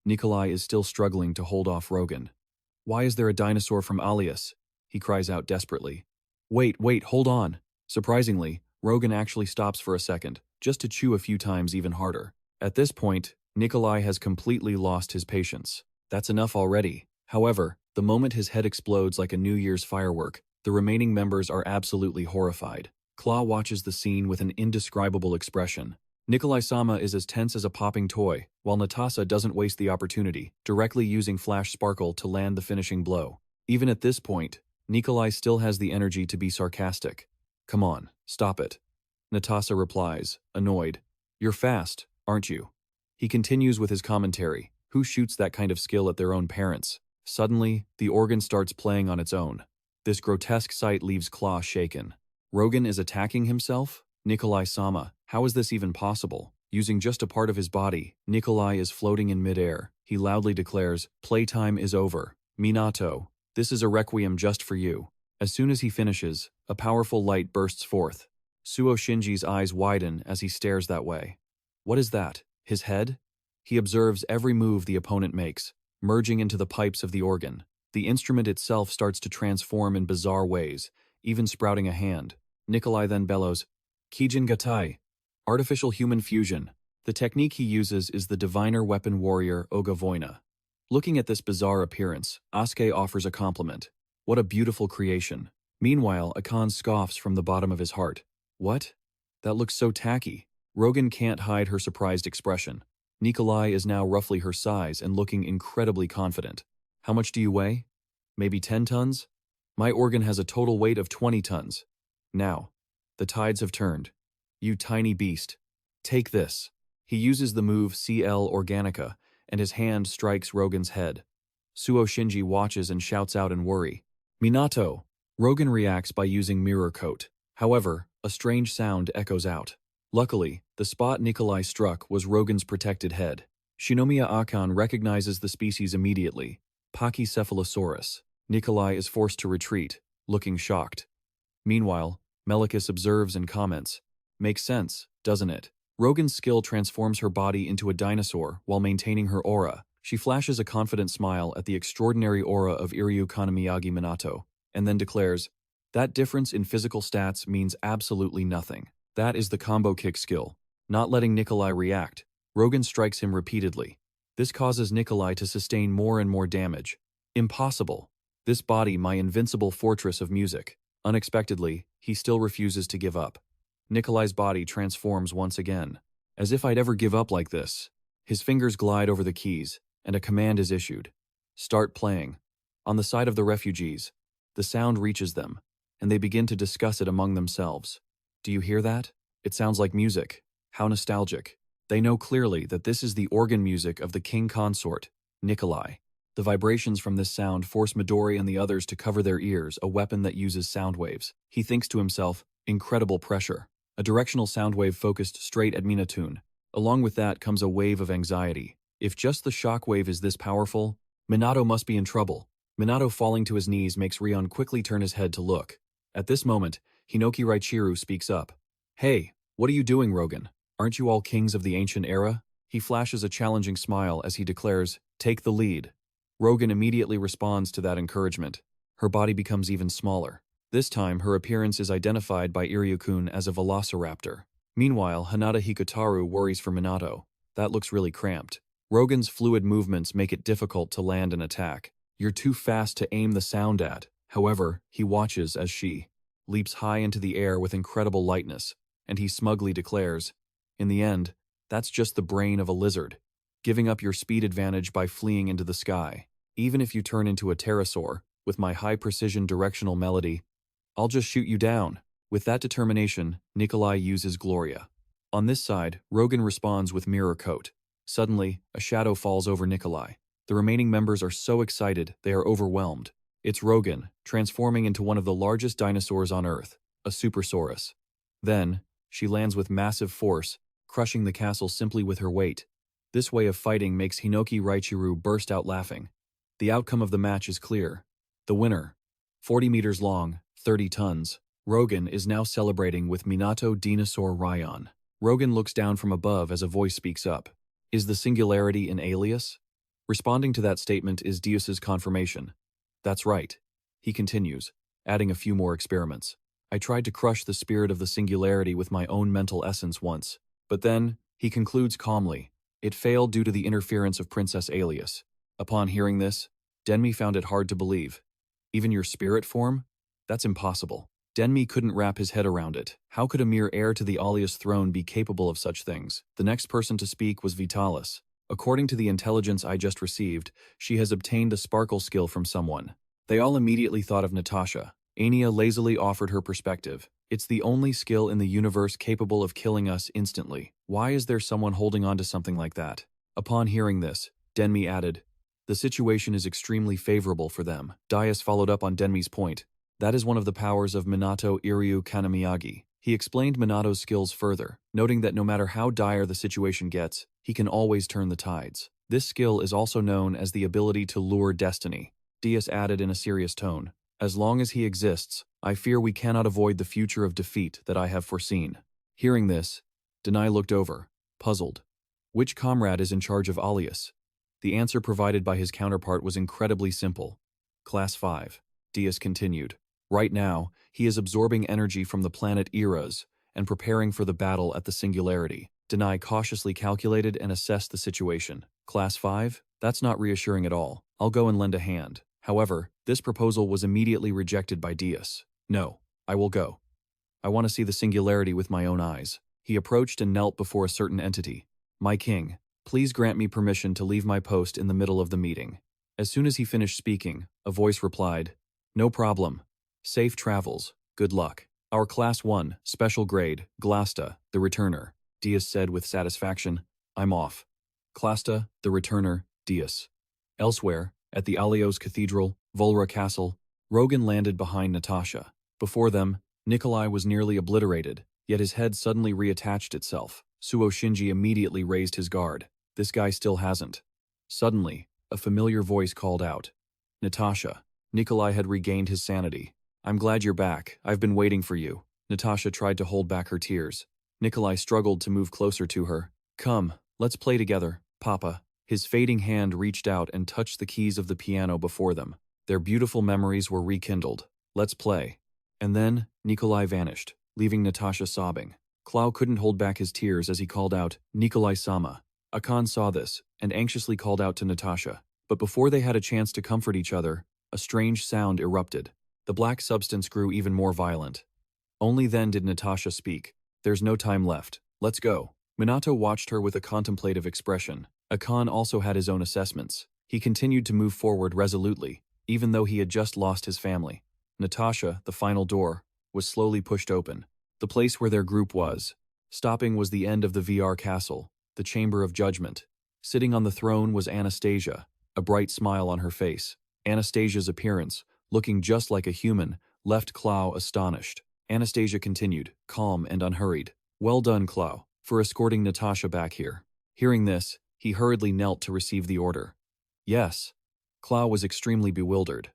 Nikolai is still struggling to hold off Rogan. "Why is there a dinosaur from Alias?" he cries out desperately. Wait, hold on." Surprisingly, Rogan actually stops for a second, just to chew a few times even harder. At this point, Nikolai has completely lost his patience. That's enough already. However, the moment his head explodes like a New Year's firework, the remaining members are absolutely horrified. Claw watches the scene with an indescribable expression. Nikolai-sama is as tense as a popping toy, while Natasha doesn't waste the opportunity, directly using Flash Sparkle to land the finishing blow. Even at this point, Nikolai still has the energy to be sarcastic. "Come on, stop it." Natasha replies, annoyed. "You're fast, aren't you?" He continues with his commentary. Who shoots that kind of skill at their own parents? Suddenly, the organ starts playing on its own. This grotesque sight leaves Claw shaken. Rogan is attacking himself? Nikolai-sama, how is this even possible? Using just a part of his body, Nikolai is floating in midair. He loudly declares, "Playtime is over. Minato, this is a requiem just for you." As soon as he finishes, a powerful light bursts forth. Suo Shinji's eyes widen as he stares that way. What is that? His head? He observes every move the opponent makes, merging into the pipes of the organ. The instrument itself starts to transform in bizarre ways, even sprouting a hand. Nikolai then bellows, "Kijin Gatai." Artificial human fusion. The technique he uses is the diviner weapon warrior Ogavoina. Looking at this bizarre appearance, Asuke offers a compliment. What a beautiful creation. Meanwhile, Akan scoffs from the bottom of his heart. What? That looks so tacky. Rogan can't hide her surprised expression. Nikolai is now roughly her size and looking incredibly confident. How much do you weigh? Maybe 10 tons? My organ has a total weight of 20 tons. Now, the tides have turned. You tiny beast. Take this. He uses the move CL Organica, and his hand strikes Rogan's head. Suo Shinji watches and shouts out in worry. Minato! Rogan reacts by using Mirror Coat. However, a strange sound echoes out. Luckily, the spot Nikolai struck was Rogan's protected head. Shinomiya Akan recognizes the species immediately. Pachycephalosaurus. Nikolai is forced to retreat, looking shocked. Meanwhile, Melicus observes and comments. Makes sense, doesn't it? Rogan's skill transforms her body into a dinosaur while maintaining her aura. She flashes a confident smile at the extraordinary aura of Iryu Kanamiyagi Minato, and then declares, "That difference in physical stats means absolutely nothing. That is the combo kick skill." Not letting Nikolai react, Rogan strikes him repeatedly. This causes Nikolai to sustain more and more damage. Impossible. This body, my invincible fortress of music. Unexpectedly, he still refuses to give up. Nikolai's body transforms once again. As if I'd ever give up like this. His fingers glide over the keys, and a command is issued. Start playing. On the side of the refugees, the sound reaches them, and they begin to discuss it among themselves. Do you hear that? It sounds like music. How nostalgic. They know clearly that this is the organ music of the king consort, Nikolai. The vibrations from this sound force Midori and the others to cover their ears, a weapon that uses sound waves. He thinks to himself, incredible pressure. A directional sound wave focused straight at Minatun. Along with that comes a wave of anxiety. If just the shock wave is this powerful, Minato must be in trouble. Minato falling to his knees makes Rion quickly turn his head to look. At this moment, Hinoki Raichiru speaks up. Hey, what are you doing, Rogan? Aren't you all kings of the ancient era? He flashes a challenging smile as he declares, take the lead. Rogan immediately responds to that encouragement. Her body becomes even smaller. This time, her appearance is identified by Iryu-kun as a velociraptor. Meanwhile, Hanada Hikotaru worries for Minato. That looks really cramped. Rogan's fluid movements make it difficult to land an attack. You're too fast to aim the sound at. However, he watches as she leaps high into the air with incredible lightness, and he smugly declares, in the end, that's just the brain of a lizard. Giving up your speed advantage by fleeing into the sky. Even if you turn into a pterosaur, with my high-precision directional melody, I'll just shoot you down. With that determination, Nikolai uses Gloria. On this side, Rogan responds with Mirror Coat. Suddenly, a shadow falls over Nikolai. The remaining members are so excited, they are overwhelmed. It's Rogan, transforming into one of the largest dinosaurs on Earth, a Supersaurus. Then, she lands with massive force, crushing the castle simply with her weight. This way of fighting makes Hinoki Raichiru burst out laughing. The outcome of the match is clear. The winner, 40 meters long, 30 tons, Rogan is now celebrating with Minato Dinosaur Ryan. Rogan looks down from above as a voice speaks up. Is the singularity an alias? Responding to that statement is Deus's confirmation. That's right. He continues, adding a few more experiments. I tried to crush the spirit of the singularity with my own mental essence once. But then, he concludes calmly, it failed due to the interference of Princess Alias. Upon hearing this, Denmi found it hard to believe. Even your spirit form? That's impossible. Denmi couldn't wrap his head around it. How could a mere heir to the Alias throne be capable of such things? The next person to speak was Vitalis. According to the intelligence I just received, she has obtained a sparkle skill from someone. They all immediately thought of Natasha. Anya lazily offered her perspective. It's the only skill in the universe capable of killing us instantly. Why is there someone holding on to something like that? Upon hearing this, Denmi added, the situation is extremely favorable for them. Dias followed up on Denmi's point. That is one of the powers of Minato Iryu Kanamiyagi. He explained Minato's skills further, noting that no matter how dire the situation gets, he can always turn the tides. This skill is also known as the ability to lure destiny. Dias added in a serious tone, as long as he exists, I fear we cannot avoid the future of defeat that I have foreseen. Hearing this, Denai looked over, puzzled. Which comrade is in charge of Alias? The answer provided by his counterpart was incredibly simple. Class 5. Dias continued. Right now, he is absorbing energy from the planet Eras and preparing for the battle at the Singularity. Denai cautiously calculated and assessed the situation. Class 5? That's not reassuring at all. I'll go and lend a hand. However, this proposal was immediately rejected by Dias. No, I will go. I want to see the Singularity with my own eyes. He approached and knelt before a certain entity. My king, please grant me permission to leave my post in the middle of the meeting. As soon as he finished speaking, a voice replied, no problem, Safe travels. Good luck. Our Class 1, Special Grade, Glasta, the Returner. Diaz said with satisfaction. I'm off. Clasta, the Returner, Diaz. Elsewhere, at the Alios Cathedral, Volra Castle, Rogan landed behind Natasha. Before them, Nikolai was nearly obliterated, yet his head suddenly reattached itself. Suo Shinji immediately raised his guard. This guy still hasn't. Suddenly, a familiar voice called out. Natasha. Nikolai had regained his sanity. I'm glad you're back. I've been waiting for you. Natasha tried to hold back her tears. Nikolai struggled to move closer to her. Come, let's play together, Papa. His fading hand reached out and touched the keys of the piano before them. Their beautiful memories were rekindled. Let's play. And then, Nikolai vanished, leaving Natasha sobbing. Clow couldn't hold back his tears as he called out, Nikolai-sama. Akan saw this, and anxiously called out to Natasha. But before they had a chance to comfort each other, a strange sound erupted. The black substance grew even more violent. Only then did Natasha speak. There's no time left. Let's go. Minato watched her with a contemplative expression. Akan also had his own assessments. He continued to move forward resolutely, even though he had just lost his family. Natasha, the final door, was slowly pushed open. The place where their group was. Stopping was the end of the VR castle, the chamber of judgment. Sitting on the throne was Anastasia, a bright smile on her face. Anastasia's appearance, looking just like a human, left Clow astonished. Anastasia continued, calm and unhurried. Well done, Clow, for escorting Natasha back here. Hearing this, he hurriedly knelt to receive the order. Yes. Clow was extremely bewildered.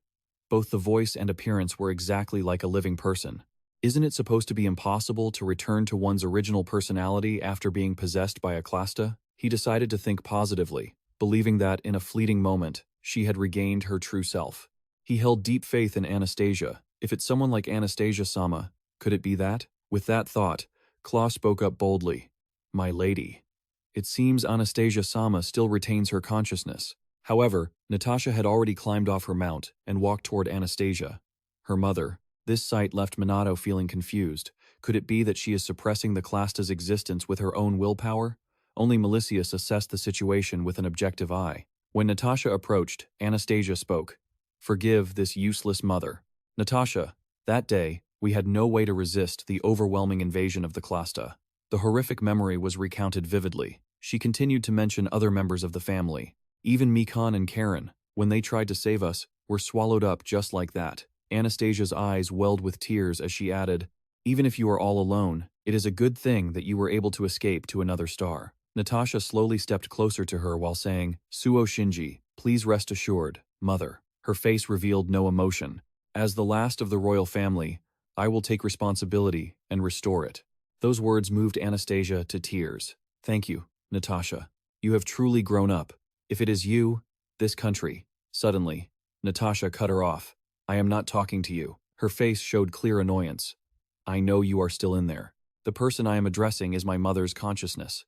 Both the voice and appearance were exactly like a living person. Isn't it supposed to be impossible to return to one's original personality after being possessed by a Clasta? He decided to think positively, believing that, in a fleeting moment, she had regained her true self. He held deep faith in Anastasia. If it's someone like Anastasia-sama, could it be that? With that thought, Claw spoke up boldly. My lady. It seems Anastasia-sama still retains her consciousness. However, Natasha had already climbed off her mount and walked toward Anastasia. Her mother. This sight left Minato feeling confused. Could it be that she is suppressing the Clasta's existence with her own willpower? Only Malicious assessed the situation with an objective eye. When Natasha approached, Anastasia spoke. Forgive this useless mother. Natasha, that day, we had no way to resist the overwhelming invasion of the Clasta. The horrific memory was recounted vividly. She continued to mention other members of the family. Even Mikan and Karen, when they tried to save us, were swallowed up just like that. Anastasia's eyes welled with tears as she added, even if you are all alone, it is a good thing that you were able to escape to another star. Natasha slowly stepped closer to her while saying, Suo Shinji, please rest assured, mother. Her face revealed no emotion. As the last of the royal family, I will take responsibility and restore it. Those words moved Anastasia to tears. Thank you, Natasha. You have truly grown up. If it is you, this country. Suddenly, Natasha cut her off. I am not talking to you. Her face showed clear annoyance. I know you are still in there. The person I am addressing is my mother's consciousness.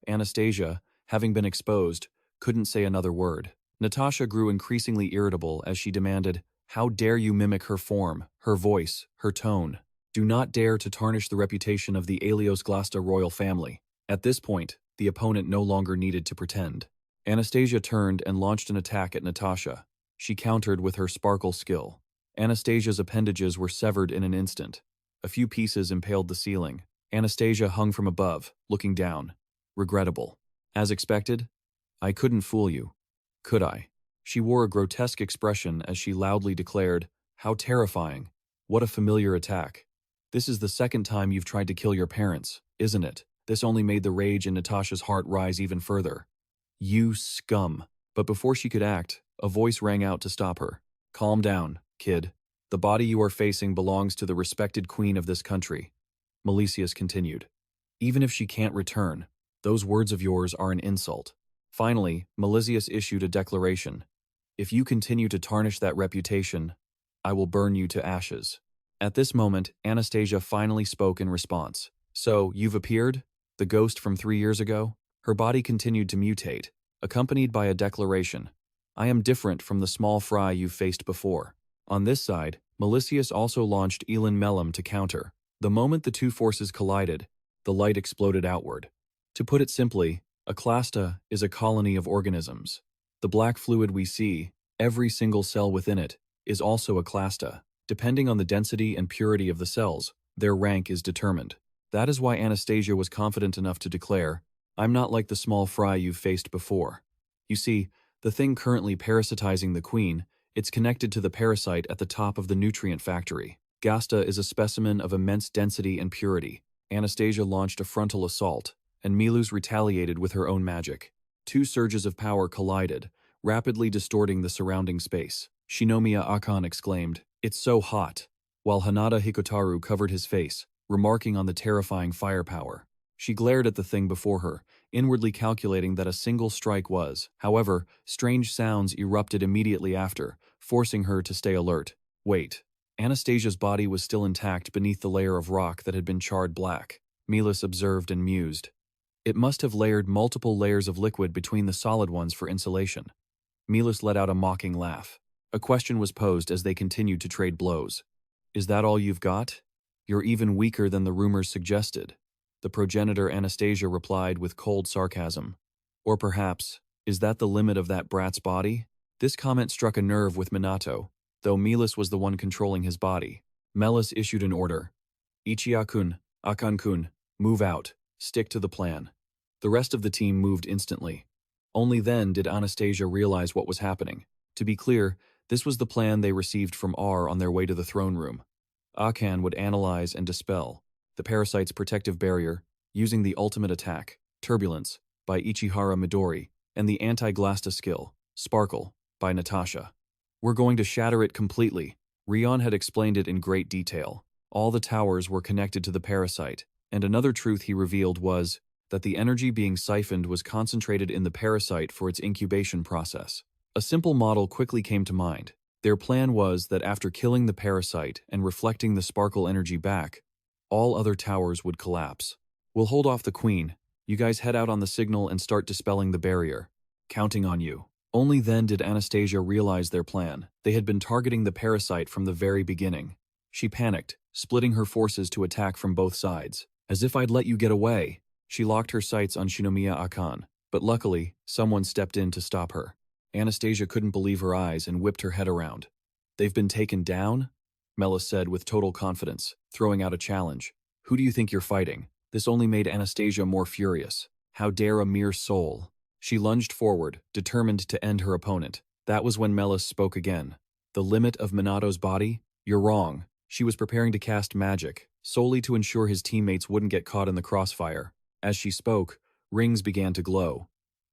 Anastasia, having been exposed, couldn't say another word. Natasha grew increasingly irritable as she demanded, how dare you mimic her form, her voice, her tone? Do not dare to tarnish the reputation of the Alios Glasta royal family. At this point, the opponent no longer needed to pretend. Anastasia turned and launched an attack at Natasha. She countered with her sparkle skill. Anastasia's appendages were severed in an instant. A few pieces impaled the ceiling. Anastasia hung from above, looking down. Regrettable. As expected? I couldn't fool you. Could I? She wore a grotesque expression as she loudly declared, how terrifying. What a familiar attack. This is the second time you've tried to kill your parents, isn't it? This only made the rage in Natasha's heart rise even further. You scum. But before she could act, a voice rang out to stop her. Calm down, kid. The body you are facing belongs to the respected queen of this country. Malicious continued. Even if she can't return, those words of yours are an insult. Finally, Malicious issued a declaration. If you continue to tarnish that reputation, I will burn you to ashes. At this moment, Anastasia finally spoke in response. So, you've appeared? The ghost from 3 years ago? Her body continued to mutate, accompanied by a declaration. I am different from the small fry you've faced before. On this side, Malicious also launched Elin Mellum to counter. The moment the two forces collided, the light exploded outward. To put it simply, a clasta is a colony of organisms. The black fluid we see, every single cell within it, is also a clasta. Depending on the density and purity of the cells, their rank is determined. That is why Anastasia was confident enough to declare, "I'm not like the small fry you've faced before." You see, the thing currently parasitizing the queen, it's connected to the parasite at the top of the nutrient factory. Gasta is a specimen of immense density and purity. Anastasia launched a frontal assault, and Milus retaliated with her own magic. Two surges of power collided, rapidly distorting the surrounding space. Shinomiya Akan exclaimed, "It's so hot," while Hanada Hikotaru covered his face, remarking on the terrifying firepower. She glared at the thing before her, inwardly calculating that a single strike was. However, strange sounds erupted immediately after, forcing her to stay alert. Wait. Anastasia's body was still intact beneath the layer of rock that had been charred black. Milas observed and mused. It must have layered multiple layers of liquid between the solid ones for insulation. Milas let out a mocking laugh. A question was posed as they continued to trade blows. "Is that all you've got? You're even weaker than the rumors suggested." The progenitor Anastasia replied with cold sarcasm. "Or perhaps, is that the limit of that brat's body?" This comment struck a nerve with Minato, though Milas was the one controlling his body. Melis issued an order. "Ichiya-kun, Akan-kun, move out. Stick to the plan." The rest of the team moved instantly. Only then did Anastasia realize what was happening. To be clear, this was the plan they received from R on their way to the throne room. Akan would analyze and dispel the parasite's protective barrier using the ultimate attack, Turbulence, by Ichihara Midori, and the anti-Glasta skill, Sparkle, by Natasha. "We're going to shatter it completely." Rion had explained it in great detail. All the towers were connected to the parasite, and another truth he revealed was that the energy being siphoned was concentrated in the parasite for its incubation process. A simple model quickly came to mind. Their plan was that after killing the parasite and reflecting the sparkle energy back, all other towers would collapse. "We'll hold off the queen. You guys head out on the signal and start dispelling the barrier. Counting on you." Only then did Anastasia realize their plan. They had been targeting the parasite from the very beginning. She panicked, splitting her forces to attack from both sides. "As if I'd let you get away." She locked her sights on Shinomiya Akan, but luckily, someone stepped in to stop her. Anastasia couldn't believe her eyes and whipped her head around. "They've been taken down?" Melis said with total confidence, throwing out a challenge. "Who do you think you're fighting?" This only made Anastasia more furious. How dare a mere soul? She lunged forward, determined to end her opponent. That was when Melis spoke again. "The limit of Minato's body? You're wrong." She was preparing to cast magic, solely to ensure his teammates wouldn't get caught in the crossfire. As she spoke, rings began to glow.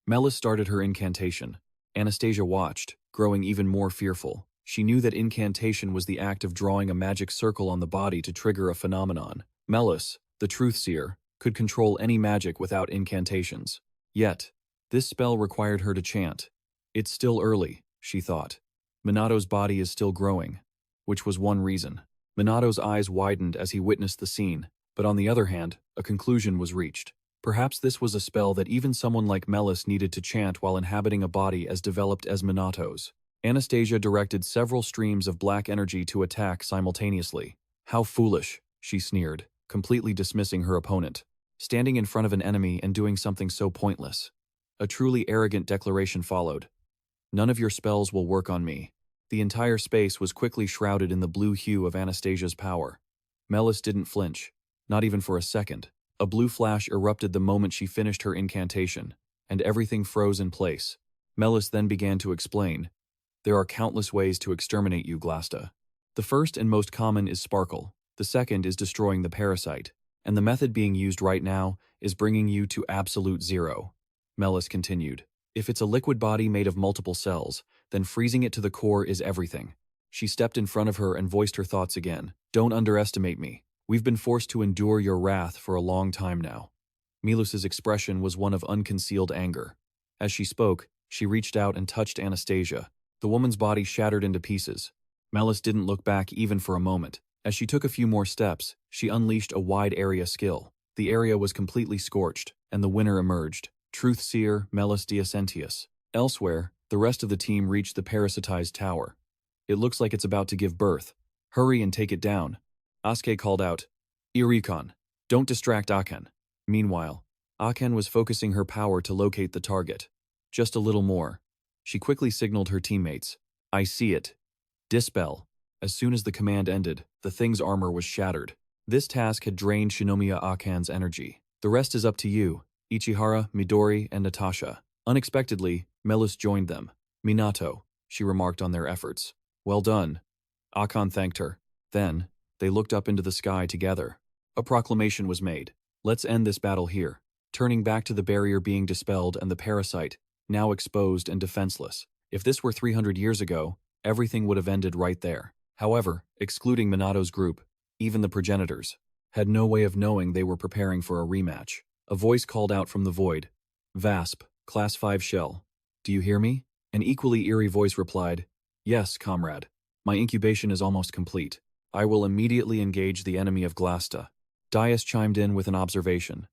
Melis started her incantation. Anastasia watched, growing even more fearful. She knew that incantation was the act of drawing a magic circle on the body to trigger a phenomenon. Melis, the truth seer, could control any magic without incantations. Yet, this spell required her to chant. "It's still early," she thought. "Minato's body is still growing," which was one reason. Minato's eyes widened as he witnessed the scene, but on the other hand, a conclusion was reached. Perhaps this was a spell that even someone like Melis needed to chant while inhabiting a body as developed as Minato's. Anastasia directed several streams of black energy to attack simultaneously. "How foolish," she sneered, completely dismissing her opponent. Standing in front of an enemy and doing something so pointless. A truly arrogant declaration followed. "None of your spells will work on me." The entire space was quickly shrouded in the blue hue of Anastasia's power. Melis didn't flinch, not even for a second. A blue flash erupted the moment she finished her incantation, and everything froze in place. Melis then began to explain. "There are countless ways to exterminate you, Glasta. The first and most common is Sparkle. The second is destroying the parasite. And the method being used right now is bringing you to absolute zero." Melis continued. "If it's a liquid body made of multiple cells, then freezing it to the core is everything." She stepped in front of her and voiced her thoughts again. "Don't underestimate me. We've been forced to endure your wrath for a long time now." Milus's expression was one of unconcealed anger. As she spoke, she reached out and touched Anastasia. The woman's body shattered into pieces. Melis didn't look back even for a moment. As she took a few more steps, she unleashed a wide area skill. The area was completely scorched, and the winner emerged. Truth Seer Melis Diacentius. Elsewhere, the rest of the team reached the parasitized tower. "It looks like it's about to give birth. Hurry and take it down." Asuke called out, "Irikon, don't distract Aken." Meanwhile, Aken was focusing her power to locate the target. "Just a little more." She quickly signaled her teammates. "I see it. Dispel." As soon as the command ended, the thing's armor was shattered. This task had drained Shinomiya Akan's energy. The rest is up to you, Ichihara, Midori, and Natasha. Unexpectedly, Melus joined them. Minato, she remarked on their efforts. Well done. Akan thanked her. Then, they looked up into the sky together. A proclamation was made. Let's end this battle here. Turning back to the barrier being dispelled and the parasite, now exposed and defenseless. If this were 300 years ago, everything would have ended right there. However, excluding Minato's group, even the progenitors, had no way of knowing they were preparing for a rematch. A voice called out from the void. Vasp, Class 5 Shell. Do you hear me? An equally eerie voice replied, Yes, comrade. My incubation is almost complete. I will immediately engage the enemy of Glasta. Dias chimed in with an observation.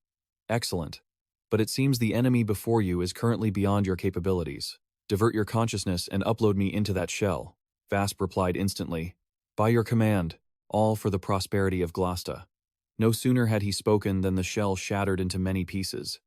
Excellent. But it seems the enemy before you is currently beyond your capabilities. Divert your consciousness and upload me into that shell. Vasp replied instantly. By your command, all for the prosperity of Glasta. No sooner had he spoken than the shell shattered into many pieces.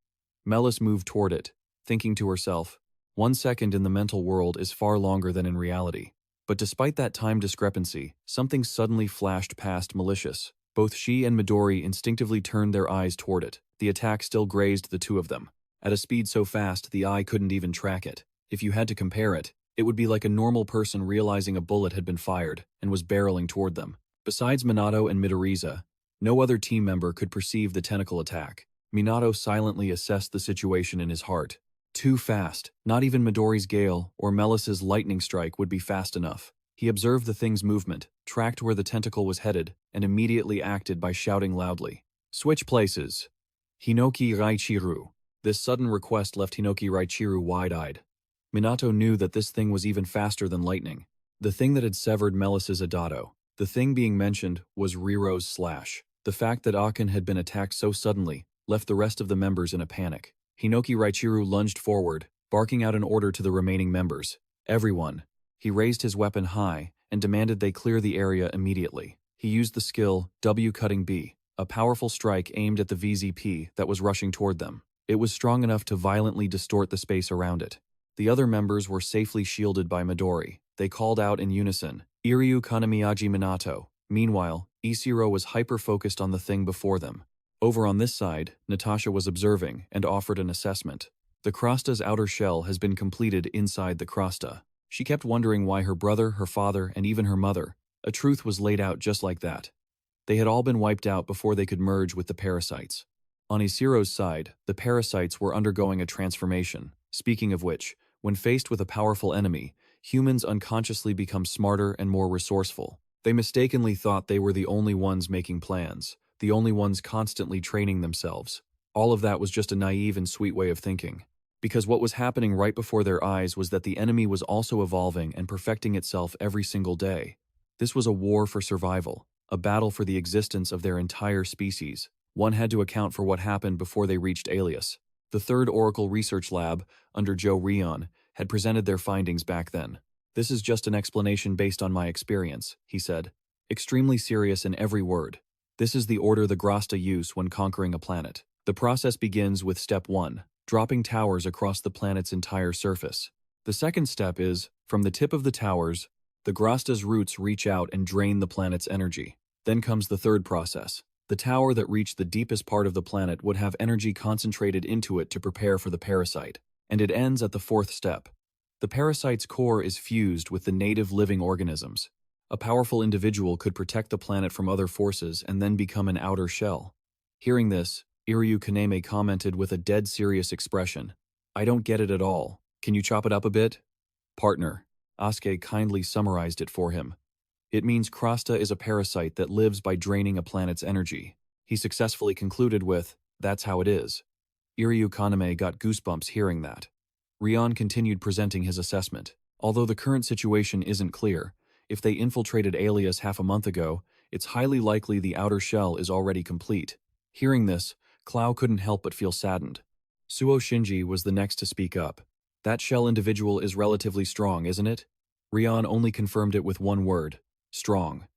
Melus moved toward it, thinking to herself, 1 second in the mental world is far longer than in reality. But despite that time discrepancy, something suddenly flashed past Malicious. Both she and Midori instinctively turned their eyes toward it. The attack still grazed the two of them. At a speed so fast the eye couldn't even track it. If you had to compare it, it would be like a normal person realizing a bullet had been fired and was barreling toward them. Besides Minato and Midoriza, no other team member could perceive the tentacle attack. Minato silently assessed the situation in his heart. Too fast. Not even Midori's gale or Melis's lightning strike would be fast enough. He observed the thing's movement, tracked where the tentacle was headed, and immediately acted by shouting loudly. Switch places. Hinoki Raichiru. This sudden request left Hinoki Raichiru wide-eyed. Minato knew that this thing was even faster than lightning. The thing that had severed Melis's Adato. The thing being mentioned was Riro's slash. The fact that Akan had been attacked so suddenly left the rest of the members in a panic. Hinoki Raichiru lunged forward, barking out an order to the remaining members. Everyone. He raised his weapon high and demanded they clear the area immediately. He used the skill W Cutting B, a powerful strike aimed at the VZP that was rushing toward them. It was strong enough to violently distort the space around it. The other members were safely shielded by Midori. They called out in unison, Iryu Kanamiyaji Minato. Meanwhile, Isiro was hyper-focused on the thing before them. Over on this side, Natasha was observing and offered an assessment. The Krasta's outer shell has been completed inside the Krasta. She kept wondering why her brother, her father, and even her mother, a truth was laid out just like that. They had all been wiped out before they could merge with the parasites. On Isiro's side, the parasites were undergoing a transformation. Speaking of which, when faced with a powerful enemy, humans unconsciously become smarter and more resourceful. They mistakenly thought they were the only ones making plans, the only ones constantly training themselves. All of that was just a naive and sweet way of thinking. Because what was happening right before their eyes was that the enemy was also evolving and perfecting itself every single day. This was a war for survival, a battle for the existence of their entire species. One had to account for what happened before they reached Alias. The third Oracle Research Lab, under Joe Rion, had presented their findings back then. This is just an explanation based on my experience, he said. Extremely serious in every word. This is the order the Grasta use when conquering a planet. The process begins with Step 1, dropping towers across the planet's entire surface. The second step is, from the tip of the towers, the Grasta's roots reach out and drain the planet's energy. Then comes the third process. The tower that reached the deepest part of the planet would have energy concentrated into it to prepare for the parasite. And it ends at the fourth step. The parasite's core is fused with the native living organisms. A powerful individual could protect the planet from other forces and then become an outer shell. Hearing this, Iryu Kaneme commented with a dead serious expression. I don't get it at all. Can you chop it up a bit? Partner. Asuke kindly summarized it for him. It means Krasta is a parasite that lives by draining a planet's energy. He successfully concluded with, that's how it is. Iryu Kaname got goosebumps hearing that. Rion continued presenting his assessment. Although the current situation isn't clear, if they infiltrated Alias half a month ago, it's highly likely the outer shell is already complete. Hearing this, Clow couldn't help but feel saddened. Suo Shinji was the next to speak up. That shell individual is relatively strong, isn't it? Rion only confirmed it with one word. Strong.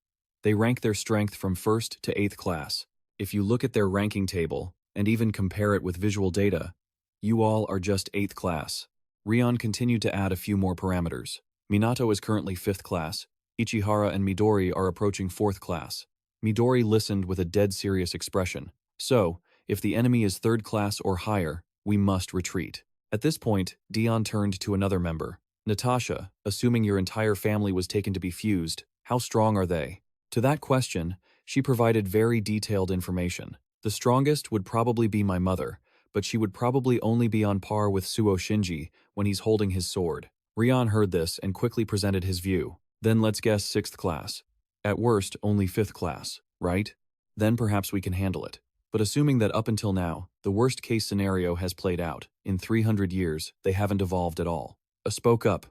They rank their strength from 1st to 8th class. If you look at their ranking table, and even compare it with visual data, you all are just 8th class. Rion continued to add a few more parameters. Minato is currently 5th class, Ichihara and Midori are approaching 4th class. Midori listened with a dead serious expression. So, if the enemy is 3rd class or higher, we must retreat. At this point, Dion turned to another member. Natasha, assuming your entire family was taken to be fused, how strong are they? To that question, she provided very detailed information. The strongest would probably be my mother, but she would probably only be on par with Suo Shinji when he's holding his sword. Rion heard this and quickly presented his view. Then let's guess 6th class. At worst, only 5th class, right? Then perhaps we can handle it. But assuming that up until now, the worst-case scenario has played out, in 300 years, they haven't evolved at all. Spoke up.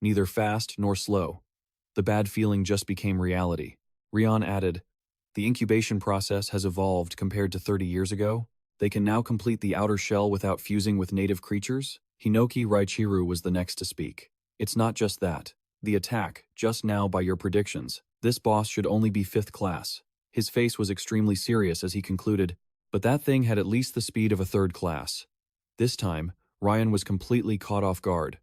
Neither fast nor slow. The bad feeling just became reality. Rion added, the incubation process has evolved compared to 30 years ago. They can now complete the outer shell without fusing with native creatures. Hinoki Raichiru was the next to speak. It's not just that. The attack, just now by your predictions, this boss should only be 5th class. His face was extremely serious as he concluded, but that thing had at least the speed of a 3rd class. This time, Ryan was completely caught off guard.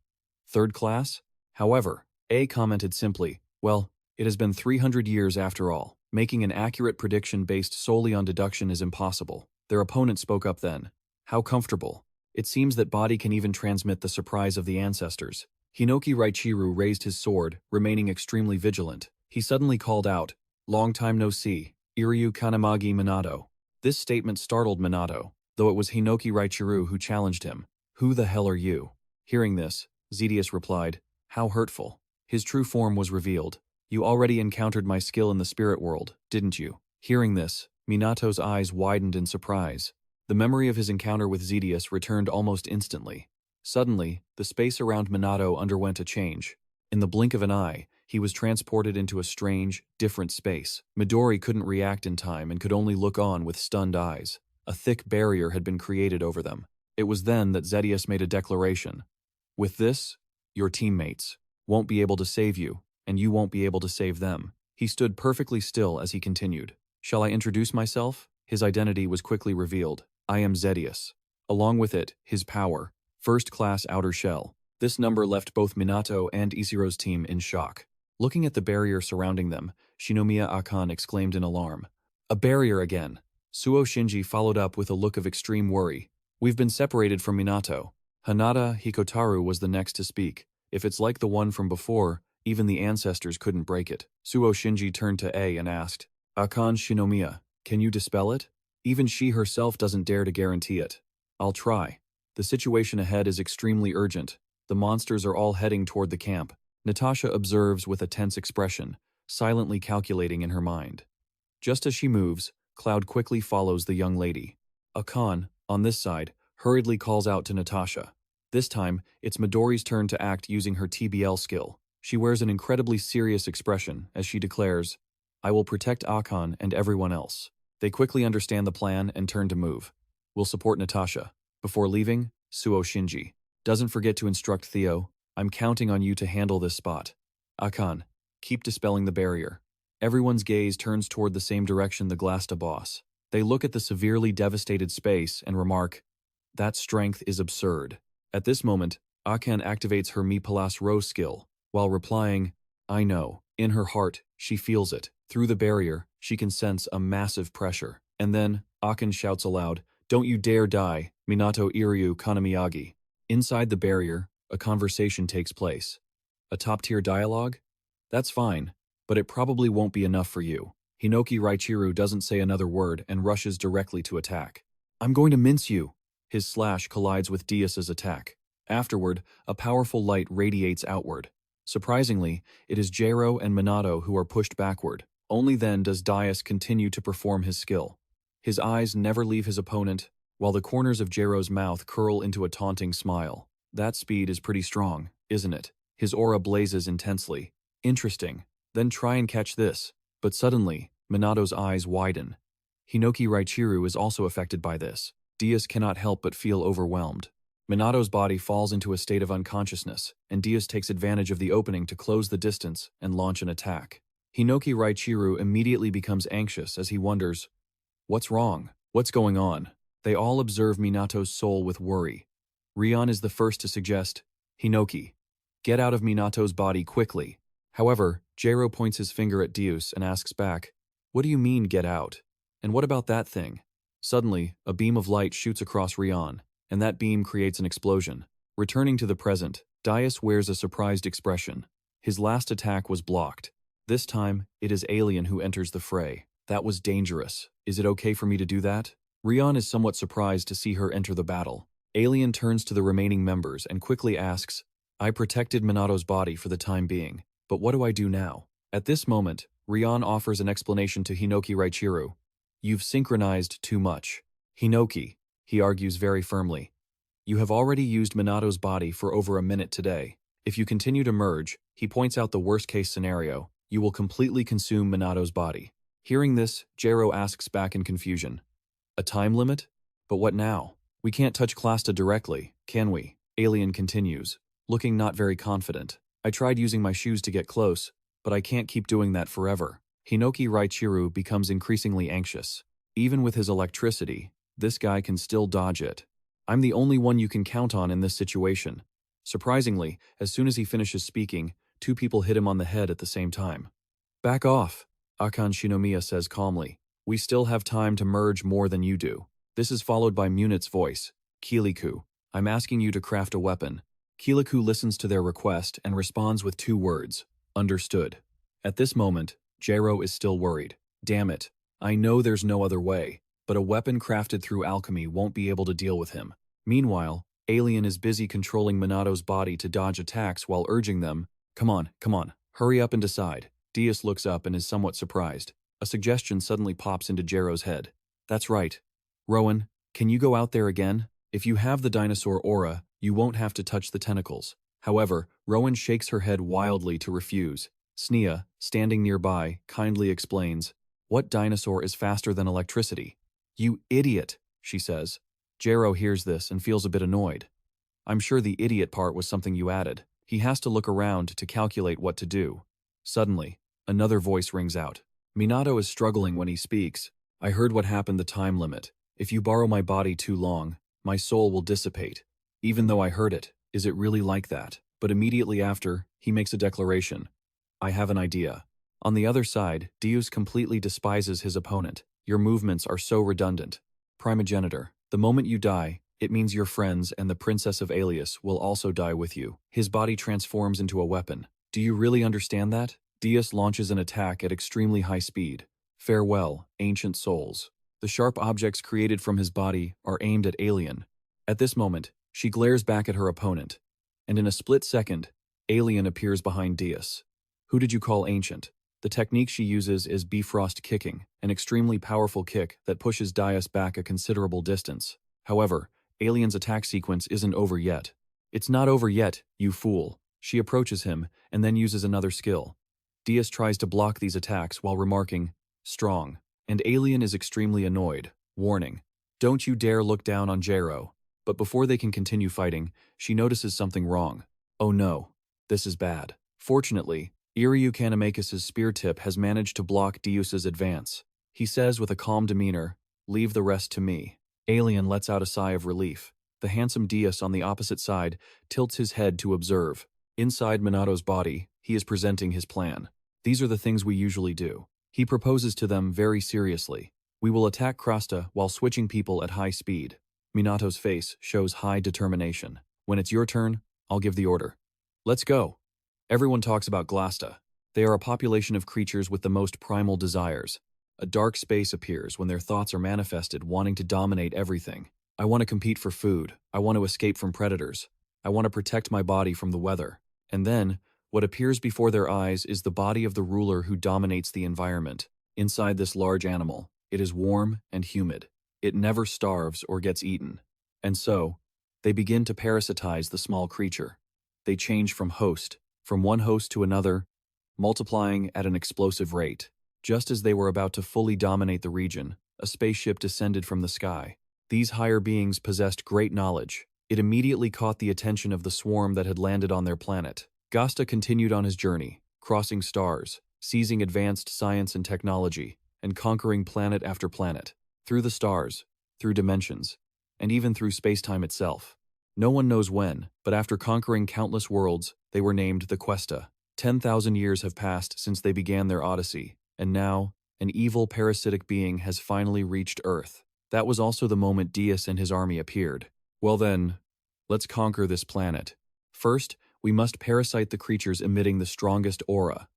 3rd class? However, A commented simply, well, it has been 300 years after all. Making an accurate prediction based solely on deduction is impossible. Their opponent spoke up then. How comfortable. It seems that body can even transmit the surprise of the ancestors. Hinoki Raichiru raised his sword, remaining extremely vigilant. He suddenly called out, long time no see, Iryu Kanamagi Minato. This statement startled Minato, though it was Hinoki Raichiru who challenged him. Who the hell are you? Hearing this, Zedius replied, how hurtful. His true form was revealed. You already encountered my skill in the spirit world, didn't you? Hearing this, Minato's eyes widened in surprise. The memory of his encounter with Zedius returned almost instantly. Suddenly, the space around Minato underwent a change. In the blink of an eye, he was transported into a strange, different space. Midori couldn't react in time and could only look on with stunned eyes. A thick barrier had been created over them. It was then that Zedius made a declaration. With this, your teammates won't be able to save you, and you won't be able to save them. He stood perfectly still as he continued. Shall I introduce myself? His identity was quickly revealed. I am Zedius. Along with it, his power. 1st class outer shell. This number left both Minato and Isiro's team in shock. Looking at the barrier surrounding them, Shinomiya Akan exclaimed in alarm. A barrier again. Suo Shinji followed up with a look of extreme worry. We've been separated from Minato. Hanada Hikotaru was the next to speak. If it's like the one from before, even the ancestors couldn't break it. Suo Shinji turned to A and asked, Akan Shinomiya, can you dispel it? Even she herself doesn't dare to guarantee it. I'll try. The situation ahead is extremely urgent. The monsters are all heading toward the camp. Natasha observes with a tense expression, silently calculating in her mind. Just as she moves, Cloud quickly follows the young lady. Akan, on this side, hurriedly calls out to Natasha. This time, it's Midori's turn to act using her TBL skill. She wears an incredibly serious expression as she declares, I will protect Akan and everyone else. They quickly understand the plan and turn to move. We'll support Natasha. Before leaving, Suo Shinji. Doesn't forget to instruct Theo. I'm counting on you to handle this spot. Akan, keep dispelling the barrier. Everyone's gaze turns toward the same direction the Glasta boss. They look at the severely devastated space and remark, that strength is absurd. At this moment, Akan activates her Mi Palas Rose skill, while replying, I know. In her heart, she feels it. Through the barrier, she can sense a massive pressure. And then, Akan shouts aloud, don't you dare die, Minato Iryu Kanamiyagi. Inside the barrier, a conversation takes place. A top-tier dialogue? That's fine, but it probably won't be enough for you. Hinoki Raichiru doesn't say another word and rushes directly to attack. I'm going to mince you. His slash collides with Dias's attack. Afterward, a powerful light radiates outward. Surprisingly, it is Jiro and Minato who are pushed backward. Only then does Dias continue to perform his skill. His eyes never leave his opponent, while the corners of Jiro's mouth curl into a taunting smile. That speed is pretty strong, isn't it? His aura blazes intensely. Interesting. Then try and catch this. But suddenly, Minato's eyes widen. Hinoki Raichiru is also affected by this. Dias cannot help but feel overwhelmed. Minato's body falls into a state of unconsciousness, and Dias takes advantage of the opening to close the distance and launch an attack. Hinoki Raichiru immediately becomes anxious as he wonders, what's wrong? What's going on? They all observe Minato's soul with worry. Rion is the first to suggest, Hinoki, get out of Minato's body quickly. However, Jero points his finger at Deus and asks back, "What do you mean, get out? And what about that thing?" Suddenly, a beam of light shoots across Rion, and that beam creates an explosion. Returning to the present, Deus wears a surprised expression. His last attack was blocked. This time, it is Alien who enters the fray. "That was dangerous. Is it okay for me to do that?" Rion is somewhat surprised to see her enter the battle. Alien turns to the remaining members and quickly asks, "I protected Minato's body for the time being, but what do I do now?" At this moment, Rion offers an explanation to Hinoki Raichiru. "You've synchronized too much." "Hinoki," he argues very firmly, "you have already used Minato's body for over a minute today. If you continue to merge," he points out the worst-case scenario, "you will completely consume Minato's body." Hearing this, Jero asks back in confusion, "A time limit? But what now? We can't touch Clasta directly, can we?" Alien continues, looking not very confident. "I tried using my shoes to get close, but I can't keep doing that forever." Hinoki Raichiru becomes increasingly anxious. Even with his electricity, this guy can still dodge it. "I'm the only one you can count on in this situation." Surprisingly, as soon as he finishes speaking, two people hit him on the head at the same time. "Back off," Akan Shinomiya says calmly. "We still have time to merge more than you do." This is followed by Munit's voice. "Kiliku, I'm asking you to craft a weapon." Kiliku listens to their request and responds with 2 words, "Understood." At this moment, Jero is still worried. "Damn it, I know there's no other way, but a weapon crafted through alchemy won't be able to deal with him." Meanwhile, Alien is busy controlling Minato's body to dodge attacks while urging them, come on, hurry up and decide." Deus looks up and is somewhat surprised. A suggestion suddenly pops into Jero's head. "That's right. Rowan, can you go out there again? If you have the dinosaur aura, you won't have to touch the tentacles." However, Rowan shakes her head wildly to refuse. Sneha, standing nearby, kindly explains, "What dinosaur is faster than electricity?" "You idiot," she says. Jero hears this and feels a bit annoyed. "I'm sure the idiot part was something you added." He has to look around to calculate what to do. Suddenly, another voice rings out. Minato is struggling when he speaks. "I heard what happened the time limit. If you borrow my body too long, my soul will dissipate." Even though I heard it, is it really like that? But immediately after, he makes a declaration. "I have an idea." On the other side, Deus completely despises his opponent. "Your movements are so redundant. Primogenitor, the moment you die, it means your friends and the Princess of Alias will also die with you." His body transforms into a weapon. "Do you really understand that?" Deus launches an attack at extremely high speed. "Farewell, ancient souls." The sharp objects created from his body are aimed at Alien. At this moment, she glares back at her opponent, and in a split second, Alien appears behind Deus. "Who did you call ancient?" The technique she uses is Bifrost kicking, an extremely powerful kick that pushes Deus back a considerable distance. However, Alien's attack sequence isn't over yet. "It's not over yet, you fool." She approaches him and then uses another skill. Deus tries to block these attacks while remarking, "Strong," and Alien is extremely annoyed, warning, "Don't you dare look down on Jero." But before they can continue fighting, she notices something wrong. "Oh no, this is bad." Fortunately, Iryu Kanamakis' spear tip has managed to block Deus's advance. He says with a calm demeanor, "Leave the rest to me." Alien lets out a sigh of relief. The handsome Deus on the opposite side tilts his head to observe. Inside Minato's body, he is presenting his plan. "These are the things we usually do." He proposes to them very seriously. "We will attack Krasta while switching people at high speed." Minato's face shows high determination. "When it's your turn, I'll give the order." "Let's go." Everyone talks about Glasta. They are a population of creatures with the most primal desires. A dark space appears when their thoughts are manifested, wanting to dominate everything. "I want to compete for food. I want to escape from predators. I want to protect my body from the weather." And then, what appears before their eyes is the body of the ruler who dominates the environment. Inside this large animal, it is warm and humid. It never starves or gets eaten. And so, they begin to parasitize the small creature. They change from one host to another, multiplying at an explosive rate. Just as they were about to fully dominate the region, a spaceship descended from the sky. These higher beings possessed great knowledge. It immediately caught the attention of the swarm that had landed on their planet. Gasta continued on his journey, crossing stars, seizing advanced science and technology, and conquering planet after planet, through the stars, through dimensions, and even through space-time itself. No one knows when, but after conquering countless worlds, they were named the Questa. 10,000 years have passed since they began their odyssey, and now, an evil parasitic being has finally reached Earth. That was also the moment Dias and his army appeared. Well then, let's conquer this planet. First, we must parasite the creatures emitting the strongest aura.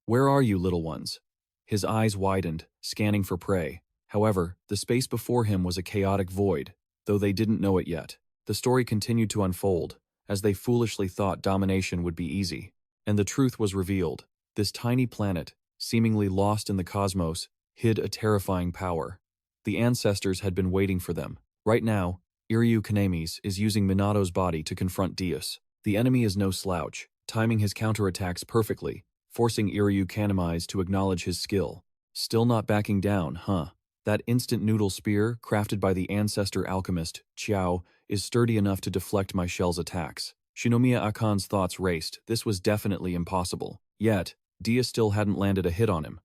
Where are you, little ones? His eyes widened, scanning for prey. However, the space before him was a chaotic void, though they didn't know it yet. The story continued to unfold, as they foolishly thought domination would be easy. And the truth was revealed. This tiny planet, seemingly lost in the cosmos, hid a terrifying power. The ancestors had been waiting for them. Right now, Iryu Kanemis is using Minato's body to confront Dias. The enemy is no slouch, timing his counterattacks perfectly, forcing Iryu Kanemis to acknowledge his skill. Still not backing down, huh? That instant noodle spear, crafted by the ancestor alchemist, Qiao, is sturdy enough to deflect my shell's attacks. Shinomiya Akan's thoughts raced. This was definitely impossible. Yet, Dias still hadn't landed a hit on him.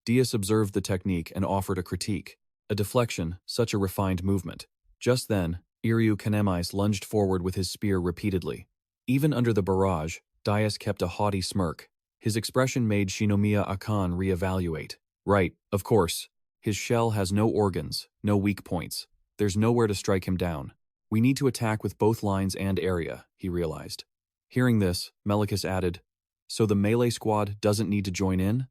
Dias observed the technique and offered a critique. A deflection, such a refined movement. Just then, Iryu Kanemis lunged forward with his spear repeatedly. Even under the barrage, Dias kept a haughty smirk. His expression made Shinomiya Akan reevaluate. Right, of course. His shell has no organs, no weak points. There's nowhere to strike him down. We need to attack with both lines and area, he realized. Hearing this, Melicus added, "So the melee squad doesn't need to join in?"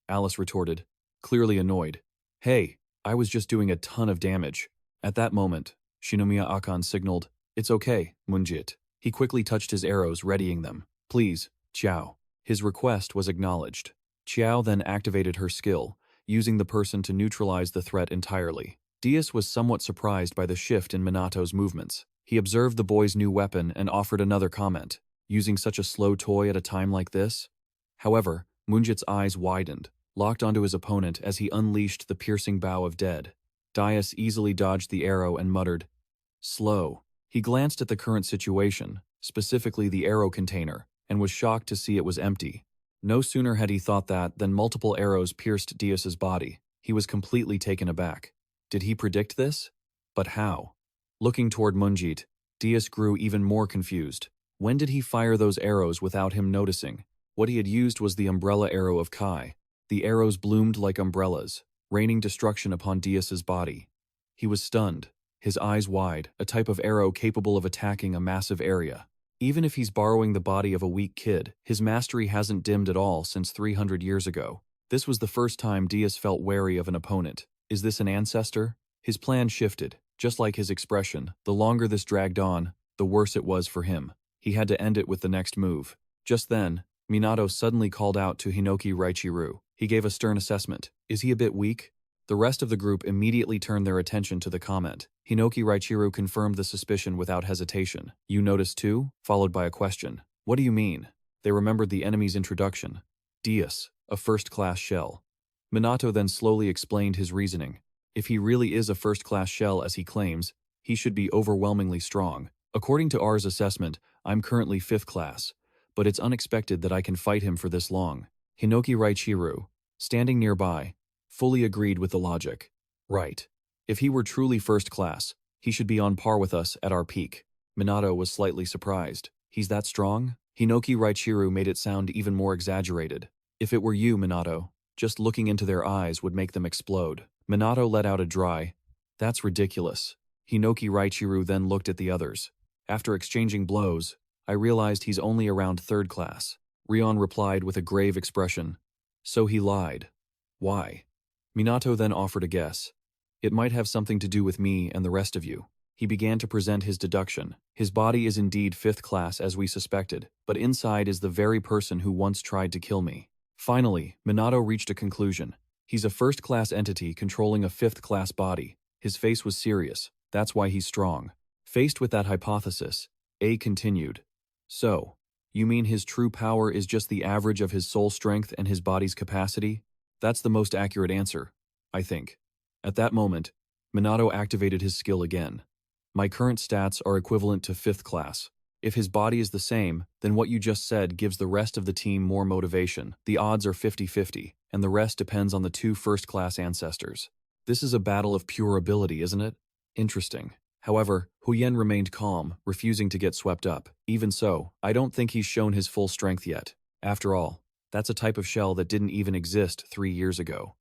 Alice retorted, clearly annoyed. "Hey, I was just doing a ton of damage." At that moment, Shinomiya Akan signaled, "It's okay, Munjit." He quickly touched his arrows, readying them. "Please, Qiao." His request was acknowledged. Qiao then activated her skill, using the person to neutralize the threat entirely. Dias was somewhat surprised by the shift in Minato's movements. He observed the boy's new weapon and offered another comment. Using such a slow toy at a time like this? However, Munjit's eyes widened, locked onto his opponent as he unleashed the piercing bow of dead. Dias easily dodged the arrow and muttered, "Slow." He glanced at the current situation, specifically the arrow container, and was shocked to see it was empty. No sooner had he thought that than multiple arrows pierced Dias's body. He was completely taken aback. Did he predict this? But how? Looking toward Munjit, Dias grew even more confused. When did he fire those arrows without him noticing? What he had used was the umbrella arrow of Kai. The arrows bloomed like umbrellas, raining destruction upon Dias's body. He was stunned, his eyes wide, a type of arrow capable of attacking a massive area. Even if he's borrowing the body of a weak kid, his mastery hasn't dimmed at all since 300 years ago. This was the first time Dias felt wary of an opponent. Is this an ancestor? His plan shifted, just like his expression. The longer this dragged on, the worse it was for him. He had to end it with the next move. Just then, Minato suddenly called out to Hinoki Raichiru. He gave a stern assessment. Is he a bit weak? The rest of the group immediately turned their attention to the comment. Hinoki Raichiru confirmed the suspicion without hesitation. "You noticed too?" Followed by a question. "What do you mean?" They remembered the enemy's introduction. Dias, a first-class shell. Minato then slowly explained his reasoning. If he really is a first-class shell as he claims, he should be overwhelmingly strong. According to R's assessment, I'm currently 5th class, but it's unexpected that I can fight him for this long. Hinoki Raichiru, standing nearby, fully agreed with the logic. Right. If he were truly first class, he should be on par with us at our peak. Minato was slightly surprised. He's that strong? Hinoki Raichiru made it sound even more exaggerated. If it were you, Minato, just looking into their eyes would make them explode. Minato let out a dry, "That's ridiculous." Hinoki Raichiru then looked at the others. After exchanging blows, I realized he's only around 3rd class. Rion replied with a grave expression. So he lied. Why? Minato then offered a guess. It might have something to do with me and the rest of you. He began to present his deduction. His body is indeed 5th class as we suspected, but inside is the very person who once tried to kill me. Finally, Minato reached a conclusion. He's a first-class entity controlling a 5th-class body. His face was serious. That's why he's strong. Faced with that hypothesis, A continued. So, you mean his true power is just the average of his soul strength and his body's capacity? That's the most accurate answer, I think. At that moment, Minato activated his skill again. My current stats are equivalent to 5th class. If his body is the same, then what you just said gives the rest of the team more motivation. The odds are 50-50, and the rest depends on the 2 first-class ancestors. This is a battle of pure ability, isn't it? Interesting. However, Huyen remained calm, refusing to get swept up. Even so, I don't think he's shown his full strength yet. After all, That's a type of shell that didn't even exist 3 years ago.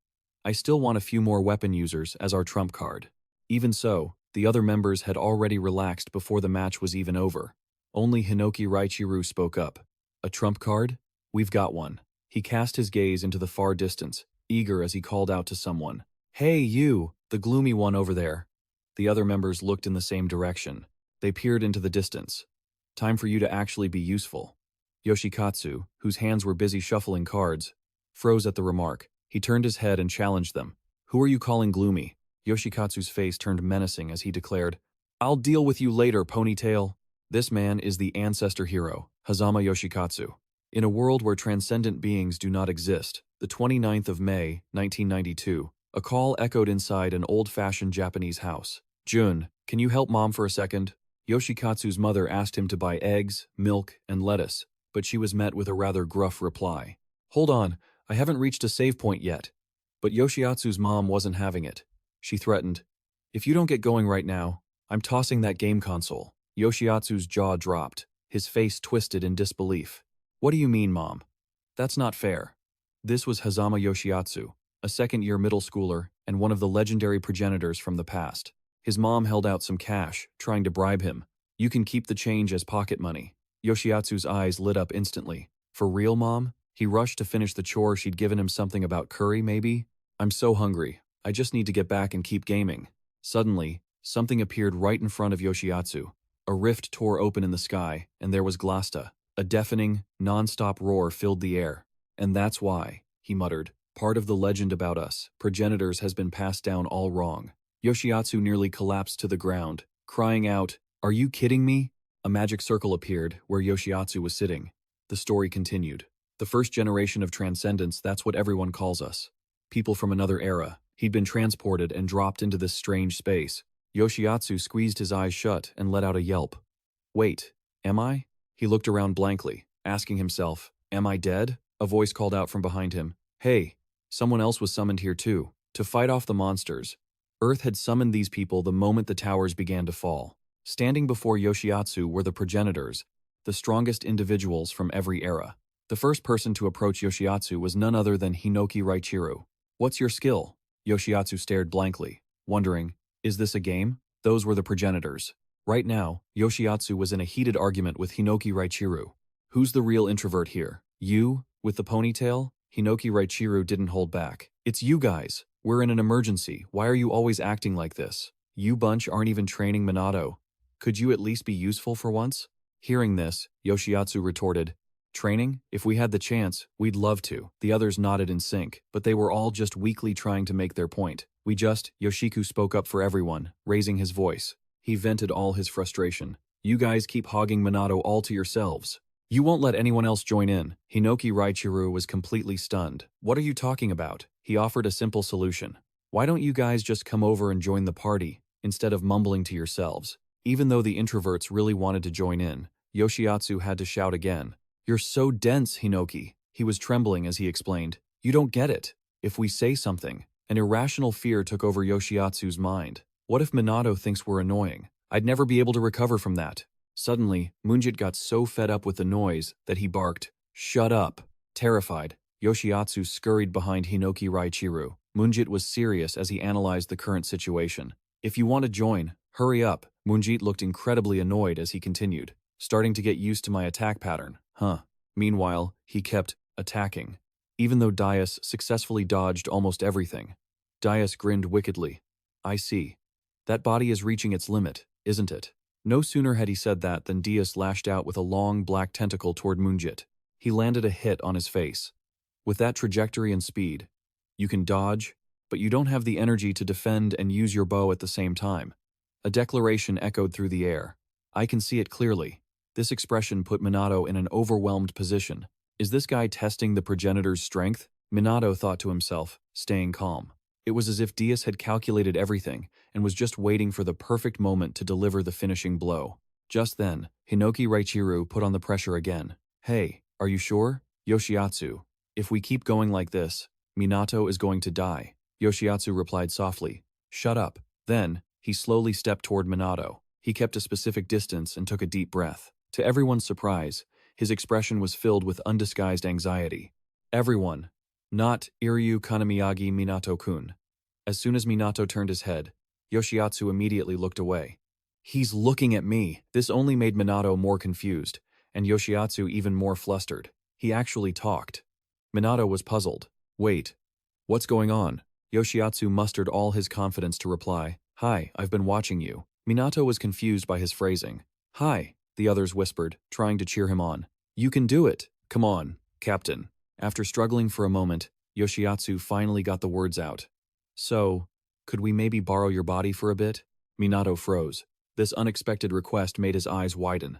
I still want a few more weapon users as our trump card. Even so, the other members had already relaxed before the match was even over. Only Hinoki Raichiru spoke up. A trump card? We've got one. He cast his gaze into the far distance, eager as he called out to someone. Hey, you, the gloomy one over there. The other members looked in the same direction. They peered into the distance. Time for you to actually be useful. Yoshikatsu, whose hands were busy shuffling cards, froze at the remark. He turned his head and challenged them. Who are you calling gloomy? Yoshikatsu's face turned menacing as he declared, I'll deal with you later, ponytail. This man is the ancestor hero, Hazama Yoshikatsu. In a world where transcendent beings do not exist, the 29th of May, 1992, a call echoed inside an old-fashioned Japanese house. Jun, can you help Mom for a second? Yoshikatsu's mother asked him to buy eggs, milk, and lettuce, but she was met with a rather gruff reply. Hold on, I haven't reached a save point yet. But Yoshiatsu's mom wasn't having it. She threatened, If you don't get going right now, I'm tossing that game console. Yoshiatsu's jaw dropped, his face twisted in disbelief. What do you mean, Mom? That's not fair. This was Hazama Yoshiatsu, a second-year middle schooler and one of the legendary progenitors from the past. His mom held out some cash, trying to bribe him. You can keep the change as pocket money. Yoshiatsu's eyes lit up instantly. For real, Mom? He rushed to finish the chore. She'd given him something about curry, maybe? I'm so hungry. I just need to get back and keep gaming. Suddenly, something appeared right in front of Yoshiatsu. A rift tore open in the sky, and there was Glasta. A deafening, non-stop roar filled the air. And that's why, he muttered, part of the legend about us, progenitors, has been passed down all wrong. Yoshiatsu nearly collapsed to the ground, crying out, Are you kidding me? A magic circle appeared where Yoshiatsu was sitting. The story continued. The first generation of transcendence, that's what everyone calls us. People from another era. He'd been transported and dropped into this strange space. Yoshiatsu squeezed his eyes shut and let out a yelp. Wait, am I? He looked around blankly, asking himself, Am I dead? A voice called out from behind him. Hey, someone else was summoned here too, to fight off the monsters. Earth had summoned these people the moment the towers began to fall. Standing before Yoshiatsu were the progenitors, the strongest individuals from every era. The first person to approach Yoshiatsu was none other than Hinoki Raichiru. What's your skill? Yoshiatsu stared blankly, wondering, is this a game? Those were the progenitors. Right now, Yoshiatsu was in a heated argument with Hinoki Raichiru. Who's the real introvert here? You, with the ponytail? Hinoki Raichiru didn't hold back. It's you guys. We're in an emergency. Why are you always acting like this? You bunch aren't even training Minato. Could you at least be useful for once? Hearing this, Yoshiatsu retorted, Training? If we had the chance, we'd love to. The others nodded in sync, but they were all just weakly trying to make their point. Yoshiku spoke up for everyone, raising his voice. He vented all his frustration. You guys keep hogging Minato all to yourselves. You won't let anyone else join in. Hinoki Raichiru was completely stunned. What are you talking about? He offered a simple solution. Why don't you guys just come over and join the party, instead of mumbling to yourselves? Even though the introverts really wanted to join in, Yoshiatsu had to shout again. You're so dense, Hinoki. He was trembling as he explained. You don't get it. If we say something. An irrational fear took over Yoshiatsu's mind. What if Minato thinks we're annoying? I'd never be able to recover from that. Suddenly, Munjit got so fed up with the noise that he barked, Shut up. Terrified, Yoshiatsu scurried behind Hinoki Raichiru. Munjit was serious as he analyzed the current situation. If you want to join, hurry up. Munjit looked incredibly annoyed as he continued. Starting to get used to my attack pattern, huh? Meanwhile, he kept attacking. Even though Dias successfully dodged almost everything. Dias grinned wickedly. I see. That body is reaching its limit, isn't it? No sooner had he said that than Dias lashed out with a long black tentacle toward Munjit. He landed a hit on his face. With that trajectory and speed, you can dodge, but you don't have the energy to defend and use your bow at the same time. A declaration echoed through the air. I can see it clearly. This expression put Minato in an overwhelmed position. Is this guy testing the progenitor's strength? Minato thought to himself, staying calm. It was as if Dias had calculated everything and was just waiting for the perfect moment to deliver the finishing blow. Just then, Hinoki Raichiru put on the pressure again. Hey, are you sure? Yoshiatsu, if we keep going like this, Minato is going to die. Yoshiatsu replied softly. Shut up. Then, he slowly stepped toward Minato. He kept a specific distance and took a deep breath. To everyone's surprise, his expression was filled with undisguised anxiety. Everyone. Not Iryu Kanamiyagi Minato-kun. As soon as Minato turned his head, Yoshiatsu immediately looked away. He's looking at me. This only made Minato more confused, and Yoshiatsu even more flustered. He actually talked. Minato was puzzled. Wait. What's going on? Yoshiatsu mustered all his confidence to reply, "Hi, I've been watching you." Minato was confused by his phrasing. "Hi," the others whispered, trying to cheer him on. "You can do it. Come on, Captain." After struggling for a moment, Yoshiatsu finally got the words out. "So, could we maybe borrow your body for a bit?" Minato froze. This unexpected request made his eyes widen.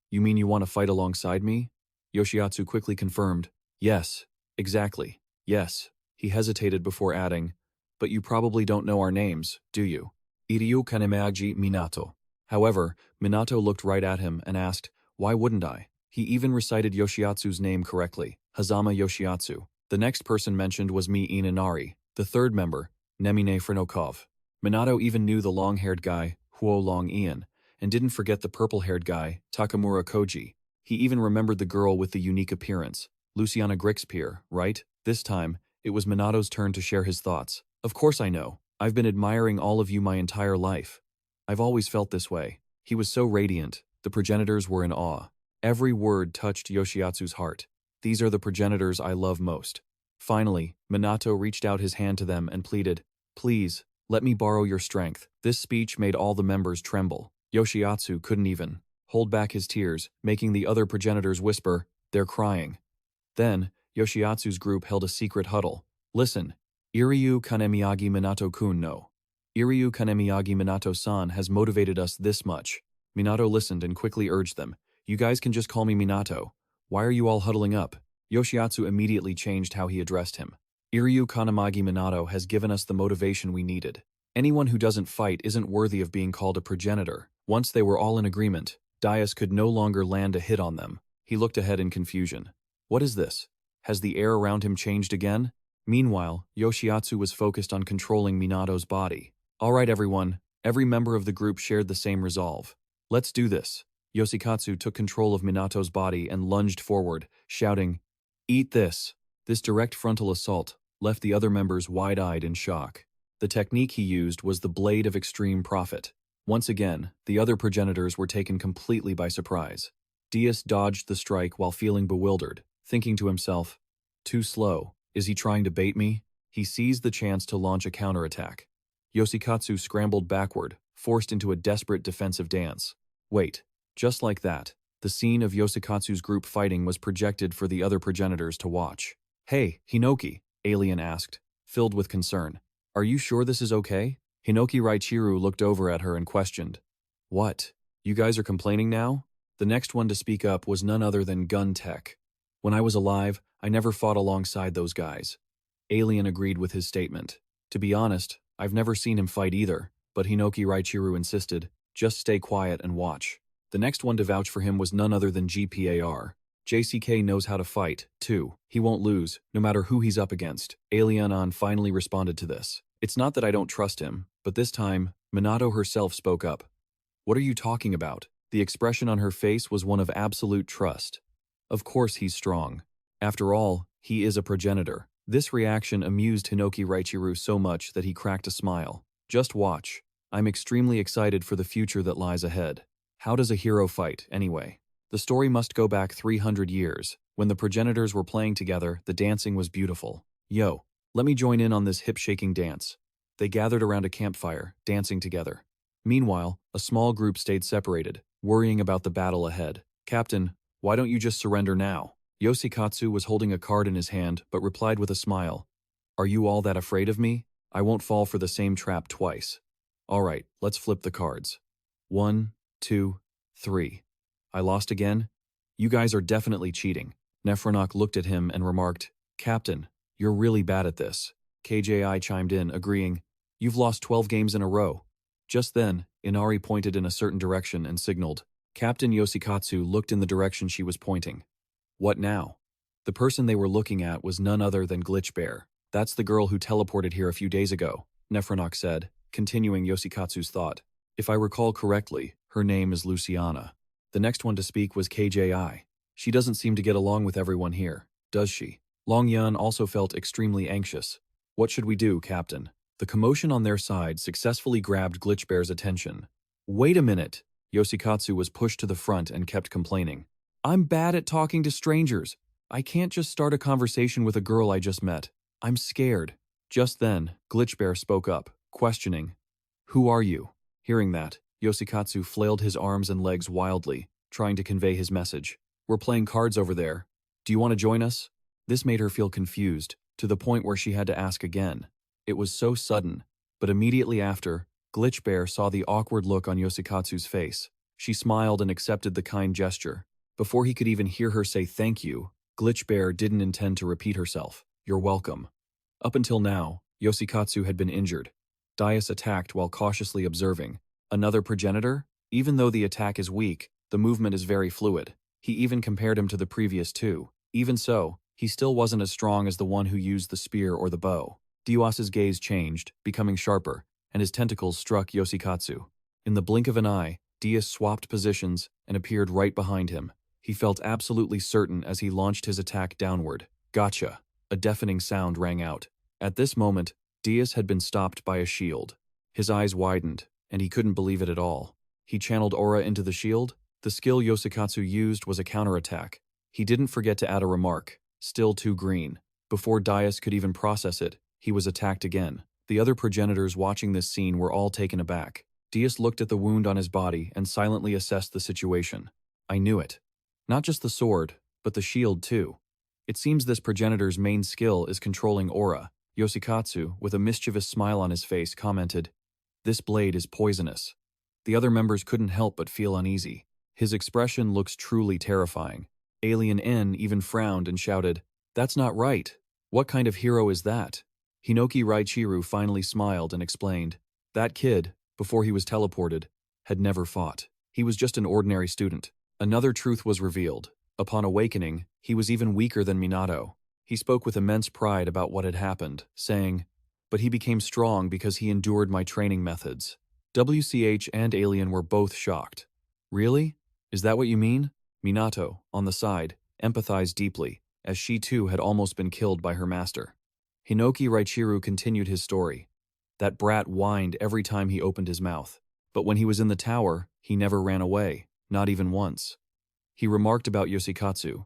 "You mean you want to fight alongside me?" Yoshiatsu quickly confirmed. "Yes, exactly, yes." He hesitated before adding, "But you probably don't know our names, do you?" Iryu Kanemagi Minato. However, Minato looked right at him and asked, "Why wouldn't I?" He even recited Yoshiatsu's name correctly, Hazama Yoshiatsu. The next person mentioned was Mi Inari, the third member, Nemine Frenokov. Minato even knew the long-haired guy, Huo Long Ian, and didn't forget the purple-haired guy, Takamura Koji. He even remembered the girl with the unique appearance, Luciana Grixpier, right? This time, it was Minato's turn to share his thoughts. "Of course I know. I've been admiring all of you my entire life. I've always felt this way." He was so radiant, the progenitors were in awe. Every word touched Yoshiatsu's heart. "These are the progenitors I love most." Finally, Minato reached out his hand to them and pleaded, "Please, let me borrow your strength." This speech made all the members tremble. Yoshiatsu couldn't even hold back his tears, making the other progenitors whisper, "They're crying." Then, Yoshiatsu's group held a secret huddle. "Listen, Iryu Kanemiyagi Minato-kun no. Iryu Kanemiyagi Minato-san has motivated us this much." Minato listened and quickly urged them, "You guys can just call me Minato. Why are you all huddling up?" Yoshiatsu immediately changed how he addressed him. "Iryu Kanemiyagi Minato has given us the motivation we needed. Anyone who doesn't fight isn't worthy of being called a progenitor." Once they were all in agreement, Daius could no longer land a hit on them. He looked ahead in confusion. What is this? Has the air around him changed again? Meanwhile, Yoshiatsu was focused on controlling Minato's body. "All right, everyone." Every member of the group shared the same resolve. "Let's do this." Yoshikatsu took control of Minato's body and lunged forward, shouting, "Eat this!" This direct frontal assault left the other members wide-eyed in shock. The technique he used was the Blade of Extreme Profit. Once again, the other progenitors were taken completely by surprise. Daius dodged the strike while feeling bewildered, thinking to himself, "Too slow. Is he trying to bait me?" He seized the chance to launch a counterattack. Yoshikatsu scrambled backward, forced into a desperate defensive dance. Wait, just like that, the scene of Yoshikatsu's group fighting was projected for the other progenitors to watch. "Hey, Hinoki," Alien asked, filled with concern. "Are you sure this is okay?" Hinoki Raichiru looked over at her and questioned, "What? You guys are complaining now?" The next one to speak up was none other than Gun Tech. "When I was alive, I never fought alongside those guys." Alien agreed with his statement. "To be honest, I've never seen him fight either," but Hinoki Raichiru insisted, "Just stay quiet and watch." The next one to vouch for him was none other than GPAR. JCK knows how to fight, too. He won't lose, no matter who he's up against. Alienon finally responded to this. "It's not that I don't trust him, but this time, Minato herself spoke up." "What are you talking about?" The expression on her face was one of absolute trust. "Of course he's strong. After all, he is a progenitor." This reaction amused Hinoki Raichiru so much that he cracked a smile. "Just watch. I'm extremely excited for the future that lies ahead." How does a hero fight, anyway? The story must go back 300 years. When the progenitors were playing together, the dancing was beautiful. "Yo, let me join in on this hip-shaking dance." They gathered around a campfire, dancing together. Meanwhile, a small group stayed separated, worrying about the battle ahead. "Captain, why don't you just surrender now?" Yoshikatsu was holding a card in his hand, but replied with a smile. "Are you all that afraid of me? I won't fall for the same trap twice. All right, let's flip the cards. 1, 2, 3. I lost again? You guys are definitely cheating." Nephronok looked at him and remarked, "Captain, you're really bad at this." KJI chimed in, agreeing, "You've lost 12 games in a row." Just then, Inari pointed in a certain direction and signaled. Captain Yoshikatsu looked in the direction she was pointing. What now? The person they were looking at was none other than Glitch Bear. "That's the girl who teleported here a few days ago," Nephronok said, continuing Yoshikatsu's thought. "If I recall correctly, her name is Luciana." The next one to speak was KJI. "She doesn't seem to get along with everyone here, does she?" Long Yun also felt extremely anxious. What should we do, Captain? The commotion on their side successfully grabbed Glitchbear's attention. Wait a minute! Yoshikatsu was pushed to the front and kept complaining. I'm bad at talking to strangers. I can't just start a conversation with a girl I just met. I'm scared. Just then, Glitchbear spoke up, questioning. Who are you? Hearing that, Yoshikatsu flailed his arms and legs wildly, trying to convey his message. We're playing cards over there. Do you want to join us? This made her feel confused, to the point where she had to ask again. It was so sudden, but immediately after, Glitchbear saw the awkward look on Yoshikatsu's face. She smiled and accepted the kind gesture. Before he could even hear her say thank you, Glitchbear didn't intend to repeat herself. You're welcome. Up until now, Yoshikatsu had been injured. Daius attacked while cautiously observing. Another progenitor? Even though the attack is weak, the movement is very fluid. He even compared him to the previous two. Even so, he still wasn't as strong as the one who used the spear or the bow. Daius's gaze changed, becoming sharper, and his tentacles struck Yoshikatsu. In the blink of an eye, Daius swapped positions and appeared right behind him. He felt absolutely certain as he launched his attack downward. Gotcha! A deafening sound rang out. At this moment, Daius had been stopped by a shield. His eyes widened, and he couldn't believe it at all. He channeled aura into the shield. The skill Yoshikatsu used was a counterattack. He didn't forget to add a remark, still too green. Before Daius could even process it, he was attacked again. The other progenitors watching this scene were all taken aback. Daius looked at the wound on his body and silently assessed the situation. I knew it. Not just the sword, but the shield too. It seems this progenitor's main skill is controlling aura. Yoshikatsu, with a mischievous smile on his face, commented, This blade is poisonous. The other members couldn't help but feel uneasy. His expression looks truly terrifying. Alien N even frowned and shouted, That's not right. What kind of hero is that? Hinoki Raichiru finally smiled and explained, That kid, before he was teleported, had never fought. He was just an ordinary student. Another truth was revealed. Upon awakening, he was even weaker than Minato. He spoke with immense pride about what had happened, saying, But he became strong because he endured my training methods. WCH and Alien were both shocked. Really? Is that what you mean? Minato, on the side, empathized deeply, as she too had almost been killed by her master. Hinoki Raichiru continued his story. That brat whined every time he opened his mouth. But when he was in the tower, he never ran away, not even once. He remarked about Yoshikatsu.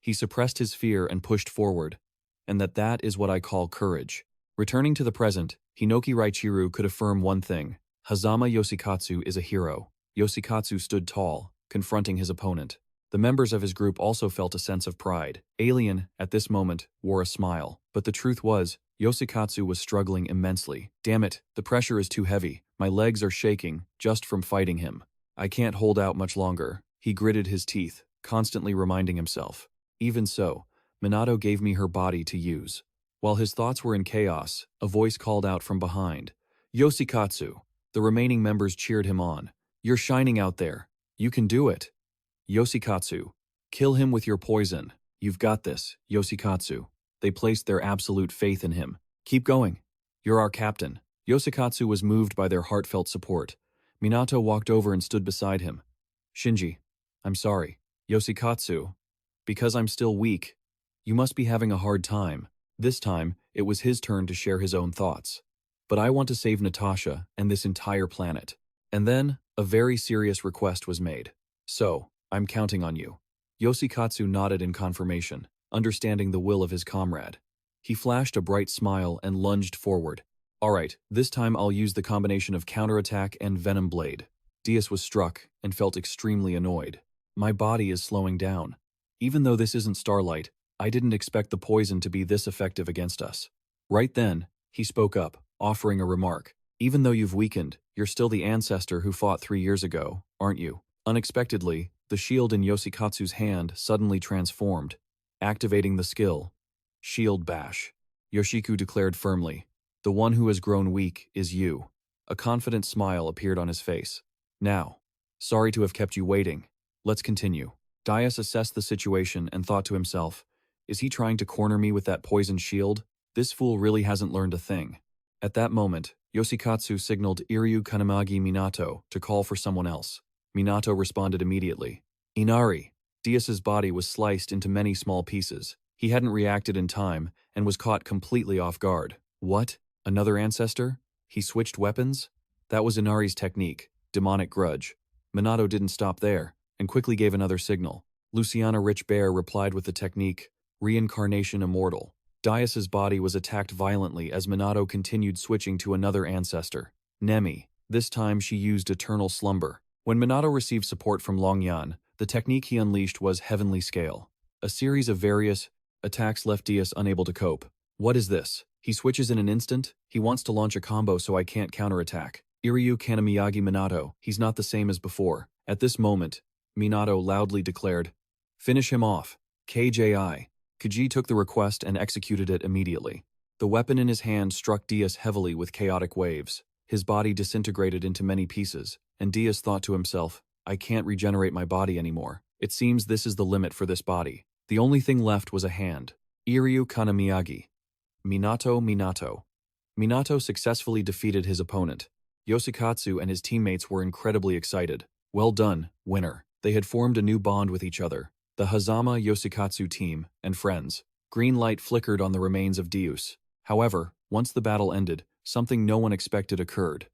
He suppressed his fear and pushed forward, and that is what I call courage. Returning to the present, Hinoki Raichiru could affirm one thing. Hazama Yoshikatsu is a hero. Yoshikatsu stood tall, confronting his opponent. The members of his group also felt a sense of pride. Alien, at this moment, wore a smile. But the truth was, Yoshikatsu was struggling immensely. Damn it, the pressure is too heavy. My legs are shaking, just from fighting him. I can't hold out much longer. He gritted his teeth, constantly reminding himself. Even so, Minato gave me her body to use. While his thoughts were in chaos, a voice called out from behind. Yoshikatsu! The remaining members cheered him on. You're shining out there. You can do it. Yoshikatsu. Kill him with your poison. You've got this, Yoshikatsu. They placed their absolute faith in him. Keep going. You're our captain. Yoshikatsu was moved by their heartfelt support. Minato walked over and stood beside him. Shinji, I'm sorry. Yoshikatsu. Because I'm still weak. You must be having a hard time. This time, it was his turn to share his own thoughts. But I want to save Natasha and this entire planet. And then, a very serious request was made. So, I'm counting on you. Yoshikatsu nodded in confirmation, understanding the will of his comrade. He flashed a bright smile and lunged forward. Alright, this time I'll use the combination of counterattack and venom blade. Daius was struck and felt extremely annoyed. My body is slowing down. Even though this isn't Starlight, I didn't expect the poison to be this effective against us. Right then, he spoke up, offering a remark. Even though you've weakened, you're still the ancestor who fought 3 years ago, aren't you? Unexpectedly, the shield in Yoshikatsu's hand suddenly transformed, activating the skill. Shield Bash. Yoshiku declared firmly. The one who has grown weak is you. A confident smile appeared on his face. Now, sorry to have kept you waiting. Let's continue. Daius assessed the situation and thought to himself, is he trying to corner me with that poison shield? This fool really hasn't learned a thing. At that moment, Yoshikatsu signaled Iryu Kanamagi Minato to call for someone else. Minato responded immediately. Inari. Daius's body was sliced into many small pieces. He hadn't reacted in time and was caught completely off guard. What? Another ancestor? He switched weapons? That was Inari's technique, demonic grudge. Minato didn't stop there, and quickly gave another signal. Luciana Rich Bear replied with the technique, Reincarnation Immortal. Daius's body was attacked violently as Minato continued switching to another ancestor, Nemi. This time she used Eternal Slumber. When Minato received support from Longyan, the technique he unleashed was Heavenly Scale. A series of various attacks left Daius unable to cope. What is this? He switches in an instant? He wants to launch a combo so I can't counterattack. Iryu Kanamiyagi Minato, he's not the same as before. At this moment, Minato loudly declared, Finish him off. KJI. Kaji took the request and executed it immediately. The weapon in his hand struck Daius heavily with chaotic waves. His body disintegrated into many pieces, and Daius thought to himself, I can't regenerate my body anymore. It seems this is the limit for this body. The only thing left was a hand. Iryu Kanamiyagi. Minato. Minato successfully defeated his opponent. Yoshikatsu and his teammates were incredibly excited. Well done, winner. They had formed a new bond with each other. The Hazama Yoshikatsu team and friends. Green light flickered on the remains of Daius. However, once the battle ended, something no one expected occurred.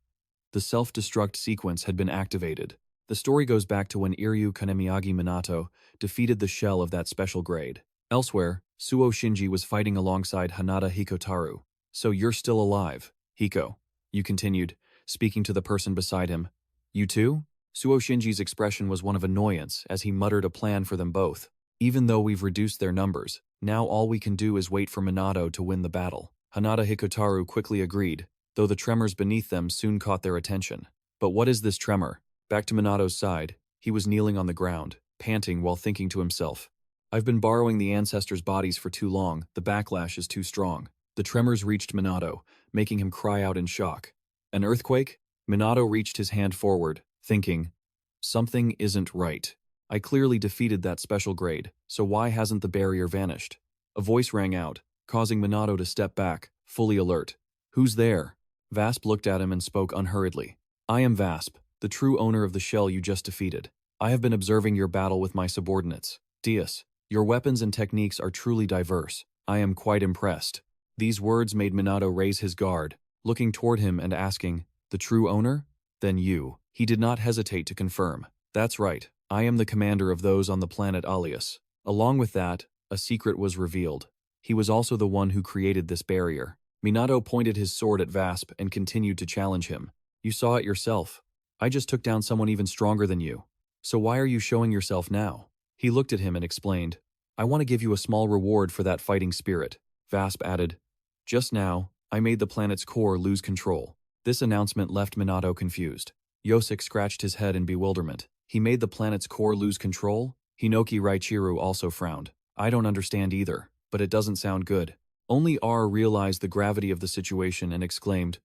The self-destruct sequence had been activated. The story goes back to when Iryu Kanamiyagi Minato defeated the shell of that special grade. Elsewhere, Suo Shinji was fighting alongside Hanada Hikotaru. So you're still alive, Hiko. You continued, speaking to the person beside him. You too? Suo Shinji's expression was one of annoyance as he muttered a plan for them both. Even though we've reduced their numbers, now all we can do is wait for Minato to win the battle. Hanada Hikotaru quickly agreed, though the tremors beneath them soon caught their attention. But what is this tremor? Back to Minato's side, he was kneeling on the ground, panting while thinking to himself. I've been borrowing the ancestors' bodies for too long, the backlash is too strong. The tremors reached Minato, making him cry out in shock. An earthquake? Minato reached his hand forward, thinking, something isn't right. I clearly defeated that special grade, so why hasn't the barrier vanished? A voice rang out, causing Minato to step back, fully alert. Who's there? Vasp looked at him and spoke unhurriedly. I am Vasp, the true owner of the shell you just defeated. I have been observing your battle with my subordinates. Daius, your weapons and techniques are truly diverse. I am quite impressed. These words made Minato raise his guard, looking toward him and asking, the true owner? Then you. He did not hesitate to confirm. That's right, I am the commander of those on the planet Alias. Along with that, a secret was revealed. He was also the one who created this barrier. Minato pointed his sword at Vasp and continued to challenge him. You saw it yourself. I just took down someone even stronger than you. So why are you showing yourself now? He looked at him and explained, I want to give you a small reward for that fighting spirit. Vasp added, just now, I made the planet's core lose control. This announcement left Minato confused. Yosik scratched his head in bewilderment. He made the planet's core lose control? Hinoki Raichiru also frowned. I don't understand either, but it doesn't sound good. Only R realized the gravity of the situation and exclaimed,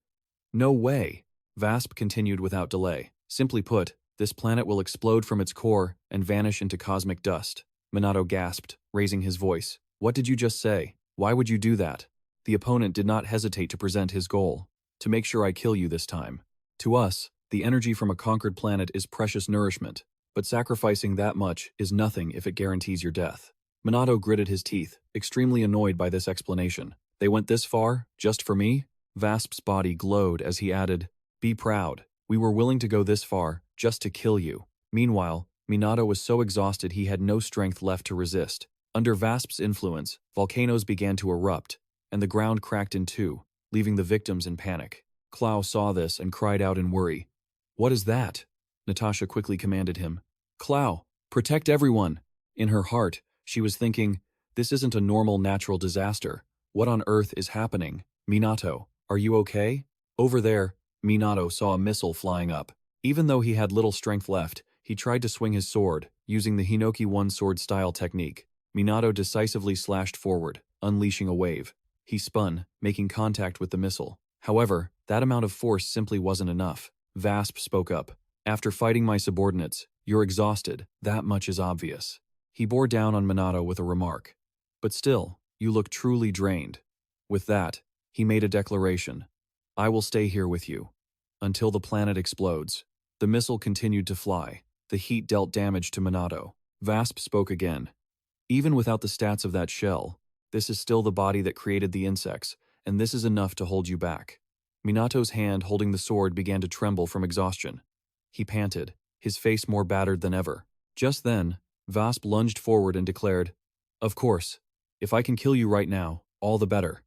no way. Vasp continued without delay. Simply put, this planet will explode from its core and vanish into cosmic dust. Minato gasped, raising his voice. What did you just say? Why would you do that? The opponent did not hesitate to present his goal. To make sure I kill you this time. To us, the energy from a conquered planet is precious nourishment, but sacrificing that much is nothing if it guarantees your death. Minato gritted his teeth, extremely annoyed by this explanation. They went this far, just for me? Vasp's body glowed as he added, be proud. We were willing to go this far, just to kill you. Meanwhile, Minato was so exhausted he had no strength left to resist. Under Vasp's influence, volcanoes began to erupt, and the ground cracked in two, leaving the victims in panic. Clow saw this and cried out in worry. What is that? Natasha quickly commanded him. Clow, protect everyone. In her heart, she was thinking, this isn't a normal natural disaster. What on earth is happening? Minato, are you okay? Over there, Minato saw a missile flying up. Even though he had little strength left, he tried to swing his sword, using the Hinoki one-sword style technique. Minato decisively slashed forward, unleashing a wave. He spun, making contact with the missile. However, that amount of force simply wasn't enough. Vasp spoke up. After fighting my subordinates, you're exhausted. That much is obvious. He bore down on Minato with a remark. But still, you look truly drained. With that, he made a declaration. I will stay here with you. Until the planet explodes. The missile continued to fly. The heat dealt damage to Minato. Vasp spoke again. Even without the stats of that shell, This is still the body that created the insects, and this is enough to hold you back." Minato's hand holding the sword began to tremble from exhaustion. He panted, his face more battered than ever. Just then, Vasp lunged forward and declared, "Of course. If I can kill you right now, all the better."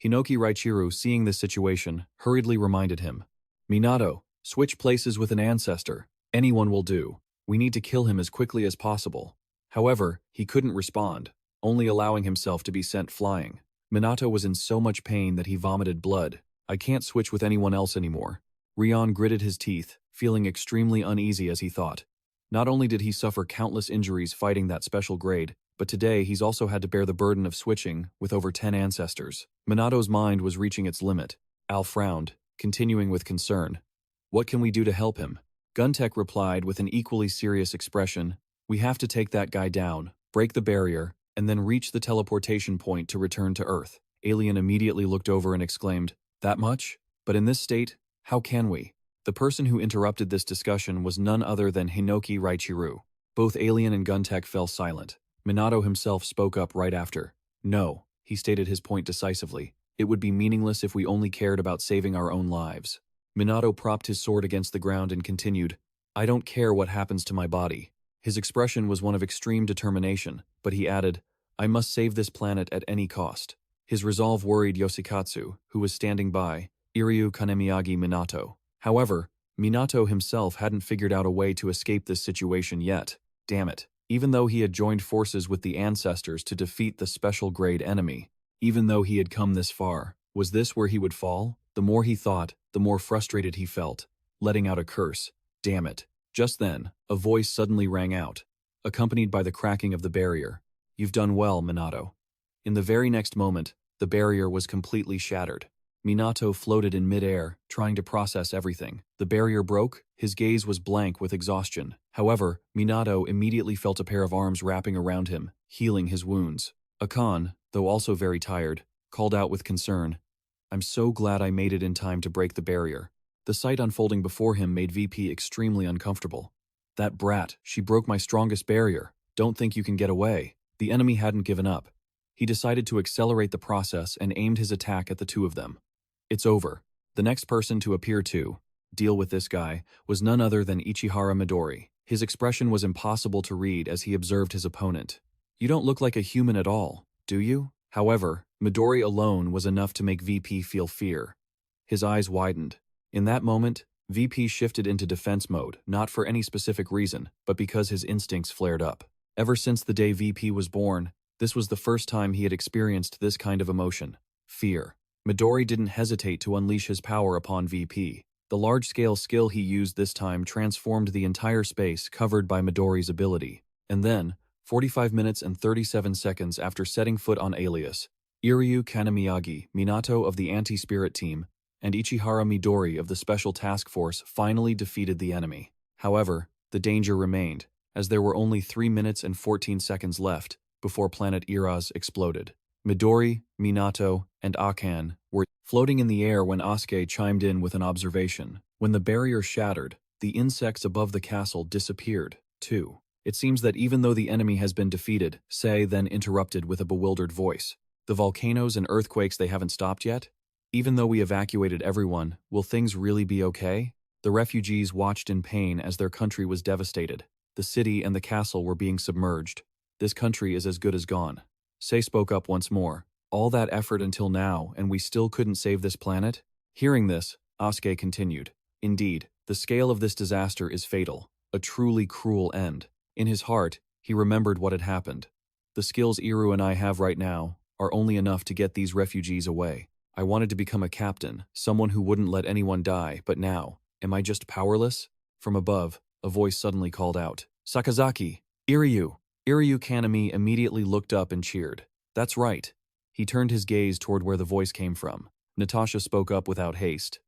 Hinoki Raichiru, seeing this situation, hurriedly reminded him, "Minato, switch places with an ancestor. Anyone will do. We need to kill him as quickly as possible." However, he couldn't respond, only allowing himself to be sent flying. Minato was in so much pain that he vomited blood. "I can't switch with anyone else anymore." Rion gritted his teeth, feeling extremely uneasy as he thought. Not only did he suffer countless injuries fighting that special grade, but today he's also had to bear the burden of switching with over 10 ancestors. Minato's mind was reaching its limit. Al frowned, continuing with concern. "What can we do to help him?" Guntek replied with an equally serious expression, "We have to take that guy down, break the barrier, and then reach the teleportation point to return to Earth." Alien immediately looked over and exclaimed, "That much? But in this state, how can we?" The person who interrupted this discussion was none other than Hinoki Raichiru. Both Alien and Guntek fell silent. Minato himself spoke up right after. "No," he stated his point decisively. "It would be meaningless if we only cared about saving our own lives." Minato propped his sword against the ground and continued, "I don't care what happens to my body." His expression was one of extreme determination, but he added, "I must save this planet at any cost." His resolve worried Yoshikatsu, who was standing by, Iryu Kanemiyagi Minato. However, Minato himself hadn't figured out a way to escape this situation yet. Damn it. Even though he had joined forces with the ancestors to defeat the special grade enemy, even though he had come this far, was this where he would fall? The more he thought, the more frustrated he felt, letting out a curse. Damn it. Just then, a voice suddenly rang out, accompanied by the cracking of the barrier. "You've done well, Minato." In the very next moment, the barrier was completely shattered. Minato floated in midair, trying to process everything. The barrier broke, his gaze was blank with exhaustion. However, Minato immediately felt a pair of arms wrapping around him, healing his wounds. Akan, though also very tired, called out with concern, "I'm so glad I made it in time to break the barrier." The sight unfolding before him made VP extremely uncomfortable. "That brat, she broke my strongest barrier. Don't think you can get away." The enemy hadn't given up. He decided to accelerate the process and aimed his attack at the two of them. It's over. The next person to appear to deal with this guy was none other than Ichihara Midori. His expression was impossible to read as he observed his opponent. "You don't look like a human at all, do you?" However, Midori alone was enough to make VP feel fear. His eyes widened. In that moment, VP shifted into defense mode, not for any specific reason, but because his instincts flared up. Ever since the day VP was born, this was the first time he had experienced this kind of emotion: fear. Midori didn't hesitate to unleash his power upon VP. The large-scale skill he used this time transformed the entire space covered by Midori's ability. And then, 45 minutes and 37 seconds after setting foot on Alias, Iryu Kanemiyagi, Minato of the Anti-Spirit Team, and Ichihara Midori of the Special Task Force finally defeated the enemy. However, the danger remained, as there were only 3 minutes and 14 seconds left before planet Iraz exploded. Midori, Minato, and Akan were floating in the air when Asuke chimed in with an observation. When the barrier shattered, the insects above the castle disappeared, too. It seems that even though the enemy has been defeated, Sei then interrupted with a bewildered voice. "The volcanoes and earthquakes, they haven't stopped yet? Even though we evacuated everyone, will things really be okay?" The refugees watched in pain as their country was devastated. The city and the castle were being submerged. "This country is as good as gone." Sei spoke up once more. "All that effort until now, and we still couldn't save this planet?" Hearing this, Asuke continued, "Indeed, the scale of this disaster is fatal, a truly cruel end." In his heart, he remembered what had happened. "The skills Iru and I have right now are only enough to get these refugees away. I wanted to become a captain, someone who wouldn't let anyone die, but now, am I just powerless?" From above, a voice suddenly called out, "Sakazaki! Iryu!" Iryu Kanemi immediately looked up and cheered. "That's right." He turned his gaze toward where the voice came from. Natasha spoke up without haste.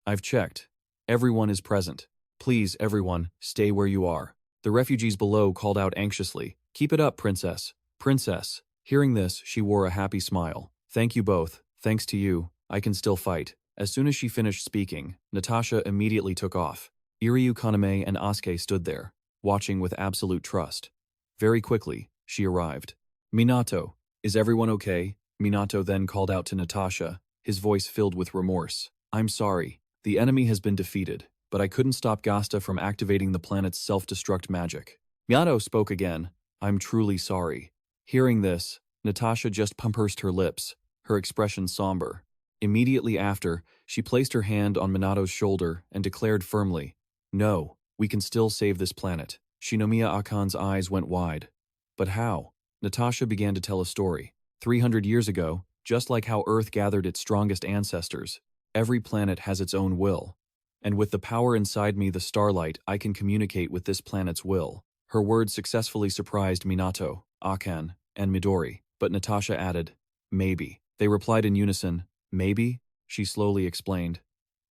"I've checked. Everyone is present. Please, everyone, stay where you are." The refugees below called out anxiously, "Keep it up, Princess. Princess." Hearing this, she wore a happy smile. "Thank you both. Thanks to you, I can still fight." As soon as she finished speaking, Natasha immediately took off. Iryu Kaname and Asuke stood there, watching with absolute trust. Very quickly, she arrived. "Minato, is everyone okay?" Minato then called out to Natasha, his voice filled with remorse. I'm sorry. The enemy has been defeated, but I couldn't stop Gasta from activating the planet's self-destruct magic. Minato spoke again. I'm truly sorry. Hearing this, Natasha just pursed her lips, her expression somber. Immediately after, she placed her hand on Minato's shoulder and declared firmly, No, we can still save this planet. Shinomiya Akan's eyes went wide. But how? Natasha began to tell a story. 300 years ago, just like how Earth gathered its strongest ancestors, every planet has its own will. And with the power inside me, the starlight, I can communicate with this planet's will. Her words successfully surprised Minato, Akan, and Midori, but Natasha added, Maybe. They replied in unison, Maybe? She slowly explained.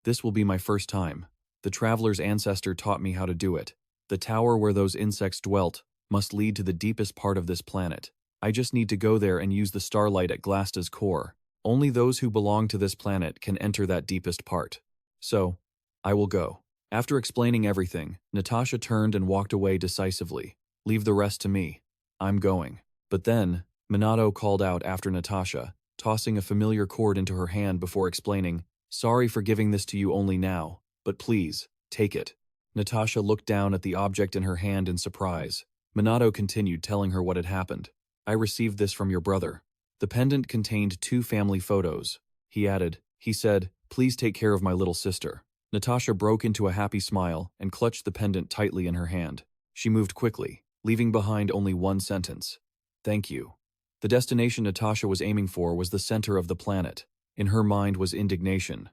This will be my first time. The traveler's ancestor taught me how to do it. The tower where those insects dwelt must lead to the deepest part of this planet. I just need to go there and use the starlight at Glasta's core. Only those who belong to this planet can enter that deepest part. So, I will go. After explaining everything, Natasha turned and walked away decisively. Leave the rest to me. I'm going. But then, Minato called out after Natasha, tossing a familiar cord into her hand before explaining, Sorry for giving this to you only now, but please, take it. Natasha looked down at the object in her hand in surprise. Minato continued telling her what had happened. I received this from your brother. The pendant contained 2 family photos. He added, he said, Please take care of my little sister. Natasha broke into a happy smile and clutched the pendant tightly in her hand. She moved quickly, leaving behind only one sentence. Thank you. The destination Natasha was aiming for was the center of the planet. In her mind was indignation.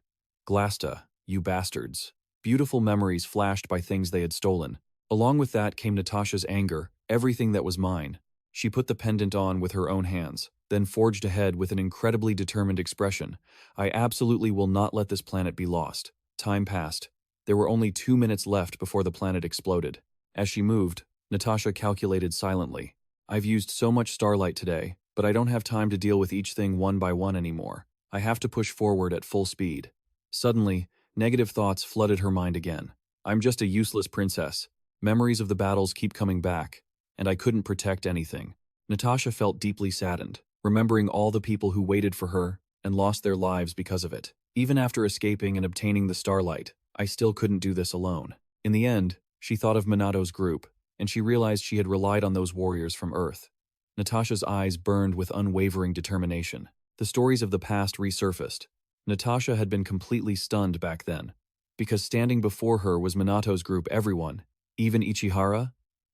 Glasta, you bastards. Beautiful memories flashed by things they had stolen. Along with that came Natasha's anger, everything that was mine. She put the pendant on with her own hands, then forged ahead with an incredibly determined expression. I absolutely will not let this planet be lost. Time passed. There were only 2 minutes left before the planet exploded. As she moved, Natasha calculated silently. I've used so much starlight today, but I don't have time to deal with each thing one by one anymore. I have to push forward at full speed. Suddenly, negative thoughts flooded her mind again. I'm just a useless princess. Memories of the battles keep coming back, and I couldn't protect anything. Natasha felt deeply saddened, remembering all the people who waited for her and lost their lives because of it. Even after escaping and obtaining the starlight, I still couldn't do this alone. In the end, she thought of Minato's group, and she realized she had relied on those warriors from Earth. Natasha's eyes burned with unwavering determination. The stories of the past resurfaced. Natasha had been completely stunned back then, because standing before her was Minato's group, everyone, even Ichihara.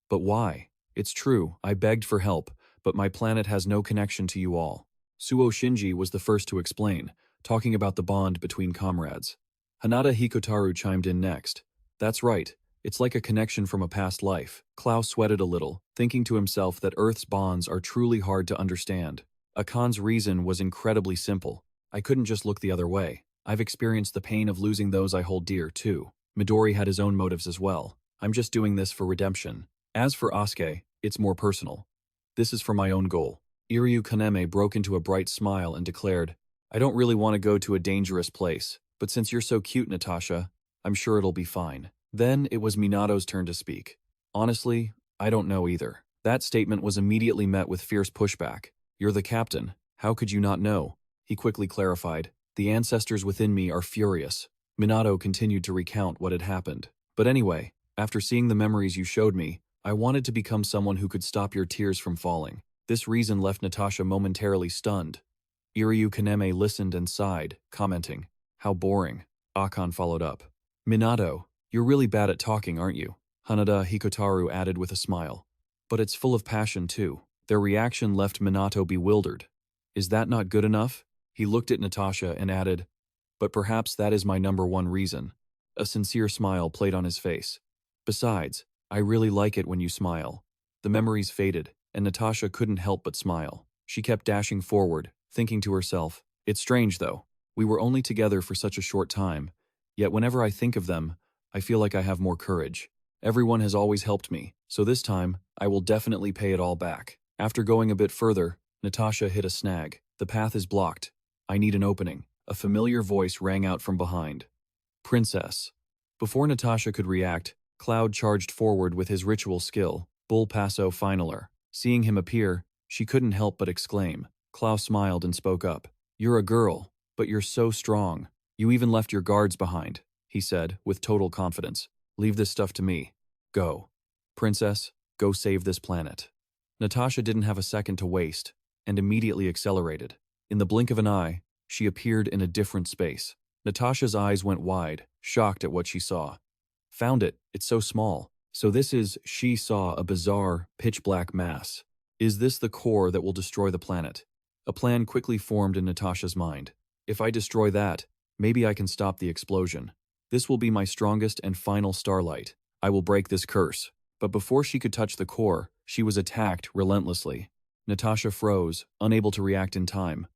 But why? It's true, I begged for help, but my planet has no connection to you all. Suo Shinji was the first to explain, talking about the bond between comrades. Hanada Hikotaru chimed in next. That's right, it's like a connection from a past life. Klaus sweated a little, thinking to himself that Earth's bonds are truly hard to understand. Akan's reason was incredibly simple. I couldn't just look the other way. I've experienced the pain of losing those I hold dear, too. Midori had his own motives as well. I'm just doing this for redemption. As for Asuke, it's more personal. This is for my own goal. Iryu Kaneme broke into a bright smile and declared, I don't really want to go to a dangerous place, but since you're so cute, Natasha, I'm sure it'll be fine. Then it was Minato's turn to speak. Honestly, I don't know either. That statement was immediately met with fierce pushback. You're the captain. How could you not know? He quickly clarified. The ancestors within me are furious. Minato continued to recount what had happened. But anyway, after seeing the memories you showed me, I wanted to become someone who could stop your tears from falling. This reason left Natasha momentarily stunned. Iryu Kaneme listened and sighed, commenting, How boring. Akan followed up. Minato, you're really bad at talking, aren't you? Hanada Hikotaru added with a smile. But it's full of passion too. Their reaction left Minato bewildered. Is that not good enough? He looked at Natasha and added, But perhaps that is my number one reason. A sincere smile played on his face. Besides, I really like it when you smile. The memories faded, and Natasha couldn't help but smile. She kept dashing forward, thinking to herself, It's strange though. We were only together for such a short time, yet whenever I think of them, I feel like I have more courage. Everyone has always helped me, so this time, I will definitely pay it all back. After going a bit further, Natasha hit a snag. The path is blocked. I need an opening. A familiar voice rang out from behind. Princess. Before Natasha could react, Cloud charged forward with his ritual skill, Bull Paso Finaler. Seeing him appear, she couldn't help but exclaim, Klaus smiled and spoke up. You're a girl, but you're so strong. You even left your guards behind, he said, with total confidence. Leave this stuff to me. Go. Princess, go save this planet. Natasha didn't have a second to waste, and immediately accelerated. In the blink of an eye, she appeared in a different space. Natasha's eyes went wide, shocked at what she saw. Found it, it's so small. So this is, she saw a bizarre, pitch-black mass. Is this the core that will destroy the planet? A plan quickly formed in Natasha's mind. If I destroy that, maybe I can stop the explosion. This will be my strongest and final starlight. I will break this curse. But before she could touch the core, she was attacked relentlessly. Natasha froze, unable to react in time.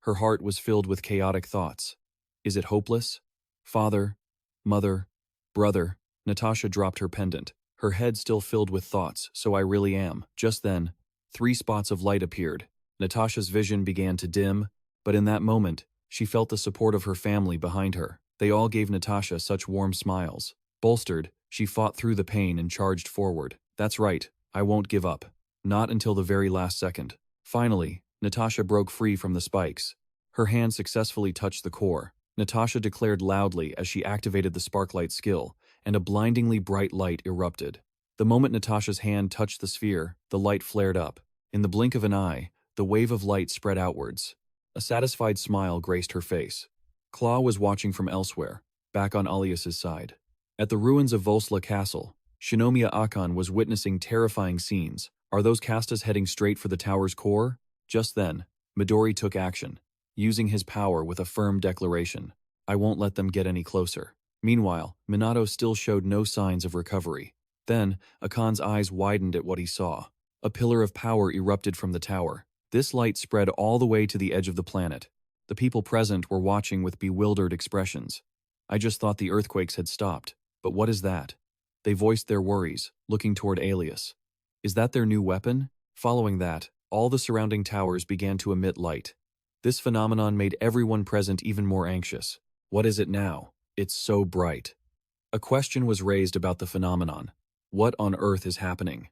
Her heart was filled with chaotic thoughts. Is it hopeless? Father, mother, brother. Natasha dropped her pendant, her head still filled with thoughts, so I really am. Just then, 3 spots of light appeared. Natasha's vision began to dim, but in that moment, she felt the support of her family behind her. They all gave Natasha such warm smiles. Bolstered, she fought through the pain and charged forward. That's right, I won't give up. Not until the very last second. Finally, Natasha broke free from the spikes. Her hand successfully touched the core. Natasha declared loudly as she activated the sparklight skill, and a blindingly bright light erupted. The moment Natasha's hand touched the sphere, the light flared up. In the blink of an eye, the wave of light spread outwards. A satisfied smile graced her face. Claw was watching from elsewhere, back on Alias's side. At the ruins of Volsla Castle, Shinomiya Akan was witnessing terrifying scenes. Are those castas heading straight for the tower's core? Just then, Midori took action, using his power with a firm declaration. I won't let them get any closer. Meanwhile, Minato still showed no signs of recovery. Then, Akan's eyes widened at what he saw. A pillar of power erupted from the tower. This light spread all the way to the edge of the planet. The people present were watching with bewildered expressions. I just thought the earthquakes had stopped. But what is that? They voiced their worries, looking toward Alias. Is that their new weapon? Following that, all the surrounding towers began to emit light. This phenomenon made everyone present even more anxious. What is it now? It's so bright. A question was raised about the phenomenon. What on earth is happening?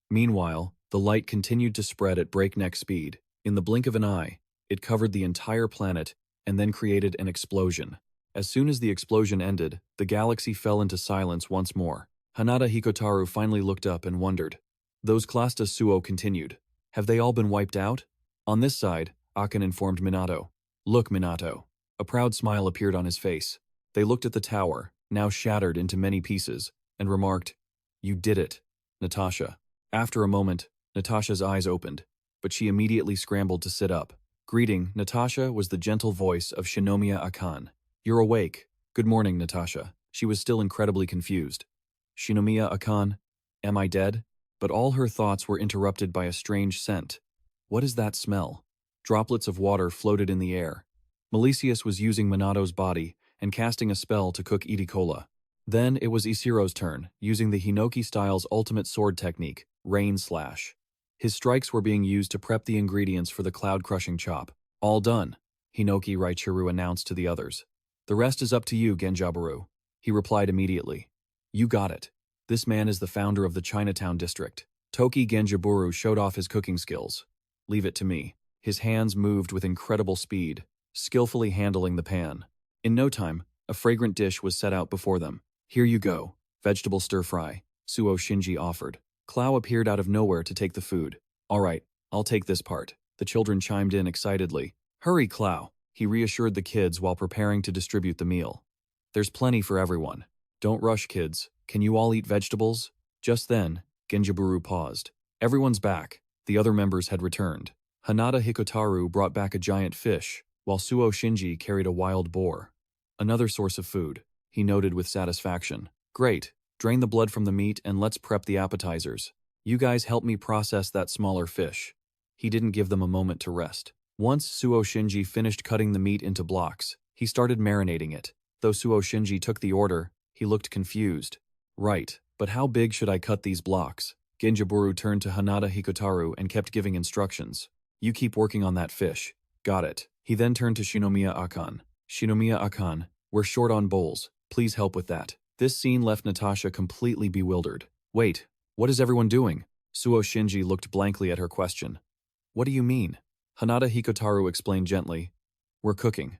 Meanwhile, the light continued to spread at breakneck speed. In the blink of an eye, it covered the entire planet and then created an explosion. As soon as the explosion ended, the galaxy fell into silence once more. Hanada Hikotaru finally looked up and wondered. Those Cluster Suo continued. Have they all been wiped out? On this side, Akan informed Minato. Look, Minato. A proud smile appeared on his face. They looked at the tower, now shattered into many pieces, and remarked, You did it, Natasha. After a moment, Natasha's eyes opened, but she immediately scrambled to sit up. Greeting, Natasha was the gentle voice of Shinomiya Akan. You're awake. Good morning, Natasha. She was still incredibly confused. Shinomiya Akan, am I dead? But all her thoughts were interrupted by a strange scent. What is that smell? Droplets of water floated in the air. Melesius was using Minato's body and casting a spell to cook Iticola. Then it was Isiro's turn, using the Hinoki-style's ultimate sword technique, Rain Slash. His strikes were being used to prep the ingredients for the cloud-crushing chop. All done, Hinoki Raichuru announced to the others. The rest is up to you, Genjabaru. He replied immediately. You got it. This man is the founder of the Chinatown district. Toki Genjaburu showed off his cooking skills. Leave it to me. His hands moved with incredible speed, skillfully handling the pan. In no time, a fragrant dish was set out before them. Here you go, vegetable stir-fry, Suo Shinji offered. Clow appeared out of nowhere to take the food. All right, I'll take this part. The children chimed in excitedly. Hurry, Clow, he reassured the kids while preparing to distribute the meal. There's plenty for everyone. Don't rush, kids. Can you all eat vegetables? Just then, Genjaburu paused. Everyone's back. The other members had returned. Hanada Hikotaru brought back a giant fish, while Suo Shinji carried a wild boar. Another source of food, he noted with satisfaction. Great. Drain the blood from the meat and let's prep the appetizers. You guys help me process that smaller fish. He didn't give them a moment to rest. Once Suo Shinji finished cutting the meat into blocks, he started marinating it. Though Suo Shinji took the order, he looked confused. Right, but how big should I cut these blocks? Genjaburu turned to Hanada Hikotaru and kept giving instructions. You keep working on that fish. Got it. He then turned to Shinomiya Akan. Shinomiya Akan, we're short on bowls. Please help with that. This scene left Natasha completely bewildered. Wait, what is everyone doing? Suo Shinji looked blankly at her question. What do you mean? Hanada Hikotaru explained gently. We're cooking.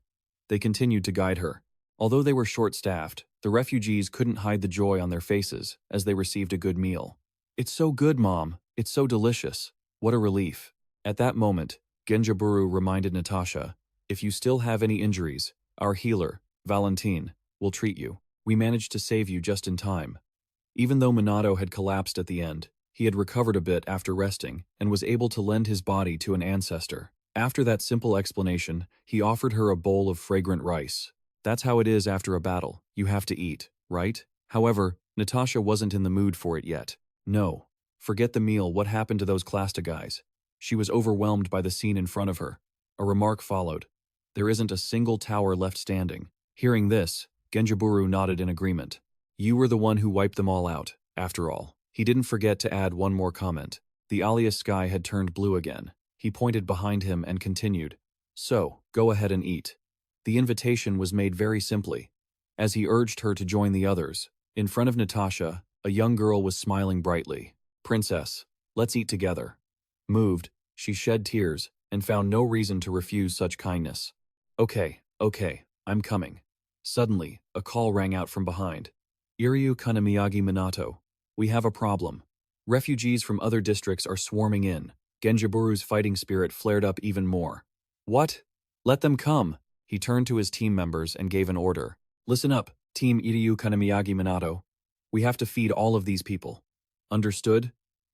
They continued to guide her. Although they were short-staffed, the refugees couldn't hide the joy on their faces as they received a good meal. It's so good, Mom. It's so delicious. What a relief. At that moment, Genjaburo reminded Natasha, if you still have any injuries, our healer, Valentine, will treat you. We managed to save you just in time. Even though Minato had collapsed at the end, he had recovered a bit after resting and was able to lend his body to an ancestor. After that simple explanation, he offered her a bowl of fragrant rice. That's how it is after a battle. You have to eat, right? However, Natasha wasn't in the mood for it yet. No. Forget the meal, what happened to those Clasta guys? She was overwhelmed by the scene in front of her. A remark followed. There isn't a single tower left standing. Hearing this, Genjaburo nodded in agreement. You were the one who wiped them all out, after all. He didn't forget to add one more comment. The alias sky had turned blue again. He pointed behind him and continued. So, go ahead and eat. The invitation was made very simply. As he urged her to join the others, in front of Natasha, a young girl was smiling brightly. Princess, let's eat together. Moved, she shed tears and found no reason to refuse such kindness. Okay, I'm coming. Suddenly, a call rang out from behind. Iryu Kanamiyagi Minato. We have a problem. Refugees from other districts are swarming in. Genjaburu's fighting spirit flared up even more. What? Let them come. He turned to his team members and gave an order. Listen up, Team Iryu Kanamiyagi Minato. We have to feed all of these people. Understood?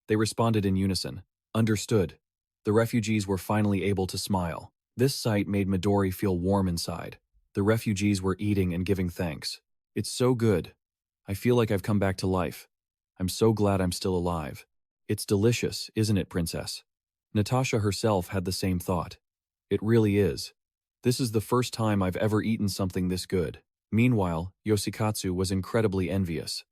They responded in unison. Understood. The refugees were finally able to smile. This sight made Midori feel warm inside. The refugees were eating and giving thanks. It's so good. I feel like I've come back to life. I'm so glad I'm still alive. It's delicious, isn't it, Princess? Natasha herself had the same thought. It really is. This is the first time I've ever eaten something this good. Meanwhile, Yoshikatsu was incredibly envious.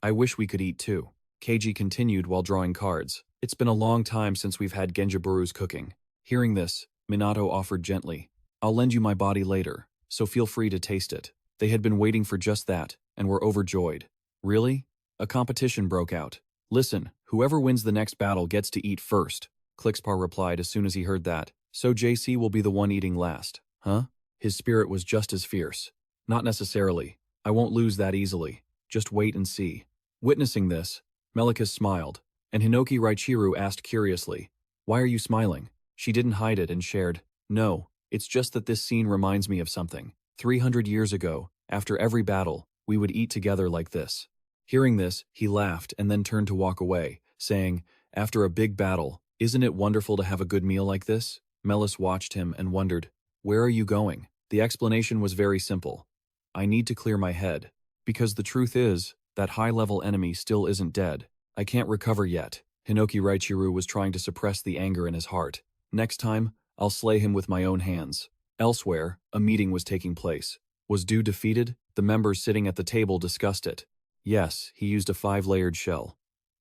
I wish we could eat too. Keiji continued while drawing cards. It's been a long time since we've had Genjaburu's cooking. Hearing this, Minato offered gently. I'll lend you my body later, so feel free to taste it. They had been waiting for just that, and were overjoyed. Really? A competition broke out. Listen, whoever wins the next battle gets to eat first, Clixpar replied as soon as he heard that. So JC will be the one eating last, huh? His spirit was just as fierce. Not necessarily. I won't lose that easily. Just wait and see. Witnessing this, Melikus smiled, and Hinoki Raichiru asked curiously, why are you smiling? She didn't hide it and shared, no, it's just that this scene reminds me of something. 300 years ago, after every battle, we would eat together like this. Hearing this, he laughed and then turned to walk away, saying, after a big battle, isn't it wonderful to have a good meal like this? Melis watched him and wondered, where are you going? The explanation was very simple. I need to clear my head. Because the truth is, that high-level enemy still isn't dead. I can't recover yet. Hinoki Raichiru was trying to suppress the anger in his heart. Next time, I'll slay him with my own hands. Elsewhere, a meeting was taking place. Was Du defeated? The members sitting at the table discussed it. Yes, he used a 5-layered shell.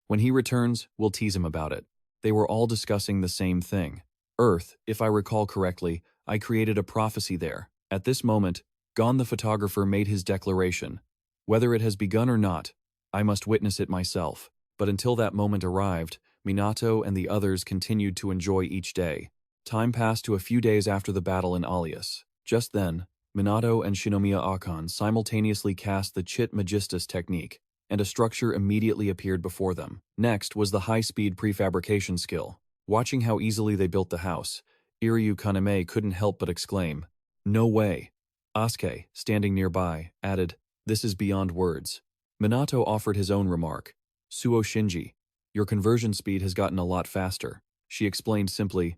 When he returns, we'll tease him about it. They were all discussing the same thing. Earth, if I recall correctly, I created a prophecy there. At this moment, Gon the photographer made his declaration. Whether it has begun or not, I must witness it myself. But until that moment arrived, Minato and the others continued to enjoy each day. Time passed to a few days after the battle in Alias. Just then, Minato and Shinomiya Akon simultaneously cast the Chit Magistus technique, and a structure immediately appeared before them. Next was the high-speed prefabrication skill. Watching how easily they built the house, Iryu Kaname couldn't help but exclaim, no way. Asuke, standing nearby, added, this is beyond words. Minato offered his own remark. Suo Shinji, your conversion speed has gotten a lot faster. She explained simply,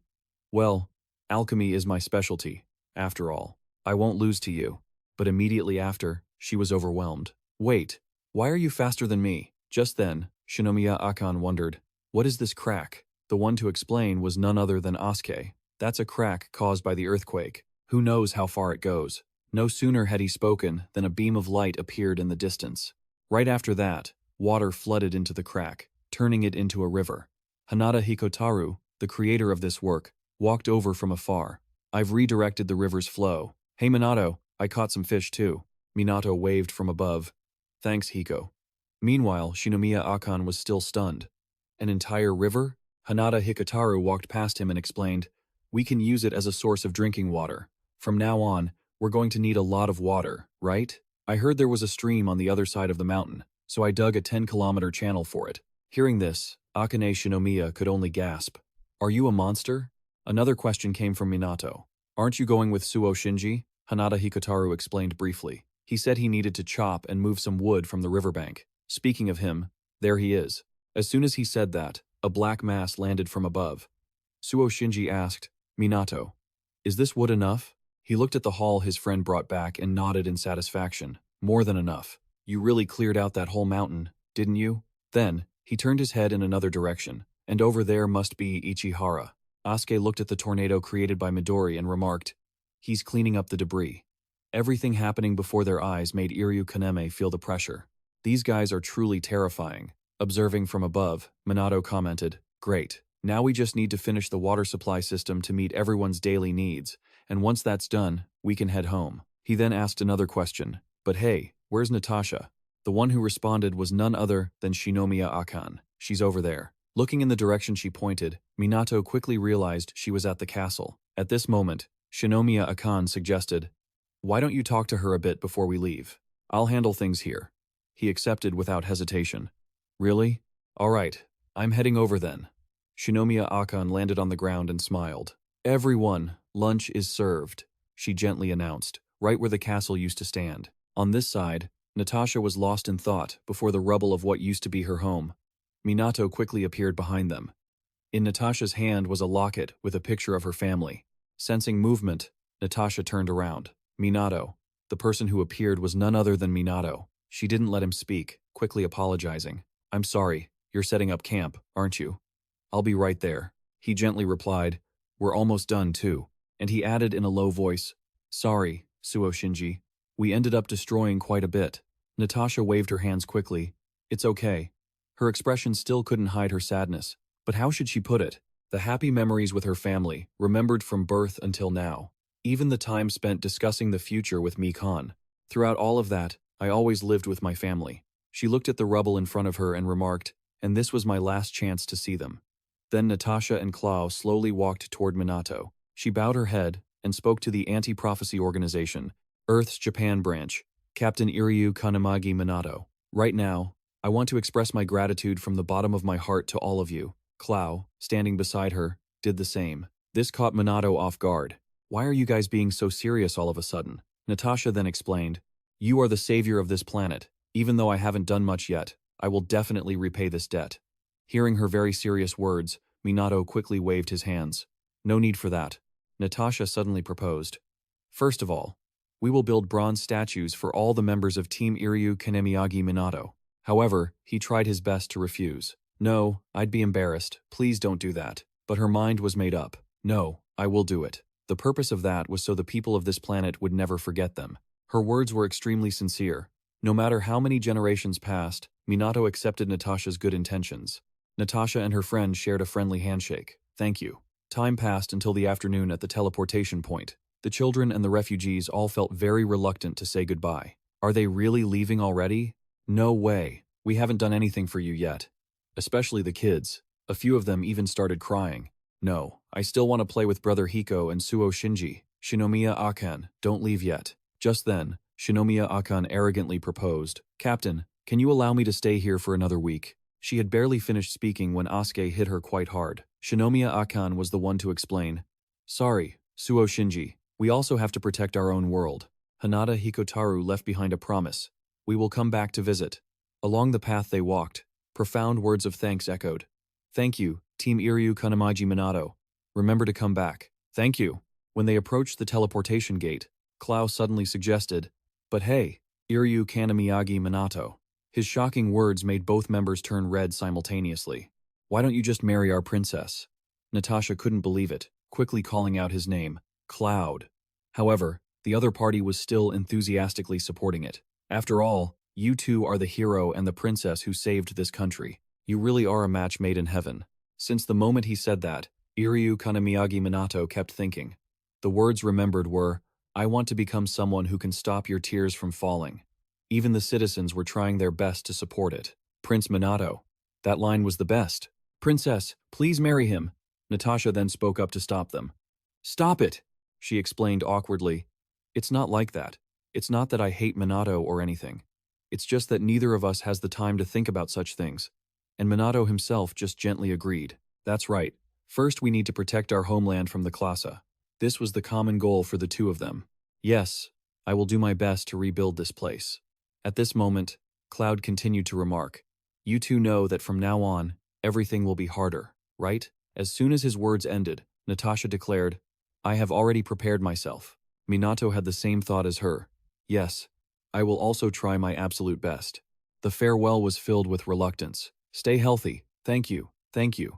well, alchemy is my specialty, after all. I won't lose to you. But immediately after, she was overwhelmed. Wait, why are you faster than me? Just then, Shinomiya Akon wondered, what is this crack? The one to explain was none other than Asuke. That's a crack caused by the earthquake. Who knows how far it goes? No sooner had he spoken than a beam of light appeared in the distance. Right after that, water flooded into the crack, turning it into a river. Hanada Hikotaru, the creator of this work, walked over from afar. I've redirected the river's flow. Hey Minato, I caught some fish too. Minato waved from above. Thanks, Hiko. Meanwhile, Shinomiya Akon was still stunned. An entire river? Hanada Hikotaru walked past him and explained, We can use it as a source of drinking water. From now on, we're going to need a lot of water, right? I heard there was a stream on the other side of the mountain, so I dug a 10-kilometer channel for it. Hearing this, Akane Shinomiya could only gasp. Are you a monster? Another question came from Minato. Aren't you going with Suo Shinji? Hanada Hikotaru explained briefly. He said he needed to chop and move some wood from the riverbank. Speaking of him, there he is. As soon as he said that, a black mass landed from above. Suo Shinji asked, Minato, is this wood enough? He looked at the haul his friend brought back and nodded in satisfaction. More than enough. You really cleared out that whole mountain, didn't you? Then, he turned his head in another direction, and over there must be Ichihara. Asuke looked at the tornado created by Midori and remarked, he's cleaning up the debris. Everything happening before their eyes made Iryu Kaneme feel the pressure. These guys are truly terrifying. Observing from above, Minato commented, great. Now we just need to finish the water supply system to meet everyone's daily needs, and once that's done, we can head home. He then asked another question, but hey, where's Natasha? The one who responded was none other than Shinomiya Akane. She's over there. Looking in the direction she pointed, Minato quickly realized she was at the castle. At this moment, Shinomiya Akane suggested, why don't you talk to her a bit before we leave? I'll handle things here. He accepted without hesitation. Really? All right, I'm heading over then. Shinomiya Akane landed on the ground and smiled. Everyone, lunch is served, she gently announced, right where the castle used to stand. On this side, Natasha was lost in thought before the rubble of what used to be her home. Minato quickly appeared behind them. In Natasha's hand was a locket with a picture of her family. Sensing movement, Natasha turned around. Minato. The person who appeared was none other than Minato. She didn't let him speak, quickly apologizing. I'm sorry, you're setting up camp, aren't you? I'll be right there. He gently replied, we're almost done too. And he added in a low voice, sorry, Suo Shinji. We ended up destroying quite a bit. Natasha waved her hands quickly. It's okay. Her expression still couldn't hide her sadness. But how should she put it? The happy memories with her family, remembered from birth until now. Even the time spent discussing the future with Mi-kan. Throughout all of that, I always lived with my family. She looked at the rubble in front of her and remarked, and this was my last chance to see them. Then Natasha and Klaus slowly walked toward Minato. She bowed her head and spoke to the Anti-Prophecy Organization, Earth's Japan branch, Captain Iryu Kanamagi Minato. Right now, I want to express my gratitude from the bottom of my heart to all of you. Klaus, standing beside her, did the same. This caught Minato off guard. Why are you guys being so serious all of a sudden? Natasha then explained, you are the savior of this planet. Even though I haven't done much yet, I will definitely repay this debt. Hearing her very serious words, Minato quickly waved his hands. No need for that. Natasha suddenly proposed. First of all, we will build bronze statues for all the members of Team Iryu Kanemiyagi Minato. However, he tried his best to refuse. No, I'd be embarrassed. Please don't do that. But her mind was made up. No, I will do it. The purpose of that was so the people of this planet would never forget them. Her words were extremely sincere. No matter how many generations passed, Minato accepted Natasha's good intentions. Natasha and her friend shared a friendly handshake. Thank you. Time passed until the afternoon at the teleportation point. The children and the refugees all felt very reluctant to say goodbye. Are they really leaving already? No way. We haven't done anything for you yet. Especially the kids. A few of them even started crying. No, I still want to play with Brother Hiko and Suo Shinji. Shinomiya Akane, don't leave yet. Just then, Shinomiya Akane arrogantly proposed, Captain, can you allow me to stay here for another week? She had barely finished speaking when Asuke hit her quite hard. Shinomiya Akane was the one to explain. Sorry, Suo Shinji. We also have to protect our own world. Hanada Hikotaru left behind a promise. We will come back to visit. Along the path they walked, profound words of thanks echoed. Thank you, Team Iryu Kanamaji Minato. Remember to come back. Thank you. When they approached the teleportation gate, Klaus suddenly suggested, but hey, Iryu Kanamiyagi Minato. His shocking words made both members turn red simultaneously. Why don't you just marry our princess? Natasha couldn't believe it, quickly calling out his name, Cloud. However, the other party was still enthusiastically supporting it. After all, you two are the hero and the princess who saved this country. You really are a match made in heaven. Since the moment he said that, Iryu Kanamiyagi Minato kept thinking. The words remembered were, I want to become someone who can stop your tears from falling. Even the citizens were trying their best to support it. Prince Minato. That line was the best. Princess, please marry him. Natasha then spoke up to stop them. Stop it, she explained awkwardly. It's not like that. It's not that I hate Minato or anything. It's just that neither of us has the time to think about such things. And Minato himself just gently agreed. That's right. First we need to protect our homeland from the Classa. This was the common goal for the two of them. Yes, I will do my best to rebuild this place. At this moment, Cloud continued to remark. You two know that from now on, everything will be harder, right? As soon as his words ended, Natasha declared, I have already prepared myself. Minato had the same thought as her. Yes, I will also try my absolute best. The farewell was filled with reluctance. Stay healthy, thank you, thank you.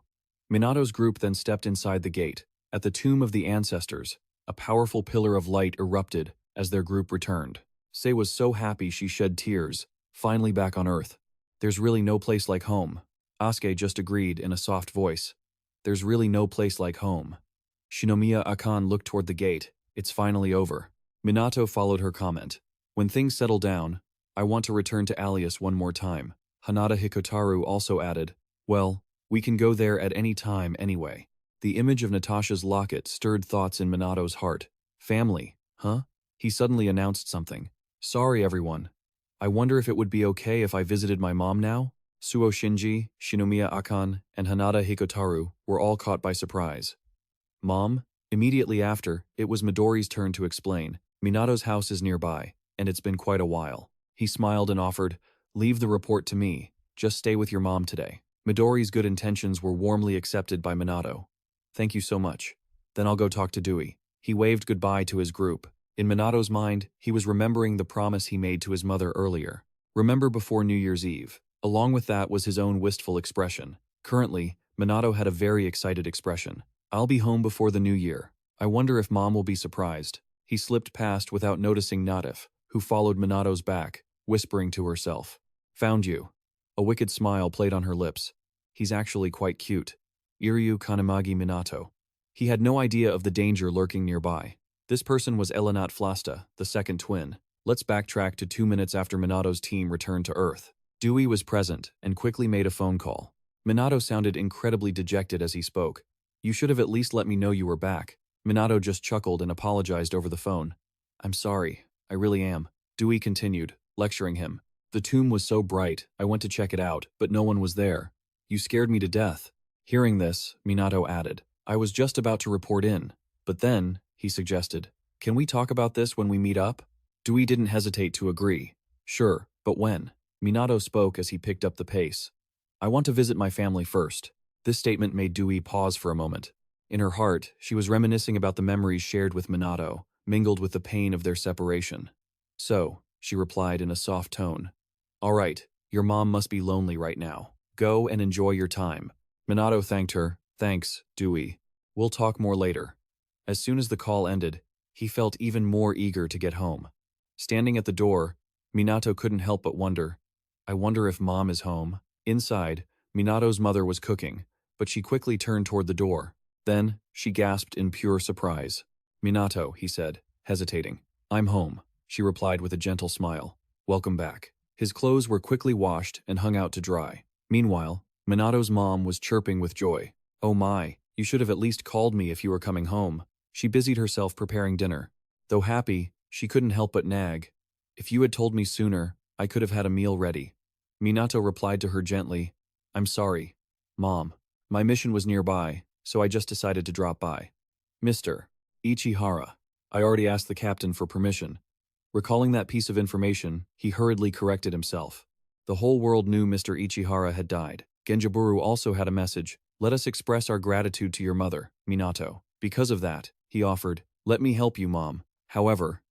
Minato's group then stepped inside the gate. At the tomb of the ancestors, a powerful pillar of light erupted as their group returned. Sei was so happy she shed tears, finally back on Earth. There's really no place like home. Asuke just agreed in a soft voice. There's really no place like home. Shinomiya Akan looked toward the gate. It's finally over. Minato followed her comment. When things settle down, I want to return to Alias one more time. Hanada Hikotaru also added, well, we can go there at any time anyway. The image of Natasha's locket stirred thoughts in Minato's heart. Family, huh? He suddenly announced something. Sorry everyone. I wonder if it would be okay if I visited my mom now? Suo Shinji, Shinomiya Akan, and Hanada Hikotaru were all caught by surprise. Mom? Immediately after, it was Midori's turn to explain. Minato's house is nearby, and it's been quite a while. He smiled and offered, leave the report to me. Just stay with your mom today. Midori's good intentions were warmly accepted by Minato. Thank you so much. Then I'll go talk to Dewey. He waved goodbye to his group. In Minato's mind, he was remembering the promise he made to his mother earlier. Remember before New Year's Eve. Along with that was his own wistful expression. Currently, Minato had a very excited expression. I'll be home before the new year. I wonder if Mom will be surprised. He slipped past without noticing Natif, who followed Minato's back, whispering to herself. Found you. A wicked smile played on her lips. He's actually quite cute. Iryu Kanamagi Minato. He had no idea of the danger lurking nearby. This person was Elinat Flasta, the second twin. Let's backtrack to 2 minutes after Minato's team returned to Earth. Dewey was present and quickly made a phone call. Minato sounded incredibly dejected as he spoke. You should have at least let me know you were back. Minato just chuckled and apologized over the phone. I'm sorry, I really am. Dewey continued, lecturing him. The tomb was so bright, I went to check it out, but no one was there. You scared me to death. Hearing this, Minato added, I was just about to report in. But then, he suggested, can we talk about this when we meet up? Dewey didn't hesitate to agree. Sure, but when? Minato spoke as he picked up the pace. I want to visit my family first. This statement made Dewey pause for a moment. In her heart, she was reminiscing about the memories shared with Minato, mingled with the pain of their separation. So, she replied in a soft tone. All right, your mom must be lonely right now. Go and enjoy your time. Minato thanked her. Thanks, Dewey. We'll talk more later. As soon as the call ended, he felt even more eager to get home. Standing at the door, Minato couldn't help but wonder, I wonder if Mom is home. Inside, Minato's mother was cooking, but she quickly turned toward the door. Then, she gasped in pure surprise. Minato, he said, hesitating. I'm home, she replied with a gentle smile. Welcome back. His clothes were quickly washed and hung out to dry. Meanwhile, Minato's mom was chirping with joy. Oh my, you should have at least called me if you were coming home. She busied herself preparing dinner. Though happy, she couldn't help but nag. If you had told me sooner, I could have had a meal ready. Minato replied to her gently, I'm sorry, Mom. My mission was nearby, so I just decided to drop by. Mr. Ichihara. I already asked the captain for permission. Recalling that piece of information, he hurriedly corrected himself. The whole world knew Mr. Ichihara had died. Genjiburu also had a message. Let us express our gratitude to your mother, Minato. Because of that, he offered, let me help you, Mom. However,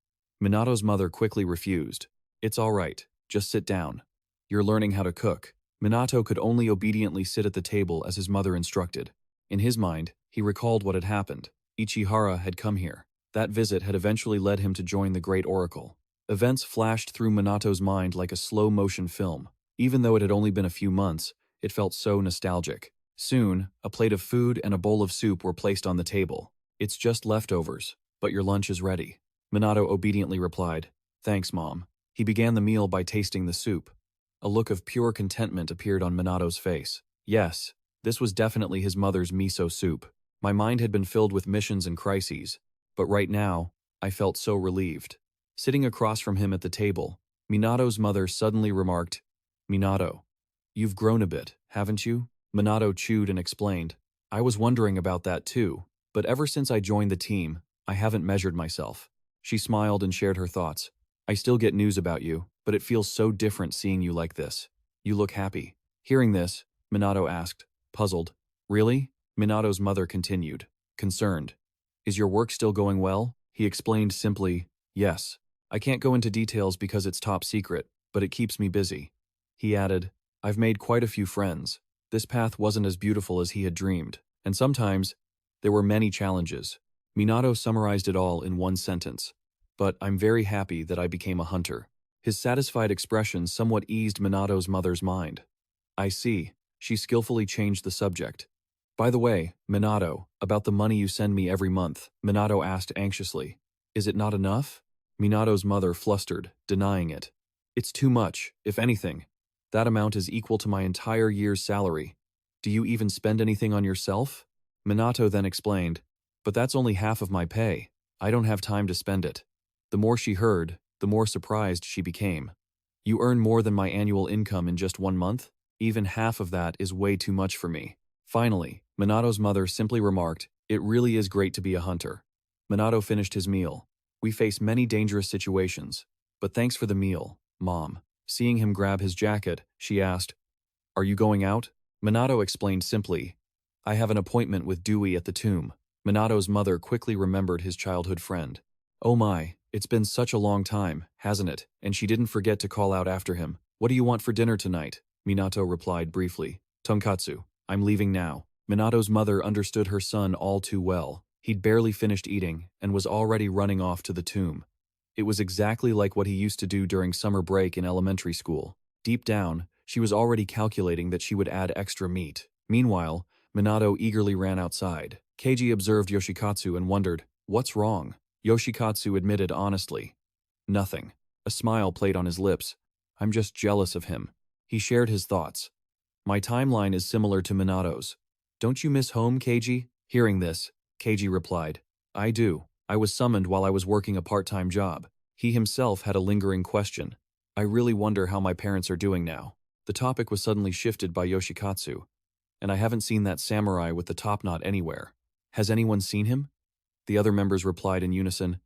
Minato's mother quickly refused. It's all right, just sit down. You're learning how to cook. Minato could only obediently sit at the table as his mother instructed. In his mind, he recalled what had happened. Ichihara had come here. That visit had eventually led him to join the Great Oracle. Events flashed through Minato's mind like a slow-motion film. Even though it had only been a few months, it felt so nostalgic. Soon, a plate of food and a bowl of soup were placed on the table. It's just leftovers, but your lunch is ready. Minato obediently replied, Thanks, Mom. He began the meal by tasting the soup. A look of pure contentment appeared on Minato's face. Yes, this was definitely his mother's miso soup. My mind had been filled with missions and crises, but right now, I felt so relieved. Sitting across from him at the table, Minato's mother suddenly remarked, "Minato, you've grown a bit, haven't you?" Minato chewed and explained, "I was wondering about that too, but ever since I joined the team, I haven't measured myself." She smiled and shared her thoughts. "I still get news about you, but it feels so different seeing you like this. You look happy." Hearing this, Minato asked, puzzled, "Really?" Minato's mother continued, concerned, "Is your work still going well?" He explained simply, "Yes. I can't go into details because it's top secret, but it keeps me busy." He added, "I've made quite a few friends. This path wasn't as beautiful as he had dreamed, and sometimes there were many challenges." Minato summarized it all in one sentence, "But I'm very happy that I became a hunter." His satisfied expression somewhat eased Minato's mother's mind. "I see." She skillfully changed the subject. "By the way, Minato, about the money you send me every month," Minato asked anxiously. "Is it not enough?" Minato's mother flustered, denying it. "It's too much, if anything. That amount is equal to my entire year's salary. Do you even spend anything on yourself?" Minato then explained, "But that's only half of my pay. I don't have time to spend it." The more she heard, the more surprised she became. "You earn more than my annual income in just 1 month? Even half of that is way too much for me." Finally, Minato's mother simply remarked, "It really is great to be a hunter." Minato finished his meal. "We face many dangerous situations, but thanks for the meal, Mom." Seeing him grab his jacket, she asked, "Are you going out?" Minato explained simply, "I have an appointment with Dewey at the tomb." Minato's mother quickly remembered his childhood friend. "Oh my, it's been such a long time, hasn't it?" And she didn't forget to call out after him, "What do you want for dinner tonight?" Minato replied briefly, "Tonkatsu. I'm leaving now." Minato's mother understood her son all too well. He'd barely finished eating and was already running off to the tomb. It was exactly like what he used to do during summer break in elementary school. Deep down, she was already calculating that she would add extra meat. Meanwhile, Minato eagerly ran outside. Keiji observed Yoshikatsu and wondered, "What's wrong?" Yoshikatsu admitted honestly, "Nothing." A smile played on his lips. "I'm just jealous of him." He shared his thoughts. "My timeline is similar to Minato's. Don't you miss home, Keiji?" Hearing this, Keiji replied, "I do. I was summoned while I was working a part-time job." He himself had a lingering question. "I really wonder how my parents are doing now." The topic was suddenly shifted by Yoshikatsu. "And I haven't seen that samurai with the top knot anywhere. Has anyone seen him?" The other members replied in unison,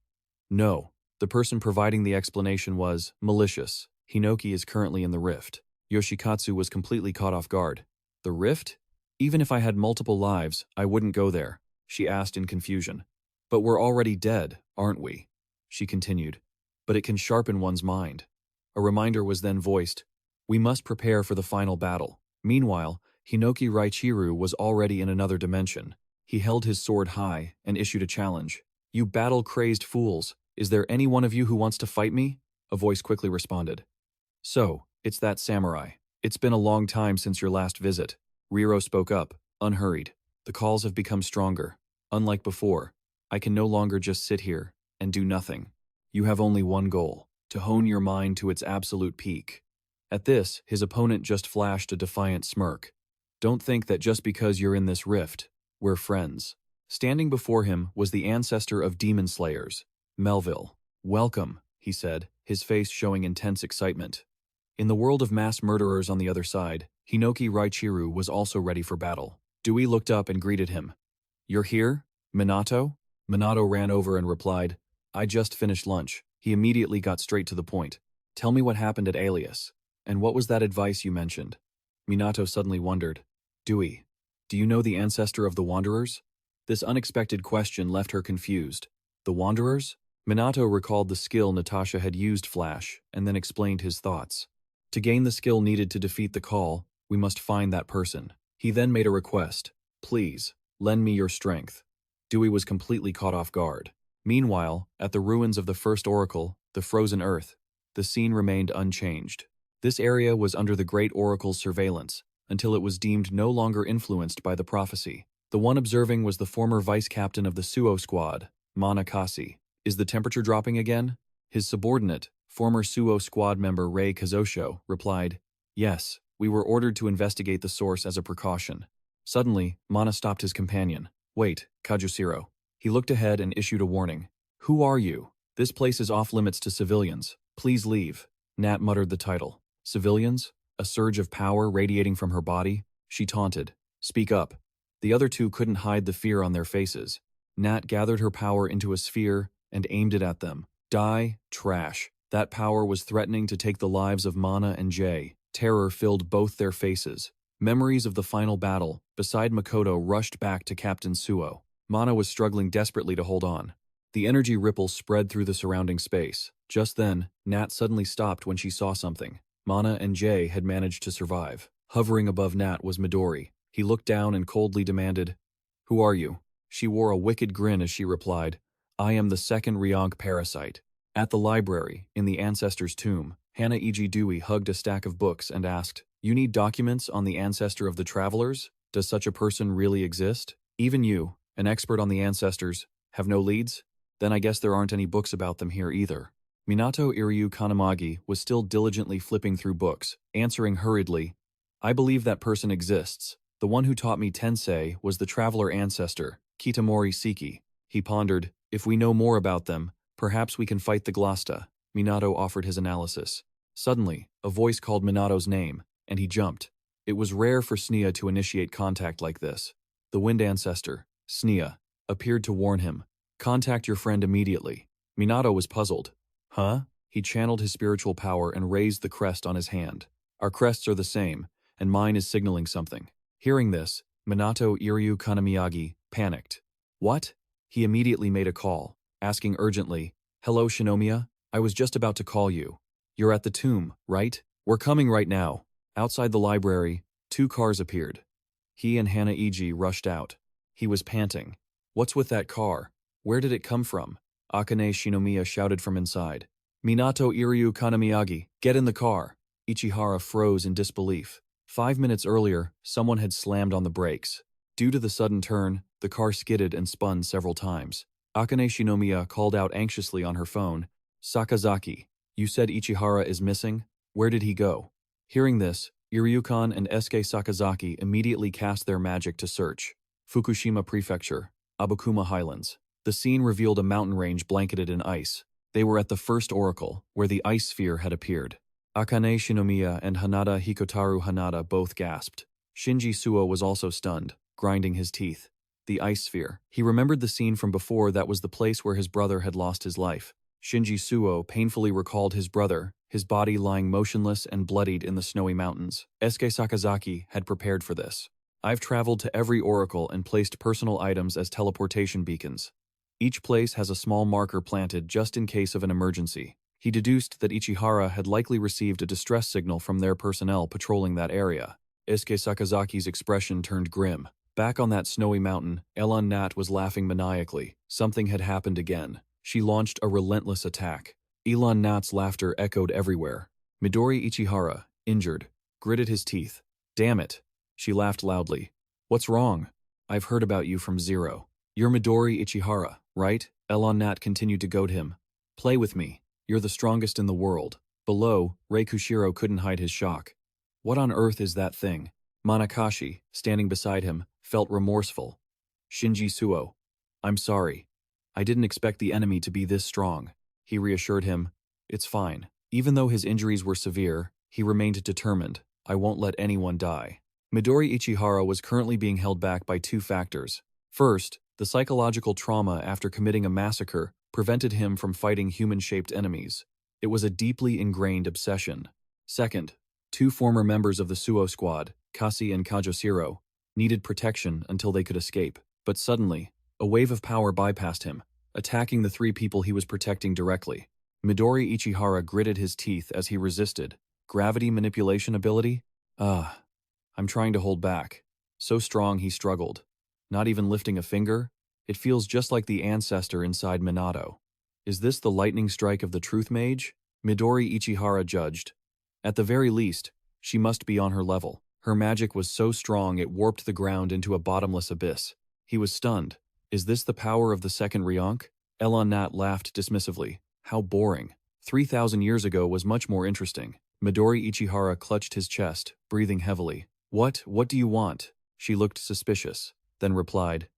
"No." The person providing the explanation was malicious. "Hinoki is currently in the rift." Yoshikatsu was completely caught off guard. "The rift? Even if I had multiple lives, I wouldn't go there," she asked in confusion. "But we're already dead, aren't we?" she continued. "But it can sharpen one's mind." A reminder was then voiced. "We must prepare for the final battle." Meanwhile, Hinoki Raichiru was already in another dimension. He held his sword high and issued a challenge. "You battle-crazed fools, is there any one of you who wants to fight me?" A voice quickly responded. "So, it's that samurai. It's been a long time since your last visit." Riro spoke up, unhurried. "The calls have become stronger. Unlike before, I can no longer just sit here and do nothing. You have only one goal, to hone your mind to its absolute peak." At this, his opponent just flashed a defiant smirk. "Don't think that just because you're in this rift, we're friends." Standing before him was the ancestor of demon slayers, Melville. "Welcome," he said, his face showing intense excitement. In the world of mass murderers on the other side, Hinoki Raichiru was also ready for battle. Dewey looked up and greeted him. "You're here, Minato?" Minato ran over and replied, "I just finished lunch." He immediately got straight to the point. "Tell me what happened at Alias. And what was that advice you mentioned?" Minato suddenly wondered. "Dewey, do you know the ancestor of the Wanderers?" This unexpected question left her confused. The Wanderers? Minato recalled the skill Natasha had used Flash, and then explained his thoughts. To gain the skill needed to defeat the call, we must find that person. He then made a request. "Please, lend me your strength." Dewey was completely caught off guard. Meanwhile, at the ruins of the first oracle, the frozen earth, the scene remained unchanged. This area was under the Great Oracle's surveillance, until it was deemed no longer influenced by the prophecy. The one observing was the former vice-captain of the Suo squad, Monokasi. "Is the temperature dropping again?" His subordinate, former Suo squad member Rei Kazosho, replied, "Yes, we were ordered to investigate the source as a precaution." Suddenly, Mana stopped his companion. Wait, Kajusiro. He looked ahead and issued a warning. Who are you? This place is off limits to civilians. Please leave. Nat muttered the title. Civilians? A surge of power radiating from her body? She taunted. Speak up. The other two couldn't hide the fear on their faces. Nat gathered her power into a sphere and aimed it at them. Die, trash. That power was threatening to take the lives of Mana and Jay. Terror filled both their faces. Memories of the final battle, beside Makoto, rushed back to Captain Suo. Mana was struggling desperately to hold on. The energy ripple spread through the surrounding space. Just then, Nat suddenly stopped when she saw something. Mana and Jay had managed to survive. Hovering above Nat was Midori. He looked down and coldly demanded, "Who are you?" She wore a wicked grin as she replied, "I am the second Ryonk parasite." At the library, in the Ancestor's tomb, Hana Dewey hugged a stack of books and asked, "You need documents on the ancestor of the travelers? Does such a person really exist? Even you, an expert on the ancestors, have no leads? Then I guess there aren't any books about them here either." Minato Iryu Kanamagi was still diligently flipping through books, answering hurriedly, "I believe that person exists. The one who taught me Tensei was the traveler ancestor, Kitamori Siki." He pondered, "If we know more about them, perhaps we can fight the Glasta." Minato offered his analysis. Suddenly, a voice called Minato's name, and he jumped. It was rare for Sneha to initiate contact like this. The Wind Ancestor, Sneha, appeared to warn him, "Contact your friend immediately." Minato was puzzled. Huh? He channeled his spiritual power and raised the crest on his hand. "Our crests are the same, and mine is signaling something." Hearing this, Minato Iryu Kanamiyagi panicked. "What?" He immediately made a call, asking urgently, "Hello, Shinomiya? I was just about to call you. You're at the tomb, right? We're coming right now." Outside the library, 2 cars appeared. He and Hana rushed out. He was panting. "What's with that car? Where did it come from?" Akane Shinomiya shouted from inside. "Minato Iryu Kanamiyagi, get in the car." Ichihara froze in disbelief. 5 minutes earlier, someone had slammed on the brakes. Due to the sudden turn, the car skidded and spun several times. Akane Shinomiya called out anxiously on her phone, "Sakazaki, you said Ichihara is missing? Where did he go?" Hearing this, Iryukan and Eisuke Sakazaki immediately cast their magic to search. Fukushima Prefecture, Abukuma Highlands. The scene revealed a mountain range blanketed in ice. They were at the first oracle, where the ice sphere had appeared. Akane Shinomiya and Hanada Hikotaru Hanada both gasped. Shinji Suo was also stunned, grinding his teeth. The ice sphere. He remembered the scene from before. That was the place where his brother had lost his life. Shinji Suo painfully recalled his brother, his body lying motionless and bloodied in the snowy mountains. Eisuke Sakazaki had prepared for this. "I've traveled to every oracle and placed personal items as teleportation beacons. Each place has a small marker planted just in case of an emergency." He deduced that Ichihara had likely received a distress signal from their personnel patrolling that area. Eisuke Sakazaki's expression turned grim. Back on that snowy mountain, Elon Nat was laughing maniacally. Something had happened again. She launched a relentless attack. Elon Nat's laughter echoed everywhere. Midori Ichihara, injured, gritted his teeth. "Damn it." She laughed loudly. "What's wrong? I've heard about you from Zero. You're Midori Ichihara, right?" Elon Nat continued to goad him. "Play with me. You're the strongest in the world." Below, Rei Kushiro couldn't hide his shock. "What on earth is that thing?" Manakashi, standing beside him, felt remorseful. Shinji Suo, "I'm sorry. I didn't expect the enemy to be this strong." He reassured him, "It's fine." Even though his injuries were severe, he remained determined. "I won't let anyone die." Midori Ichihara was currently being held back by 2 factors. First, the psychological trauma after committing a massacre prevented him from fighting human-shaped enemies. It was a deeply ingrained obsession. Second, 2 former members of the Suo squad, Kasi and Kajosiro, needed protection until they could escape. But suddenly, a wave of power bypassed him, attacking the 3 people he was protecting directly. Midori Ichihara gritted his teeth as he resisted. Gravity manipulation ability? I'm trying to hold back. So strong he struggled. Not even lifting a finger? It feels just like the ancestor inside Minato. Is this the lightning strike of the truth mage? Midori Ichihara judged. At the very least, she must be on her level. Her magic was so strong it warped the ground into a bottomless abyss. He was stunned. Is this the power of the second Ryonk? Elon Nat laughed dismissively. How boring. 3,000 years ago was much more interesting. Midori Ichihara clutched his chest, breathing heavily. What do you want?" She looked suspicious, then replied,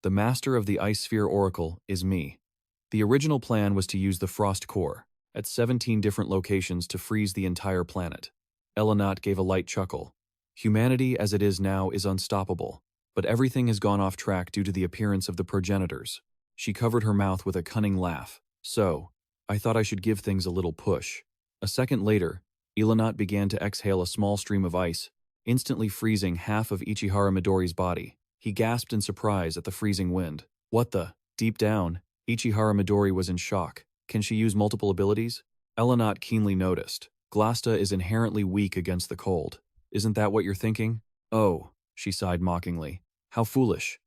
The master of the Ice Sphere Oracle is me. The original plan was to use the Frost Core at 17 different locations to freeze the entire planet. Elenat gave a light chuckle. Humanity as it is now is unstoppable, but everything has gone off track due to the appearance of the progenitors. She covered her mouth with a cunning laugh. So, I thought I should give things a little push. A second later, Elenat began to exhale a small stream of ice, instantly freezing half of Ichihara Midori's body. He gasped in surprise at the freezing wind. What the? Deep down, Ichihara Midori was in shock. Can she use multiple abilities? Elenat keenly noticed. Glasta is inherently weak against the cold. Isn't that what you're thinking? Oh, she sighed mockingly. How foolish.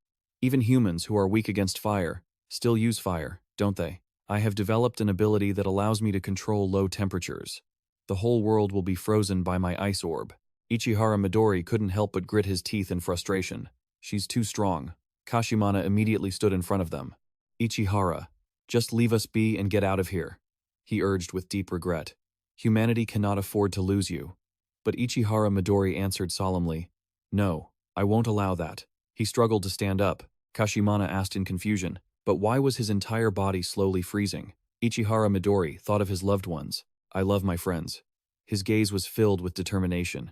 Even humans who are weak against fire still use fire, don't they? I have developed an ability that allows me to control low temperatures. The whole world will be frozen by my ice orb. Ichihara Midori couldn't help but grit his teeth in frustration. She's too strong. Kashimana immediately stood in front of them. Ichihara, just leave us be and get out of here, he urged with deep regret. Humanity cannot afford to lose you. But Ichihara Midori answered solemnly, No, I won't allow that. He struggled to stand up. Kashimana asked in confusion, but why was his entire body slowly freezing? Ichihara Midori thought of his loved ones. I love my friends. His gaze was filled with determination.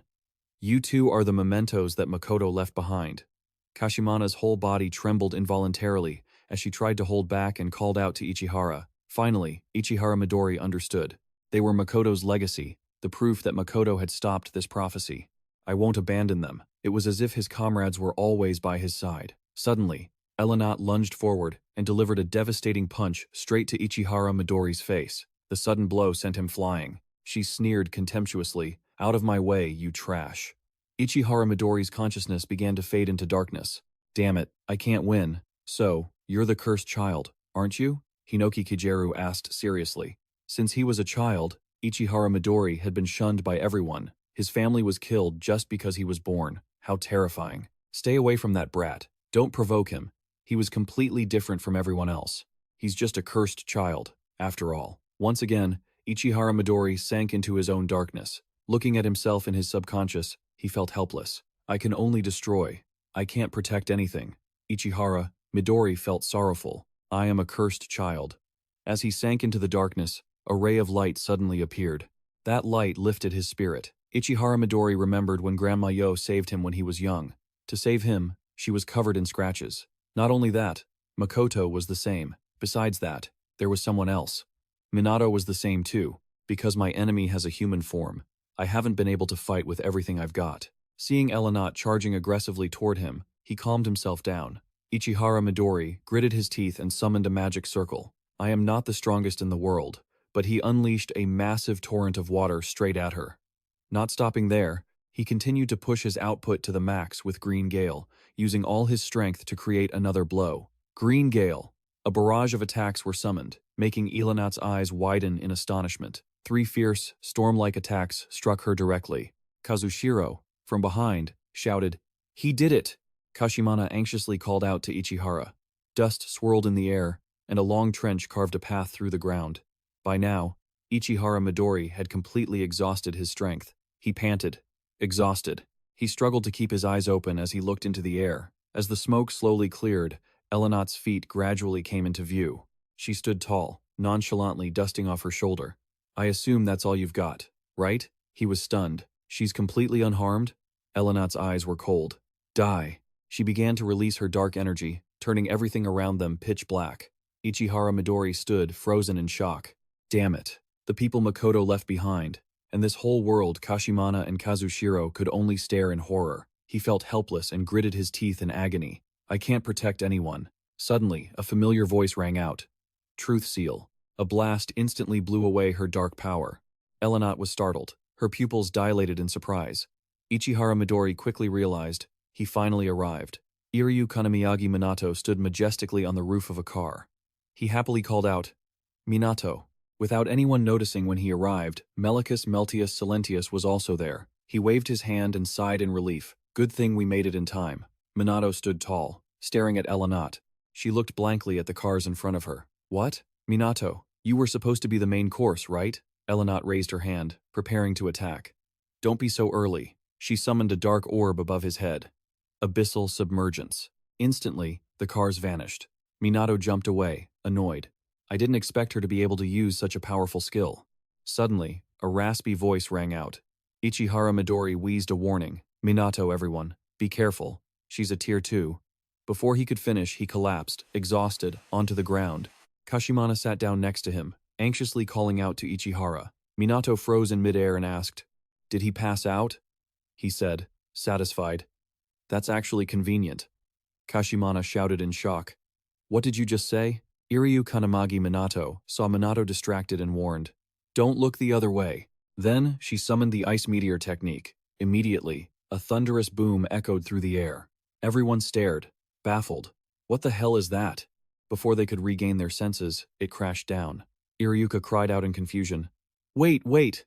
You two are the mementos that Makoto left behind. Kashimana's whole body trembled involuntarily as she tried to hold back and called out to Ichihara. Finally, Ichihara Midori understood. They were Makoto's legacy, the proof that Makoto had stopped this prophecy. I won't abandon them. It was as if his comrades were always by his side. Suddenly, Elenat lunged forward and delivered a devastating punch straight to Ichihara Midori's face. The sudden blow sent him flying. She sneered contemptuously, Out of my way, you trash. Ichihara Midori's consciousness began to fade into darkness. Damn it, I can't win. So, you're the cursed child, aren't you? Hinoki Kijeru asked seriously. Since he was a child, Ichihara Midori had been shunned by everyone. His family was killed just because he was born. How terrifying. Stay away from that brat. Don't provoke him. He was completely different from everyone else. He's just a cursed child, after all. Once again, Ichihara Midori sank into his own darkness. Looking at himself in his subconscious, he felt helpless. I can only destroy. I can't protect anything. Ichihara Midori felt sorrowful. I am a cursed child. As he sank into the darkness, a ray of light suddenly appeared. That light lifted his spirit. Ichihara Midori remembered when Grandma Yo saved him when he was young. To save him, she was covered in scratches. Not only that, Makoto was the same. Besides that, there was someone else. Minato was the same too. Because my enemy has a human form, I haven't been able to fight with everything I've got. Seeing Elenat charging aggressively toward him, he calmed himself down. Ichihara Midori gritted his teeth and summoned a magic circle. I am not the strongest in the world, but he unleashed a massive torrent of water straight at her. Not stopping there, he continued to push his output to the max with Green Gale, using all his strength to create another blow. Green Gale. A barrage of attacks were summoned, making Elenat's eyes widen in astonishment. 3 fierce, storm-like attacks struck her directly. Kazushiro, from behind, shouted, He did it! Kashimana anxiously called out to Ichihara. Dust swirled in the air, and a long trench carved a path through the ground. By now, Ichihara Midori had completely exhausted his strength. He panted. Exhausted. He struggled to keep his eyes open as he looked into the air. As the smoke slowly cleared, Elenat's feet gradually came into view. She stood tall, nonchalantly dusting off her shoulder. I assume that's all you've got, right? He was stunned. She's completely unharmed? Elenat's eyes were cold. Die. She began to release her dark energy, turning everything around them pitch black. Ichihara Midori stood, frozen in shock. Damn it. The people Makoto left behind, and this whole world Kashimana and Kazushiro could only stare in horror. He felt helpless and gritted his teeth in agony. I can't protect anyone. Suddenly, a familiar voice rang out. Truth Seal. A blast instantly blew away her dark power. Elenat was startled. Her pupils dilated in surprise. Ichihara Midori quickly realized he finally arrived. Iryu Kanamiyagi Minato stood majestically on the roof of a car. He happily called out, Minato. Without anyone noticing when he arrived, Melicus Meltius Silentius was also there. He waved his hand and sighed in relief. Good thing we made it in time. Minato stood tall, staring at Elenat. She looked blankly at the cars in front of her. What? Minato, you were supposed to be the main course, right? Elenat raised her hand, preparing to attack. Don't be so early. She summoned a dark orb above his head. Abyssal Submergence. Instantly, the cars vanished. Minato jumped away, annoyed. I didn't expect her to be able to use such a powerful skill. Suddenly, a raspy voice rang out. Ichihara Midori wheezed a warning. Minato, everyone. Be careful. She's a tier 2. Before he could finish, he collapsed, exhausted, onto the ground. Kashimana sat down next to him, anxiously calling out to Ichihara. Minato froze in midair and asked, "Did he pass out?" He said, satisfied. "That's actually convenient." Kashimana shouted in shock. "What did you just say?" Iryu Kanamagi Minato saw Minato distracted and warned, "Don't look the other way." Then she summoned the ice meteor technique. Immediately, a thunderous boom echoed through the air. Everyone stared, baffled. What the hell is that? Before they could regain their senses, it crashed down. Iryuka cried out in confusion. Wait, wait!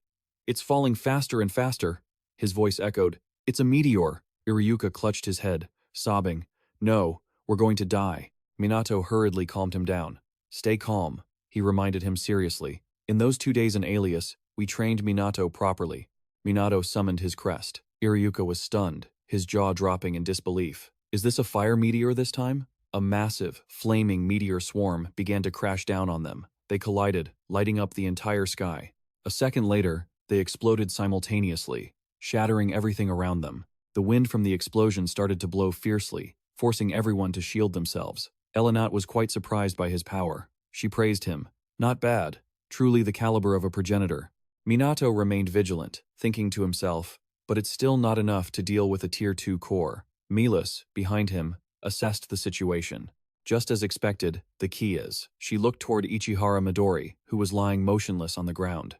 It's falling faster and faster." His voice echoed. "It's a meteor." Iryuka clutched his head, sobbing. "No, we're going to die." Minato hurriedly calmed him down. "Stay calm," he reminded him seriously. "In those 2 days in Alias, we trained Minato properly." Minato summoned his crest. Iryuka was stunned, his jaw dropping in disbelief. "Is this a fire meteor this time?" A massive, flaming meteor swarm began to crash down on them. They collided, lighting up the entire sky. A second later, they exploded simultaneously, shattering everything around them. The wind from the explosion started to blow fiercely, forcing everyone to shield themselves. Elinat was quite surprised by his power. She praised him. "Not bad. Truly the caliber of a progenitor." Minato remained vigilant, thinking to himself, but it's still not enough to deal with a Tier 2 core. Milas, behind him, assessed the situation. Just as expected, the key is. She looked toward Ichihara Midori, who was lying motionless on the ground.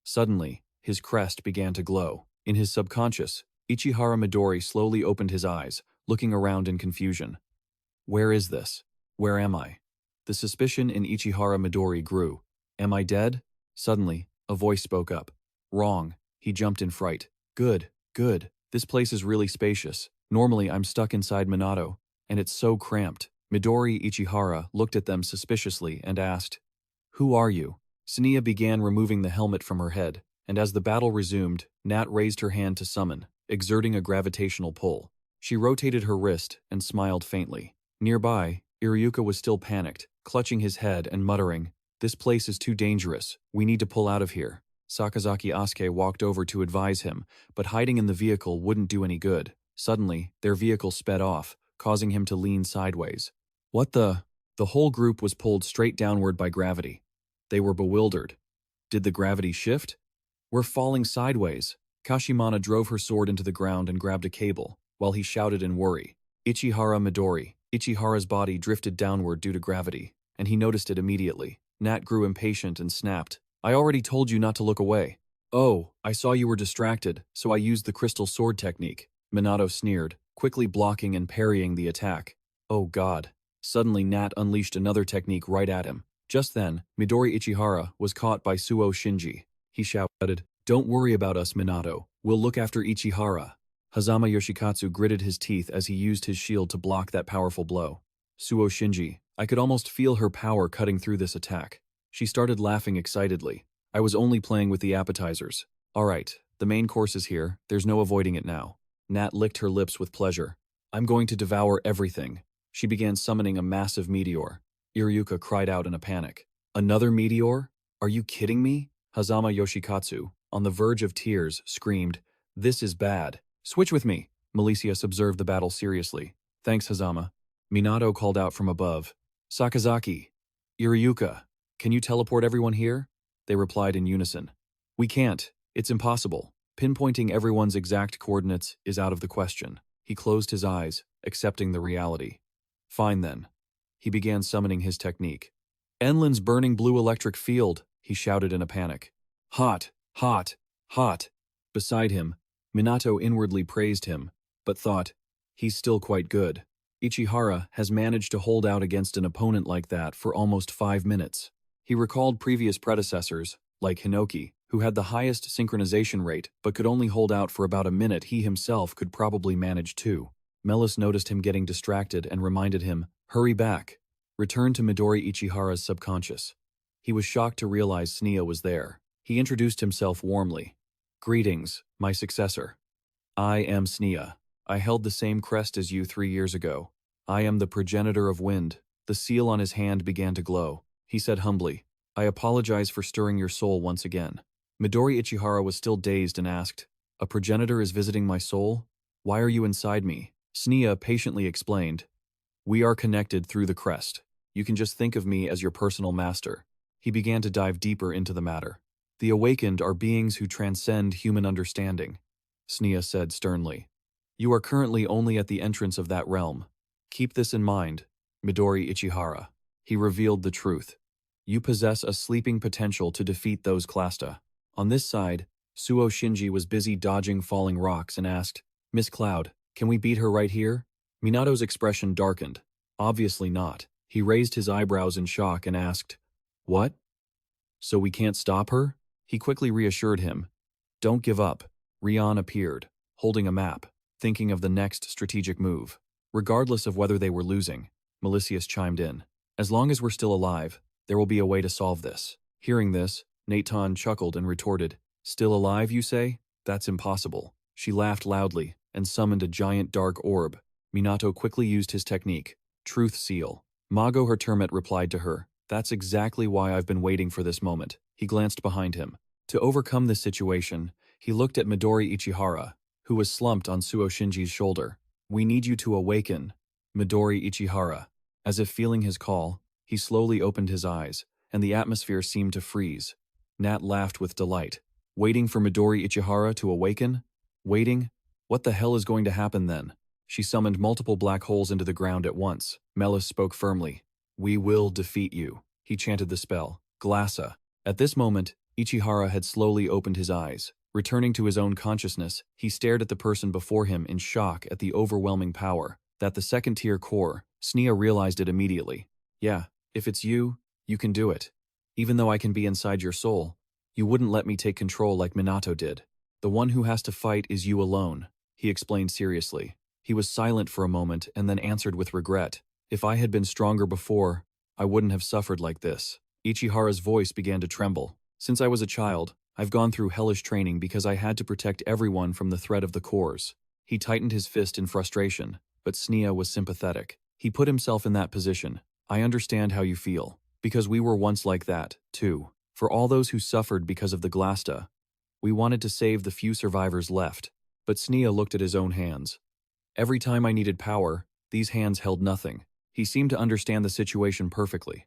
Suddenly, his crest began to glow. In his subconscious, Ichihara Midori slowly opened his eyes, looking around in confusion. Where is this? Where am I? The suspicion in Ichihara Midori grew. Am I dead? Suddenly, a voice spoke up. Wrong. He jumped in fright. Good, good. This place is really spacious. Normally I'm stuck inside Minato, and it's so cramped. Midori Ichihara looked at them suspiciously and asked, "Who are you?" Sania began removing the helmet from her head, and as the battle resumed, Nat raised her hand to summon, exerting a gravitational pull. She rotated her wrist and smiled faintly. Nearby, Iryuka was still panicked, clutching his head and muttering, "This place is too dangerous. We need to pull out of here." Sakazaki Asuke walked over to advise him, but hiding in the vehicle wouldn't do any good. Suddenly, their vehicle sped off, causing him to lean sideways. What the? The whole group was pulled straight downward by gravity. They were bewildered. Did the gravity shift? We're falling sideways. Kashimana drove her sword into the ground and grabbed a cable, while he shouted in worry. Ichihara Midori. Ichihara's body drifted downward due to gravity, and he noticed it immediately. Nat grew impatient and snapped. "I already told you not to look away." "Oh, I saw you were distracted, so I used the crystal sword technique." Minato sneered, quickly blocking and parrying the attack. Oh god. Suddenly Nat unleashed another technique right at him. Just then, Midori Ichihara was caught by Suo Shinji. He shouted, "Don't worry about us, Minato. We'll look after Ichihara." Hazama Yoshikatsu gritted his teeth as he used his shield to block that powerful blow. Suo Shinji, I could almost feel her power cutting through this attack. She started laughing excitedly. "I was only playing with the appetizers. Alright, the main course is here. There's no avoiding it now." Nat licked her lips with pleasure. "I'm going to devour everything." She began summoning a massive meteor. Iryuka cried out in a panic. "Another meteor? Are you kidding me?" Hazama Yoshikatsu, on the verge of tears, screamed, "This is bad. Switch with me." Melicius observed the battle seriously. "Thanks, Hazama." Minato called out from above, "Sakazaki! Iryuka! Can you teleport everyone here?" They replied in unison. "We can't. It's impossible. Pinpointing everyone's exact coordinates is out of the question." He closed his eyes, accepting the reality. "Fine then." He began summoning his technique. "Enlin's burning blue electric field," he shouted in a panic. "Hot, hot, hot." Beside him, Minato inwardly praised him, but thought, he's still quite good. Ichihara has managed to hold out against an opponent like that for almost 5 minutes. He recalled previous predecessors, like Hinoki, who had the highest synchronization rate but could only hold out for about a minute. He himself could probably manage too. Melis noticed him getting distracted and reminded him, "Hurry back." Return to Midori Ichihara's subconscious. He was shocked to realize Sneya was there. He introduced himself warmly. "Greetings, my successor. I am Sneya. I held the same crest as you 3 years ago. I am the progenitor of wind. The seal on his hand began to glow. He said humbly, I apologize for stirring your soul once again. Midori Ichihara was still dazed and asked, a progenitor is visiting my soul? Why are you inside me? Sneha patiently explained, we are connected through the crest. You can just think of me as your personal master. He began to dive deeper into the matter. The awakened are beings who transcend human understanding, Sneha said sternly. You are currently only at the entrance of that realm. Keep this in mind, Midori Ichihara. He revealed the truth. You possess a sleeping potential to defeat those Clasta. On this side, Suo Shinji was busy dodging falling rocks and asked, Miss Cloud, can we beat her right here? Minato's expression darkened. Obviously not. He raised his eyebrows in shock and asked, what? So we can't stop her? He quickly reassured him. Don't give up. Rian appeared, holding a map, thinking of the next strategic move. Regardless of whether they were losing, Melicius chimed in. As long as we're still alive, there will be a way to solve this. Hearing this, Natan chuckled and retorted, still alive, you say? That's impossible. She laughed loudly and summoned a giant dark orb. Minato quickly used his technique, Truth Seal. Mago Hertermet replied to her, that's exactly why I've been waiting for this moment. He glanced behind him. To overcome this situation, he looked at Midori Ichihara, who was slumped on Suo Shinji's shoulder. We need you to awaken, Midori Ichihara. As if feeling his call, he slowly opened his eyes, and the atmosphere seemed to freeze. Nat laughed with delight. Waiting for Midori Ichihara to awaken? Waiting? What the hell is going to happen then? She summoned multiple black holes into the ground at once. Melis spoke firmly. We will defeat you. He chanted the spell, Glassa. At this moment, Ichihara had slowly opened his eyes. Returning to his own consciousness, he stared at the person before him in shock at the overwhelming power. That the second-tier core, Sneha realized it immediately. Yeah, if it's you, you can do it. Even though I can be inside your soul, you wouldn't let me take control like Minato did. The one who has to fight is you alone, he explained seriously. He was silent for a moment and then answered with regret. If I had been stronger before, I wouldn't have suffered like this. Ichihara's voice began to tremble. Since I was a child, I've gone through hellish training because I had to protect everyone from the threat of the cores. He tightened his fist in frustration, but Sneha was sympathetic. He put himself in that position. I understand how you feel, because we were once like that, too. For all those who suffered because of the Glasta, we wanted to save the few survivors left. But Sneha looked at his own hands. Every time I needed power, these hands held nothing. He seemed to understand the situation perfectly.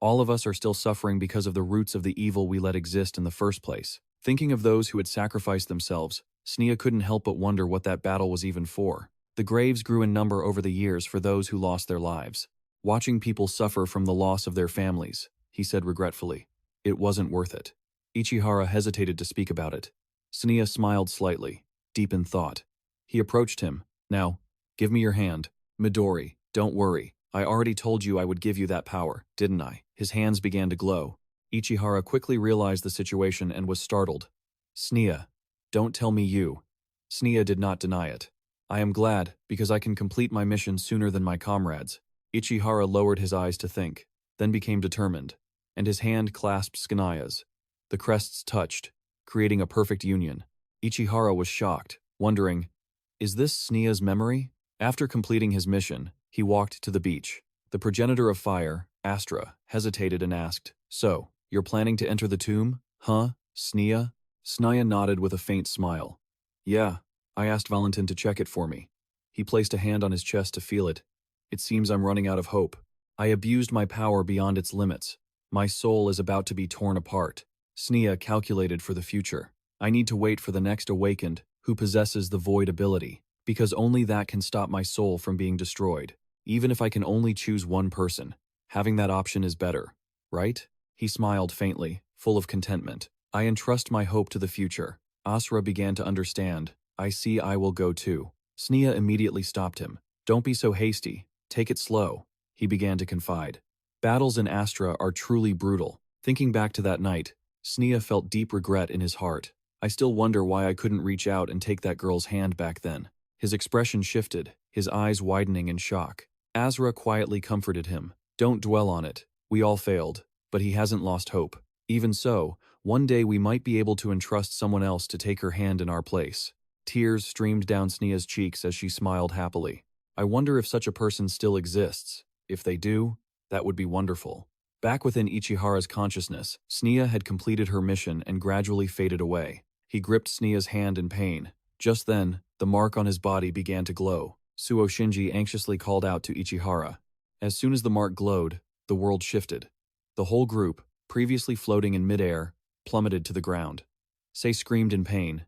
All of us are still suffering because of the roots of the evil we let exist in the first place. Thinking of those who had sacrificed themselves, Sneha couldn't help but wonder what that battle was even for. The graves grew in number over the years for those who lost their lives. Watching people suffer from the loss of their families, he said regretfully. It wasn't worth it. Ichihara hesitated to speak about it. Sneha smiled slightly, deep in thought. He approached him. Now, give me your hand. Midori, don't worry. I already told you I would give you that power, didn't I? His hands began to glow. Ichihara quickly realized the situation and was startled. Sneha, don't tell me you. Sneha did not deny it. I am glad, because I can complete my mission sooner than my comrades. Ichihara lowered his eyes to think, then became determined, and his hand clasped Skenaya's. The crests touched, creating a perfect union. Ichihara was shocked, wondering, is this Sneha's memory? After completing his mission, he walked to the beach. The progenitor of fire, Astra, hesitated and asked, so, you're planning to enter the tomb? Huh, Sneha? Sneha nodded with a faint smile. Yeah, I asked Valentin to check it for me. He placed a hand on his chest to feel it. It seems I'm running out of hope. I abused my power beyond its limits. My soul is about to be torn apart. Sneha calculated for the future. I need to wait for the next awakened, who possesses the void ability, because only that can stop my soul from being destroyed. Even if I can only choose one person, having that option is better, right? He smiled faintly, full of contentment. I entrust my hope to the future. Asura began to understand. I see I will go too. Sneha immediately stopped him. Don't be so hasty. Take it slow. He began to confide. Battles in Astra are truly brutal. Thinking back to that night, Sneha felt deep regret in his heart. I still wonder why I couldn't reach out and take that girl's hand back then. His expression shifted, his eyes widening in shock. Azra quietly comforted him. Don't dwell on it. We all failed, but he hasn't lost hope. Even so, one day we might be able to entrust someone else to take her hand in our place. Tears streamed down Sneha's cheeks as she smiled happily. I wonder if such a person still exists. If they do, that would be wonderful. Back within Ichihara's consciousness, Sneya had completed her mission and gradually faded away. He gripped Sneya's hand in pain. Just then, the mark on his body began to glow. Suo Shinji anxiously called out to Ichihara. As soon as the mark glowed, the world shifted. The whole group, previously floating in midair, plummeted to the ground. Sei screamed in pain.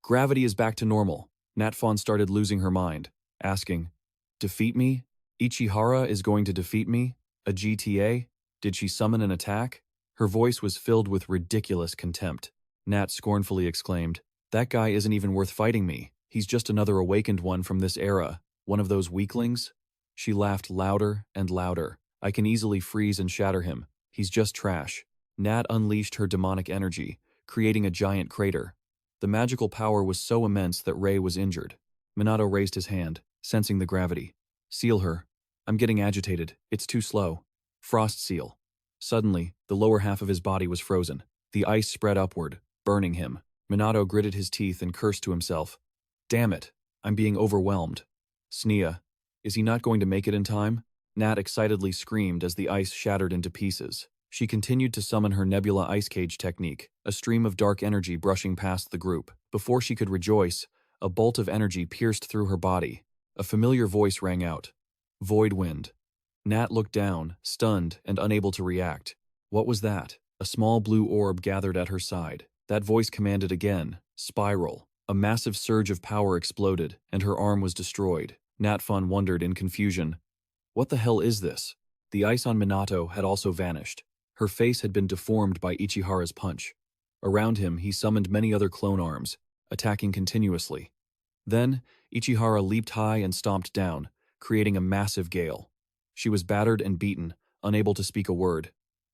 Gravity is back to normal. Natfon started losing her mind, asking, "Defeat me? Ichihara is going to defeat me? A GTA? Did she summon an attack?" Her voice was filled with ridiculous contempt. Nat scornfully exclaimed, "That guy isn't even worth fighting me. He's just another awakened one from this era. One of those weaklings?" She laughed louder and louder. "I can easily freeze and shatter him. He's just trash." Nat unleashed her demonic energy, creating a giant crater. The magical power was so immense that Rei was injured. Minato raised his hand, sensing the gravity. "Seal her. I'm getting agitated. It's too slow." Frost seal. Suddenly, the lower half of his body was frozen. The ice spread upward, burning him. Minato gritted his teeth and cursed to himself. "Damn it, I'm being overwhelmed." Sneya, is he not going to make it in time? Nat excitedly screamed as the ice shattered into pieces. She continued to summon her Nebula Ice Cage technique, a stream of dark energy brushing past the group. Before she could rejoice, a bolt of energy pierced through her body. A familiar voice rang out. "Void Wind." Nat looked down, stunned and unable to react. What was that? A small blue orb gathered at her side. That voice commanded again, "Spiral." A massive surge of power exploded, and her arm was destroyed. Natfon wondered in confusion. What the hell is this? The ice on Minato had also vanished. Her face had been deformed by Ichihara's punch. Around him, he summoned many other clone arms, attacking continuously. Then, Ichihara leaped high and stomped down, creating a massive gale. She was battered and beaten, unable to speak a word.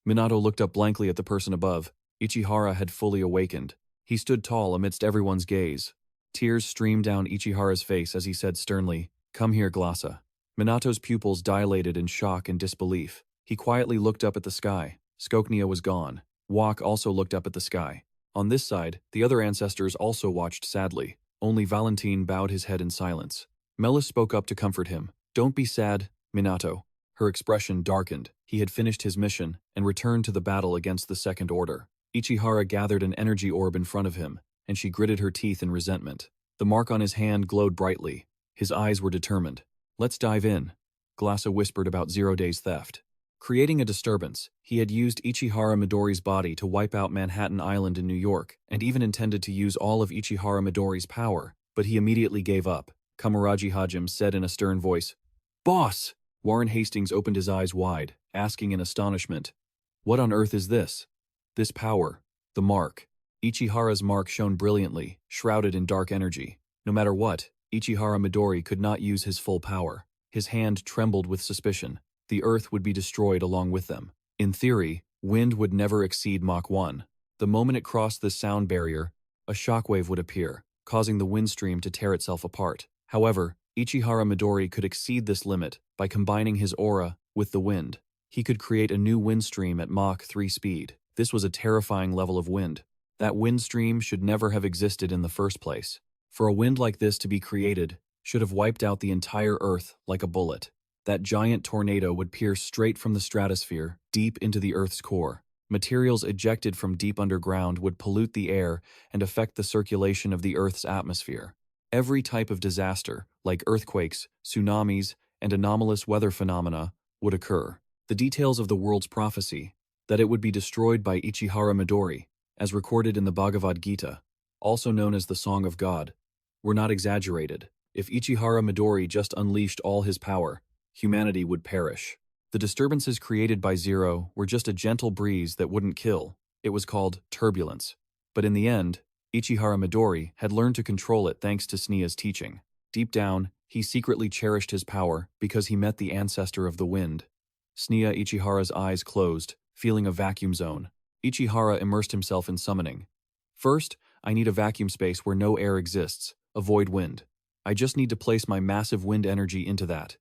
Minato looked up blankly at the person above. Ichihara had fully awakened. He stood tall amidst everyone's gaze. Tears streamed down Ichihara's face as he said sternly, "Come here, Glassa." Minato's pupils dilated in shock and disbelief. He quietly looked up at the sky. Skoknia was gone. Wak also looked up at the sky. On this side, the other ancestors also watched sadly. Only Valentine bowed his head in silence. Melis spoke up to comfort him. "Don't be sad, Minato." Her expression darkened. He had finished his mission and returned to the battle against the Second Order. Ichihara gathered an energy orb in front of him, and she gritted her teeth in resentment. The mark on his hand glowed brightly. His eyes were determined. "Let's dive in." Glassa whispered about 0 Days theft. Creating a disturbance, he had used Ichihara Midori's body to wipe out Manhattan Island in New York, and even intended to use all of Ichihara Midori's power, but he immediately gave up. Kamaraji Hajim said in a stern voice, "Boss!" Warren Hastings opened his eyes wide, asking in astonishment, "What on earth is this?" This power, the mark. Ichihara's mark shone brilliantly, shrouded in dark energy. No matter what, Ichihara Midori could not use his full power. His hand trembled with suspicion. The earth would be destroyed along with them. In theory, wind would never exceed Mach 1. The moment it crossed this sound barrier, a shockwave would appear, causing the wind stream to tear itself apart. However, Ichihara Midori could exceed this limit by combining his aura with the wind. He could create a new wind stream at Mach 3 speed. This was a terrifying level of wind. That wind stream should never have existed in the first place. For a wind like this to be created, should have wiped out the entire Earth like a bullet. That giant tornado would pierce straight from the stratosphere, deep into the Earth's core. Materials ejected from deep underground would pollute the air and affect the circulation of the Earth's atmosphere. Every type of disaster, like earthquakes, tsunamis, and anomalous weather phenomena, would occur. The details of the world's prophecy, that it would be destroyed by Ichihara Midori, as recorded in the Bhagavad Gita, also known as the Song of God, were not exaggerated. If Ichihara Midori just unleashed all his power, humanity would perish. The disturbances created by Zero were just a gentle breeze that wouldn't kill. It was called turbulence. But in the end, Ichihara Midori had learned to control it thanks to Sneya's teaching. Deep down, he secretly cherished his power because he met the ancestor of the wind. Sneya Ichihara's eyes closed, feeling a vacuum zone. Ichihara immersed himself in summoning. "First, I need a vacuum space where no air exists, a void wind. I just need to place my massive wind energy into that."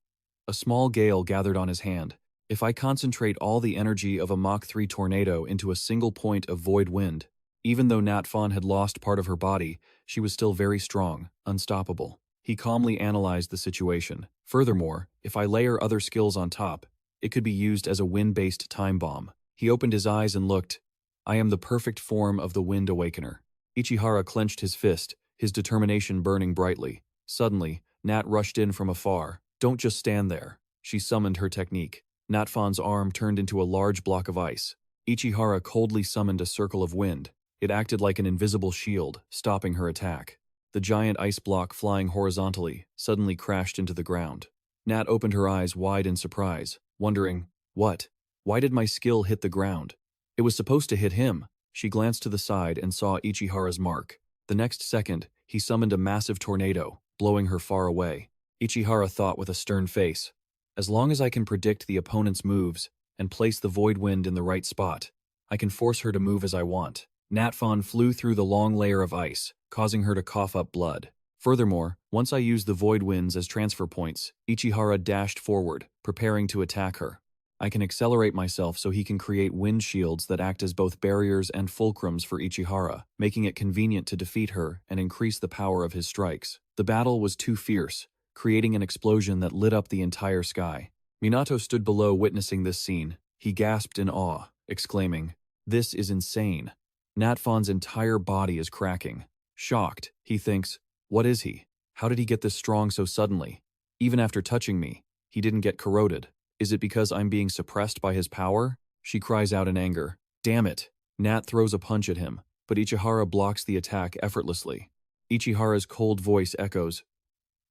A small gale gathered on his hand. If I concentrate all the energy of a Mach 3 tornado into a single point of void wind, even though Natfon had lost part of her body, she was still very strong, unstoppable. He calmly analyzed the situation. Furthermore, if I layer other skills on top, it could be used as a wind-based time bomb. He opened his eyes and looked. I am the perfect form of the Wind Awakener. Ichihara clenched his fist, his determination burning brightly. Suddenly, Nat rushed in from afar. Don't just stand there. She summoned her technique. Natfan's arm turned into a large block of ice. Ichihara coldly summoned a circle of wind. It acted like an invisible shield, stopping her attack. The giant ice block flying horizontally suddenly crashed into the ground. Nat opened her eyes wide in surprise, wondering, what? Why did my skill hit the ground? It was supposed to hit him. She glanced to the side and saw Ichihara's mark. The next second, he summoned a massive tornado, blowing her far away. Ichihara thought with a stern face, as long as I can predict the opponent's moves and place the void wind in the right spot, I can force her to move as I want. Natfan flew through the long layer of ice, causing her to cough up blood. Furthermore, once I used the void winds as transfer points, Ichihara dashed forward, preparing to attack her. I can accelerate myself so he can create wind shields that act as both barriers and fulcrums for Ichihara, making it convenient to defeat her and increase the power of his strikes. The battle was too fierce, creating an explosion that lit up the entire sky. Minato stood below witnessing this scene. He gasped in awe, exclaiming, "This is insane." Natfan's entire body is cracking. Shocked, he thinks, what is he? How did he get this strong so suddenly? Even after touching me, he didn't get corroded. Is it because I'm being suppressed by his power? She cries out in anger. Damn it! Nat throws a punch at him, but Ichihara blocks the attack effortlessly. Ichihara's cold voice echoes.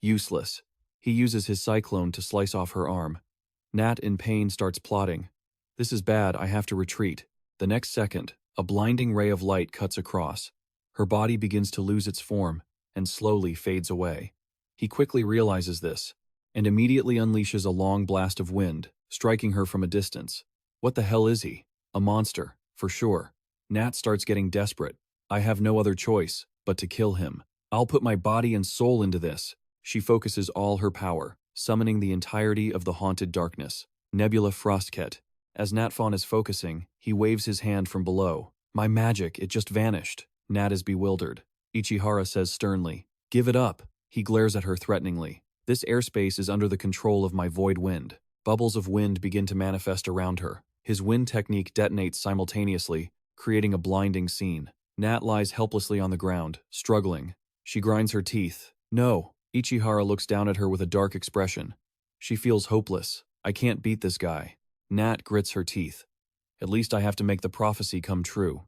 Useless. He uses his cyclone to slice off her arm. Nat, in pain, starts plotting. This is bad, I have to retreat. The next second, a blinding ray of light cuts across. Her body begins to lose its form and slowly fades away. He quickly realizes this and immediately unleashes a long blast of wind, striking her from a distance. What the hell is he? A monster, for sure. Nat starts getting desperate. I have no other choice but to kill him. I'll put my body and soul into this. She focuses all her power, summoning the entirety of the haunted darkness. Nebula Frostket. As Natfan is focusing, he waves his hand from below. My magic, it just vanished. Nat is bewildered. Ichihara says sternly, give it up. He glares at her threateningly. This airspace is under the control of my void wind. Bubbles of wind begin to manifest around her. His wind technique detonates simultaneously, creating a blinding scene. Nat lies helplessly on the ground, struggling. She grinds her teeth. No. Ichihara looks down at her with a dark expression. She feels hopeless. I can't beat this guy. Nat grits her teeth. At least I have to make the prophecy come true.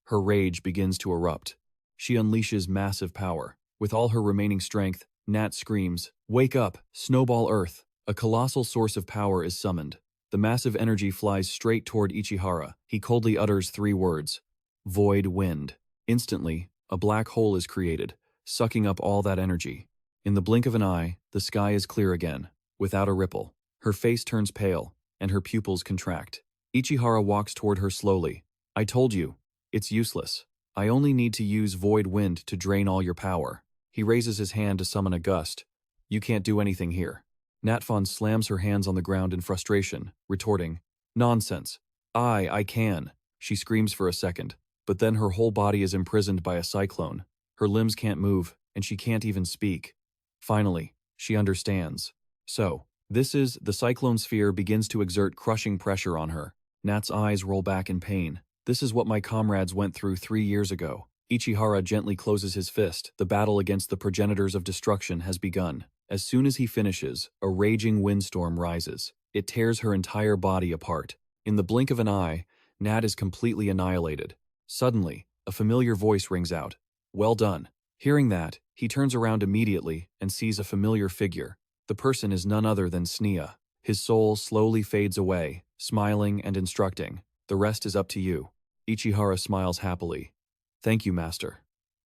Her rage begins to erupt. She unleashes massive power. With all her remaining strength, Nat screams, wake up, Snowball Earth. A colossal source of power is summoned. The massive energy flies straight toward Ichihara. He coldly utters 3 words. Void wind. Instantly, a black hole is created, sucking up all that energy. In the blink of an eye, the sky is clear again, without a ripple. Her face turns pale, and her pupils contract. Ichihara walks toward her slowly. I told you, it's useless. I only need to use void wind to drain all your power. He raises his hand to summon a gust. You can't do anything here. Natfan slams her hands on the ground in frustration, retorting, nonsense. I can. She screams for a second, but then her whole body is imprisoned by a cyclone. Her limbs can't move, and she can't even speak. Finally, she understands. So, the cyclone sphere begins to exert crushing pressure on her. Nat's eyes roll back in pain. This is what my comrades went through 3 years ago. Ichihara gently closes his fist. The battle against the progenitors of destruction has begun. As soon as he finishes, a raging windstorm rises. It tears her entire body apart. In the blink of an eye, Nat is completely annihilated. Suddenly, a familiar voice rings out. Well done. Hearing that, he turns around immediately and sees a familiar figure. The person is none other than Sneha. His soul slowly fades away, smiling and instructing. The rest is up to you. Ichihara smiles happily. Thank you, Master.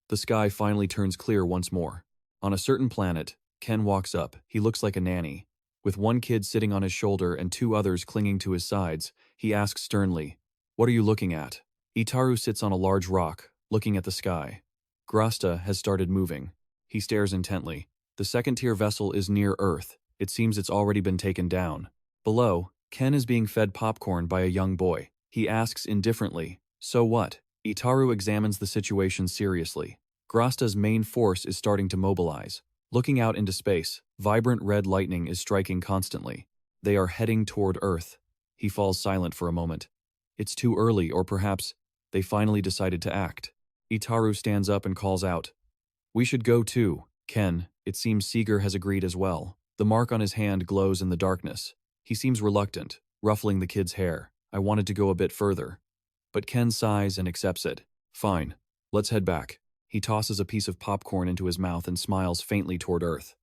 The sky finally turns clear once more. On a certain planet, Ken walks up. He looks like a nanny. With one kid sitting on his shoulder and 2 others clinging to his sides, he asks sternly, what are you looking at? Itaru sits on a large rock, looking at the sky. Grasta has started moving. He stares intently. The second-tier vessel is near Earth. It seems it's already been taken down. Below, Ken is being fed popcorn by a young boy. He asks indifferently, so what? Itaru examines the situation seriously. Grasta's main force is starting to mobilize. Looking out into space, vibrant red lightning is striking constantly. They are heading toward Earth. He falls silent for a moment. It's too early, or perhaps they finally decided to act. Itaru stands up and calls out, "We should go too, Ken." It seems Seeger has agreed as well. The mark on his hand glows in the darkness. He seems reluctant, ruffling the kid's hair. "I wanted to go a bit further." But Ken sighs and accepts it. "Fine. Let's head back." He tosses a piece of popcorn into his mouth and smiles faintly toward Earth.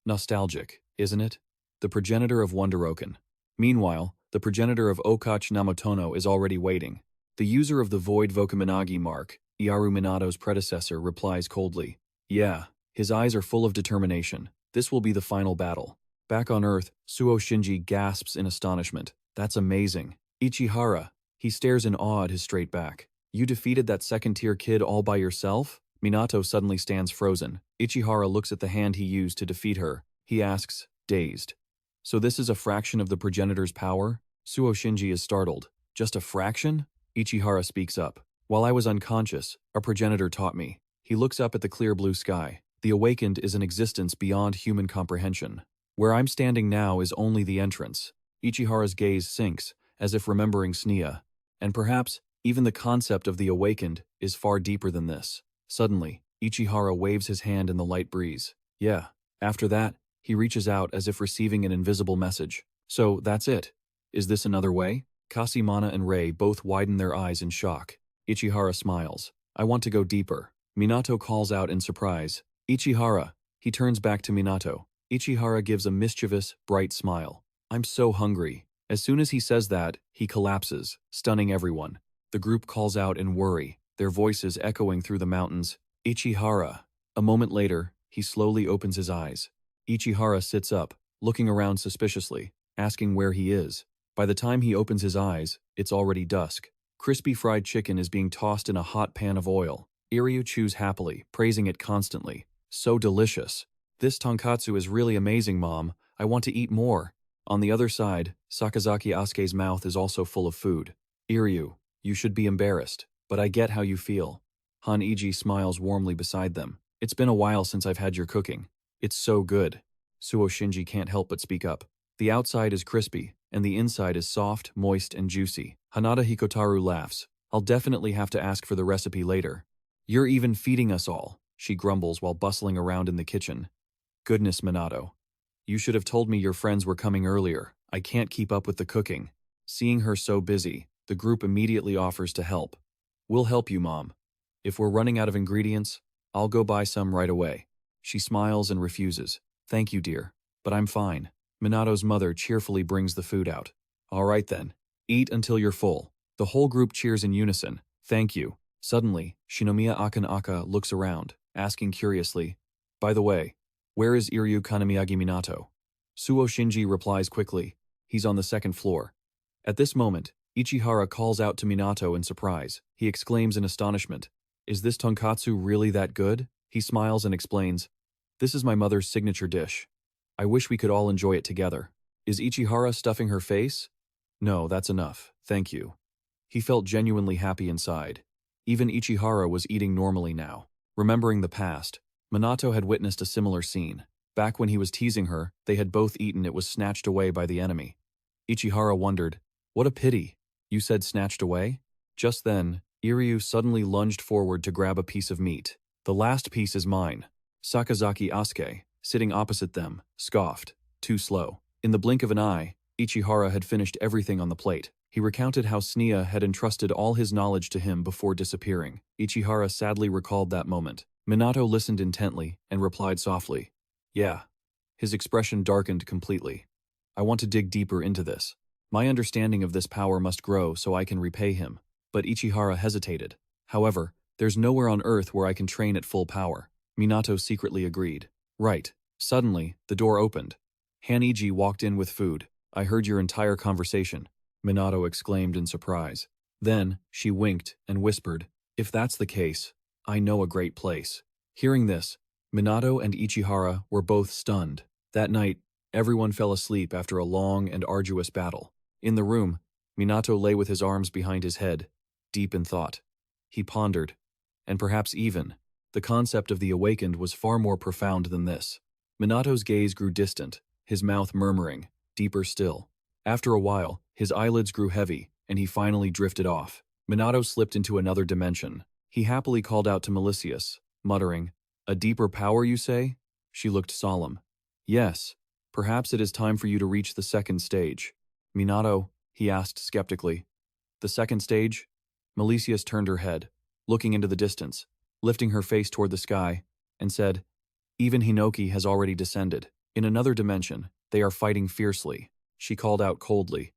Nostalgic, isn't it? The progenitor of Wonderoken. Meanwhile, the progenitor of Okach Namotono is already waiting. The user of the Void Vokaminagi mark, Iaru Minato's predecessor, replies coldly. "Yeah." His eyes are full of determination. This will be the final battle. Back on Earth, Suo Shinji gasps in astonishment. "That's amazing. Ichihara." He stares in awe at his straight back. "You defeated that second-tier kid all by yourself?" Minato suddenly stands frozen. Ichihara looks at the hand he used to defeat her. He asks, dazed, "So this is a fraction of the progenitor's power?" Suo Shinji is startled. "Just a fraction?" Ichihara speaks up. "While I was unconscious, a progenitor taught me." He looks up at the clear blue sky. The awakened is an existence beyond human comprehension. Where I'm standing now is only the entrance. Ichihara's gaze sinks, as if remembering Sneya. And perhaps, even the concept of the awakened is far deeper than this. Suddenly, Ichihara waves his hand in the light breeze. "Yeah." After that, he reaches out as if receiving an invisible message. "So, that's it. Is this another way?" Kasimana and Rei both widen their eyes in shock. Ichihara smiles. "I want to go deeper." Minato calls out in surprise, "Ichihara." He turns back to Minato. Ichihara gives a mischievous, bright smile. "I'm so hungry." As soon as he says that, he collapses, stunning everyone. The group calls out in worry, their voices echoing through the mountains. "Ichihara." A moment later, he slowly opens his eyes. Ichihara sits up, looking around suspiciously, asking where he is. By the time he opens his eyes, it's already dusk. Crispy fried chicken is being tossed in a hot pan of oil. Iryu chews happily, praising it constantly. "So delicious. This tonkatsu is really amazing, Mom. I want to eat more." On the other side, Sakazaki Asuke's mouth is also full of food. "Iryu, you should be embarrassed, but I get how you feel." Han Iji smiles warmly beside them. "It's been a while since I've had your cooking. It's so good." Suo Shinji can't help but speak up. "The outside is crispy, and the inside is soft, moist, and juicy." Hanada Hikotaru laughs. "I'll definitely have to ask for the recipe later." "You're even feeding us all," she grumbles while bustling around in the kitchen. "Goodness, Minato. You should have told me your friends were coming earlier. I can't keep up with the cooking." Seeing her so busy, the group immediately offers to help. "We'll help you, Mom. If we're running out of ingredients, I'll go buy some right away." She smiles and refuses. "Thank you, dear, but I'm fine." Minato's mother cheerfully brings the food out. "All right then. Eat until you're full." The whole group cheers in unison. "Thank you." Suddenly, Shinomiya Akanaka looks around, asking curiously, "By the way, where is Iryu Kanamiyagi Minato?" Suo Shinji replies quickly, "He's on the second floor." At this moment, Ichihara calls out to Minato in surprise. He exclaims in astonishment, "Is this tonkatsu really that good?" He smiles and explains, "This is my mother's signature dish. I wish we could all enjoy it together." Is Ichihara stuffing her face? "No, that's enough, thank you." He felt genuinely happy inside. Even Ichihara was eating normally now. Remembering the past, Minato had witnessed a similar scene. Back when he was teasing her, they had both eaten. It was snatched away by the enemy. Ichihara wondered, "What a pity. You said snatched away?" Just then, Iryu suddenly lunged forward to grab a piece of meat. "The last piece is mine." Sakazaki Asuke, sitting opposite them, scoffed. Too slow. In the blink of an eye, Ichihara had finished everything on the plate. He recounted how Sneya had entrusted all his knowledge to him before disappearing. Ichihara sadly recalled that moment. Minato listened intently and replied softly, "Yeah." His expression darkened completely. "I want to dig deeper into this. My understanding of this power must grow so I can repay him." But Ichihara hesitated. "However, there's nowhere on Earth where I can train at full power." Minato secretly agreed. "Right." Suddenly, the door opened. Haniji walked in with food. "I heard your entire conversation," Minato exclaimed in surprise. Then, she winked and whispered, "If that's the case, I know a great place." Hearing this, Minato and Ichihara were both stunned. That night, everyone fell asleep after a long and arduous battle. In the room, Minato lay with his arms behind his head, deep in thought. He pondered, and perhaps even, the concept of the awakened was far more profound than this. Minato's gaze grew distant, his mouth murmuring, deeper still. After a while, his eyelids grew heavy, and he finally drifted off. Minato slipped into another dimension. He happily called out to Melicius, muttering, "A deeper power, you say?" She looked solemn. "Yes. Perhaps it is time for you to reach the second stage." "Minato," he asked skeptically. "The second stage?" Melicius turned her head, looking into the distance, lifting her face toward the sky, and said, "Even Hinoki has already descended. In another dimension, they are fighting fiercely." She called out coldly,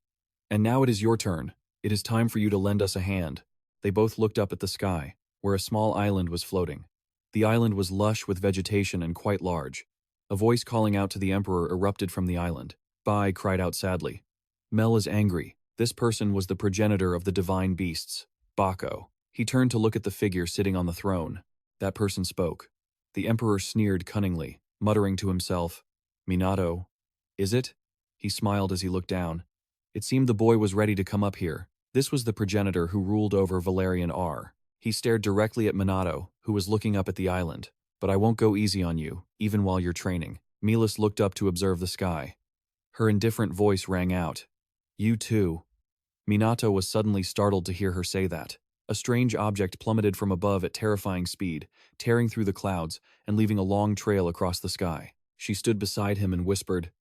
"And now it is your turn. It is time for you to lend us a hand." They both looked up at the sky, where a small island was floating. The island was lush with vegetation and quite large. A voice calling out to the emperor erupted from the island. Bai cried out sadly, "Mel is angry." This person was the progenitor of the divine beasts, Bako. He turned to look at the figure sitting on the throne. That person spoke. The emperor sneered cunningly, muttering to himself, "Minato, is it?" He smiled as he looked down. It seemed the boy was ready to come up here. This was the progenitor who ruled over Valerian R. He stared directly at Minato, who was looking up at the island. "But I won't go easy on you, even while you're training." Milas looked up to observe the sky. Her indifferent voice rang out, "You too." Minato was suddenly startled to hear her say that. A strange object plummeted from above at terrifying speed, tearing through the clouds and leaving a long trail across the sky. She stood beside him and whispered,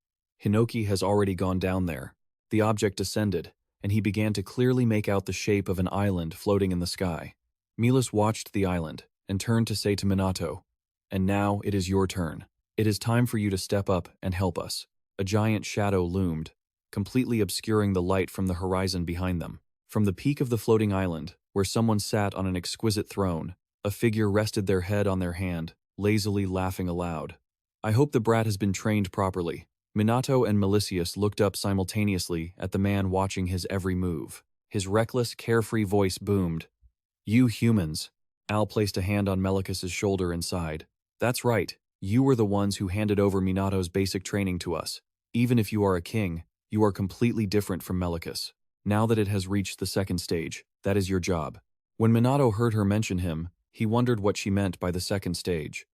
"Hinoki has already gone down there." The object descended, and he began to clearly make out the shape of an island floating in the sky. Milas watched the island and turned to say to Minato, "And now it is your turn. It is time for you to step up and help us." A giant shadow loomed, completely obscuring the light from the horizon behind them. From the peak of the floating island, where someone sat on an exquisite throne, a figure rested their head on their hand, lazily laughing aloud. "I hope the brat has been trained properly." Minato and Melicius looked up simultaneously at the man watching his every move. His reckless, carefree voice boomed, "You humans." Al placed a hand on Melicus's shoulder and sighed. "That's right. You were the ones who handed over Minato's basic training to us. Even if you are a king, you are completely different from Melicus. Now that it has reached the second stage, that is your job." When Minato heard her mention him, he wondered what she meant by the second stage.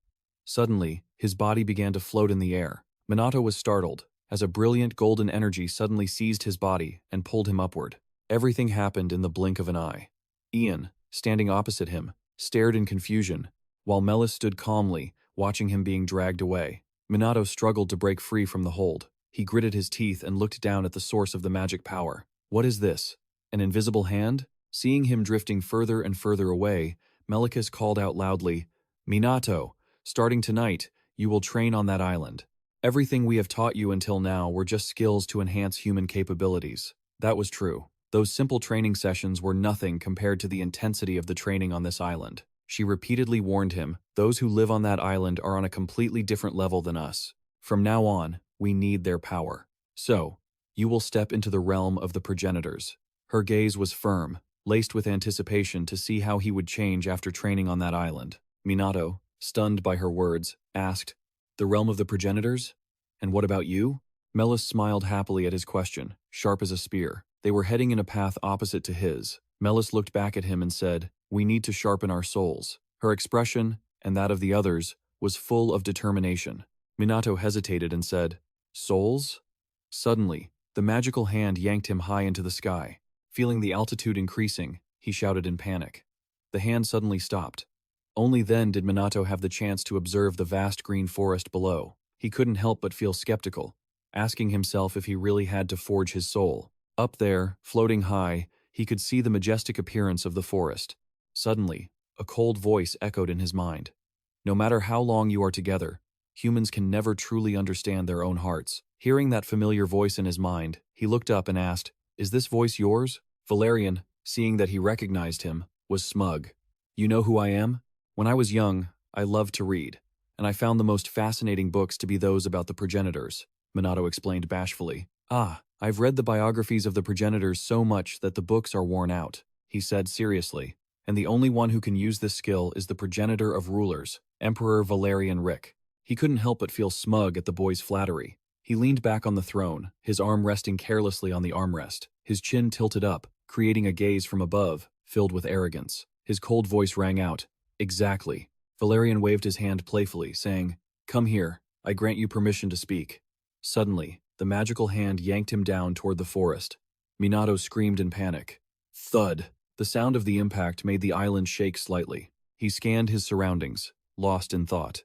Suddenly, his body began to float in the air. Minato was startled, as a brilliant golden energy suddenly seized his body and pulled him upward. Everything happened in the blink of an eye. Ian, standing opposite him, stared in confusion, while Melis stood calmly, watching him being dragged away. Minato struggled to break free from the hold. He gritted his teeth and looked down at the source of the magic power. What is this? An invisible hand? Seeing him drifting further and further away, Melicus called out loudly, "Minato, starting tonight, you will train on that island. Everything we have taught you until now were just skills to enhance human capabilities." That was true. Those simple training sessions were nothing compared to the intensity of the training on this island. She repeatedly warned him, "Those who live on that island are on a completely different level than us. From now on, we need their power. So, you will step into the realm of the progenitors." Her gaze was firm, laced with anticipation to see how he would change after training on that island. Minato, stunned by her words, asked, "The realm of the progenitors? And what about you?" Melis smiled happily at his question, sharp as a spear. They were heading in a path opposite to his. Melis looked back at him and said, "We need to sharpen our souls." Her expression, and that of the others, was full of determination. Minato hesitated and said, "Souls?" Suddenly, the magical hand yanked him high into the sky. Feeling the altitude increasing, he shouted in panic. The hand suddenly stopped. Only then did Minato have the chance to observe the vast green forest below. He couldn't help but feel skeptical, asking himself if he really had to forge his soul. Up there, floating high, he could see the majestic appearance of the forest. Suddenly, a cold voice echoed in his mind. "No matter how long you are together, humans can never truly understand their own hearts." Hearing that familiar voice in his mind, he looked up and asked, "Is this voice yours?" Valerian, seeing that he recognized him, was smug. "You know who I am? When I was young, I loved to read, and I found the most fascinating books to be those about the progenitors," Minato explained bashfully. "Ah, I've read the biographies of the progenitors so much that the books are worn out," he said seriously, "and the only one who can use this skill is the progenitor of rulers, Emperor Valerian Rick." He couldn't help but feel smug at the boy's flattery. He leaned back on the throne, his arm resting carelessly on the armrest, his chin tilted up, creating a gaze from above, filled with arrogance. His cold voice rang out, "Exactly." Valerian waved his hand playfully, saying, "Come here, I grant you permission to speak." Suddenly, the magical hand yanked him down toward the forest. Minato screamed in panic. Thud! The sound of the impact made the island shake slightly. He scanned his surroundings, lost in thought.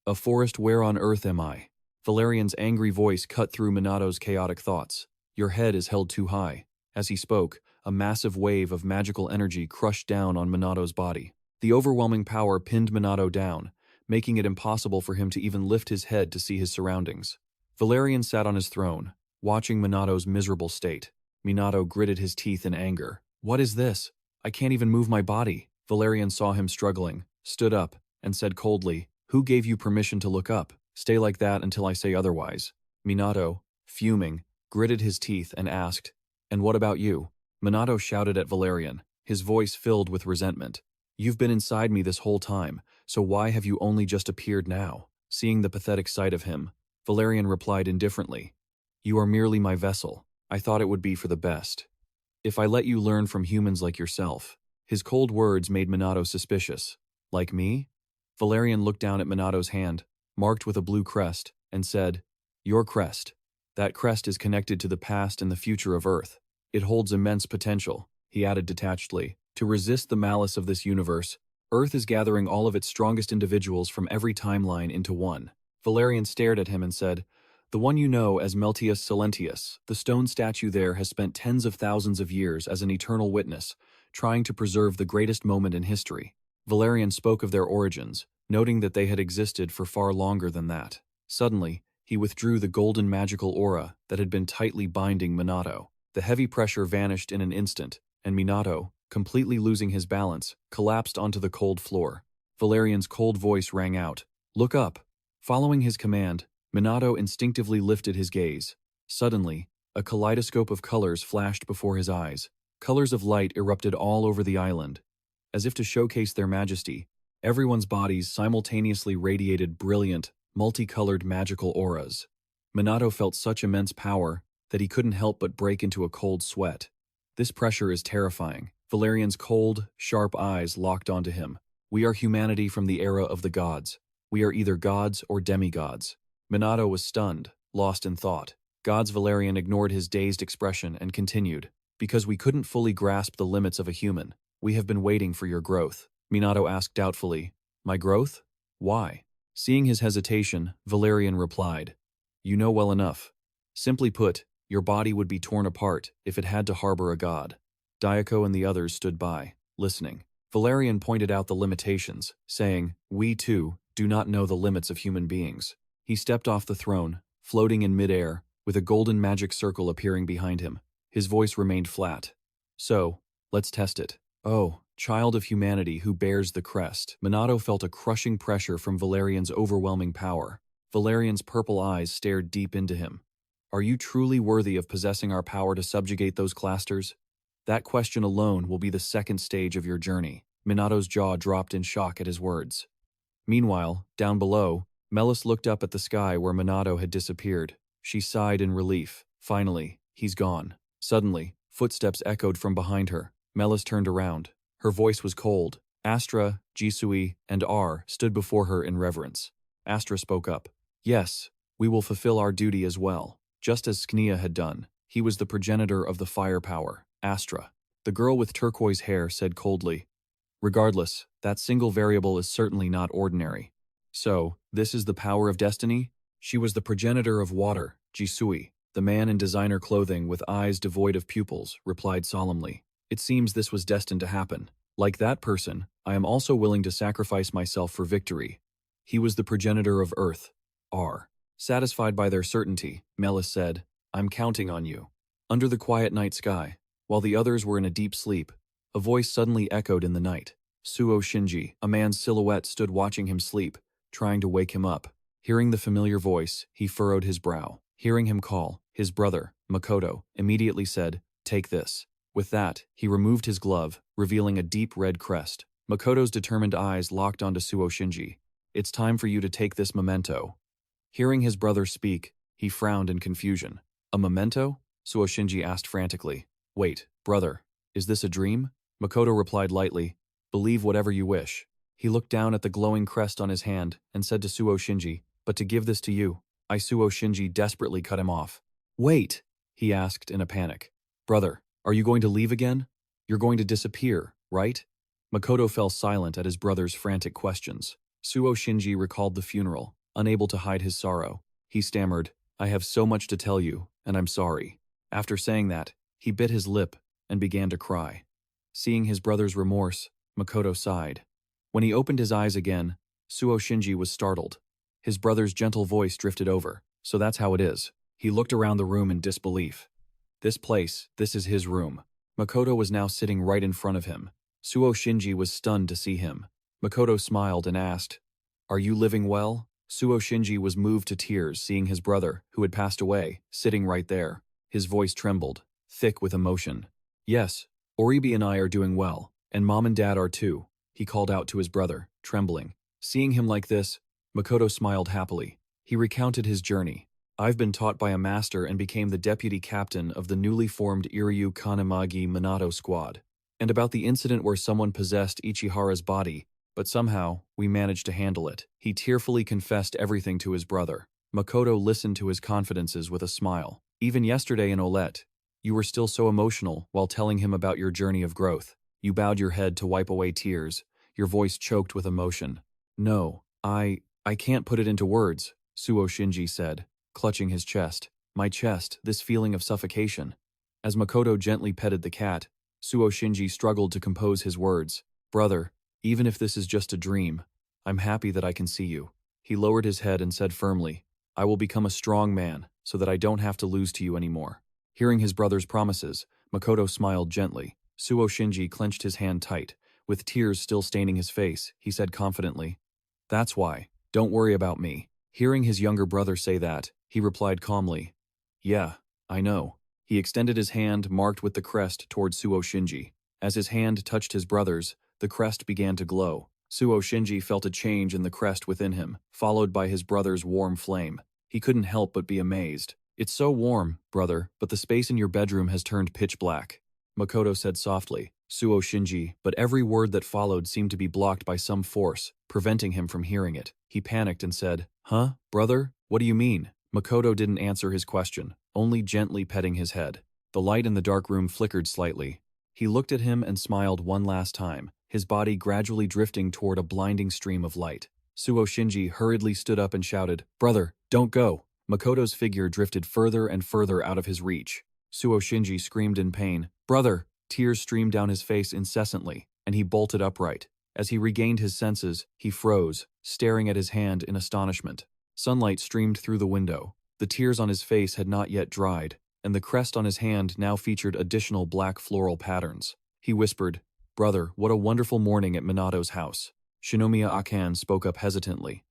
"A forest, where on earth am I?" Valerian's angry voice cut through Minato's chaotic thoughts. "Your head is held too high." As he spoke, a massive wave of magical energy crushed down on Minato's body. The overwhelming power pinned Minato down, making it impossible for him to even lift his head to see his surroundings. Valerian sat on his throne, watching Minato's miserable state. Minato gritted his teeth in anger. "What is this? I can't even move my body." Valerian saw him struggling, stood up, and said coldly, "Who gave you permission to look up? Stay like that until I say otherwise." Minato, fuming, gritted his teeth and asked, "And what about you?" Minato shouted at Valerian, his voice filled with resentment. "You've been inside me this whole time, so why have you only just appeared now?" Seeing the pathetic sight of him, Valerian replied indifferently, "You are merely my vessel. I thought it would be for the best. If I let you learn from humans like yourself." His cold words made Minato suspicious. "Like me?" Valerian looked down at Minato's hand, marked with a blue crest, and said, "Your crest. That crest is connected to the past and the future of Earth. It holds immense potential," he added detachedly. "To resist the malice of this universe, Earth is gathering all of its strongest individuals from every timeline into one." Valerian stared at him and said, "The one you know as Meltius Silentius, the stone statue there has spent tens of thousands of years as an eternal witness, trying to preserve the greatest moment in history." Valerian spoke of their origins, noting that they had existed for far longer than that. Suddenly, he withdrew the golden magical aura that had been tightly binding Minato. The heavy pressure vanished in an instant, and Minato, completely losing his balance, collapsed onto the cold floor. Valerian's cold voice rang out, "Look up." Following his command, Minato instinctively lifted his gaze. Suddenly, a kaleidoscope of colors flashed before his eyes. Colors of light erupted all over the island. As if to showcase their majesty, everyone's bodies simultaneously radiated brilliant, multicolored magical auras. Minato felt such immense power that he couldn't help but break into a cold sweat. This pressure is terrifying. Valerian's cold, sharp eyes locked onto him. "We are humanity from the era of the gods. We are either gods or demigods." Minato was stunned, lost in thought. Gods Valerian ignored his dazed expression and continued, "Because we couldn't fully grasp the limits of a human, we have been waiting for your growth." Minato asked doubtfully, "My growth? Why?" Seeing his hesitation, Valerian replied, "You know well enough. Simply put, your body would be torn apart if it had to harbor a god." Daioko and the others stood by, listening. Valerian pointed out the limitations, saying, "We, too, do not know the limits of human beings." He stepped off the throne, floating in midair, with a golden magic circle appearing behind him. His voice remained flat. "So, let's test it." "Oh, child of humanity who bears the crest." Minato felt a crushing pressure from Valerian's overwhelming power. Valerian's purple eyes stared deep into him. "Are you truly worthy of possessing our power to subjugate those clasters? That question alone will be the second stage of your journey." Minato's jaw dropped in shock at his words. Meanwhile, down below, Melis looked up at the sky where Minato had disappeared. She sighed in relief. Finally, he's gone. Suddenly, footsteps echoed from behind her. Melis turned around. Her voice was cold. Astra, Jisui, and R stood before her in reverence. Astra spoke up. "Yes, we will fulfill our duty as well." Just as Sknia had done, he was the progenitor of the fire power, Astra. The girl with turquoise hair said coldly, "Regardless, that single variable is certainly not ordinary." "So, this is the power of destiny?" She was the progenitor of water, Jisui. The man in designer clothing with eyes devoid of pupils replied solemnly, "It seems this was destined to happen. Like that person, I am also willing to sacrifice myself for victory." He was the progenitor of Earth, R. Satisfied by their certainty, Melis said, "I'm counting on you." Under the quiet night sky, while the others were in a deep sleep, a voice suddenly echoed in the night. Suo Shinji, a man's silhouette, stood watching him sleep, trying to wake him up. Hearing the familiar voice, he furrowed his brow. Hearing him call, his brother, Makoto, immediately said, "Take this." With that, he removed his glove, revealing a deep red crest. Makoto's determined eyes locked onto Suo Shinji. "It's time for you to take this memento." Hearing his brother speak, he frowned in confusion. "A memento?" Suo Shinji asked frantically. "Wait, brother, is this a dream?" Makoto replied lightly, "Believe whatever you wish." He looked down at the glowing crest on his hand and said to Suo Shinji, But to give this to you, Isuo Shinji desperately cut him off. Wait, he asked in a panic. Brother, are you going to leave again? You're going to disappear, right? Makoto fell silent at his brother's frantic questions. Suo Shinji recalled the funeral, unable to hide his sorrow. He stammered, I have so much to tell you, and I'm sorry. After saying that, he bit his lip and began to cry. Seeing his brother's remorse, Makoto sighed. When he opened his eyes again, Suo Shinji was startled. His brother's gentle voice drifted over. So that's how it is. He looked around the room in disbelief. This is his room. Makoto was now sitting right in front of him. Suo Shinji was stunned to see him. Makoto smiled and asked, Are you living well? Suo Shinji was moved to tears seeing his brother, who had passed away, sitting right there. His voice trembled, thick with emotion. Yes, Oribe and I are doing well, and Mom and Dad are too, he called out to his brother, trembling. Seeing him like this, Makoto smiled happily. He recounted his journey. I've been taught by a master and became the deputy captain of the newly formed Iryu Kanamagi Minato squad. And about the incident where someone possessed Ichihara's body, but somehow we managed to handle it. He tearfully confessed everything to his brother. Makoto listened to his confidences with a smile. Even yesterday in Olette, you were still so emotional while telling him about your journey of growth. You bowed your head to wipe away tears, your voice choked with emotion. No, I can't put it into words, Suo Shinji said, clutching his chest. My chest, this feeling of suffocation. As Makoto gently petted the cat, Suo Shinji struggled to compose his words. Brother, even if this is just a dream, I'm happy that I can see you. He lowered his head and said firmly, I will become a strong man so that I don't have to lose to you anymore. Hearing his brother's promises, Makoto smiled gently. Suo Shinji clenched his hand tight. With tears still staining his face, he said confidently, That's why. Don't worry about me. Hearing his younger brother say that, he replied calmly, Yeah, I know. He extended his hand marked with the crest toward Suo Shinji. As his hand touched his brother's, the crest began to glow. Suo Shinji felt a change in the crest within him, followed by his brother's warm flame. He couldn't help but be amazed. It's so warm, brother, but the space in your bedroom has turned pitch black. Makoto said softly. Suo Shinji, but every word that followed seemed to be blocked by some force, preventing him from hearing it. He panicked and said, Huh, brother? What do you mean? Makoto didn't answer his question, only gently petting his head. The light in the dark room flickered slightly. He looked at him and smiled one last time, his body gradually drifting toward a blinding stream of light. Suo Shinji hurriedly stood up and shouted, Brother, don't go! Makoto's figure drifted further and further out of his reach. Suo Shinji screamed in pain, Brother! Tears streamed down his face incessantly, and he bolted upright. As he regained his senses, he froze, staring at his hand in astonishment. Sunlight streamed through the window. The tears on his face had not yet dried, and the crest on his hand now featured additional black floral patterns. He whispered, Brother, what a wonderful morning at Minato's house. Shinomiya Akan spoke up hesitantly.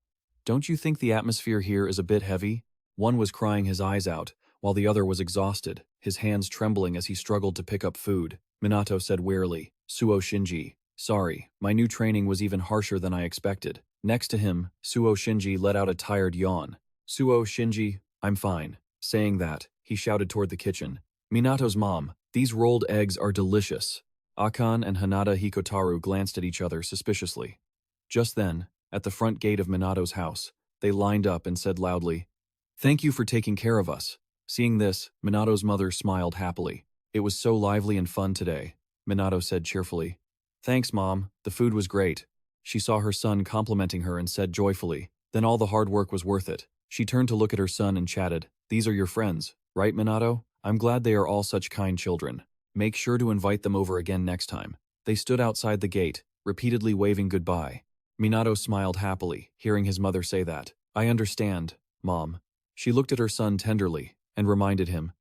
Don't you think the atmosphere here is a bit heavy? One was crying his eyes out, while the other was exhausted, his hands trembling as he struggled to pick up food. Minato said wearily, Suo Shinji, sorry, my new training was even harsher than I expected. Next to him, Suo Shinji let out a tired yawn. Suo Shinji, I'm fine. Saying that, he shouted toward the kitchen. Minato's mom, these rolled eggs are delicious. Akan and Hanada Hikotaru glanced at each other suspiciously. Just then, at the front gate of Minato's house, they lined up and said loudly, Thank you for taking care of us. Seeing this, Minato's mother smiled happily. It was so lively and fun today, Minato said cheerfully. Thanks, Mom. The food was great. She saw her son complimenting her and said joyfully, then all the hard work was worth it. She turned to look at her son and chatted, These are your friends, right, Minato? I'm glad they are all such kind children. Make sure to invite them over again next time. They stood outside the gate, repeatedly waving goodbye. Minato smiled happily, hearing his mother say that. I understand, Mom. She looked at her son tenderly and reminded him,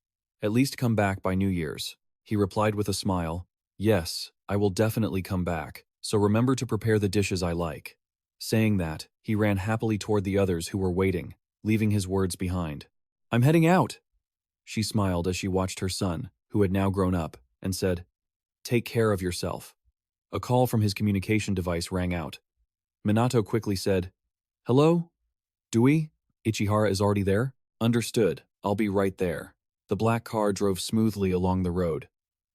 At least come back by New Year's. He replied with a smile, Yes, I will definitely come back, so remember to prepare the dishes I like. Saying that, he ran happily toward the others who were waiting, leaving his words behind. I'm heading out. She smiled as she watched her son, who had now grown up, and said, Take care of yourself. A call from his communication device rang out. Minato quickly said, Hello? Dewey? Ichihara is already there? Understood. I'll be right there. The black car drove smoothly along the road.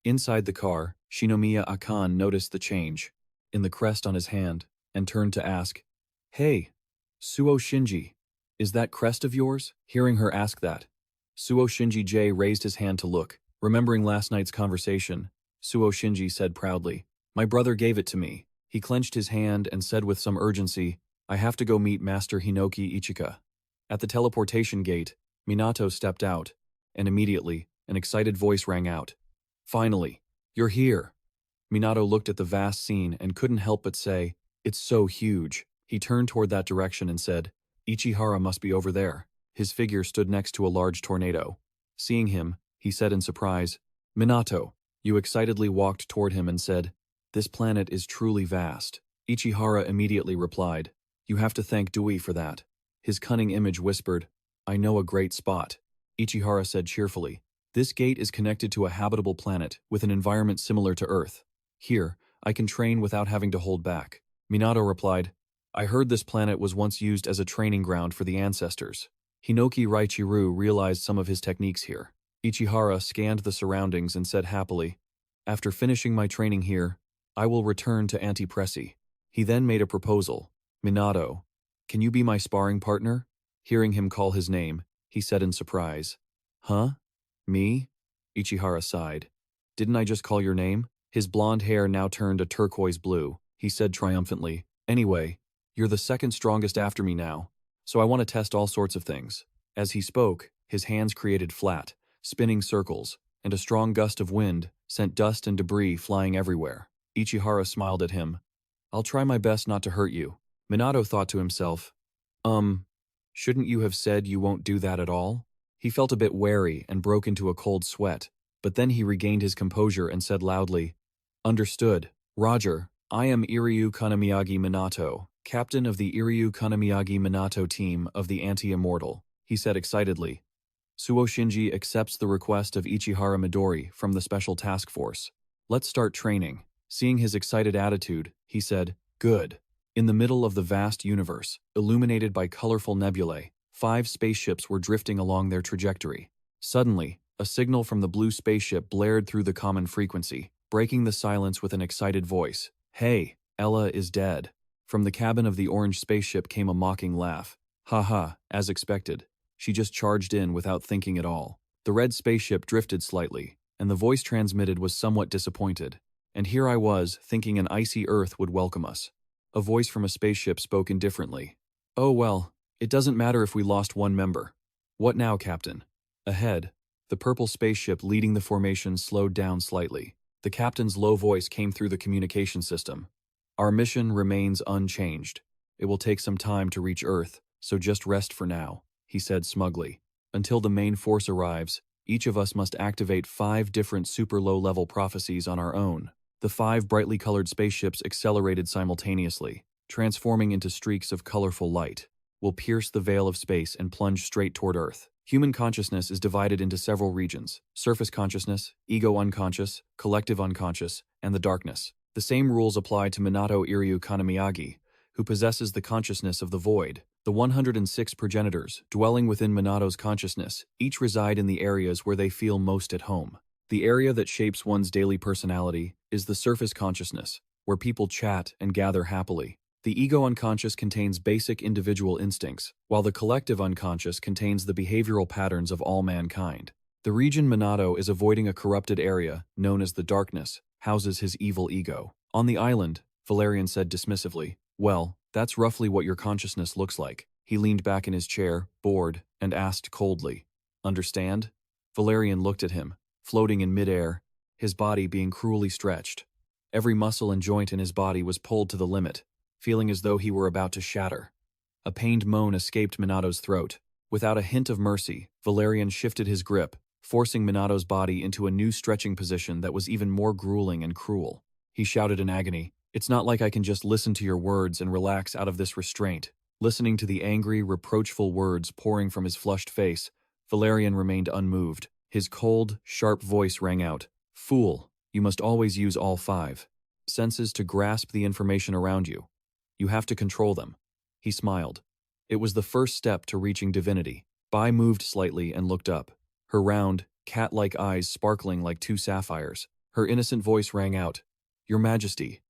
Inside the car, Shinomiya Akan noticed the change in the crest on his hand and turned to ask, Hey, Suo Shinji. Is that crest of yours? Hearing her ask that, Suo Shinji J raised his hand to look. Remembering last night's conversation, Suo Shinji said proudly, "My brother gave it to me." He clenched his hand and said with some urgency, "I have to go meet Master Hinoki Ichika." At the teleportation gate, Minato stepped out, and immediately, an excited voice rang out. "Finally, you're here." Minato looked at the vast scene and couldn't help but say, "It's so huge." He turned toward that direction and said, "Ichihara must be over there." His figure stood next to a large tornado. Seeing him, he said in surprise, "Minato." You excitedly walked toward him and said, "This planet is truly vast." Ichihara immediately replied, "You have to thank Dewey for that." His cunning image whispered, "I know a great spot." Ichihara said cheerfully, "This gate is connected to a habitable planet with an environment similar to Earth. Here, I can train without having to hold back." Minato replied, "I heard this planet was once used as a training ground for the ancestors." Hinoki Raichiru realized some of his techniques here. Ichihara scanned the surroundings and said happily, "After finishing my training here, I will return to Antipressi." He then made a proposal. "Minato, can you be my sparring partner?" Hearing him call his name, he said in surprise, "Huh? Me?" Ichihara sighed. "Didn't I just call your name?" His blonde hair now turned a turquoise blue. He said triumphantly, "Anyway, you're the second strongest after me now, so I want to test all sorts of things." As he spoke, his hands created flat, spinning circles, and a strong gust of wind sent dust and debris flying everywhere. Ichihara smiled at him. "I'll try my best not to hurt you." Minato thought to himself, shouldn't you have said you won't do that at all? He felt a bit wary and broke into a cold sweat, but then he regained his composure and said loudly, "Understood. Roger, I am Iryu Kanamiyagi Minato, captain of the Iryu Kanamiyagi Minato team of the Anti-Immortal," he said excitedly. Suo Shinji accepts the request of Ichihara Midori from the Special Task Force. "Let's start training." Seeing his excited attitude, he said, "Good." In the middle of the vast universe, illuminated by colorful nebulae, 5 spaceships were drifting along their trajectory. Suddenly, a signal from the blue spaceship blared through the common frequency, breaking the silence with an excited voice. "Hey, Ella is dead." From the cabin of the orange spaceship came a mocking laugh. "Haha, as expected. She just charged in without thinking at all." The red spaceship drifted slightly, and the voice transmitted was somewhat disappointed. "And here I was, thinking an icy Earth would welcome us." A voice from a spaceship spoke indifferently. "Oh well, it doesn't matter if we lost one member. What now, Captain?" Ahead, the purple spaceship leading the formation slowed down slightly. The captain's low voice came through the communication system. "Our mission remains unchanged. It will take some time to reach Earth, so just rest for now," he said smugly. "Until the main force arrives, each of us must activate 5 different super low-level prophecies on our own." The 5 brightly colored spaceships accelerated simultaneously, transforming into streaks of colorful light. "Will pierce the veil of space and plunge straight toward Earth." Human consciousness is divided into several regions: surface consciousness, ego unconscious, collective unconscious, and the darkness. The same rules apply to Minato Iryu Kanamiyagi, who possesses the consciousness of the void. The 106 progenitors, dwelling within Minato's consciousness, each reside in the areas where they feel most at home. The area that shapes one's daily personality is the surface consciousness, where people chat and gather happily. The ego unconscious contains basic individual instincts, while the collective unconscious contains the behavioral patterns of all mankind. The region Minato is avoiding a corrupted area, known as the darkness, houses his evil ego. On the island, Valerian said dismissively, "Well, that's roughly what your consciousness looks like." He leaned back in his chair, bored, and asked coldly, "Understand?" Valerian looked at him, floating in midair, his body being cruelly stretched. Every muscle and joint in his body was pulled to the limit, feeling as though he were about to shatter. A pained moan escaped Minato's throat. Without a hint of mercy, Valerian shifted his grip, forcing Minato's body into a new stretching position that was even more grueling and cruel. He shouted in agony, "It's not like I can just listen to your words and relax out of this restraint." Listening to the angry, reproachful words pouring from his flushed face, Valerian remained unmoved. His cold, sharp voice rang out, "Fool, you must always use all 5 senses to grasp the information around you. You have to control them." He smiled. It was the first step to reaching divinity. Bai moved slightly and looked up, her round, cat-like eyes sparkling like 2 sapphires. Her innocent voice rang out, "Your Majesty."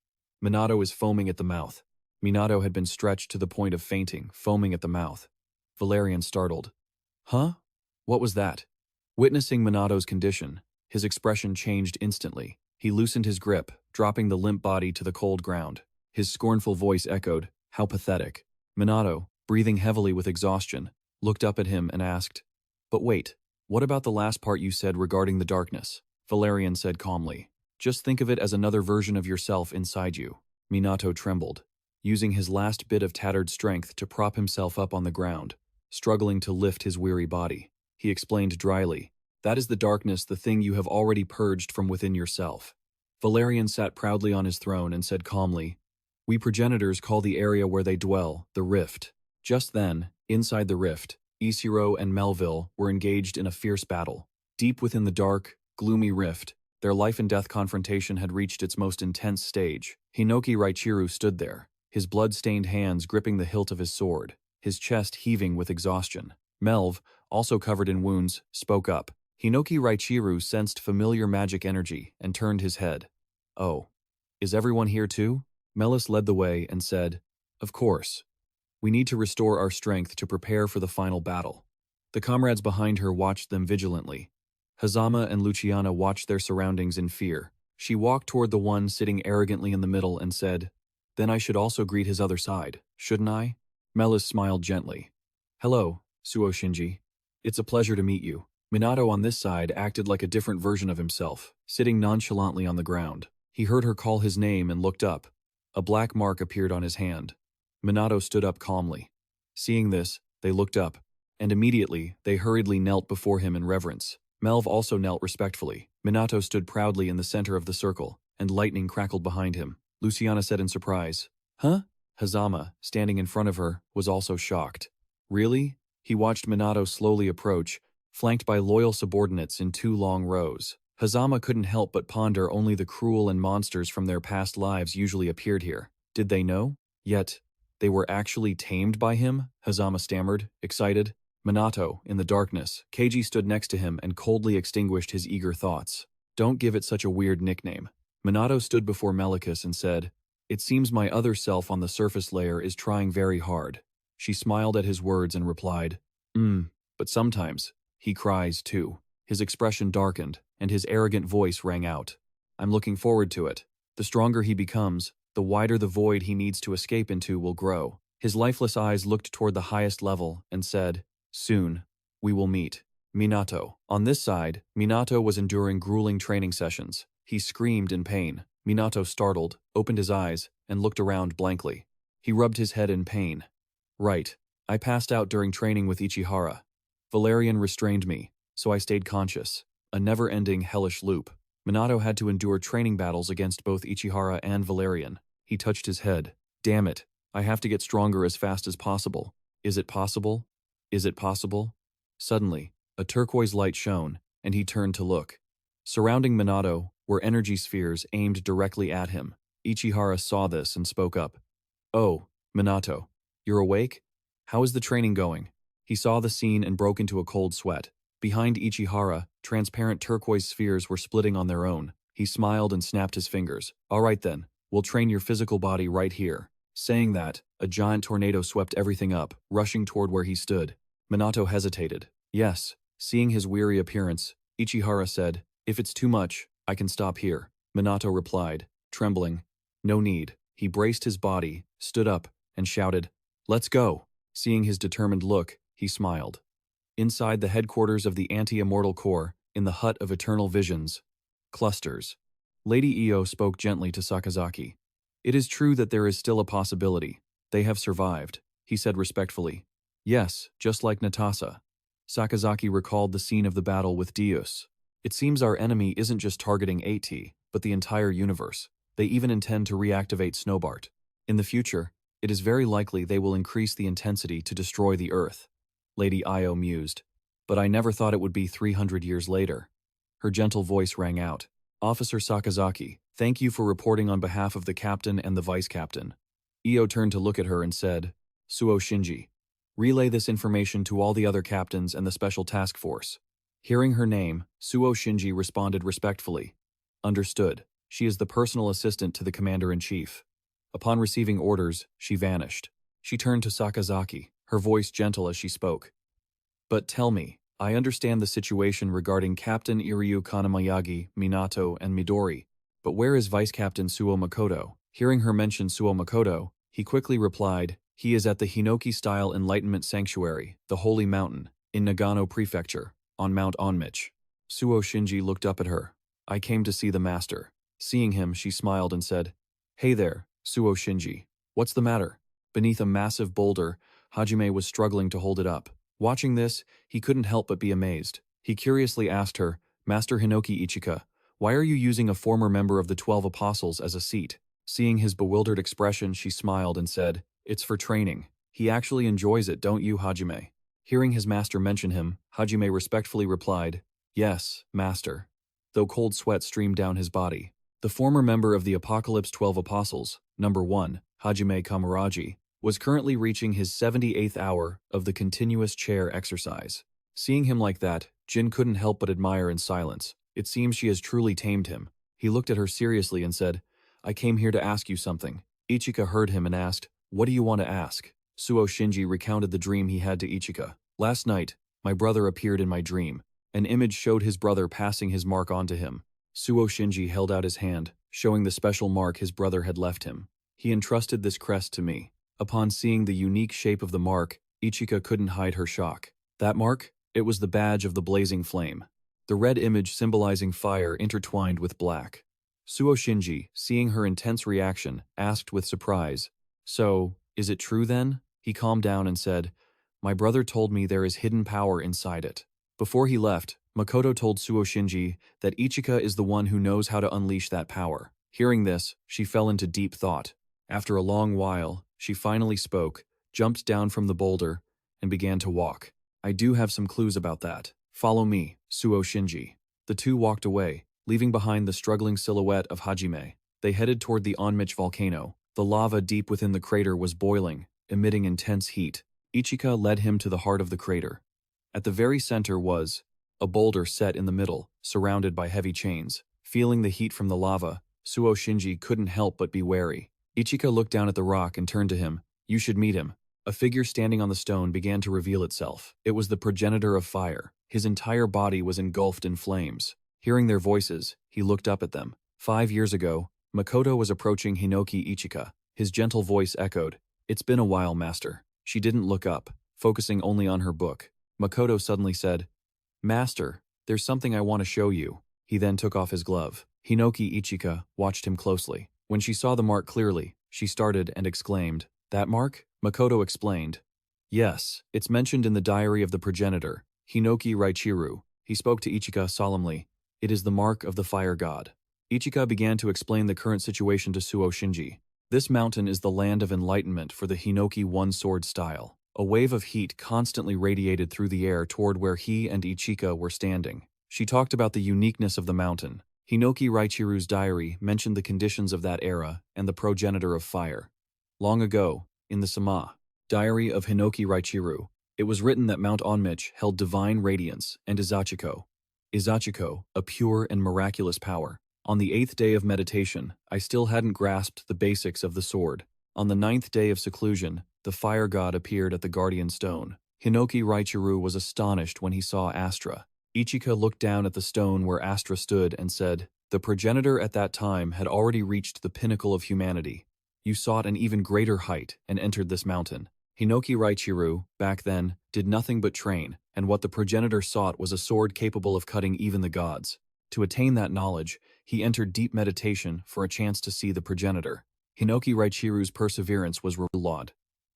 Minato is foaming at the mouth. Minato had been stretched to the point of fainting, foaming at the mouth. Valerian startled. Huh? What was that? Witnessing Minato's condition, his expression changed instantly. He loosened his grip, dropping the limp body to the cold ground. His scornful voice echoed, "How pathetic." Minato, breathing heavily with exhaustion, looked up at him and asked, "But wait, what about the last part you said regarding the darkness?" Valerian said calmly, "Just think of it as another version of yourself inside you." Minato trembled, using his last bit of tattered strength to prop himself up on the ground, struggling to lift his weary body. He explained dryly, "That is the darkness, the thing you have already purged from within yourself." Valerian sat proudly on his throne and said calmly, "We progenitors call the area where they dwell the Rift." Just then, inside the Rift, Isiro and Melville were engaged in a fierce battle. Deep within the dark, gloomy Rift, their life-and-death confrontation had reached its most intense stage. Hinoki Raichiru stood there, his blood-stained hands gripping the hilt of his sword, his chest heaving with exhaustion. Melv, also covered in wounds, spoke up. Hinoki Raichiru sensed familiar magic energy and turned his head. "Oh, is everyone here too?" Melis led the way and said, "Of course. We need to restore our strength to prepare for the final battle." The comrades behind her watched them vigilantly. Hazama and Luciana watched their surroundings in fear. She walked toward the one sitting arrogantly in the middle and said, "Then I should also greet his other side, shouldn't I?" Melis smiled gently. "Hello, Suo Shinji. It's a pleasure to meet you." Minato on this side acted like a different version of himself, sitting nonchalantly on the ground. He heard her call his name and looked up. A black mark appeared on his hand. Minato stood up calmly. Seeing this, they looked up, and immediately they hurriedly knelt before him in reverence. Melv also knelt respectfully. Minato stood proudly in the center of the circle, and lightning crackled behind him. Luciana said in surprise, "Huh?" Hazama, standing in front of her, was also shocked. "Really?" He watched Minato slowly approach, flanked by loyal subordinates in 2 long rows. Hazama couldn't help but ponder only the cruel and monsters from their past lives usually appeared here. Did they know? Yet, they were actually tamed by him? Hazama stammered, excited. Minato, in the darkness, Keiji stood next to him and coldly extinguished his eager thoughts. "Don't give it such a weird nickname." Minato stood before Melicus and said, "It seems my other self on the surface layer is trying very hard." She smiled at his words and replied, But sometimes, he cries too." His expression darkened, and his arrogant voice rang out. "I'm looking forward to it. The stronger he becomes, the wider the void he needs to escape into will grow." His lifeless eyes looked toward the highest level and said, "Soon, we will meet." Minato. On this side, Minato was enduring grueling training sessions. He screamed in pain. Minato, startled, opened his eyes and looked around blankly. He rubbed his head in pain. "Right. I passed out during training with Ichihara. Valerian restrained me, so I stayed conscious. A never-ending hellish loop. Minato had to endure training battles against both Ichihara and Valerian." He touched his head. "Damn it. I have to get stronger as fast as possible. Is it possible? Is it possible?" Suddenly, a turquoise light shone, and he turned to look. Surrounding Minato were energy spheres aimed directly at him. Ichihara saw this and spoke up. "Oh, Minato, you're awake? How is the training going?" He saw the scene and broke into a cold sweat. Behind Ichihara, transparent turquoise spheres were splitting on their own. He smiled and snapped his fingers. "All right then, we'll train your physical body right here." Saying that, a giant tornado swept everything up, rushing toward where he stood. Minato hesitated. "Yes." Seeing his weary appearance, Ichihara said, "If it's too much, I can stop here." Minato replied, trembling, "No need." He braced his body, stood up, and shouted, "Let's go." Seeing his determined look, he smiled. Inside the headquarters of the Anti-Immortal Corps, in the Hut of Eternal Visions, clusters. Lady Io spoke gently to Sakazaki. "It is true that there is still a possibility. They have survived," he said respectfully. "Yes, just like Natasa." Sakazaki recalled the scene of the battle with Deus. "It seems our enemy isn't just targeting AT, but the entire universe. They even intend to reactivate Snowbart. In the future, it is very likely they will increase the intensity to destroy the Earth." Lady Io mused. "But I never thought it would be 300 years later." Her gentle voice rang out. "Officer Sakazaki, thank you for reporting on behalf of the captain and the vice-captain." Io turned to look at her and said, "Suo Shinji, relay this information to all the other captains and the special task force." Hearing her name, Suo Shinji responded respectfully. "Understood. She is the personal assistant to the commander-in-chief." Upon receiving orders, she vanished. She turned to Sakazaki, her voice gentle as she spoke. But tell me, I understand the situation regarding Captain Iryu Kanamayagi, Minato, and Midori, but where is Vice Captain Suo Makoto? Hearing her mention Suo Makoto, he quickly replied, he is at the Hinoki-style Enlightenment Sanctuary, the Holy Mountain, in Nagano Prefecture, on Mount Onmich. Suo Shinji looked up at her. I came to see the master. Seeing him, she smiled and said, Hey there, Suo Shinji. What's the matter? Beneath a massive boulder, Hajime was struggling to hold it up. Watching this, he couldn't help but be amazed. He curiously asked her, Master Hinoki Ichika, why are you using a former member of the 12 Apostles as a seat? Seeing his bewildered expression, she smiled and said, It's for training. He actually enjoys it, don't you, Hajime? Hearing his master mention him, Hajime respectfully replied, Yes, master. Though cold sweat streamed down his body. The former member of the Apocalypse 12 Apostles, number 1, Hajime Kamaraji, was currently reaching his 78th hour of the continuous chair exercise. Seeing him like that, Jin couldn't help but admire in silence. It seems she has truly tamed him. He looked at her seriously and said, I came here to ask you something. Ichika heard him and asked, What do you want to ask? Suo Shinji recounted the dream he had to Ichika. Last night, my brother appeared in my dream. An image showed his brother passing his mark on to him. Suo Shinji held out his hand, showing the special mark his brother had left him. He entrusted this crest to me. Upon seeing the unique shape of the mark, Ichika couldn't hide her shock. That mark? It was the badge of the blazing flame. The red image symbolizing fire intertwined with black. Suo Shinji, seeing her intense reaction, asked with surprise, So, is it true then? He calmed down and said, My brother told me there is hidden power inside it. Before he left, Makoto told Suo Shinji that Ichika is the one who knows how to unleash that power. Hearing this, she fell into deep thought. After a long while, she finally spoke, jumped down from the boulder, and began to walk. I do have some clues about that. Follow me, Suo Shinji. The two walked away, leaving behind the struggling silhouette of Hajime. They headed toward the Onmich volcano. The lava deep within the crater was boiling, emitting intense heat. Ichika led him to the heart of the crater. At the very center was a boulder set in the middle, surrounded by heavy chains. Feeling the heat from the lava, Suo Shinji couldn't help but be wary. Ichika looked down at the rock and turned to him. You should meet him. A figure standing on the stone began to reveal itself. It was the progenitor of fire. His entire body was engulfed in flames. Hearing their voices, he looked up at them. 5 years ago, Makoto was approaching Hinoki Ichika. His gentle voice echoed, It's been a while, master. She didn't look up, focusing only on her book. Makoto suddenly said, Master, there's something I want to show you. He then took off his glove. Hinoki Ichika watched him closely. When she saw the mark clearly, she started and exclaimed, That mark? Makoto explained, Yes, it's mentioned in the diary of the progenitor, Hinoki Raichiru. He spoke to Ichika solemnly. It is the mark of the fire god. Ichika began to explain the current situation to Suo Shinji. This mountain is the land of enlightenment for the Hinoki one-sword style. A wave of heat constantly radiated through the air toward where he and Ichika were standing. She talked about the uniqueness of the mountain. Hinoki Raichiru's diary mentioned the conditions of that era and the progenitor of fire. Long ago, in the Sama, diary of Hinoki Raichiru, it was written that Mount Onmich held divine radiance and Izachiko, a pure and miraculous power. On the 8th day of meditation, I still hadn't grasped the basics of the sword. On the 9th day of seclusion, the fire god appeared at the guardian stone. Hinoki Raichiru was astonished when he saw Astra. Ichika looked down at the stone where Astra stood and said, The progenitor at that time had already reached the pinnacle of humanity. You sought an even greater height and entered this mountain. Hinoki Raichiru, back then, did nothing but train, and what the progenitor sought was a sword capable of cutting even the gods. To attain that knowledge, he entered deep meditation for a chance to see the progenitor. Hinoki Raichiru's perseverance was lauded.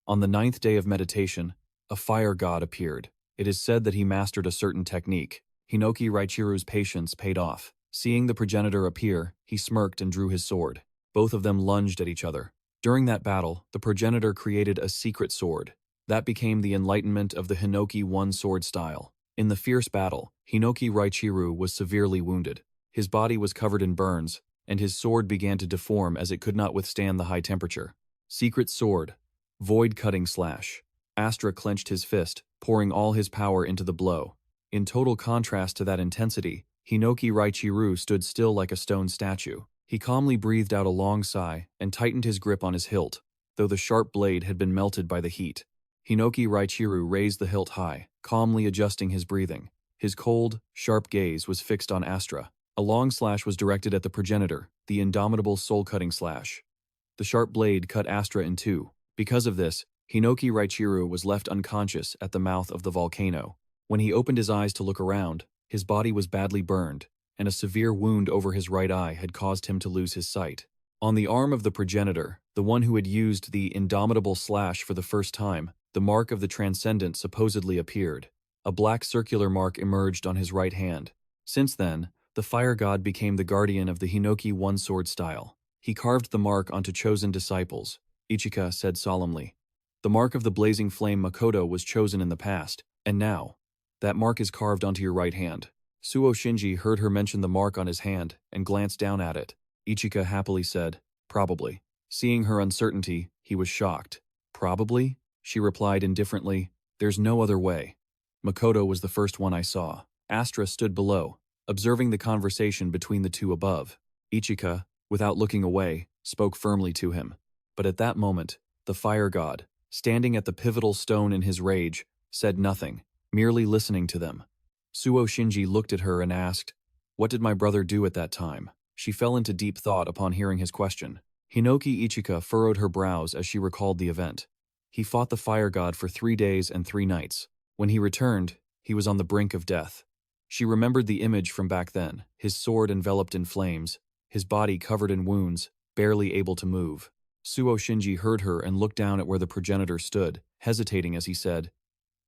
On the 9th day of meditation, a fire god appeared. It is said that he mastered a certain technique. Hinoki Raichiru's patience paid off. Seeing the progenitor appear, he smirked and drew his sword. Both of them lunged at each other. During that battle, the progenitor created a secret sword. That became the enlightenment of the Hinoki one-sword style. In the fierce battle, Hinoki Raichiru was severely wounded. His body was covered in burns, and his sword began to deform as it could not withstand the high temperature. Secret sword. Void-cutting slash. Astra clenched his fist, pouring all his power into the blow. In total contrast to that intensity, Hinoki Raichiru stood still like a stone statue. He calmly breathed out a long sigh and tightened his grip on his hilt, though the sharp blade had been melted by the heat. Hinoki Raichiru raised the hilt high, calmly adjusting his breathing. His cold, sharp gaze was fixed on Astra. A long slash was directed at the progenitor, the indomitable soul-cutting slash. The sharp blade cut Astra in two. Because of this, Hinoki Raichiru was left unconscious at the mouth of the volcano. When he opened his eyes to look around, his body was badly burned, and a severe wound over his right eye had caused him to lose his sight. On the arm of the progenitor, the one who had used the indomitable slash for the first time, the mark of the transcendent supposedly appeared. A black circular mark emerged on his right hand. Since then, the fire god became the guardian of the Hinoki one-sword style. He carved the mark onto chosen disciples, Ichika said solemnly. The mark of the blazing flame Makoto was chosen in the past, and now, that mark is carved onto your right hand. Suo Shinji heard her mention the mark on his hand and glanced down at it. Ichika happily said, "Probably." Seeing her uncertainty, he was shocked. "Probably?" She replied indifferently, "There's no other way." Makoto was the first one I saw. Astra stood below, observing the conversation between the two above. Ichika, without looking away, spoke firmly to him. But at that moment, the fire god, standing at the pivotal stone in his rage, said nothing, merely listening to them. Suo Shinji looked at her and asked, "What did my brother do at that time?" She fell into deep thought upon hearing his question. Hinoki Ichika furrowed her brows as she recalled the event. He fought the fire god for 3 days and 3 nights. When he returned, he was on the brink of death. She remembered the image from back then, his sword enveloped in flames, his body covered in wounds, barely able to move. Suo Shinji heard her and looked down at where the progenitor stood, hesitating as he said,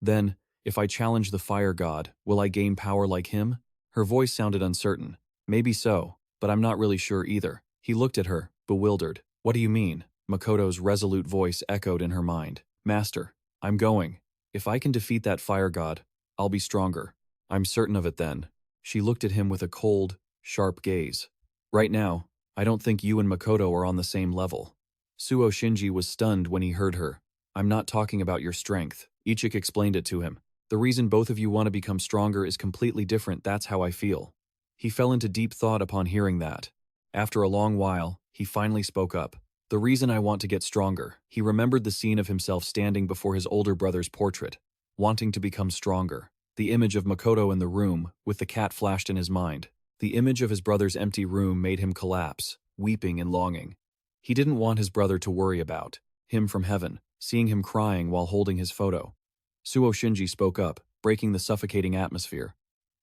"Then, if I challenge the fire god, will I gain power like him?" Her voice sounded uncertain. "Maybe so, but I'm not really sure either." He looked at her, bewildered. "What do you mean?" Makoto's resolute voice echoed in her mind. "Master, I'm going. If I can defeat that fire god, I'll be stronger. I'm certain of it then." She looked at him with a cold, sharp gaze. "Right now, I don't think you and Makoto are on the same level." Suo Shinji was stunned when he heard her. "I'm not talking about your strength." Ichik explained it to him. "The reason both of you want to become stronger is completely different, that's how I feel." He fell into deep thought upon hearing that. After a long while, he finally spoke up. "The reason I want to get stronger." He remembered the scene of himself standing before his older brother's portrait, wanting to become stronger. The image of Makoto in the room, with the cat flashed in his mind. The image of his brother's empty room made him collapse, weeping and longing. He didn't want his brother to worry about him from heaven, seeing him crying while holding his photo. Suo Shinji spoke up, breaking the suffocating atmosphere.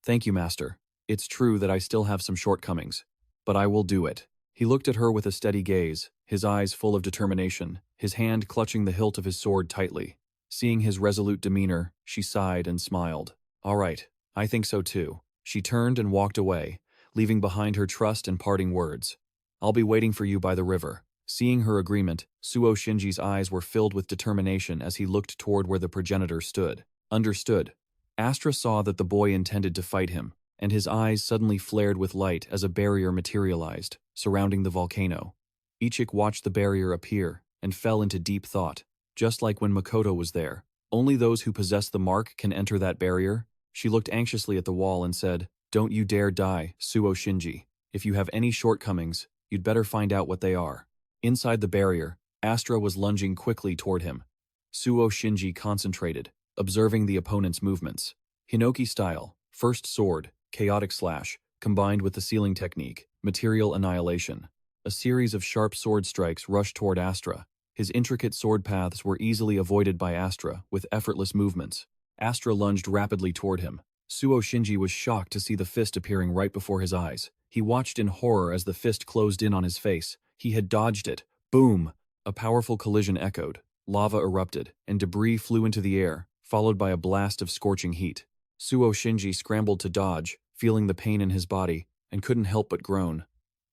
"Thank you, Master. It's true that I still have some shortcomings, but I will do it." He looked at her with a steady gaze, his eyes full of determination, his hand clutching the hilt of his sword tightly. Seeing his resolute demeanor, she sighed and smiled. "All right, I think so too." She turned and walked away, leaving behind her trust and parting words. "I'll be waiting for you by the river." Seeing her agreement, Suo Shinji's eyes were filled with determination as he looked toward where the progenitor stood. Understood. Astra saw that the boy intended to fight him, and his eyes suddenly flared with light as a barrier materialized, surrounding the volcano. Ichik watched the barrier appear and fell into deep thought. Just like when Makoto was there, only those who possess the mark can enter that barrier? She looked anxiously at the wall and said, "Don't you dare die, Suo Shinji. If you have any shortcomings, you'd better find out what they are." Inside the barrier, Astra was lunging quickly toward him. Suo Shinji concentrated, observing the opponent's movements. Hinoki style, first sword, chaotic slash, combined with the sealing technique, material annihilation. A series of sharp sword strikes rushed toward Astra. His intricate sword paths were easily avoided by Astra with effortless movements. Astra lunged rapidly toward him. Suo Shinji was shocked to see the fist appearing right before his eyes. He watched in horror as the fist closed in on his face. He had dodged it. Boom! A powerful collision echoed. Lava erupted, and debris flew into the air, followed by a blast of scorching heat. Suo Shinji scrambled to dodge, feeling the pain in his body, and couldn't help but groan.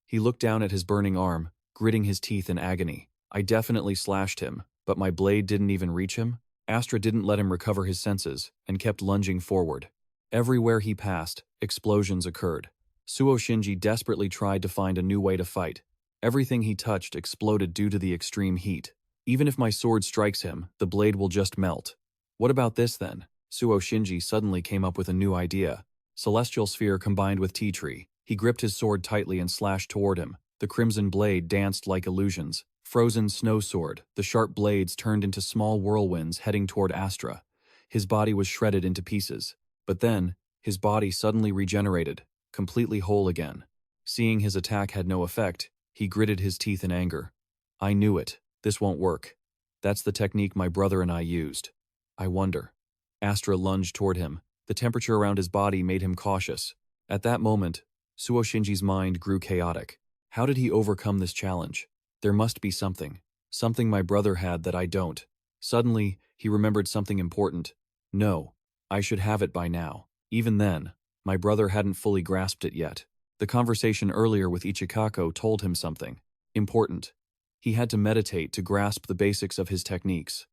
He looked down at his burning arm, gritting his teeth in agony. "I definitely slashed him, but my blade didn't even reach him?" Astra didn't let him recover his senses, and kept lunging forward. Everywhere he passed, explosions occurred. Suo Shinji desperately tried to find a new way to fight. Everything he touched exploded due to the extreme heat. "Even if my sword strikes him, the blade will just melt." "What about this then?" Suo Shinji suddenly came up with a new idea. Celestial sphere combined with tea tree. He gripped his sword tightly and slashed toward him. The crimson blade danced like illusions, Frozen snow sword, the sharp blades turned into small whirlwinds heading toward Astra. His body was shredded into pieces. But then, his body suddenly regenerated, completely whole again. Seeing his attack had no effect, he gritted his teeth in anger. I knew it. This won't work. That's the technique my brother and I used. I wonder. Astra lunged toward him. The temperature around his body made him cautious. At that moment, Suo Shinji's mind grew chaotic. How did he overcome this challenge? There must be something. Something my brother had that I don't. Suddenly, he remembered something important. No, I should have it by now. Even then, my brother hadn't fully grasped it yet. The conversation earlier with Ichikako told him something important. He had to meditate to grasp the basics of his techniques.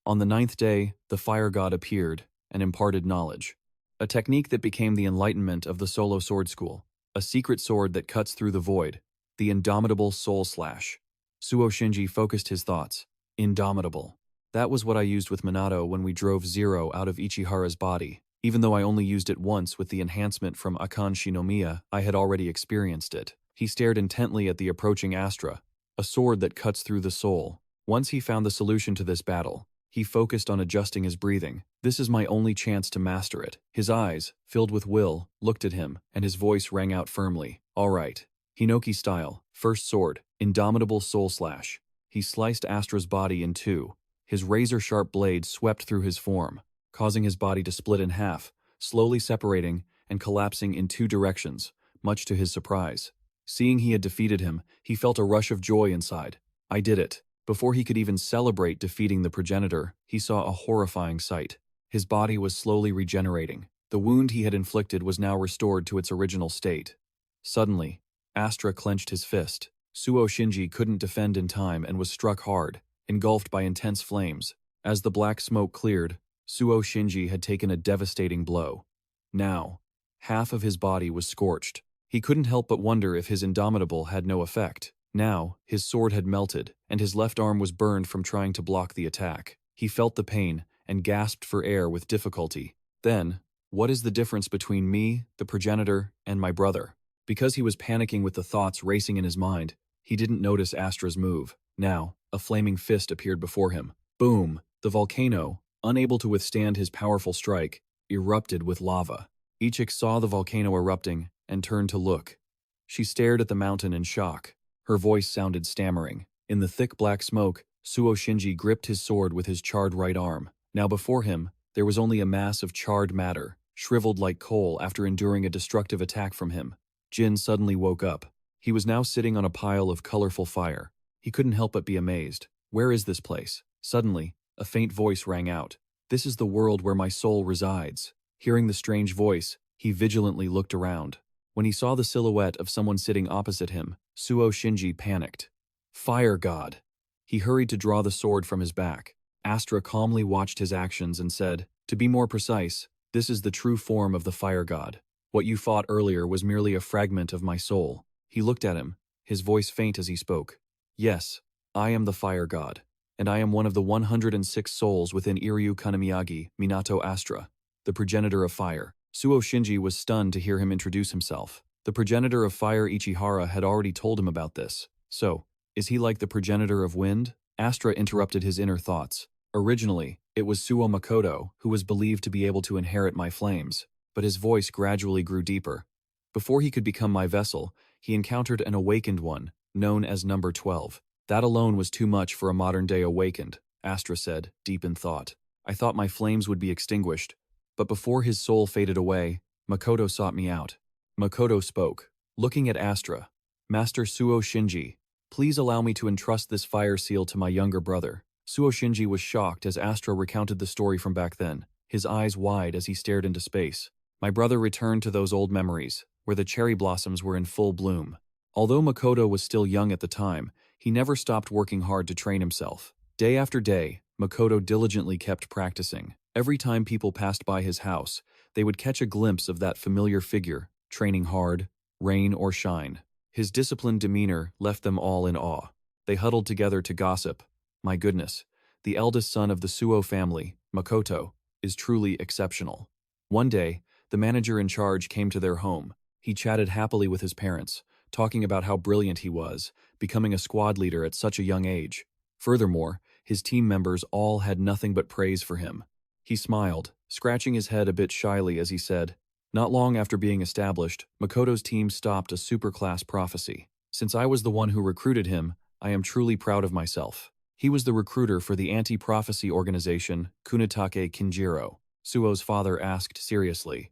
On the 9th day, the fire god appeared and imparted knowledge. A technique that became the enlightenment of the solo sword school. A secret sword that cuts through the void. The indomitable soul slash. Suo Shinji focused his thoughts. Indomitable. That was what I used with Minato when we drove Zero out of Ichihara's body. Even though I only used it once with the enhancement from Akan Shinomiya, I had already experienced it. He stared intently at the approaching Astra. A sword that cuts through the soul. Once he found the solution to this battle, he focused on adjusting his breathing. This is my only chance to master it. His eyes, filled with will, looked at him, and his voice rang out firmly. All right. Hinoki style, first sword, indomitable soul slash. He sliced Astra's body in two. His razor-sharp blade swept through his form, causing his body to split in half, slowly separating and collapsing in two directions, much to his surprise. Seeing he had defeated him, he felt a rush of joy inside. I did it. Before he could even celebrate defeating the progenitor, he saw a horrifying sight. His body was slowly regenerating. The wound he had inflicted was now restored to its original state. Suddenly, Astra clenched his fist. Suo Shinji couldn't defend in time and was struck hard, engulfed by intense flames. As the black smoke cleared, Suo Shinji had taken a devastating blow. Now, half of his body was scorched. He couldn't help but wonder if his indomitable had no effect. Now, his sword had melted, and his left arm was burned from trying to block the attack. He felt the pain and gasped for air with difficulty. Then, what is the difference between me, the progenitor, and my brother? Because he was panicking with the thoughts racing in his mind, he didn't notice Astra's move. Now, a flaming fist appeared before him. Boom! The volcano, unable to withstand his powerful strike, erupted with lava. Ichik saw the volcano erupting and turned to look. She stared at the mountain in shock. Her voice sounded stammering. In the thick black smoke, Suo Shinji gripped his sword with his charred right arm. Now before him, there was only a mass of charred matter, shriveled like coal after enduring a destructive attack from him. Jin suddenly woke up. He was now sitting on a pile of colorful fire. He couldn't help but be amazed. Where is this place? Suddenly, a faint voice rang out. This is the world where my soul resides. Hearing the strange voice, he vigilantly looked around. When he saw the silhouette of someone sitting opposite him, Suo Shinji panicked. Fire God! He hurried to draw the sword from his back. Astra calmly watched his actions and said, to be more precise, this is the true form of the fire god. What you fought earlier was merely a fragment of my soul. He looked at him, his voice faint as he spoke. Yes, I am the fire god, and I am one of the 106 souls within Iryu Kanamiyagi, Minato Astra, the progenitor of fire. Suo Shinji was stunned to hear him introduce himself. The progenitor of fire Ichihara had already told him about this. So, is he like the progenitor of wind? Astra interrupted his inner thoughts. Originally, it was Suo Makoto who was believed to be able to inherit my flames, but his voice gradually grew deeper. Before he could become my vessel, he encountered an awakened one, known as number 12. That alone was too much for a modern-day awakened, Astra said, deep in thought. I thought my flames would be extinguished, but before his soul faded away, Makoto sought me out. Makoto spoke, looking at Astra. Master Suo Shinji, please allow me to entrust this fire seal to my younger brother. Suo Shinji was shocked as Astra recounted the story from back then, his eyes wide as he stared into space. My brother returned to those old memories, where the cherry blossoms were in full bloom. Although Makoto was still young at the time, he never stopped working hard to train himself. Day after day, Makoto diligently kept practicing. Every time people passed by his house, they would catch a glimpse of that familiar figure, training hard, rain or shine. His disciplined demeanor left them all in awe. They huddled together to gossip. My goodness, the eldest son of the Suo family, Makoto, is truly exceptional. One day, the manager in charge came to their home. He chatted happily with his parents, talking about how brilliant he was, becoming a squad leader at such a young age. Furthermore, his team members all had nothing but praise for him. He smiled, scratching his head a bit shyly as he said, "Not long after being established, Makoto's team stopped a superclass prophecy. Since I was the one who recruited him, I am truly proud of myself." He was the recruiter for the anti-prophecy organization Kunitake Kinjiro. Suo's father asked seriously,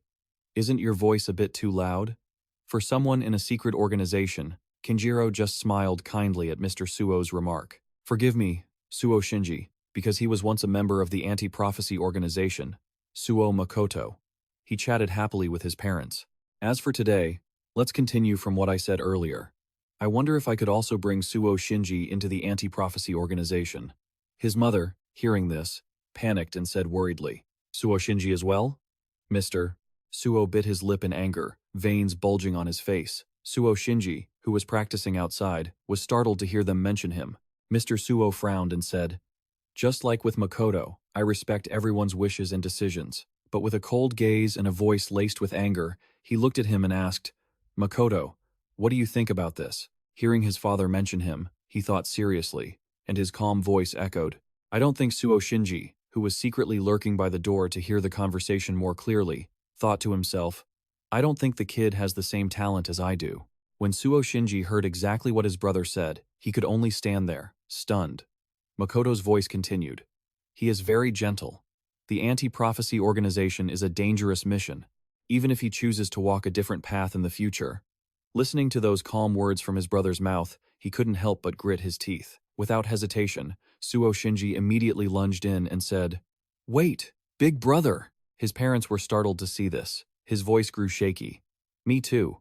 "Isn't your voice a bit too loud?" For someone in a secret organization, Kinjiro just smiled kindly at Mr. Suo's remark. "Forgive me, Suo Shinji, because he was once a member of the anti-prophecy organization, Suo Makoto." He chatted happily with his parents. "As for today, let's continue from what I said earlier. I wonder if I could also bring Suo Shinji into the anti-prophecy organization." His mother, hearing this, panicked and said worriedly, "Suo Shinji as well? Mr. Suo bit his lip in anger, veins bulging on his face. Suo Shinji, who was practicing outside, was startled to hear them mention him. Mr. Suo frowned and said, "Just like with Makoto, I respect everyone's wishes and decisions." But with a cold gaze and a voice laced with anger, he looked at him and asked, "Makoto, what do you think about this?" Hearing his father mention him, he thought seriously, and his calm voice echoed, "I don't think." Suo Shinji, who was secretly lurking by the door to hear the conversation more clearly, thought to himself, "I don't think the kid has the same talent as I do." When Suo Shinji heard exactly what his brother said, he could only stand there, stunned. Makoto's voice continued, "He is very gentle. The anti-prophecy organization is a dangerous mission, even if he chooses to walk a different path in the future." Listening to those calm words from his brother's mouth, he couldn't help but grit his teeth. Without hesitation, Suo Shinji immediately lunged in and said, "Wait, big brother!" His parents were startled to see this. His voice grew shaky. "Me too.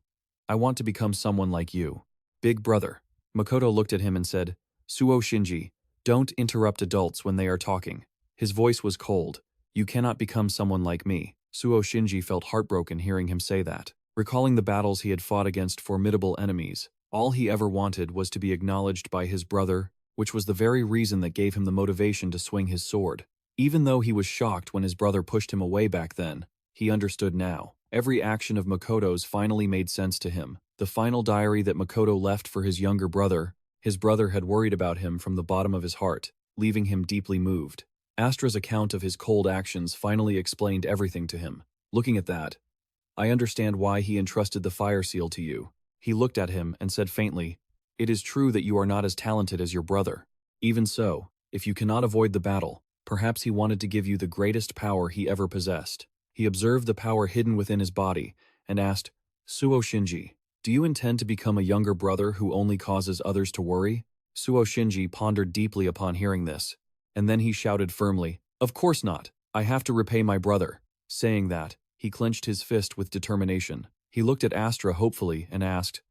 I want to become someone like you. Big brother." Makoto looked at him and said, "Suo Shinji, don't interrupt adults when they are talking." His voice was cold. "You cannot become someone like me." Suo Shinji felt heartbroken hearing him say that. Recalling the battles he had fought against formidable enemies, all he ever wanted was to be acknowledged by his brother, which was the very reason that gave him the motivation to swing his sword. Even though he was shocked when his brother pushed him away back then, he understood now. Every action of Makoto's finally made sense to him. The final diary that Makoto left for his younger brother, his brother had worried about him from the bottom of his heart, leaving him deeply moved. Astra's account of his cold actions finally explained everything to him. Looking at that, I understand why he entrusted the fire seal to you. He looked at him and said faintly, "It is true that you are not as talented as your brother. Even so, if you cannot avoid the battle, perhaps he wanted to give you the greatest power he ever possessed." He observed the power hidden within his body and asked, "Suo Shinji, do you intend to become a younger brother who only causes others to worry?" Suo Shinji pondered deeply upon hearing this, and then he shouted firmly, "Of course not. I have to repay my brother." Saying that, he clenched his fist with determination. He looked at Astra hopefully and asked,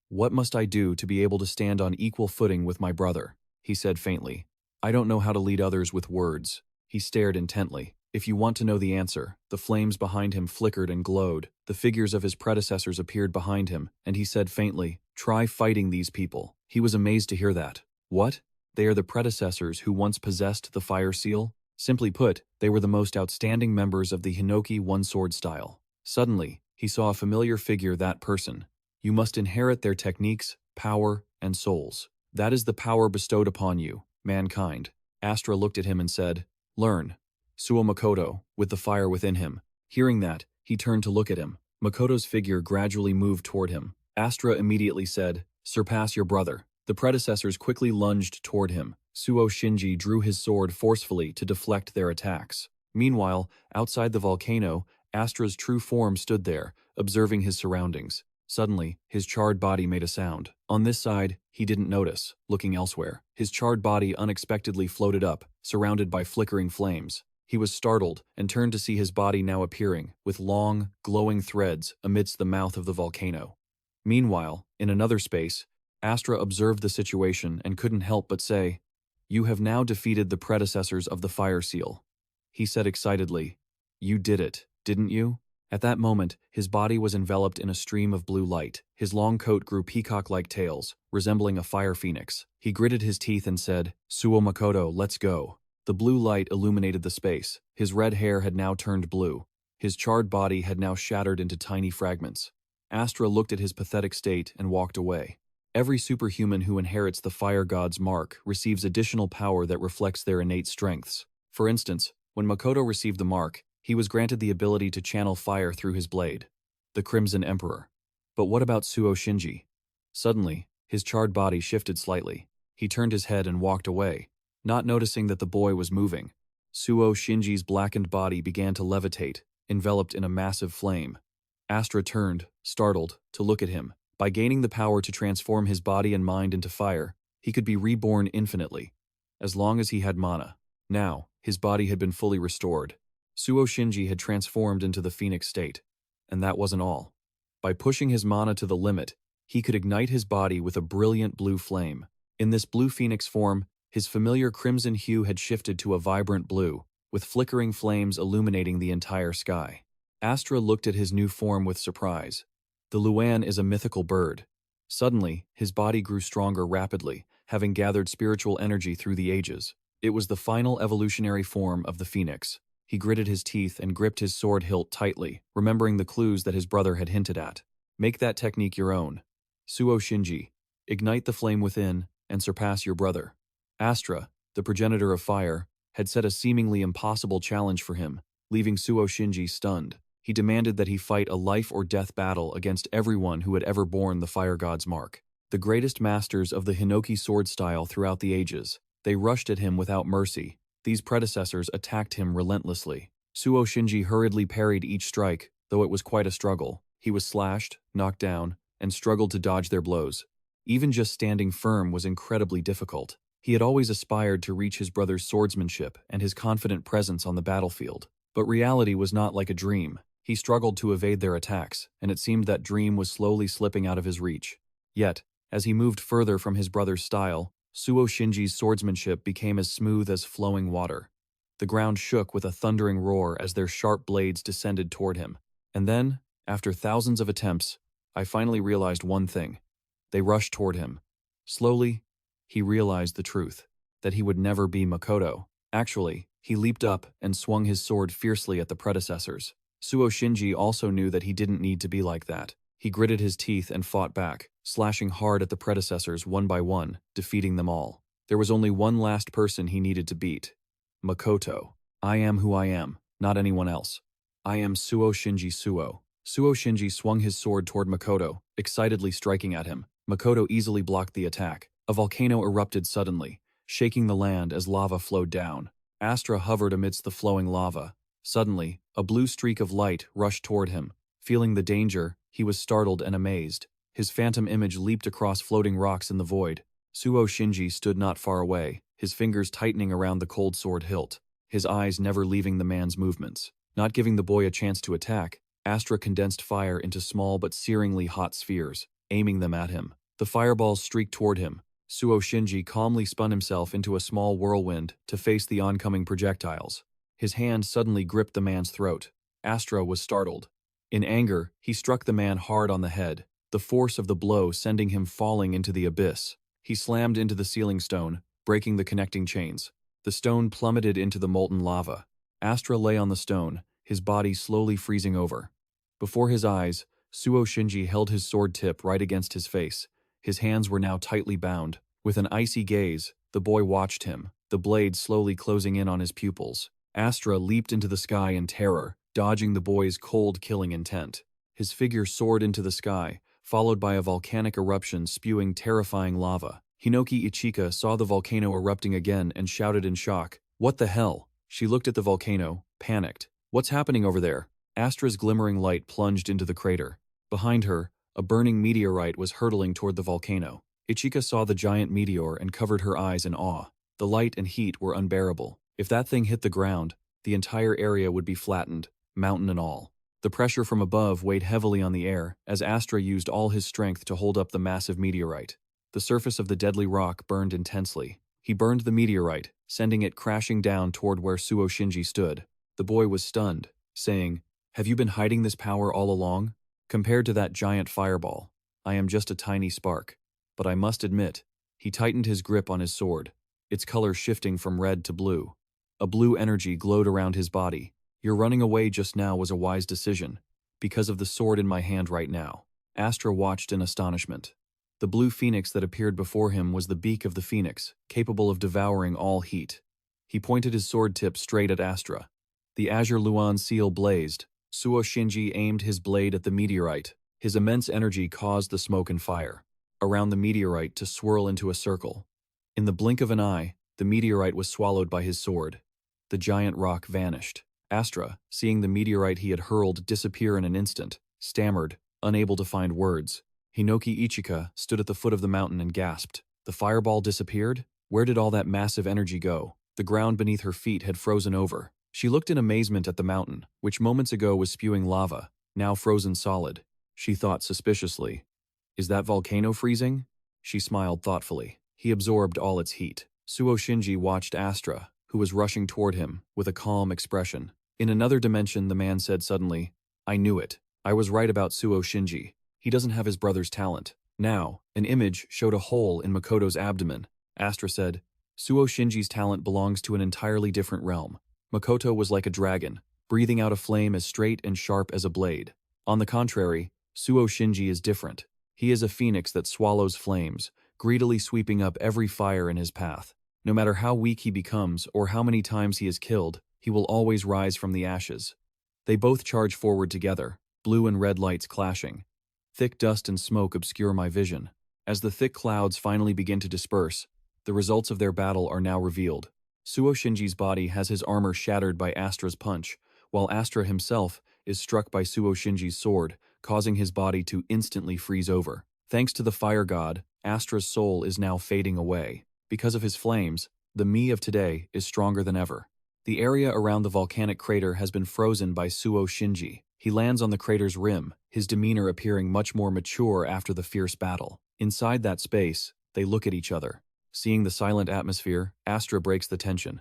"What must I do to be able to stand on equal footing with my brother?" He said faintly, "I don't know how to lead others with words." He stared intently. If you want to know the answer, the flames behind him flickered and glowed. The figures of his predecessors appeared behind him, and he said faintly, "Try fighting these people." He was amazed to hear that. What? They are the predecessors who once possessed the fire seal? Simply put, they were the most outstanding members of the Hinoki one-sword style. Suddenly, he saw a familiar figure, that person. You must inherit their techniques, power, and souls. That is the power bestowed upon you, mankind. Astra looked at him and said, "Learn." Suo Makoto, with the fire within him. Hearing that, he turned to look at him. Makoto's figure gradually moved toward him. Astra immediately said, "Surpass your brother." The predecessors quickly lunged toward him. Suo Shinji drew his sword forcefully to deflect their attacks. Meanwhile, outside the volcano, Astra's true form stood there, observing his surroundings. Suddenly, his charred body made a sound. On this side, he didn't notice, looking elsewhere. His charred body unexpectedly floated up, surrounded by flickering flames. He was startled and turned to see his body now appearing, with long, glowing threads amidst the mouth of the volcano. Meanwhile, in another space, Astra observed the situation and couldn't help but say, "You have now defeated the predecessors of the fire seal." He said excitedly, "You did it, didn't you?" At that moment, his body was enveloped in a stream of blue light. His long coat grew peacock-like tails, resembling a fire phoenix. He gritted his teeth and said, "Suo Makoto, let's go." The blue light illuminated the space. His red hair had now turned blue. His charred body had now shattered into tiny fragments. Astra looked at his pathetic state and walked away. Every superhuman who inherits the fire god's mark receives additional power that reflects their innate strengths. For instance, when Makoto received the mark, he was granted the ability to channel fire through his blade. The Crimson Emperor. But what about Suo Shinji? Suddenly, his charred body shifted slightly. He turned his head and walked away, not noticing that the boy was moving. Suo Shinji's blackened body began to levitate, enveloped in a massive flame. Astra turned, startled, to look at him. By gaining the power to transform his body and mind into fire, he could be reborn infinitely, as long as he had mana. Now, his body had been fully restored. Suo Shinji had transformed into the phoenix state. And that wasn't all. By pushing his mana to the limit, he could ignite his body with a brilliant blue flame. In this blue phoenix form, his familiar crimson hue had shifted to a vibrant blue, with flickering flames illuminating the entire sky. Astra looked at his new form with surprise. The Luan is a mythical bird. Suddenly, his body grew stronger rapidly, having gathered spiritual energy through the ages. It was the final evolutionary form of the phoenix. He gritted his teeth and gripped his sword hilt tightly, remembering the clues that his brother had hinted at. Make that technique your own. Suo Shinji, ignite the flame within and surpass your brother. Astra, the progenitor of fire, had set a seemingly impossible challenge for him, leaving Suo Shinji stunned. He demanded that he fight a life-or-death battle against everyone who had ever borne the fire god's mark. The greatest masters of the Hinoki sword style throughout the ages, they rushed at him without mercy. These predecessors attacked him relentlessly. Suo Shinji hurriedly parried each strike, though it was quite a struggle. He was slashed, knocked down, and struggled to dodge their blows. Even just standing firm was incredibly difficult. He had always aspired to reach his brother's swordsmanship and his confident presence on the battlefield. But reality was not like a dream. He struggled to evade their attacks, and it seemed that dream was slowly slipping out of his reach. Yet, as he moved further from his brother's style, Suo Shinji's swordsmanship became as smooth as flowing water. The ground shook with a thundering roar as their sharp blades descended toward him. And then, after thousands of attempts, I finally realized one thing. They rushed toward him. Slowly, he realized the truth, that he would never be Makoto. Actually, he leaped up and swung his sword fiercely at the predecessors. Suo Shinji also knew that he didn't need to be like that. He gritted his teeth and fought back, slashing hard at the predecessors one by one, defeating them all. There was only one last person he needed to beat. Makoto. I am who I am, not anyone else. I am Suo Shinji Suo. Suo Shinji swung his sword toward Makoto, excitedly striking at him. Makoto easily blocked the attack. A volcano erupted suddenly, shaking the land as lava flowed down. Astra hovered amidst the flowing lava. Suddenly, a blue streak of light rushed toward him. Feeling the danger, he was startled and amazed. His phantom image leaped across floating rocks in the void. Suo Shinji stood not far away, his fingers tightening around the cold sword hilt, his eyes never leaving the man's movements. Not giving the boy a chance to attack, Astra condensed fire into small but searingly hot spheres, aiming them at him. The fireballs streaked toward him. Suo Shinji calmly spun himself into a small whirlwind to face the oncoming projectiles. His hand suddenly gripped the man's throat. Astra was startled. In anger, he struck the man hard on the head, the force of the blow sending him falling into the abyss. He slammed into the sealing stone, breaking the connecting chains. The stone plummeted into the molten lava. Astra lay on the stone, his body slowly freezing over. Before his eyes, Suo Shinji held his sword tip right against his face. His hands were now tightly bound. With an icy gaze, the boy watched him, the blade slowly closing in on his pupils. Astra leaped into the sky in terror, dodging the boy's cold, killing intent. His figure soared into the sky, followed by a volcanic eruption spewing terrifying lava. Hinoki Ichika saw the volcano erupting again and shouted in shock, "What the hell?" She looked at the volcano, panicked. "What's happening over there?" Astra's glimmering light plunged into the crater. Behind her, a burning meteorite was hurtling toward the volcano. Ichika saw the giant meteor and covered her eyes in awe. The light and heat were unbearable. If that thing hit the ground, the entire area would be flattened, mountain and all. The pressure from above weighed heavily on the air as Astra used all his strength to hold up the massive meteorite. The surface of the deadly rock burned intensely. He burned the meteorite, sending it crashing down toward where Suo Shinji stood. The boy was stunned, saying, "Have you been hiding this power all along? Compared to that giant fireball, I am just a tiny spark. But I must admit," he tightened his grip on his sword, its color shifting from red to blue. A blue energy glowed around his body. "Your running away just now was a wise decision, because of the sword in my hand right now. Astra watched in astonishment. The blue phoenix that appeared before him was the beak of the phoenix, capable of devouring all heat. He pointed his sword tip straight at Astra. The azure Luan seal blazed. Suo Shinji aimed his blade at the meteorite. His immense energy caused the smoke and fire around the meteorite to swirl into a circle. In the blink of an eye, the meteorite was swallowed by his sword. The giant rock vanished. Astra, seeing the meteorite he had hurled disappear in an instant, stammered, unable to find words. Hinoki Ichika stood at the foot of the mountain and gasped. The fireball disappeared? Where did all that massive energy go? The ground beneath her feet had frozen over. She looked in amazement at the mountain, which moments ago was spewing lava, now frozen solid. She thought suspiciously, "Is that volcano freezing?" She smiled thoughtfully. He absorbed all its heat. Suo Shinji watched Astra, who was rushing toward him, with a calm expression. In another dimension, the man said suddenly, "I knew it. I was right about Suo Shinji. He doesn't have his brother's talent." Now, an image showed a hole in Makoto's abdomen. Astra said, "Suo Shinji's talent belongs to an entirely different realm." Makoto was like a dragon, breathing out a flame as straight and sharp as a blade. On the contrary, Suo Shinji is different. He is a phoenix that swallows flames, greedily sweeping up every fire in his path. No matter how weak he becomes or how many times he is killed, he will always rise from the ashes. They both charge forward together, blue and red lights clashing. Thick dust and smoke obscure my vision. As the thick clouds finally begin to disperse, the results of their battle are now revealed. Suo Shinji's body has his armor shattered by Astra's punch, while Astra himself is struck by Suo Shinji's sword, causing his body to instantly freeze over. Thanks to the fire god, Astra's soul is now fading away. Because of his flames, the me of today is stronger than ever. The area around the volcanic crater has been frozen by Suo Shinji. He lands on the crater's rim, his demeanor appearing much more mature after the fierce battle. Inside that space, they look at each other. Seeing the silent atmosphere, Astra breaks the tension.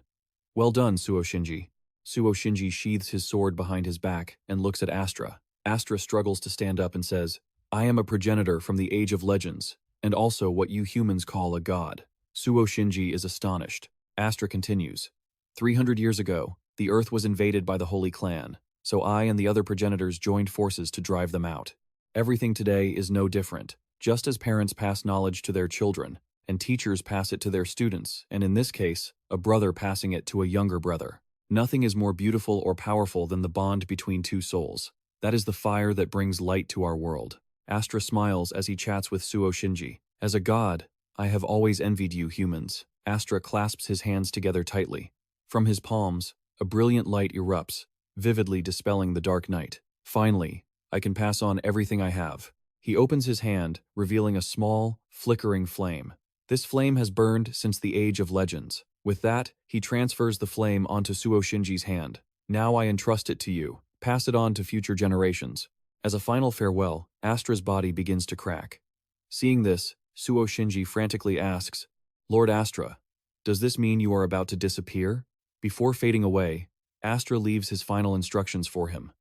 "Well done, Suo Shinji." Suo Shinji sheathes his sword behind his back and looks at Astra. Astra struggles to stand up and says, "I am a progenitor from the Age of Legends, and also what you humans call a god." Suo Shinji is astonished. Astra continues, 300 years ago, the Earth was invaded by the Holy Clan, so I and the other progenitors joined forces to drive them out. Everything today is no different. Just as parents pass knowledge to their children, and teachers pass it to their students, and in this case, a brother passing it to a younger brother. Nothing is more beautiful or powerful than the bond between two souls. That is the fire that brings light to our world. Astra smiles as he chats with Suo Shinji. "As a god, I have always envied you humans." Astra clasps his hands together tightly. From his palms, a brilliant light erupts, vividly dispelling the dark night. "Finally, I can pass on everything I have." He opens his hand, revealing a small, flickering flame. This flame has burned since the Age of Legends. With that, he transfers the flame onto Suo Shinji's hand. "Now I entrust it to you. Pass it on to future generations." As a final farewell, Astra's body begins to crack. Seeing this, Suo Shinji frantically asks, "Lord Astra, does this mean you are about to disappear?" Before fading away, Astra leaves his final instructions for him.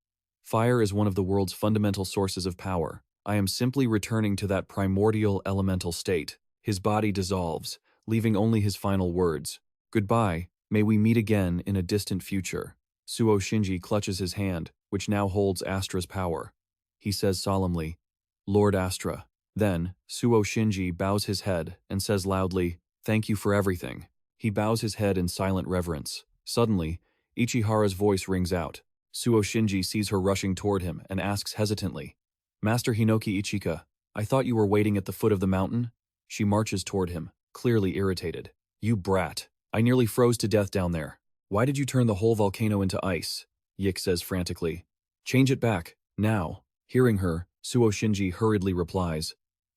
"Fire is one of the world's fundamental sources of power. I am simply returning to that primordial elemental state." His body dissolves, leaving only his final words. "Goodbye, may we meet again in a distant future." Suo Shinji clutches his hand, which now holds Astra's power. He says solemnly, "Lord Astra." Then, Suo Shinji bows his head and says loudly, "Thank you for everything." He bows his head in silent reverence. Suddenly, Ichihara's voice rings out. Suo Shinji sees her rushing toward him and asks hesitantly, "Master Hinoki Ichika, I thought you were waiting at the foot of the mountain?" She marches toward him, clearly irritated. "You brat. I nearly froze to death down there. Why did you turn the whole volcano into ice?" Yik says frantically. "Change it back, now." Hearing her, Suo Shinji hurriedly replies,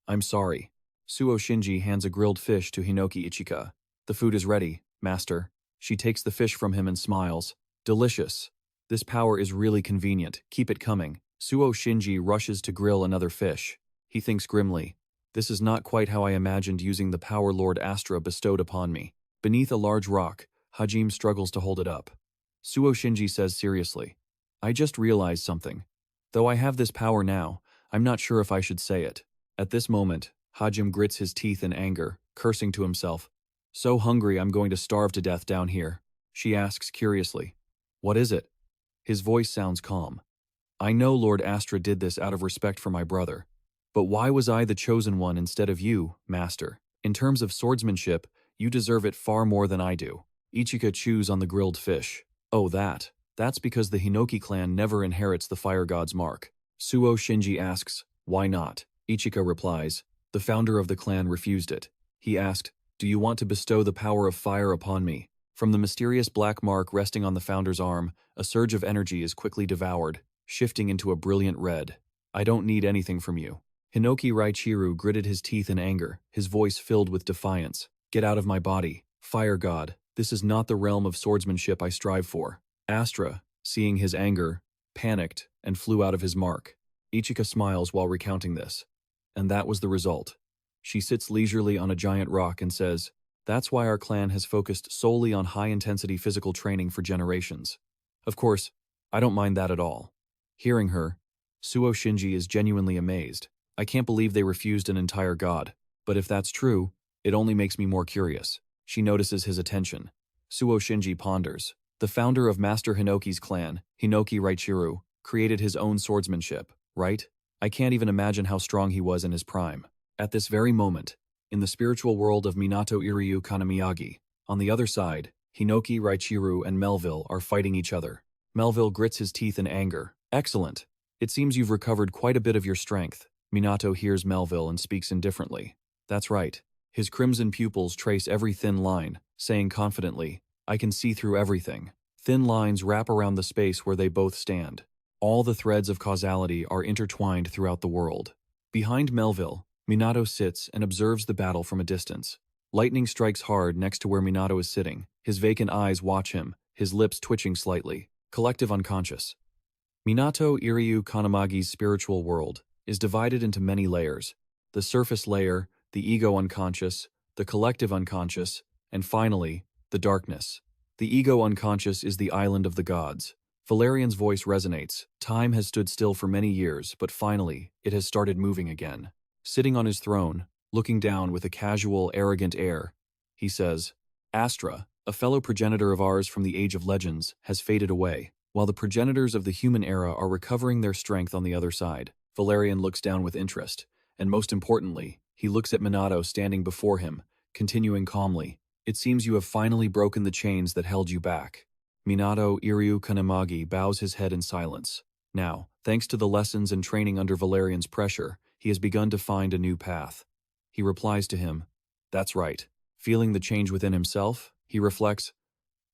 "I'm sorry." Suo Shinji hands a grilled fish to Hinoki Ichika. "The food is ready, master." She takes the fish from him and smiles. "Delicious. This power is really convenient. Keep it coming." Suo Shinji rushes to grill another fish. He thinks grimly, "This is not quite how I imagined using the power Lord Astra bestowed upon me." Beneath a large rock, Hajime struggles to hold it up. Suo Shinji says seriously, "I just realized something. Though I have this power now, I'm not sure if I should say it." At this moment, Hajime grits his teeth in anger, cursing to himself. "So hungry I'm going to starve to death down here." She asks curiously, "What is it?" His voice sounds calm. "I know Lord Astra did this out of respect for my brother. But why was I the chosen one instead of you, master? In terms of swordsmanship, you deserve it far more than I do. Ichika chews on the grilled fish. Oh, that's because the Hinoki clan never inherits the fire god's mark. Suo Shinji asks, why not? Ichika replies, the founder of the clan refused it. He asked, do you want to bestow the power of fire upon me? From the mysterious black mark resting on the founder's arm, a surge of energy is quickly devoured, shifting into a brilliant red. I don't need anything from you. Hinoki Raichiru gritted his teeth in anger, his voice filled with defiance. Get out of my body, fire god. This is not the realm of swordsmanship I strive for. Astra, seeing his anger, panicked and flew out of his mark. Ichika smiles while recounting this. And that was the result. She sits leisurely on a giant rock and says, that's why our clan has focused solely on high-intensity physical training for generations. Of course, I don't mind that at all. Hearing her, Suo Shinji is genuinely amazed. I can't believe they refused an entire god. But if that's true, it only makes me more curious. She notices his attention. Suo Shinji ponders. The founder of Master Hinoki's clan, Hinoki Raichiru, created his own swordsmanship, right? I can't even imagine how strong he was in his prime. At this very moment, in the spiritual world of Minato Iryu Kanamiyagi, on the other side, Hinoki Raichiru and Melville are fighting each other. Melville grits his teeth in anger. Excellent. It seems you've recovered quite a bit of your strength. Minato hears Melville and speaks indifferently. That's right. His crimson pupils trace every thin line, saying confidently, I can see through everything. Thin lines wrap around the space where they both stand. All the threads of causality are intertwined throughout the world. Behind Melville, Minato sits and observes the battle from a distance. Lightning strikes hard next to where Minato is sitting. His vacant eyes watch him, his lips twitching slightly. Collective unconscious. Minato Iryu Kanamagi's spiritual world is divided into many layers. The surface layer, the ego unconscious, the collective unconscious, and finally, the darkness. The ego unconscious is the island of the gods. Valerian's voice resonates. Time has stood still for many years, but finally, it has started moving again. Sitting on his throne, looking down with a casual, arrogant air, he says, Astra, a fellow progenitor of ours from the Age of Legends, has faded away, while the progenitors of the human era are recovering their strength on the other side. Valerian looks down with interest, and most importantly, he looks at Minato standing before him, continuing calmly, it seems you have finally broken the chains that held you back. Minato Iryu Kanamagi bows his head in silence. Now, thanks to the lessons and training under Valerian's pressure, he has begun to find a new path. He replies to him, that's right. Feeling the change within himself, he reflects,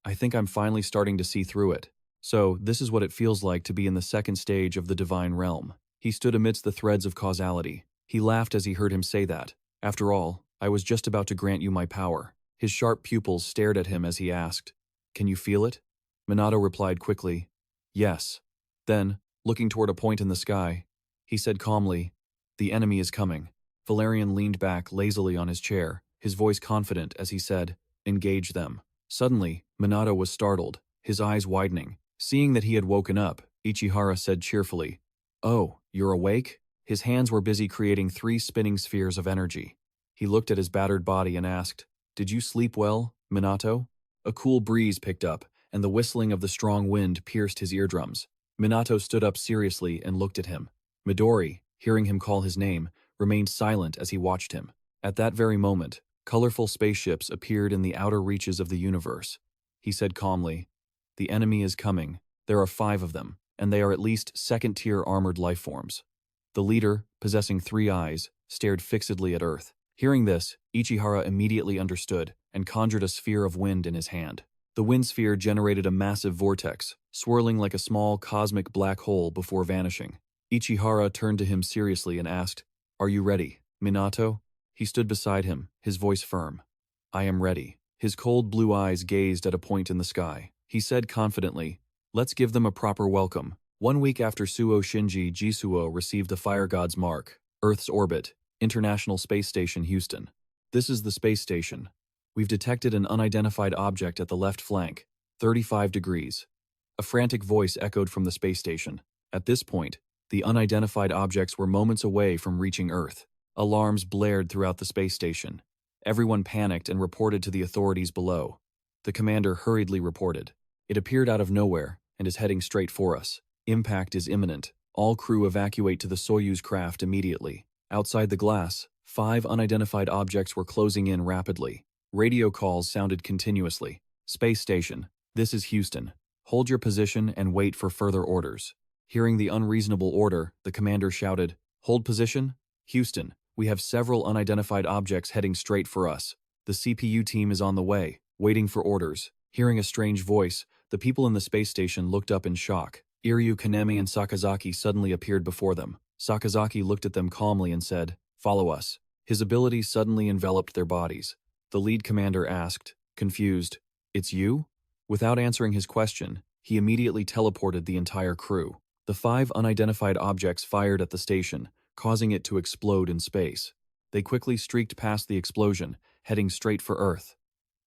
I think I'm finally starting to see through it. So, this is what it feels like to be in the second stage of the divine realm. He stood amidst the threads of causality. He laughed as he heard him say that. After all, I was just about to grant you my power. His sharp pupils stared at him as he asked, can you feel it? Minato replied quickly, yes. Then, looking toward a point in the sky, he said calmly, the enemy is coming. Valerian leaned back lazily on his chair, his voice confident as he said, engage them. Suddenly, Minato was startled, his eyes widening. Seeing that he had woken up, Ichihara said cheerfully, oh, you're awake? His hands were busy creating 3 spinning spheres of energy. He looked at his battered body and asked, did you sleep well, Minato? A cool breeze picked up, and the whistling of the strong wind pierced his eardrums. Minato stood up seriously and looked at him. Midori, hearing him call his name, remained silent as he watched him. At that very moment, colorful spaceships appeared in the outer reaches of the universe. He said calmly, the enemy is coming. There are 5 of them, and they are at least second-tier armored lifeforms. The leader, possessing 3 eyes, stared fixedly at Earth. Hearing this, Ichihara immediately understood and conjured a sphere of wind in his hand. The wind sphere generated a massive vortex, swirling like a small cosmic black hole before vanishing. Ichihara turned to him seriously and asked, are you ready, Minato? He stood beside him, his voice firm. I am ready. His cold blue eyes gazed at a point in the sky. He said confidently, let's give them a proper welcome. 1 week after Suo Shinji Jisuo received the Fire God's mark, Earth's orbit, International Space Station Houston. This is the space station. We've detected an unidentified object at the left flank, 35 degrees. A frantic voice echoed from the space station. At this point, the unidentified objects were moments away from reaching Earth. Alarms blared throughout the space station. Everyone panicked and reported to the authorities below. The commander hurriedly reported. It appeared out of nowhere and is heading straight for us. Impact is imminent. All crew evacuate to the Soyuz craft immediately. Outside the glass, 5 unidentified objects were closing in rapidly. Radio calls sounded continuously. Space station, this is Houston. Hold your position and wait for further orders. Hearing the unreasonable order, the commander shouted, Hold position? Houston, we have several unidentified objects heading straight for us. The CPU team is on the way, waiting for orders. Hearing a strange voice, the people in the space station looked up in shock. Iryu Kanemi and Sakazaki suddenly appeared before them. Sakazaki looked at them calmly and said, Follow us. His abilities suddenly enveloped their bodies. The lead commander asked, confused, It's you? Without answering his question, he immediately teleported the entire crew. The 5 unidentified objects fired at the station, causing it to explode in space. They quickly streaked past the explosion, heading straight for Earth.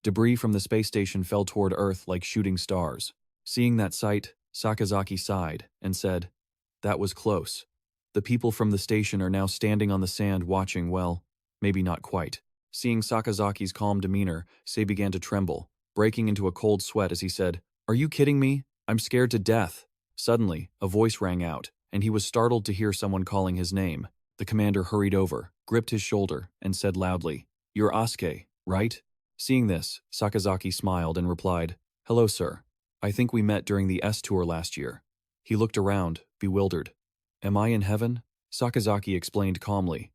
Debris from the space station fell toward Earth like shooting stars. Seeing that sight, Sakazaki sighed and said, That was close. The people from the station are now standing on the sand watching, well, maybe not quite. Seeing Sakazaki's calm demeanor, Sei began to tremble, breaking into a cold sweat as he said, Are you kidding me? I'm scared to death. Suddenly, a voice rang out, and he was startled to hear someone calling his name. The commander hurried over, gripped his shoulder, and said loudly, You're Asuke, right? Seeing this, Sakazaki smiled and replied, Hello, sir. I think we met during the S tour last year. He looked around, bewildered. Am I in heaven? Sakazaki explained calmly.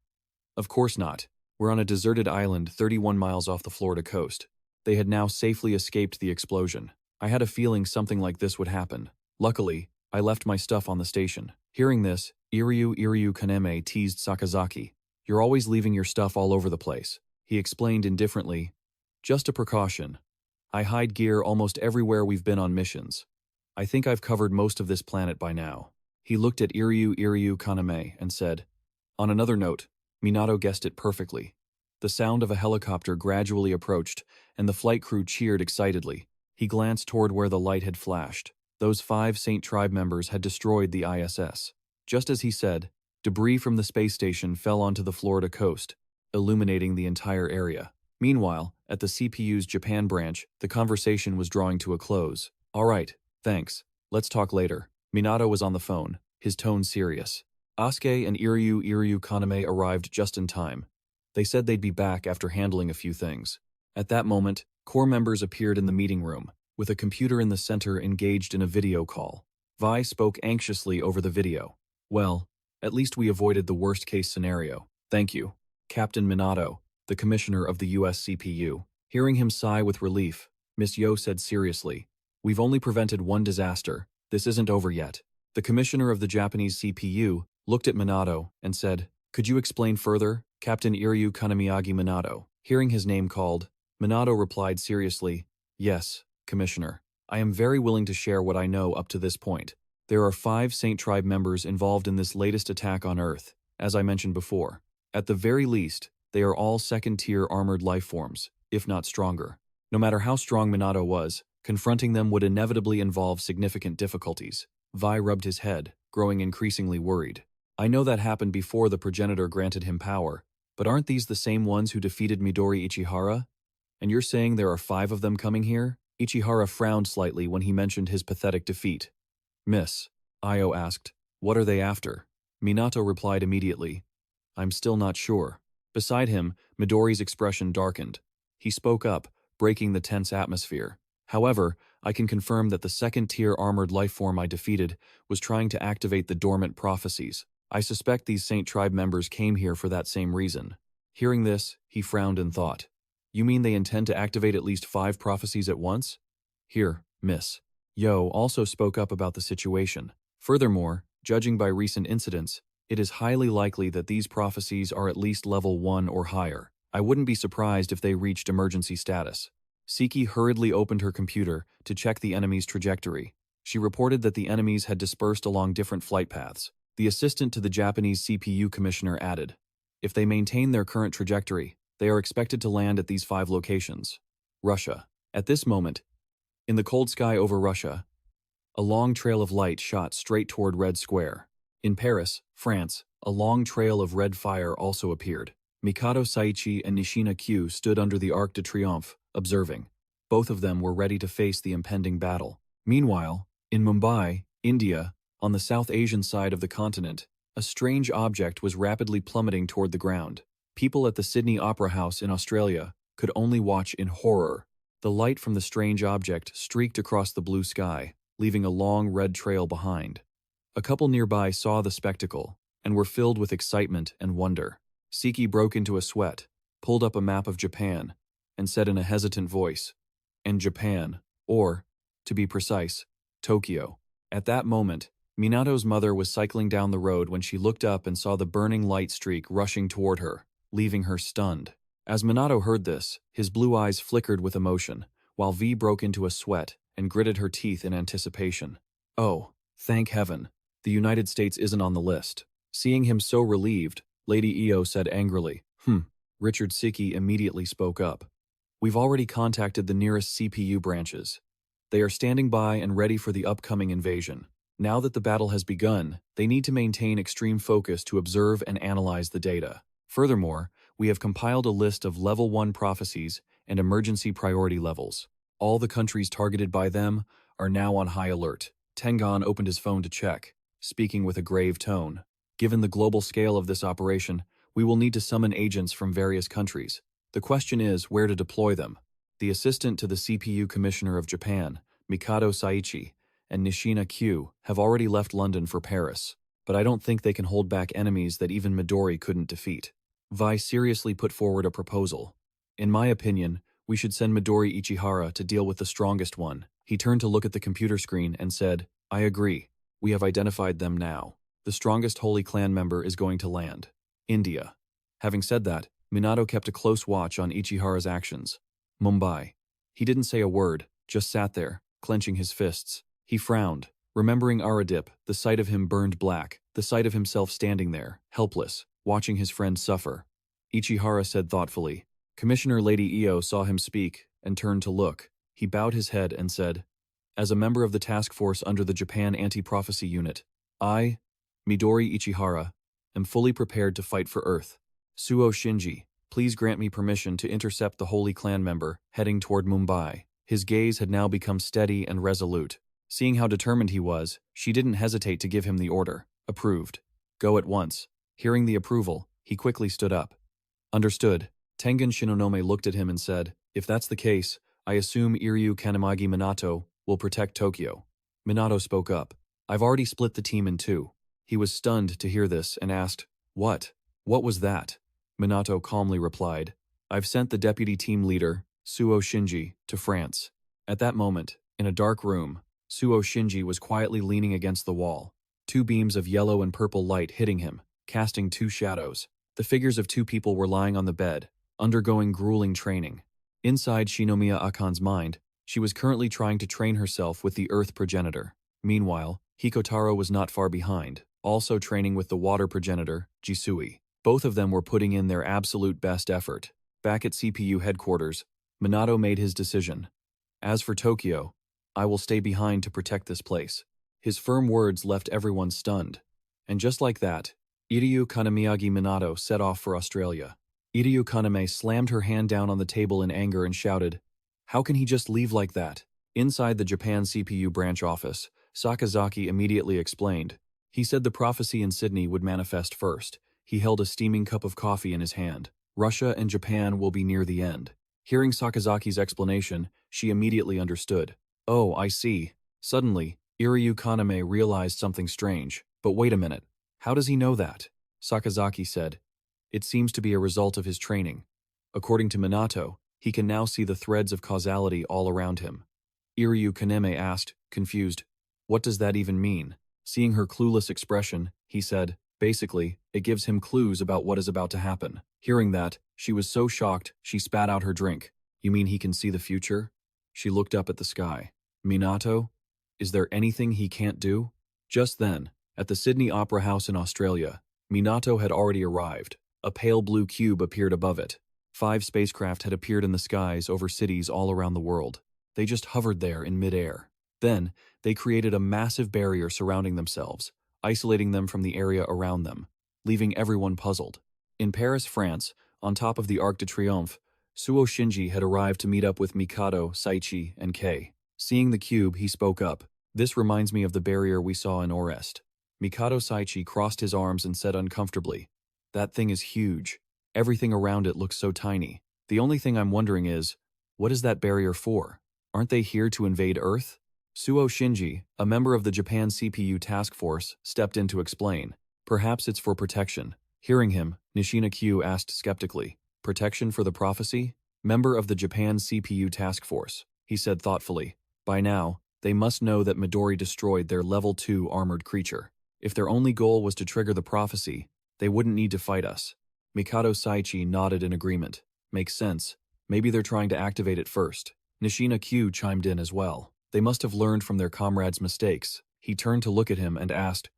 Of course not. We're on a deserted island 31 miles off the Florida coast. They had now safely escaped the explosion. I had a feeling something like this would happen. Luckily, I left my stuff on the station. Hearing this, Iryu Kaneme teased Sakazaki. You're always leaving your stuff all over the place. He explained indifferently. Just a precaution. I hide gear almost everywhere we've been on missions. I think I've covered most of this planet by now. He looked at Iryu Kaneme and said, On another note, Minato guessed it perfectly. The sound of a helicopter gradually approached, and the flight crew cheered excitedly. He glanced toward where the light had flashed. Those 5 Saint Tribe members had destroyed the ISS. Just as he said, debris from the space station fell onto the Florida coast, illuminating the entire area. Meanwhile, at the CPU's Japan branch, the conversation was drawing to a close. All right, thanks. Let's talk later. Minato was on the phone, his tone serious. Asuke and Iryu Kaname arrived just in time. They said they'd be back after handling a few things. At that moment, core members appeared in the meeting room, with a computer in the center engaged in a video call. Vi spoke anxiously over the video. Well, at least we avoided the worst-case scenario. Thank you. Captain Minato, the commissioner of the US CPU. Hearing him sigh with relief, Miss Yo said seriously, We've only prevented one disaster. This isn't over yet. The commissioner of the Japanese CPU looked at Minato and said, Could you explain further, Captain Iryu Kanamiyagi Minato? Hearing his name called, Minato replied seriously, Yes, Commissioner. I am very willing to share what I know up to this point. There are 5 Saint Tribe members involved in this latest attack on Earth, as I mentioned before. At the very least, they are all second-tier armored life forms, if not stronger. No matter how strong Minato was, confronting them would inevitably involve significant difficulties. Vi rubbed his head, growing increasingly worried. I know that happened before the progenitor granted him power, but aren't these the same ones who defeated Midori Ichihara? And you're saying there are 5 of them coming here? Ichihara frowned slightly when he mentioned his pathetic defeat. Miss, Io asked, what are they after? Minato replied immediately, I'm still not sure. Beside him, Midori's expression darkened. He spoke up, breaking the tense atmosphere. However, I can confirm that the second-tier armored lifeform I defeated was trying to activate the dormant prophecies. I suspect these Saint Tribe members came here for that same reason. Hearing this, he frowned and thought, You mean they intend to activate at least 5 prophecies at once? Here, Miss Yo also spoke up about the situation. Furthermore, judging by recent incidents, it is highly likely that these prophecies are at least level 1 or higher. I wouldn't be surprised if they reached emergency status. Siki hurriedly opened her computer to check the enemy's trajectory. She reported that the enemies had dispersed along different flight paths. The assistant to the Japanese CPU commissioner added, If they maintain their current trajectory, they are expected to land at these 5 locations. Russia. At this moment, in the cold sky over Russia, a long trail of light shot straight toward Red Square. In Paris, France, a long trail of red fire also appeared. Mikado Saichi and Nishina Q stood under the Arc de Triomphe, observing. Both of them were ready to face the impending battle. Meanwhile, in Mumbai, India, on the South Asian side of the continent, A strange object was rapidly plummeting toward the ground. People at the Sydney Opera House in Australia could only watch in horror. The light from the strange object streaked across the blue sky, leaving a long red trail behind. A couple nearby saw the spectacle and were filled with excitement and wonder. Siki broke into a sweat, pulled up a map of Japan, and said in a hesitant voice, "And Japan, or, to be precise, Tokyo." At that moment, Minato's mother was cycling down the road when she looked up and saw the burning light streak rushing toward her, leaving her stunned. As Minato heard this, his blue eyes flickered with emotion, while V broke into a sweat and gritted her teeth in anticipation. Oh, thank heaven, the United States isn't on the list. Seeing him so relieved, Lady Io said angrily, Richard Siki immediately spoke up. "We've already contacted the nearest CPU branches. They are standing by and ready for the upcoming invasion. Now that the battle has begun, they need to maintain extreme focus to observe and analyze the data. Furthermore, we have compiled a list of Level 1 prophecies and emergency priority levels. All the countries targeted by them are now on high alert." Tengan opened his phone to check, speaking with a grave tone. "Given the global scale of this operation, we will need to summon agents from various countries. The question is where to deploy them. The assistant to the CPU Commissioner of Japan, Mikado Saichi, and Nishina Q have already left London for Paris, but I don't think they can hold back enemies that even Midori couldn't defeat." Vi seriously put forward a proposal. "In my opinion, we should send Midori Ichihara to deal with the strongest one." He turned to look at the computer screen and said, "I agree. We have identified them now. The strongest Holy Clan member is going to land. India." Having said that, Minato kept a close watch on Ichihara's actions. Mumbai. He didn't say a word, just sat there, clenching his fists. He frowned, remembering Aradip, the sight of him burned black, the sight of himself standing there, helpless, watching his friend suffer. Ichihara said thoughtfully. Commissioner Lady Io saw him speak and turned to look. He bowed his head and said, "As a member of the task force under the Japan Anti-Prophecy Unit, I, Midori Ichihara, am fully prepared to fight for Earth. Suo Shinji, please grant me permission to intercept the Holy Clan member heading toward Mumbai." His gaze had now become steady and resolute. Seeing how determined he was, she didn't hesitate to give him the order. Approved. Go at once. Hearing the approval, he quickly stood up. Understood. Tengen Shinonome looked at him and said, "If that's the case, I assume Iryu Kanamagi Minato will protect Tokyo." Minato spoke up. "I've already split the team in two." He was stunned to hear this and asked, "What? What was that?" Minato calmly replied, "I've sent the deputy team leader, Suo Shinji, to France." At that moment, in a dark room, Suo Shinji was quietly leaning against the wall, two beams of yellow and purple light hitting him, casting two shadows. The figures of two people were lying on the bed, undergoing grueling training. Inside Shinomiya Akan's mind, she was currently trying to train herself with the Earth progenitor. Meanwhile, Hikotaro was not far behind, also training with the water progenitor, Jisui. Both of them were putting in their absolute best effort. Back at CPU headquarters, Minato made his decision. "As for Tokyo, I will stay behind to protect this place." His firm words left everyone stunned. And just like that, Iryu Kanamiyagi Minato set off for Australia. Iryu Kaname slammed her hand down on the table in anger and shouted, "How can he just leave like that?" Inside the Japan CPU branch office, Sakazaki immediately explained. He said the prophecy in Sydney would manifest first. He held a steaming cup of coffee in his hand. Russia and Japan will be near the end. Hearing Sakazaki's explanation, she immediately understood. "Oh, I see." Suddenly, Iryu Kaname realized something strange. "But wait a minute. How does he know that?" Sakazaki said, "It seems to be a result of his training. According to Minato, he can now see the threads of causality all around him." Iryu Kaname asked, confused, "What does that even mean?" Seeing her clueless expression, he said, "Basically, it gives him clues about what is about to happen." Hearing that, she was so shocked, she spat out her drink. "You mean he can see the future?" She looked up at the sky. "Minato? Is there anything he can't do?" Just then, at the Sydney Opera House in Australia, Minato had already arrived. A pale blue cube appeared above it. 5 spacecraft had appeared in the skies over cities all around the world. They just hovered there in midair. Then, they created a massive barrier surrounding themselves, isolating them from the area around them, leaving everyone puzzled. In Paris, France, on top of the Arc de Triomphe, Suo Shinji had arrived to meet up with Mikado, Saichi, and Kei. Seeing the cube, he spoke up. "This reminds me of the barrier we saw in Orest. Mikado Saichi crossed his arms and said uncomfortably, "That thing is huge. Everything around it looks so tiny. The only thing I'm wondering is, what is that barrier for? Aren't they here to invade Earth?" Suo Shinji, a member of the Japan CPU task force, stepped in to explain. "Perhaps it's for protection." Hearing him, Nishina Q asked skeptically, "Protection for the prophecy?" "Member of the Japan CPU task force," he said thoughtfully. "By now, they must know that Midori destroyed their level 2 armored creature. If their only goal was to trigger the prophecy, they wouldn't need to fight us." Mikado Saichi nodded in agreement. "Makes sense. Maybe they're trying to activate it first." Nishina Q chimed in as well. "They must have learned from their comrade's mistakes." He turned to look at him and asked,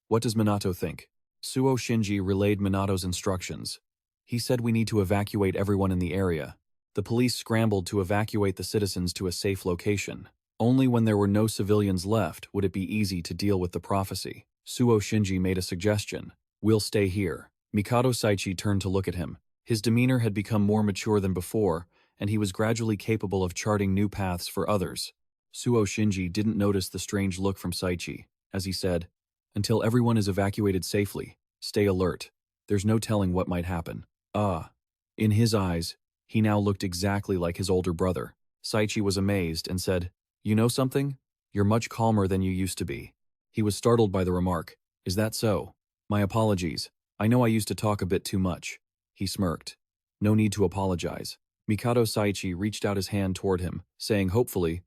"What does Minato think?" Suo Shinji relayed Minato's instructions. He said we need to evacuate everyone in the area. The police scrambled to evacuate the citizens to a safe location. Only when there were no civilians left would it be easy to deal with the prophecy. Suo Shinji made a suggestion. "We'll stay here." Mikado Saichi turned to look at him. His demeanor had become more mature than before, and he was gradually capable of charting new paths for others. Suo Shinji didn't notice the strange look from Saichi, as he said, "Until everyone is evacuated safely, stay alert. There's no telling what might happen." In his eyes, he now looked exactly like his older brother. Saichi was amazed and said, "You know something? You're much calmer than you used to be." He was startled by the remark. "Is that so? My apologies. I know I used to talk a bit too much." He smirked. "No need to apologize." Mikado Saichi reached out his hand toward him, saying hopefully,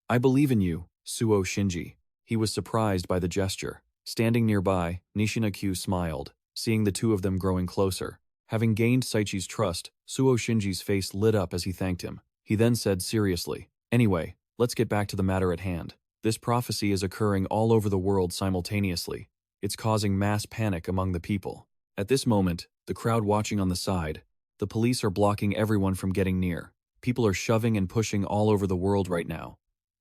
"I believe in you, Suo Shinji." He was surprised by the gesture. Standing nearby, Nishina Q smiled, seeing the two of them growing closer. Having gained Saichi's trust, Suo Shinji's face lit up as he thanked him. He then said seriously, "Anyway, let's get back to the matter at hand. This prophecy is occurring all over the world simultaneously. It's causing mass panic among the people. At this moment, the crowd watching on the side, the police are blocking everyone from getting near. People are shoving and pushing all over the world right now.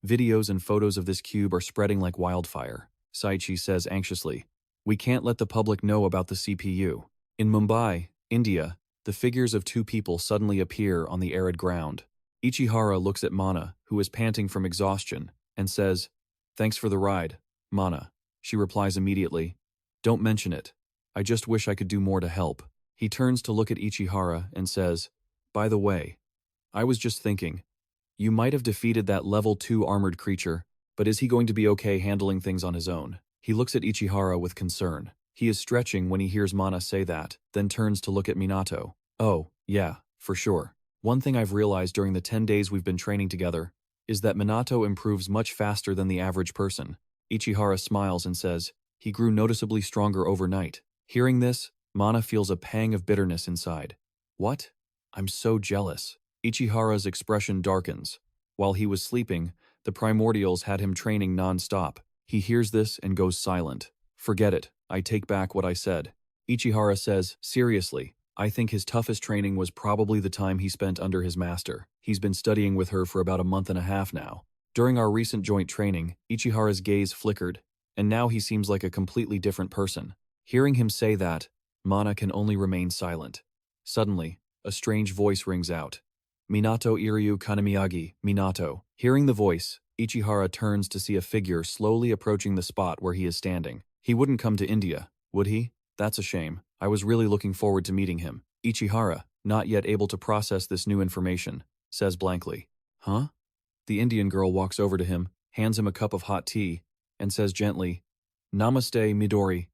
Videos and photos of this cube are spreading like wildfire." Saichi says anxiously, "We can't let the public know about the CPU." In Mumbai, India, the figures of two people suddenly appear on the arid ground. Ichihara looks at Mana, who is panting from exhaustion, and says, "Thanks for the ride, Mana." She replies immediately, "Don't mention it. I just wish I could do more to help." He turns to look at Ichihara and says, "By the way, I was just thinking, you might have defeated that level 2 armored creature, but is he going to be okay handling things on his own?" He looks at Ichihara with concern. He is stretching when he hears Mana say that, then turns to look at Minato. "Oh, yeah, for sure. One thing I've realized during the 10 days we've been training together is that Minato improves much faster than the average person." Ichihara smiles and says, "He grew noticeably stronger overnight." Hearing this, Mana feels a pang of bitterness inside. "What? I'm so jealous." Ichihara's expression darkens. While he was sleeping, the primordials had him training non-stop. He hears this and goes silent. "Forget it. I take back what I said." Ichihara says, seriously, "I think his toughest training was probably the time he spent under his master. He's been studying with her for about a month and a half now." During our recent joint training, Ichihara's gaze flickered, and now he seems like a completely different person. Hearing him say that, Mana can only remain silent. Suddenly, a strange voice rings out. "Minato Iryu Kanamiyagi, Minato." Hearing the voice, Ichihara turns to see a figure slowly approaching the spot where he is standing. He wouldn't come to India, would he? That's a shame. I was really looking forward to meeting him. Ichihara, not yet able to process this new information, says blankly, "Huh?" The Indian girl walks over to him, hands him a cup of hot tea, and says gently, "Namaste, Midori.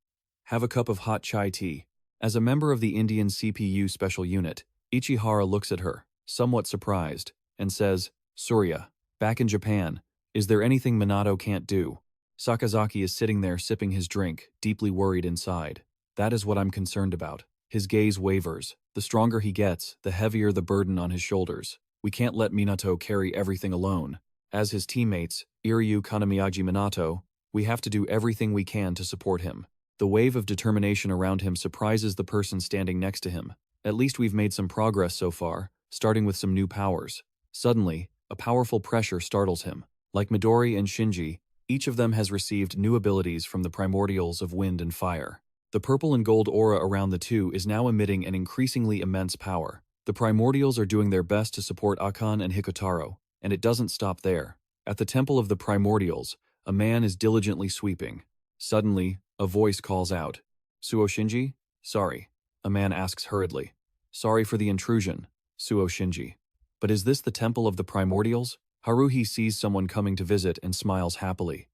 Have a cup of hot chai tea." As a member of the Indian CPU special unit, Ichihara looks at her, somewhat surprised, and says, "Surya, back in Japan, is there anything Minato can't do?" Sakazaki is sitting there sipping his drink, deeply worried inside. "That is what I'm concerned about." His gaze wavers. The stronger he gets, the heavier the burden on his shoulders. We can't let Minato carry everything alone. As his teammates, Iryu Kanamiyagi Minato, we have to do everything we can to support him. The wave of determination around him surprises the person standing next to him. At least we've made some progress so far, starting with some new powers. Suddenly, a powerful pressure startles him. Like Midori and Shinji, each of them has received new abilities from the primordials of wind and fire. The purple and gold aura around the two is now emitting an increasingly immense power. The primordials are doing their best to support Akan and Hikotaro, and it doesn't stop there. At the temple of the primordials, a man is diligently sweeping. Suddenly, A voice calls out. Suo Shinji? Sorry. A man asks hurriedly. Sorry for the intrusion, Suo Shinji. But is this the temple of the primordials? Haruhi sees someone coming to visit and smiles happily.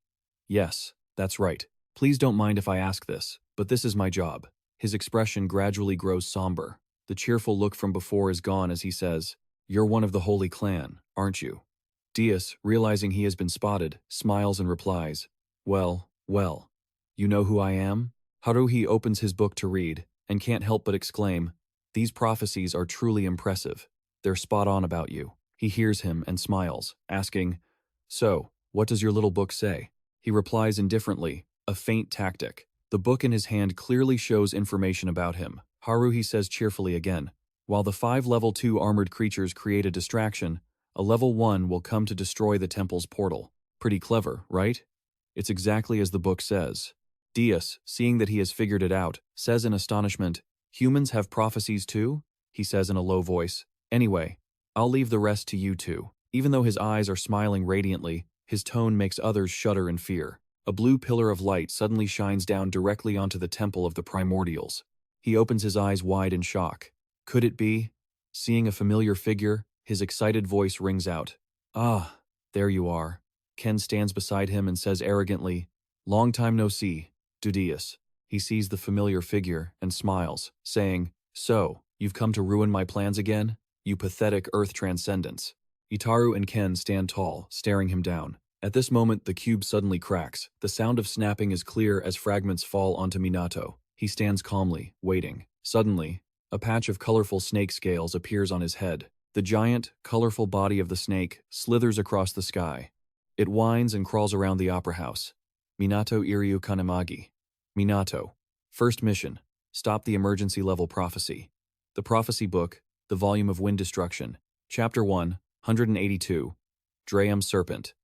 Yes, that's right. Please don't mind if I ask this, but this is my job. His expression gradually grows somber. The cheerful look from before is gone as he says, You're one of the Holy Clan, aren't you? Dias, realizing he has been spotted, smiles and replies, Well, well. You know who I am? Haruhi opens his book to read, and can't help but exclaim, These prophecies are truly impressive. They're spot on about you. He hears him and smiles, asking, So, what does your little book say? He replies indifferently, a faint tactic. The book in his hand clearly shows information about him. Haruhi says cheerfully again, While the 5 level 2 armored creatures create a distraction, a level 1 will come to destroy the temple's portal. Pretty clever, right? It's exactly as the book says. Dias, seeing that he has figured it out, says in astonishment, Humans have prophecies too? He says in a low voice. Anyway, I'll leave the rest to you two. Even though his eyes are smiling radiantly, his tone makes others shudder in fear. A blue pillar of light suddenly shines down directly onto the temple of the primordials. He opens his eyes wide in shock. Could it be? Seeing a familiar figure, his excited voice rings out. Ah, there you are. Ken stands beside him and says arrogantly, Long time no see, Dudius. He sees the familiar figure and smiles, saying, So, you've come to ruin my plans again? You pathetic earth transcendents. Itaru and Ken stand tall, staring him down. At this moment, the cube suddenly cracks. The sound of snapping is clear as fragments fall onto Minato. He stands calmly, waiting. Suddenly, a patch of colorful snake scales appears on his head. The giant, colorful body of the snake slithers across the sky. It winds and crawls around the opera house. Minato Iryu Kanamagi. Minato. First mission. Stop the emergency level prophecy. The prophecy book, the volume of wind destruction. Chapter 1, 182. Drayam Serpent.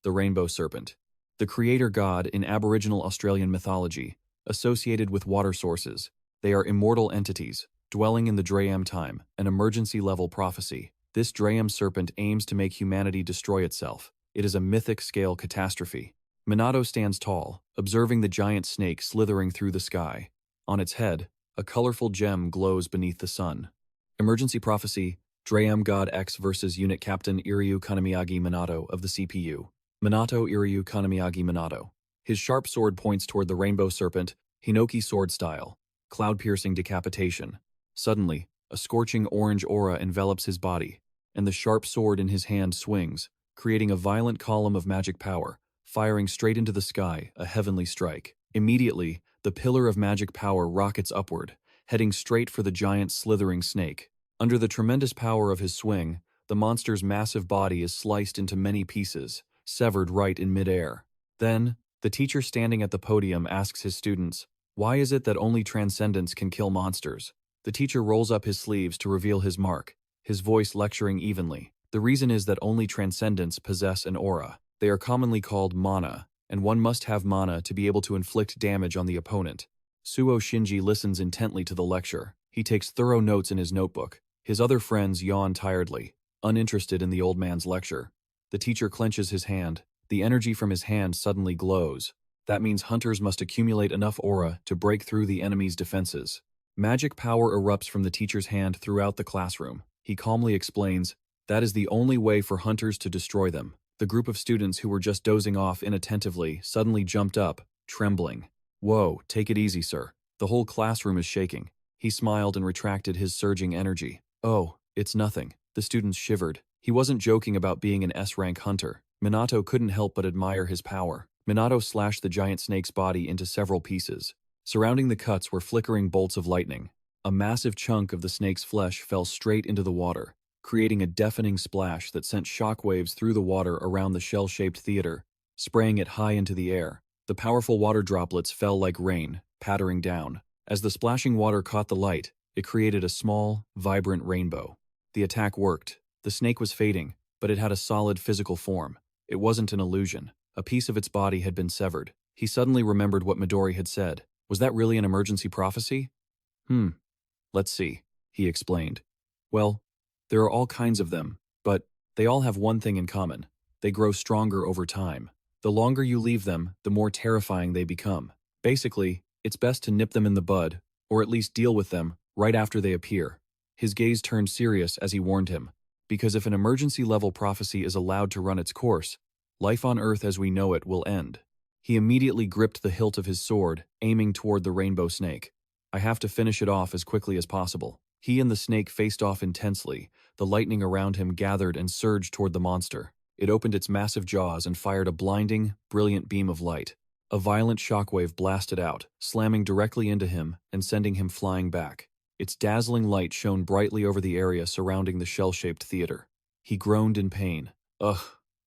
The Rainbow Serpent. The creator god in Aboriginal Australian mythology, associated with water sources. They are immortal entities, dwelling in the Drayam time, an emergency-level prophecy. This Drayam serpent aims to make humanity destroy itself. It is a mythic-scale catastrophe. Minato stands tall, observing the giant snake slithering through the sky. On its head, a colorful gem glows beneath the sun. Emergency prophecy, Drayam God X versus Unit Captain Iryu Kanamiyagi Minato of the CPU. Minato Iryu Kanamiyagi Minato. His sharp sword points toward the rainbow serpent, Hinoki sword style. Cloud-piercing decapitation. Suddenly, a scorching orange aura envelops his body, and the sharp sword in his hand swings, creating a violent column of magic power, firing straight into the sky, a heavenly strike. Immediately, the pillar of magic power rockets upward, heading straight for the giant slithering snake. Under the tremendous power of his swing, the monster's massive body is sliced into many pieces, severed right in midair. Then, the teacher standing at the podium asks his students, Why is it that only transcendents can kill monsters? The teacher rolls up his sleeves to reveal his mark, his voice lecturing evenly. The reason is that only transcendents possess an aura. They are commonly called mana, and one must have mana to be able to inflict damage on the opponent. Suo Shinji listens intently to the lecture. He takes thorough notes in his notebook. His other friends yawn tiredly, uninterested in the old man's lecture. The teacher clenches his hand. The energy from his hand suddenly glows. That means hunters must accumulate enough aura to break through the enemy's defenses. Magic power erupts from the teacher's hand throughout the classroom. He calmly explains, That is the only way for hunters to destroy them. The group of students who were just dozing off inattentively suddenly jumped up, trembling. Whoa, take it easy, sir. The whole classroom is shaking. He smiled and retracted his surging energy. Oh, it's nothing. The students shivered. He wasn't joking about being an S-rank hunter. Minato couldn't help but admire his power. Minato slashed the giant snake's body into several pieces. Surrounding the cuts were flickering bolts of lightning. A massive chunk of the snake's flesh fell straight into the water, creating a deafening splash that sent shockwaves through the water around the shell-shaped theater, spraying it high into the air. The powerful water droplets fell like rain, pattering down. As the splashing water caught the light, it created a small, vibrant rainbow. The attack worked. The snake was fading, but it had a solid physical form. It wasn't an illusion. A piece of its body had been severed. He suddenly remembered what Midori had said. Was that really an emergency prophecy? Let's see, he explained. Well, there are all kinds of them, but they all have one thing in common. They grow stronger over time. The longer you leave them, the more terrifying they become. Basically, it's best to nip them in the bud, or at least deal with them right after they appear. His gaze turned serious as he warned him, because if an emergency-level prophecy is allowed to run its course, life on Earth as we know it will end. He immediately gripped the hilt of his sword, aiming toward the rainbow snake. I have to finish it off as quickly as possible. He and the snake faced off intensely. The lightning around him gathered and surged toward the monster. It opened its massive jaws and fired a blinding, brilliant beam of light. A violent shockwave blasted out, slamming directly into him and sending him flying back. Its dazzling light shone brightly over the area surrounding the shell-shaped theater. He groaned in pain. Ugh,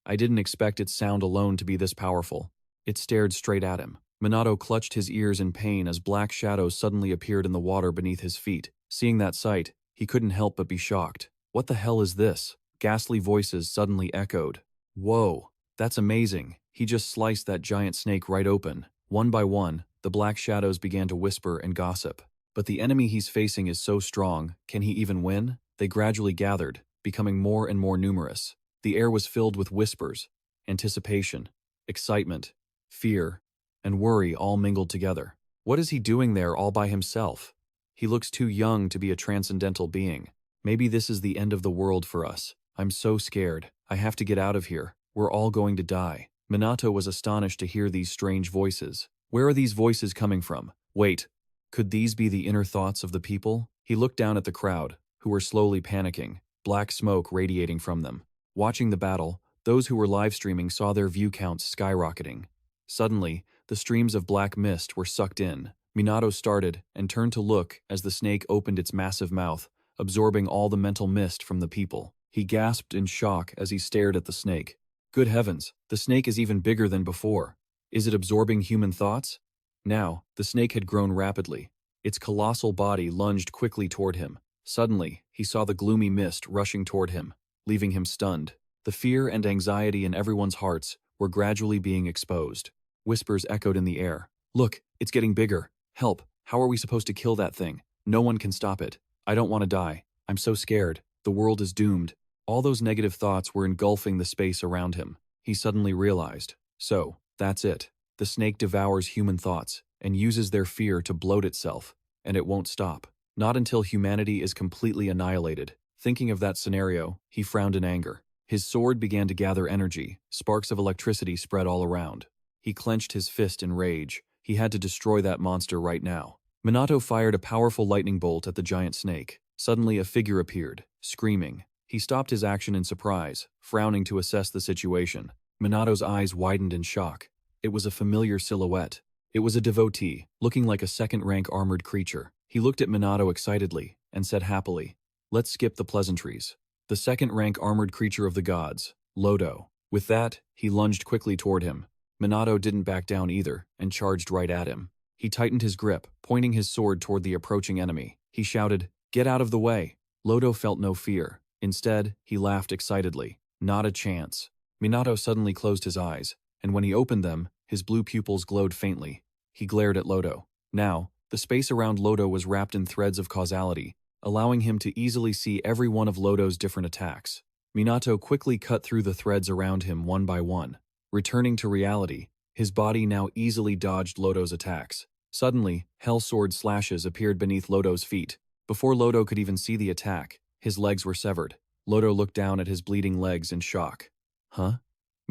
I didn't expect its sound alone to be this powerful. It stared straight at him. Minato clutched his ears in pain as black shadows suddenly appeared in the water beneath his feet. Seeing that sight, he couldn't help but be shocked. What the hell is this? Ghastly voices suddenly echoed. Whoa, that's amazing. He just sliced that giant snake right open. One by one, the black shadows began to whisper and gossip. But the enemy he's facing is so strong, can he even win? They gradually gathered, becoming more and more numerous. The air was filled with whispers, anticipation, excitement, fear, and worry all mingled together. What is he doing there all by himself? He looks too young to be a transcendental being. Maybe this is the end of the world for us. I'm so scared. I have to get out of here. We're all going to die. Minato was astonished to hear these strange voices. Where are these voices coming from? Wait, could these be the inner thoughts of the people? He looked down at the crowd, who were slowly panicking, black smoke radiating from them. Watching the battle, those who were live streaming saw their view counts skyrocketing. Suddenly, the streams of black mist were sucked in. Minato started and turned to look as the snake opened its massive mouth, absorbing all the mental mist from the people. He gasped in shock as he stared at the snake. Good heavens, the snake is even bigger than before. Is it absorbing human thoughts? Now, the snake had grown rapidly. Its colossal body lunged quickly toward him. Suddenly, he saw the gloomy mist rushing toward him, leaving him stunned. The fear and anxiety in everyone's hearts were gradually being exposed. Whispers echoed in the air. Look, it's getting bigger. Help, how are we supposed to kill that thing? No one can stop it. I don't want to die. I'm so scared. The world is doomed. All those negative thoughts were engulfing the space around him. He suddenly realized. So, that's it. The snake devours human thoughts and uses their fear to bloat itself, and it won't stop. Not until humanity is completely annihilated. Thinking of that scenario, he frowned in anger. His sword began to gather energy. Sparks of electricity spread all around. He clenched his fist in rage. He had to destroy that monster right now. Minato fired a powerful lightning bolt at the giant snake. Suddenly a figure appeared, screaming. He stopped his action in surprise, frowning to assess the situation. Minato's eyes widened in shock. It was a familiar silhouette. It was a devotee, looking like a second-rank armored creature. He looked at Minato excitedly and said happily, "Let's skip the pleasantries. The second-rank armored creature of the gods, Lodo." With that, he lunged quickly toward him. Minato didn't back down either and charged right at him. He tightened his grip, pointing his sword toward the approaching enemy. He shouted, "Get out of the way." Lodo felt no fear. Instead, he laughed excitedly. Not a chance. Minato suddenly closed his eyes, and when he opened them, his blue pupils glowed faintly. He glared at Lodo. Now, the space around Lodo was wrapped in threads of causality, allowing him to easily see every one of Lodo's different attacks. Minato quickly cut through the threads around him one by one. Returning to reality, his body now easily dodged Lodo's attacks. Suddenly, hell sword slashes appeared beneath Lodo's feet. Before Lodo could even see the attack, his legs were severed. Lodo looked down at his bleeding legs in shock. Huh?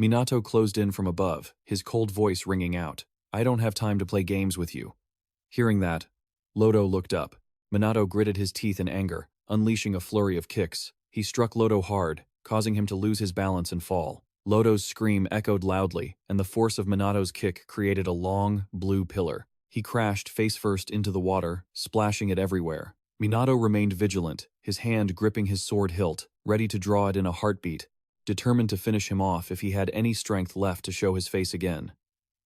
Minato closed in from above, his cold voice ringing out. "I don't have time to play games with you." Hearing that, Lodo looked up. Minato gritted his teeth in anger, unleashing a flurry of kicks. He struck Lodo hard, causing him to lose his balance and fall. Lodo's scream echoed loudly, and the force of Minato's kick created a long, blue pillar. He crashed face-first into the water, splashing it everywhere. Minato remained vigilant, his hand gripping his sword hilt, ready to draw it in a heartbeat, determined to finish him off if he had any strength left to show his face again.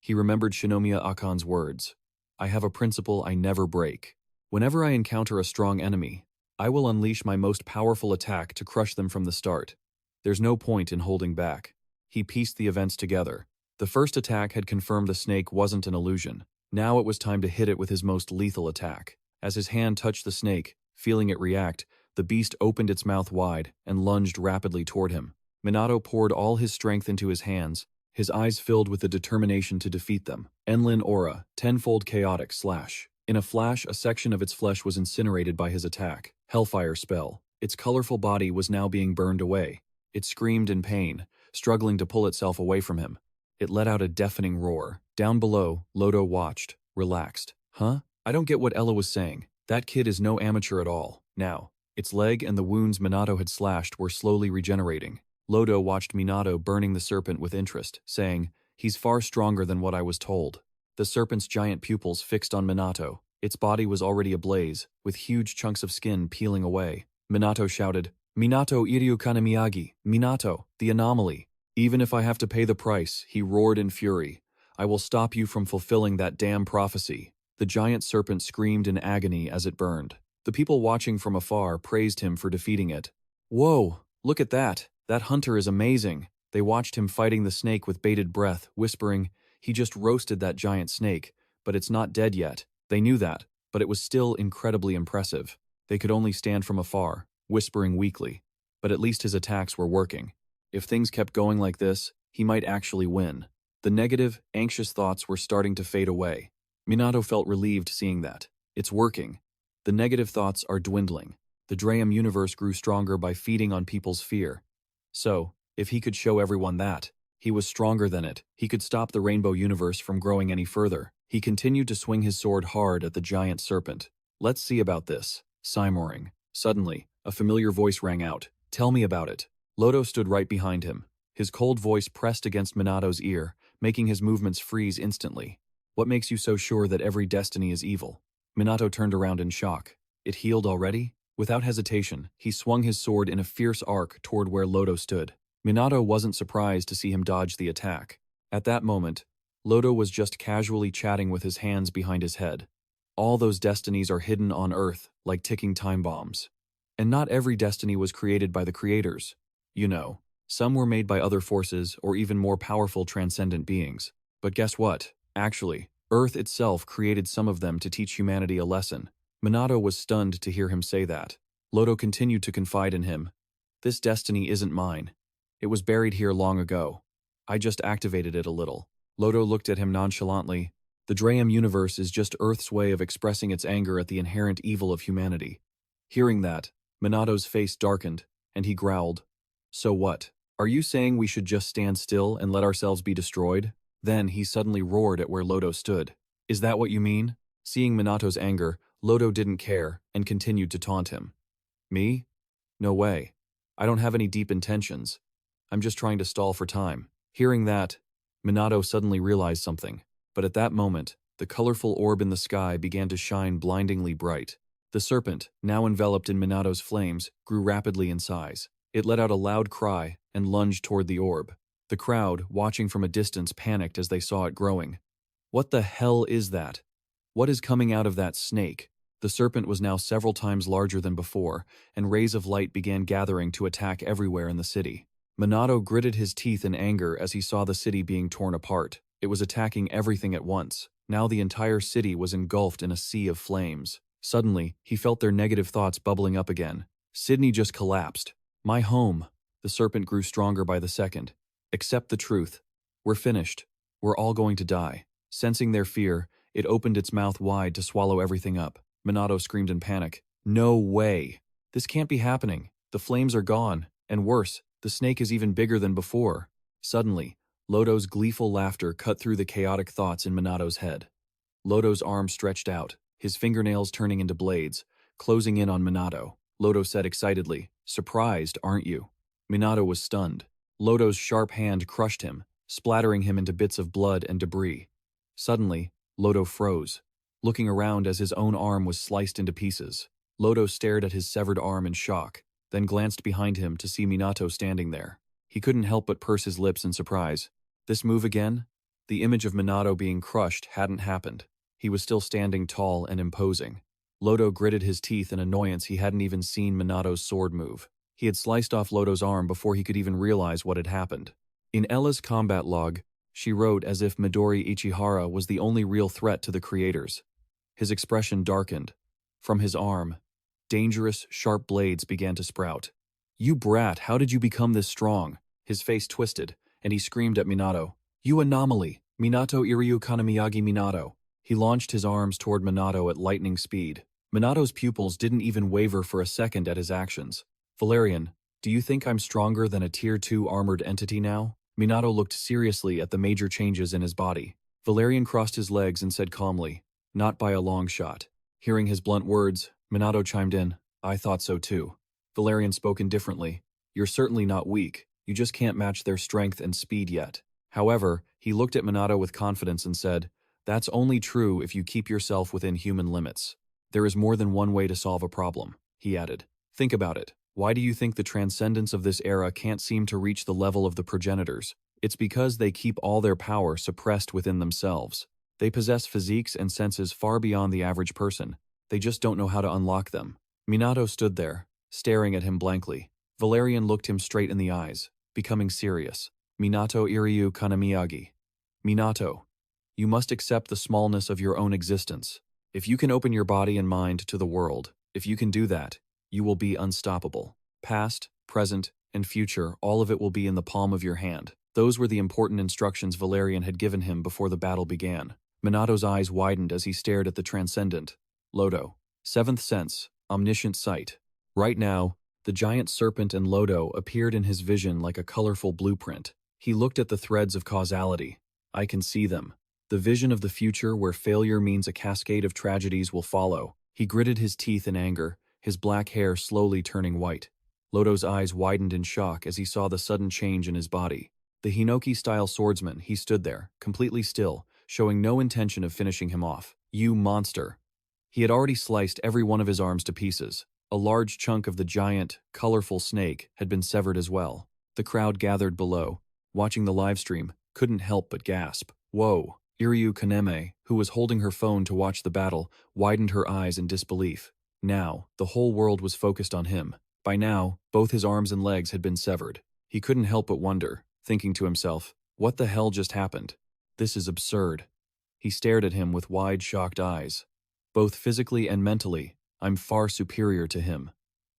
He remembered Shinomiya Akan's words. "I have a principle I never break. Whenever I encounter a strong enemy, I will unleash my most powerful attack to crush them from the start. There's no point in holding back." He pieced the events together. The first attack had confirmed the snake wasn't an illusion. Now it was time to hit it with his most lethal attack. As his hand touched the snake, feeling it react, the beast opened its mouth wide and lunged rapidly toward him. Minato poured all his strength into his hands, his eyes filled with the determination to defeat them. Enlin Aura, tenfold chaotic slash. In a flash, a section of its flesh was incinerated by his attack. Hellfire spell. Its colorful body was now being burned away. It screamed in pain, struggling to pull itself away from him. It let out a deafening roar. Down below, Lodo watched, relaxed. Huh? I don't get what Ella was saying. That kid is no amateur at all. Now, its leg and the wounds Minato had slashed were slowly regenerating. Lodo watched Minato burning the serpent with interest, saying, "He's far stronger than what I was told." The serpent's giant pupils fixed on Minato. Its body was already ablaze, with huge chunks of skin peeling away. Minato shouted, "Minato Iryu Kanamiyagi, Minato, the anomaly. Even if I have to pay the price," he roared in fury. "I will stop you from fulfilling that damn prophecy." The giant serpent screamed in agony as it burned. The people watching from afar praised him for defeating it. "Whoa, look at that. That hunter is amazing." They watched him fighting the snake with bated breath, whispering, "He just roasted that giant snake, but it's not dead yet." They knew that, but it was still incredibly impressive. They could only stand from afar, whispering weakly. But at least his attacks were working. If things kept going like this, he might actually win. The negative, anxious thoughts were starting to fade away. Minato felt relieved seeing that. It's working. The negative thoughts are dwindling. The Drayam universe grew stronger by feeding on people's fear. So, if he could show everyone that, he was stronger than it, he could stop the Rainbow universe from growing any further. He continued to swing his sword hard at the giant serpent. "Let's see about this." Simoring. Suddenly, a familiar voice rang out. "Tell me about it." Lodo stood right behind him. His cold voice pressed against Minato's ear, making his movements freeze instantly. "What makes you so sure that every destiny is evil?" Minato turned around in shock. "It healed already?" Without hesitation, he swung his sword in a fierce arc toward where Lodo stood. Minato wasn't surprised to see him dodge the attack. At that moment, Lodo was just casually chatting with his hands behind his head. All those destinies are hidden on Earth, like ticking time bombs. And not every destiny was created by the creators. You know, some were made by other forces or even more powerful transcendent beings. But guess what? Actually, Earth itself created some of them to teach humanity a lesson. Minato was stunned to hear him say that. Lodo continued to confide in him. "This destiny isn't mine. It was buried here long ago. I just activated it a little." Lodo looked at him nonchalantly. The Drayam universe is just Earth's way of expressing its anger at the inherent evil of humanity. Hearing that, Minato's face darkened, and he growled, "So what? Are you saying we should just stand still and let ourselves be destroyed?" Then he suddenly roared at where Lodo stood. "Is that what you mean?" Seeing Minato's anger, Lodo didn't care and continued to taunt him. "Me? No way. I don't have any deep intentions. I'm just trying to stall for time." Hearing that, Minato suddenly realized something. But at that moment, the colorful orb in the sky began to shine blindingly bright. The serpent, now enveloped in Minato's flames, grew rapidly in size. It let out a loud cry and lunged toward the orb. The crowd, watching from a distance, panicked as they saw it growing. "What the hell is that? What is coming out of that snake?" The serpent was now several times larger than before, and rays of light began gathering to attack everywhere in the city. Minato gritted his teeth in anger as he saw the city being torn apart. It was attacking everything at once. Now the entire city was engulfed in a sea of flames. Suddenly, he felt their negative thoughts bubbling up again. Sydney just collapsed. "My home." The serpent grew stronger by the second. "Accept the truth. We're finished. We're all going to die." Sensing their fear, it opened its mouth wide to swallow everything up. Minato screamed in panic. "No way! This can't be happening. The flames are gone, and worse, the snake is even bigger than before." Suddenly, Lodo's gleeful laughter cut through the chaotic thoughts in Minato's head. Lodo's arm stretched out, his fingernails turning into blades, closing in on Minato. Lodo said excitedly, "Surprised, aren't you?" Minato was stunned. Lodo's sharp hand crushed him, splattering him into bits of blood and debris. Suddenly, Lodo froze, looking around as his own arm was sliced into pieces. Lodo stared at his severed arm in shock, then glanced behind him to see Minato standing there. He couldn't help but purse his lips in surprise. This move again? The image of Minato being crushed hadn't happened. He was still standing tall and imposing. Lodo gritted his teeth in annoyance. He hadn't even seen Minato's sword move. He had sliced off Lodo's arm before he could even realize what had happened. In Ella's combat log, she wrote as if Midori Ichihara was the only real threat to the creators. His expression darkened. From his arm, dangerous, sharp blades began to sprout. "You brat, how did you become this strong?" His face twisted, and he screamed at Minato. You anomaly! Minato Iryu Kanamiyagi Minato. He launched his arms toward Minato at lightning speed. Minato's pupils didn't even waver for a second at his actions. Valerian, do you think I'm stronger than a Tier 2 armored entity now? Minato looked seriously at the major changes in his body. Valerian crossed his legs and said calmly, not by a long shot. Hearing his blunt words, Minato chimed in, I thought so too. Valerian spoke indifferently. You're certainly not weak, you just can't match their strength and speed yet. However, he looked at Minato with confidence and said, that's only true if you keep yourself within human limits. There is more than one way to solve a problem, he added. Think about it. Why do you think the transcendents of this era can't seem to reach the level of the progenitors? It's because they keep all their power suppressed within themselves. They possess physiques and senses far beyond the average person. They just don't know how to unlock them. Minato stood there, staring at him blankly. Valerian looked him straight in the eyes, becoming serious. Minato Iryu Kanamiyagi. Minato, you must accept the smallness of your own existence. If you can open your body and mind to the world, if you can do that, you will be unstoppable. Past, present, and future, all of it will be in the palm of your hand. Those were the important instructions Valerian had given him before the battle began. Minato's eyes widened as he stared at the transcendent. Lodo. Seventh sense, omniscient sight. Right now, the giant serpent and Lodo appeared in his vision like a colorful blueprint. He looked at the threads of causality. I can see them. The vision of the future where failure means a cascade of tragedies will follow. He gritted his teeth in anger, his black hair slowly turning white. Lodo's eyes widened in shock as he saw the sudden change in his body. The Hinoki-style swordsman, he stood there, completely still, showing no intention of finishing him off. You monster. He had already sliced every one of his arms to pieces. A large chunk of the giant, colorful snake had been severed as well. The crowd gathered below, watching the livestream, couldn't help but gasp. Whoa! Iryu Kaneme, who was holding her phone to watch the battle, widened her eyes in disbelief. Now, the whole world was focused on him. By now, both his arms and legs had been severed. He couldn't help but wonder, thinking to himself, what the hell just happened? This is absurd. He stared at him with wide, shocked eyes. Both physically and mentally, I'm far superior to him.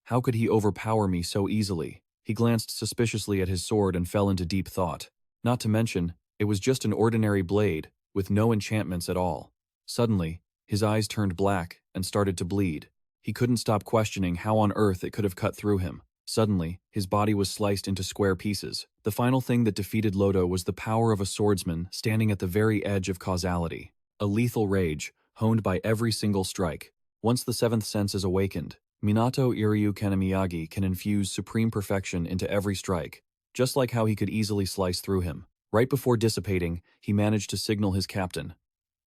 How could he overpower me so easily? He glanced suspiciously at his sword and fell into deep thought. Not to mention, it was just an ordinary blade, with no enchantments at all. Suddenly, his eyes turned black and started to bleed. He couldn't stop questioning how on earth it could have cut through him. Suddenly, his body was sliced into square pieces. The final thing that defeated Lodo was the power of a swordsman standing at the very edge of causality. A lethal rage, honed by every single strike. Once the seventh sense is awakened, Minato Iryu Kanamiyagi can infuse supreme perfection into every strike, just like how he could easily slice through him. Right before dissipating, he managed to signal his captain.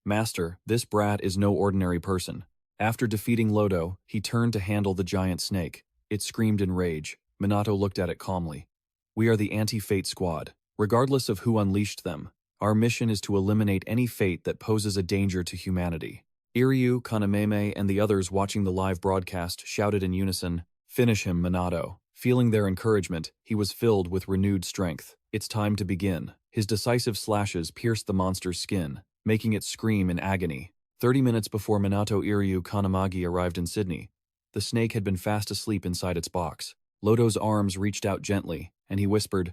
Master, this brat is no ordinary person. After defeating Lodo, he turned to handle the giant snake. It screamed in rage. Minato looked at it calmly. We are the anti-fate squad. Regardless of who unleashed them, our mission is to eliminate any fate that poses a danger to humanity. Iryu, Kanameme, and the others watching the live broadcast shouted in unison, Finish him, Minato. Feeling their encouragement, he was filled with renewed strength. It's time to begin. His decisive slashes pierced the monster's skin, making it scream in agony. 30 minutes before Minato Iryu Kanamagi arrived in Sydney, the snake had been fast asleep inside its box. Lodo's arms reached out gently, and he whispered,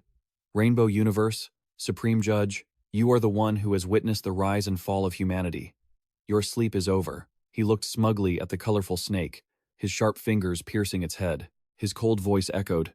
Rainbow Universe, Supreme Judge, you are the one who has witnessed the rise and fall of humanity. Your sleep is over. He looked smugly at the colorful snake, his sharp fingers piercing its head. His cold voice echoed,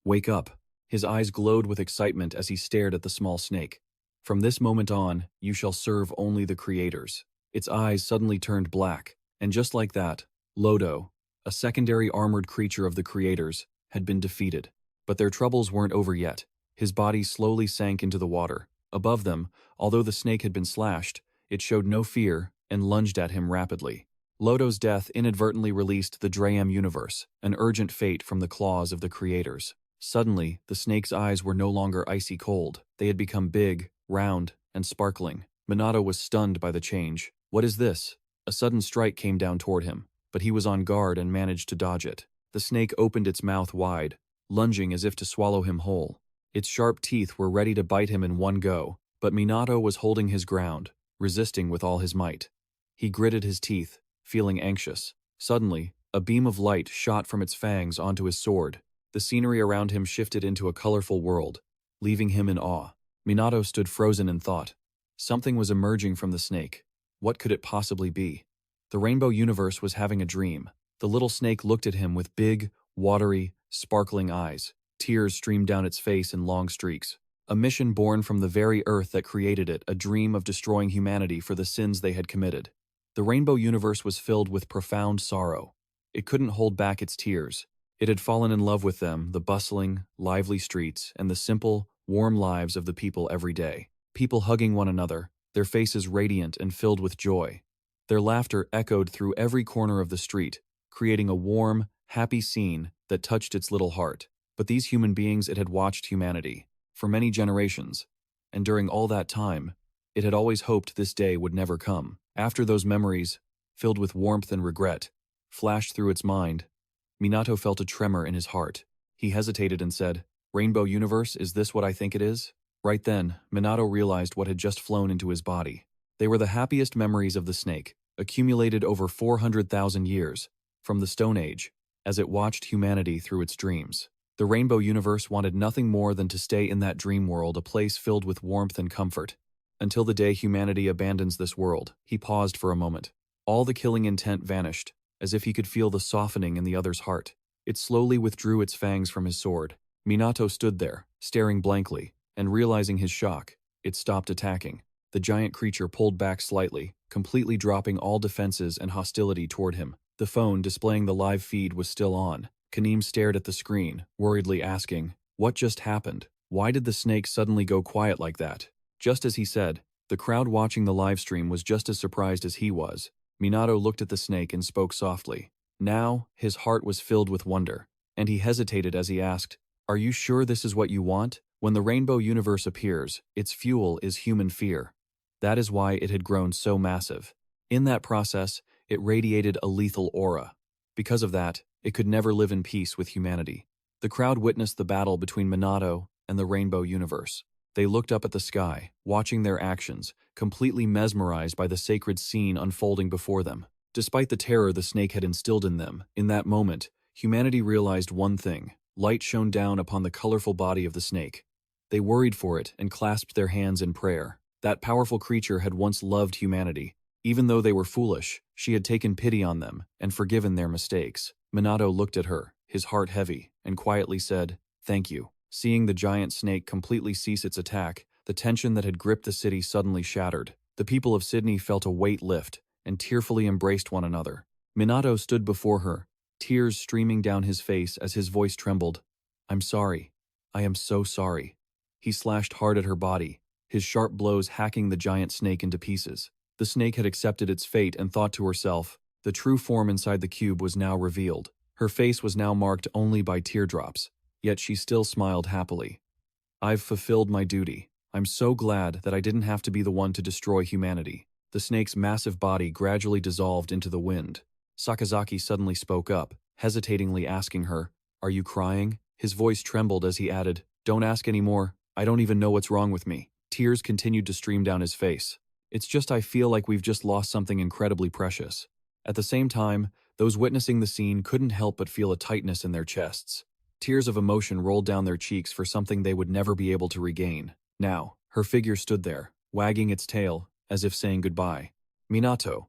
Wake up. His eyes glowed with excitement as he stared at the small snake. From this moment on, you shall serve only the creators. Its eyes suddenly turned black, and just like that, Lodo, a secondary armored creature of the creators, had been defeated. But their troubles weren't over yet. His body slowly sank into the water. Above them, although the snake had been slashed, it showed no fear and lunged at him rapidly. Lodo's death inadvertently released the Drayam universe, an urgent fate from the claws of the creators. Suddenly, the snake's eyes were no longer icy cold. They had become big, round, and sparkling. Minato was stunned by the change. What is this? A sudden strike came down toward him, but he was on guard and managed to dodge it. The snake opened its mouth wide, lunging as if to swallow him whole. Its sharp teeth were ready to bite him in one go, but Minato was holding his ground, resisting with all his might. He gritted his teeth, feeling anxious. Suddenly, a beam of light shot from its fangs onto his sword. The scenery around him shifted into a colorful world, leaving him in awe. Minato stood frozen in thought. Something was emerging from the snake. What could it possibly be? The rainbow universe was having a dream. The little snake looked at him with big, watery, sparkling eyes. Tears streamed down its face in long streaks. A mission born from the very earth that created it, a dream of destroying humanity for the sins they had committed. The rainbow universe was filled with profound sorrow. It couldn't hold back its tears. It had fallen in love with them, the bustling, lively streets, and the simple, warm lives of the people every day. People hugging one another, their faces radiant and filled with joy. Their laughter echoed through every corner of the street, creating a warm, happy scene that touched its little heart. But these human beings, it had watched humanity for many generations, and during all that time, it had always hoped this day would never come. After those memories, filled with warmth and regret, flashed through its mind, Minato felt a tremor in his heart. He hesitated and said, "Rainbow Universe, is this what I think it is?" Right then, Minato realized what had just flown into his body. They were the happiest memories of the snake, accumulated over 400,000 years, from the Stone Age, as it watched humanity through its dreams. The Rainbow Universe wanted nothing more than to stay in that dream world, a place filled with warmth and comfort. Until the day humanity abandons this world. He paused for a moment. All the killing intent vanished, as if he could feel the softening in the other's heart. It slowly withdrew its fangs from his sword. Minato stood there, staring blankly, and realizing his shock, it stopped attacking. The giant creature pulled back slightly, completely dropping all defenses and hostility toward him. The phone displaying the live feed was still on. Kaneem stared at the screen, worriedly asking, "What just happened? Why did the snake suddenly go quiet like that?" Just as he said, the crowd watching the live stream was just as surprised as he was. Minato looked at the snake and spoke softly. Now, his heart was filled with wonder, and he hesitated as he asked, "Are you sure this is what you want? When the rainbow universe appears, its fuel is human fear. That is why it had grown so massive. In that process, it radiated a lethal aura. Because of that, it could never live in peace with humanity." The crowd witnessed the battle between Minato and the rainbow universe. They looked up at the sky, watching their actions, completely mesmerized by the sacred scene unfolding before them. Despite the terror the snake had instilled in them, in that moment, humanity realized one thing. Light shone down upon the colorful body of the snake. They worried for it and clasped their hands in prayer. That powerful creature had once loved humanity. Even though they were foolish, she had taken pity on them and forgiven their mistakes. Minato looked at her, his heart heavy, and quietly said, "Thank you." Seeing the giant snake completely cease its attack, the tension that had gripped the city suddenly shattered. The people of Sydney felt a weight lift and tearfully embraced one another. Minato stood before her, tears streaming down his face as his voice trembled. "I'm sorry. I am so sorry." He slashed hard at her body, his sharp blows hacking the giant snake into pieces. The snake had accepted its fate and thought to herself, the true form inside the cube was now revealed. Her face was now marked only by teardrops, yet she still smiled happily. "I've fulfilled my duty. I'm so glad that I didn't have to be the one to destroy humanity." The snake's massive body gradually dissolved into the wind. Sakazaki suddenly spoke up, hesitatingly asking her, "Are you crying?" His voice trembled as he added, "Don't ask anymore. I don't even know what's wrong with me." Tears continued to stream down his face. "It's just I feel like we've just lost something incredibly precious." At the same time, those witnessing the scene couldn't help but feel a tightness in their chests. Tears of emotion rolled down their cheeks for something they would never be able to regain. Now, her figure stood there, wagging its tail, as if saying goodbye. Minato.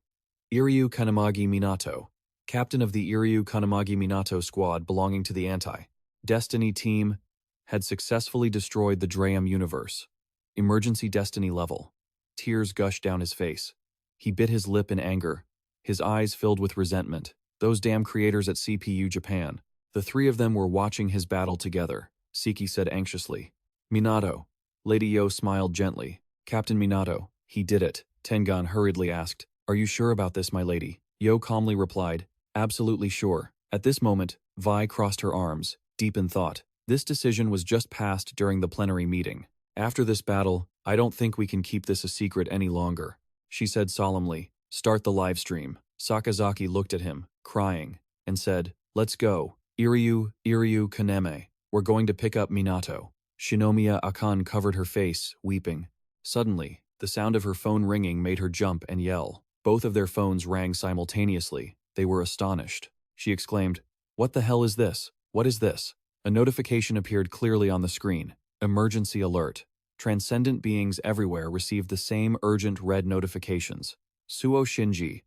Iryu Kanamagi Minato, captain of the Iryu Kanamagi Minato squad belonging to the Anti-Destiny team, had successfully destroyed the Drayam universe. Emergency destiny level. Tears gushed down his face. He bit his lip in anger, his eyes filled with resentment. Those damn creators at CPU Japan. The three of them were watching his battle together, Siki said anxiously. "Minato." Lady Yo smiled gently. "Captain Minato, he did it." Tengan hurriedly asked, "Are you sure about this, my lady?" Yo calmly replied, "Absolutely sure." At this moment, Vi crossed her arms, deep in thought. This decision was just passed during the plenary meeting. "After this battle, I don't think we can keep this a secret any longer," she said solemnly. "Start the live stream." Sakazaki looked at him, crying, and said, "Let's go. Iryu Kaneme. We're going to pick up Minato." Shinomiya Akan covered her face, weeping. Suddenly, the sound of her phone ringing made her jump and yell. Both of their phones rang simultaneously. They were astonished. She exclaimed, "What the hell is this? What is this?" A notification appeared clearly on the screen. "Emergency alert. Transcendent beings everywhere received the same urgent red notifications. Suo Shinji.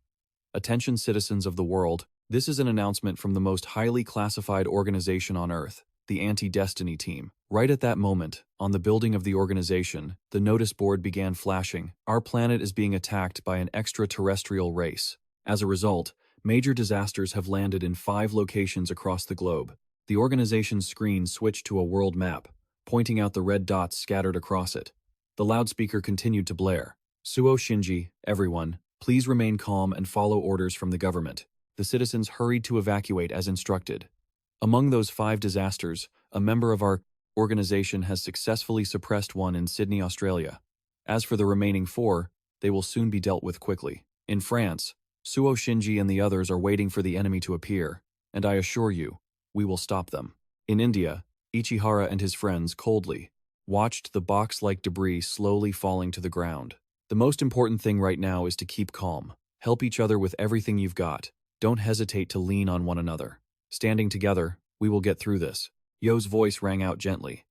Attention citizens of the world, this is an announcement from the most highly classified organization on Earth, the Anti-Destiny Team. Right at that moment, on the building of the organization, the notice board began flashing. Our planet is being attacked by an extraterrestrial race. As a result, major disasters have landed in 5 locations across the globe. The organization's screen switched to a world map, pointing out the red dots scattered across it. The loudspeaker continued to blare. Suo Shinji, everyone, please remain calm and follow orders from the government. The citizens hurried to evacuate as instructed. Among those 5 disasters, a member of our organization has successfully suppressed one in Sydney, Australia. As for the remaining 4, they will soon be dealt with quickly. In France, Suo Shinji and the others are waiting for the enemy to appear, and I assure you, we will stop them. In India, Ichihara and his friends coldly watched the box-like debris slowly falling to the ground. The most important thing right now is to keep calm. Help each other with everything you've got. Don't hesitate to lean on one another. Standing together, we will get through this. Yo's voice rang out gently.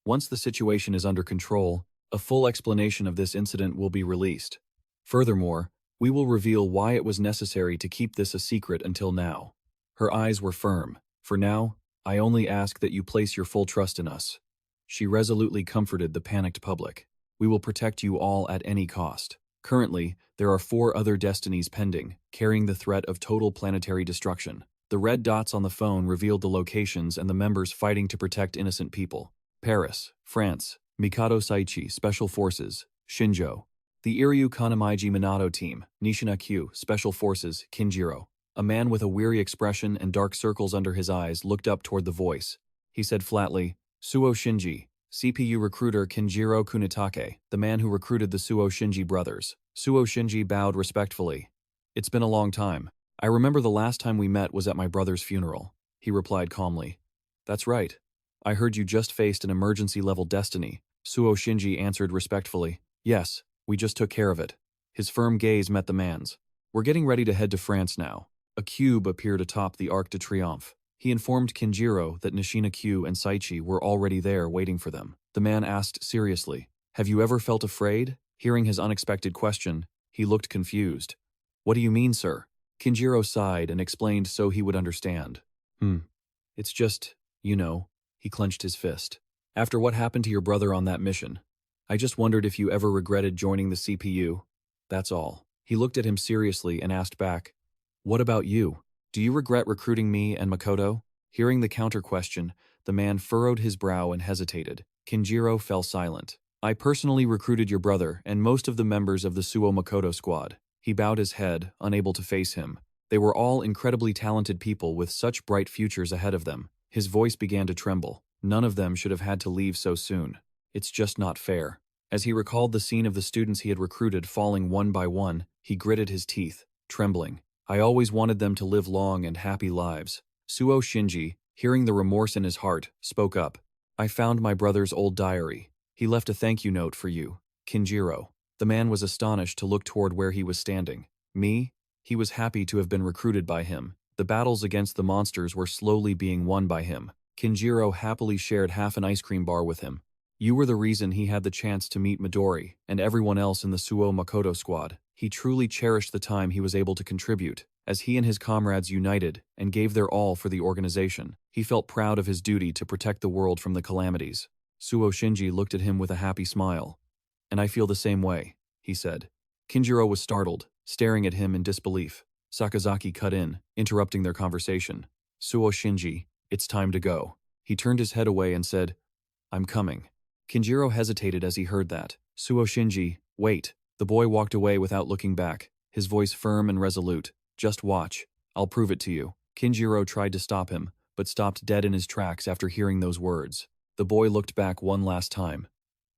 Once the situation is under control, a full explanation of this incident will be released. Furthermore, we will reveal why it was necessary to keep this a secret until now. Her eyes were firm. For now, I only ask that you place your full trust in us. She resolutely comforted the panicked public. We will protect you all at any cost. Currently, there are 4 other destinies pending, carrying the threat of total planetary destruction. The red dots on the phone revealed the locations and the members fighting to protect innocent people. Paris, France, Mikado Saichi, Special Forces, Shinjo. The Iryu Kanamaiji Minato team, Nishina Q, Special Forces, Kinjiro. A man with a weary expression and dark circles under his eyes looked up toward the voice. He said flatly, Suo Shinji, CPU recruiter Kinjiro Kunitake, the man who recruited the Suo Shinji brothers. Suo Shinji bowed respectfully. It's been a long time. I remember the last time we met was at my brother's funeral. He replied calmly. That's right. I heard you just faced an emergency-level destiny. Suo Shinji answered respectfully. Yes, we just took care of it. His firm gaze met the man's. We're getting ready to head to France now. A cube appeared atop the Arc de Triomphe. He informed Kinjiro that Nishina Q and Saichi were already there waiting for them. The man asked seriously, Have you ever felt afraid? Hearing his unexpected question, he looked confused. What do you mean, sir? Kinjiro sighed and explained so he would understand. It's just, he clenched his fist. After what happened to your brother on that mission, I just wondered if you ever regretted joining the CPU. That's all. He looked at him seriously and asked back, What about you? Do you regret recruiting me and Makoto? Hearing the counter-question, the man furrowed his brow and hesitated. Kinjiro fell silent. I personally recruited your brother and most of the members of the Suo Makoto squad. He bowed his head, unable to face him. They were all incredibly talented people with such bright futures ahead of them. His voice began to tremble. None of them should have had to leave so soon. It's just not fair. As he recalled the scene of the students he had recruited falling one by one, he gritted his teeth, trembling. I always wanted them to live long and happy lives. Suo Shinji, hearing the remorse in his heart, spoke up. I found my brother's old diary. He left a thank you note for you, Kinjiro. The man was astonished to look toward where he was standing. Me? He was happy to have been recruited by him. The battles against the monsters were slowly being won by him. Kinjiro happily shared half an ice cream bar with him. You were the reason he had the chance to meet Midori and everyone else in the Suo Makoto squad. He truly cherished the time he was able to contribute, as he and his comrades united and gave their all for the organization. He felt proud of his duty to protect the world from the calamities. Suo Shinji looked at him with a happy smile. And I feel the same way, he said. Kinjiro was startled, staring at him in disbelief. Sakazaki cut in, interrupting their conversation. Suo Shinji, it's time to go. He turned his head away and said, I'm coming. Kinjiro hesitated as he heard that. Suo Shinji, wait. The boy walked away without looking back, his voice firm and resolute. Just watch. I'll prove it to you. Kinjiro tried to stop him, but stopped dead in his tracks after hearing those words. The boy looked back one last time.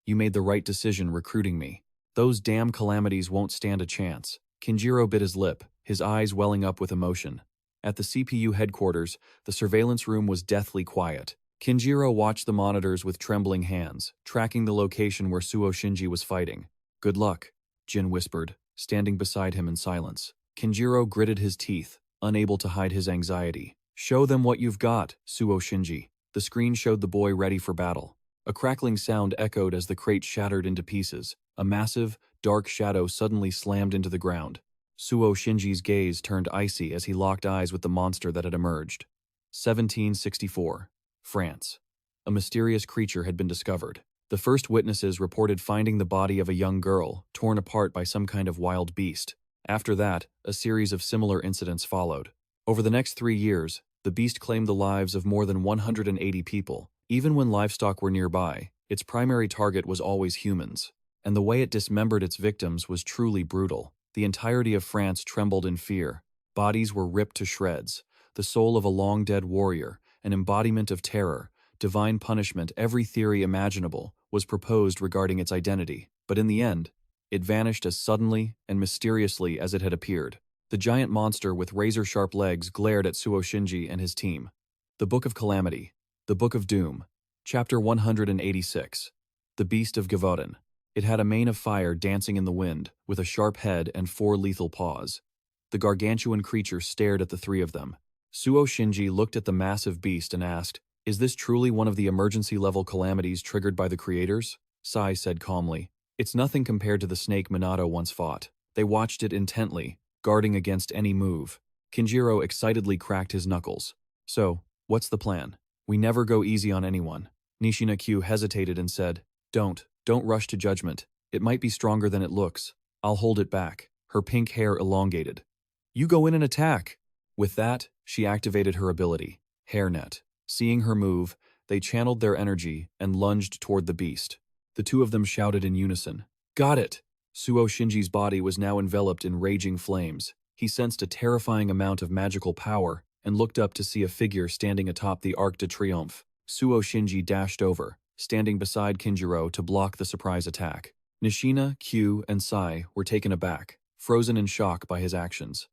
You made the right decision recruiting me. Those damn calamities won't stand a chance. Kinjiro bit his lip, his eyes welling up with emotion. At the CPU headquarters, the surveillance room was deathly quiet. Kinjiro watched the monitors with trembling hands, tracking the location where Suo Shinji was fighting. Good luck, Jin whispered, standing beside him in silence. Kinjiro gritted his teeth, unable to hide his anxiety. Show them what you've got, Suo Shinji. The screen showed the boy ready for battle. A crackling sound echoed as the crate shattered into pieces. A massive, dark shadow suddenly slammed into the ground. Suo Shinji's gaze turned icy as he locked eyes with the monster that had emerged. 1764. France. A mysterious creature had been discovered. The first witnesses reported finding the body of a young girl, torn apart by some kind of wild beast. After that, a series of similar incidents followed. Over the next 3 years, the beast claimed the lives of more than 180 people. Even when livestock were nearby, its primary target was always humans. And the way it dismembered its victims was truly brutal. The entirety of France trembled in fear. Bodies were ripped to shreds. The soul of a long-dead warrior, an embodiment of terror, divine punishment, every theory imaginable, was proposed regarding its identity. But in the end, it vanished as suddenly and mysteriously as it had appeared. The giant monster with razor-sharp legs glared at Suo Shinji and his team. The Book of Calamity. The Book of Doom. Chapter 186. The Beast of Gavoden. It had a mane of fire dancing in the wind, with a sharp head and 4 lethal paws. The gargantuan creature stared at the 3 of them. Suo Shinji looked at the massive beast and asked, "Is this truly one of the emergency-level calamities triggered by the creators?" Sai said calmly, "It's nothing compared to the snake Minato once fought." They watched it intently, guarding against any move. Kinjiro excitedly cracked his knuckles. "So, what's the plan? We never go easy on anyone." Nishina Q hesitated and said, Don't rush to judgment. It might be stronger than it looks. I'll hold it back." Her pink hair elongated. "You go in and attack." With that, she activated her ability, Hairnet. Seeing her move, they channeled their energy and lunged toward the beast. The 2 of them shouted in unison, "Got it!" Suo Shinji's body was now enveloped in raging flames. He sensed a terrifying amount of magical power and looked up to see a figure standing atop the Arc de Triomphe. Suo Shinji dashed over, standing beside Kinjiro to block the surprise attack. Nishina, Q, and Sai were taken aback, frozen in shock by his actions.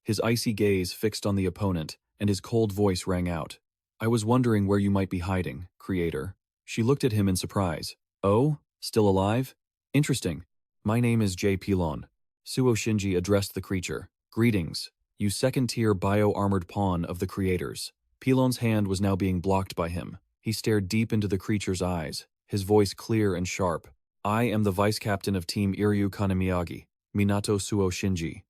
His icy gaze fixed on the opponent, and his cold voice rang out. "I was wondering where you might be hiding, Creator." She looked at him in surprise. "Oh, still alive? Interesting. My name is J. Pilon." Suo Shinji addressed the creature. "Greetings, you second-tier bio-armored pawn of the Creators." Pilon's hand was now being blocked by him. He stared deep into the creature's eyes, his voice clear and sharp. "I am the vice-captain of Team Iryu Kanamiyagi, Minato Suo Shinji."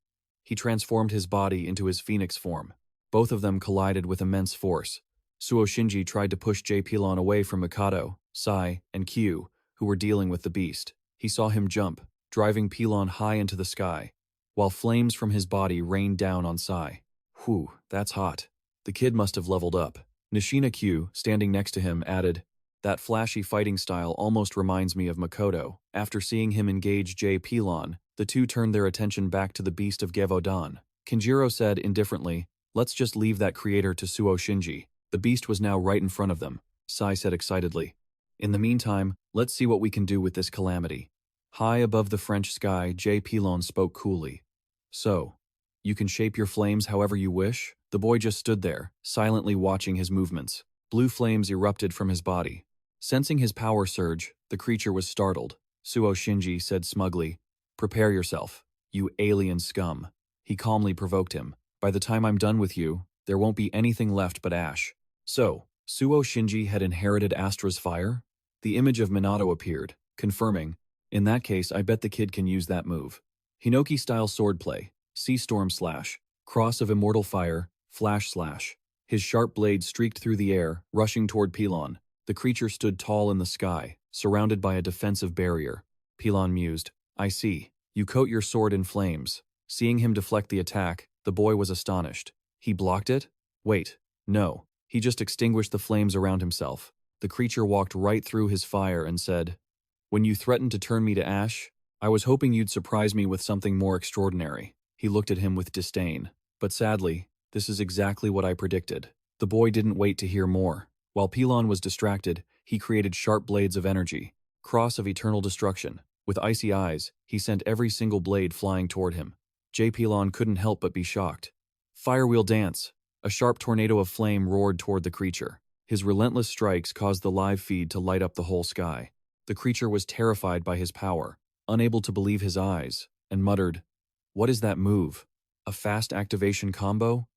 He transformed his body into his phoenix form. Both of them collided with immense force. Suo Shinji tried to push J. Pilon away from Mikado, Sai, and Q, who were dealing with the beast. He saw him jump, driving Pilon high into the sky, while flames from his body rained down on Sai. "Whew, that's hot. The kid must have leveled up." Nishina Q, standing next to him, added, "That flashy fighting style almost reminds me of Makoto." After seeing him engage J. Pilon, the 2 turned their attention back to the beast of Gavoden. Kinjiro said indifferently, "Let's just leave that creator to Suo Shinji." The beast was now right in front of them. Sai said excitedly, "In the meantime, let's see what we can do with this calamity." High above the French sky, J. Pilon spoke coolly. "So, you can shape your flames however you wish?" The boy just stood there, silently watching his movements. Blue flames erupted from his body. Sensing his power surge, the creature was startled. Suo Shinji said smugly, "Prepare yourself, you alien scum." He calmly provoked him. "By the time I'm done with you, there won't be anything left but ash." So, Suo Shinji had inherited Astra's fire? The image of Minato appeared, confirming, "In that case, I bet the kid can use that move." Hinoki-style swordplay, Sea Storm Slash, Cross of Immortal Fire, Flash Slash. His sharp blade streaked through the air, rushing toward Pilon. The creature stood tall in the sky, surrounded by a defensive barrier. Pilon mused, "I see. You coat your sword in flames." Seeing him deflect the attack, the boy was astonished. He blocked it? Wait, no. He just extinguished the flames around himself. The creature walked right through his fire and said, "When you threatened to turn me to ash, I was hoping you'd surprise me with something more extraordinary." He looked at him with disdain. But sadly, this is exactly what I predicted. The boy didn't wait to hear more. While Pilon was distracted, he created sharp blades of energy, Cross of Eternal Destruction. With icy eyes, he sent every single blade flying toward him. J. Pilon couldn't help but be shocked. Firewheel Dance. A sharp tornado of flame roared toward the creature. His relentless strikes caused the live feed to light up the whole sky. The creature was terrified by his power, unable to believe his eyes, and muttered, "What is that move? A fast activation combo?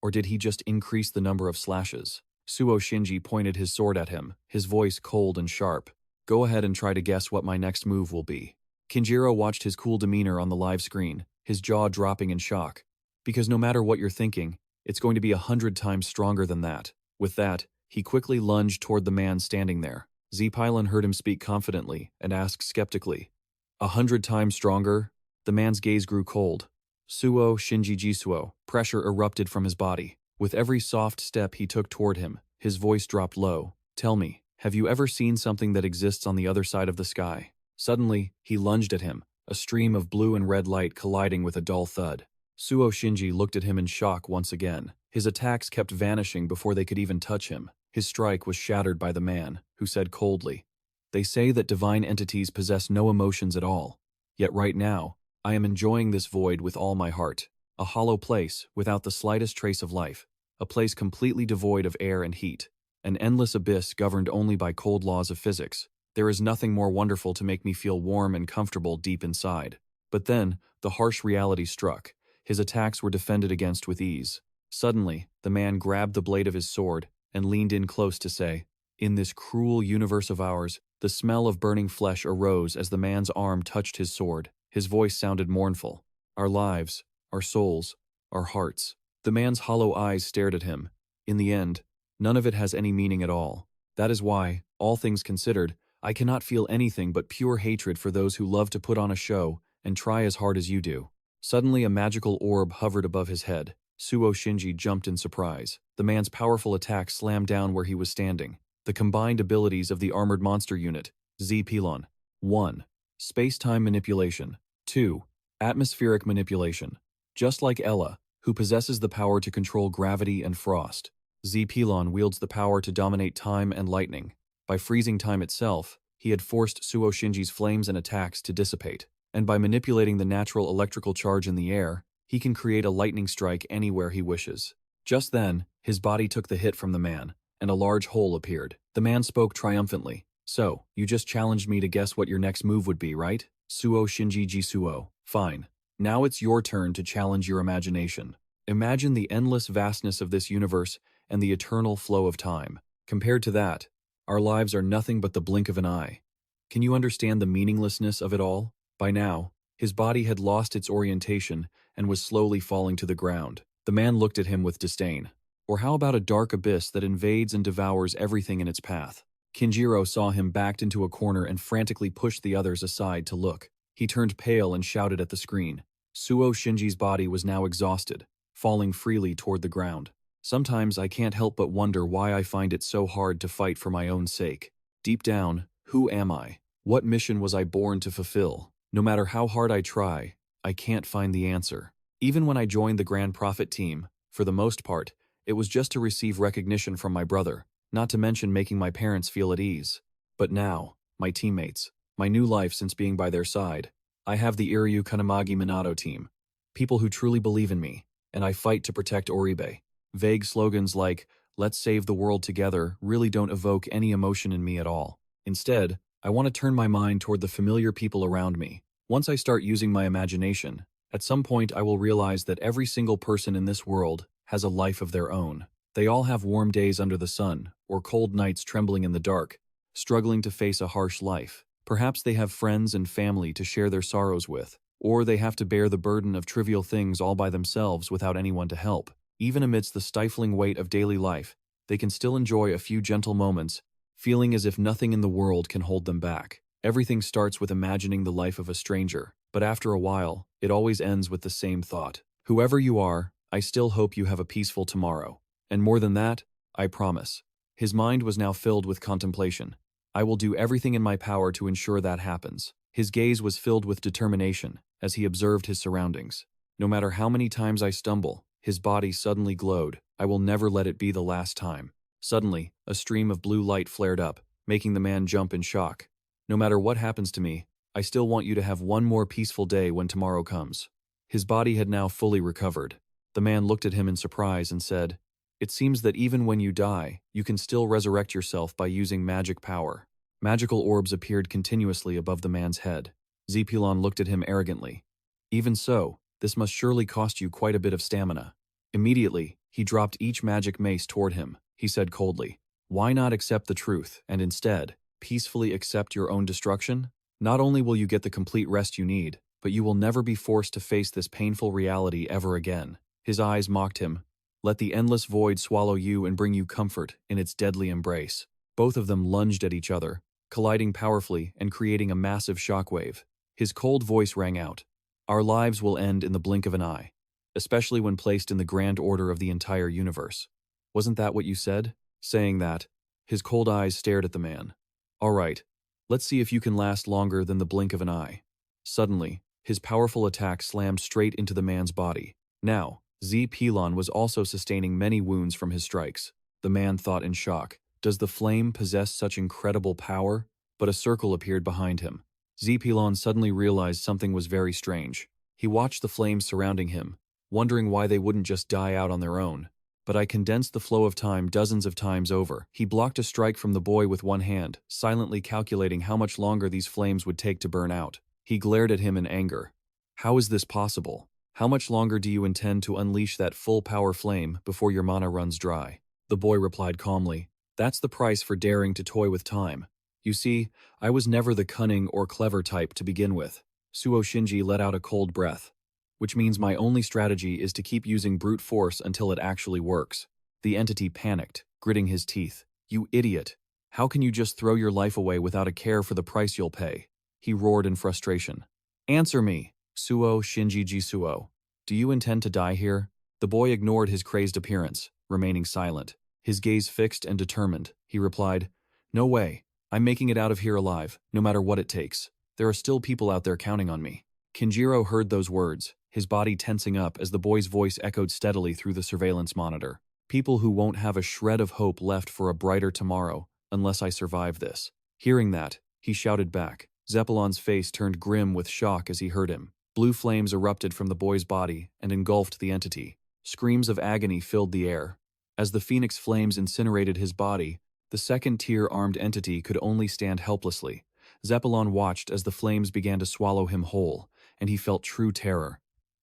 Or did he just increase the number of slashes?" Suo Shinji pointed his sword at him, his voice cold and sharp. Go ahead and try to guess what my next move will be. Kinjiro watched his cool demeanor on the live screen, his jaw dropping in shock. Because no matter what you're thinking, it's going to be 100 times stronger than that. With that, he quickly lunged toward the man standing there. Z-Pylon heard him speak confidently and asked skeptically, 100 times stronger? The man's gaze grew cold. Suo Shinji Jisuo, pressure erupted from his body. With every soft step he took toward him, his voice dropped low. Tell me, have you ever seen something that exists on the other side of the sky? Suddenly, he lunged at him, a stream of blue and red light colliding with a dull thud. Suo Shinji looked at him in shock once again. His attacks kept vanishing before they could even touch him. His strike was shattered by the man, who said coldly, "They say that divine entities possess no emotions at all. Yet right now, I am enjoying this void with all my heart. A hollow place, without the slightest trace of life. A place completely devoid of air and heat. An endless abyss governed only by cold laws of physics. There is nothing more wonderful to make me feel warm and comfortable deep inside." But then, the harsh reality struck. His attacks were defended against with ease. Suddenly, the man grabbed the blade of his sword and leaned in close to say, "In this cruel universe of ours," the smell of burning flesh arose as the man's arm touched his sword. His voice sounded mournful. "Our lives, our souls, our hearts." The man's hollow eyes stared at him. In the end, none of it has any meaning at all. That is why, all things considered, I cannot feel anything but pure hatred for those who love to put on a show and try as hard as you do. Suddenly a magical orb hovered above his head. Suo Shinji jumped in surprise. The man's powerful attack slammed down where he was standing. The combined abilities of the Armored Monster Unit, Z-Pylon. 1. Space-time manipulation. 2. Atmospheric manipulation. Just like Ella, who possesses the power to control gravity and frost, Z-Pylon wields the power to dominate time and lightning. By freezing time itself, he had forced Suo Shinji's flames and attacks to dissipate. And by manipulating the natural electrical charge in the air, he can create a lightning strike anywhere he wishes. Just then, his body took the hit from the man, and a large hole appeared. The man spoke triumphantly. "So, you just challenged me to guess what your next move would be, right? Suo Shinji Jisuo. Fine. Now it's your turn to challenge your imagination. Imagine the endless vastness of this universe and the eternal flow of time. Compared to that, our lives are nothing but the blink of an eye. Can you understand the meaninglessness of it all?" By now, his body had lost its orientation and was slowly falling to the ground. The man looked at him with disdain. Or how about a dark abyss that invades and devours everything in its path? Kinjiro saw him backed into a corner and frantically pushed the others aside to look. He turned pale and shouted at the screen. Suo Shinji's body was now exhausted, falling freely toward the ground. "Sometimes I can't help but wonder why I find it so hard to fight for my own sake. Deep down, who am I? What mission was I born to fulfill? No matter how hard I try, I can't find the answer." Even when I joined the Grand Prophet team, for the most part, it was just to receive recognition from my brother, not to mention making my parents feel at ease. But now, my teammates, my new life since being by their side, I have the Iryu Kanamagi Minato team, people who truly believe in me, and I fight to protect Oribe. Vague slogans like, "Let's save the world together," really don't evoke any emotion in me at all. Instead, I want to turn my mind toward the familiar people around me. Once I start using my imagination, at some point I will realize that every single person in this world has a life of their own. They all have warm days under the sun, or cold nights trembling in the dark, struggling to face a harsh life. Perhaps they have friends and family to share their sorrows with, or they have to bear the burden of trivial things all by themselves without anyone to help. Even amidst the stifling weight of daily life, they can still enjoy a few gentle moments, feeling as if nothing in the world can hold them back. Everything starts with imagining the life of a stranger, but after a while, it always ends with the same thought. Whoever you are, I still hope you have a peaceful tomorrow. And more than that, I promise. His mind was now filled with contemplation. I will do everything in my power to ensure that happens. His gaze was filled with determination as he observed his surroundings. No matter how many times I stumble, his body suddenly glowed. I will never let it be the last time. Suddenly, a stream of blue light flared up, making the man jump in shock. "No matter what happens to me, I still want you to have one more peaceful day when tomorrow comes." His body had now fully recovered. The man looked at him in surprise and said, "It seems that even when you die, you can still resurrect yourself by using magic power." Magical orbs appeared continuously above the man's head. Z-Pylon looked at him arrogantly. "Even so, this must surely cost you quite a bit of stamina." Immediately, he dropped each magic mace toward him. He said coldly, "Why not accept the truth, and instead, Peacefully accept your own destruction? Not only will you get the complete rest you need, but you will never be forced to face this painful reality ever again. His eyes mocked him. Let the endless void swallow you and bring you comfort in its deadly embrace. Both of them lunged at each other, colliding powerfully and creating a massive shockwave. His cold voice rang out. Our lives will end in the blink of an eye, especially when placed in the grand order of the entire universe. Wasn't that what you said? Saying that, his cold eyes stared at the man. All right, let's see if you can last longer than the blink of an eye. Suddenly, his powerful attack slammed straight into the man's body. Now, Pilon was also sustaining many wounds from his strikes. The man thought in shock. Does the flame possess such incredible power? But a circle appeared behind him. Pilon suddenly realized something was very strange. He watched the flames surrounding him, wondering why they wouldn't just die out on their own. But I condensed the flow of time dozens of times over. He blocked a strike from the boy with one hand, silently calculating how much longer these flames would take to burn out. He glared at him in anger. How is this possible? How much longer do you intend to unleash that full-power flame before your mana runs dry? The boy replied calmly. That's the price for daring to toy with time. You see, I was never the cunning or clever type to begin with. Suo Shinji let out a cold breath. Which means my only strategy is to keep using brute force until it actually works. The entity panicked, gritting his teeth. You idiot! How can you just throw your life away without a care for the price you'll pay? He roared in frustration. Answer me! Suo Shinji Jisuo. Do you intend to die here? The boy ignored his crazed appearance, remaining silent. His gaze fixed and determined, he replied, No way. I'm making it out of here alive, no matter what it takes. There are still people out there counting on me. Kinjiro heard those words, his body tensing up as the boy's voice echoed steadily through the surveillance monitor. People who won't have a shred of hope left for a brighter tomorrow, unless I survive this. Hearing that, he shouted back. Zeppelon's face turned grim with shock as he heard him. Blue flames erupted from the boy's body and engulfed the entity. Screams of agony filled the air. As the phoenix flames incinerated his body, the second-tier armed entity could only stand helplessly. Zeppelon watched as the flames began to swallow him whole, and he felt true terror.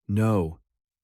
No,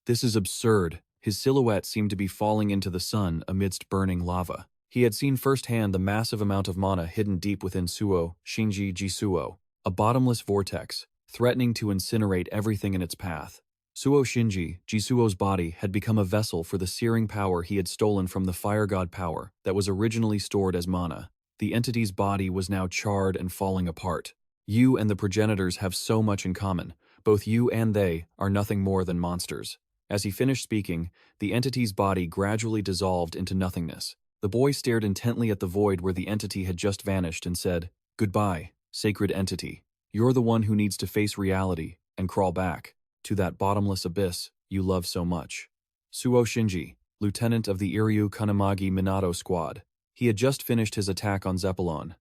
this is absurd. His silhouette seemed to be falling into the sun amidst burning lava. He had seen firsthand the massive amount of mana hidden deep within Suo Shinji Jisuo, a bottomless vortex, threatening to incinerate everything in its path. Suo Shinji Jisuo's body had become a vessel for the searing power he had stolen from the fire god power that was originally stored as mana. The entity's body was now charred and falling apart. You and the progenitors have so much in common. Both you and they are nothing more than monsters. As he finished speaking, the entity's body gradually dissolved into nothingness. The boy stared intently at the void where the entity had just vanished and said, Goodbye, sacred entity. You're the one who needs to face reality and crawl back to that bottomless abyss you love so much. Suo Shinji, lieutenant of the Iryu Kanamagi Minato squad. He had just finished his attack on Zeppelon.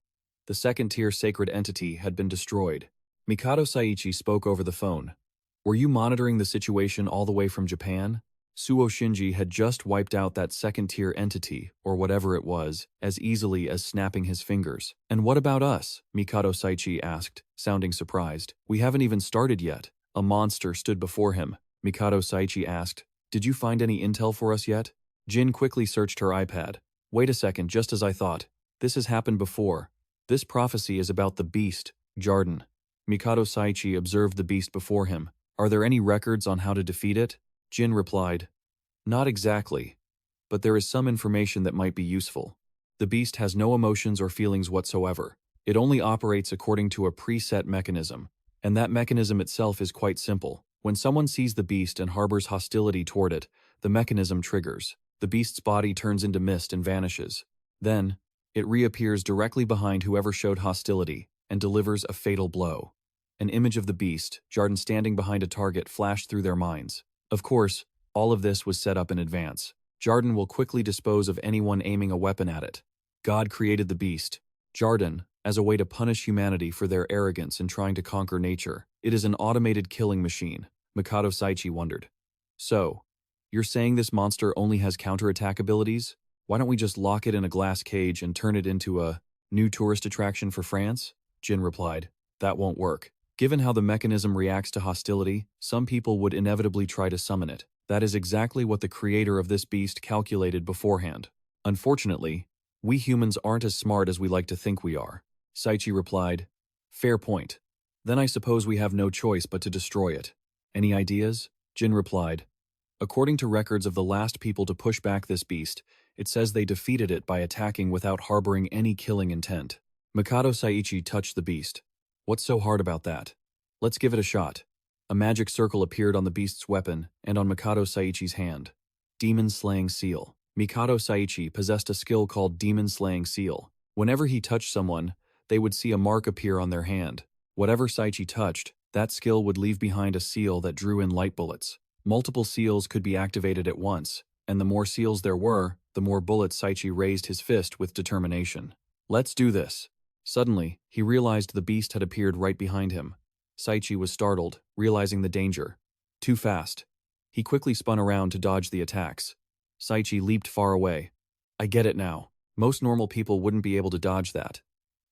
The second-tier sacred entity had been destroyed. Mikado Saichi spoke over the phone. Were you monitoring the situation all the way from Japan? Suo Shinji had just wiped out that second-tier entity, or whatever it was, as easily as snapping his fingers. And what about us? Mikado Saichi asked, sounding surprised. We haven't even started yet. A monster stood before him. Mikado Saichi asked, Did you find any intel for us yet? Jin quickly searched her iPad. Wait a second, just as I thought. This has happened before. This prophecy is about the beast, Jarden. Mikado Saichi observed the beast before him. Are there any records on how to defeat it? Jin replied, Not exactly, but there is some information that might be useful. The beast has no emotions or feelings whatsoever. It only operates according to a preset mechanism, and that mechanism itself is quite simple. When someone sees the beast and harbors hostility toward it, the mechanism triggers. The beast's body turns into mist and vanishes. Then, it reappears directly behind whoever showed hostility and delivers a fatal blow. An image of the beast, Jarden standing behind a target, flashed through their minds. Of course, all of this was set up in advance. Jarden will quickly dispose of anyone aiming a weapon at it. God created the beast, Jarden, as a way to punish humanity for their arrogance in trying to conquer nature. It is an automated killing machine, Mikado Saichi wondered. So, you're saying this monster only has counterattack abilities? Why don't we just lock it in a glass cage and turn it into a new tourist attraction for France? Jin replied. That won't work. Given how the mechanism reacts to hostility, some people would inevitably try to summon it. That is exactly what the creator of this beast calculated beforehand. Unfortunately, we humans aren't as smart as we like to think we are. Saichi replied. Fair point. Then I suppose we have no choice but to destroy it. Any ideas? Jin replied. According to records of the last people to push back this beast, it says they defeated it by attacking without harboring any killing intent. Mikado Saichi touched the beast. What's so hard about that? Let's give it a shot. A magic circle appeared on the beast's weapon and on Mikado Saichi's hand. Demon-slaying seal. Mikado Saichi possessed a skill called demon-slaying seal. Whenever he touched someone, they would see a mark appear on their hand. Whatever Saichi touched, that skill would leave behind a seal that drew in light bullets. Multiple seals could be activated at once, and the more seals there were, the more bullets. Saichi raised his fist with determination. Let's do this. Suddenly, he realized the beast had appeared right behind him. Saichi was startled, realizing the danger. Too fast. He quickly spun around to dodge the attacks. Saichi leaped far away. I get it now. Most normal people wouldn't be able to dodge that.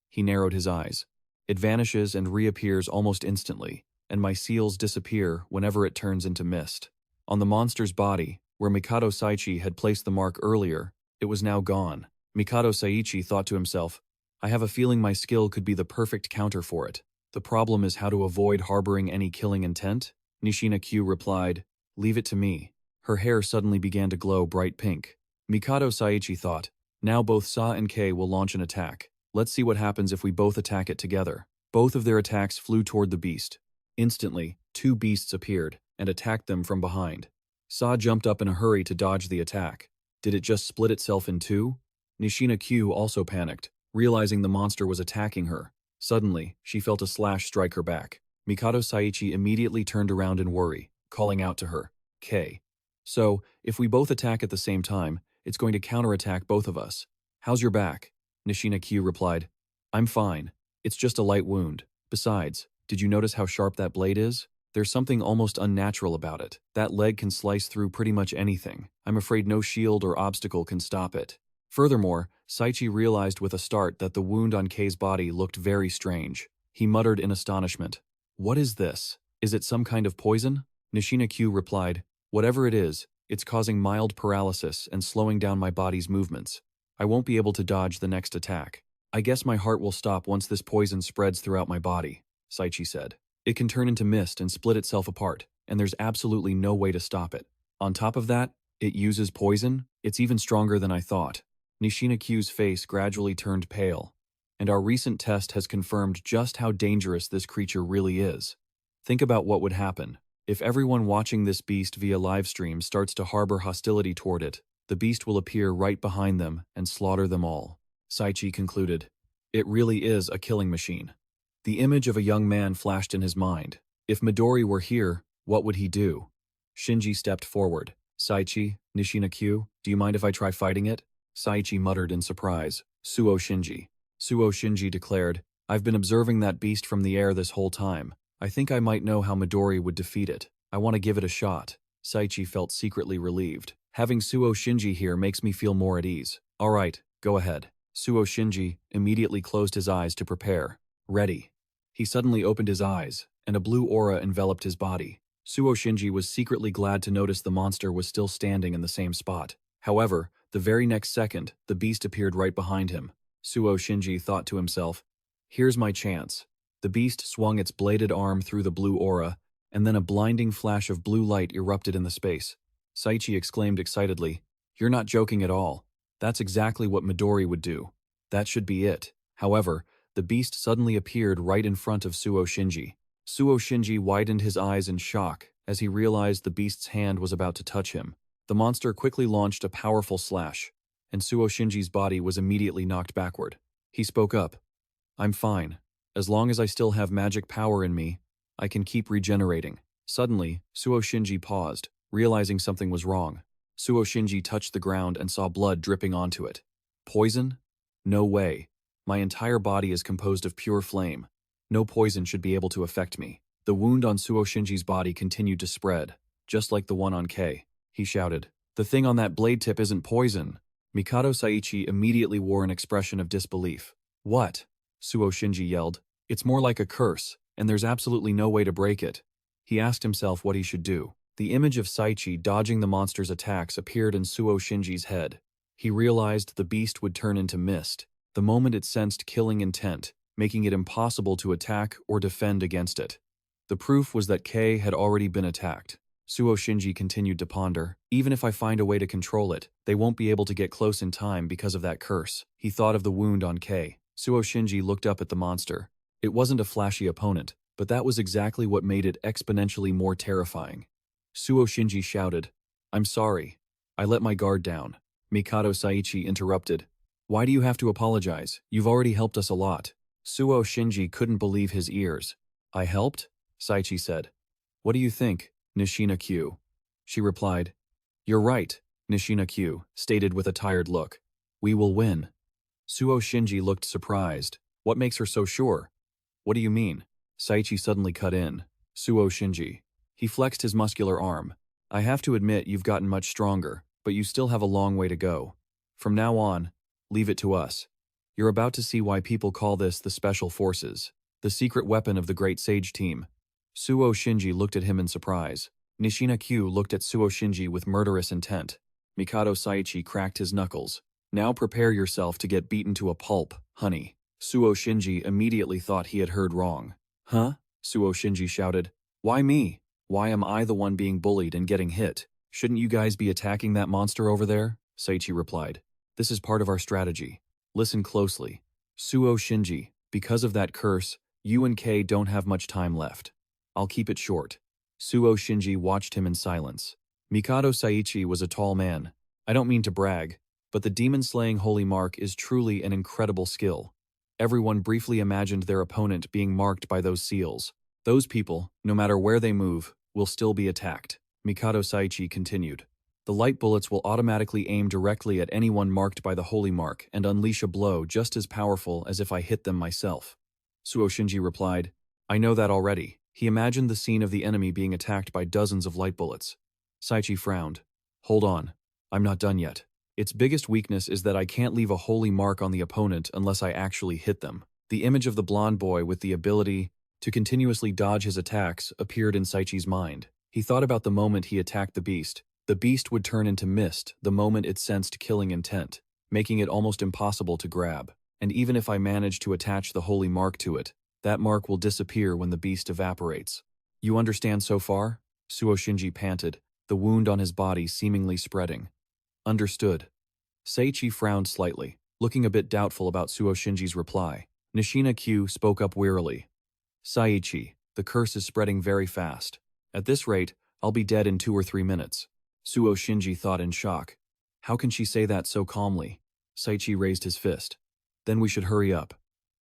He narrowed his eyes. It vanishes and reappears almost instantly, and my seals disappear whenever it turns into mist. On the monster's body, where Mikado Saichi had placed the mark earlier, it was now gone. Mikado Saichi thought to himself, I have a feeling my skill could be the perfect counter for it. The problem is how to avoid harboring any killing intent? Nishina Q replied, Leave it to me. Her hair suddenly began to glow bright pink. Mikado Saichi thought, now both Sa and Kei will launch an attack. Let's see what happens if we both attack it together. Both of their attacks flew toward the beast. Instantly, two beasts appeared and attacked them from behind. Sa jumped up in a hurry to dodge the attack. Did it just split itself in two? Nishina Q also panicked, realizing the monster was attacking her. Suddenly, she felt a slash strike her back. Mikado Saichi immediately turned around in worry, calling out to her, Kei. So, if we both attack at the same time, it's going to counterattack both of us. How's your back? Nishina Q replied, I'm fine. It's just a light wound. Besides, did you notice how sharp that blade is? There's something almost unnatural about it. That leg can slice through pretty much anything. I'm afraid no shield or obstacle can stop it. Furthermore, Saichi realized with a start that the wound on Kei's body looked very strange. He muttered in astonishment. What is this? Is it some kind of poison? Nishina Q replied, Whatever it is, it's causing mild paralysis and slowing down my body's movements. I won't be able to dodge the next attack. I guess my heart will stop once this poison spreads throughout my body, Saichi said. It can turn into mist and split itself apart, and there's absolutely no way to stop it. On top of that, it uses poison? It's even stronger than I thought. Nishina Q's face gradually turned pale, and our recent test has confirmed just how dangerous this creature really is. Think about what would happen if everyone watching this beast via livestream starts to harbor hostility toward it. The beast will appear right behind them and slaughter them all. Saichi concluded. It really is a killing machine. The image of a young man flashed in his mind. If Midori were here, what would he do? Shinji stepped forward. Saichi, Nishina Q, do you mind if I try fighting it? Saichi muttered in surprise. Suo Shinji. Suo Shinji declared, I've been observing that beast from the air this whole time. I think I might know how Midori would defeat it. I want to give it a shot. Saichi felt secretly relieved. Having Suo Shinji here makes me feel more at ease. All right, go ahead. Suo Shinji immediately closed his eyes to prepare. Ready. He suddenly opened his eyes, and a blue aura enveloped his body. Suo Shinji was secretly glad to notice the monster was still standing in the same spot. However, the very next second, the beast appeared right behind him. Suo Shinji thought to himself, here's my chance. The beast swung its bladed arm through the blue aura, and then a blinding flash of blue light erupted in the space. Saichi exclaimed excitedly, You're not joking at all. That's exactly what Midori would do. That should be it. However, the beast suddenly appeared right in front of Suo Shinji. Suo Shinji widened his eyes in shock as he realized the beast's hand was about to touch him. The monster quickly launched a powerful slash, and Suo Shinji's body was immediately knocked backward. He spoke up. I'm fine. As long as I still have magic power in me, I can keep regenerating. Suddenly, Suo Shinji paused, realizing something was wrong. Suo Shinji touched the ground and saw blood dripping onto it. Poison? No way. My entire body is composed of pure flame. No poison should be able to affect me. The wound on Suo Shinji's body continued to spread, just like the one on Kei. He shouted, The thing on that blade tip isn't poison. Mikado Saichi immediately wore an expression of disbelief. What? Suo Shinji yelled. It's more like a curse, and there's absolutely no way to break it. He asked himself what he should do. The image of Saichi dodging the monster's attacks appeared in Suo Shinji's head. He realized the beast would turn into mist. The moment it sensed killing intent, making it impossible to attack or defend against it. The proof was that Kei had already been attacked. Suo Shinji continued to ponder. Even if I find a way to control it, they won't be able to get close in time because of that curse. He thought of the wound on Kei. Suo Shinji looked up at the monster. It wasn't a flashy opponent, but that was exactly what made it exponentially more terrifying. Suo Shinji shouted, "I'm sorry. I let my guard down." Mikado Saichi interrupted. "Why do you have to apologize? You've already helped us a lot." Suo Shinji couldn't believe his ears. "I helped?" Saichi said. "What do you think, Nishina Q?" She replied, "You're right," Nishina Q stated with a tired look. "We will win." Suo Shinji looked surprised. What makes her so sure? What do you mean? Saichi suddenly cut in. Suo Shinji. He flexed his muscular arm. "I have to admit you've gotten much stronger, but you still have a long way to go. From now on, leave it to us. You're about to see why people call this the Special Forces, the secret weapon of the Great Sage Team." Suo Shinji looked at him in surprise. Nishina Q looked at Suo Shinji with murderous intent. Mikado Saichi cracked his knuckles. "Now prepare yourself to get beaten to a pulp, honey." Suo Shinji immediately thought he had heard wrong. "Huh?" Suo Shinji shouted. "Why me? Why am I the one being bullied and getting hit? Shouldn't you guys be attacking that monster over there?" Saichi replied. "This is part of our strategy. Listen closely. Suo Shinji, because of that curse, you and Kei don't have much time left. I'll keep it short." Suo Shinji watched him in silence. Mikado Saichi was a tall man. I don't mean to brag, but the demon-slaying holy mark is truly an incredible skill. Everyone briefly imagined their opponent being marked by those seals. Those people, no matter where they move, will still be attacked. Mikado Saichi continued. The light bullets will automatically aim directly at anyone marked by the holy mark and unleash a blow just as powerful as if I hit them myself. Suo Shinji replied, "I know that already." He imagined the scene of the enemy being attacked by dozens of light bullets. Saichi frowned. "Hold on. I'm not done yet. Its biggest weakness is that I can't leave a holy mark on the opponent unless I actually hit them." The image of the blonde boy with the ability to continuously dodge his attacks appeared in Saichi's mind. He thought about the moment he attacked the beast. The beast would turn into mist the moment it sensed killing intent, making it almost impossible to grab. And even if I manage to attach the holy mark to it, that mark will disappear when the beast evaporates. "You understand so far?" Suo Shinji panted, the wound on his body seemingly spreading. "Understood." Saichi frowned slightly, looking a bit doubtful about Suo Shinji's reply. Nishina Q spoke up wearily. "Saichi, the curse is spreading very fast. At this rate, I'll be dead in 2 or 3 minutes. Suo Shinji thought in shock. How can she say that so calmly? Saichi raised his fist. "Then we should hurry up."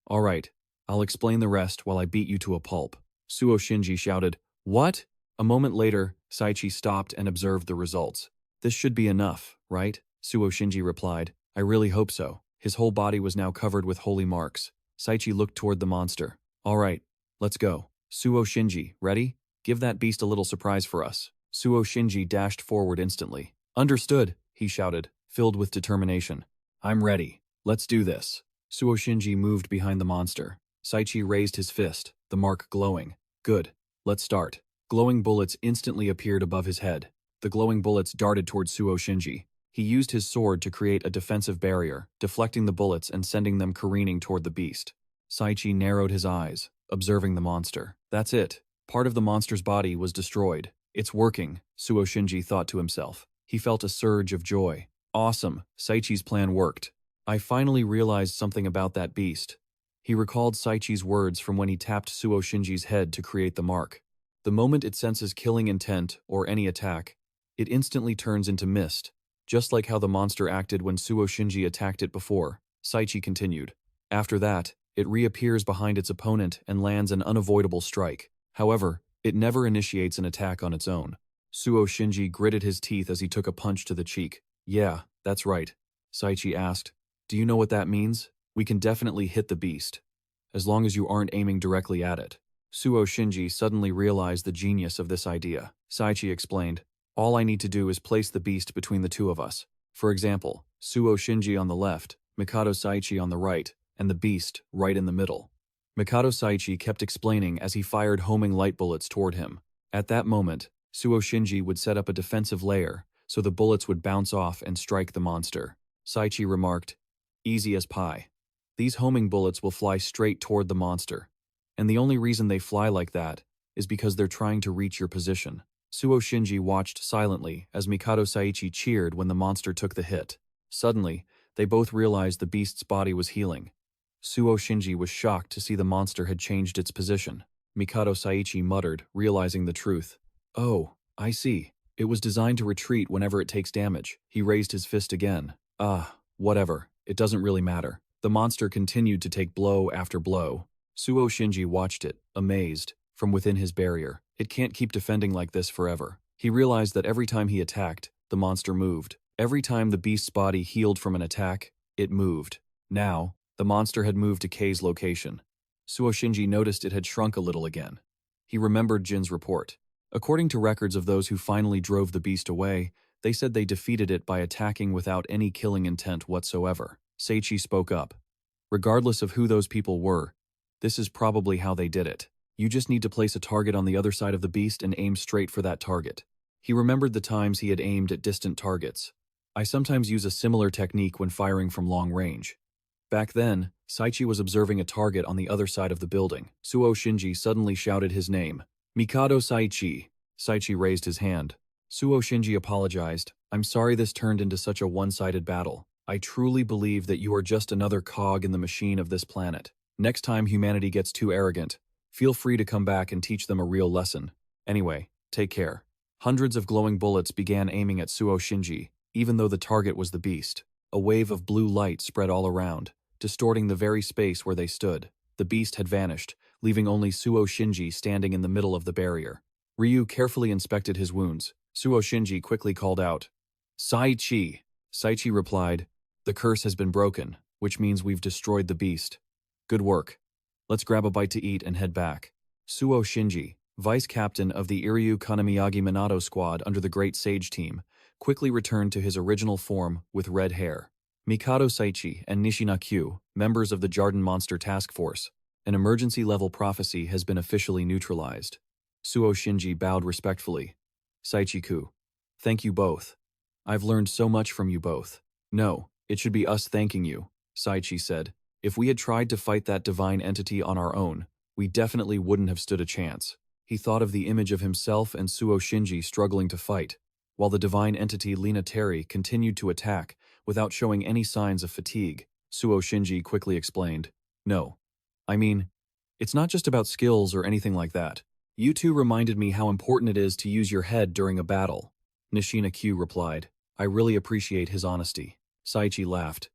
"All right, I'll explain the rest while I beat you to a pulp." Suo Shinji shouted, "What?" A moment later, Saichi stopped and observed the results. "This should be enough, right?" Suo Shinji replied. "I really hope so." His whole body was now covered with holy marks. Saichi looked toward the monster. "All right, let's go." "Suo Shinji, ready? Give that beast a little surprise for us." Suo Shinji dashed forward instantly. "Understood," he shouted, filled with determination. "I'm ready. Let's do this." Suo Shinji moved behind the monster. Saichi raised his fist, the mark glowing. "Good. Let's start." Glowing bullets instantly appeared above his head. The glowing bullets darted toward Suo Shinji. He used his sword to create a defensive barrier, deflecting the bullets and sending them careening toward the beast. Saichi narrowed his eyes, observing the monster. That's it. Part of the monster's body was destroyed. "It's working," Suo Shinji thought to himself. He felt a surge of joy. Awesome, Saichi's plan worked. "I finally realized something about that beast." He recalled Saichi's words from when he tapped Suo Shinji's head to create the mark. The moment it senses killing intent or any attack, it instantly turns into mist, just like how the monster acted when Suo Shinji attacked it before. Saichi continued. After that, it reappears behind its opponent and lands an unavoidable strike. However, it never initiates an attack on its own. Suo Shinji gritted his teeth as he took a punch to the cheek. "Yeah, that's right." Saichi asked, "Do you know what that means?" "We can definitely hit the beast, as long as you aren't aiming directly at it." Suo Shinji suddenly realized the genius of this idea. Saichi explained, "All I need to do is place the beast between the two of us. For example, Suo Shinji on the left, Mikado Saichi on the right, and the beast right in the middle." Mikado Saichi kept explaining as he fired homing light bullets toward him. At that moment, Suo Shinji would set up a defensive layer, so the bullets would bounce off and strike the monster. Saichi remarked, "Easy as pie." These homing bullets will fly straight toward the monster. And the only reason they fly like that is because they're trying to reach your position. Suo Shinji watched silently as Mikado Saichi cheered when the monster took the hit. Suddenly, they both realized the beast's body was healing. Suo Shinji was shocked to see the monster had changed its position. Mikado Saichi muttered, realizing the truth. Oh, I see. It was designed to retreat whenever it takes damage. He raised his fist again. Whatever. It doesn't really matter. The monster continued to take blow after blow. Suo Shinji watched it, amazed, from within his barrier. It can't keep defending like this forever. He realized that every time he attacked, the monster moved. Every time the beast's body healed from an attack, it moved. Now, the monster had moved to Kei's location. Suo Shinji noticed it had shrunk a little again. He remembered Jin's report. According to records of those who finally drove the beast away, they said they defeated it by attacking without any killing intent whatsoever. Seichi spoke up. Regardless of who those people were, this is probably how they did it. You just need to place a target on the other side of the beast and aim straight for that target. He remembered the times he had aimed at distant targets. I sometimes use a similar technique when firing from long range. Back then, Saichi was observing a target on the other side of the building. Suo Shinji suddenly shouted his name. Mikado Saichi. Saichi raised his hand. Suo Shinji apologized. I'm sorry this turned into such a one-sided battle. I truly believe that you are just another cog in the machine of this planet. Next time humanity gets too arrogant, feel free to come back and teach them a real lesson. Anyway, take care. Hundreds of glowing bullets began aiming at Suo Shinji, even though the target was the beast. A wave of blue light spread all around, distorting the very space where they stood. The beast had vanished, leaving only Suo Shinji standing in the middle of the barrier. Ryu carefully inspected his wounds. Suo Shinji quickly called out, Saichi. Saichi replied, the curse has been broken, which means we've destroyed the beast. Good work. Let's grab a bite to eat and head back. Suo Shinji, vice captain of the Iryu Kanamiyagi Minato squad under the Great Sage team, quickly returned to his original form with red hair. Mikado Saichi and Nishina Q, members of the Jarden Monster Task Force. An emergency-level prophecy has been officially neutralized. Suo Shinji bowed respectfully. Saichi-ku, thank you both. I've learned so much from you both. No, it should be us thanking you, Saichi said. If we had tried to fight that divine entity on our own, we definitely wouldn't have stood a chance. He thought of the image of himself and Suo Shinji struggling to fight, while the divine entity Lina Terry continued to attack without showing any signs of fatigue. Suo Shinji quickly explained, no. I mean, it's not just about skills or anything like that. You two reminded me how important it is to use your head during a battle. Nishina Q replied, I really appreciate his honesty. Saichi laughed.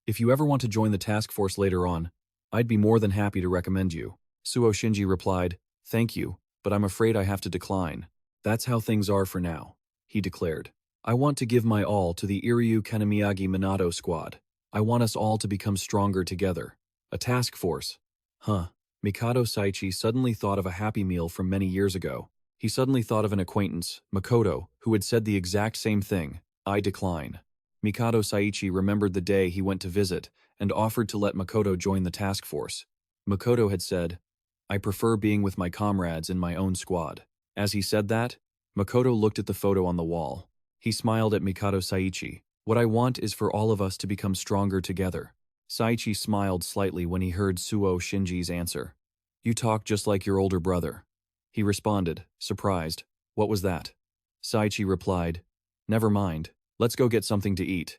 If you ever want to join the task force later on, I'd be more than happy to recommend you. Suo Shinji replied, thank you, but I'm afraid I have to decline. That's how things are for now, he declared. I want to give my all to the Iryu Kanamiyagi Minato squad. I want us all to become stronger together. A task force. Huh. Mikado Saichi suddenly thought of a Happy Meal from many years ago. He suddenly thought of an acquaintance, Makoto, who had said the exact same thing. I decline. Mikado Saichi remembered the day he went to visit and offered to let Makoto join the task force. Makoto had said, I prefer being with my comrades in my own squad. As he said that, Makoto looked at the photo on the wall. He smiled at Mikado Saichi. What I want is for all of us to become stronger together. Saichi smiled slightly when he heard Suo Shinji's answer. You talk just like your older brother. He responded, surprised. What was that? Saichi replied, never mind. Let's go get something to eat.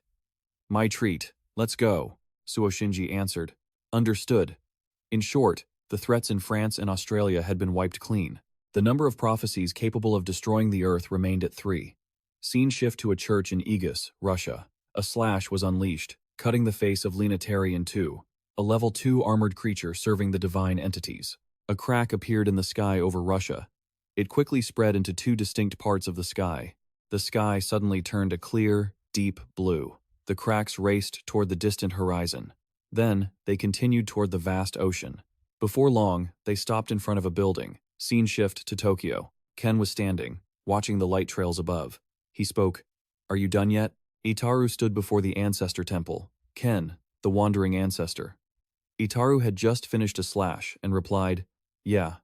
My treat. Let's go. Suo Shinji answered. Understood. In short, the threats in France and Australia had been wiped clean. The number of prophecies capable of destroying the Earth remained at 3. Scene shift to a church in Aegis, Russia. A slash was unleashed, cutting the face of Lina Terry in two. A level 2 armored creature serving the divine entities. A crack appeared in the sky over Russia. It quickly spread into 2 distinct parts of the sky. The sky suddenly turned a clear, deep blue. The cracks raced toward the distant horizon. Then, they continued toward the vast ocean. Before long, they stopped in front of a building. Scene shift to Tokyo. Ken was standing, watching the light trails above. He spoke, Are you done yet? Itaru stood before the Ancestor temple. Ken, the wandering ancestor. Itaru had just finished a slash and replied, Yeah.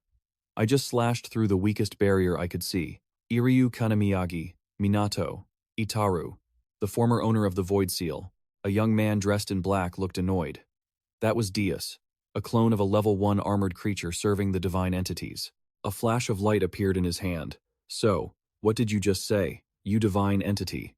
I just slashed through the weakest barrier I could see. Iryu Kanamiyagi, Minato, Itaru, the former owner of the Void Seal. A young man dressed in black looked annoyed. That was Dias, a clone of a level 1 armored creature serving the divine entities. A flash of light appeared in his hand. So, what did you just say, you divine entity?